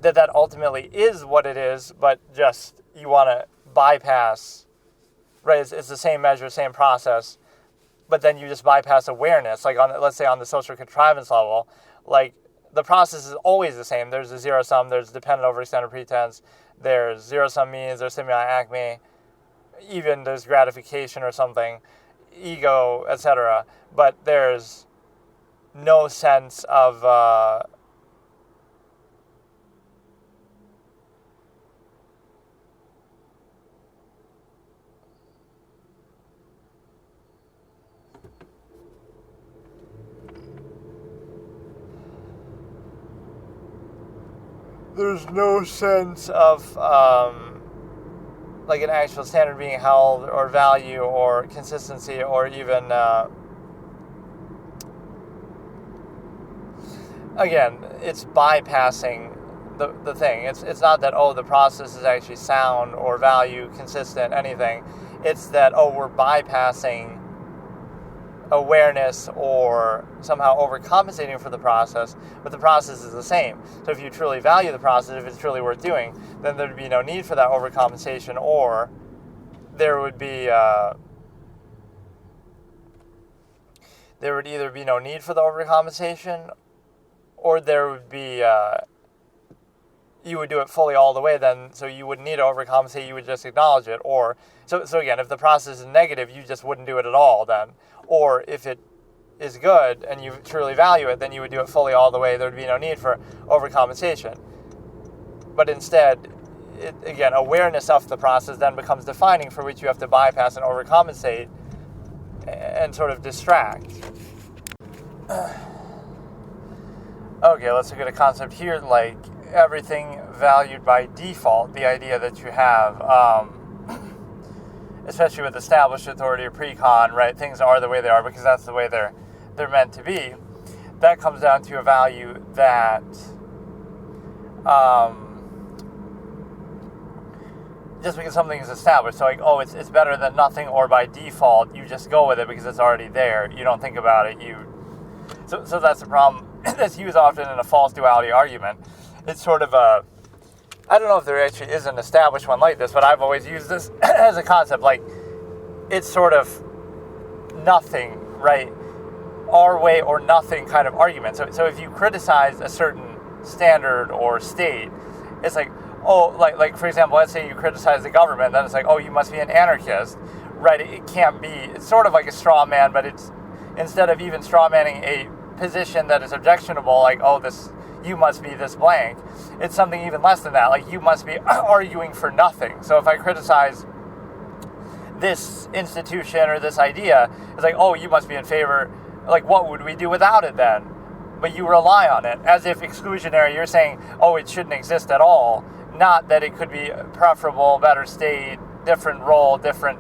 that ultimately is what it is, but just you want to bypass, right? It's the same measure, same process, but then you just bypass awareness. Like let's say on the social contrivance level, like the process is always the same. There's a zero sum, there's dependent overextend or pretense, there's zero sum means, there's stimuli acme, even there's gratification or something, ego, etc. But there's no sense of like an actual standard being held, or value, or consistency, or even again, it's bypassing the thing. It's not that the process is actually sound or value consistent anything. It's that we're bypassing awareness or somehow overcompensating for the process, but the process is the same. So if you truly value the process, if it's truly worth doing, then there'd be no need for that overcompensation, or there would either be no need for the overcompensation, or there would be you would do it fully all the way then, so you wouldn't need to overcompensate, you would just acknowledge it. Or so again, if the process is negative, you just wouldn't do it at all then. Or if it is good and you truly value it, then you would do it fully all the way. There would be no need for overcompensation. But instead, again, awareness of the process then becomes defining, for which you have to bypass and overcompensate and sort of distract. Okay, let's look at a concept here like everything valued by default, the idea that you have, especially with established authority or pre-con, right? Things are the way they are because that's the way they're meant to be. That comes down to a value that just because something is established, so like, oh, it's better than nothing, or by default, you just go with it because it's already there. You don't think about it. So that's the problem. That's used often in a false duality argument. It's sort of I don't know if there actually is an established one like this, but I've always used this as a concept. Like, it's sort of nothing, right? Our way or nothing kind of argument. So if you criticize a certain standard or state, it's like, oh, like for example, let's say you criticize the government, then it's like, oh, you must be an anarchist, right? It can't be. It's sort of like a straw man, but it's, instead of even straw manning a position that is objectionable, like, oh, you must be this blank, it's something even less than that, like you must be arguing for nothing. So if I criticize this institution or this idea, it's like, oh, you must be in favor, like what would we do without it then? But you rely on it as if exclusionary. You're saying, oh, it shouldn't exist at all, not that it could be preferable, better state, different role, different,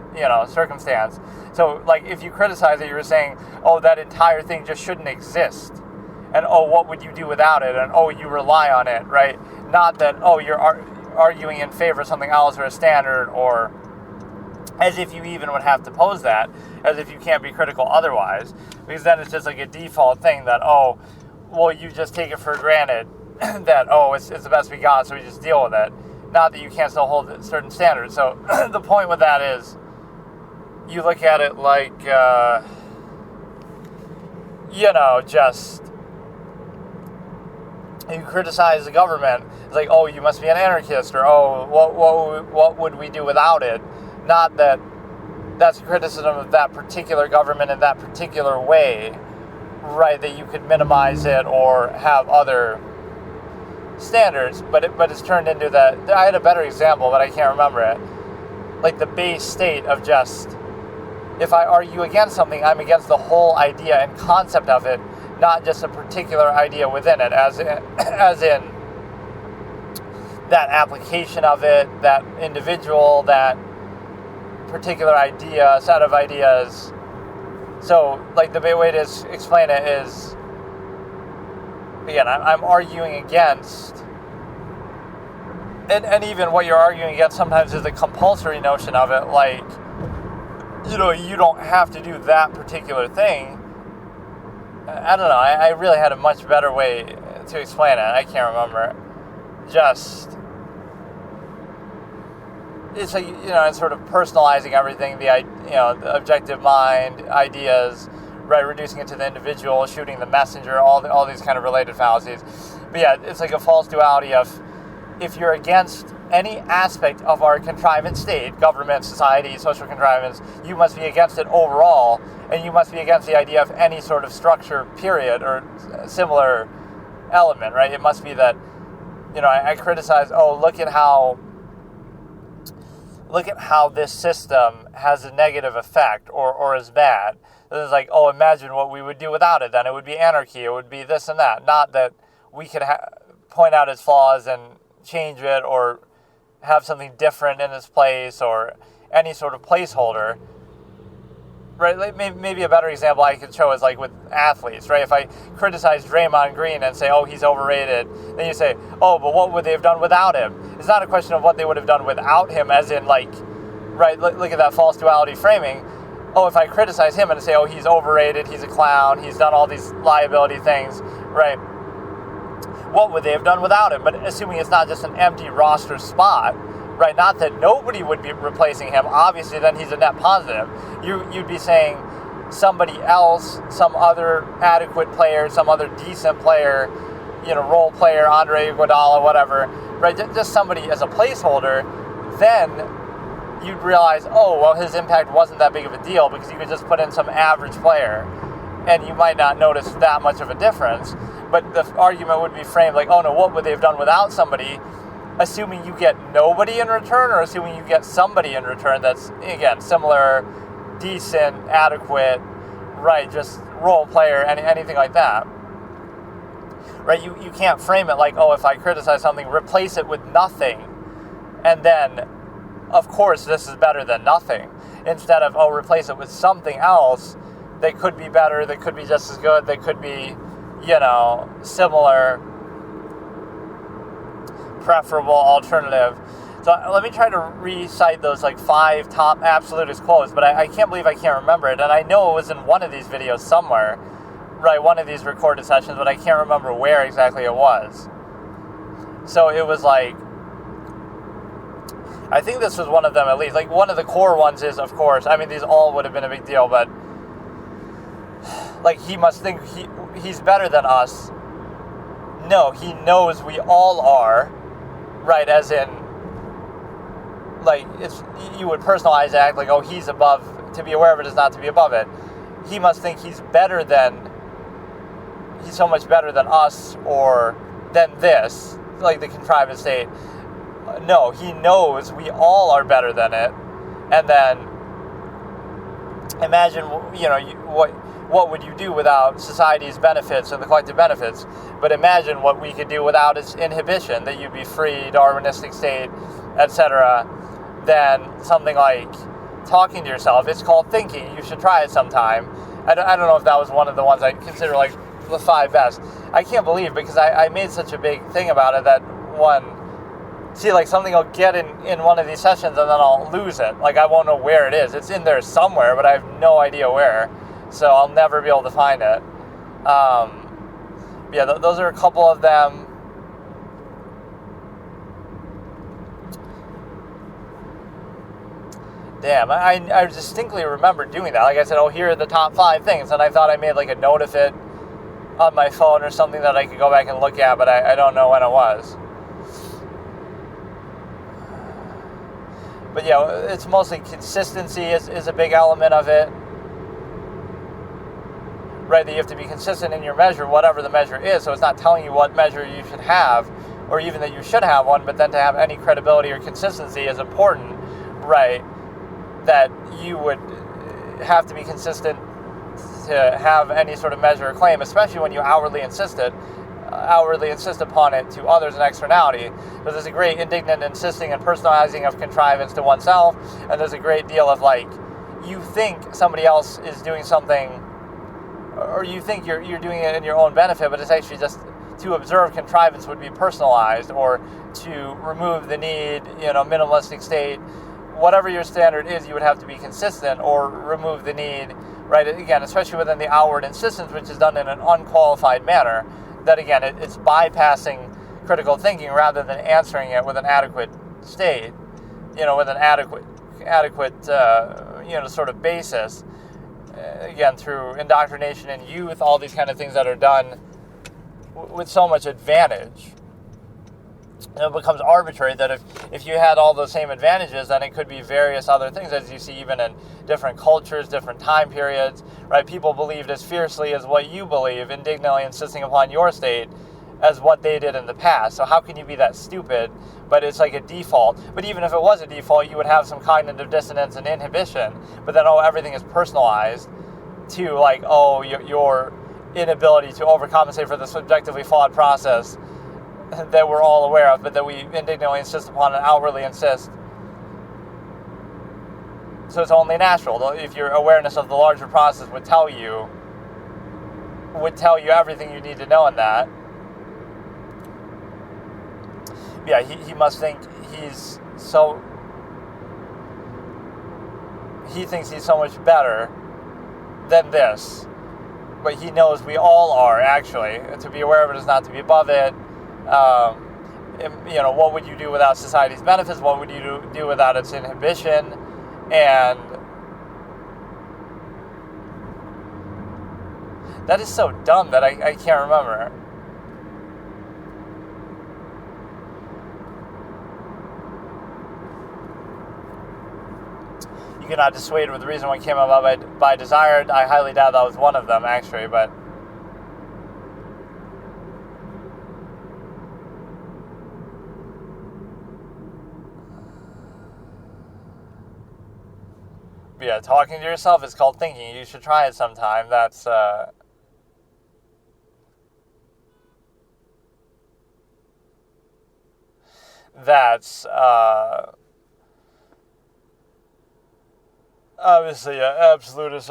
circumstance. So like if you criticize it, you're saying, oh, that entire thing just shouldn't exist. And, oh, what would you do without it? And, oh, you rely on it, right? Not that, oh, you're arguing in favor of something else or a standard, or as if you even would have to pose that, as if you can't be critical otherwise. Because then it's just like a default thing that, oh, well, you just take it for granted that, oh, it's the best we got, so we just deal with it. Not that you can't still hold certain standards. So the point with that is you look at it like, just... you criticize the government, it's like, oh, you must be an anarchist, or, oh, what would we do without it? Not that that's a criticism of that particular government in that particular way, right, that you could minimize it or have other standards, but it's turned into that. I had a better example, but I can't remember it. Like the base state of just, if I argue against something, I'm against the whole idea and concept of it, not just a particular idea within it, as in that application of it, that individual, that particular idea, set of ideas. So, like, the way to explain it is, again, I'm arguing against, and even what you're arguing against sometimes is the compulsory notion of it, like, you don't have to do that particular thing. I don't know, I really had a much better way to explain it. I can't remember. Just, it's like, it's sort of personalizing everything, the objective mind, ideas, right, reducing it to the individual, shooting the messenger, all these kind of related fallacies. But yeah, it's like a false duality of, if you're against any aspect of our contrivance state, government, society, social contrivance, you must be against it overall, and you must be against the idea of any sort of structure, period, or similar element, right? It must be that, I criticize, oh, look at how this system has a negative effect or is bad. And it's like, oh, imagine what we would do without it then. It would be anarchy. It would be this and that. Not that we could point out its flaws and change it or have something different in its place or any sort of placeholder, right? Like maybe a better example I could show is like with athletes, right? If I criticize Draymond Green and say, oh, he's overrated, then you say, oh, but what would they have done without him? It's not a question of what they would have done without him, as in like, right, look at that false duality framing. oh, if I criticize him and say, oh, he's overrated, he's a clown, he's done all these liability things, right? What would they have done without him? But assuming it's not just an empty roster spot, right? Not that nobody would be replacing him. Obviously, then he's a net positive. You'd be saying somebody else, some other adequate player, some other decent player, role player, Andre Iguodala, whatever, right? Just somebody as a placeholder. Then you'd realize, oh, well, his impact wasn't that big of a deal because you could just put in some average player and you might not notice that much of a difference. But the argument would be framed like, oh no, what would they have done without somebody? Assuming you get nobody in return, or assuming you get somebody in return that's, again, similar, decent, adequate, right, just role player, anything like that. Right, you can't frame it like, oh, if I criticize something, replace it with nothing, and then, of course, this is better than nothing. Instead of, oh, replace it with something else that could be better, that could be just as good, that could be, similar, preferable, alternative. So let me try to recite those 5 top absolutist quotes, but I can't believe I can't remember it. And I know it was in one of these videos somewhere, right, one of these recorded sessions, but I can't remember where exactly it was. So it was I think this was one of them at least. One of the core ones is, of course, I mean, these all would have been a big deal, but he must think he's better than us. No, he knows we all are, right, as in, it's, you would personalize act oh, he's above, to be aware of it is not to be above it. He must think he's so much better than us or than this, the contrivance state. No, he knows we all are better than it. And then imagine, what would you do without society's benefits and the collective benefits? But imagine what we could do without its inhibition, that you'd be free, Darwinistic state, etc. Then something like talking to yourself. It's called thinking. You should try it sometime. I don't know if that was one of the ones I consider the 5 best. I can't believe, because I made such a big thing about it, that one, something I'll get in one of these sessions and then I'll lose it. I won't know where it is. It's in there somewhere, but I have no idea where. So I'll never be able to find it. Those are a couple of them. Damn, I distinctly remember doing that. Like I said, oh, here are the top 5 things, and I thought I made a note of it on my phone or something that I could go back and look at, but I don't know when it was. But it's mostly consistency is a big element of it. Right, that you have to be consistent in your measure, whatever the measure is. So it's not telling you what measure you should have, or even that you should have one, but then to have any credibility or consistency is important, right? That you would have to be consistent to have any sort of measure or claim, especially when you outwardly insist upon it to others in externality. So there's a great indignant insisting and personalizing of contrivance to oneself, and there's a great deal of you think somebody else is doing something, or you think you're doing it in your own benefit, but it's actually just to observe contrivance would be personalized, or to remove the need, minimalistic state, whatever your standard is, you would have to be consistent, or remove the need, right? Again, especially within the outward insistence, which is done in an unqualified manner, that again, it's bypassing critical thinking rather than answering it with an adequate state, with an adequate, sort of basis. Again, through indoctrination in youth, all these kind of things that are done with so much advantage. And it becomes arbitrary that if you had all those same advantages, then it could be various other things, as you see even in different cultures, different time periods, right? People believed as fiercely as what you believe, indignantly insisting upon your state as what they did in the past. So how can you be that stupid? But it's a default. But even if it was a default, you would have some cognitive dissonance and inhibition. But then, everything is personalized to your inability to overcompensate for the subjectively flawed process that we're all aware of, but that we indignantly insist upon and outwardly insist. So it's only natural. If your awareness of the larger process would tell you everything you need to know in that. He must think he's he thinks he's so much better than this, but he knows we all are, actually. And to be aware of it is not to be above it. What would you do without society's benefits? What would you do without its inhibition? And that is so dumb that I can't remember. You cannot dissuade with the reason why came about by desire. I highly doubt that was one of them, actually, but yeah, talking to yourself is called thinking. You should try it sometime. That's obviously an absolutist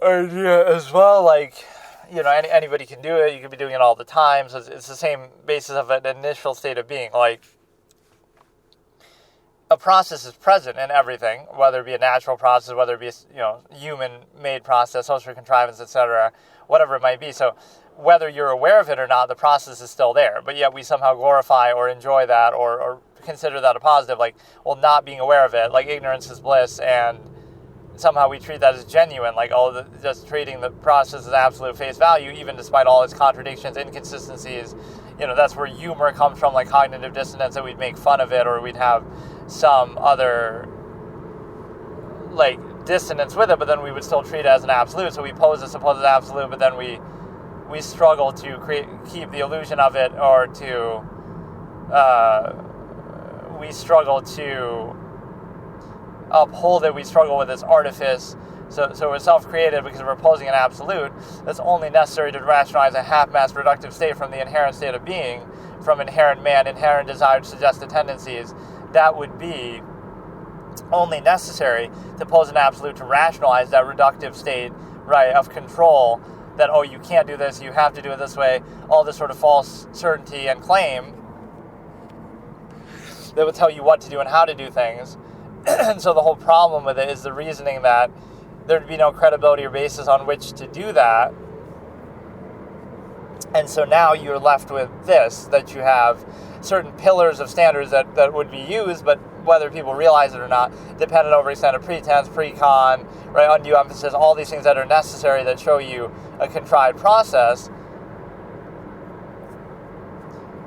idea as well. Like, anybody can do it. You could be doing it all the time. So it's the same basis of an initial state of being. Like, a process is present in everything, whether it be a natural process, whether it be a human-made process, social contrivance, etc., whatever it might be. So whether you're aware of it or not, the process is still there. But yet we somehow glorify or enjoy that or consider that a positive, like, well, not being aware of it, like ignorance is bliss, and somehow we treat that as genuine, like, just treating the process as absolute face value, even despite all its contradictions, inconsistencies. That's where humor comes from, like cognitive dissonance, that we'd make fun of it, or we'd have some other, like, dissonance with it, but then we would still treat it as an absolute. So we pose a supposed absolute, but then we struggle to keep the illusion of it, or we struggle to uphold it. We struggle with its artifice. So we're self-created because we're posing an absolute that's only necessary to rationalize a half-mass reductive state from the inherent state of being, from inherent man, inherent desired suggested tendencies. That would be only necessary to pose an absolute to rationalize that reductive state, right, of control, that, oh, you can't do this, you have to do it this way, all this sort of false certainty and claim that would tell you what to do and how to do things. And so the whole problem with it is the reasoning that there'd be no credibility or basis on which to do that. And so now you're left with this, that you have certain pillars of standards that would be used, but whether people realize it or not, dependent, overextended, pretense, pre-con, right, undue emphasis, all these things that are necessary that show you a contrived process.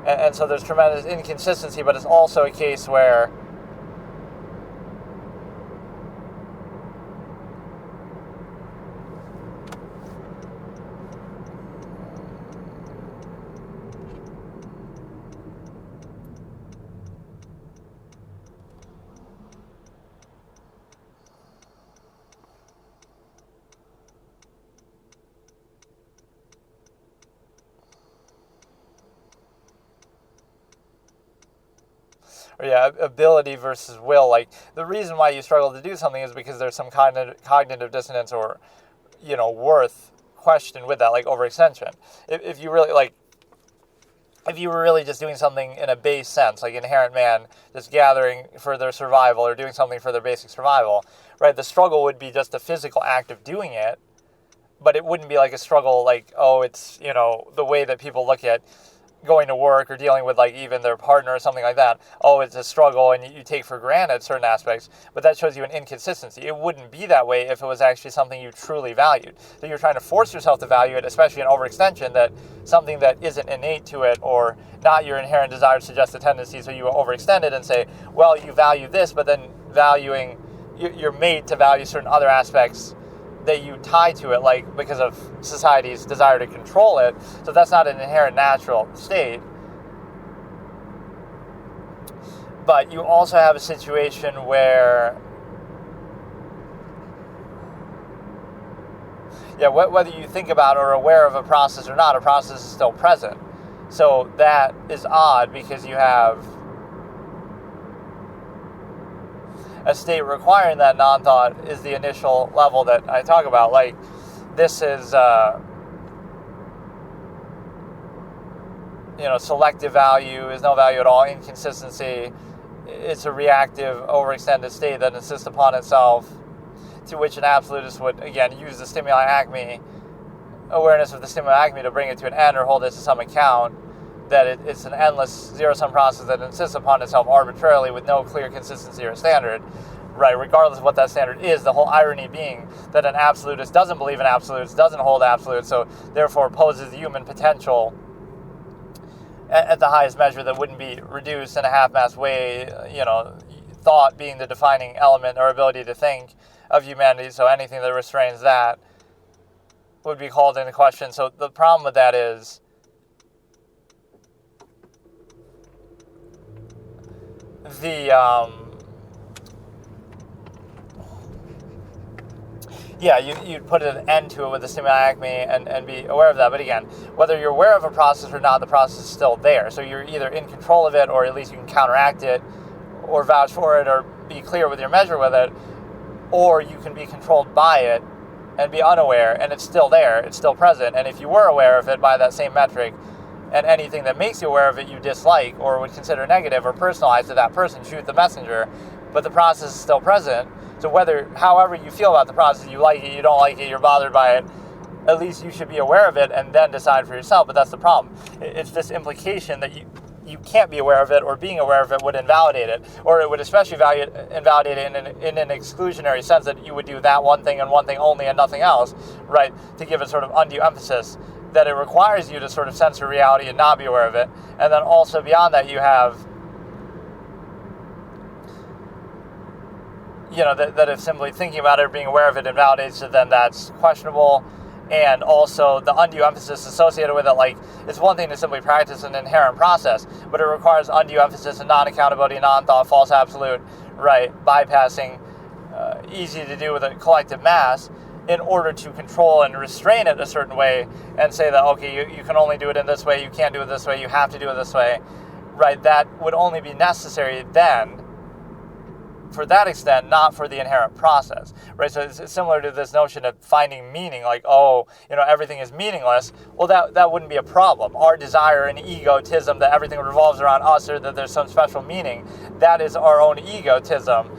And so there's tremendous inconsistency, but it's also a case where ability versus will. Like, the reason why you struggle to do something is because there's some cognitive dissonance or, worth question with that, like overextension. If you really, like, if you were really just doing something in a base sense, like inherent man, just gathering for their survival or doing something for their basic survival, right, the struggle would be just the physical act of doing it, but it wouldn't be like a struggle like, oh, it's, the way that people look at going to work or dealing with, like, even their partner or something like that. Oh, it's a struggle, and you take for granted certain aspects, but that shows you an inconsistency. It wouldn't be that way if it was actually something you truly valued. So you're trying to force yourself to value it, especially in overextension, that something that isn't innate to it or not your inherent desire suggested tendency, so you overextend it and say, well, you value this, but then you're made to value certain other aspects that you tie to it, like because of society's desire to control it. So that's not an inherent natural state. But you also have a situation where, whether you think about or are aware of a process or not, a process is still present. So that is odd, because you have a state requiring that non-thought is the initial level that I talk about. Like, this is, selective value is no value at all, inconsistency. It's a reactive, overextended state that insists upon itself. to which an absolutist would, again, use the stimuli acme, awareness of the stimuli acme to bring it to an end or hold it to some account, that it's an endless zero-sum process that insists upon itself arbitrarily with no clear consistency or standard, right, regardless of what that standard is. The whole irony being that an absolutist doesn't believe in absolutes, doesn't hold absolutes, so therefore poses the human potential at the highest measure that wouldn't be reduced in a half-mass way, thought being the defining element or ability to think of humanity, so anything that restrains that would be called into question. So the problem with that is you'd put an end to it with the stimuli acme and be aware of that. But again, whether you're aware of a process or not, the process is still there. So you're either in control of it, or at least you can counteract it, or vouch for it, or be clear with your measure with it, or you can be controlled by it and be unaware, and it's still there, it's still present. And if you were aware of it by that same metric, and anything that makes you aware of it you dislike or would consider negative or personalize to that person, shoot the messenger, but the process is still present. So however you feel about the process, you like it, you don't like it, you're bothered by it, at least you should be aware of it and then decide for yourself. But that's the problem. It's this implication that you can't be aware of it, or being aware of it would invalidate it, or it would especially invalidate it in an exclusionary sense, that you would do that one thing and one thing only and nothing else, right, to give it sort of undue emphasis, that it requires you to sort of censor reality and not be aware of it. And then also beyond that, you have, that if simply thinking about it or being aware of it invalidates it, then that's questionable. And also the undue emphasis associated with it, like, it's one thing to simply practice an inherent process, but it requires undue emphasis and non-accountability, non-thought, false absolute, right, bypassing, easy to do with a collective mass, in order to control and restrain it a certain way and say that, okay, you can only do it in this way, you can't do it this way, you have to do it this way, right? That would only be necessary then for that extent, not for the inherent process, right? So it's similar to this notion of finding meaning, like, everything is meaningless. Well, that wouldn't be a problem. Our desire and egotism that everything revolves around us, or that there's some special meaning, that is our own egotism.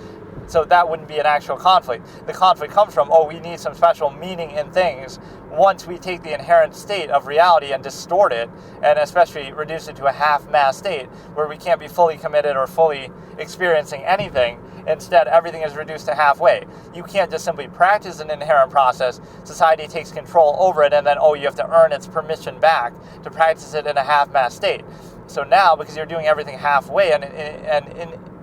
So that wouldn't be an actual conflict. The conflict comes from, we need some special meaning in things. Once we take the inherent state of reality and distort it, and especially reduce it to a half-mass state, where we can't be fully committed or fully experiencing anything, instead everything is reduced to halfway. You can't just simply practice an inherent process, society takes control over it, and then, you have to earn its permission back to practice it in a half-mass state. So now, because you're doing everything halfway and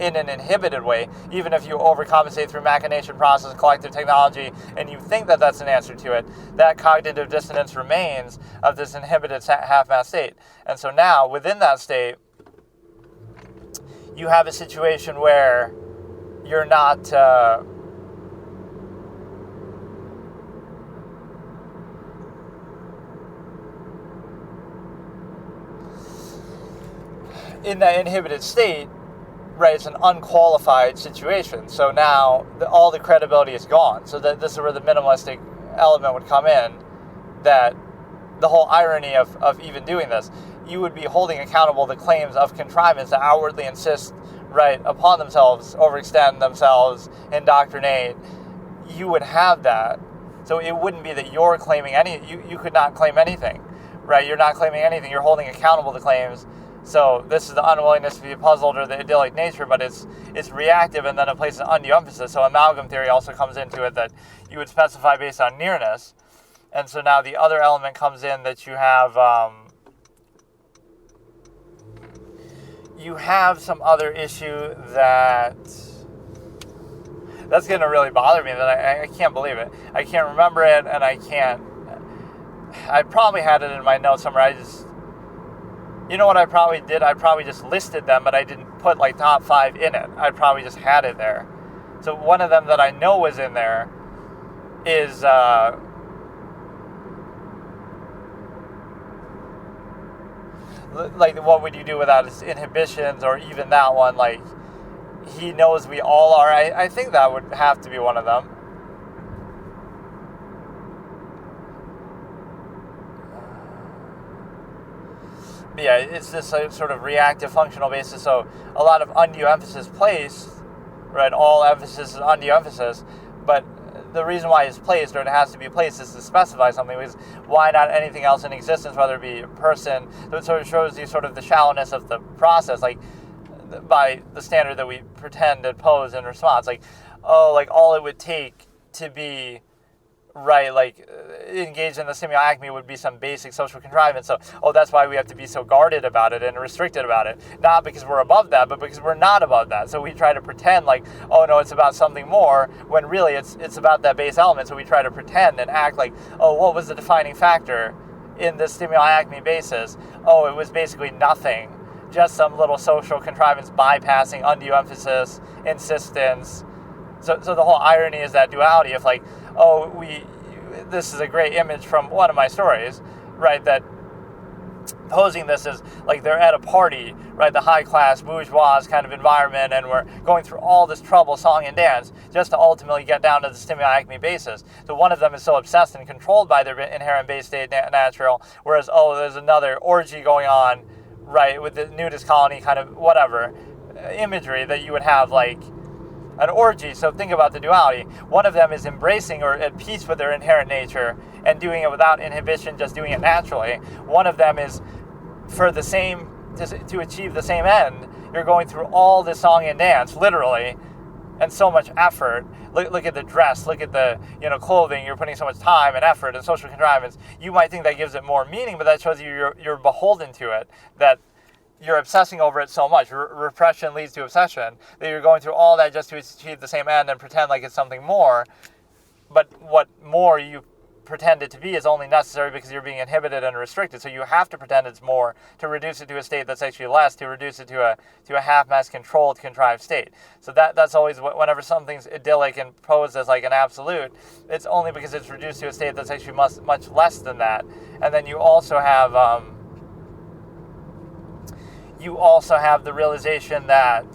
in an inhibited way, even if you overcompensate through machination process, collective technology, and you think that that's an answer to it, that cognitive dissonance remains of this inhibited half-mass state. And so now, within that state, you have a situation where you're not... in that inhibited state, right, it's an unqualified situation. So now all the credibility is gone. So this is where the minimalistic element would come in, that the whole irony of even doing this, you would be holding accountable the claims of contrivance that outwardly insist, right, upon themselves, overextend themselves, indoctrinate. You would have that. So it wouldn't be that you're claiming you could not claim anything, right? You're not claiming anything. You're holding accountable the claims. So this is the unwillingness to be puzzled, or the idyllic nature, but it's reactive, and then it places undue emphasis. So amalgam theory also comes into it, that you would specify based on nearness. And so now the other element comes in, that you have some other issue that's going to really bother me, that I can't believe it. I can't remember it, and I probably had it in my notes somewhere. You know what I probably did? I probably just listed them, but I didn't put like top 5 in it. I probably just had it there. So one of them that I know was in there is like, what would you do without his inhibitions, or even that one, like, he knows we all are. I think that would have to be one of them. Yeah, it's this sort of reactive functional basis, so a lot of undue emphasis placed, right? All emphasis is undue emphasis, but the reason why it's placed, or it has to be placed, is to specify something. Because why not anything else in existence, whether it be a person? So it sort of shows you sort of the shallowness of the process, like by the standard that we pretend and pose in response. Like, oh, like all it would take to be right, like engaged in the simulacmy would be some basic social contrivance. So, oh, that's why we have to be so guarded about it and restricted about it. Not because we're above that, but because we're not above that. So we try to pretend like, oh no, it's about something more, when really it's about that base element. So we try to pretend and act like, oh, what was the defining factor in this simulacmy basis? Oh, it was basically nothing. Just some little social contrivance bypassing undue emphasis, insistence. So the whole irony is that duality of like, oh, this is a great image from one of my stories, right, that posing this as like they're at a party, right, the high-class bourgeois kind of environment, and we're going through all this trouble, song and dance, just to ultimately get down to the stimuli-acme basis. So one of them is so obsessed and controlled by their inherent base state natural, whereas, oh, there's another orgy going on, right, with the nudist colony kind of whatever imagery that you would have like an orgy. So think about the duality. One of them is embracing or at peace with their inherent nature and doing it without inhibition, just doing it naturally. One of them is for the same, to achieve the same end, you're going through all this song and dance, literally, and so much effort. Look at the dress, look at the clothing. You're putting so much time and effort and social contrivance. You might think that gives it more meaning, but that shows you you're beholden to it, that you're obsessing over it so much. Repression leads to obsession, that you're going through all that just to achieve the same end and pretend like it's something more. But what more you pretend it to be is only necessary because you're being inhibited and restricted. So you have to pretend it's more to reduce it to a state that's actually less, to reduce it to a half-mass controlled, contrived state. So that's always whenever something's idyllic and posed as like an absolute, it's only because it's reduced to a state that's actually much less than that. And then you also have the realization that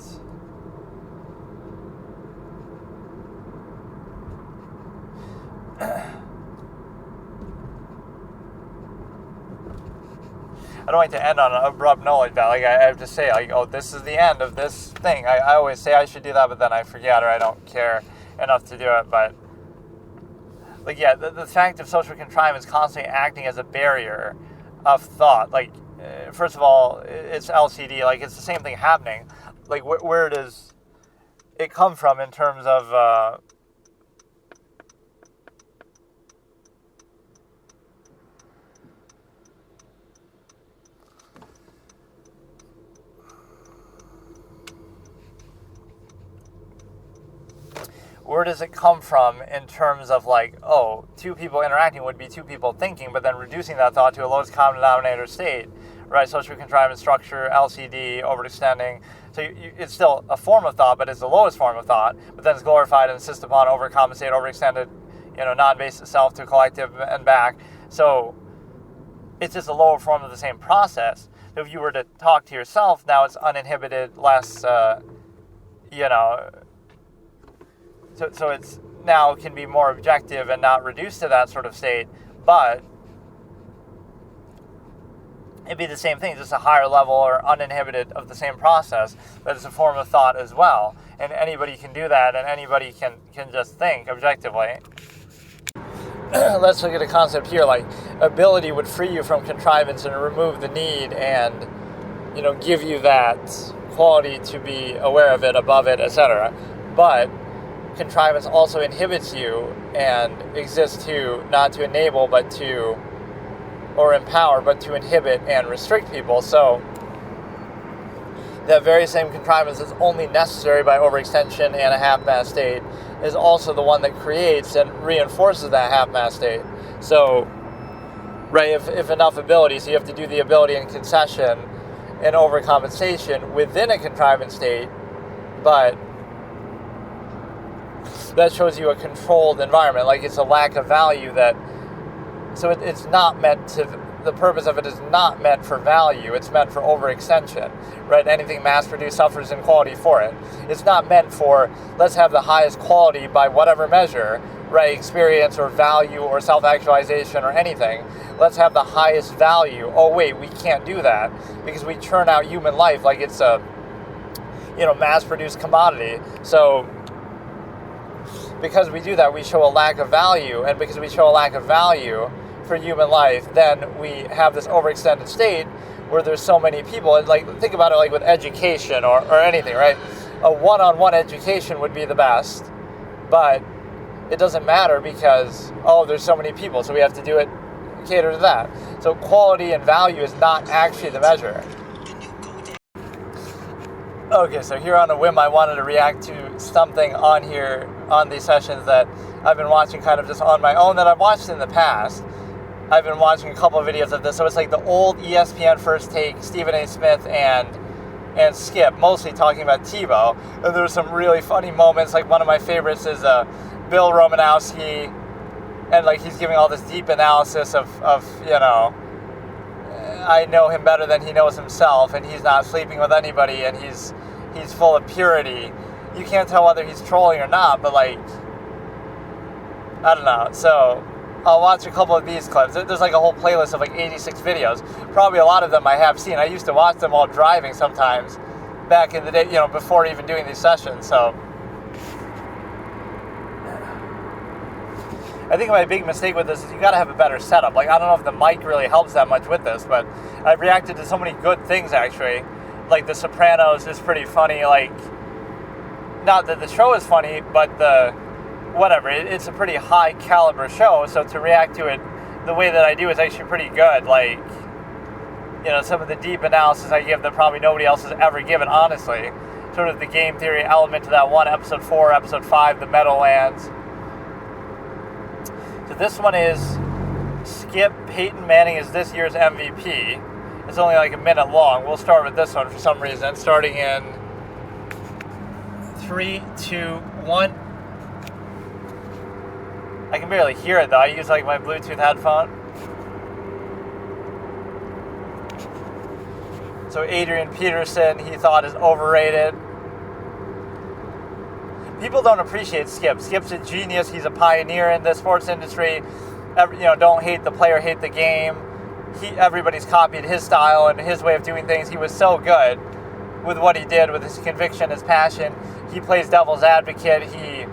I don't like to end on an abrupt note like that. Like I have to say, like, oh, this is the end of this thing. I always say I should do that, but then I forget, or I don't care enough to do it. But like, yeah, the fact of social contrivance constantly acting as a barrier of thought, like. First of all, it's LCD, like it's the same thing happening. Like where does it come from in terms of where does it come from in terms of like, oh, two people interacting would be two people thinking, but then reducing that thought to a lowest common denominator state, right? Social contrivance structure, LCD, overextending. So it's still a form of thought, but it's the lowest form of thought, but then it's glorified and insisted upon, overcompensated, overextended, non-basic self to collective and back. So it's just a lower form of the same process. So if you were to talk to yourself, now it's uninhibited, less, So it's now can be more objective and not reduced to that sort of state, but it'd be the same thing, just a higher level or uninhibited of the same process, but it's a form of thought as well. And anybody can do that, and anybody can just think objectively. Let's look at a concept here, like ability would free you from contrivance and remove the need and, give you that quality to be aware of it, above it, etc. But contrivance also inhibits you and exists not to enable, but to, or empower, but to inhibit and restrict people. So that very same contrivance is only necessary by overextension and a half-mass state is also the one that creates and reinforces that half-mass state. So, right, if enough ability, so you have to do the ability and concession and overcompensation within a contrivance state, but that shows you a controlled environment. Like it's a lack of value so it's not meant to, the purpose of it is not meant for value, it's meant for overextension, right? Anything mass-produced suffers in quality for it. It's not meant for, let's have the highest quality by whatever measure, right? Experience or value or self-actualization or anything. Let's have the highest value. Oh wait, we can't do that because we churn out human life like it's a, mass-produced commodity. So because we do that, we show a lack of value, and because we show a lack of value for human life, then we have this overextended state where there's so many people. And like, think about it like with education or anything, right? A one-on-one education would be the best, but it doesn't matter because, there's so many people, so we have to do it, cater to that. So quality and value is not actually the measure. Okay, so here on a whim, I wanted to react to something on here, on these sessions that I've been watching kind of just on my own that I've watched in the past. I've been watching a couple of videos of this, so it's like the old ESPN First Take, Stephen A. Smith and Skip, mostly talking about Tebow. And there's some really funny moments, like one of my favorites is Bill Romanowski, and like he's giving all this deep analysis of I know him better than he knows himself, and he's not sleeping with anybody, and he's full of purity. You can't tell whether he's trolling or not, but like, I don't know. So I'll watch a couple of these clips. There's like a whole playlist of like 86 videos. Probably a lot of them I have seen. I used to watch them while driving sometimes back in the day, before even doing these sessions. So I think my big mistake with this is you got to have a better setup. Like, I don't know if the mic really helps that much with this, but I've reacted to so many good things, actually. Like, The Sopranos is pretty funny. Like, not that the show is funny, but it's a pretty high caliber show, so to react to it the way that I do is actually pretty good. Like, some of the deep analysis I give that probably nobody else has ever given, honestly. Sort of the game theory element to that one, episode 4, episode 5, the Meadowlands. So this one is Skip. Peyton Manning is this year's MVP. It's only like a minute long. We'll start with this one for some reason. Starting in 3, 2, 1. I can barely hear it though. I use like my Bluetooth headphone. So Adrian Peterson, he thought is overrated. People don't appreciate Skip. Skip's a genius. He's a pioneer in the sports industry. Don't hate the player, hate the game. Everybody's copied his style and his way of doing things. He was so good with what he did, with his conviction, his passion. He plays devil's advocate. He,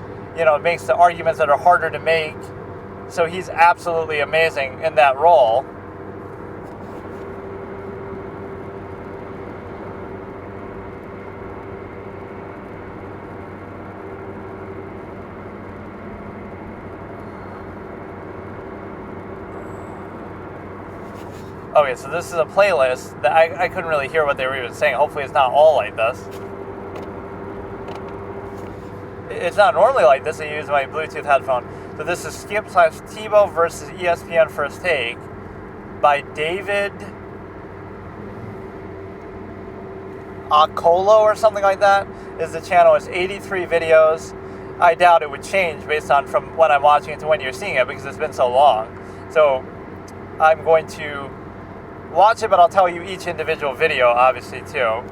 makes the arguments that are harder to make. So he's absolutely amazing in that role. Okay, so this is a playlist that I couldn't really hear what they were even saying. Hopefully it's not all like this. It's not normally like this. I use my Bluetooth headphone. So this is Skip / Tebow versus ESPN First Take by David Acolo or something like that is the channel. It's 83 videos. I doubt it would change based on from when I'm watching it to when you're seeing it because it's been so long. So I'm going to watch it, but I'll tell you each individual video, obviously, too.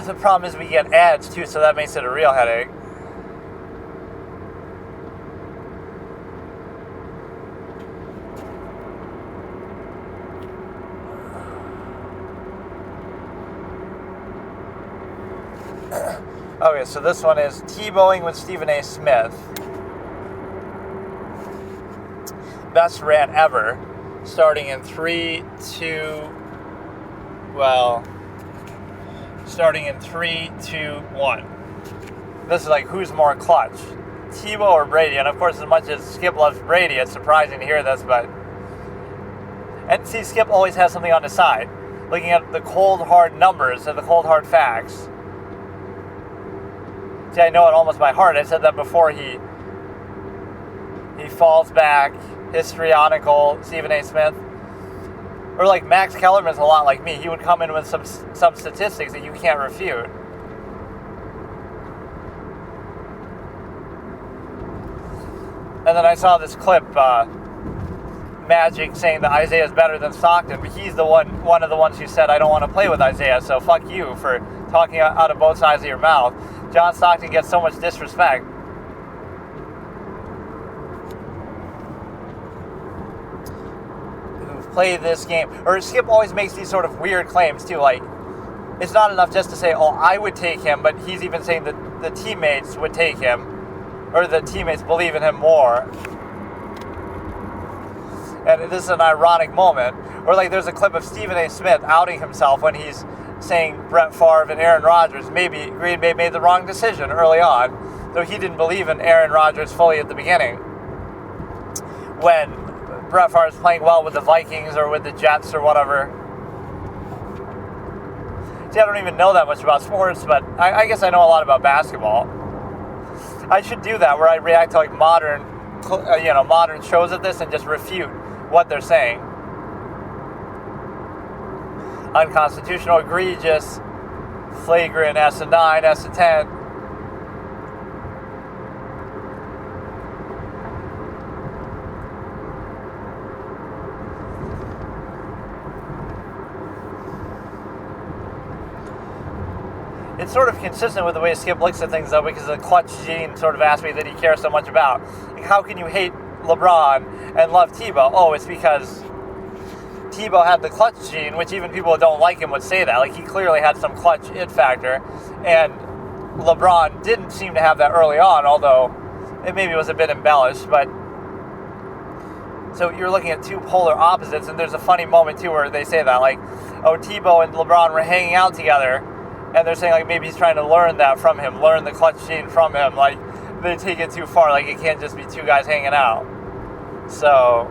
The problem is we get ads, too, so that makes it a real headache. Okay, so this one is Tebowing with Stephen A. Smith. Best rant ever. Starting in 3, 2, 1. This is like who's more clutch, Tebow or Brady? And of course, as much as Skip loves Brady, it's surprising to hear this, and see, Skip always has something on his side. Looking at the cold, hard numbers and the cold, hard facts. See, I know it almost by heart. I said that before he falls back, histrionical, Stephen A. Smith. Or like Max Kellerman's a lot like me. He would come in with some statistics that you can't refute. And then I saw this clip, Magic saying that Isaiah's better than Stockton, but he's one of the ones who said, I don't want to play with Isaiah, so fuck you for talking out of both sides of your mouth. John Stockton gets so much disrespect. play this game. Or Skip always makes these sort of weird claims too, like, it's not enough just to say, oh, I would take him, but he's even saying that the teammates would take him, or the teammates believe in him more. And this is an ironic moment. Or like there's a clip of Stephen A. Smith outing himself when he's saying Brett Favre and Aaron Rodgers, maybe Green Bay made the wrong decision early on, though he didn't believe in Aaron Rodgers fully at the beginning. When Brett Favre is playing well with the Vikings or with the Jets or whatever. See, I don't even know that much about sports, but I guess I know a lot about basketball. I should do that, where I react to like modern shows of this and just refute what they're saying. Unconstitutional, egregious, flagrant, S9, S10. It's sort of consistent with the way Skip looks at things, though, because of the clutch gene sort of aspect that he cares so much about. Like, how can you hate LeBron and love Tebow? Oh, it's because Tebow had the clutch gene, which even people who don't like him would say that. Like, he clearly had some clutch it factor, and LeBron didn't seem to have that early on, although it maybe was a bit embellished. But so you're looking at two polar opposites, and there's a funny moment, too, where they say that, like, oh, Tebow and LeBron were hanging out together, and they're saying, like, maybe he's trying to learn that from him, learn the clutch gene from him. Like, they take it too far. Like, it can't just be two guys hanging out. So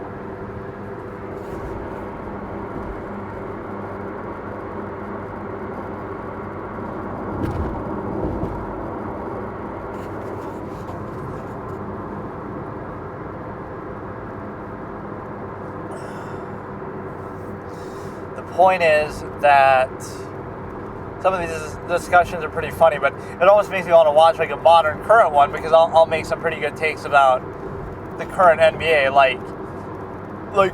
the point is that some of these discussions are pretty funny, but it almost makes me want to watch like a modern current one, because I'll make some pretty good takes about the current NBA, like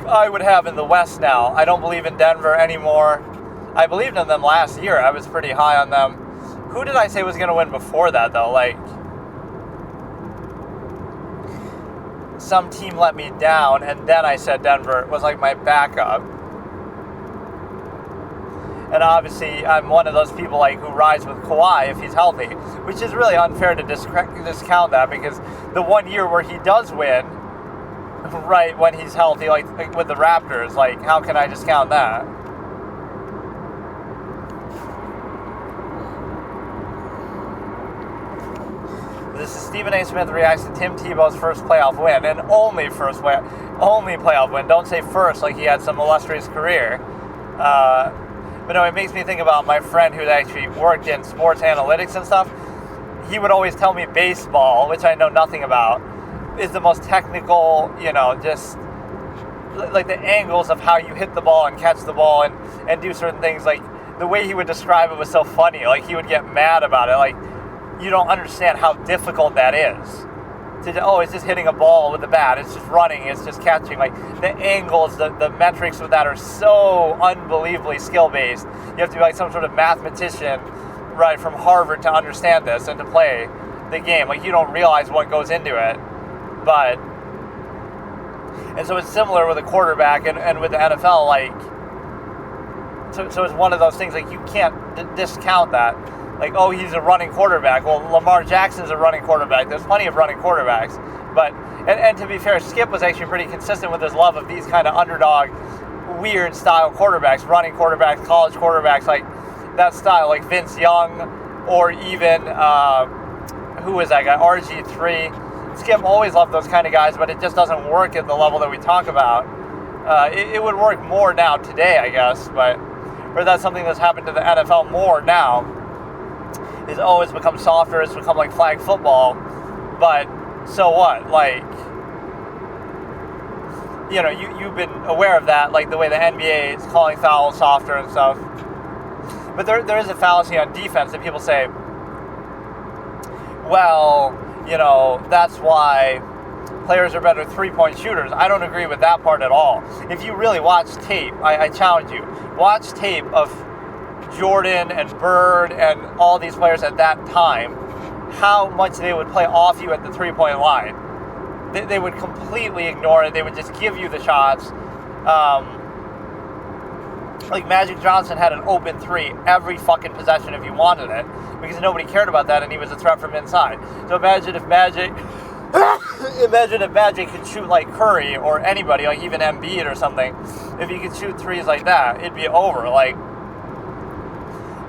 I would have in the West now. I don't believe in Denver anymore. I believed in them last year. I was pretty high on them. Who did I say was going to win before that, though? Like, some team let me down, and then I said Denver was like my backup. And obviously, I'm one of those people like who rides with Kawhi if he's healthy, which is really unfair to discount that, because the 1 year where he does win, right when he's healthy, like with the Raptors, like how can I discount that? This is Stephen A. Smith reacts to Tim Tebow's first playoff win, and only playoff win. Don't say first like he had some illustrious career. But no, it makes me think about my friend who actually worked in sports analytics and stuff. He would always tell me baseball, which I know nothing about, is the most technical, just like the angles of how you hit the ball and catch the ball and do certain things. Like the way he would describe it was so funny. Like he would get mad about it. Like, you don't understand how difficult that is. It's just hitting a ball with the bat. It's just running. It's just catching. Like the angles, the metrics with that are so unbelievably skill-based. You have to be like some sort of mathematician, right, from Harvard to understand this and to play the game. Like you don't realize what goes into it. And so it's similar with a quarterback and with the NFL. Like, so it's one of those things. Like you can't discount that. Like, oh, he's a running quarterback. Well, Lamar Jackson's a running quarterback. There's plenty of running quarterbacks. But, and to be fair, Skip was actually pretty consistent with his love of these kind of underdog, weird style quarterbacks, running quarterbacks, college quarterbacks, like that style, like Vince Young, or even, who was that guy, RG3. Skip always loved those kind of guys, but it just doesn't work at the level that we talk about. It would work more now today, I guess, or that's something that's happened to the NFL more now. It's always become softer. It's become like flag football. But so what? Like, you've been aware of that, like the way the NBA is calling fouls softer and stuff. But there is a fallacy on defense that people say, well, that's why players are better three-point shooters. I don't agree with that part at all. If you really watch tape, I challenge you, watch tape of Jordan and Bird and all these players at that time, how much they would play off you at the three-point line. They would completely ignore it. They would just give you the shots. Like, Magic Johnson had an open three every fucking possession if he wanted it, because nobody cared about that, and he was a threat from inside. So imagine if Magic could shoot like Curry or anybody, like even Embiid or something. If he could shoot threes like that, it'd be over. Like,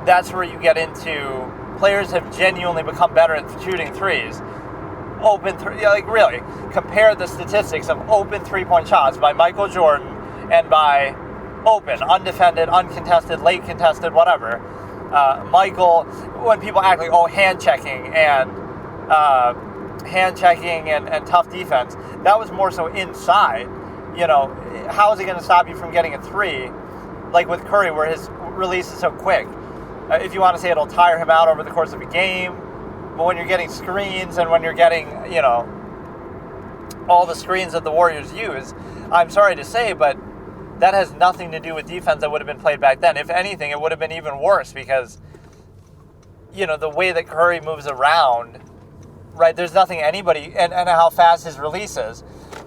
that's where you get into players have genuinely become better at shooting threes. Open three, like, really, compare the statistics of open three-point shots by Michael Jordan and by open, undefended, uncontested, late contested, whatever. Michael, when people act like, oh, hand checking and tough defense, that was more so inside. You know, how is it going to stop you from getting a three? Like with Curry, where his release is so quick. If you want to say it'll tire him out over the course of a game, but when you're getting screens and when you're getting, you know, all the screens that the Warriors use, I'm sorry to say, but that has nothing to do with defense that would have been played back then. If anything, it would have been even worse because, you know, the way that Curry moves around, right, there's nothing anybody, and how fast his release is,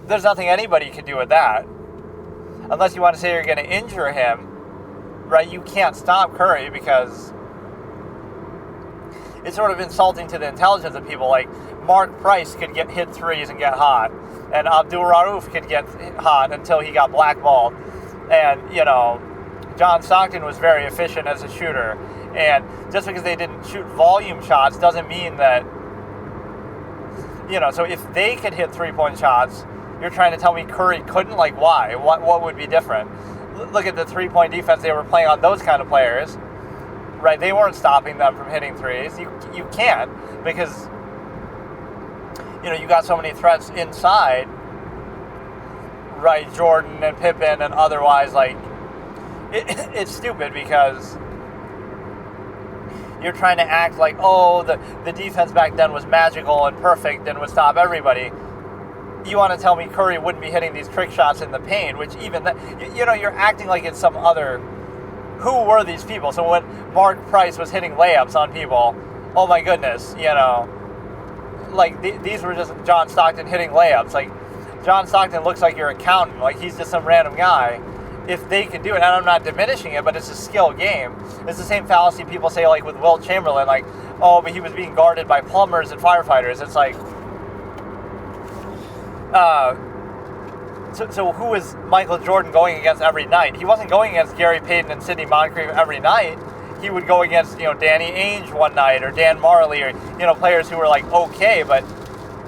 there's nothing anybody can do with that. Unless you want to say you're going to injure him, right, you can't stop Curry because it's sort of insulting to the intelligence of people. Like, Mark Price could hit threes and get hot, and Abdul Rauf could get hot until he got blackballed. And, you know, John Stockton was very efficient as a shooter. And just because they didn't shoot volume shots doesn't mean that, you know, so if they could hit three-point shots, you're trying to tell me Curry couldn't? Like, why? What would be different? Look at the three-point defense they were playing on those kind of players, right? They weren't stopping them from hitting threes. You can't, because, you know, you got so many threats inside, right? Jordan and Pippen and otherwise, like, it's stupid because you're trying to act like, oh, the defense back then was magical and perfect and would stop everybody. You want to tell me Curry wouldn't be hitting these trick shots in the paint, which even, you know, you're acting like it's some other, who were these people? So when Mark Price was hitting layups on people, oh my goodness, you know, like these were just John Stockton hitting layups. Like, John Stockton looks like your accountant, like he's just some random guy. If they can do it, and I'm not diminishing it, but it's a skill game. It's the same fallacy people say, like with Wilt Chamberlain, like, oh, but he was being guarded by plumbers and firefighters. It's like, so who is Michael Jordan going against every night? He wasn't going against Gary Payton and Sidney Moncrief every night. He would go against, you know, Danny Ainge one night, or Dan Marley, or, you know, players who were like, okay, but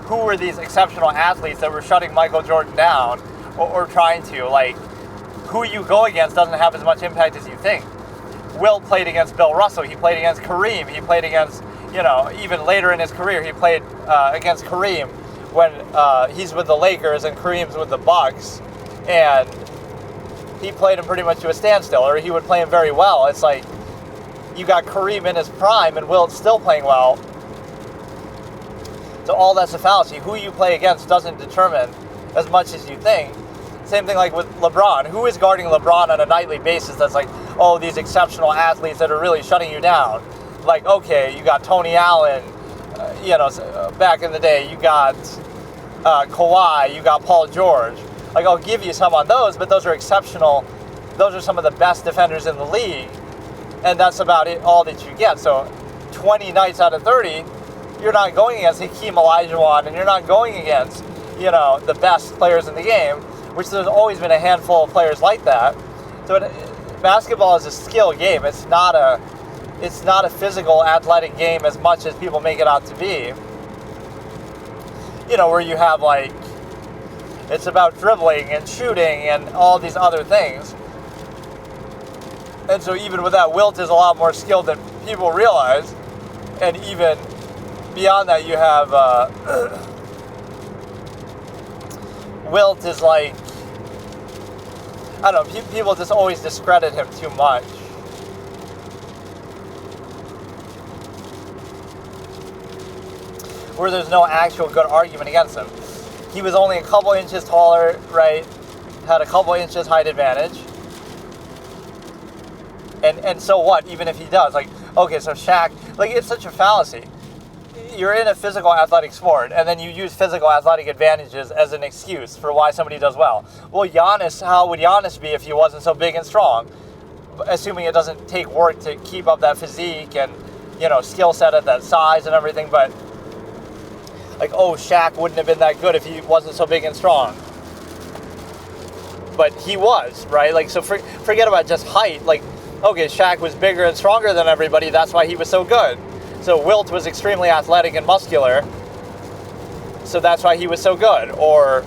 who were these exceptional athletes that were shutting Michael Jordan down or trying to, like, who you go against doesn't have as much impact as you think. Wilt played against Bill Russell. He played against Kareem. He played against, you know, even later in his career, he played against Kareem when he's with the Lakers and Kareem's with the Bucks, and he played him pretty much to a standstill, or he would play him very well. It's like, you got Kareem in his prime and Wilt's still playing well. So all that's a fallacy. Who you play against doesn't determine as much as you think. Same thing like with LeBron. Who is guarding LeBron on a nightly basis that's like, oh, these exceptional athletes that are really shutting you down? Like, okay, you got Tony Allen, you know, back in the day, you got Kawhi, you got Paul George. Like, I'll give you some on those, but those are exceptional. Those are some of the best defenders in the league, and that's about it, all that you get. So 20 nights out of 30, you're not going against Hakeem Olajuwon, and you're not going against, you know, the best players in the game, which there's always been a handful of players like that. So basketball is a skill game. It's not a physical, athletic game as much as people make it out to be. You know, where you have, like, it's about dribbling and shooting and all these other things. And so even with that, Wilt is a lot more skilled than people realize. And even beyond that, you have Wilt is like, I don't know, people just always discredit him too much. Where there's no actual good argument against him. He was only a couple inches taller, right? Had a couple inches height advantage. And so what, even if he does? Like, okay, so Shaq, like, it's such a fallacy. You're in a physical athletic sport, and then you use physical athletic advantages as an excuse for why somebody does well. Well, Giannis, how would Giannis be if he wasn't so big and strong? assuming it doesn't take work to keep up that physique and, skill set at that size and everything, but like, oh, Shaq wouldn't have been that good if he wasn't so big and strong. But he was, right? Like, so forget about just height. Like, okay, Shaq was bigger and stronger than everybody, that's why he was so good. So Wilt was extremely athletic and muscular, so that's why he was so good. Or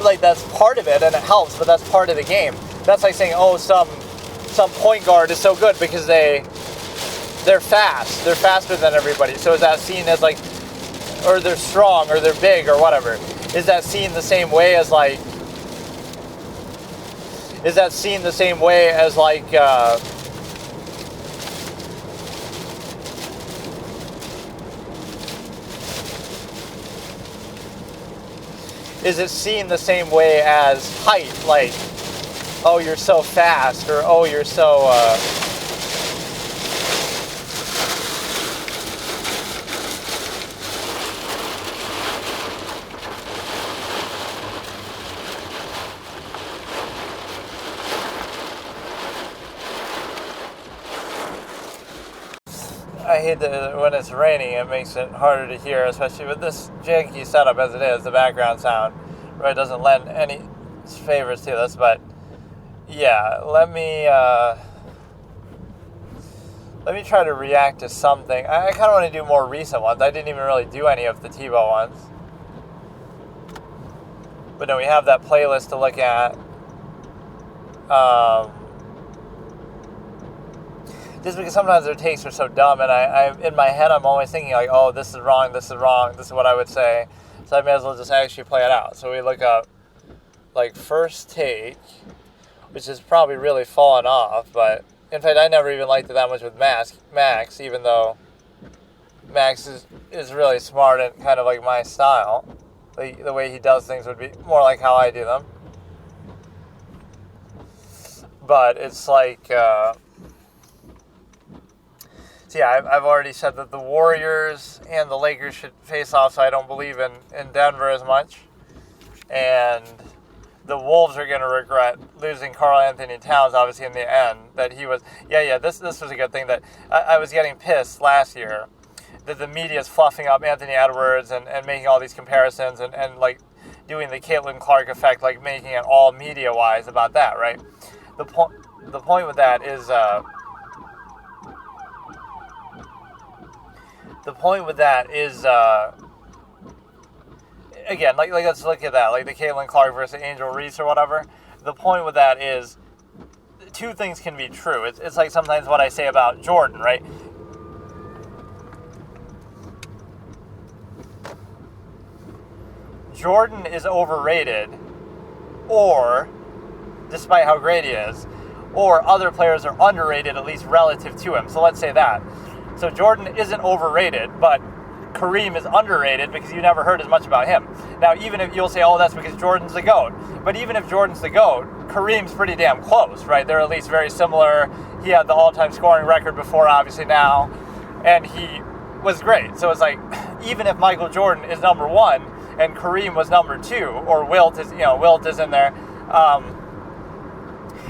like, that's part of it and it helps, but that's part of the game. That's like saying, oh, some point guard is so good because they're fast. They're faster than everybody. So is that seen as like, or they're strong or they're big or whatever? Is that seen the same way as like, is that seen the same way as like, is it seen the same way as height? Like, oh, you're so fast, or oh, you're so, I hate that when it's raining, it makes it harder to hear, especially with this janky setup as it is, the background sound, right? Doesn't lend any favors to this, but yeah, let me try to react to something. I kind of want to do more recent ones. I didn't even really do any of the Tebow ones. But no, we have that playlist to look at. Just because sometimes their takes are so dumb, and I in my head I'm always thinking like, oh, this is wrong, this is what I would say. So I may as well just actually play it out. So we look up like First Take, which has probably really fallen off, but in fact I never even liked it that much with Max, even though Max is really smart and kind of like my style. The way he does things would be more like how I do them. But it's like, so yeah, I've already said that the Warriors and the Lakers should face off, so I don't believe in Denver as much. And the Wolves are going to regret losing Karl Anthony Towns, obviously, in the end. That he was, this was a good thing. That I was getting pissed last year that the media is fluffing up Anthony Edwards and making all these comparisons and like doing the Caitlin Clark effect, like making it all media-wise about that, right? The point with that is... again, like let's look at that, like the Caitlin Clark versus Angel Reese or whatever. The point with that is two things can be true. It's like sometimes what I say about Jordan, right? Jordan is overrated, or, despite how great he is, or other players are underrated, at least relative to him. So let's say that. So Jordan isn't overrated, but Kareem is underrated because you never heard as much about him. Now, even if you'll say, oh, that's because Jordan's the GOAT. But even if Jordan's the GOAT, Kareem's pretty damn close, right? They're at least very similar. He had the all-time scoring record before, obviously, now. And he was great. So it's like, even if Michael Jordan is number one and Kareem was number two, or Wilt is in there,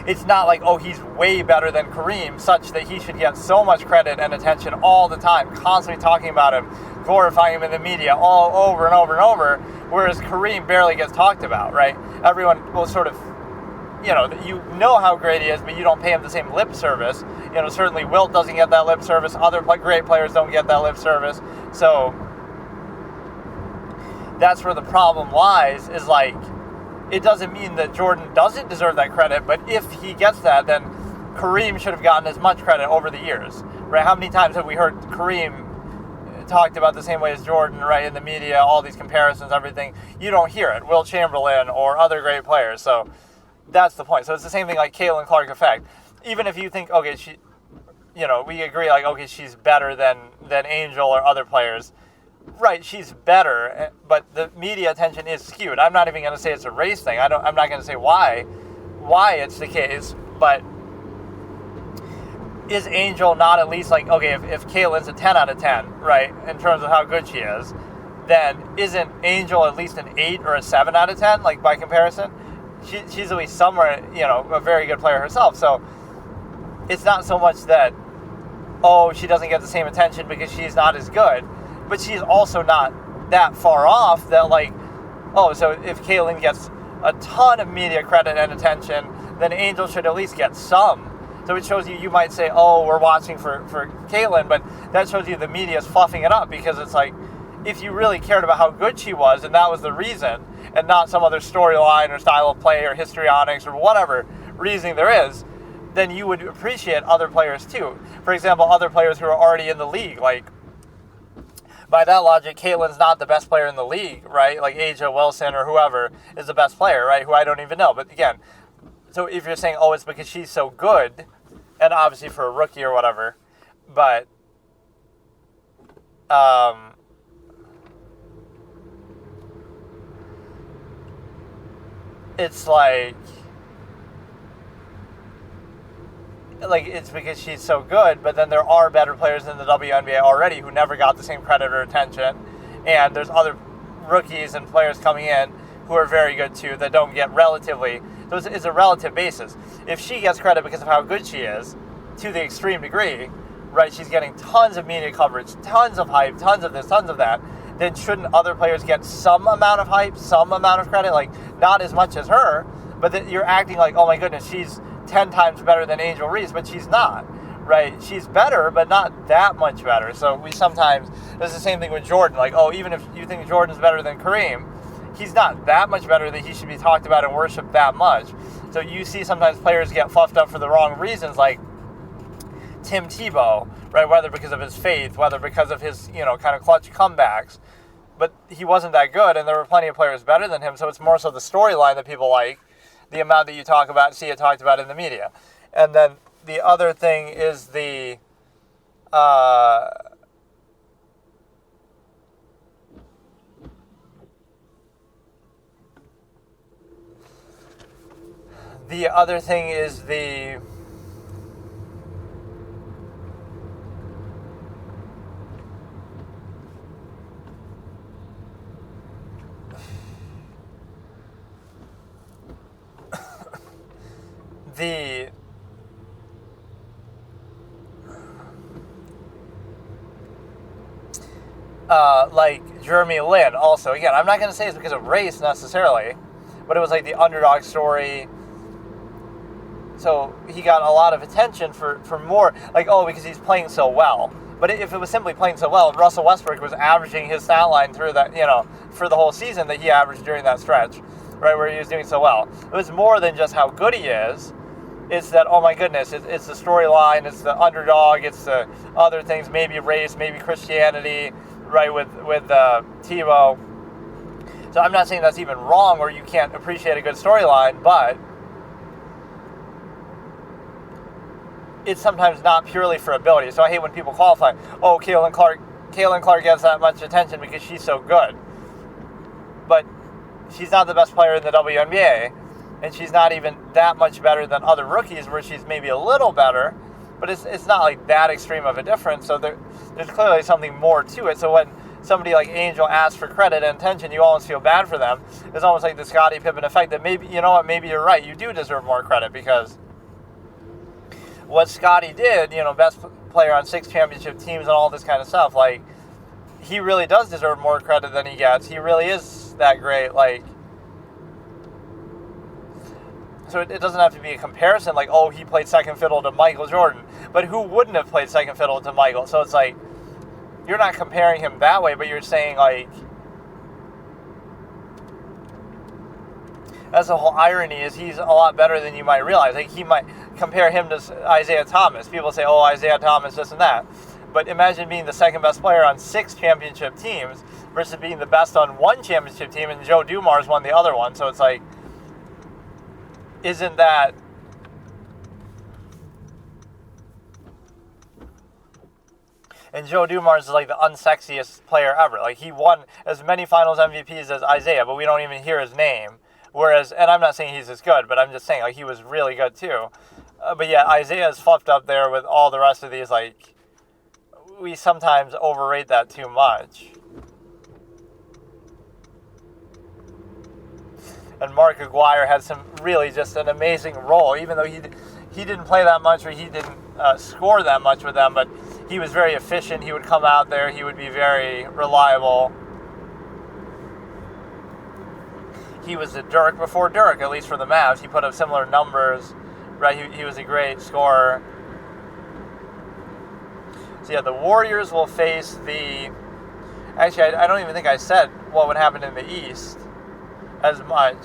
it's not like, oh, he's way better than Kareem, such that he should get so much credit and attention all the time, constantly talking about him, glorifying him in the media all over and over and over, whereas Kareem barely gets talked about, right? Everyone will sort of, you know how great he is, but you don't pay him the same lip service. Certainly Wilt doesn't get that lip service. Other great players don't get that lip service. So that's where the problem lies, is like, it doesn't mean that Jordan doesn't deserve that credit, but if he gets that, then Kareem should have gotten as much credit over the years, right? How many times have we heard Kareem talked about the same way as Jordan, right, in the media, all these comparisons, everything? You don't hear it. Will Chamberlain or other great players. So that's the point. So it's the same thing like Caitlin Clark effect. Even if you think, okay, we agree, like, okay, she's better than Angel or other players. Right, she's better, but the media attention is skewed. I'm not even going to say it's a race thing. I'm not going to say why it's the case, but is Angel not at least like, okay, if Caitlin's a 10 out of 10, right, in terms of how good she is, then isn't Angel at least an 8 or a 7 out of 10, like by comparison? She's at least somewhere, a very good player herself. So it's not so much that, she doesn't get the same attention because she's not as good, but she's also not that far off that so if Caitlyn gets a ton of media credit and attention, then Angel should at least get some. So it shows you might say, we're watching for Caitlyn, but that shows you the media is fluffing it up, because it's like, if you really cared about how good she was, and that was the reason, and not some other storyline or style of play or histrionics or whatever reasoning there is, then you would appreciate other players too. For example, other players who are already in the league. Like, by that logic, Caitlyn's not the best player in the league, right? Like Aja Wilson or whoever is the best player, right? Who I don't even know. But again, so if you're saying, it's because she's so good, and obviously for a rookie or whatever, but it's like it's because she's so good, but then there are better players in the WNBA already who never got the same credit or attention, and there's other rookies and players coming in who are very good too that don't get relatively. So it's a relative basis. If she gets credit because of how good she is, to the extreme degree, right, she's getting tons of media coverage, tons of hype, tons of this, tons of that, then shouldn't other players get some amount of hype, some amount of credit? Like, not as much as her, but that you're acting like, oh my goodness, she's 10 times better than Angel Reese, but she's not, right? She's better, but not that much better. So we sometimes, it's the same thing with Jordan. Like, even if you think Jordan's better than Kareem, he's not that much better that he should be talked about and worshipped that much. So you see sometimes players get fluffed up for the wrong reasons, like Tim Tebow, right? Whether because of his faith, whether because of his, kind of clutch comebacks. But he wasn't that good, and there were plenty of players better than him, so it's more so the storyline that people like, the amount that you talk about, see it talked about in the media. And then the other thing is the like Jeremy Lin also. Again, I'm not going to say it's because of race necessarily, but it was like the underdog story. So he got a lot of attention for more, because he's playing so well. But if it was simply playing so well, Russell Westbrook was averaging his stat line through that, for the whole season that he averaged during that stretch, right, where he was doing so well. It was more than just how good he is. It's that, oh my goodness, it's the storyline, it's the underdog, it's the other things, maybe race, maybe Christianity, right, with Tebow. So I'm not saying that's even wrong or you can't appreciate a good storyline, but it's sometimes not purely for ability. So I hate when people qualify, Caitlin Clark gets that much attention because she's so good. But she's not the best player in the WNBA, and she's not even that much better than other rookies where she's maybe a little better, but it's not like that extreme of a difference. So there's clearly something more to it. So when somebody like Angel asks for credit and attention, you almost feel bad for them. It's almost like the Scottie Pippen effect that maybe, maybe you're right. You do deserve more credit because what Scottie did, best player on 6 championship teams and all this kind of stuff, he really does deserve more credit than he gets. He really is that great, so it doesn't have to be a comparison, he played second fiddle to Michael Jordan. But who wouldn't have played second fiddle to Michael? So it's you're not comparing him that way, but you're saying, that's the whole irony, is he's a lot better than you might realize. He might compare him to Isaiah Thomas. People say, Isaiah Thomas, this and that. But imagine being the second best player on 6 championship teams versus being the best on 1 championship team, and Joe Dumars won the other one. So it's isn't that... And Joe Dumars is the unsexiest player ever. He won as many finals MVPs as Isaiah, but we don't even hear his name. Whereas, and I'm not saying he's as good, but I'm just saying he was really good too. But yeah, Isaiah is fluffed up there with all the rest of these. We sometimes overrate that too much. And Mark Aguirre had some really just an amazing role, even though he didn't play that much or he didn't score that much with them, but he was very efficient. He would come out there. He would be very reliable. He was a Dirk before Dirk, at least for the Mavs. He put up similar numbers, right? He was a great scorer. So yeah, the Warriors will face the... Actually, I don't even think I said what would happen in the East as much.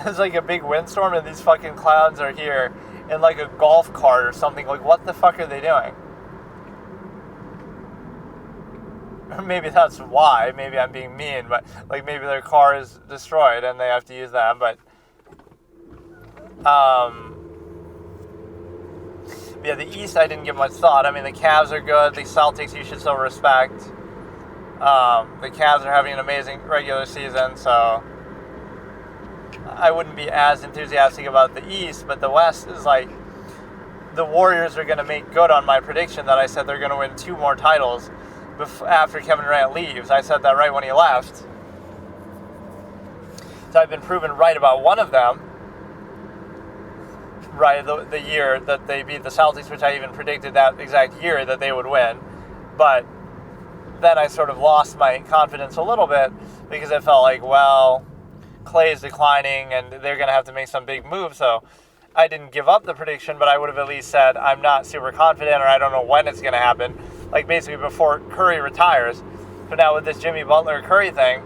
There's like a big windstorm and these fucking clowns are here in like a golf cart or something. Like, what the fuck are they doing? Maybe that's why. Maybe I'm being mean, but like maybe their car is destroyed and they have to use that. But yeah, the East I didn't give much thought. I mean, the Cavs are good. The Celtics you should still respect. The Cavs are having an amazing regular season, so I wouldn't be as enthusiastic about the East. But the West is like, the Warriors are going to make good on my prediction that I said they're going to win 2 more titles after Kevin Durant leaves. I said that right when he left. So I've been proven right about one of them. Right, the year that they beat the Celtics, which I even predicted that exact year that they would win. But then I sort of lost my confidence a little bit because it felt like, well, Clay's declining and they're going to have to make some big move. So I didn't give up the prediction, but I would have at least said I'm not super confident or I don't know when it's going to happen. Like basically before Curry retires. But now with this Jimmy Butler Curry thing,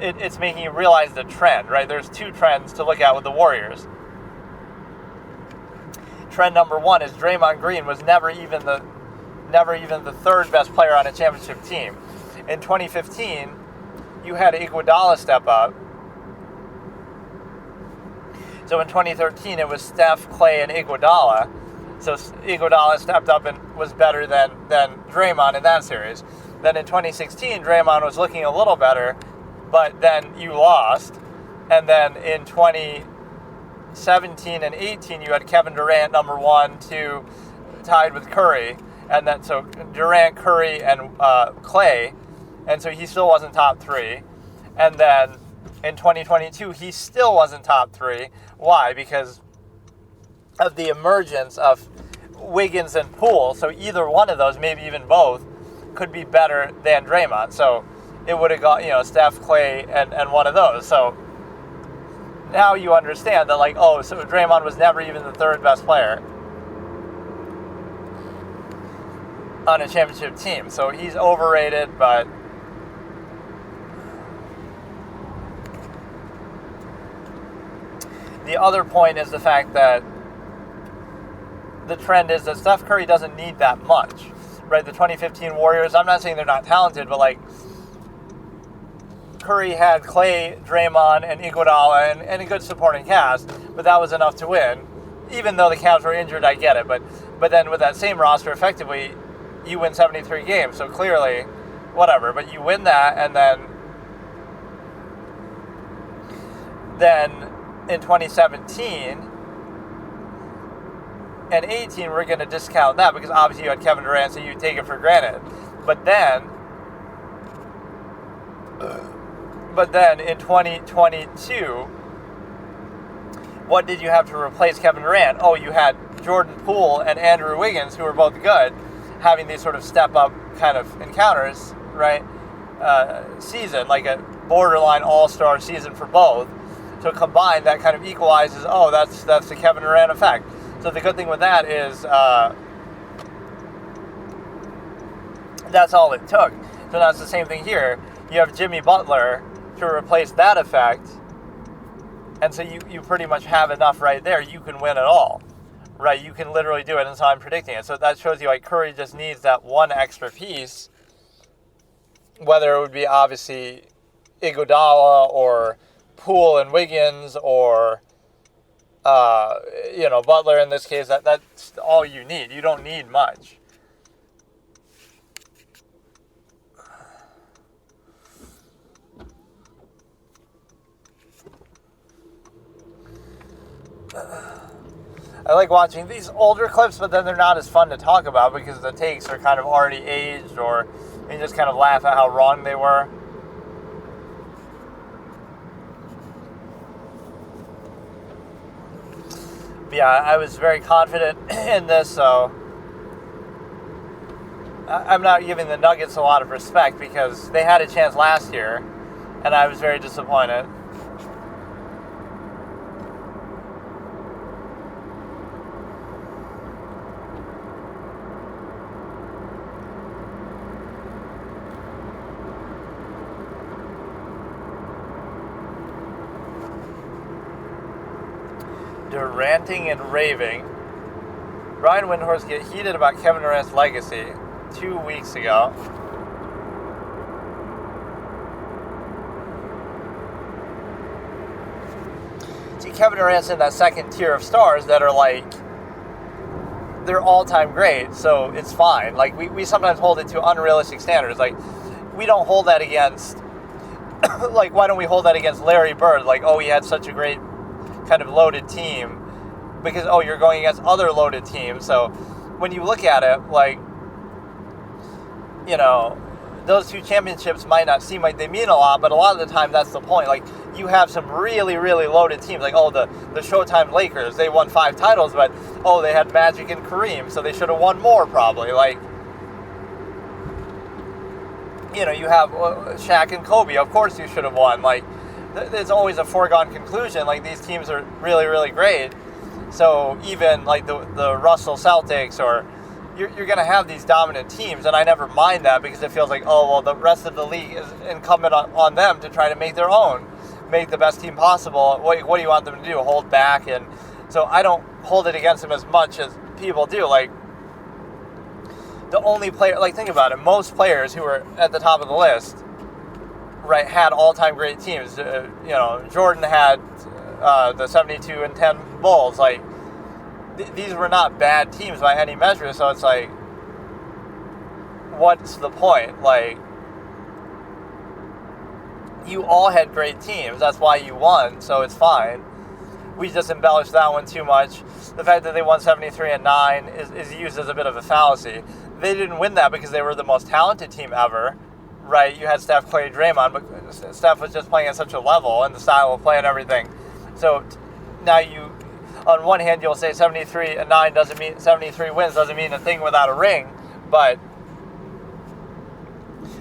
it's making you realize the trend, right? There's 2 trends to look at with the Warriors. Trend number 1 is Draymond Green was never even the 3rd best player on a championship team. In 2015, you had Iguodala step up. So in 2013, it was Steph, Clay, and Iguodala. So Iguodala stepped up and was better than Draymond in that series. Then in 2016, Draymond was looking a little better, but then you lost. And then in 2017 and 18, you had Kevin Durant number 1, 2, tied with Curry, and then so Durant, Curry, and Clay, and so he still wasn't top 3. And then in 2022, he still wasn't top 3. Why? Because of the emergence of Wiggins and Poole. So either one of those, maybe even both, could be better than Draymond. So it would have got Steph, Clay, and one of those. So now you understand that, like, oh, so Draymond was never even the 3rd best player on a championship team. So he's overrated, but the other point is the fact that the trend is that Steph Curry doesn't need that much, right? The 2015 Warriors, I'm not saying they're not talented, but like, Curry had Clay, Draymond, and Iguodala, and a good supporting cast, but that was enough to win. Even though the Cavs were injured, I get it, but then with that same roster, effectively, you win 73 games, so clearly, whatever, but you win that, and then in 2017 and 18, we're going to discount that, because obviously you had Kevin Durant, so you take it for granted. But then in 2022, what did you have to replace Kevin Durant? Oh, you had Jordan Poole and Andrew Wiggins, who were both good, having these sort of step-up kind of encounters, right? Season, like a borderline all-star season for both. So combined, that kind of equalizes, oh, that's the Kevin Durant effect. So the good thing with that is that's all it took. So now it's the same thing here. You have Jimmy Butler to replace that effect, and so you pretty much have enough right there. You can win it all, right? You can literally do it, and so I'm predicting it. So that shows you, like, Curry just needs that one extra piece, whether it would be obviously Iguodala or Poole and Wiggins or Butler in this case. That's all you need. You don't need much. I like watching these older clips, but then they're not as fun to talk about because the takes are kind of already aged, or and just kind of laugh at how wrong they were. But yeah, I was very confident in this, so I'm not giving the Nuggets a lot of respect because they had a chance last year, and I was very disappointed. Ranting and raving. Brian Windhorst get heated about Kevin Durant's legacy 2 weeks ago. See, Kevin Durant's in that second tier of stars that are like, they're all-time great, so it's fine. Like, we sometimes hold it to unrealistic standards. Like, we don't hold that against, like, why don't we hold that against Larry Bird? Like, oh, he had such a great kind of loaded team. Because, oh, you're going against other loaded teams. So when you look at it, like, you know, those two championships might not seem like they mean a lot, but a lot of the time that's the point. Like, you have some really, really loaded teams. Like, oh, the Showtime Lakers, they won 5 titles, but, oh, they had Magic and Kareem, so they should have won more probably. Like, you know, you have Shaq and Kobe. Of course you should have won. Like, it's always a foregone conclusion. Like, these teams are really, really great. So even like the Russell Celtics, or you're going to have these dominant teams, and I never mind that because it feels like, oh, well, the rest of the league is incumbent on them to try to make their own, make the best team possible. What do you want them to do? Hold back? And so I don't hold it against them as much as people do. Like, the only player, like, think about it, most players who are at the top of the list, right, had all-time great teams. You know, Jordan had the 72-10 Bulls. Like, these were not bad teams by any measure, so it's like, what's the point? Like, you all had great teams, that's why you won, so it's fine. We just embellished that one too much. The fact that they won 73-9 is used as a bit of a fallacy. They didn't win that because they were the most talented team ever, right? You had Steph, Clay, Draymond, but Steph was just playing at such a level, and the style of play and everything. So now you, on one hand, you'll say 73-9 doesn't mean 73 wins doesn't mean a thing without a ring, but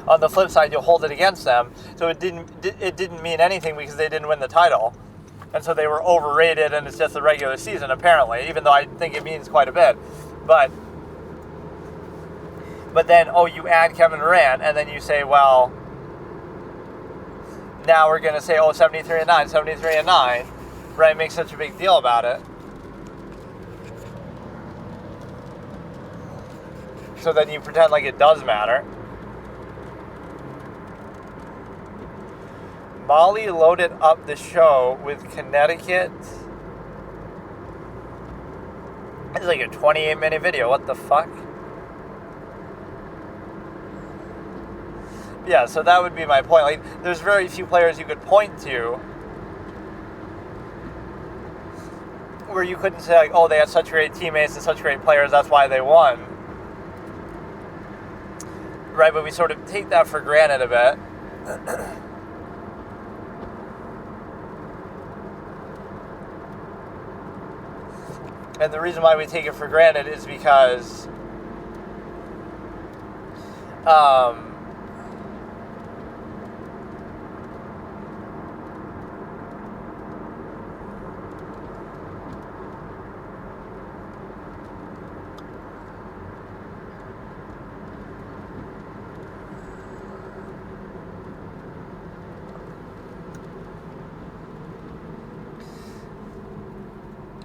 on the flip side, you'll hold it against them. So it didn't mean anything because they didn't win the title, and so they were overrated, and it's just the regular season apparently. Even though I think it means quite a bit, but then you add Kevin Durant, and then you say, well, now we're going to say 73-9, right? Make such a big deal about it. So then you pretend like it does matter. Molly loaded up the show with Connecticut. It's like a 28-minute video. What the fuck? Yeah, so that would be my point. Like, there's very few players you could point to where you couldn't say, like, oh, they had such great teammates and such great players, that's why they won. Right, but we sort of take that for granted a bit. And the reason why we take it for granted is because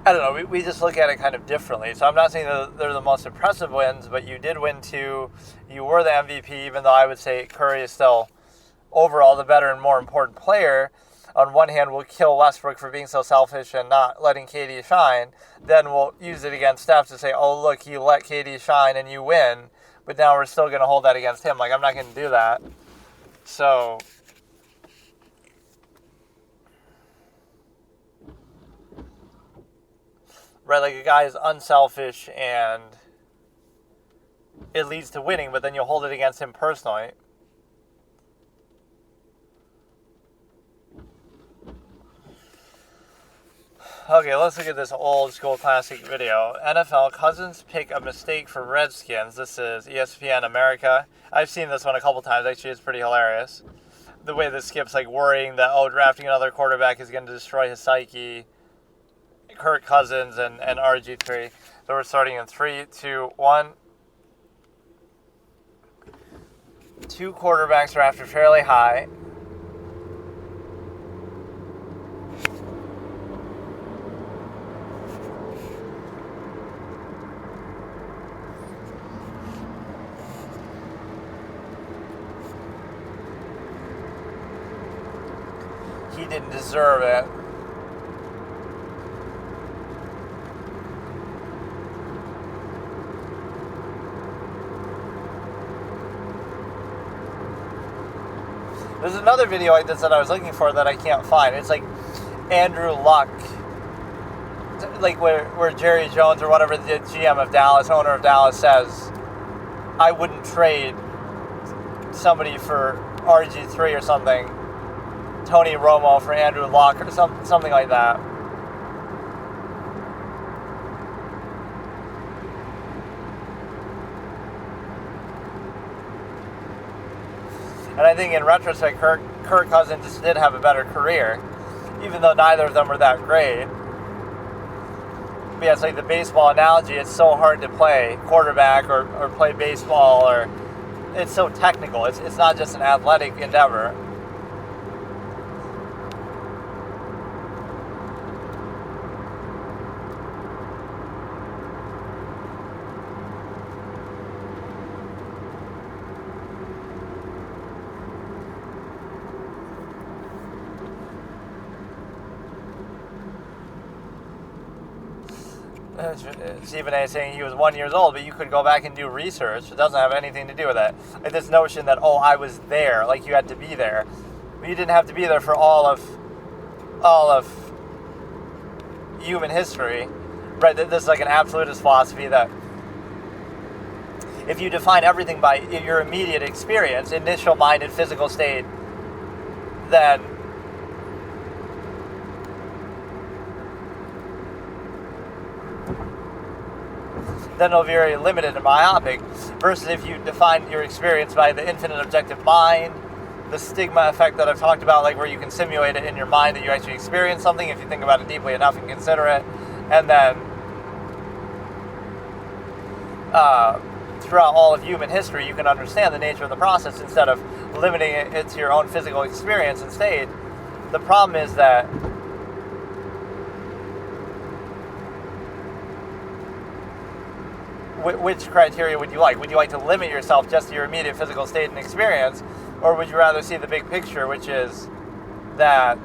I don't know, we just look at it kind of differently. So I'm not saying that they're the most impressive wins, but you did win 2. You were the MVP, even though I would say Curry is still overall the better and more important player. On one hand, we'll kill Westbrook for being so selfish and not letting KD shine. Then we'll use it against Steph to say, oh, look, you let KD shine and you win. But now we're still going to hold that against him. Like, I'm not going to do that. So right, like, a guy is unselfish and it leads to winning, but then you'll hold it against him personally. Okay, let's look at this old school classic video. NFL, Cousins pick a mistake for Redskins. This is ESPN America. I've seen this one a couple times. Actually, it's pretty hilarious. The way this skips, like, worrying that, drafting another quarterback is going to destroy his psyche. Kirk Cousins and RG3. So we're starting in 3, 2, 1. Two quarterbacks are after fairly high. He didn't deserve it. There's another video like this that I was looking for that I can't find. It's like Andrew Luck, like where Jerry Jones or whatever, the GM of Dallas, owner of Dallas, says, I wouldn't trade somebody for RG3 or something, Tony Romo for Andrew Luck or something like that. And I think in retrospect, Kirk Cousins did have a better career, even though neither of them were that great. But yeah, it's like the baseball analogy, it's so hard to play quarterback or play baseball, or it's so technical. It's not just an athletic endeavor. Stephen A. saying he was 1 year old, but you could go back and do research. It doesn't have anything to do with it. Like this notion that, I was there, like you had to be there. But you didn't have to be there for all of human history. Right? This is like an absolutist philosophy that if you define everything by your immediate experience, initial mind and physical state, then it'll be very limited and myopic, versus if you define your experience by the infinite objective mind, the stigma effect that I've talked about, like where you can simulate it in your mind that you actually experience something if you think about it deeply enough and consider it, and then throughout all of human history you can understand the nature of the process instead of limiting it to your own physical experience and state. The problem is that which criteria would you like? Would you like to limit yourself just to your immediate physical state and experience, or would you rather see the big picture, which is that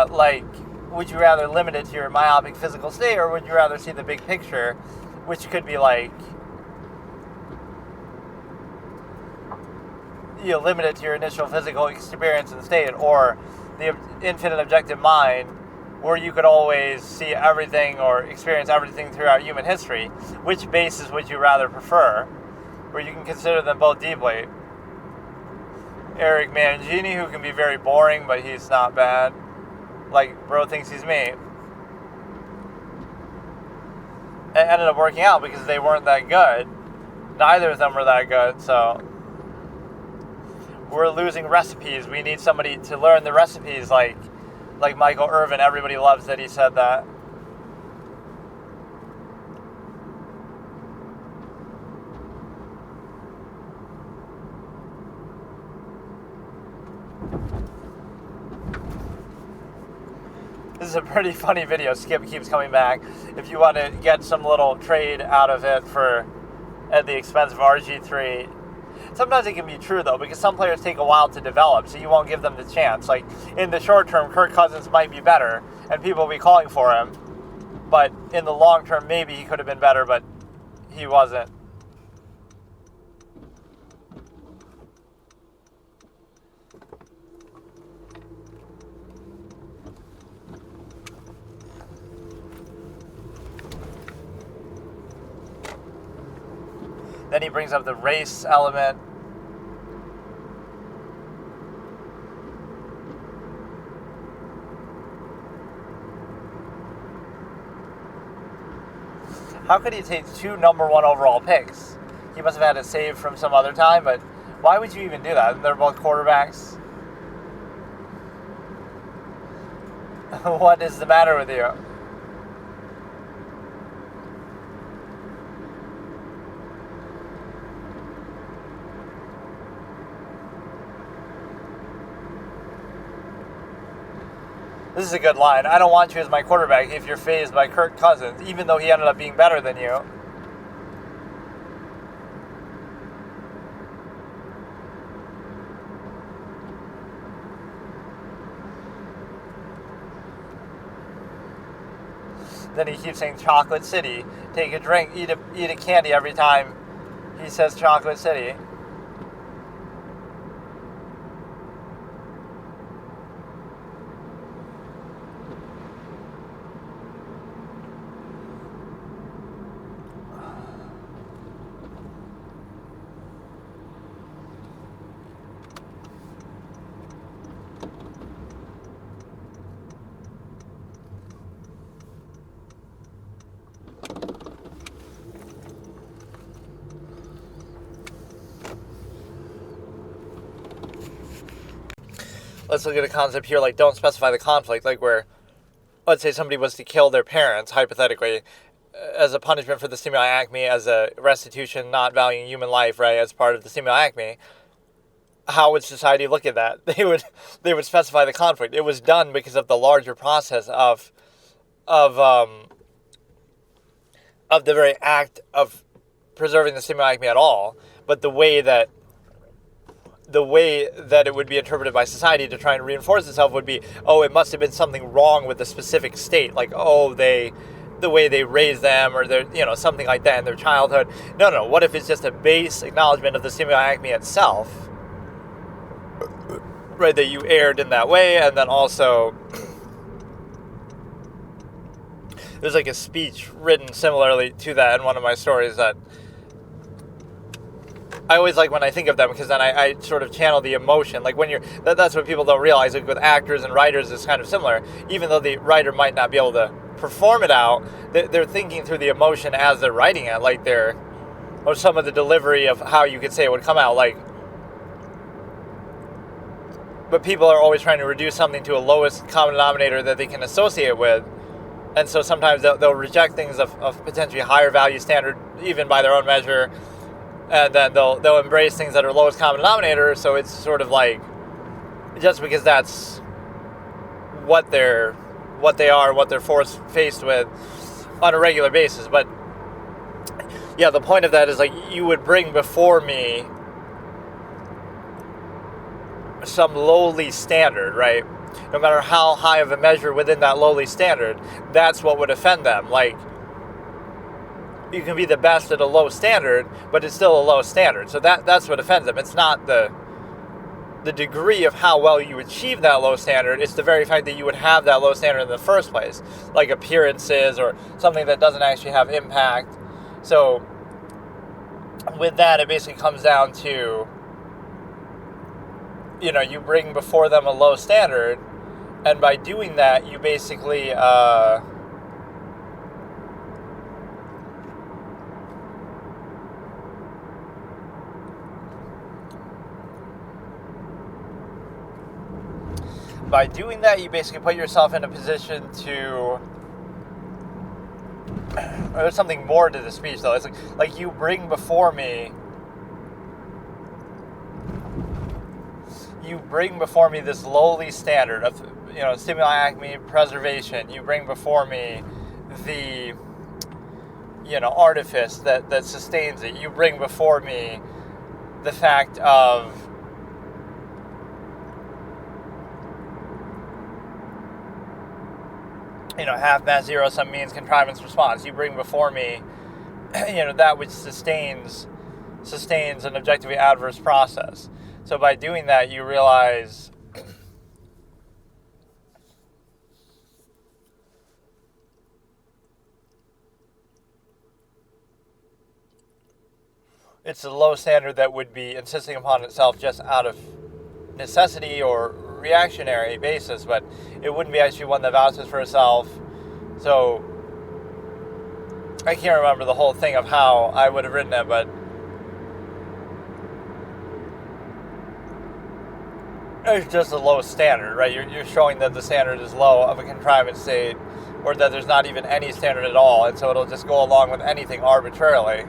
like, would you rather limit it to your myopic physical state, or would you rather see the big picture, which could be like, limit it to your initial physical experience and state, or the infinite objective mind, where you could always see everything or experience everything throughout human history? Which basis would you rather prefer? Where you can consider them both deeply. Eric Mangini, who can be very boring, but he's not bad. Like, bro thinks he's me. It ended up working out because they weren't that good. Neither of them were that good, so we're losing recipes. We need somebody to learn the recipes, like Michael Irvin. Everybody loves that he said that. This is a pretty funny video. Skip keeps coming back. If you want to get some little trade out of it at the expense of RG3, sometimes it can be true though, because some players take a while to develop, so you won't give them the chance. Like in the short term, Kirk Cousins might be better, and people will be calling for him. But in the long term, maybe he could have been better, but he wasn't. Then he brings up the race element. How could he take 2 number 1 overall picks? He must have had it saved from some other time, but why would you even do that? They're both quarterbacks. What is the matter with you? This is a good line. I don't want you as my quarterback if you're fazed by Kirk Cousins, even though he ended up being better than you. Then he keeps saying Chocolate City. Take a drink, eat a candy every time he says Chocolate City. Let's look at a concept here like don't specify the conflict, like where, let's say somebody was to kill their parents, hypothetically, as a punishment for the stimuli acme, as a restitution, not valuing human life, right, as part of the stimuli acme. How would society look at that? They would specify the conflict. It was done because of the larger process of the very act of preserving the stimuli acme at all, but the way that it would be interpreted by society to try and reinforce itself would be, oh, it must have been something wrong with the specific state, like, oh, the way they raised them, or their, something like that in their childhood. No. What if it's just a base acknowledgement of the stimuli acme itself, right? That you erred in that way, and then also there's like a speech written similarly to that in one of my stories that I always like when I think of them, because then I sort of channel the emotion. Like when that's what people don't realize. Like with actors and writers, it's kind of similar. Even though the writer might not be able to perform it out, they're thinking through the emotion as they're writing it. Like or some of the delivery of how you could say it would come out. Like, but people are always trying to reduce something to a lowest common denominator that they can associate with. And so sometimes they'll reject things of potentially higher value standard, even by their own measure. And then they'll embrace things that are lowest common denominator. So it's sort of like, just because that's what they are, what they're faced with on a regular basis. But yeah, the point of that is like, you would bring before me some lowly standard, right? No matter how high of a measure within that lowly standard, that's what would offend them. Like, you can be the best at a low standard, but it's still a low standard. So that's what offends them. It's not the degree of how well you achieve that low standard. It's the very fact that you would have that low standard in the first place, like appearances or something that doesn't actually have impact. So with that, it basically comes down to, you bring before them a low standard, and by doing that, you basically put yourself in a position to, or there's something more to the speech though. It's like you bring before me you bring before me this lowly standard of, stimuli, acme, preservation. You bring before me the, artifice that sustains it. You bring before me the fact of half mass, zero sum means, contrivance, response. You bring before me, that which sustains an objectively adverse process. So by doing that, you realize it's a low standard that would be insisting upon itself just out of necessity or reactionary basis, but it wouldn't be actually one that vouches for itself. So I can't remember the whole thing of how I would have written it, but it's just a low standard, right? You're showing that the standard is low of a contrivance state, or that there's not even any standard at all, and so it'll just go along with anything arbitrarily.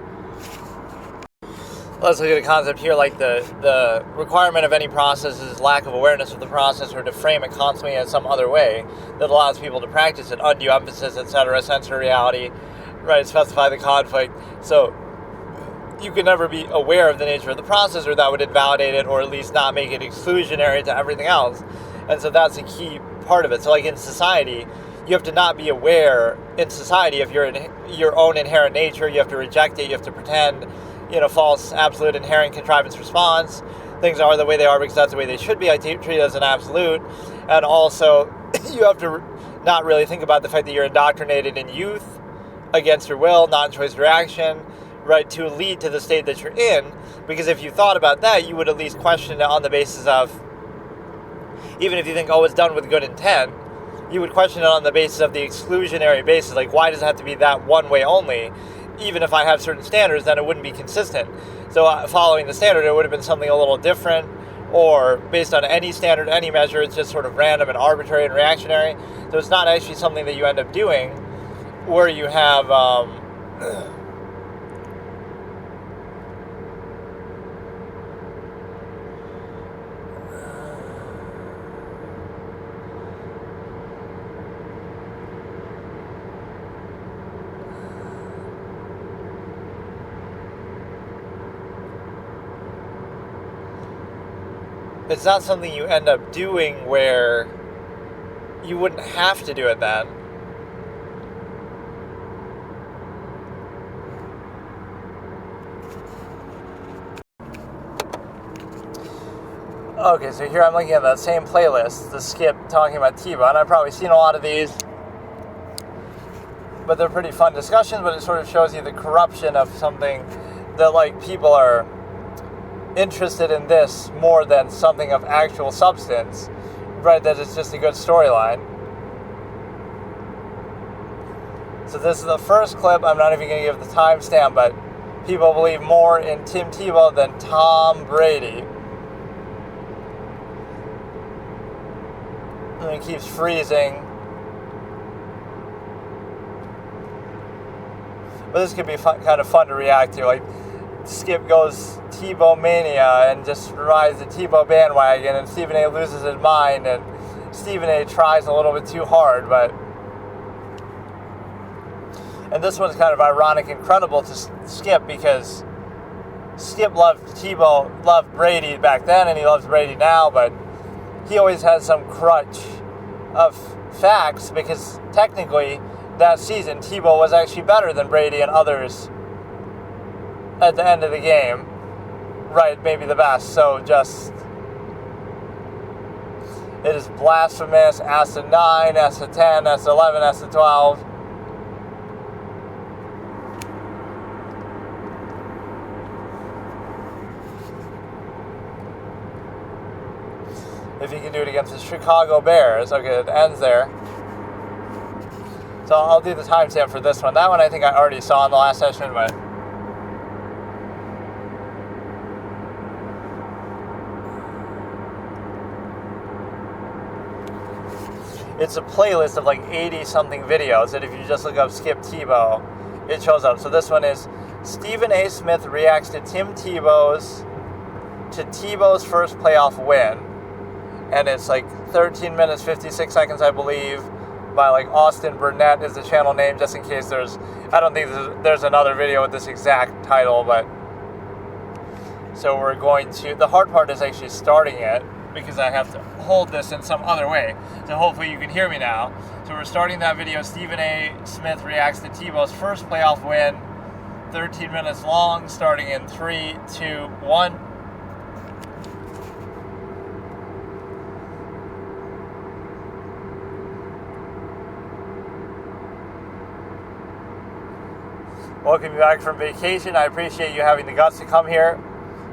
Let's look at a concept here like the requirement of any process is lack of awareness of the process, or to frame it constantly in some other way that allows people to practice it, undue emphasis, etc., sensory reality, right? Specify the conflict. So you can never be aware of the nature of the process, or that would invalidate it, or at least not make it exclusionary to everything else. And so that's a key part of it. So like in society, you have to not be aware in society of your own inherent nature. You have to reject it. You have to pretend, false, absolute, inherent contrivance response. Things are the way they are because that's the way they should be. I treat it as an absolute. And also, you have to not really think about the fact that you're indoctrinated in youth against your will, non-choice reaction, right, to lead to the state that you're in. Because if you thought about that, you would at least question it on the basis of, even if you think, it's done with good intent, you would question it on the basis of the exclusionary basis. Like, why does it have to be that one way only? Even if I have certain standards, then it wouldn't be consistent. So following the standard, it would have been something a little different, or based on any standard, any measure, it's just sort of random and arbitrary and reactionary. So it's not actually something that you end up doing where you have it's not something you end up doing where you wouldn't have to do it then. Okay, so here I'm looking at that same playlist, the skip talking about T-Bone, and I've probably seen a lot of these, but they're pretty fun discussions, but it sort of shows you the corruption of something that, like, people are interested in this more than something of actual substance, right? That it's just a good storyline. So this is the first clip. I'm not even going to give the timestamp, but people believe more in Tim Tebow than Tom Brady. And it keeps freezing. But this could be kind of fun to react to. Like, Skip goes Tebow mania and just rides the Tebow bandwagon, and Stephen A loses his mind, and Stephen A tries a little bit too hard, and this one's kind of ironic and credible to Skip, because Skip loved Brady back then, and he loves Brady now, but he always has some crutch of facts, because technically that season Tebow was actually better than Brady and others at the end of the game, right? Maybe the best. So just, it is blasphemous. Ask the 9, ask the 10, ask the 11, ask the 12. If you can do it against the Chicago Bears. Okay, it ends there. So I'll do the timestamp for this one. That one I think I already saw in the last session, but it's a playlist of like 80-something videos that if you just look up Skip Tebow, it shows up. So this one is Stephen A. Smith reacts to Tim Tebow's first playoff win. and it's like 13 minutes 56 seconds, I believe, by like Austin Burnett is the channel name, just in case I don't think there's another video with this exact title, but so we're going to, the hard part is actually starting it, because I have to hold this in some other way, so hopefully you can hear me now. So we're starting that video. Stephen A. Smith reacts to Tebow's first playoff win, 13 minutes long, starting in 3, 2, 1. Welcome you back from vacation. I appreciate you having the guts to come here,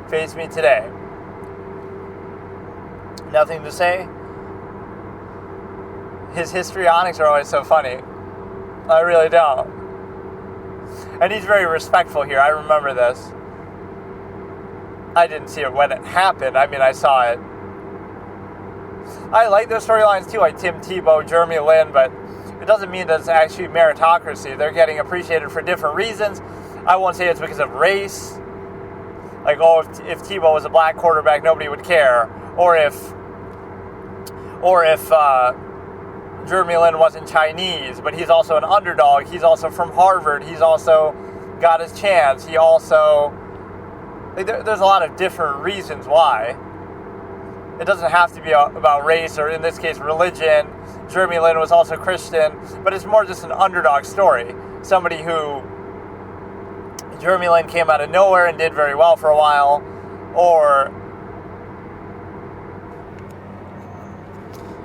face me today. Nothing to say. His histrionics are always so funny. I really don't. And he's very respectful here. I remember this. I didn't see it when it happened. I mean, I saw it. I like those storylines too, like Tim Tebow, Jeremy Lin, but it doesn't mean that it's actually meritocracy. They're getting appreciated for different reasons. I won't say it's because of race. Like, oh, if Tebow was a black quarterback, nobody would care. Or if Jeremy Lin wasn't Chinese, but he's also an underdog. He's also from Harvard. He's also got his chance. He also... there's a lot of different reasons why. It doesn't have to be about race, or in this case, religion. Jeremy Lin was also Christian, but it's more just an underdog story. Somebody who... Jeremy Lin came out of nowhere and did very well for a while, or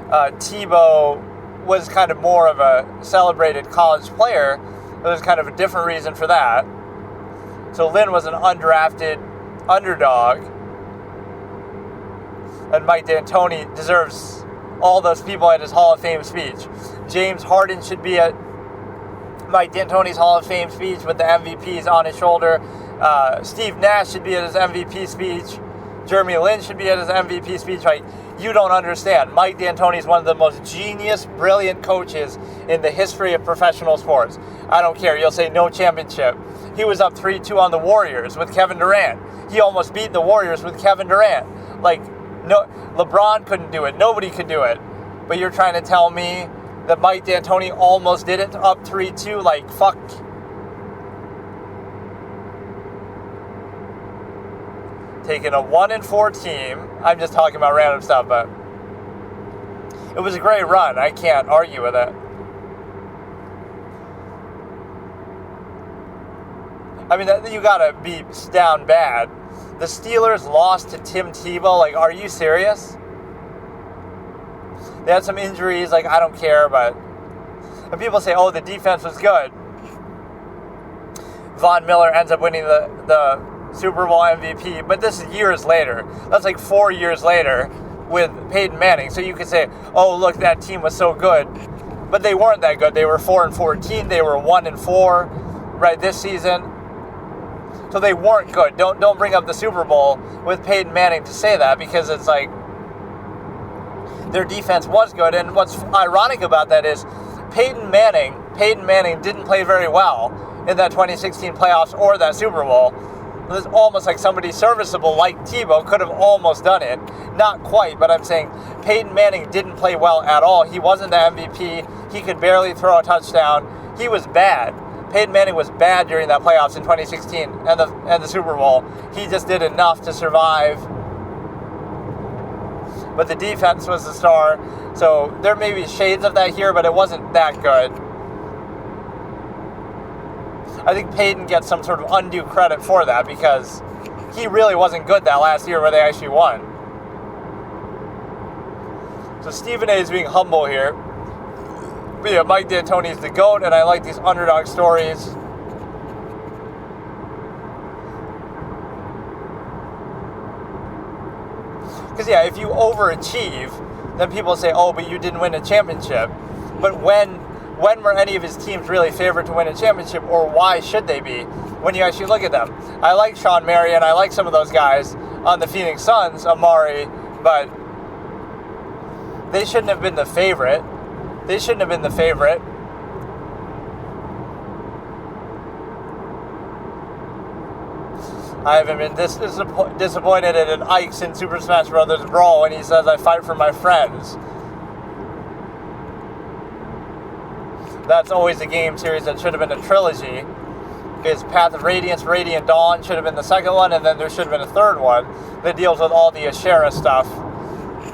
Tebow was kind of more of a celebrated college player. There's kind of a different reason for that. So Lin was an undrafted underdog, and Mike D'Antoni deserves all those people at his Hall of Fame speech. James Harden should be at Mike D'Antoni's Hall of Fame speech with the MVPs on his shoulder. Steve Nash should be at his MVP speech. Jeremy Lin should be at his MVP speech. Like, you don't understand. Mike D'Antoni is one of the most genius, brilliant coaches in the history of professional sports. I don't care. You'll say no championship. He was up 3-2 on the Warriors with Kevin Durant. He almost beat the Warriors with Kevin Durant. Like, no, LeBron couldn't do it. Nobody could do it. But you're trying to tell me that Mike D'Antoni almost did it, up 3-2? Like, fuck. Taking a 1-4 team. I'm just talking about random stuff, but it was a great run. I can't argue with it. I mean, you gotta be down bad. The Steelers lost to Tim Tebow. Like, are you serious? They had some injuries. Like, I don't care, but when people say, oh, the defense was good, Von Miller ends up winning the Super Bowl MVP, but this is years later. That's like 4 years later with Peyton Manning. So you could say, oh, look, that team was so good. But they weren't that good. They were 4-14. They were 1-4 right this season. So they weren't good. Don't bring up the Super Bowl with Peyton Manning to say that, because it's like their defense was good. And what's ironic about that is Peyton Manning didn't play very well in that 2016 playoffs or that Super Bowl. It's almost like somebody serviceable like Tebow could have almost done it. Not quite, but I'm saying Peyton Manning didn't play well at all. He wasn't the MVP. He could barely throw a touchdown. He was bad. Peyton Manning was bad during that playoffs in 2016 and the Super Bowl. He just did enough to survive. But the defense was the star. So there may be shades of that here, but it wasn't that good. I think Peyton gets some sort of undue credit for that, because he really wasn't good that last year where they actually won. So Stephen A. is being humble here. But yeah, Mike D'Antoni is the GOAT, and I like these underdog stories. Because yeah, if you overachieve, then people say, oh, but you didn't win a championship. But when were any of his teams really favored to win a championship, or why should they be when you actually look at them? I like Sean Marion, I like some of those guys on the Phoenix Suns, Amari, but they shouldn't have been the favorite. They shouldn't have been the favorite. I haven't been disappointed in Ike's in Super Smash Bros. Brawl when he says, I fight for my friends. That's always a game series that should have been a trilogy. Is Path of Radiance, Radiant Dawn should have been the second one, and then there should have been a third one that deals with all the Ashera stuff.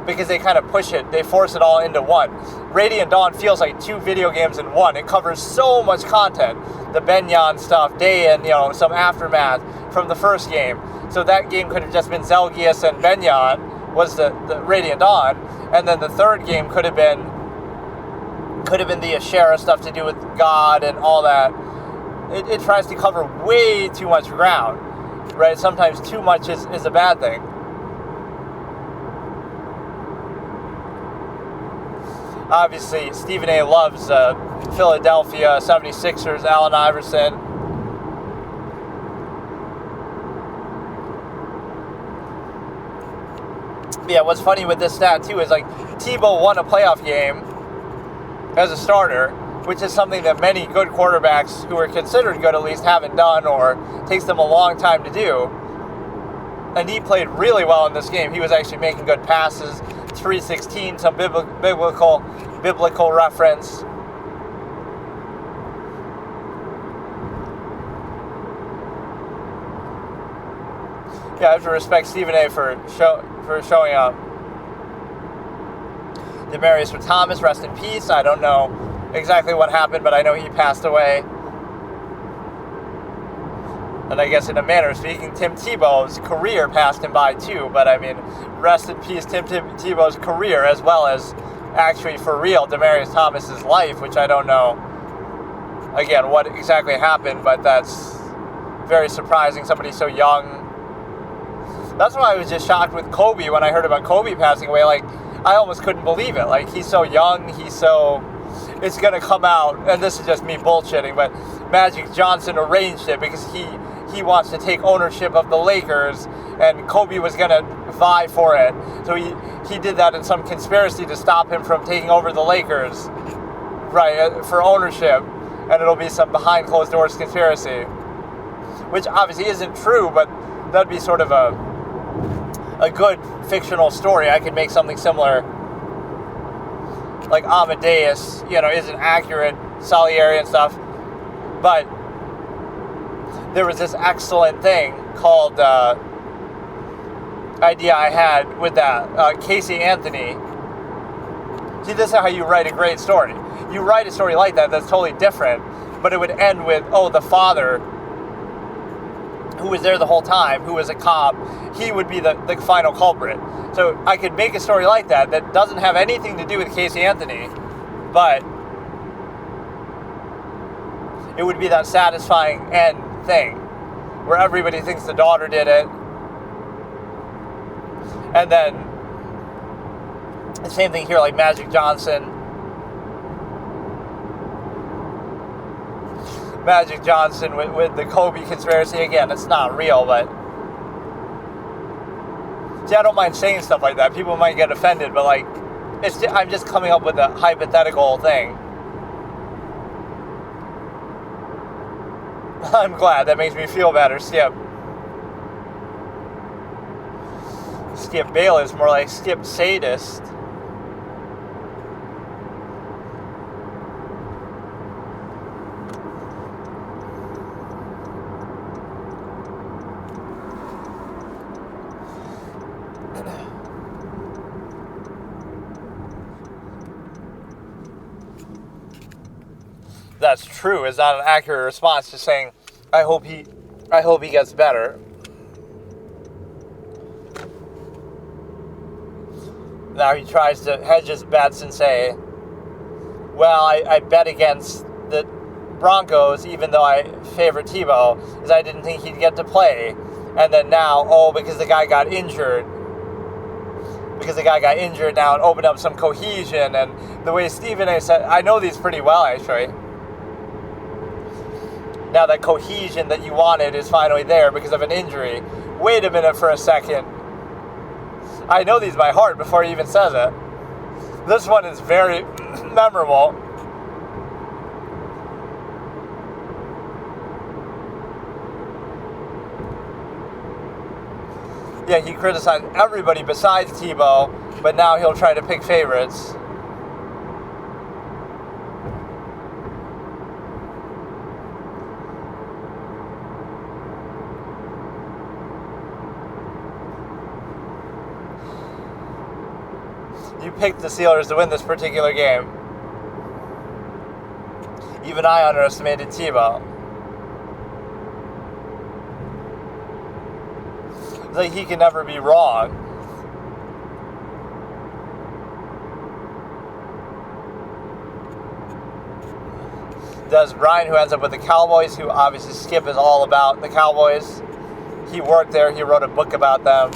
Because they kind of push it, they force it all into one. Radiant Dawn feels like 2 video games in one. It covers so much content. The Benyon stuff, Day and, some Aftermath from the first game. So that game could have just been Zelgius and Benyon, was the Radiant Dawn. And then the third game could have been the Ashera stuff to do with God and all that. It tries to cover way too much ground, right? Sometimes too much is a bad thing. Obviously, Stephen A. loves Philadelphia 76ers, Allen Iverson. Yeah, what's funny with this stat, too, is like Tebow won a playoff game as a starter, which is something that many good quarterbacks who are considered good at least haven't done or takes them a long time to do. And he played really well in this game. He was actually making good passes. 316, some biblical reference. Yeah, I have to respect Stephen A. for showing up. Demarius Thomas, rest in peace. I don't know exactly what happened, but I know he passed away. And I guess in a manner of speaking, Tim Tebow's career passed him by too. But I mean, rest in peace, Tim Tebow's career, as well as actually for real Demarius Thomas's life, which I don't know, again, what exactly happened, but that's very surprising. Somebody so young. That's why I was just shocked with Kobe when I heard about Kobe passing away. Like, I almost couldn't believe it. Like, he's so young, it's going to come out, and this is just me bullshitting, but Magic Johnson arranged it because he wants to take ownership of the Lakers, and Kobe was going to vie for it. So he did that in some conspiracy to stop him from taking over the Lakers, right, for ownership, and it'll be some behind closed doors conspiracy, which obviously isn't true, but that'd be sort of a good fictional story. I could make something similar, like Amadeus, isn't accurate, Salieri and stuff, but there was this excellent thing called idea I had with that Casey Anthony. See, this is how you write a great story. You write a story like that that's totally different, but it would end with, the father who was there the whole time, who was a cop, he would be the final culprit. So I could make a story like that doesn't have anything to do with Casey Anthony, but it would be that satisfying end thing where everybody thinks the daughter did it. And then the same thing here, like Magic Johnson. Magic Johnson with the Kobe conspiracy. Again, it's not real, but see, I don't mind saying stuff like that. People might get offended, but like, I'm just coming up with a hypothetical thing. I'm glad. That makes me feel better, Skip. Skip Bayless, more like Skip Sadist. That's true is not an accurate response to saying, I hope he gets better. Now he tries to hedge his bets and say, well, I bet against the Broncos even though I favor Tebow, because I didn't think he'd get to play. And then now, because the guy got injured. Because the guy got injured now, it opened up some cohesion. And the way Stephen A. said, I know these pretty well, actually. Now that cohesion that you wanted is finally there because of an injury. Wait a minute for a second. I know these by heart before he even says it. This one is very memorable. Yeah, he criticized everybody besides Tebow, but now he'll try to pick favorites. You picked the Steelers to win this particular game. Even I underestimated Tebow. It's like he can never be wrong. Des Bryant, who ends up with the Cowboys, who obviously Skip is all about the Cowboys. He worked there. He wrote a book about them.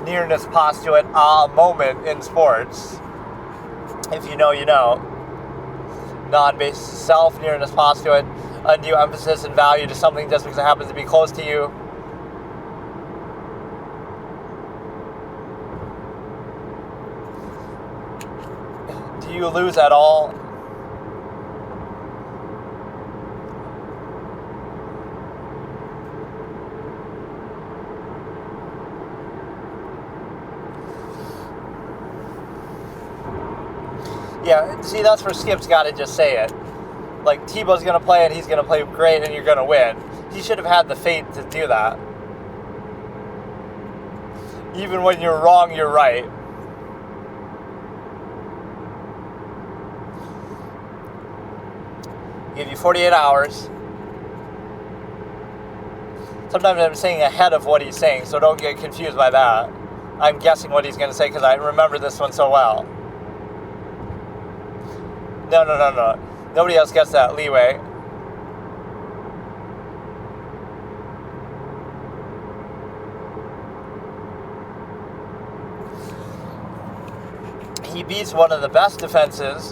Nearness postulate, moment in sports. If you know, you know. Non-based self, nearness postulate, undue emphasis and value to something just because it happens to be close to you. Do you lose at all? Yeah, see, that's where Skip's got to just say it. Like, Tebow's going to play and he's going to play great and you're going to win. He should have had the faith to do that. Even when you're wrong, you're right. Give you 48 hours. Sometimes I'm saying ahead of what he's saying, so don't get confused by that. I'm guessing what he's going to say because I remember this one so well. No. Nobody else gets that leeway. He beats one of the best defenses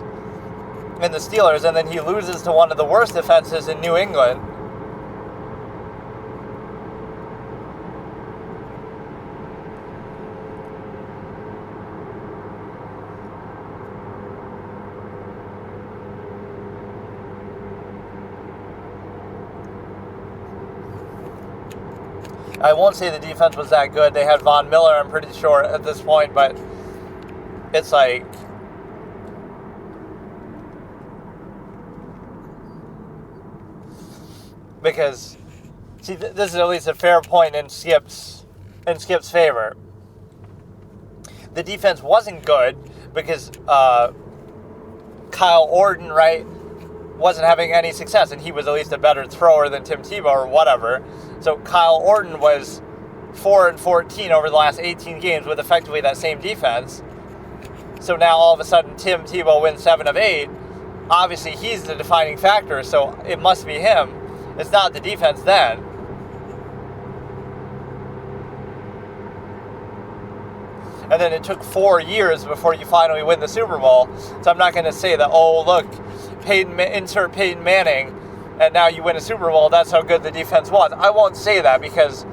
in the Steelers, and then he loses to one of the worst defenses in New England. I won't say the defense was that good. They had Von Miller, I'm pretty sure, at this point, but it's like... Because, see, this is at least a fair point in Skip's favor. The defense wasn't good because Kyle Orton, right, wasn't having any success, and he was at least a better thrower than Tim Tebow or whatever. So Kyle Orton was 4-14 over the last 18 games with effectively that same defense. So now all of a sudden Tim Tebow wins 7 of 8. Obviously he's the defining factor, so it must be him. It's not the defense then. And then it took 4 years before you finally win the Super Bowl. So I'm not going to say that, oh, look, insert Peyton Manning, and now you win a Super Bowl. That's how good the defense was. I won't say that because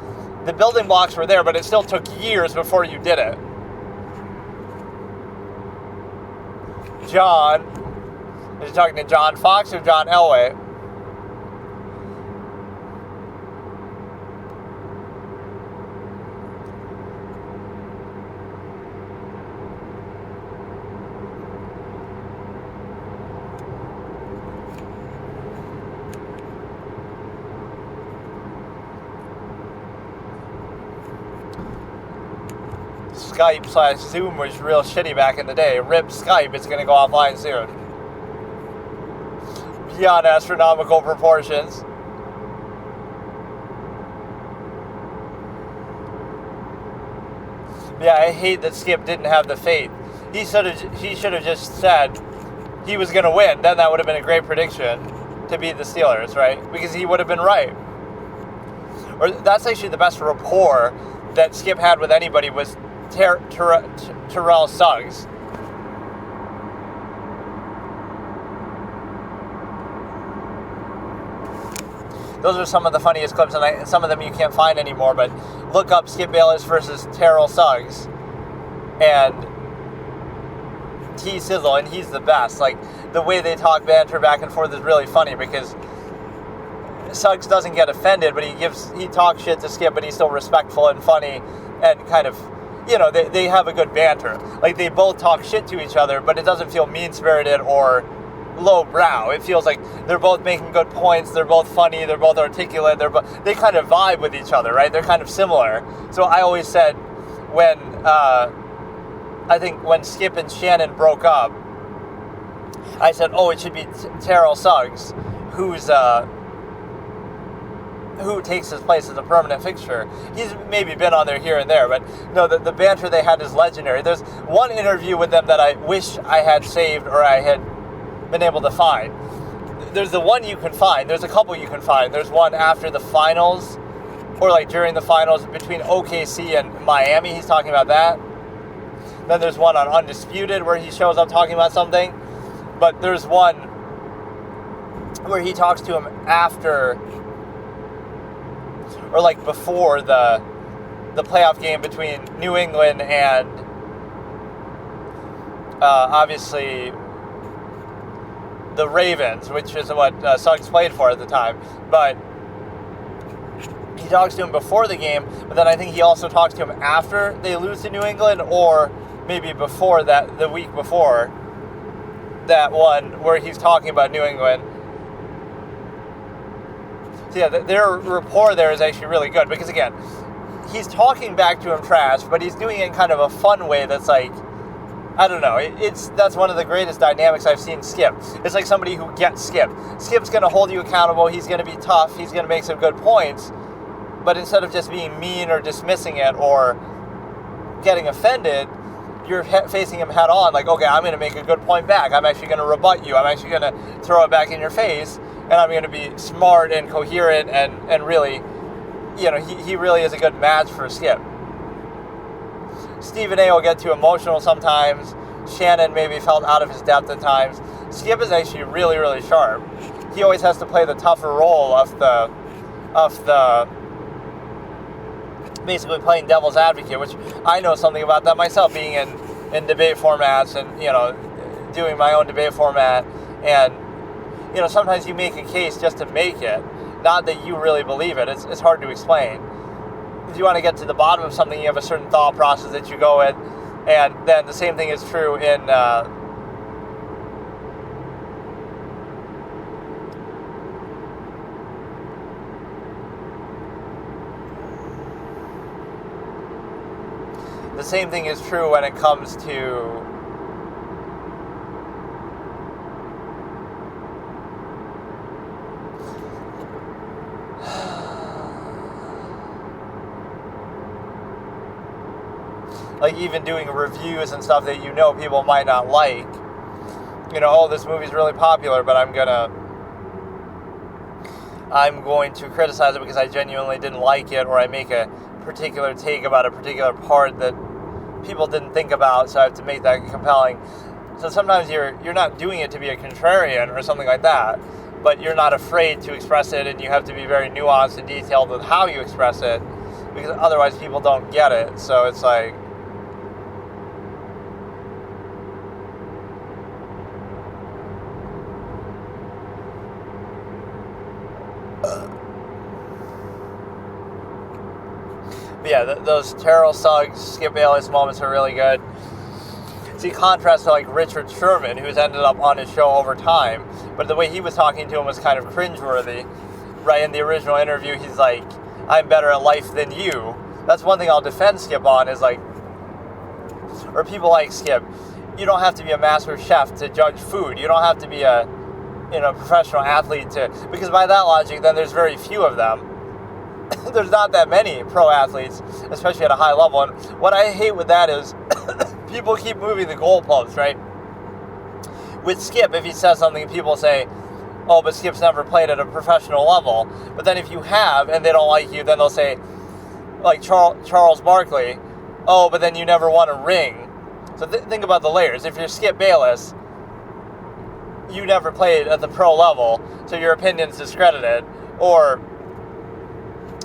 the building blocks were there, but it still took years before you did it. John, are you talking to John Fox or John Elway? Skype/Zoom was real shitty back in the day. RIP Skype, it's going to go offline soon. Beyond astronomical proportions. Yeah, I hate that Skip didn't have the faith. He should have just said he was going to win. Then that would have been a great prediction to beat the Steelers, right? Because he would have been right. Or that's actually the best rapport that Skip had with anybody was Terrell Suggs. Those are some of the funniest clips, and some of them you can't find anymore, but look up Skip Bayless versus Terrell Suggs and T Sizzle, and he's the best. Like, the way they talk banter back and forth is really funny because Suggs doesn't get offended, but he talks shit to Skip, but he's still respectful and funny and kind of, they have a good banter. Like, they both talk shit to each other, but it doesn't feel mean-spirited or lowbrow. It feels like they're both making good points, they're both funny, they're both articulate, they kind of vibe with each other, right? They're kind of similar. So I always said I think when Skip and Shannon broke up, I said, it should be Terrell Suggs, who takes his place as a permanent fixture. He's maybe been on there here and there, but no, the banter they had is legendary. There's one interview with them that I wish I had saved or I had been able to find. There's the one you can find. There's a couple you can find. There's one after the finals, or like during the finals between OKC and Miami. He's talking about that. Then there's one on Undisputed where he shows up talking about something. But there's one where he talks to him after, or like before the playoff game between New England and obviously the Ravens, which is what Suggs played for at the time. But he talks to him before the game, but then I think he also talks to him after they lose to New England, or maybe before that, the week before that one where he's talking about New England. So yeah, their rapport there is actually really good, because again, he's talking back to him trash, but he's doing it in kind of a fun way that's like, I don't know, that's one of the greatest dynamics I've seen Skip. It's like somebody who gets Skip. Skip's going to hold you accountable, he's going to be tough, he's going to make some good points, but instead of just being mean or dismissing it or getting offended, you're facing him head on, like, okay, I'm going to make a good point back, I'm actually going to rebut you, I'm actually going to throw it back in your face, and I'm going to be smart and coherent and really, he really is a good match for Skip. Stephen A will get too emotional sometimes. Shannon maybe felt out of his depth at times. Skip is actually really, really sharp. He always has to play the tougher role of the basically playing devil's advocate, which I know something about that myself, being in debate formats and, doing my own debate format. And, sometimes you make a case just to make it, not that you really believe it. It's hard to explain. If you want to get to the bottom of something, you have a certain thought process that you go with, and then the same thing is true in the same thing is true when it comes to like even doing reviews and stuff that people might not like. This movie's really popular, but I'm going to criticize it because I genuinely didn't like it, or I make a particular take about a particular part that people didn't think about, so I have to make that compelling. So sometimes you're not doing it to be a contrarian or something like that, but you're not afraid to express it, and you have to be very nuanced and detailed with how you express it, because otherwise people don't get it. So it's like, yeah, those Terrell Suggs, Skip Bayless moments are really good. See, contrast to like Richard Sherman, who's ended up on his show over time, but the way he was talking to him was kind of cringeworthy. Right in the original interview, he's like, "I'm better at life than you." That's one thing I'll defend Skip on, is like, or people like Skip, you don't have to be a master chef to judge food. You don't have to be a professional athlete to, because by that logic, then there's very few of them. There's not that many pro athletes, especially at a high level. And what I hate with that is people keep moving the goalposts, right? With Skip, if he says something, people say, "Oh, but Skip's never played at a professional level." But then if you have, and they don't like you, then they'll say, like Charles Barkley, "Oh, but then you never won a ring." So think about the layers. If you're Skip Bayless, you never played at the pro level, so your opinion's discredited. Or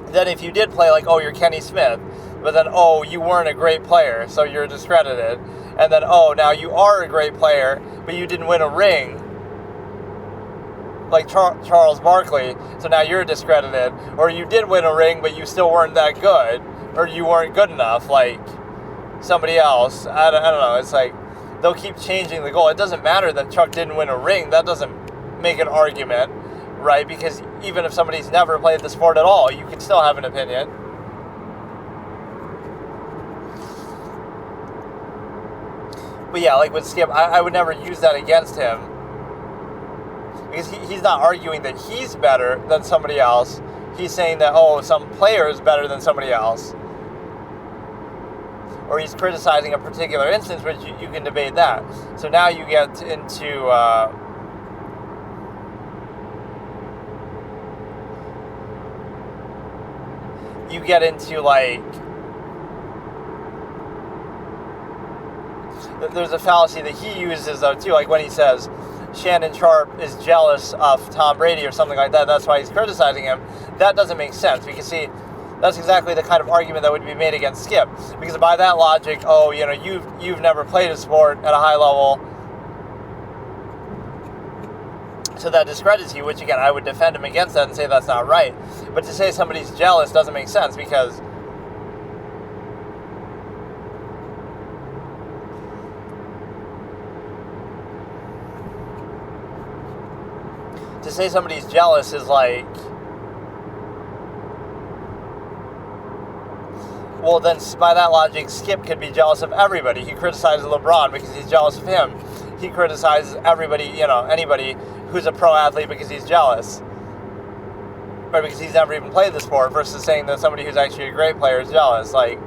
then if you did play, like, oh, you're Kenny Smith, but then, oh, you weren't a great player, so you're discredited. And then, oh, now you are a great player, but you didn't win a ring. like Charles Barkley, so now you're discredited, or you did win a ring, but you still weren't that good, or you weren't good enough, like somebody else. I don't know. It's like they'll keep changing the goal. It doesn't matter that Chuck didn't win a ring. That doesn't make an argument, right? Because even if somebody's never played the sport at all, you can still have an opinion. But yeah, like with Skip, I would never use that against him. Because he's not arguing that he's better than somebody else. He's saying that, oh, some player is better than somebody else. Or he's criticizing a particular instance, which you can debate that. So now you get into... like... There's a fallacy that he uses, though, too. Like when he says... Shannon Sharpe is jealous of Tom Brady or something like that, that's why he's criticizing him. That doesn't make sense, because see, that's exactly the kind of argument that would be made against Skip, because by that logic, oh, you know, you've never played a sport at a high level, so that discredits you, which again, I would defend him against that and say that's not right. But to say somebody's jealous doesn't make sense, because to say somebody's jealous is like, well, then by that logic, Skip could be jealous of everybody. He criticizes LeBron because he's jealous of him. He criticizes everybody, you know, anybody who's a pro athlete because he's jealous. Or because he's never even played the sport, versus saying that somebody who's actually a great player is jealous. Like,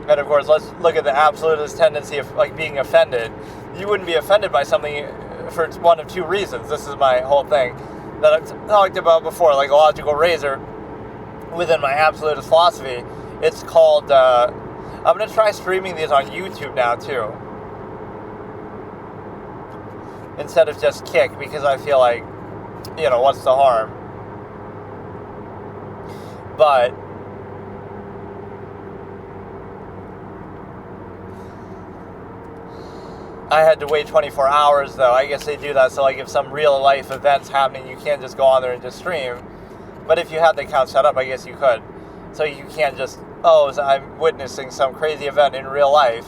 and of course, let's look at the absolutist tendency of like being offended. You wouldn't be offended by something for one of two reasons. This is my whole thing that I've talked about before, like a logical razor within my absolutist philosophy. It's called, I'm going to try streaming these on YouTube now too, instead of just Kick, because I feel like, you know, what's the harm? But I had to wait 24 hours, though. I guess they do that, so like if some real-life event's happening, you can't just go on there and just stream. But if you had the account set up, I guess you could. So you can't just, oh, so I'm witnessing some crazy event in real life,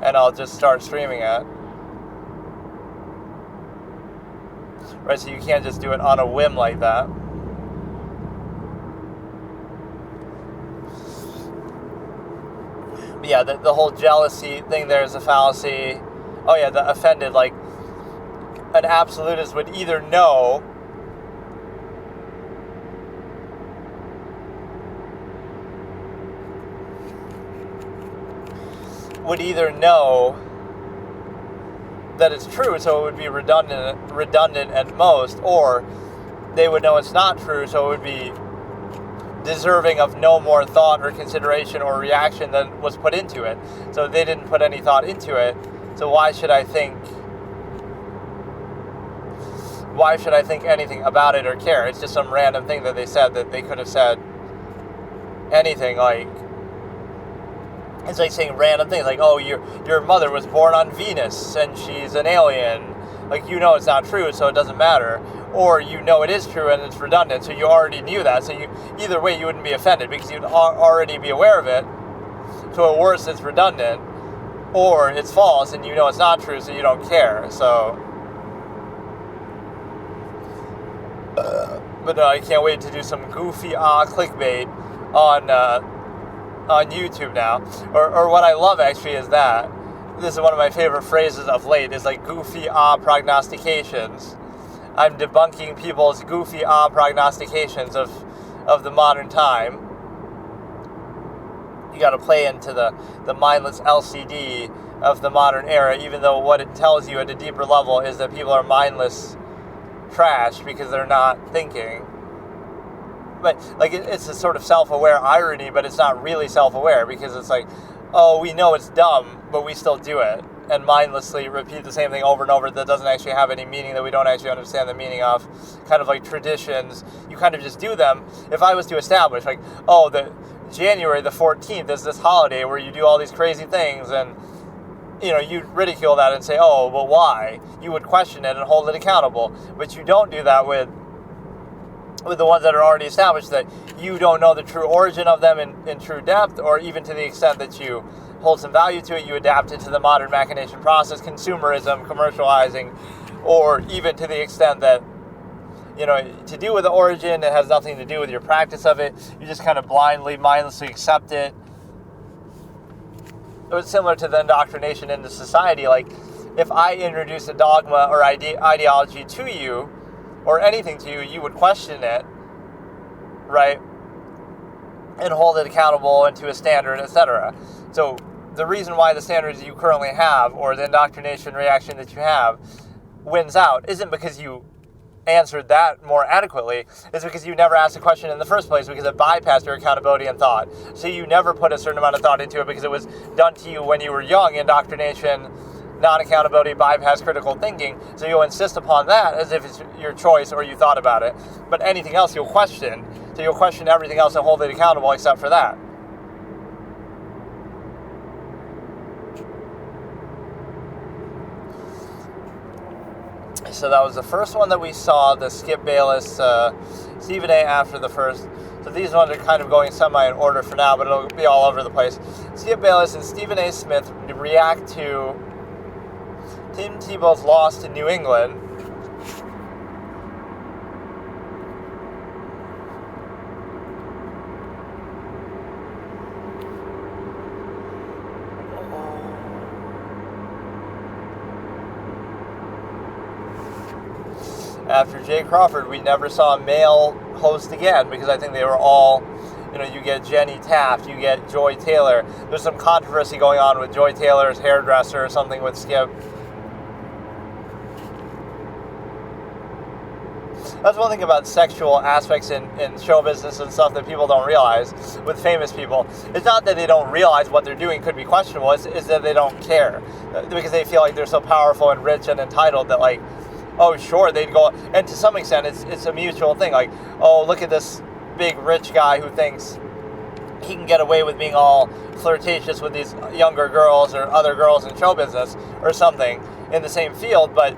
and I'll just start streaming it. Right, so you can't just do it on a whim like that. But yeah, the whole jealousy thing there is a fallacy. Oh yeah, the offended, like, an absolutist would either know that it's true, so it would be redundant at most, or they would know it's not true, so it would be deserving of no more thought or consideration or reaction than was put into it. So they didn't put any thought into it. So why should I think anything about it or care? It's just some random thing that they said that they could have said anything. Like, it's like saying random things like, oh, your mother was born on Venus and she's an alien. Like, you know it's not true, so it doesn't matter. Or you know it is true and it's redundant, so you already knew that. So either way you wouldn't be offended because you'd already be aware of it. So at worst it's redundant. Or it's false and you know it's not true, so you don't care. So, but no, I can't wait to do some goofy clickbait on YouTube now. Or what I love actually is that this is one of my favorite phrases of late, is like goofy prognostications. I'm debunking people's goofy prognostications of the modern time. You got to play into the mindless LCD of the modern era, even though what it tells you at a deeper level is that people are mindless trash because they're not thinking. But like it's a sort of self-aware irony, but it's not really self-aware, because it's like, oh, we know it's dumb, but we still do it and mindlessly repeat the same thing over and over that doesn't actually have any meaning, that we don't actually understand the meaning of. Kind of like traditions, you kind of just do them. If I was to establish, like, oh, the January the 14th is this holiday where you do all these crazy things, and you'd ridicule that and say, oh, well, why? You would question it and hold it accountable. But you don't do that with the ones that are already established, that you don't know the true origin of them in true depth, or even to the extent that you hold some value to it, you adapt it to the modern machination process, consumerism, commercializing, or even to the extent that, to do with the origin, it has nothing to do with your practice of it. You just kind of blindly, mindlessly accept it. It was similar to the indoctrination into society. Like, if I introduce a dogma or ideology to you, or anything to you, you would question it, right? And hold it accountable and to a standard, etc. So the reason why the standards you currently have, or the indoctrination reaction that you have, wins out isn't because you answered that more adequately. It's because you never asked the question in the first place, because it bypassed your accountability and thought. So you never put a certain amount of thought into it because it was done to you when you were young. Indoctrination, non-accountability, bypass critical thinking. So you'll insist upon that as if it's your choice or you thought about it. But anything else you'll question. So you'll question everything else and hold it accountable except for that. So that was the first one that we saw, the Skip Bayless, Stephen A. after the first. So these ones are kind of going semi in order for now, but it'll be all over the place. Skip Bayless and Stephen A. Smith react to Tim Tebow's loss to New England. After Jay Crawford, we never saw a male host again, because I think they were all, you get Jenny Taft, you get Joy Taylor. There's some controversy going on with Joy Taylor's hairdresser or something with Skip. That's one thing about sexual aspects in show business and stuff that people don't realize with famous people. It's not that they don't realize what they're doing could be questionable, it's that they don't care. Because they feel like they're so powerful and rich and entitled that, like, oh, sure, they'd go. And to some extent, it's a mutual thing. Like, oh, look at this big rich guy who thinks he can get away with being all flirtatious with these younger girls or other girls in show business or something in the same field. But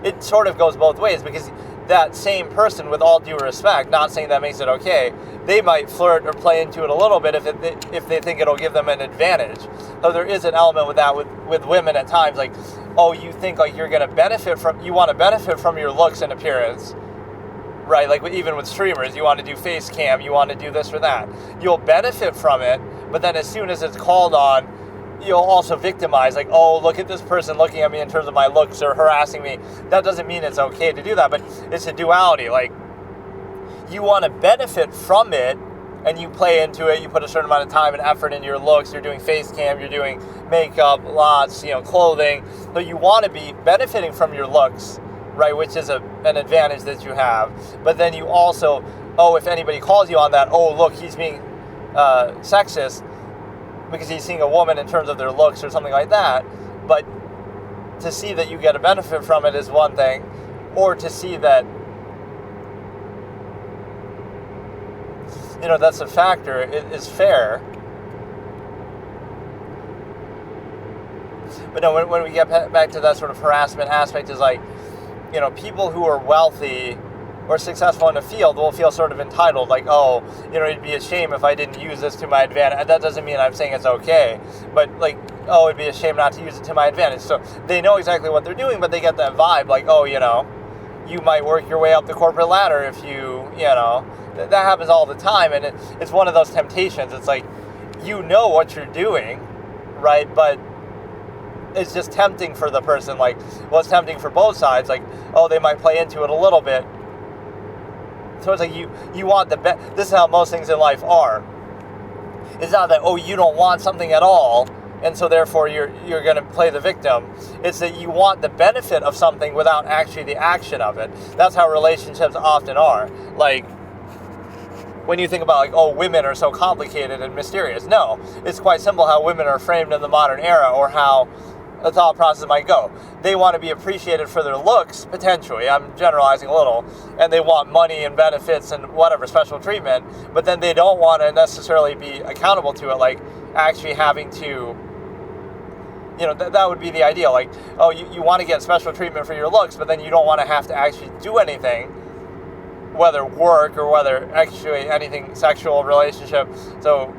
it sort of goes both ways, because that same person, with all due respect, not saying that makes it okay, they might flirt or play into it a little bit if they think it'll give them an advantage. So there is an element with that with women at times, like, oh, you think like you're going to benefit from, you want to benefit from your looks and appearance, right? Like even with streamers, you want to do face cam, you want to do this or that. You'll benefit from it, but then as soon as it's called on, you'll also victimize, like, oh, look at this person looking at me in terms of my looks or harassing me. That doesn't mean it's okay to do that, but it's a duality. Like, you want to benefit from it, and you play into it, you put a certain amount of time and effort into your looks, you're doing face cam, you're doing makeup, lots, clothing, so you want to be benefiting from your looks, right, which is an advantage that you have. But then you also, oh, if anybody calls you on that, oh, look, he's being sexist, because he's seeing a woman in terms of their looks or something like that. But to see that you get a benefit from it is one thing, or to see that, that's a factor, it is fair. But no, when we get back to that sort of harassment aspect, is like, people who are wealthy or successful in a field will feel sort of entitled, like, oh, it'd be a shame if I didn't use this to my advantage. And that doesn't mean I'm saying it's okay, but like, oh, it'd be a shame not to use it to my advantage. So they know exactly what they're doing, but they get that vibe, like, oh, you might work your way up the corporate ladder if you, that happens all the time. And it's one of those temptations. It's like, what you're doing, right? But it's just tempting for the person. Like, well, it's tempting for both sides. Like, oh, they might play into it a little bit. So it's like you want this is how most things in life are. It's not that, oh, you don't want something at all, and so therefore you're going to play the victim. It's that you want the benefit of something without actually the action of it. That's how relationships often are. Like, when you think about, like, oh, women are so complicated and mysterious. No, it's quite simple how women are framed in the modern era, or how the thought process might go. They want to be appreciated for their looks, potentially. I'm generalizing a little. And they want money and benefits and whatever, special treatment. But then they don't want to necessarily be accountable to it, like actually having to that would be the ideal. Like, oh, you want to get special treatment for your looks, but then you don't want to have to actually do anything, whether work or whether actually anything sexual relationship. So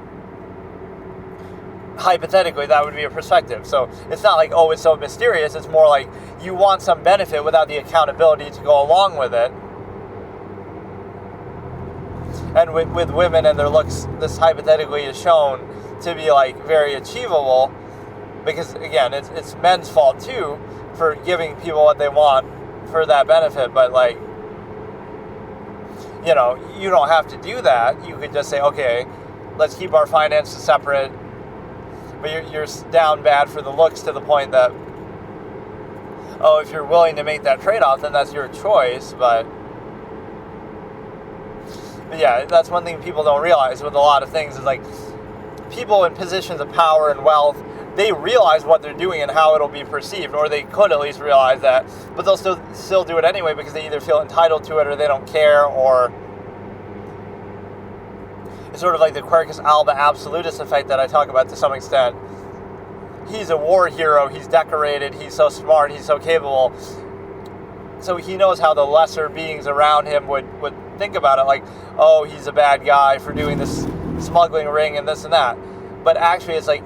hypothetically, that would be a perspective. So it's not like, oh, it's so mysterious. It's more like you want some benefit without the accountability to go along with it. And with women and their looks, this hypothetically is shown to be like very achievable, because again, it's men's fault too for giving people what they want for that benefit. But like, you don't have to do that. You could just say, okay, let's keep our finances separate. But you're down bad for the looks to the point that, oh, if you're willing to make that trade-off, then that's your choice. But yeah, that's one thing people don't realize with a lot of things is like people in positions of power and wealth, they realize what they're doing and how it'll be perceived, or they could at least realize that, but they'll still do it anyway because they either feel entitled to it or they don't care, or it's sort of like the Quercus alba absolutist effect that I talk about to some extent. He's a war hero, he's decorated, he's so smart, he's so capable. So he knows how the lesser beings around him would think about it, like, oh, he's a bad guy for doing this smuggling ring and this and that. But actually it's like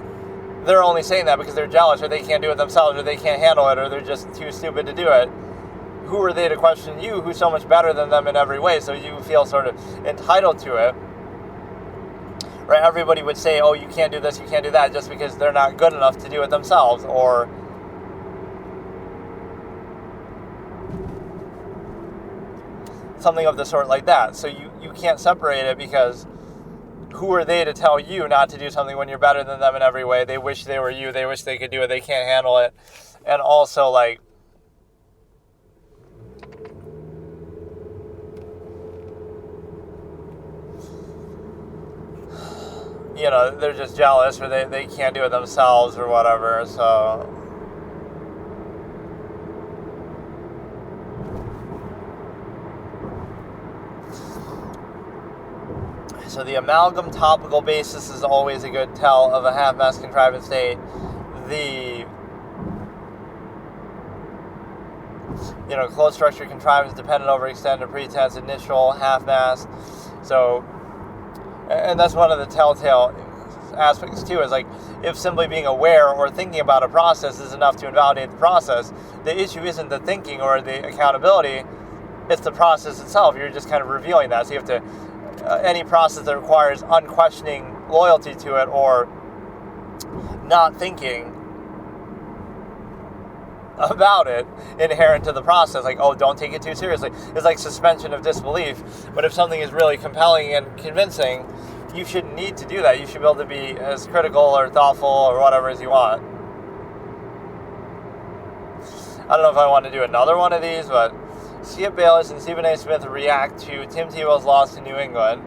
they're only saying that because they're jealous, or they can't do it themselves, or they can't handle it, or they're just too stupid to do it. Who are they to question you, who's so much better than them in every way? So you feel sort of entitled to it. Right? Everybody would say, oh, you can't do this, you can't do that, just because they're not good enough to do it themselves, or something of the sort like that. So you can't separate it, because who are they to tell you not to do something when you're better than them in every way? They wish they were you, they wish they could do it, they can't handle it. And also, like, they're just jealous, or they can't do it themselves or whatever. So the amalgam topical basis is always a good tell of a half-mass contrivance state. The closed structure contrivance dependent overextended pretense initial half-mass. So, and that's one of the telltale aspects too, is like, if simply being aware or thinking about a process is enough to invalidate the process, the issue isn't the thinking or the accountability, it's the process itself. You're just kind of revealing that. So you have to, any process that requires unquestioning loyalty to it or not thinking about it inherent to the process, like, oh, don't take it too seriously. It's like suspension of disbelief. But if something is really compelling and convincing, you shouldn't need to do that. You should be able to be as critical or thoughtful or whatever as you want. I don't know if I want to do another one of these, but Skip Bayless and Stephen A. Smith react to Tim Tebow's loss to New England.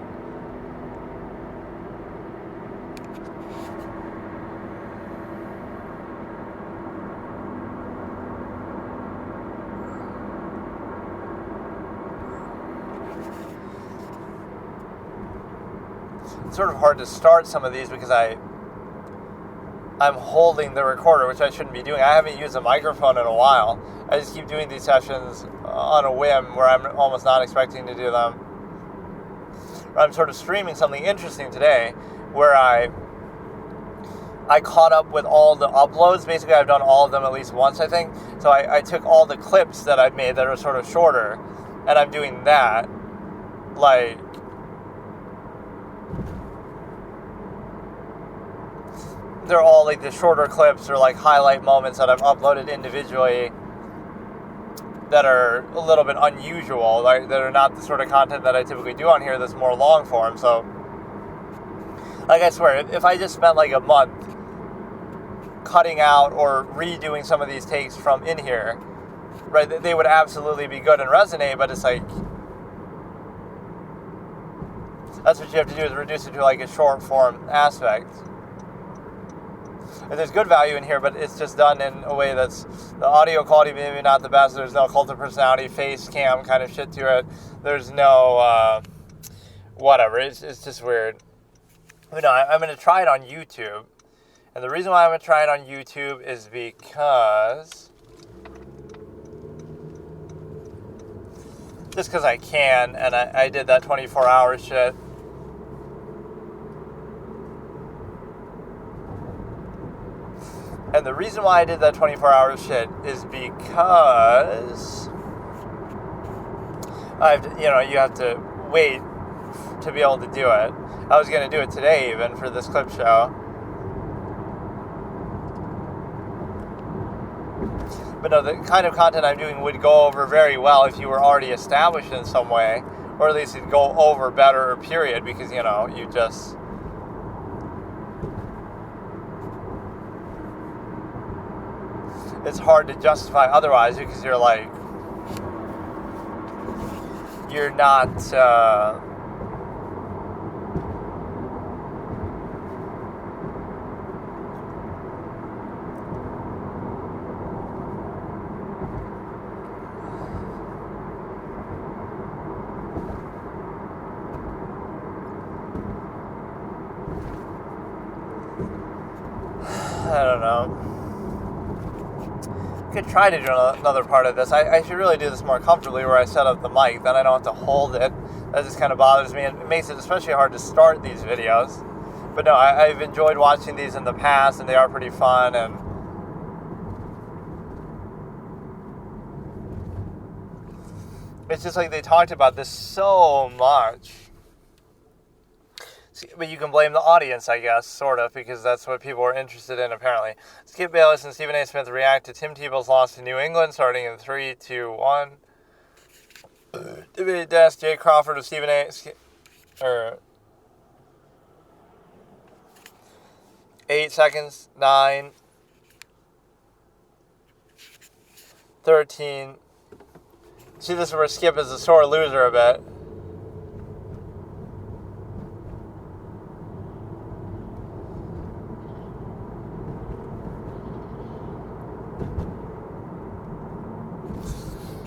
It's sort of hard to start some of these because I'm holding the recorder, which I shouldn't be doing. I haven't used a microphone in a while. I just keep doing these sessions on a whim where I'm almost not expecting to do them. I'm sort of streaming something interesting today where I caught up with all the uploads. Basically, I've done all of them at least once, I think. So I took all the clips that I've made that are sort of shorter, and I'm doing that. Like, they're all like the shorter clips or like highlight moments that I've uploaded individually that are a little bit unusual, like that are not the sort of content that I typically do on here that's more long form. So, like, I swear, if I just spent like a month cutting out or redoing some of these takes from in here, right, they would absolutely be good and resonate, but it's like, that's what you have to do, is reduce it to like a short form aspect. And there's good value in here, but it's just done in a way that's, the audio quality maybe not the best. There's no cult of personality, face cam kind of shit to it. There's no, whatever. It's just weird. I'm going to try it on YouTube And the reason why I'm going to try it on YouTube is because... just because I can, and I did that 24-hour shit. And the reason why I did that 24-hour shit is because you have to wait to be able to do it. I was going to do it today even for this clip show. But no, the kind of content I'm doing would go over very well if you were already established in some way, or at least it'd go over better, period, because, you just... it's hard to justify otherwise because you're like... you're not... I don't know. I could try to do another part of this. I should really do this more comfortably where I set up the mic. Then I don't have to hold it. That just kind of bothers me. And it makes it especially hard to start these videos. But no, I've enjoyed watching these in the past, and they are pretty fun. And it's just like they talked about this so much. But you can blame the audience, I guess, sort of, because that's what people are interested in, apparently. Skip Bayless and Stephen A. Smith react to Tim Tebow's loss to New England, starting in 3, 2, 1. Debate desk, Jay Crawford of Stephen A. 8 seconds, 9, 13. See, this is where Skip is a sore loser a bit.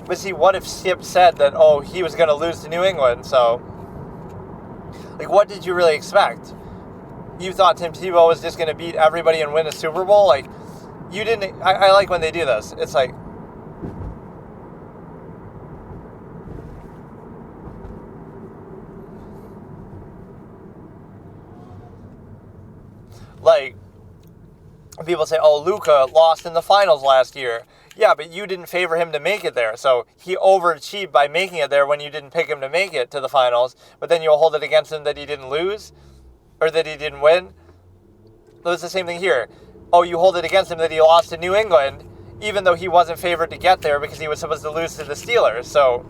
But see, what if Skip said that, he was going to lose to New England, so... like, what did you really expect? You thought Tim Tebow was just going to beat everybody and win a Super Bowl? Like, you didn't... I like when they do this. It's like... like, people say, Luka lost in the finals last year. Yeah, but you didn't favor him to make it there. So he overachieved by making it there when you didn't pick him to make it to the finals. But then you'll hold it against him that he didn't lose? Or that he didn't win? It's the same thing here. You hold it against him that he lost to New England, even though he wasn't favored to get there because he was supposed to lose to the Steelers. So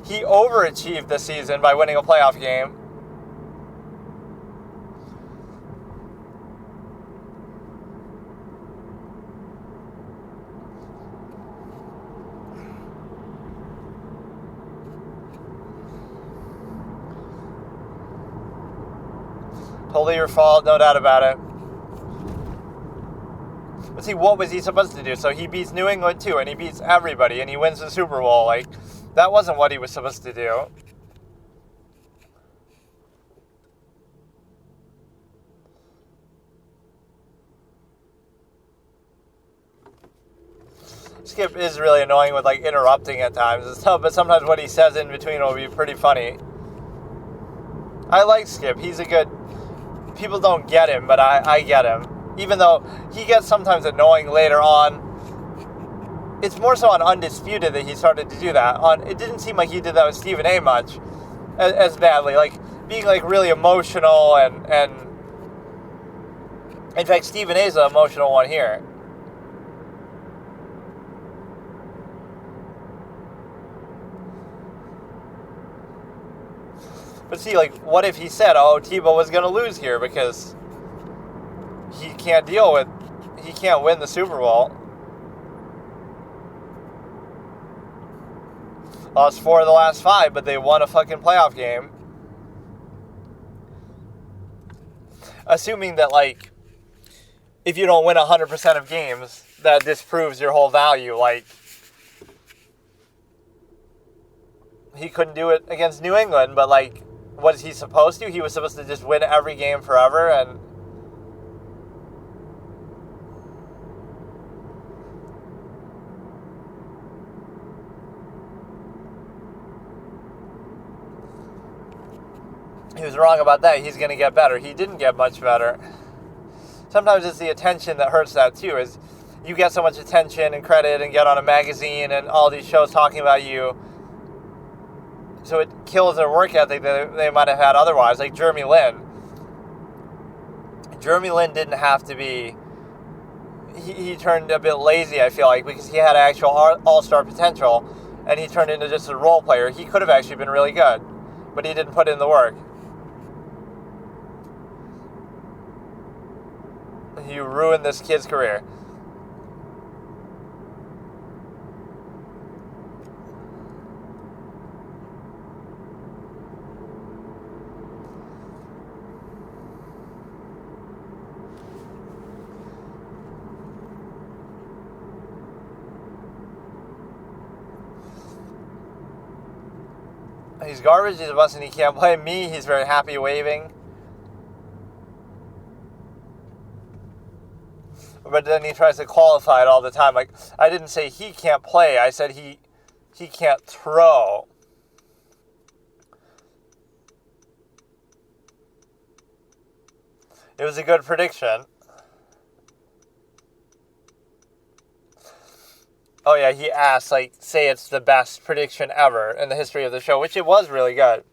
he overachieved this season by winning a playoff game. Totally your fault, no doubt about it. But see, what was he supposed to do? So he beats New England too, and he beats everybody, and he wins the Super Bowl. Like, that wasn't what he was supposed to do. Skip is really annoying with, like, interrupting at times and stuff, but sometimes what he says in between will be pretty funny. I like Skip. He's a good... people don't get him, but I get him. Even though he gets sometimes annoying later on. It's more so on Undisputed that he started to do that. It didn't seem like he did that with Stephen A. much as badly. Like, being, like, really emotional and in fact, Stephen A.'s the emotional one here. But see, like, what if he said, Tebow was going to lose here because he can't win the Super Bowl. Lost 4 of the last 5, but they won a fucking playoff game. Assuming that, like, if you don't win 100% of games, that disproves your whole value. Like, he couldn't do it against New England, but, like, was he supposed to? He was supposed to just win every game forever, and he was wrong about that. He's going to get better. He didn't get much better. Sometimes it's the attention that hurts that too, is you get so much attention and credit and get on a magazine and all these shows talking about you. So it kills their work ethic that they might have had otherwise. Like Jeremy Lin. Jeremy Lin didn't have to be... He turned a bit lazy, I feel like, because he had actual all-star potential, and he turned into just a role player. He could have actually been really good, but he didn't put in the work. You ruined this kid's career. He's garbage, he's a bust, and he can't play. Me, he's very happy waving. But then he tries to qualify it all the time. Like, I didn't say he can't play. I said he can't throw. It was a good prediction. Oh yeah, he asked, like, say it's the best prediction ever in the history of the show, which it was really good.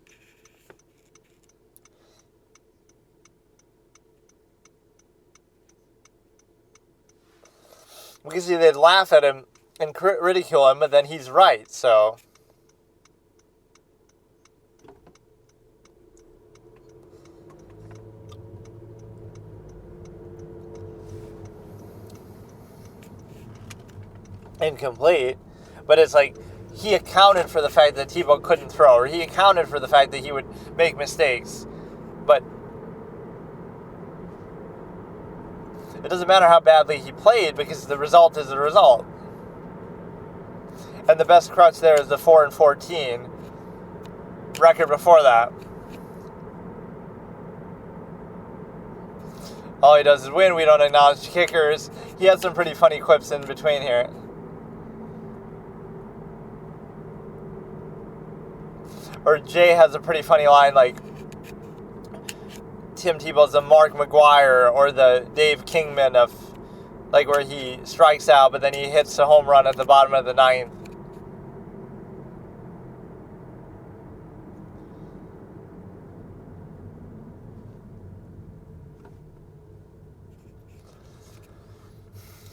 Because they'd laugh at him and ridicule him, but then he's right, so... incomplete, but it's like he accounted for the fact that Tebow couldn't throw, or he accounted for the fact that he would make mistakes, but it doesn't matter how badly he played because the result is the result. And the best crutch there is the 4-14 record before that. All he does is win. We don't acknowledge kickers. He had some pretty funny quips in between here. Or Jay has a pretty funny line like, Tim Tebow's the Mark McGuire or the Dave Kingman of, like, where he strikes out, but then he hits a home run at the bottom of the ninth.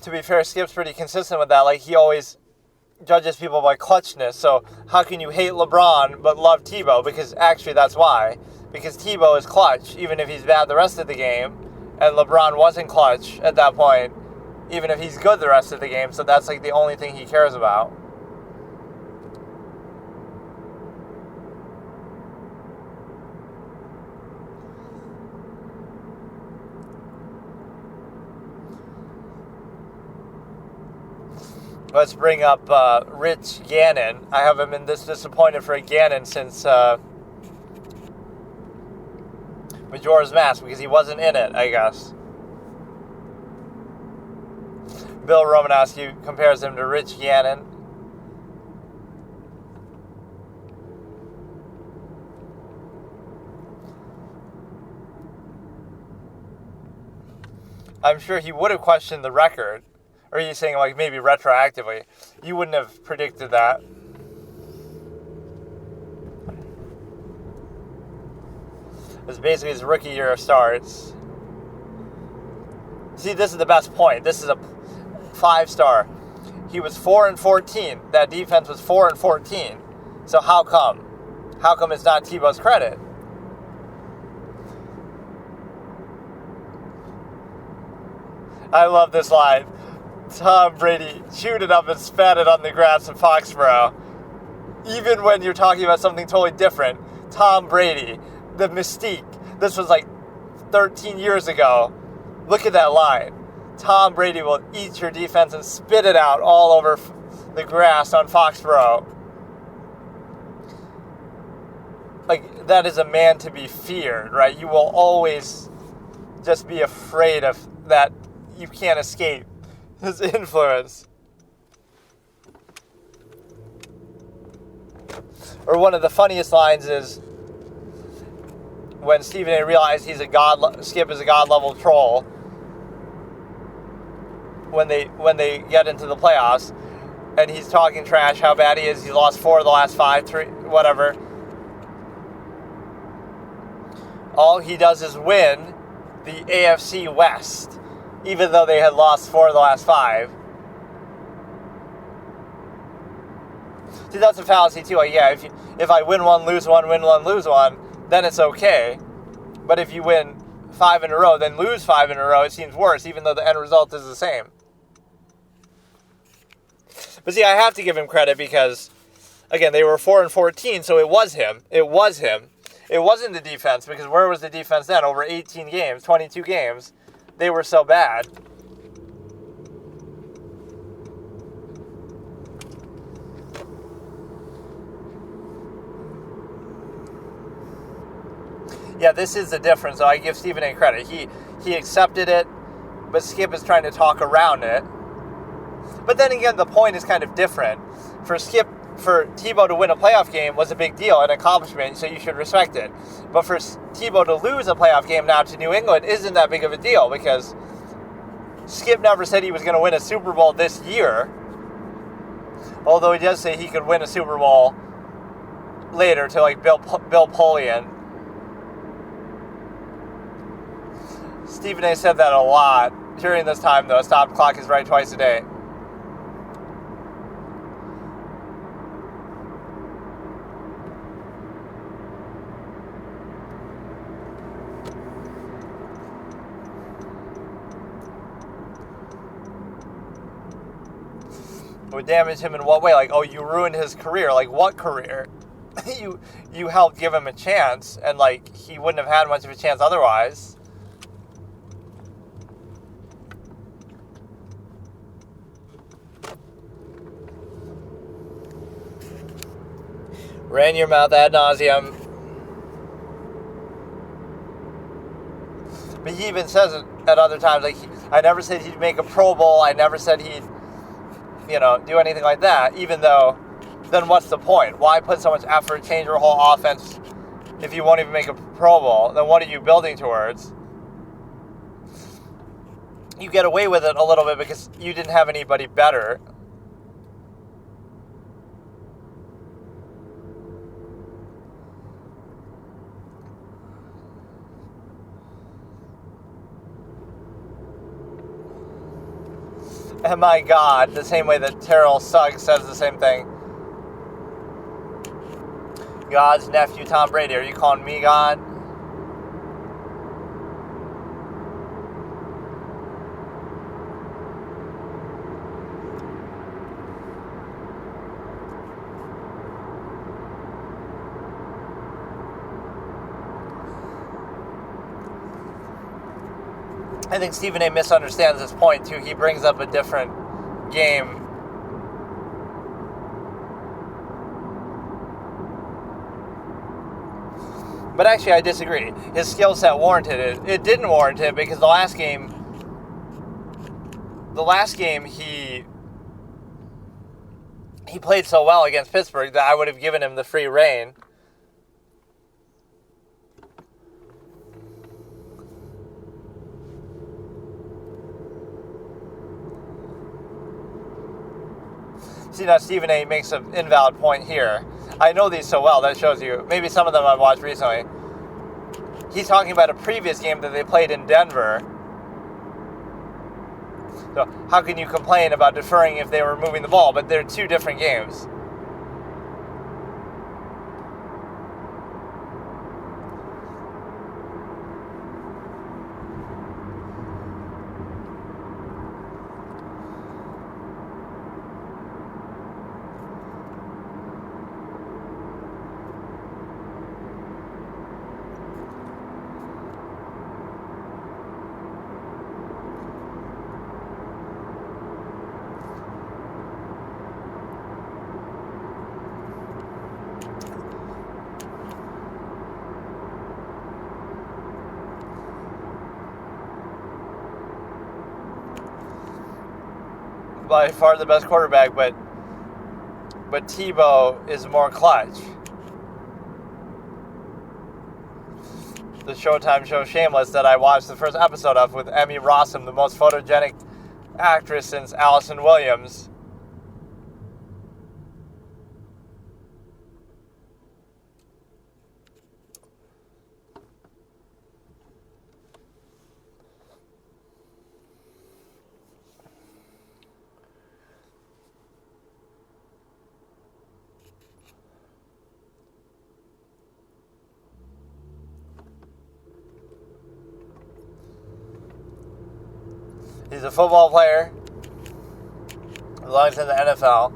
To be fair, Skip's pretty consistent with that. Like, he always judges people by clutchness. So how can you hate LeBron but love Tebow? Because actually that's why. Because Tebow is clutch, even if he's bad the rest of the game. And LeBron wasn't clutch at that point, even if he's good the rest of the game. So that's like the only thing he cares about. Let's bring up Rich Gannon. I haven't been this disappointed for a Gannon since Majora's Mask, because he wasn't in it, I guess. Bill Romanowski compares him to Rich Gannon. I'm sure he would have questioned the record. Or are you saying, like, maybe retroactively? You wouldn't have predicted that. It was basically his rookie year of starts. See, this is the best point. This is a 5-star. He was 4-14. That defense was 4-14. So how come? How come it's not Tebow's credit? I love this line. Tom Brady chewed it up and spat it on the grass in Foxborough. Even when you're talking about something totally different, Tom Brady, the mystique. This was like 13 years ago. Look at that line. Tom Brady will eat your defense and spit it out all over the grass on Foxborough. Like, that is a man to be feared, right? You will always just be afraid of that. You can't escape his influence. Or one of the funniest lines is when Stephen A. realized Skip is a god-level troll when they get into the playoffs, and he's talking trash, how bad he is. He lost 4 of the last 5, 3, whatever. All he does is win the AFC West, even though they had lost 4 of the last 5. See, that's a fallacy too. Like, yeah, if I win one, lose one, win one, lose one, then it's okay. But if you win 5 in a row, then lose 5 in a row, it seems worse, even though the end result is the same. But see, I have to give him credit because, again, they were 4-14, so it was him. It was him. It wasn't the defense, because where was the defense then? Over 18 games, 22 games, they were so bad. Yeah, this is the difference. So I give Stephen A. credit. He accepted it, but Skip is trying to talk around it. But then again, the point is kind of different. For Tebow to win a playoff game was a big deal, an accomplishment, so you should respect it. But for Tebow to lose a playoff game now to New England isn't that big of a deal, because Skip never said he was going to win a Super Bowl this year. Although he does say he could win a Super Bowl later to like Bill Polian. Stephen A. said that a lot during this time, though. Stop clock is right twice a day. Would damage him in what way? Like, oh, you ruined his career. Like, what career? you helped give him a chance, and like he wouldn't have had much of a chance otherwise. Ran your mouth ad nauseum. But he even says it at other times. Like, I never said he'd make a Pro Bowl. I never said he'd, do anything like that. Even though, then what's the point? Why put so much effort, change your whole offense if you won't even make a Pro Bowl? Then what are you building towards? You get away with it a little bit because you didn't have anybody better. And my God, the same way that Terrell Suggs says the same thing. God's nephew, Tom Brady. Are you calling me God? I think Stephen A. misunderstands this point, too. He brings up a different game. But actually, I disagree. His skill set warranted it. It didn't warrant it because the last game he played so well against Pittsburgh that I would have given him the free rein. See, now Stephen A. makes an invalid point here. I know these so well, that shows you. Maybe some of them I've watched recently. He's talking about a previous game that they played in Denver. So how can you complain about deferring if they were moving the ball? But they're two different games. by far the best quarterback, but Tebow is more clutch. The Showtime show Shameless that I watched the first episode of with Emmy Rossum, the most photogenic actress since Allison Williams. He's a football player, as long as he's in the NFL.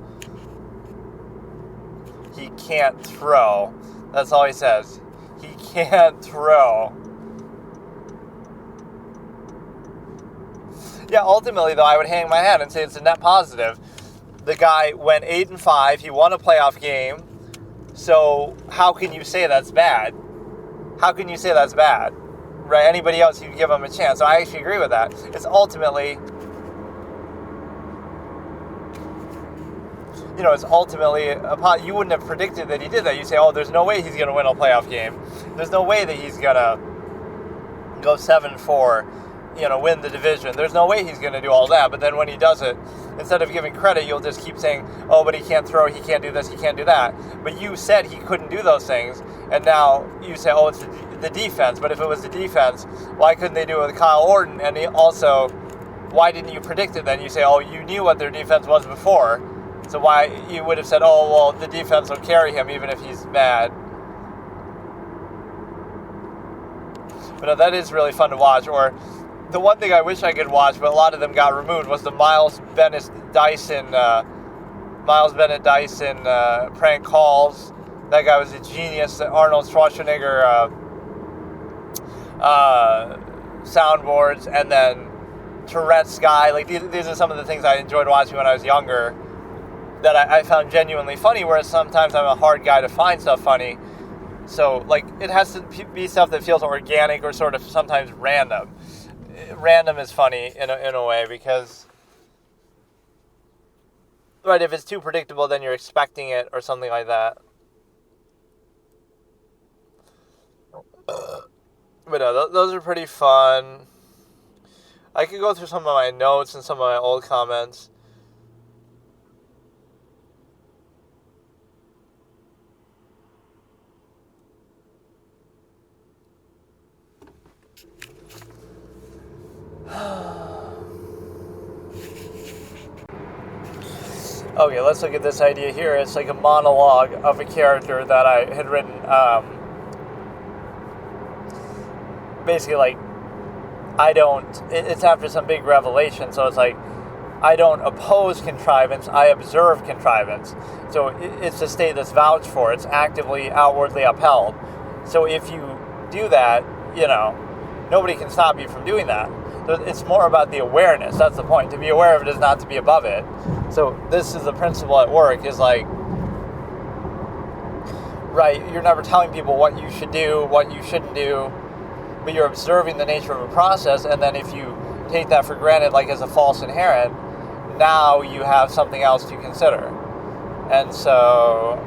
He can't throw. That's all he says. He can't throw. Yeah, ultimately, though, I would hang my head and say it's a net positive. The guy went 8-5. He won a playoff game. So how can you say that's bad? How can you say that's bad? Right? Anybody else, you give him a chance. So I actually agree with that. It's ultimately, you wouldn't have predicted that he did that. You say, oh, there's no way he's going to win a playoff game. There's no way that he's going to go 7-4, win the division. There's no way he's going to do all that. But then when he does it, instead of giving credit, you'll just keep saying, oh, but he can't throw, he can't do this, he can't do that. But you said he couldn't do those things, and now you say, oh, it's the defense. But if it was the defense, why couldn't they do it with Kyle Orton? And why didn't you predict it then? You say, oh, you knew what their defense was before, so why you would have said, oh, well, the defense will carry him even if he's bad. But no, that is really fun to watch. Or the one thing I wish I could watch, but a lot of them got removed, was the Miles Bennett Dyson prank calls. That guy was a genius. The Arnold Schwarzenegger soundboards, and then Tourette's guy. Like these are some of the things I enjoyed watching when I was younger that I found genuinely funny, whereas sometimes I'm a hard guy to find stuff funny. So, like, it has to be stuff that feels organic or sort of sometimes random. Random is funny in a way because, right, if it's too predictable, then you're expecting it or something like that. But no, those are pretty fun. I could go through some of my notes and some of my old comments. Okay, let's look at this idea here. It's like a monologue of a character that I had written. Basically, like, it's after some big revelation, so it's like, I don't oppose contrivance, I observe contrivance. So it's a state that's vouched for. It's actively, outwardly upheld. So if you do that, nobody can stop you from doing that. So it's more about the awareness. That's the point. To be aware of it is not to be above it. So this is the principle at work, is like, right, you're never telling people what you should do, what you shouldn't do, but you're observing the nature of a process, and then if you take that for granted, like as a false inherent, now you have something else to consider. And so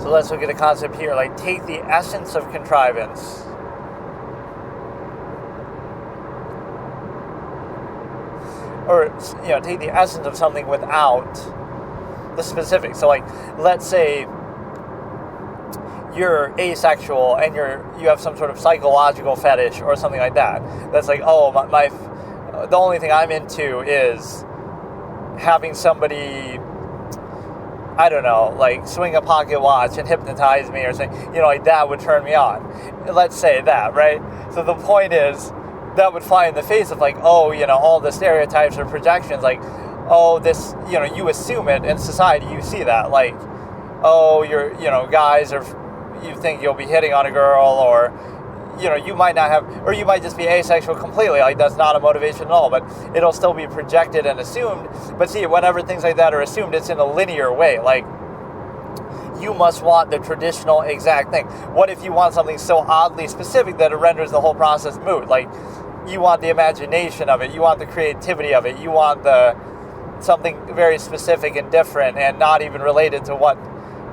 let's look at a concept here, like take the essence of contrivance. Or, take the essence of something without the specifics. So, like, let's say you're asexual and you have some sort of psychological fetish or something like that. That's like, oh, the only thing I'm into is having somebody, I don't know, like swing a pocket watch and hypnotize me or something, like that would turn me on. Let's say that, right? So the point is, that would fly in the face of like, oh, all the stereotypes or projections, like, oh, this, you assume it in society, you see that, like, oh, guys are, you think you'll be hitting on a girl, or, you might not have, or you might just be asexual completely. Like, that's not a motivation at all, but it'll still be projected and assumed. But see, whenever things like that are assumed, it's in a linear way. Like, you must want the traditional exact thing. What if you want something so oddly specific that it renders the whole process moot? Like, you want the imagination of it, you want the creativity of it, you want something very specific and different and not even related to what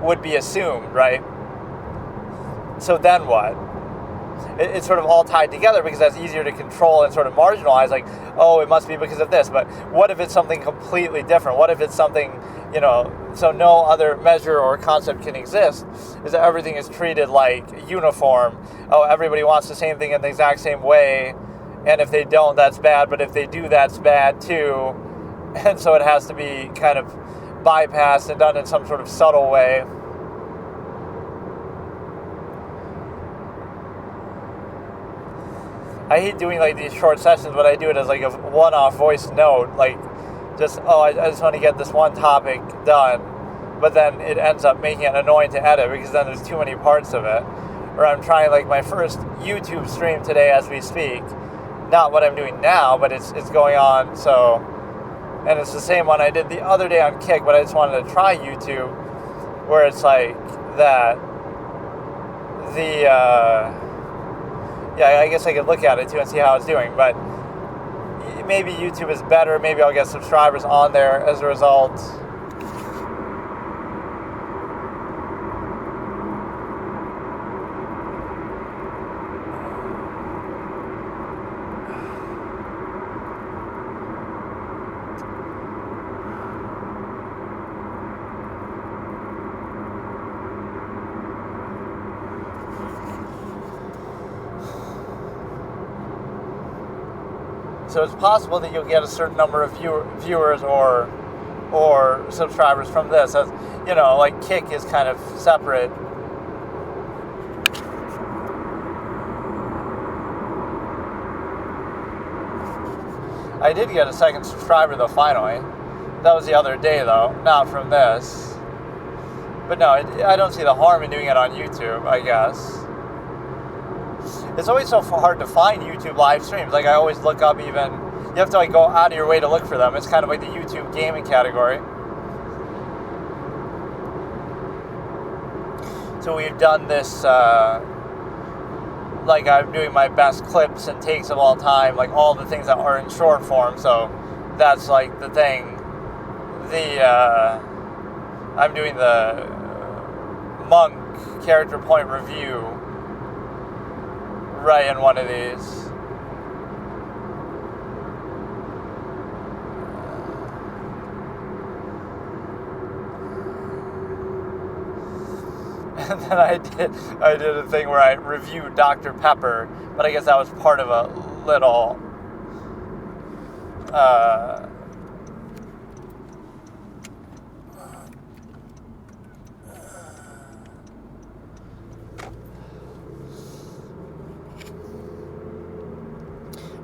would be assumed, right? So then what? It's sort of all tied together because that's easier to control and sort of marginalize, like, oh, it must be because of this. But what if it's something completely different? What if it's something, so no other measure or concept can exist, is that everything is treated like uniform. Oh, everybody wants the same thing in the exact same way, and if they don't, that's bad, but if they do, that's bad too. And so it has to be kind of bypassed and done in some sort of subtle way. I hate doing like these short sessions, but I do it as like a one-off voice note, like just, I just want to get this one topic done, but then it ends up making it annoying to edit because then there's too many parts of it. Or I'm trying like my first YouTube stream today as we speak, not what I'm doing now, but it's going on, so, and it's the same one I did the other day on Kick, but I just wanted to try YouTube, where it's like that, I guess I could look at it too and see how it's doing, but maybe YouTube is better, maybe I'll get subscribers on there as a result. So it's possible that you'll get a certain number of viewers or subscribers from this. As like Kick is kind of separate. I did get a second subscriber though, finally. That was the other day though, not from this. But no, I don't see the harm in doing it on YouTube, I guess. It's always so hard to find YouTube live streams. Like, I always look up you have to like go out of your way to look for them. It's kind of like the YouTube gaming category. So we've done this, like I'm doing my best clips and takes of all time, like all the things that are in short form. So that's like the thing. I'm doing the Monk character point review right in one of these. And then I did a thing where I reviewed Dr. Pepper, but I guess that was part of a little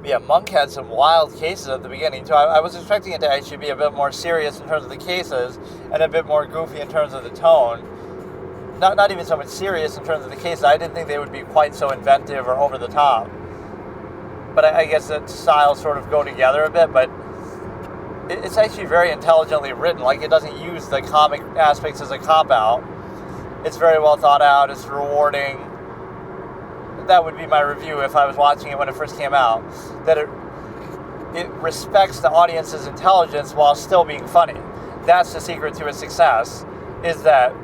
yeah, Monk had some wild cases at the beginning, too. I was expecting it to actually be a bit more serious in terms of the cases and a bit more goofy in terms of the tone. Not even so much serious in terms of the cases. I didn't think they would be quite so inventive or over the top. But I guess that styles sort of go together a bit, but it's actually very intelligently written. Like, it doesn't use the comic aspects as a cop-out. It's very well thought out. It's rewarding. That would be my review if I was watching it when it first came out. That it respects the audience's intelligence while still being funny. That's the secret to its success, is that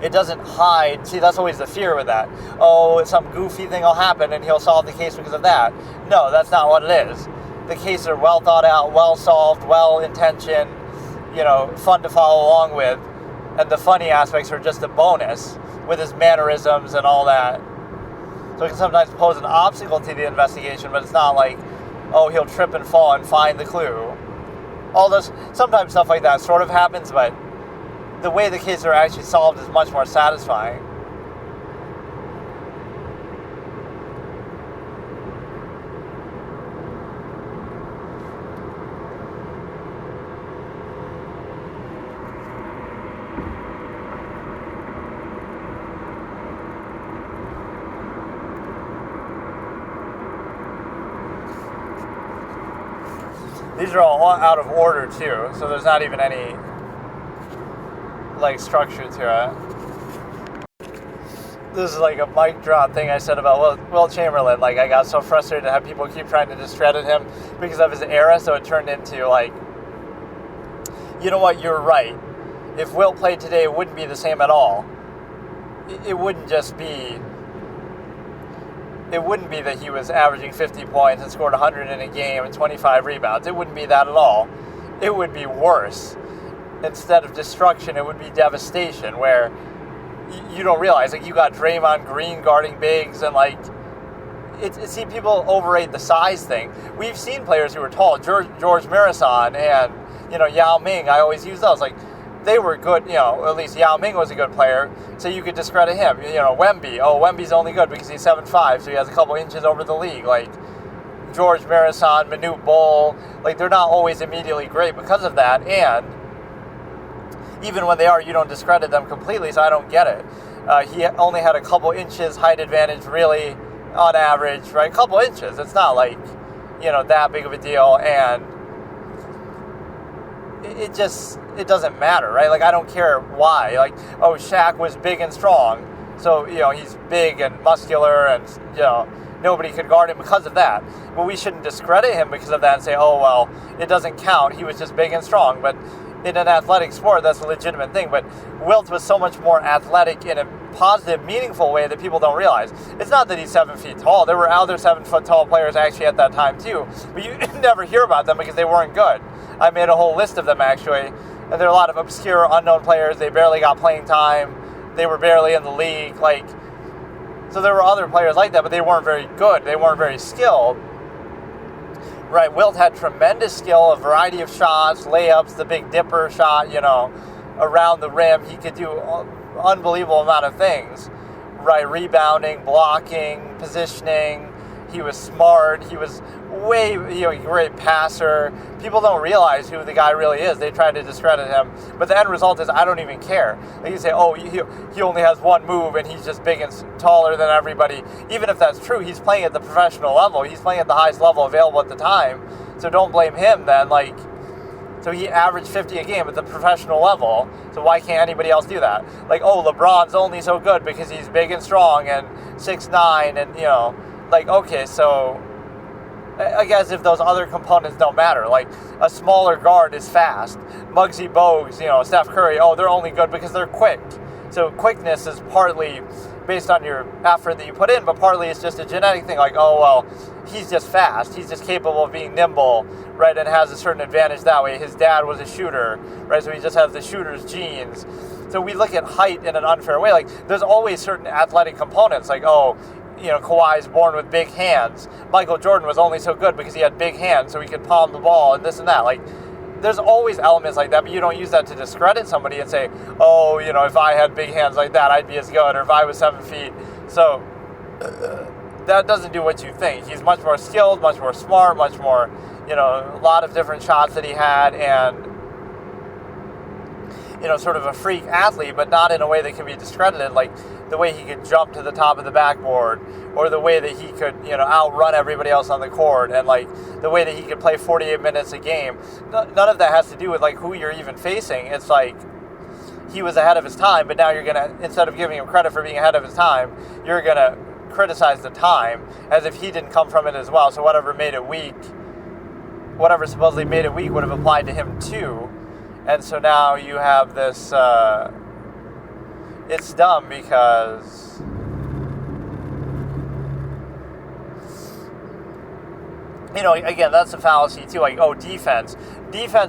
it doesn't hide. See, that's always the fear with that. Oh, some goofy thing will happen and he'll solve the case because of that. No, that's not what it is. The cases are well thought out, well solved, well intentioned, fun to follow along with. And the funny aspects are just a bonus with his mannerisms and all that. So it can sometimes pose an obstacle to the investigation, but it's not like, oh, he'll trip and fall and find the clue. All this, sometimes stuff like that sort of happens, but the way the cases are actually solved is much more satisfying. these are all out of order too, so there's not even any like structure to it. This is like a mic drop thing I said about Will Chamberlain. Like, I got so frustrated to have people keep trying to discredit him because of his era, so it turned into like, you know what, you're right. If Wilt played today, it wouldn't be the same at all. It wouldn't just be... It wouldn't be that he was averaging 50 points and scored 100 in a game and 25 rebounds. It wouldn't be that at all. It would be worse. Instead of destruction, it would be devastation, where you don't realize, like, you got Draymond Green guarding bigs, and like, see, people overrate the size thing. We've seen players who were tall, George Marathon and, you know, Yao Ming. I always use those. Like, they were good, you know, at least Yao Ming was a good player, so you could discredit him. You know, Wemby's only good because he's 7'5", so he has a couple inches over the league. Like, George Marathon, Manute Bol, like, they're not always immediately great because of that, and even when they are, you don't discredit them completely, so I don't get it. He only had a couple inches height advantage, really, on average, right? A couple inches. It's not like, you know, that big of a deal, and it doesn't matter, right? Like, I don't care why. Like, oh, Shaq was big and strong, so, you know, he's big and muscular, and, you know, nobody could guard him because of that. But we shouldn't discredit him because of that and say, oh, well, it doesn't count. He was just big and strong. But in an athletic sport, that's a legitimate thing. But Wilt was so much more athletic in a positive, meaningful way that people don't realize. It's not that he's 7 feet tall. There were other 7 foot tall players actually at that time too, but you never hear about them because they weren't good. I made a whole list of them actually, and there are a lot of obscure, unknown players. They barely got playing time. They were barely in the league. Like, so there were other players like that, but they weren't very good. They weren't very skilled. Right, Wilt had tremendous skill, a variety of shots, layups, the Big Dipper shot, you know, around the rim. He could do an unbelievable amount of things, right? Rebounding, blocking, positioning. He was smart. He was way, you know, a great passer. People don't realize who the guy really is. They try to discredit him. But the end result is I don't even care. Like, you say, oh, he only has one move and he's just big and taller than everybody. Even if that's true, he's playing at the professional level. He's playing at the highest level available at the time. So don't blame him then. Like, so he averaged 50 a game at the professional level. So why can't anybody else do that? Like, oh, LeBron's only so good because he's big and strong and 6'9", and, you know, like, okay, so I guess if those other components don't matter, like a smaller guard is fast. Muggsy Bogues, you know, Steph Curry, oh, they're only good because they're quick. So quickness is partly based on your effort that you put in, but partly it's just a genetic thing. Like, oh, well, he's just fast. He's just capable of being nimble, right, and has a certain advantage that way. His dad was a shooter, right, so he just has the shooter's genes. So we look at height in an unfair way. Like, there's always certain athletic components, like, oh, you know, Kawhi's born with big hands. Michael Jordan was only so good because he had big hands, so he could palm the ball and this and that. Like, there's always elements like that, but you don't use that to discredit somebody and say, oh, you know, if I had big hands like that, I'd be as good, or if I was 7 feet. So that doesn't do what you think. He's much more skilled, much more smart, much more, you know, a lot of different shots that he had, and, you know, sort of a freak athlete, but not in a way that can be discredited, like the way he could jump to the top of the backboard, or the way that he could, you know, outrun everybody else on the court, and like the way that he could play 48 minutes a game. None of that has to do with like who you're even facing. It's like he was ahead of his time, but now you're gonna, instead of giving him credit for being ahead of his time, you're gonna criticize the time as if he didn't come from it as well. So whatever made it weak, whatever supposedly made it weak would have applied to him too. And so now you have this, it's dumb because, you know, again, that's a fallacy too. Like, oh, defense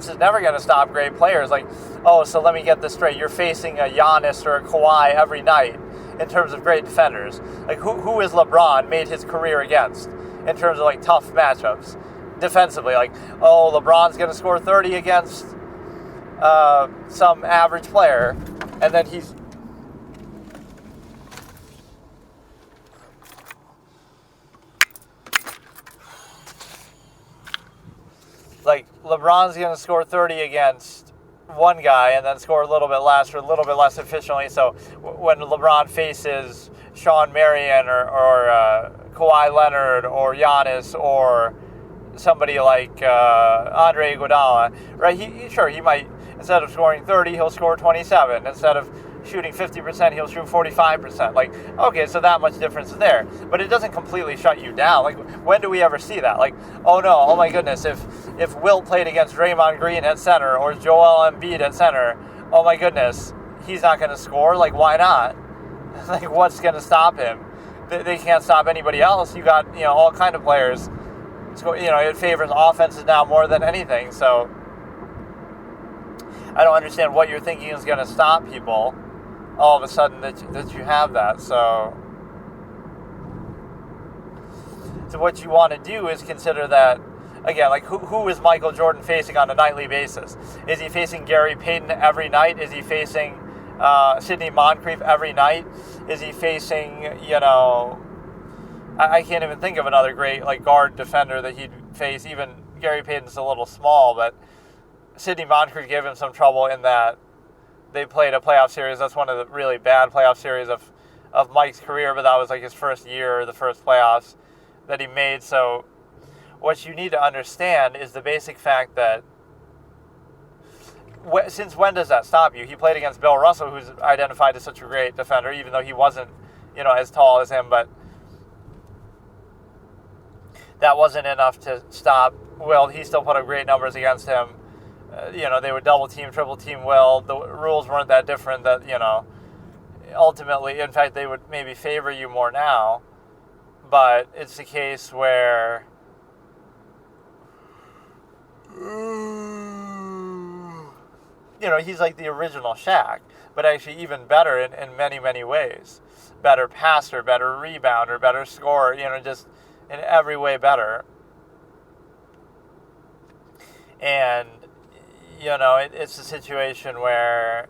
is never going to stop great players. Like, oh, so let me get this straight. You're facing a Giannis or a Kawhi every night in terms of great defenders. Like, who is LeBron made his career against in terms of, like, tough matchups defensively? Like, oh, LeBron's going to score 30 against some average player, and then he's like, LeBron's going to score 30 against one guy and then score a little bit less or a little bit less efficiently. So when LeBron faces Sean Marion or Kawhi Leonard or Giannis or, somebody like Andre Iguodala, right? He might, instead of scoring 30, he'll score 27. Instead of shooting 50%, he'll shoot 45%. Like, okay, so that much difference is there. But it doesn't completely shut you down. Like, when do we ever see that? Like, oh no, oh my goodness, if Wilt played against Draymond Green at center or Joel Embiid at center, oh my goodness, he's not going to score? Like, why not? Like, what's going to stop him? They can't stop anybody else. You got, all kind of players. It favors offenses now more than anything. So I don't understand what you're thinking is going to stop people all of a sudden that you have that. So what you want to do is consider that, again, like who is Michael Jordan facing on a nightly basis? Is he facing Gary Payton every night? Is he facing Sidney Moncrief every night? Is he facing, I can't even think of another great guard defender that he'd face. Even Gary Payton's a little small, but Sidney Moncrief gave him some trouble in that they played a playoff series. That's one of the really bad playoff series of Mike's career, but that was his first year, the first playoffs that he made. So what you need to understand is the basic fact that since when does that stop you? He played against Bill Russell, who's identified as such a great defender, even though he wasn't, as tall as him, but that wasn't enough to stop Will. He still put up great numbers against him. They would double team, triple team Will. The rules weren't that different that, ultimately, in fact, they would maybe favor you more now, but it's a case where he's like the original Shaq, but actually even better in many, many ways. Better passer, better rebounder, better scorer, just in every way better. And, it's a situation where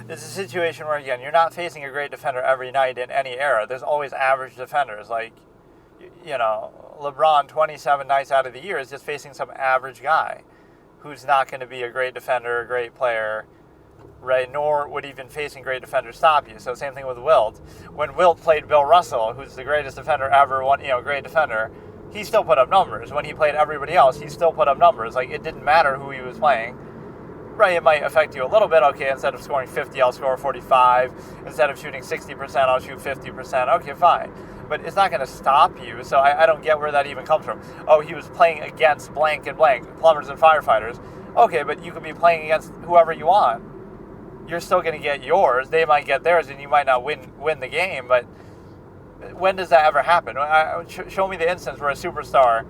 it's a situation where, again, you're not facing a great defender every night in any era. There's always average defenders. Like, LeBron, 27 nights out of the year, is just facing some average guy who's not going to be a great defender, a great player, right? Nor would even facing great defenders stop you. So same thing with Wilt. When Wilt played Bill Russell, who's the greatest defender ever, great defender, he still put up numbers. When he played everybody else, he still put up numbers. Like, it didn't matter who he was playing. Right, it might affect you a little bit. Okay, instead of scoring 50, I'll score 45. Instead of shooting 60%, I'll shoot 50%. Okay, fine. But it's not going to stop you, so I don't get where that even comes from. Oh, he was playing against blank and blank, plumbers and firefighters. Okay, but you could be playing against whoever you want. You're still going to get yours. They might get theirs, and you might not win the game. But when does that ever happen? Show me the instance where a superstar,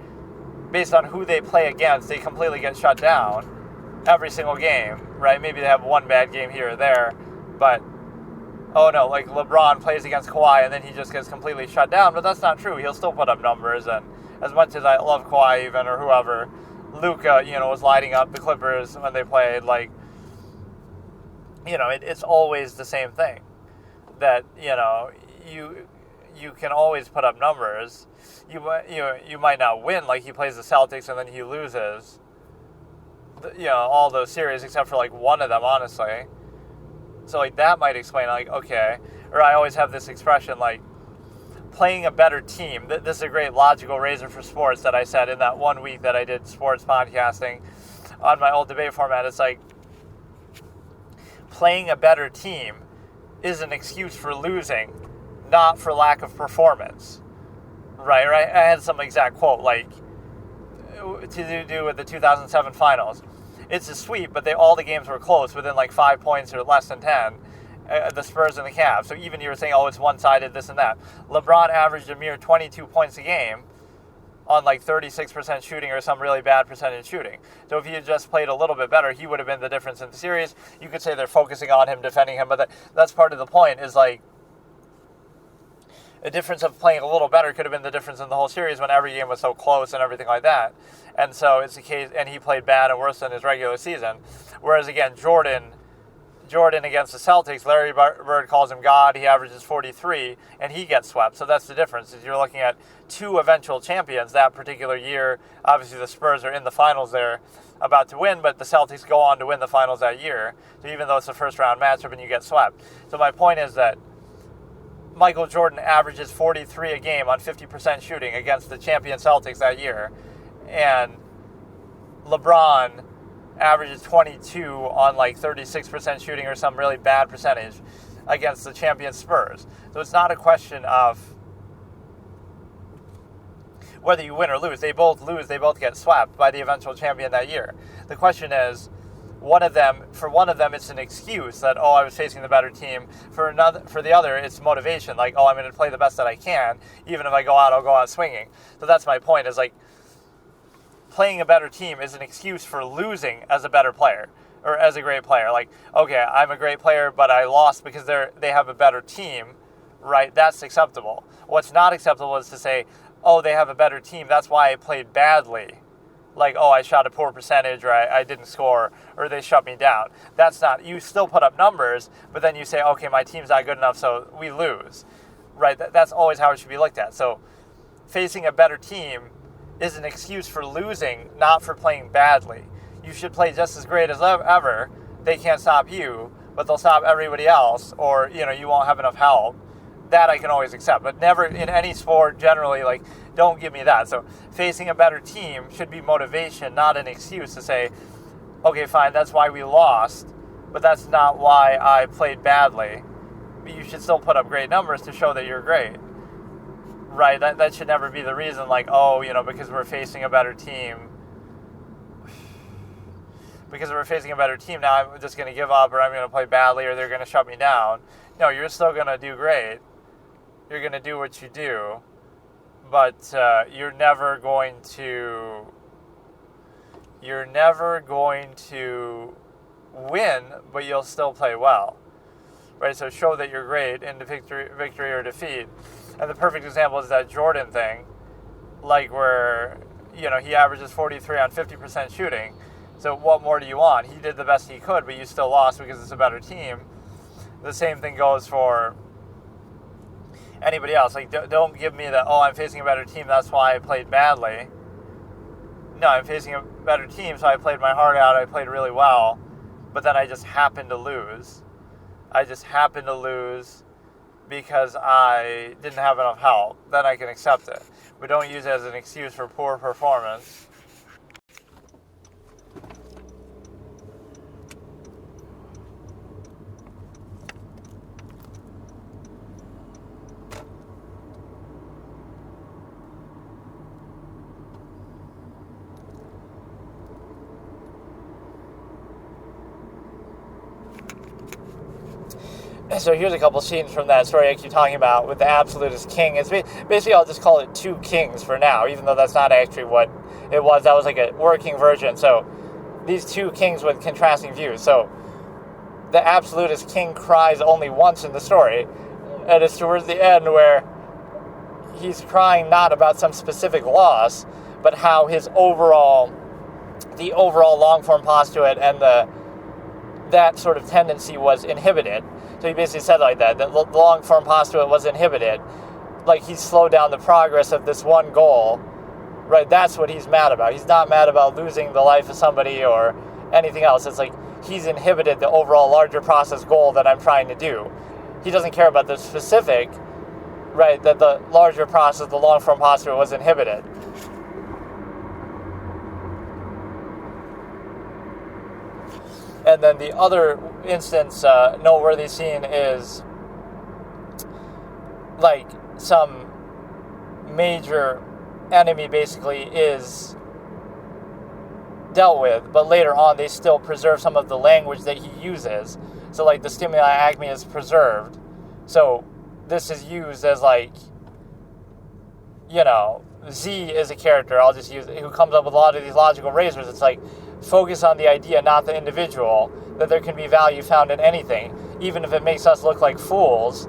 based on who they play against, they completely get shut down every single game, right? Maybe they have one bad game here or there, but oh no, like LeBron plays against Kawhi and then he just gets completely shut down, but that's not true. He'll still put up numbers, and as much as I love Kawhi even, or whoever, Luka, was lighting up the Clippers when they played, like, it's always the same thing, that, you can always put up numbers. You might not win, like he plays the Celtics and then he loses, all those series except for one of them, honestly. So that might explain, okay. Or I always have this expression, playing a better team. This is a great logical razor for sports that I said in that 1 week that I did sports podcasting on my old debate format. It's playing a better team is an excuse for losing, not for lack of performance. Right? I had some exact quote, to do with the 2007 finals. It's a sweep, but all the games were close, within 5 points or less than 10. the Spurs and the Cavs. So even you were saying, oh, it's one-sided, this and that. LeBron averaged a mere 22 points a game on like 36% shooting or some really bad percentage shooting. So if he had just played a little bit better, he would have been the difference in the series. You could say they're focusing on him, defending him, but that's part of the point, is like a difference of playing a little better could have been the difference in the whole series when every game was so close and everything like that. And so it's the case, and he played bad and worse than his regular season. Whereas again, Jordan against the Celtics, Larry Bird calls him God. He averages 43, and he gets swept. So that's the difference. Is you're looking at two eventual champions that particular year. Obviously, the Spurs are in the finals there, about to win, but the Celtics go on to win the finals that year. So even though it's a first-round matchup and you get swept. So my point is that Michael Jordan averages 43 a game on 50% shooting against the champion Celtics that year, and LeBron averages 22 on like 36% shooting or some really bad percentage against the champion Spurs. So it's not a question of whether you win or lose. They both lose. They both get swept by the eventual champion that year. The question is, for one of them, it's an excuse that, oh, I was facing the better team. For the other, it's motivation. Like, oh, I'm going to play the best that I can. Even if I go out, I'll go out swinging. So that's my point, is like, playing a better team is an excuse for losing as a better player or as a great player. Like, okay, I'm a great player, but I lost because they have a better team, right? That's acceptable. What's not acceptable is to say, oh, they have a better team, that's why I played badly. Like, oh, I shot a poor percentage, or I didn't score, or they shut me down. That's not, you still put up numbers, but then you say, okay, my team's not good enough, so we lose, right? That's always how it should be looked at. So facing a better team is an excuse for losing, not for playing badly. You should play just as great as ever. They can't stop you, but they'll stop everybody else, or, you won't have enough help. That I can always accept, but never in any sport generally, like, don't give me that. So facing a better team should be motivation, not an excuse to say, okay, fine, that's why we lost, but that's not why I played badly. But you should still put up great numbers to show that you're great. Right, that should never be the reason, like, oh, because we're facing a better team. Because we're facing a better team now, I'm just going to give up, or I'm going to play badly, or they're going to shut me down. No, you're still going to do great. You're going to do what you do, but you're never going to win, but you'll still play well. Right, so show that you're great in the victory or defeat. And the perfect example is that Jordan thing, like where, he averages 43 on 50% shooting. So what more do you want? He did the best he could, but you still lost because it's a better team. The same thing goes for anybody else. Like, don't give me that, oh, I'm facing a better team, that's why I played badly. No, I'm facing a better team, so I played my heart out, I played really well, but then I just happened to lose. I just happened to lose because I didn't have enough help. Then I can accept it. But don't use it as an excuse for poor performance. So here's a couple scenes from that story I keep talking about with the absolutist king. It's basically, I'll just call it two kings for now, even though that's not actually what it was. That was like a working version. So these two kings with contrasting views. So the absolutist king cries only once in the story, and it's towards the end where he's crying not about some specific loss, but how the overall long-form postulate and that sort of tendency was inhibited. So he basically said like that the long-form postulate was inhibited. Like, he slowed down the progress of this one goal, right? That's what he's mad about. He's not mad about losing the life of somebody or anything else. It's like he's inhibited the overall larger process goal that I'm trying to do. He doesn't care about the specific, right, that the larger process, the long-form postulate was inhibited. And then the other instance, noteworthy scene is like some major enemy basically is dealt with, but later on they still preserve some of the language that he uses. So, like, the stimuli acme is preserved. So, this is used as, like, you know, Z is a character, I'll just use it, who comes up with a lot of these logical razors. It's like, focus on the idea, not the individual, that there can be value found in anything, even if it makes us look like fools,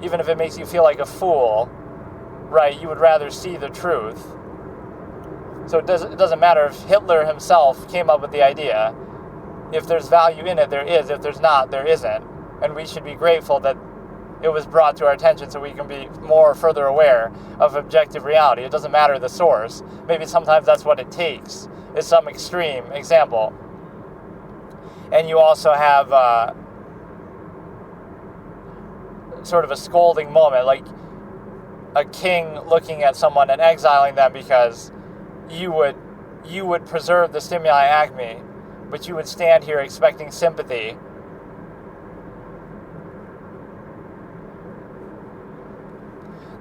even if it makes you feel like a fool, right? You would rather see the truth. So it doesn't matter if Hitler himself came up with the idea. If there's value in it, there is. If there's not, there isn't. And we should be grateful that it was brought to our attention so we can be more further aware of objective reality. It doesn't matter the source. Maybe sometimes that's what it takes, is some extreme example. And you also have sort of a scolding moment, like a king looking at someone and exiling them because you would preserve the stimuli acme, but you would stand here expecting sympathy.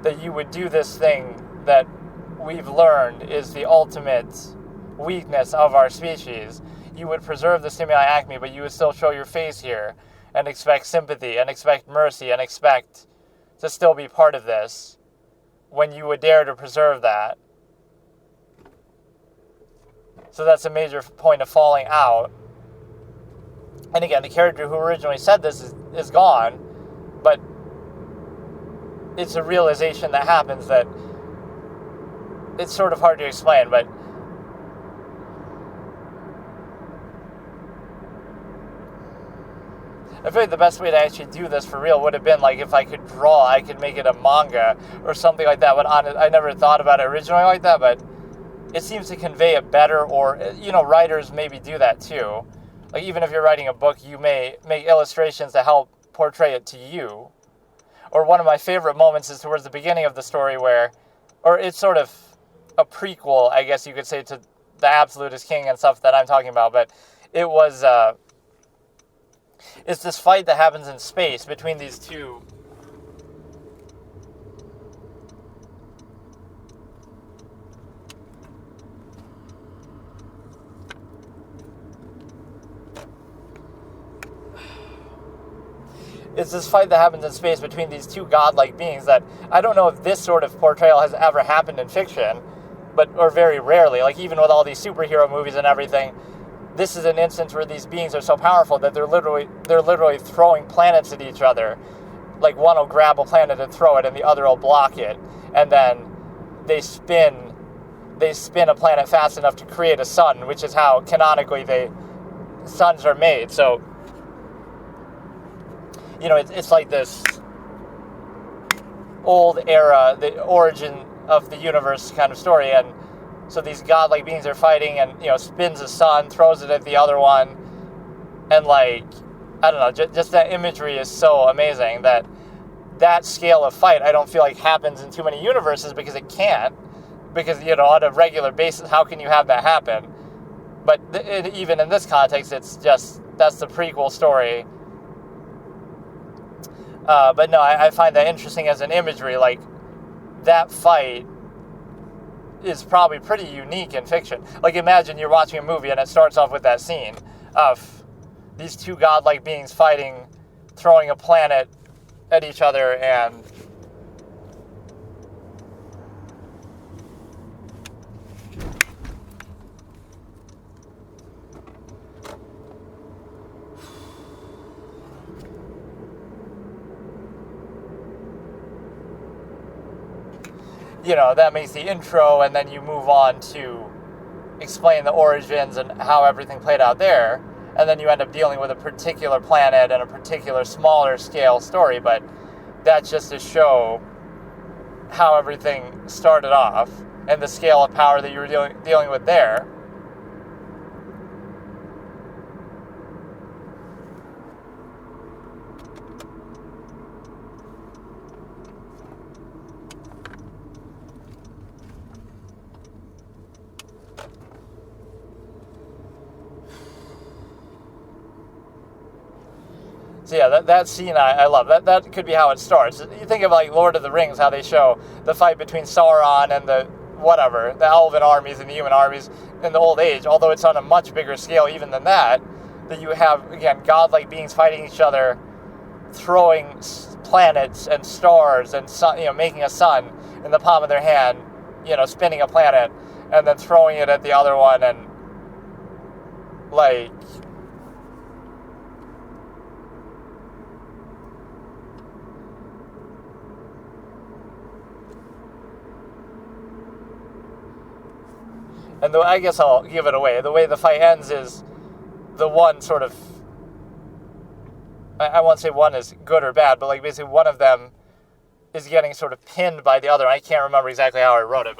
That you would do this thing that we've learned is the ultimate weakness of our species. You would preserve the stimuli acme, but you would still show your face here and expect sympathy and expect mercy and expect to still be part of this when you would dare to preserve that. So that's a major point of falling out. And again, the character who originally said this is gone, but it's a realization that happens that it's sort of hard to explain, but I feel like the best way to actually do this for real would have been like if I could draw, I could make it a manga or something like that. But I never thought about it originally like that, but it seems to convey it better, or, you know, writers maybe do that too. Like, even if you're writing a book, you may make illustrations to help portray it to you. Or one of my favorite moments is towards the beginning of the story where, or it's sort of a prequel, I guess you could say, to The Absolute is King and stuff that I'm talking about, but it was, it's this fight that happens in space between these two. It's this fight that happens in space between these two godlike beings that I don't know if this sort of portrayal has ever happened in fiction, or very rarely. Like, even with all these superhero movies and everything, this is an instance where these beings are so powerful that they're literally throwing planets at each other. Like, one will grab a planet and throw it, and the other will block it, and then they spin a planet fast enough to create a sun, which is how canonically suns are made. So, you know, it's like this old era, the origin of the universe kind of story, and so these godlike beings are fighting, and, you know, spins a sun, throws it at the other one, and, like, I don't know, just that imagery is so amazing that scale of fight I don't feel like happens in too many universes, because it can't, because, you know, on a regular basis, how can you have that happen? But even in this context, it's just, that's the prequel story. But no, I find that interesting as an imagery. Like, that fight is probably pretty unique in fiction. Like, imagine you're watching a movie and it starts off with that scene of these two godlike beings fighting, throwing a planet at each other, and you know, that makes the intro, and then you move on to explain the origins and how everything played out there, and then you end up dealing with a particular planet and a particular smaller scale story, but that's just to show how everything started off and the scale of power that you were dealing with there. So yeah, that scene I love. That could be how it starts. You think of, like, Lord of the Rings, how they show the fight between Sauron and the elven armies and the human armies in the Old Age. Although it's on a much bigger scale even than that, that you have, again, godlike beings fighting each other, throwing planets and stars and sun, making a sun in the palm of their hand, spinning a planet, and then throwing it at the other one, and like, and I guess I'll give it away. The way the fight ends is the one sort of, I won't say one is good or bad, but like basically one of them is getting sort of pinned by the other. I can't remember exactly how I wrote it,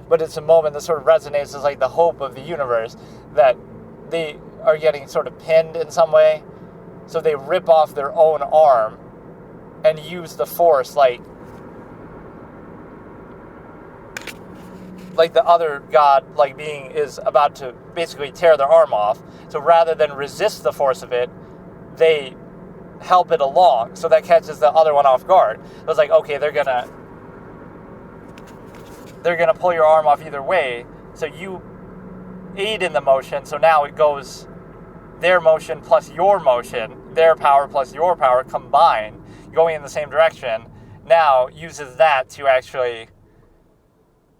but it's a moment that sort of resonates as like the hope of the universe, that they are getting sort of pinned in some way, so they rip off their own arm and use the force like the other god, like being, is about to basically tear their arm off. So rather than resist the force of it, they help it along. So that catches the other one off guard. So it's like, okay, they're gonna pull your arm off either way. So you aid in the motion. So now it goes their motion plus your motion, their power plus your power combined, going in the same direction. Now uses that to actually,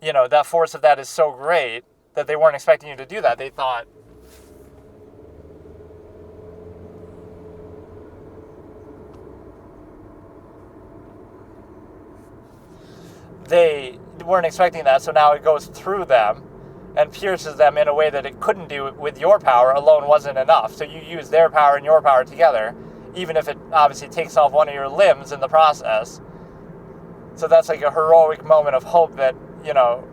that force of that is so great that they weren't expecting you to do that. They thought, they weren't expecting that, so now it goes through them and pierces them in a way that it couldn't do with your power alone wasn't enough. So you use their power and your power together, even if it obviously takes off one of your limbs in the process. So that's like a heroic moment of hope that,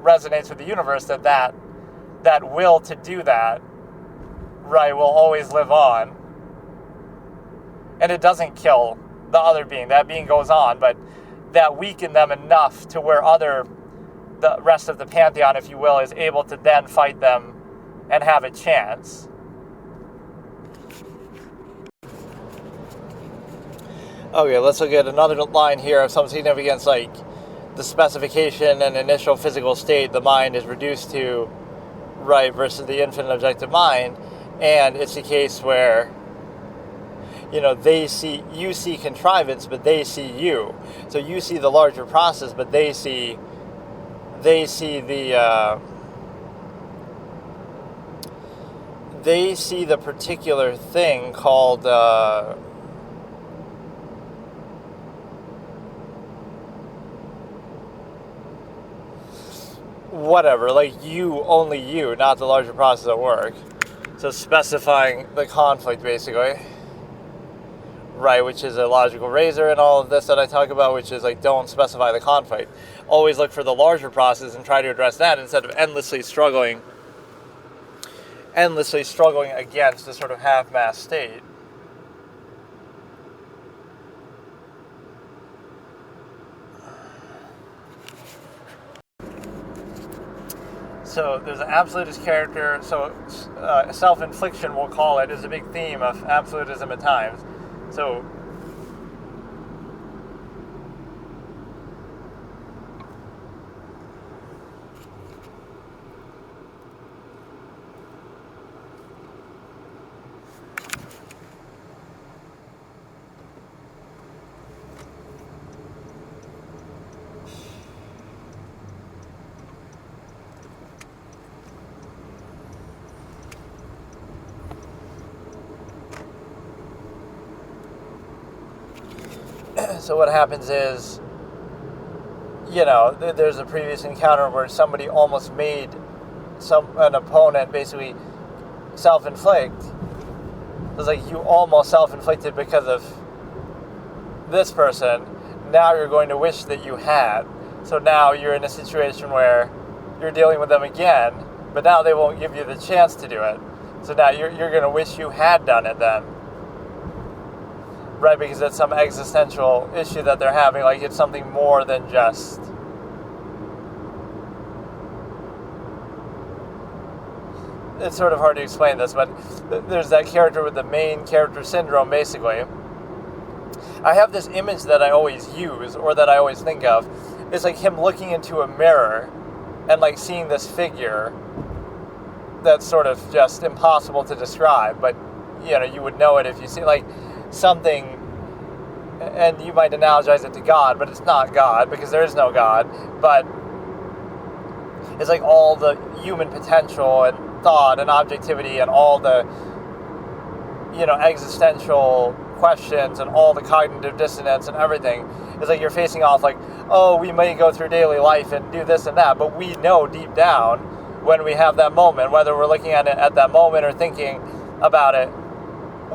resonates with the universe, that will to do that, right, will always live on. And it doesn't kill the other being. That being goes on, but that weakened them enough to where the rest of the pantheon, if you will, is able to then fight them and have a chance. Okay, let's look at another line here of some significance, like the specification and initial physical state the mind is reduced to, right, versus the infinite objective mind. And it's a case where, you see contrivance, but they see you. So you see the larger process, but they see the particular thing called whatever, like only you, not the larger process at work. So specifying the conflict, basically, right, which is a logical razor in all of this that I talk about, which is like, don't specify the conflict. Always look for the larger process and try to address that instead of endlessly struggling against a sort of half-mass state. So there's an absolutist character, so self-infliction, we'll call it, is a big theme of absolutism at times. So So what happens is, there's a previous encounter where somebody almost made an opponent basically self-inflict. It's like, you almost self-inflicted because of this person. Now you're going to wish that you had. So now you're in a situation where you're dealing with them again, but now they won't give you the chance to do it. So now you're going to wish you had done it then. Right, because it's some existential issue that they're having, like it's something more than just... It's sort of hard to explain this, but there's that character with the main character syndrome, basically. I have this image that I always use, or that I always think of. It's like him looking into a mirror, and like seeing this figure that's sort of just impossible to describe, but you would know it if you see like something, and you might analogize it to God, but it's not God because there is no God, but it's like all the human potential and thought and objectivity and all the existential questions and all the cognitive dissonance and everything. It's like you're facing off like, oh, we may go through daily life and do this and that, but we know deep down when we have that moment, whether we're looking at it at that moment or thinking about it,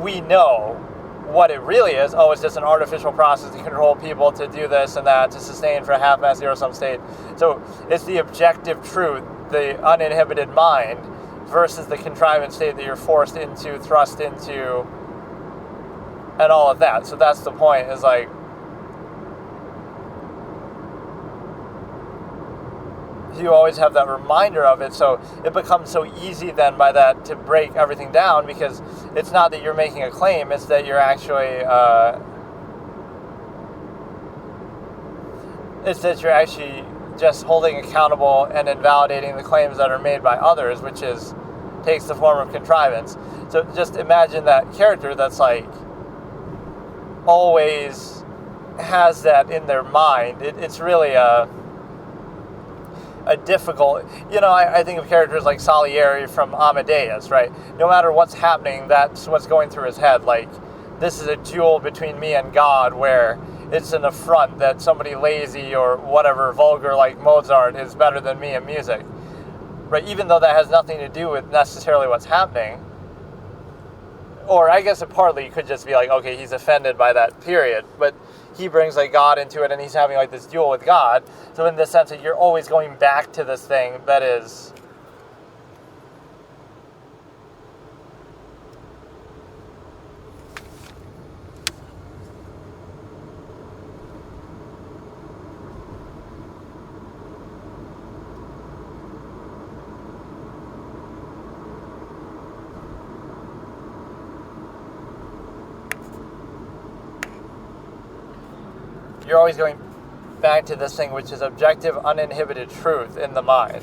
we know what it really is. Oh, it's just an artificial process to control people to do this and that, to sustain for a half-mass zero-sum state. So it's the objective truth, the uninhibited mind, versus the contrivance state that you're forced into, thrust into, and all of that. So that's the point, is like, you always have that reminder of it, so it becomes so easy then by that to break everything down, because it's not that you're making a claim, it's that you're actually just holding accountable and invalidating the claims that are made by others, which takes the form of contrivance. So just imagine that character that's like always has that in their mind. It's really a difficult, I think of characters like Salieri from Amadeus, right? No matter what's happening, that's what's going through his head. Like, this is a duel between me and God, where it's an affront that somebody lazy or whatever vulgar like Mozart is better than me in music, right? Even though that has nothing to do with necessarily what's happening. Or I guess it partly could just be like, okay, he's offended by that period, but he brings like God into it, and he's having like this duel with God. So in the sense that you're always going back to this thing that is you're always going back to this thing which is objective, uninhibited truth in the mind.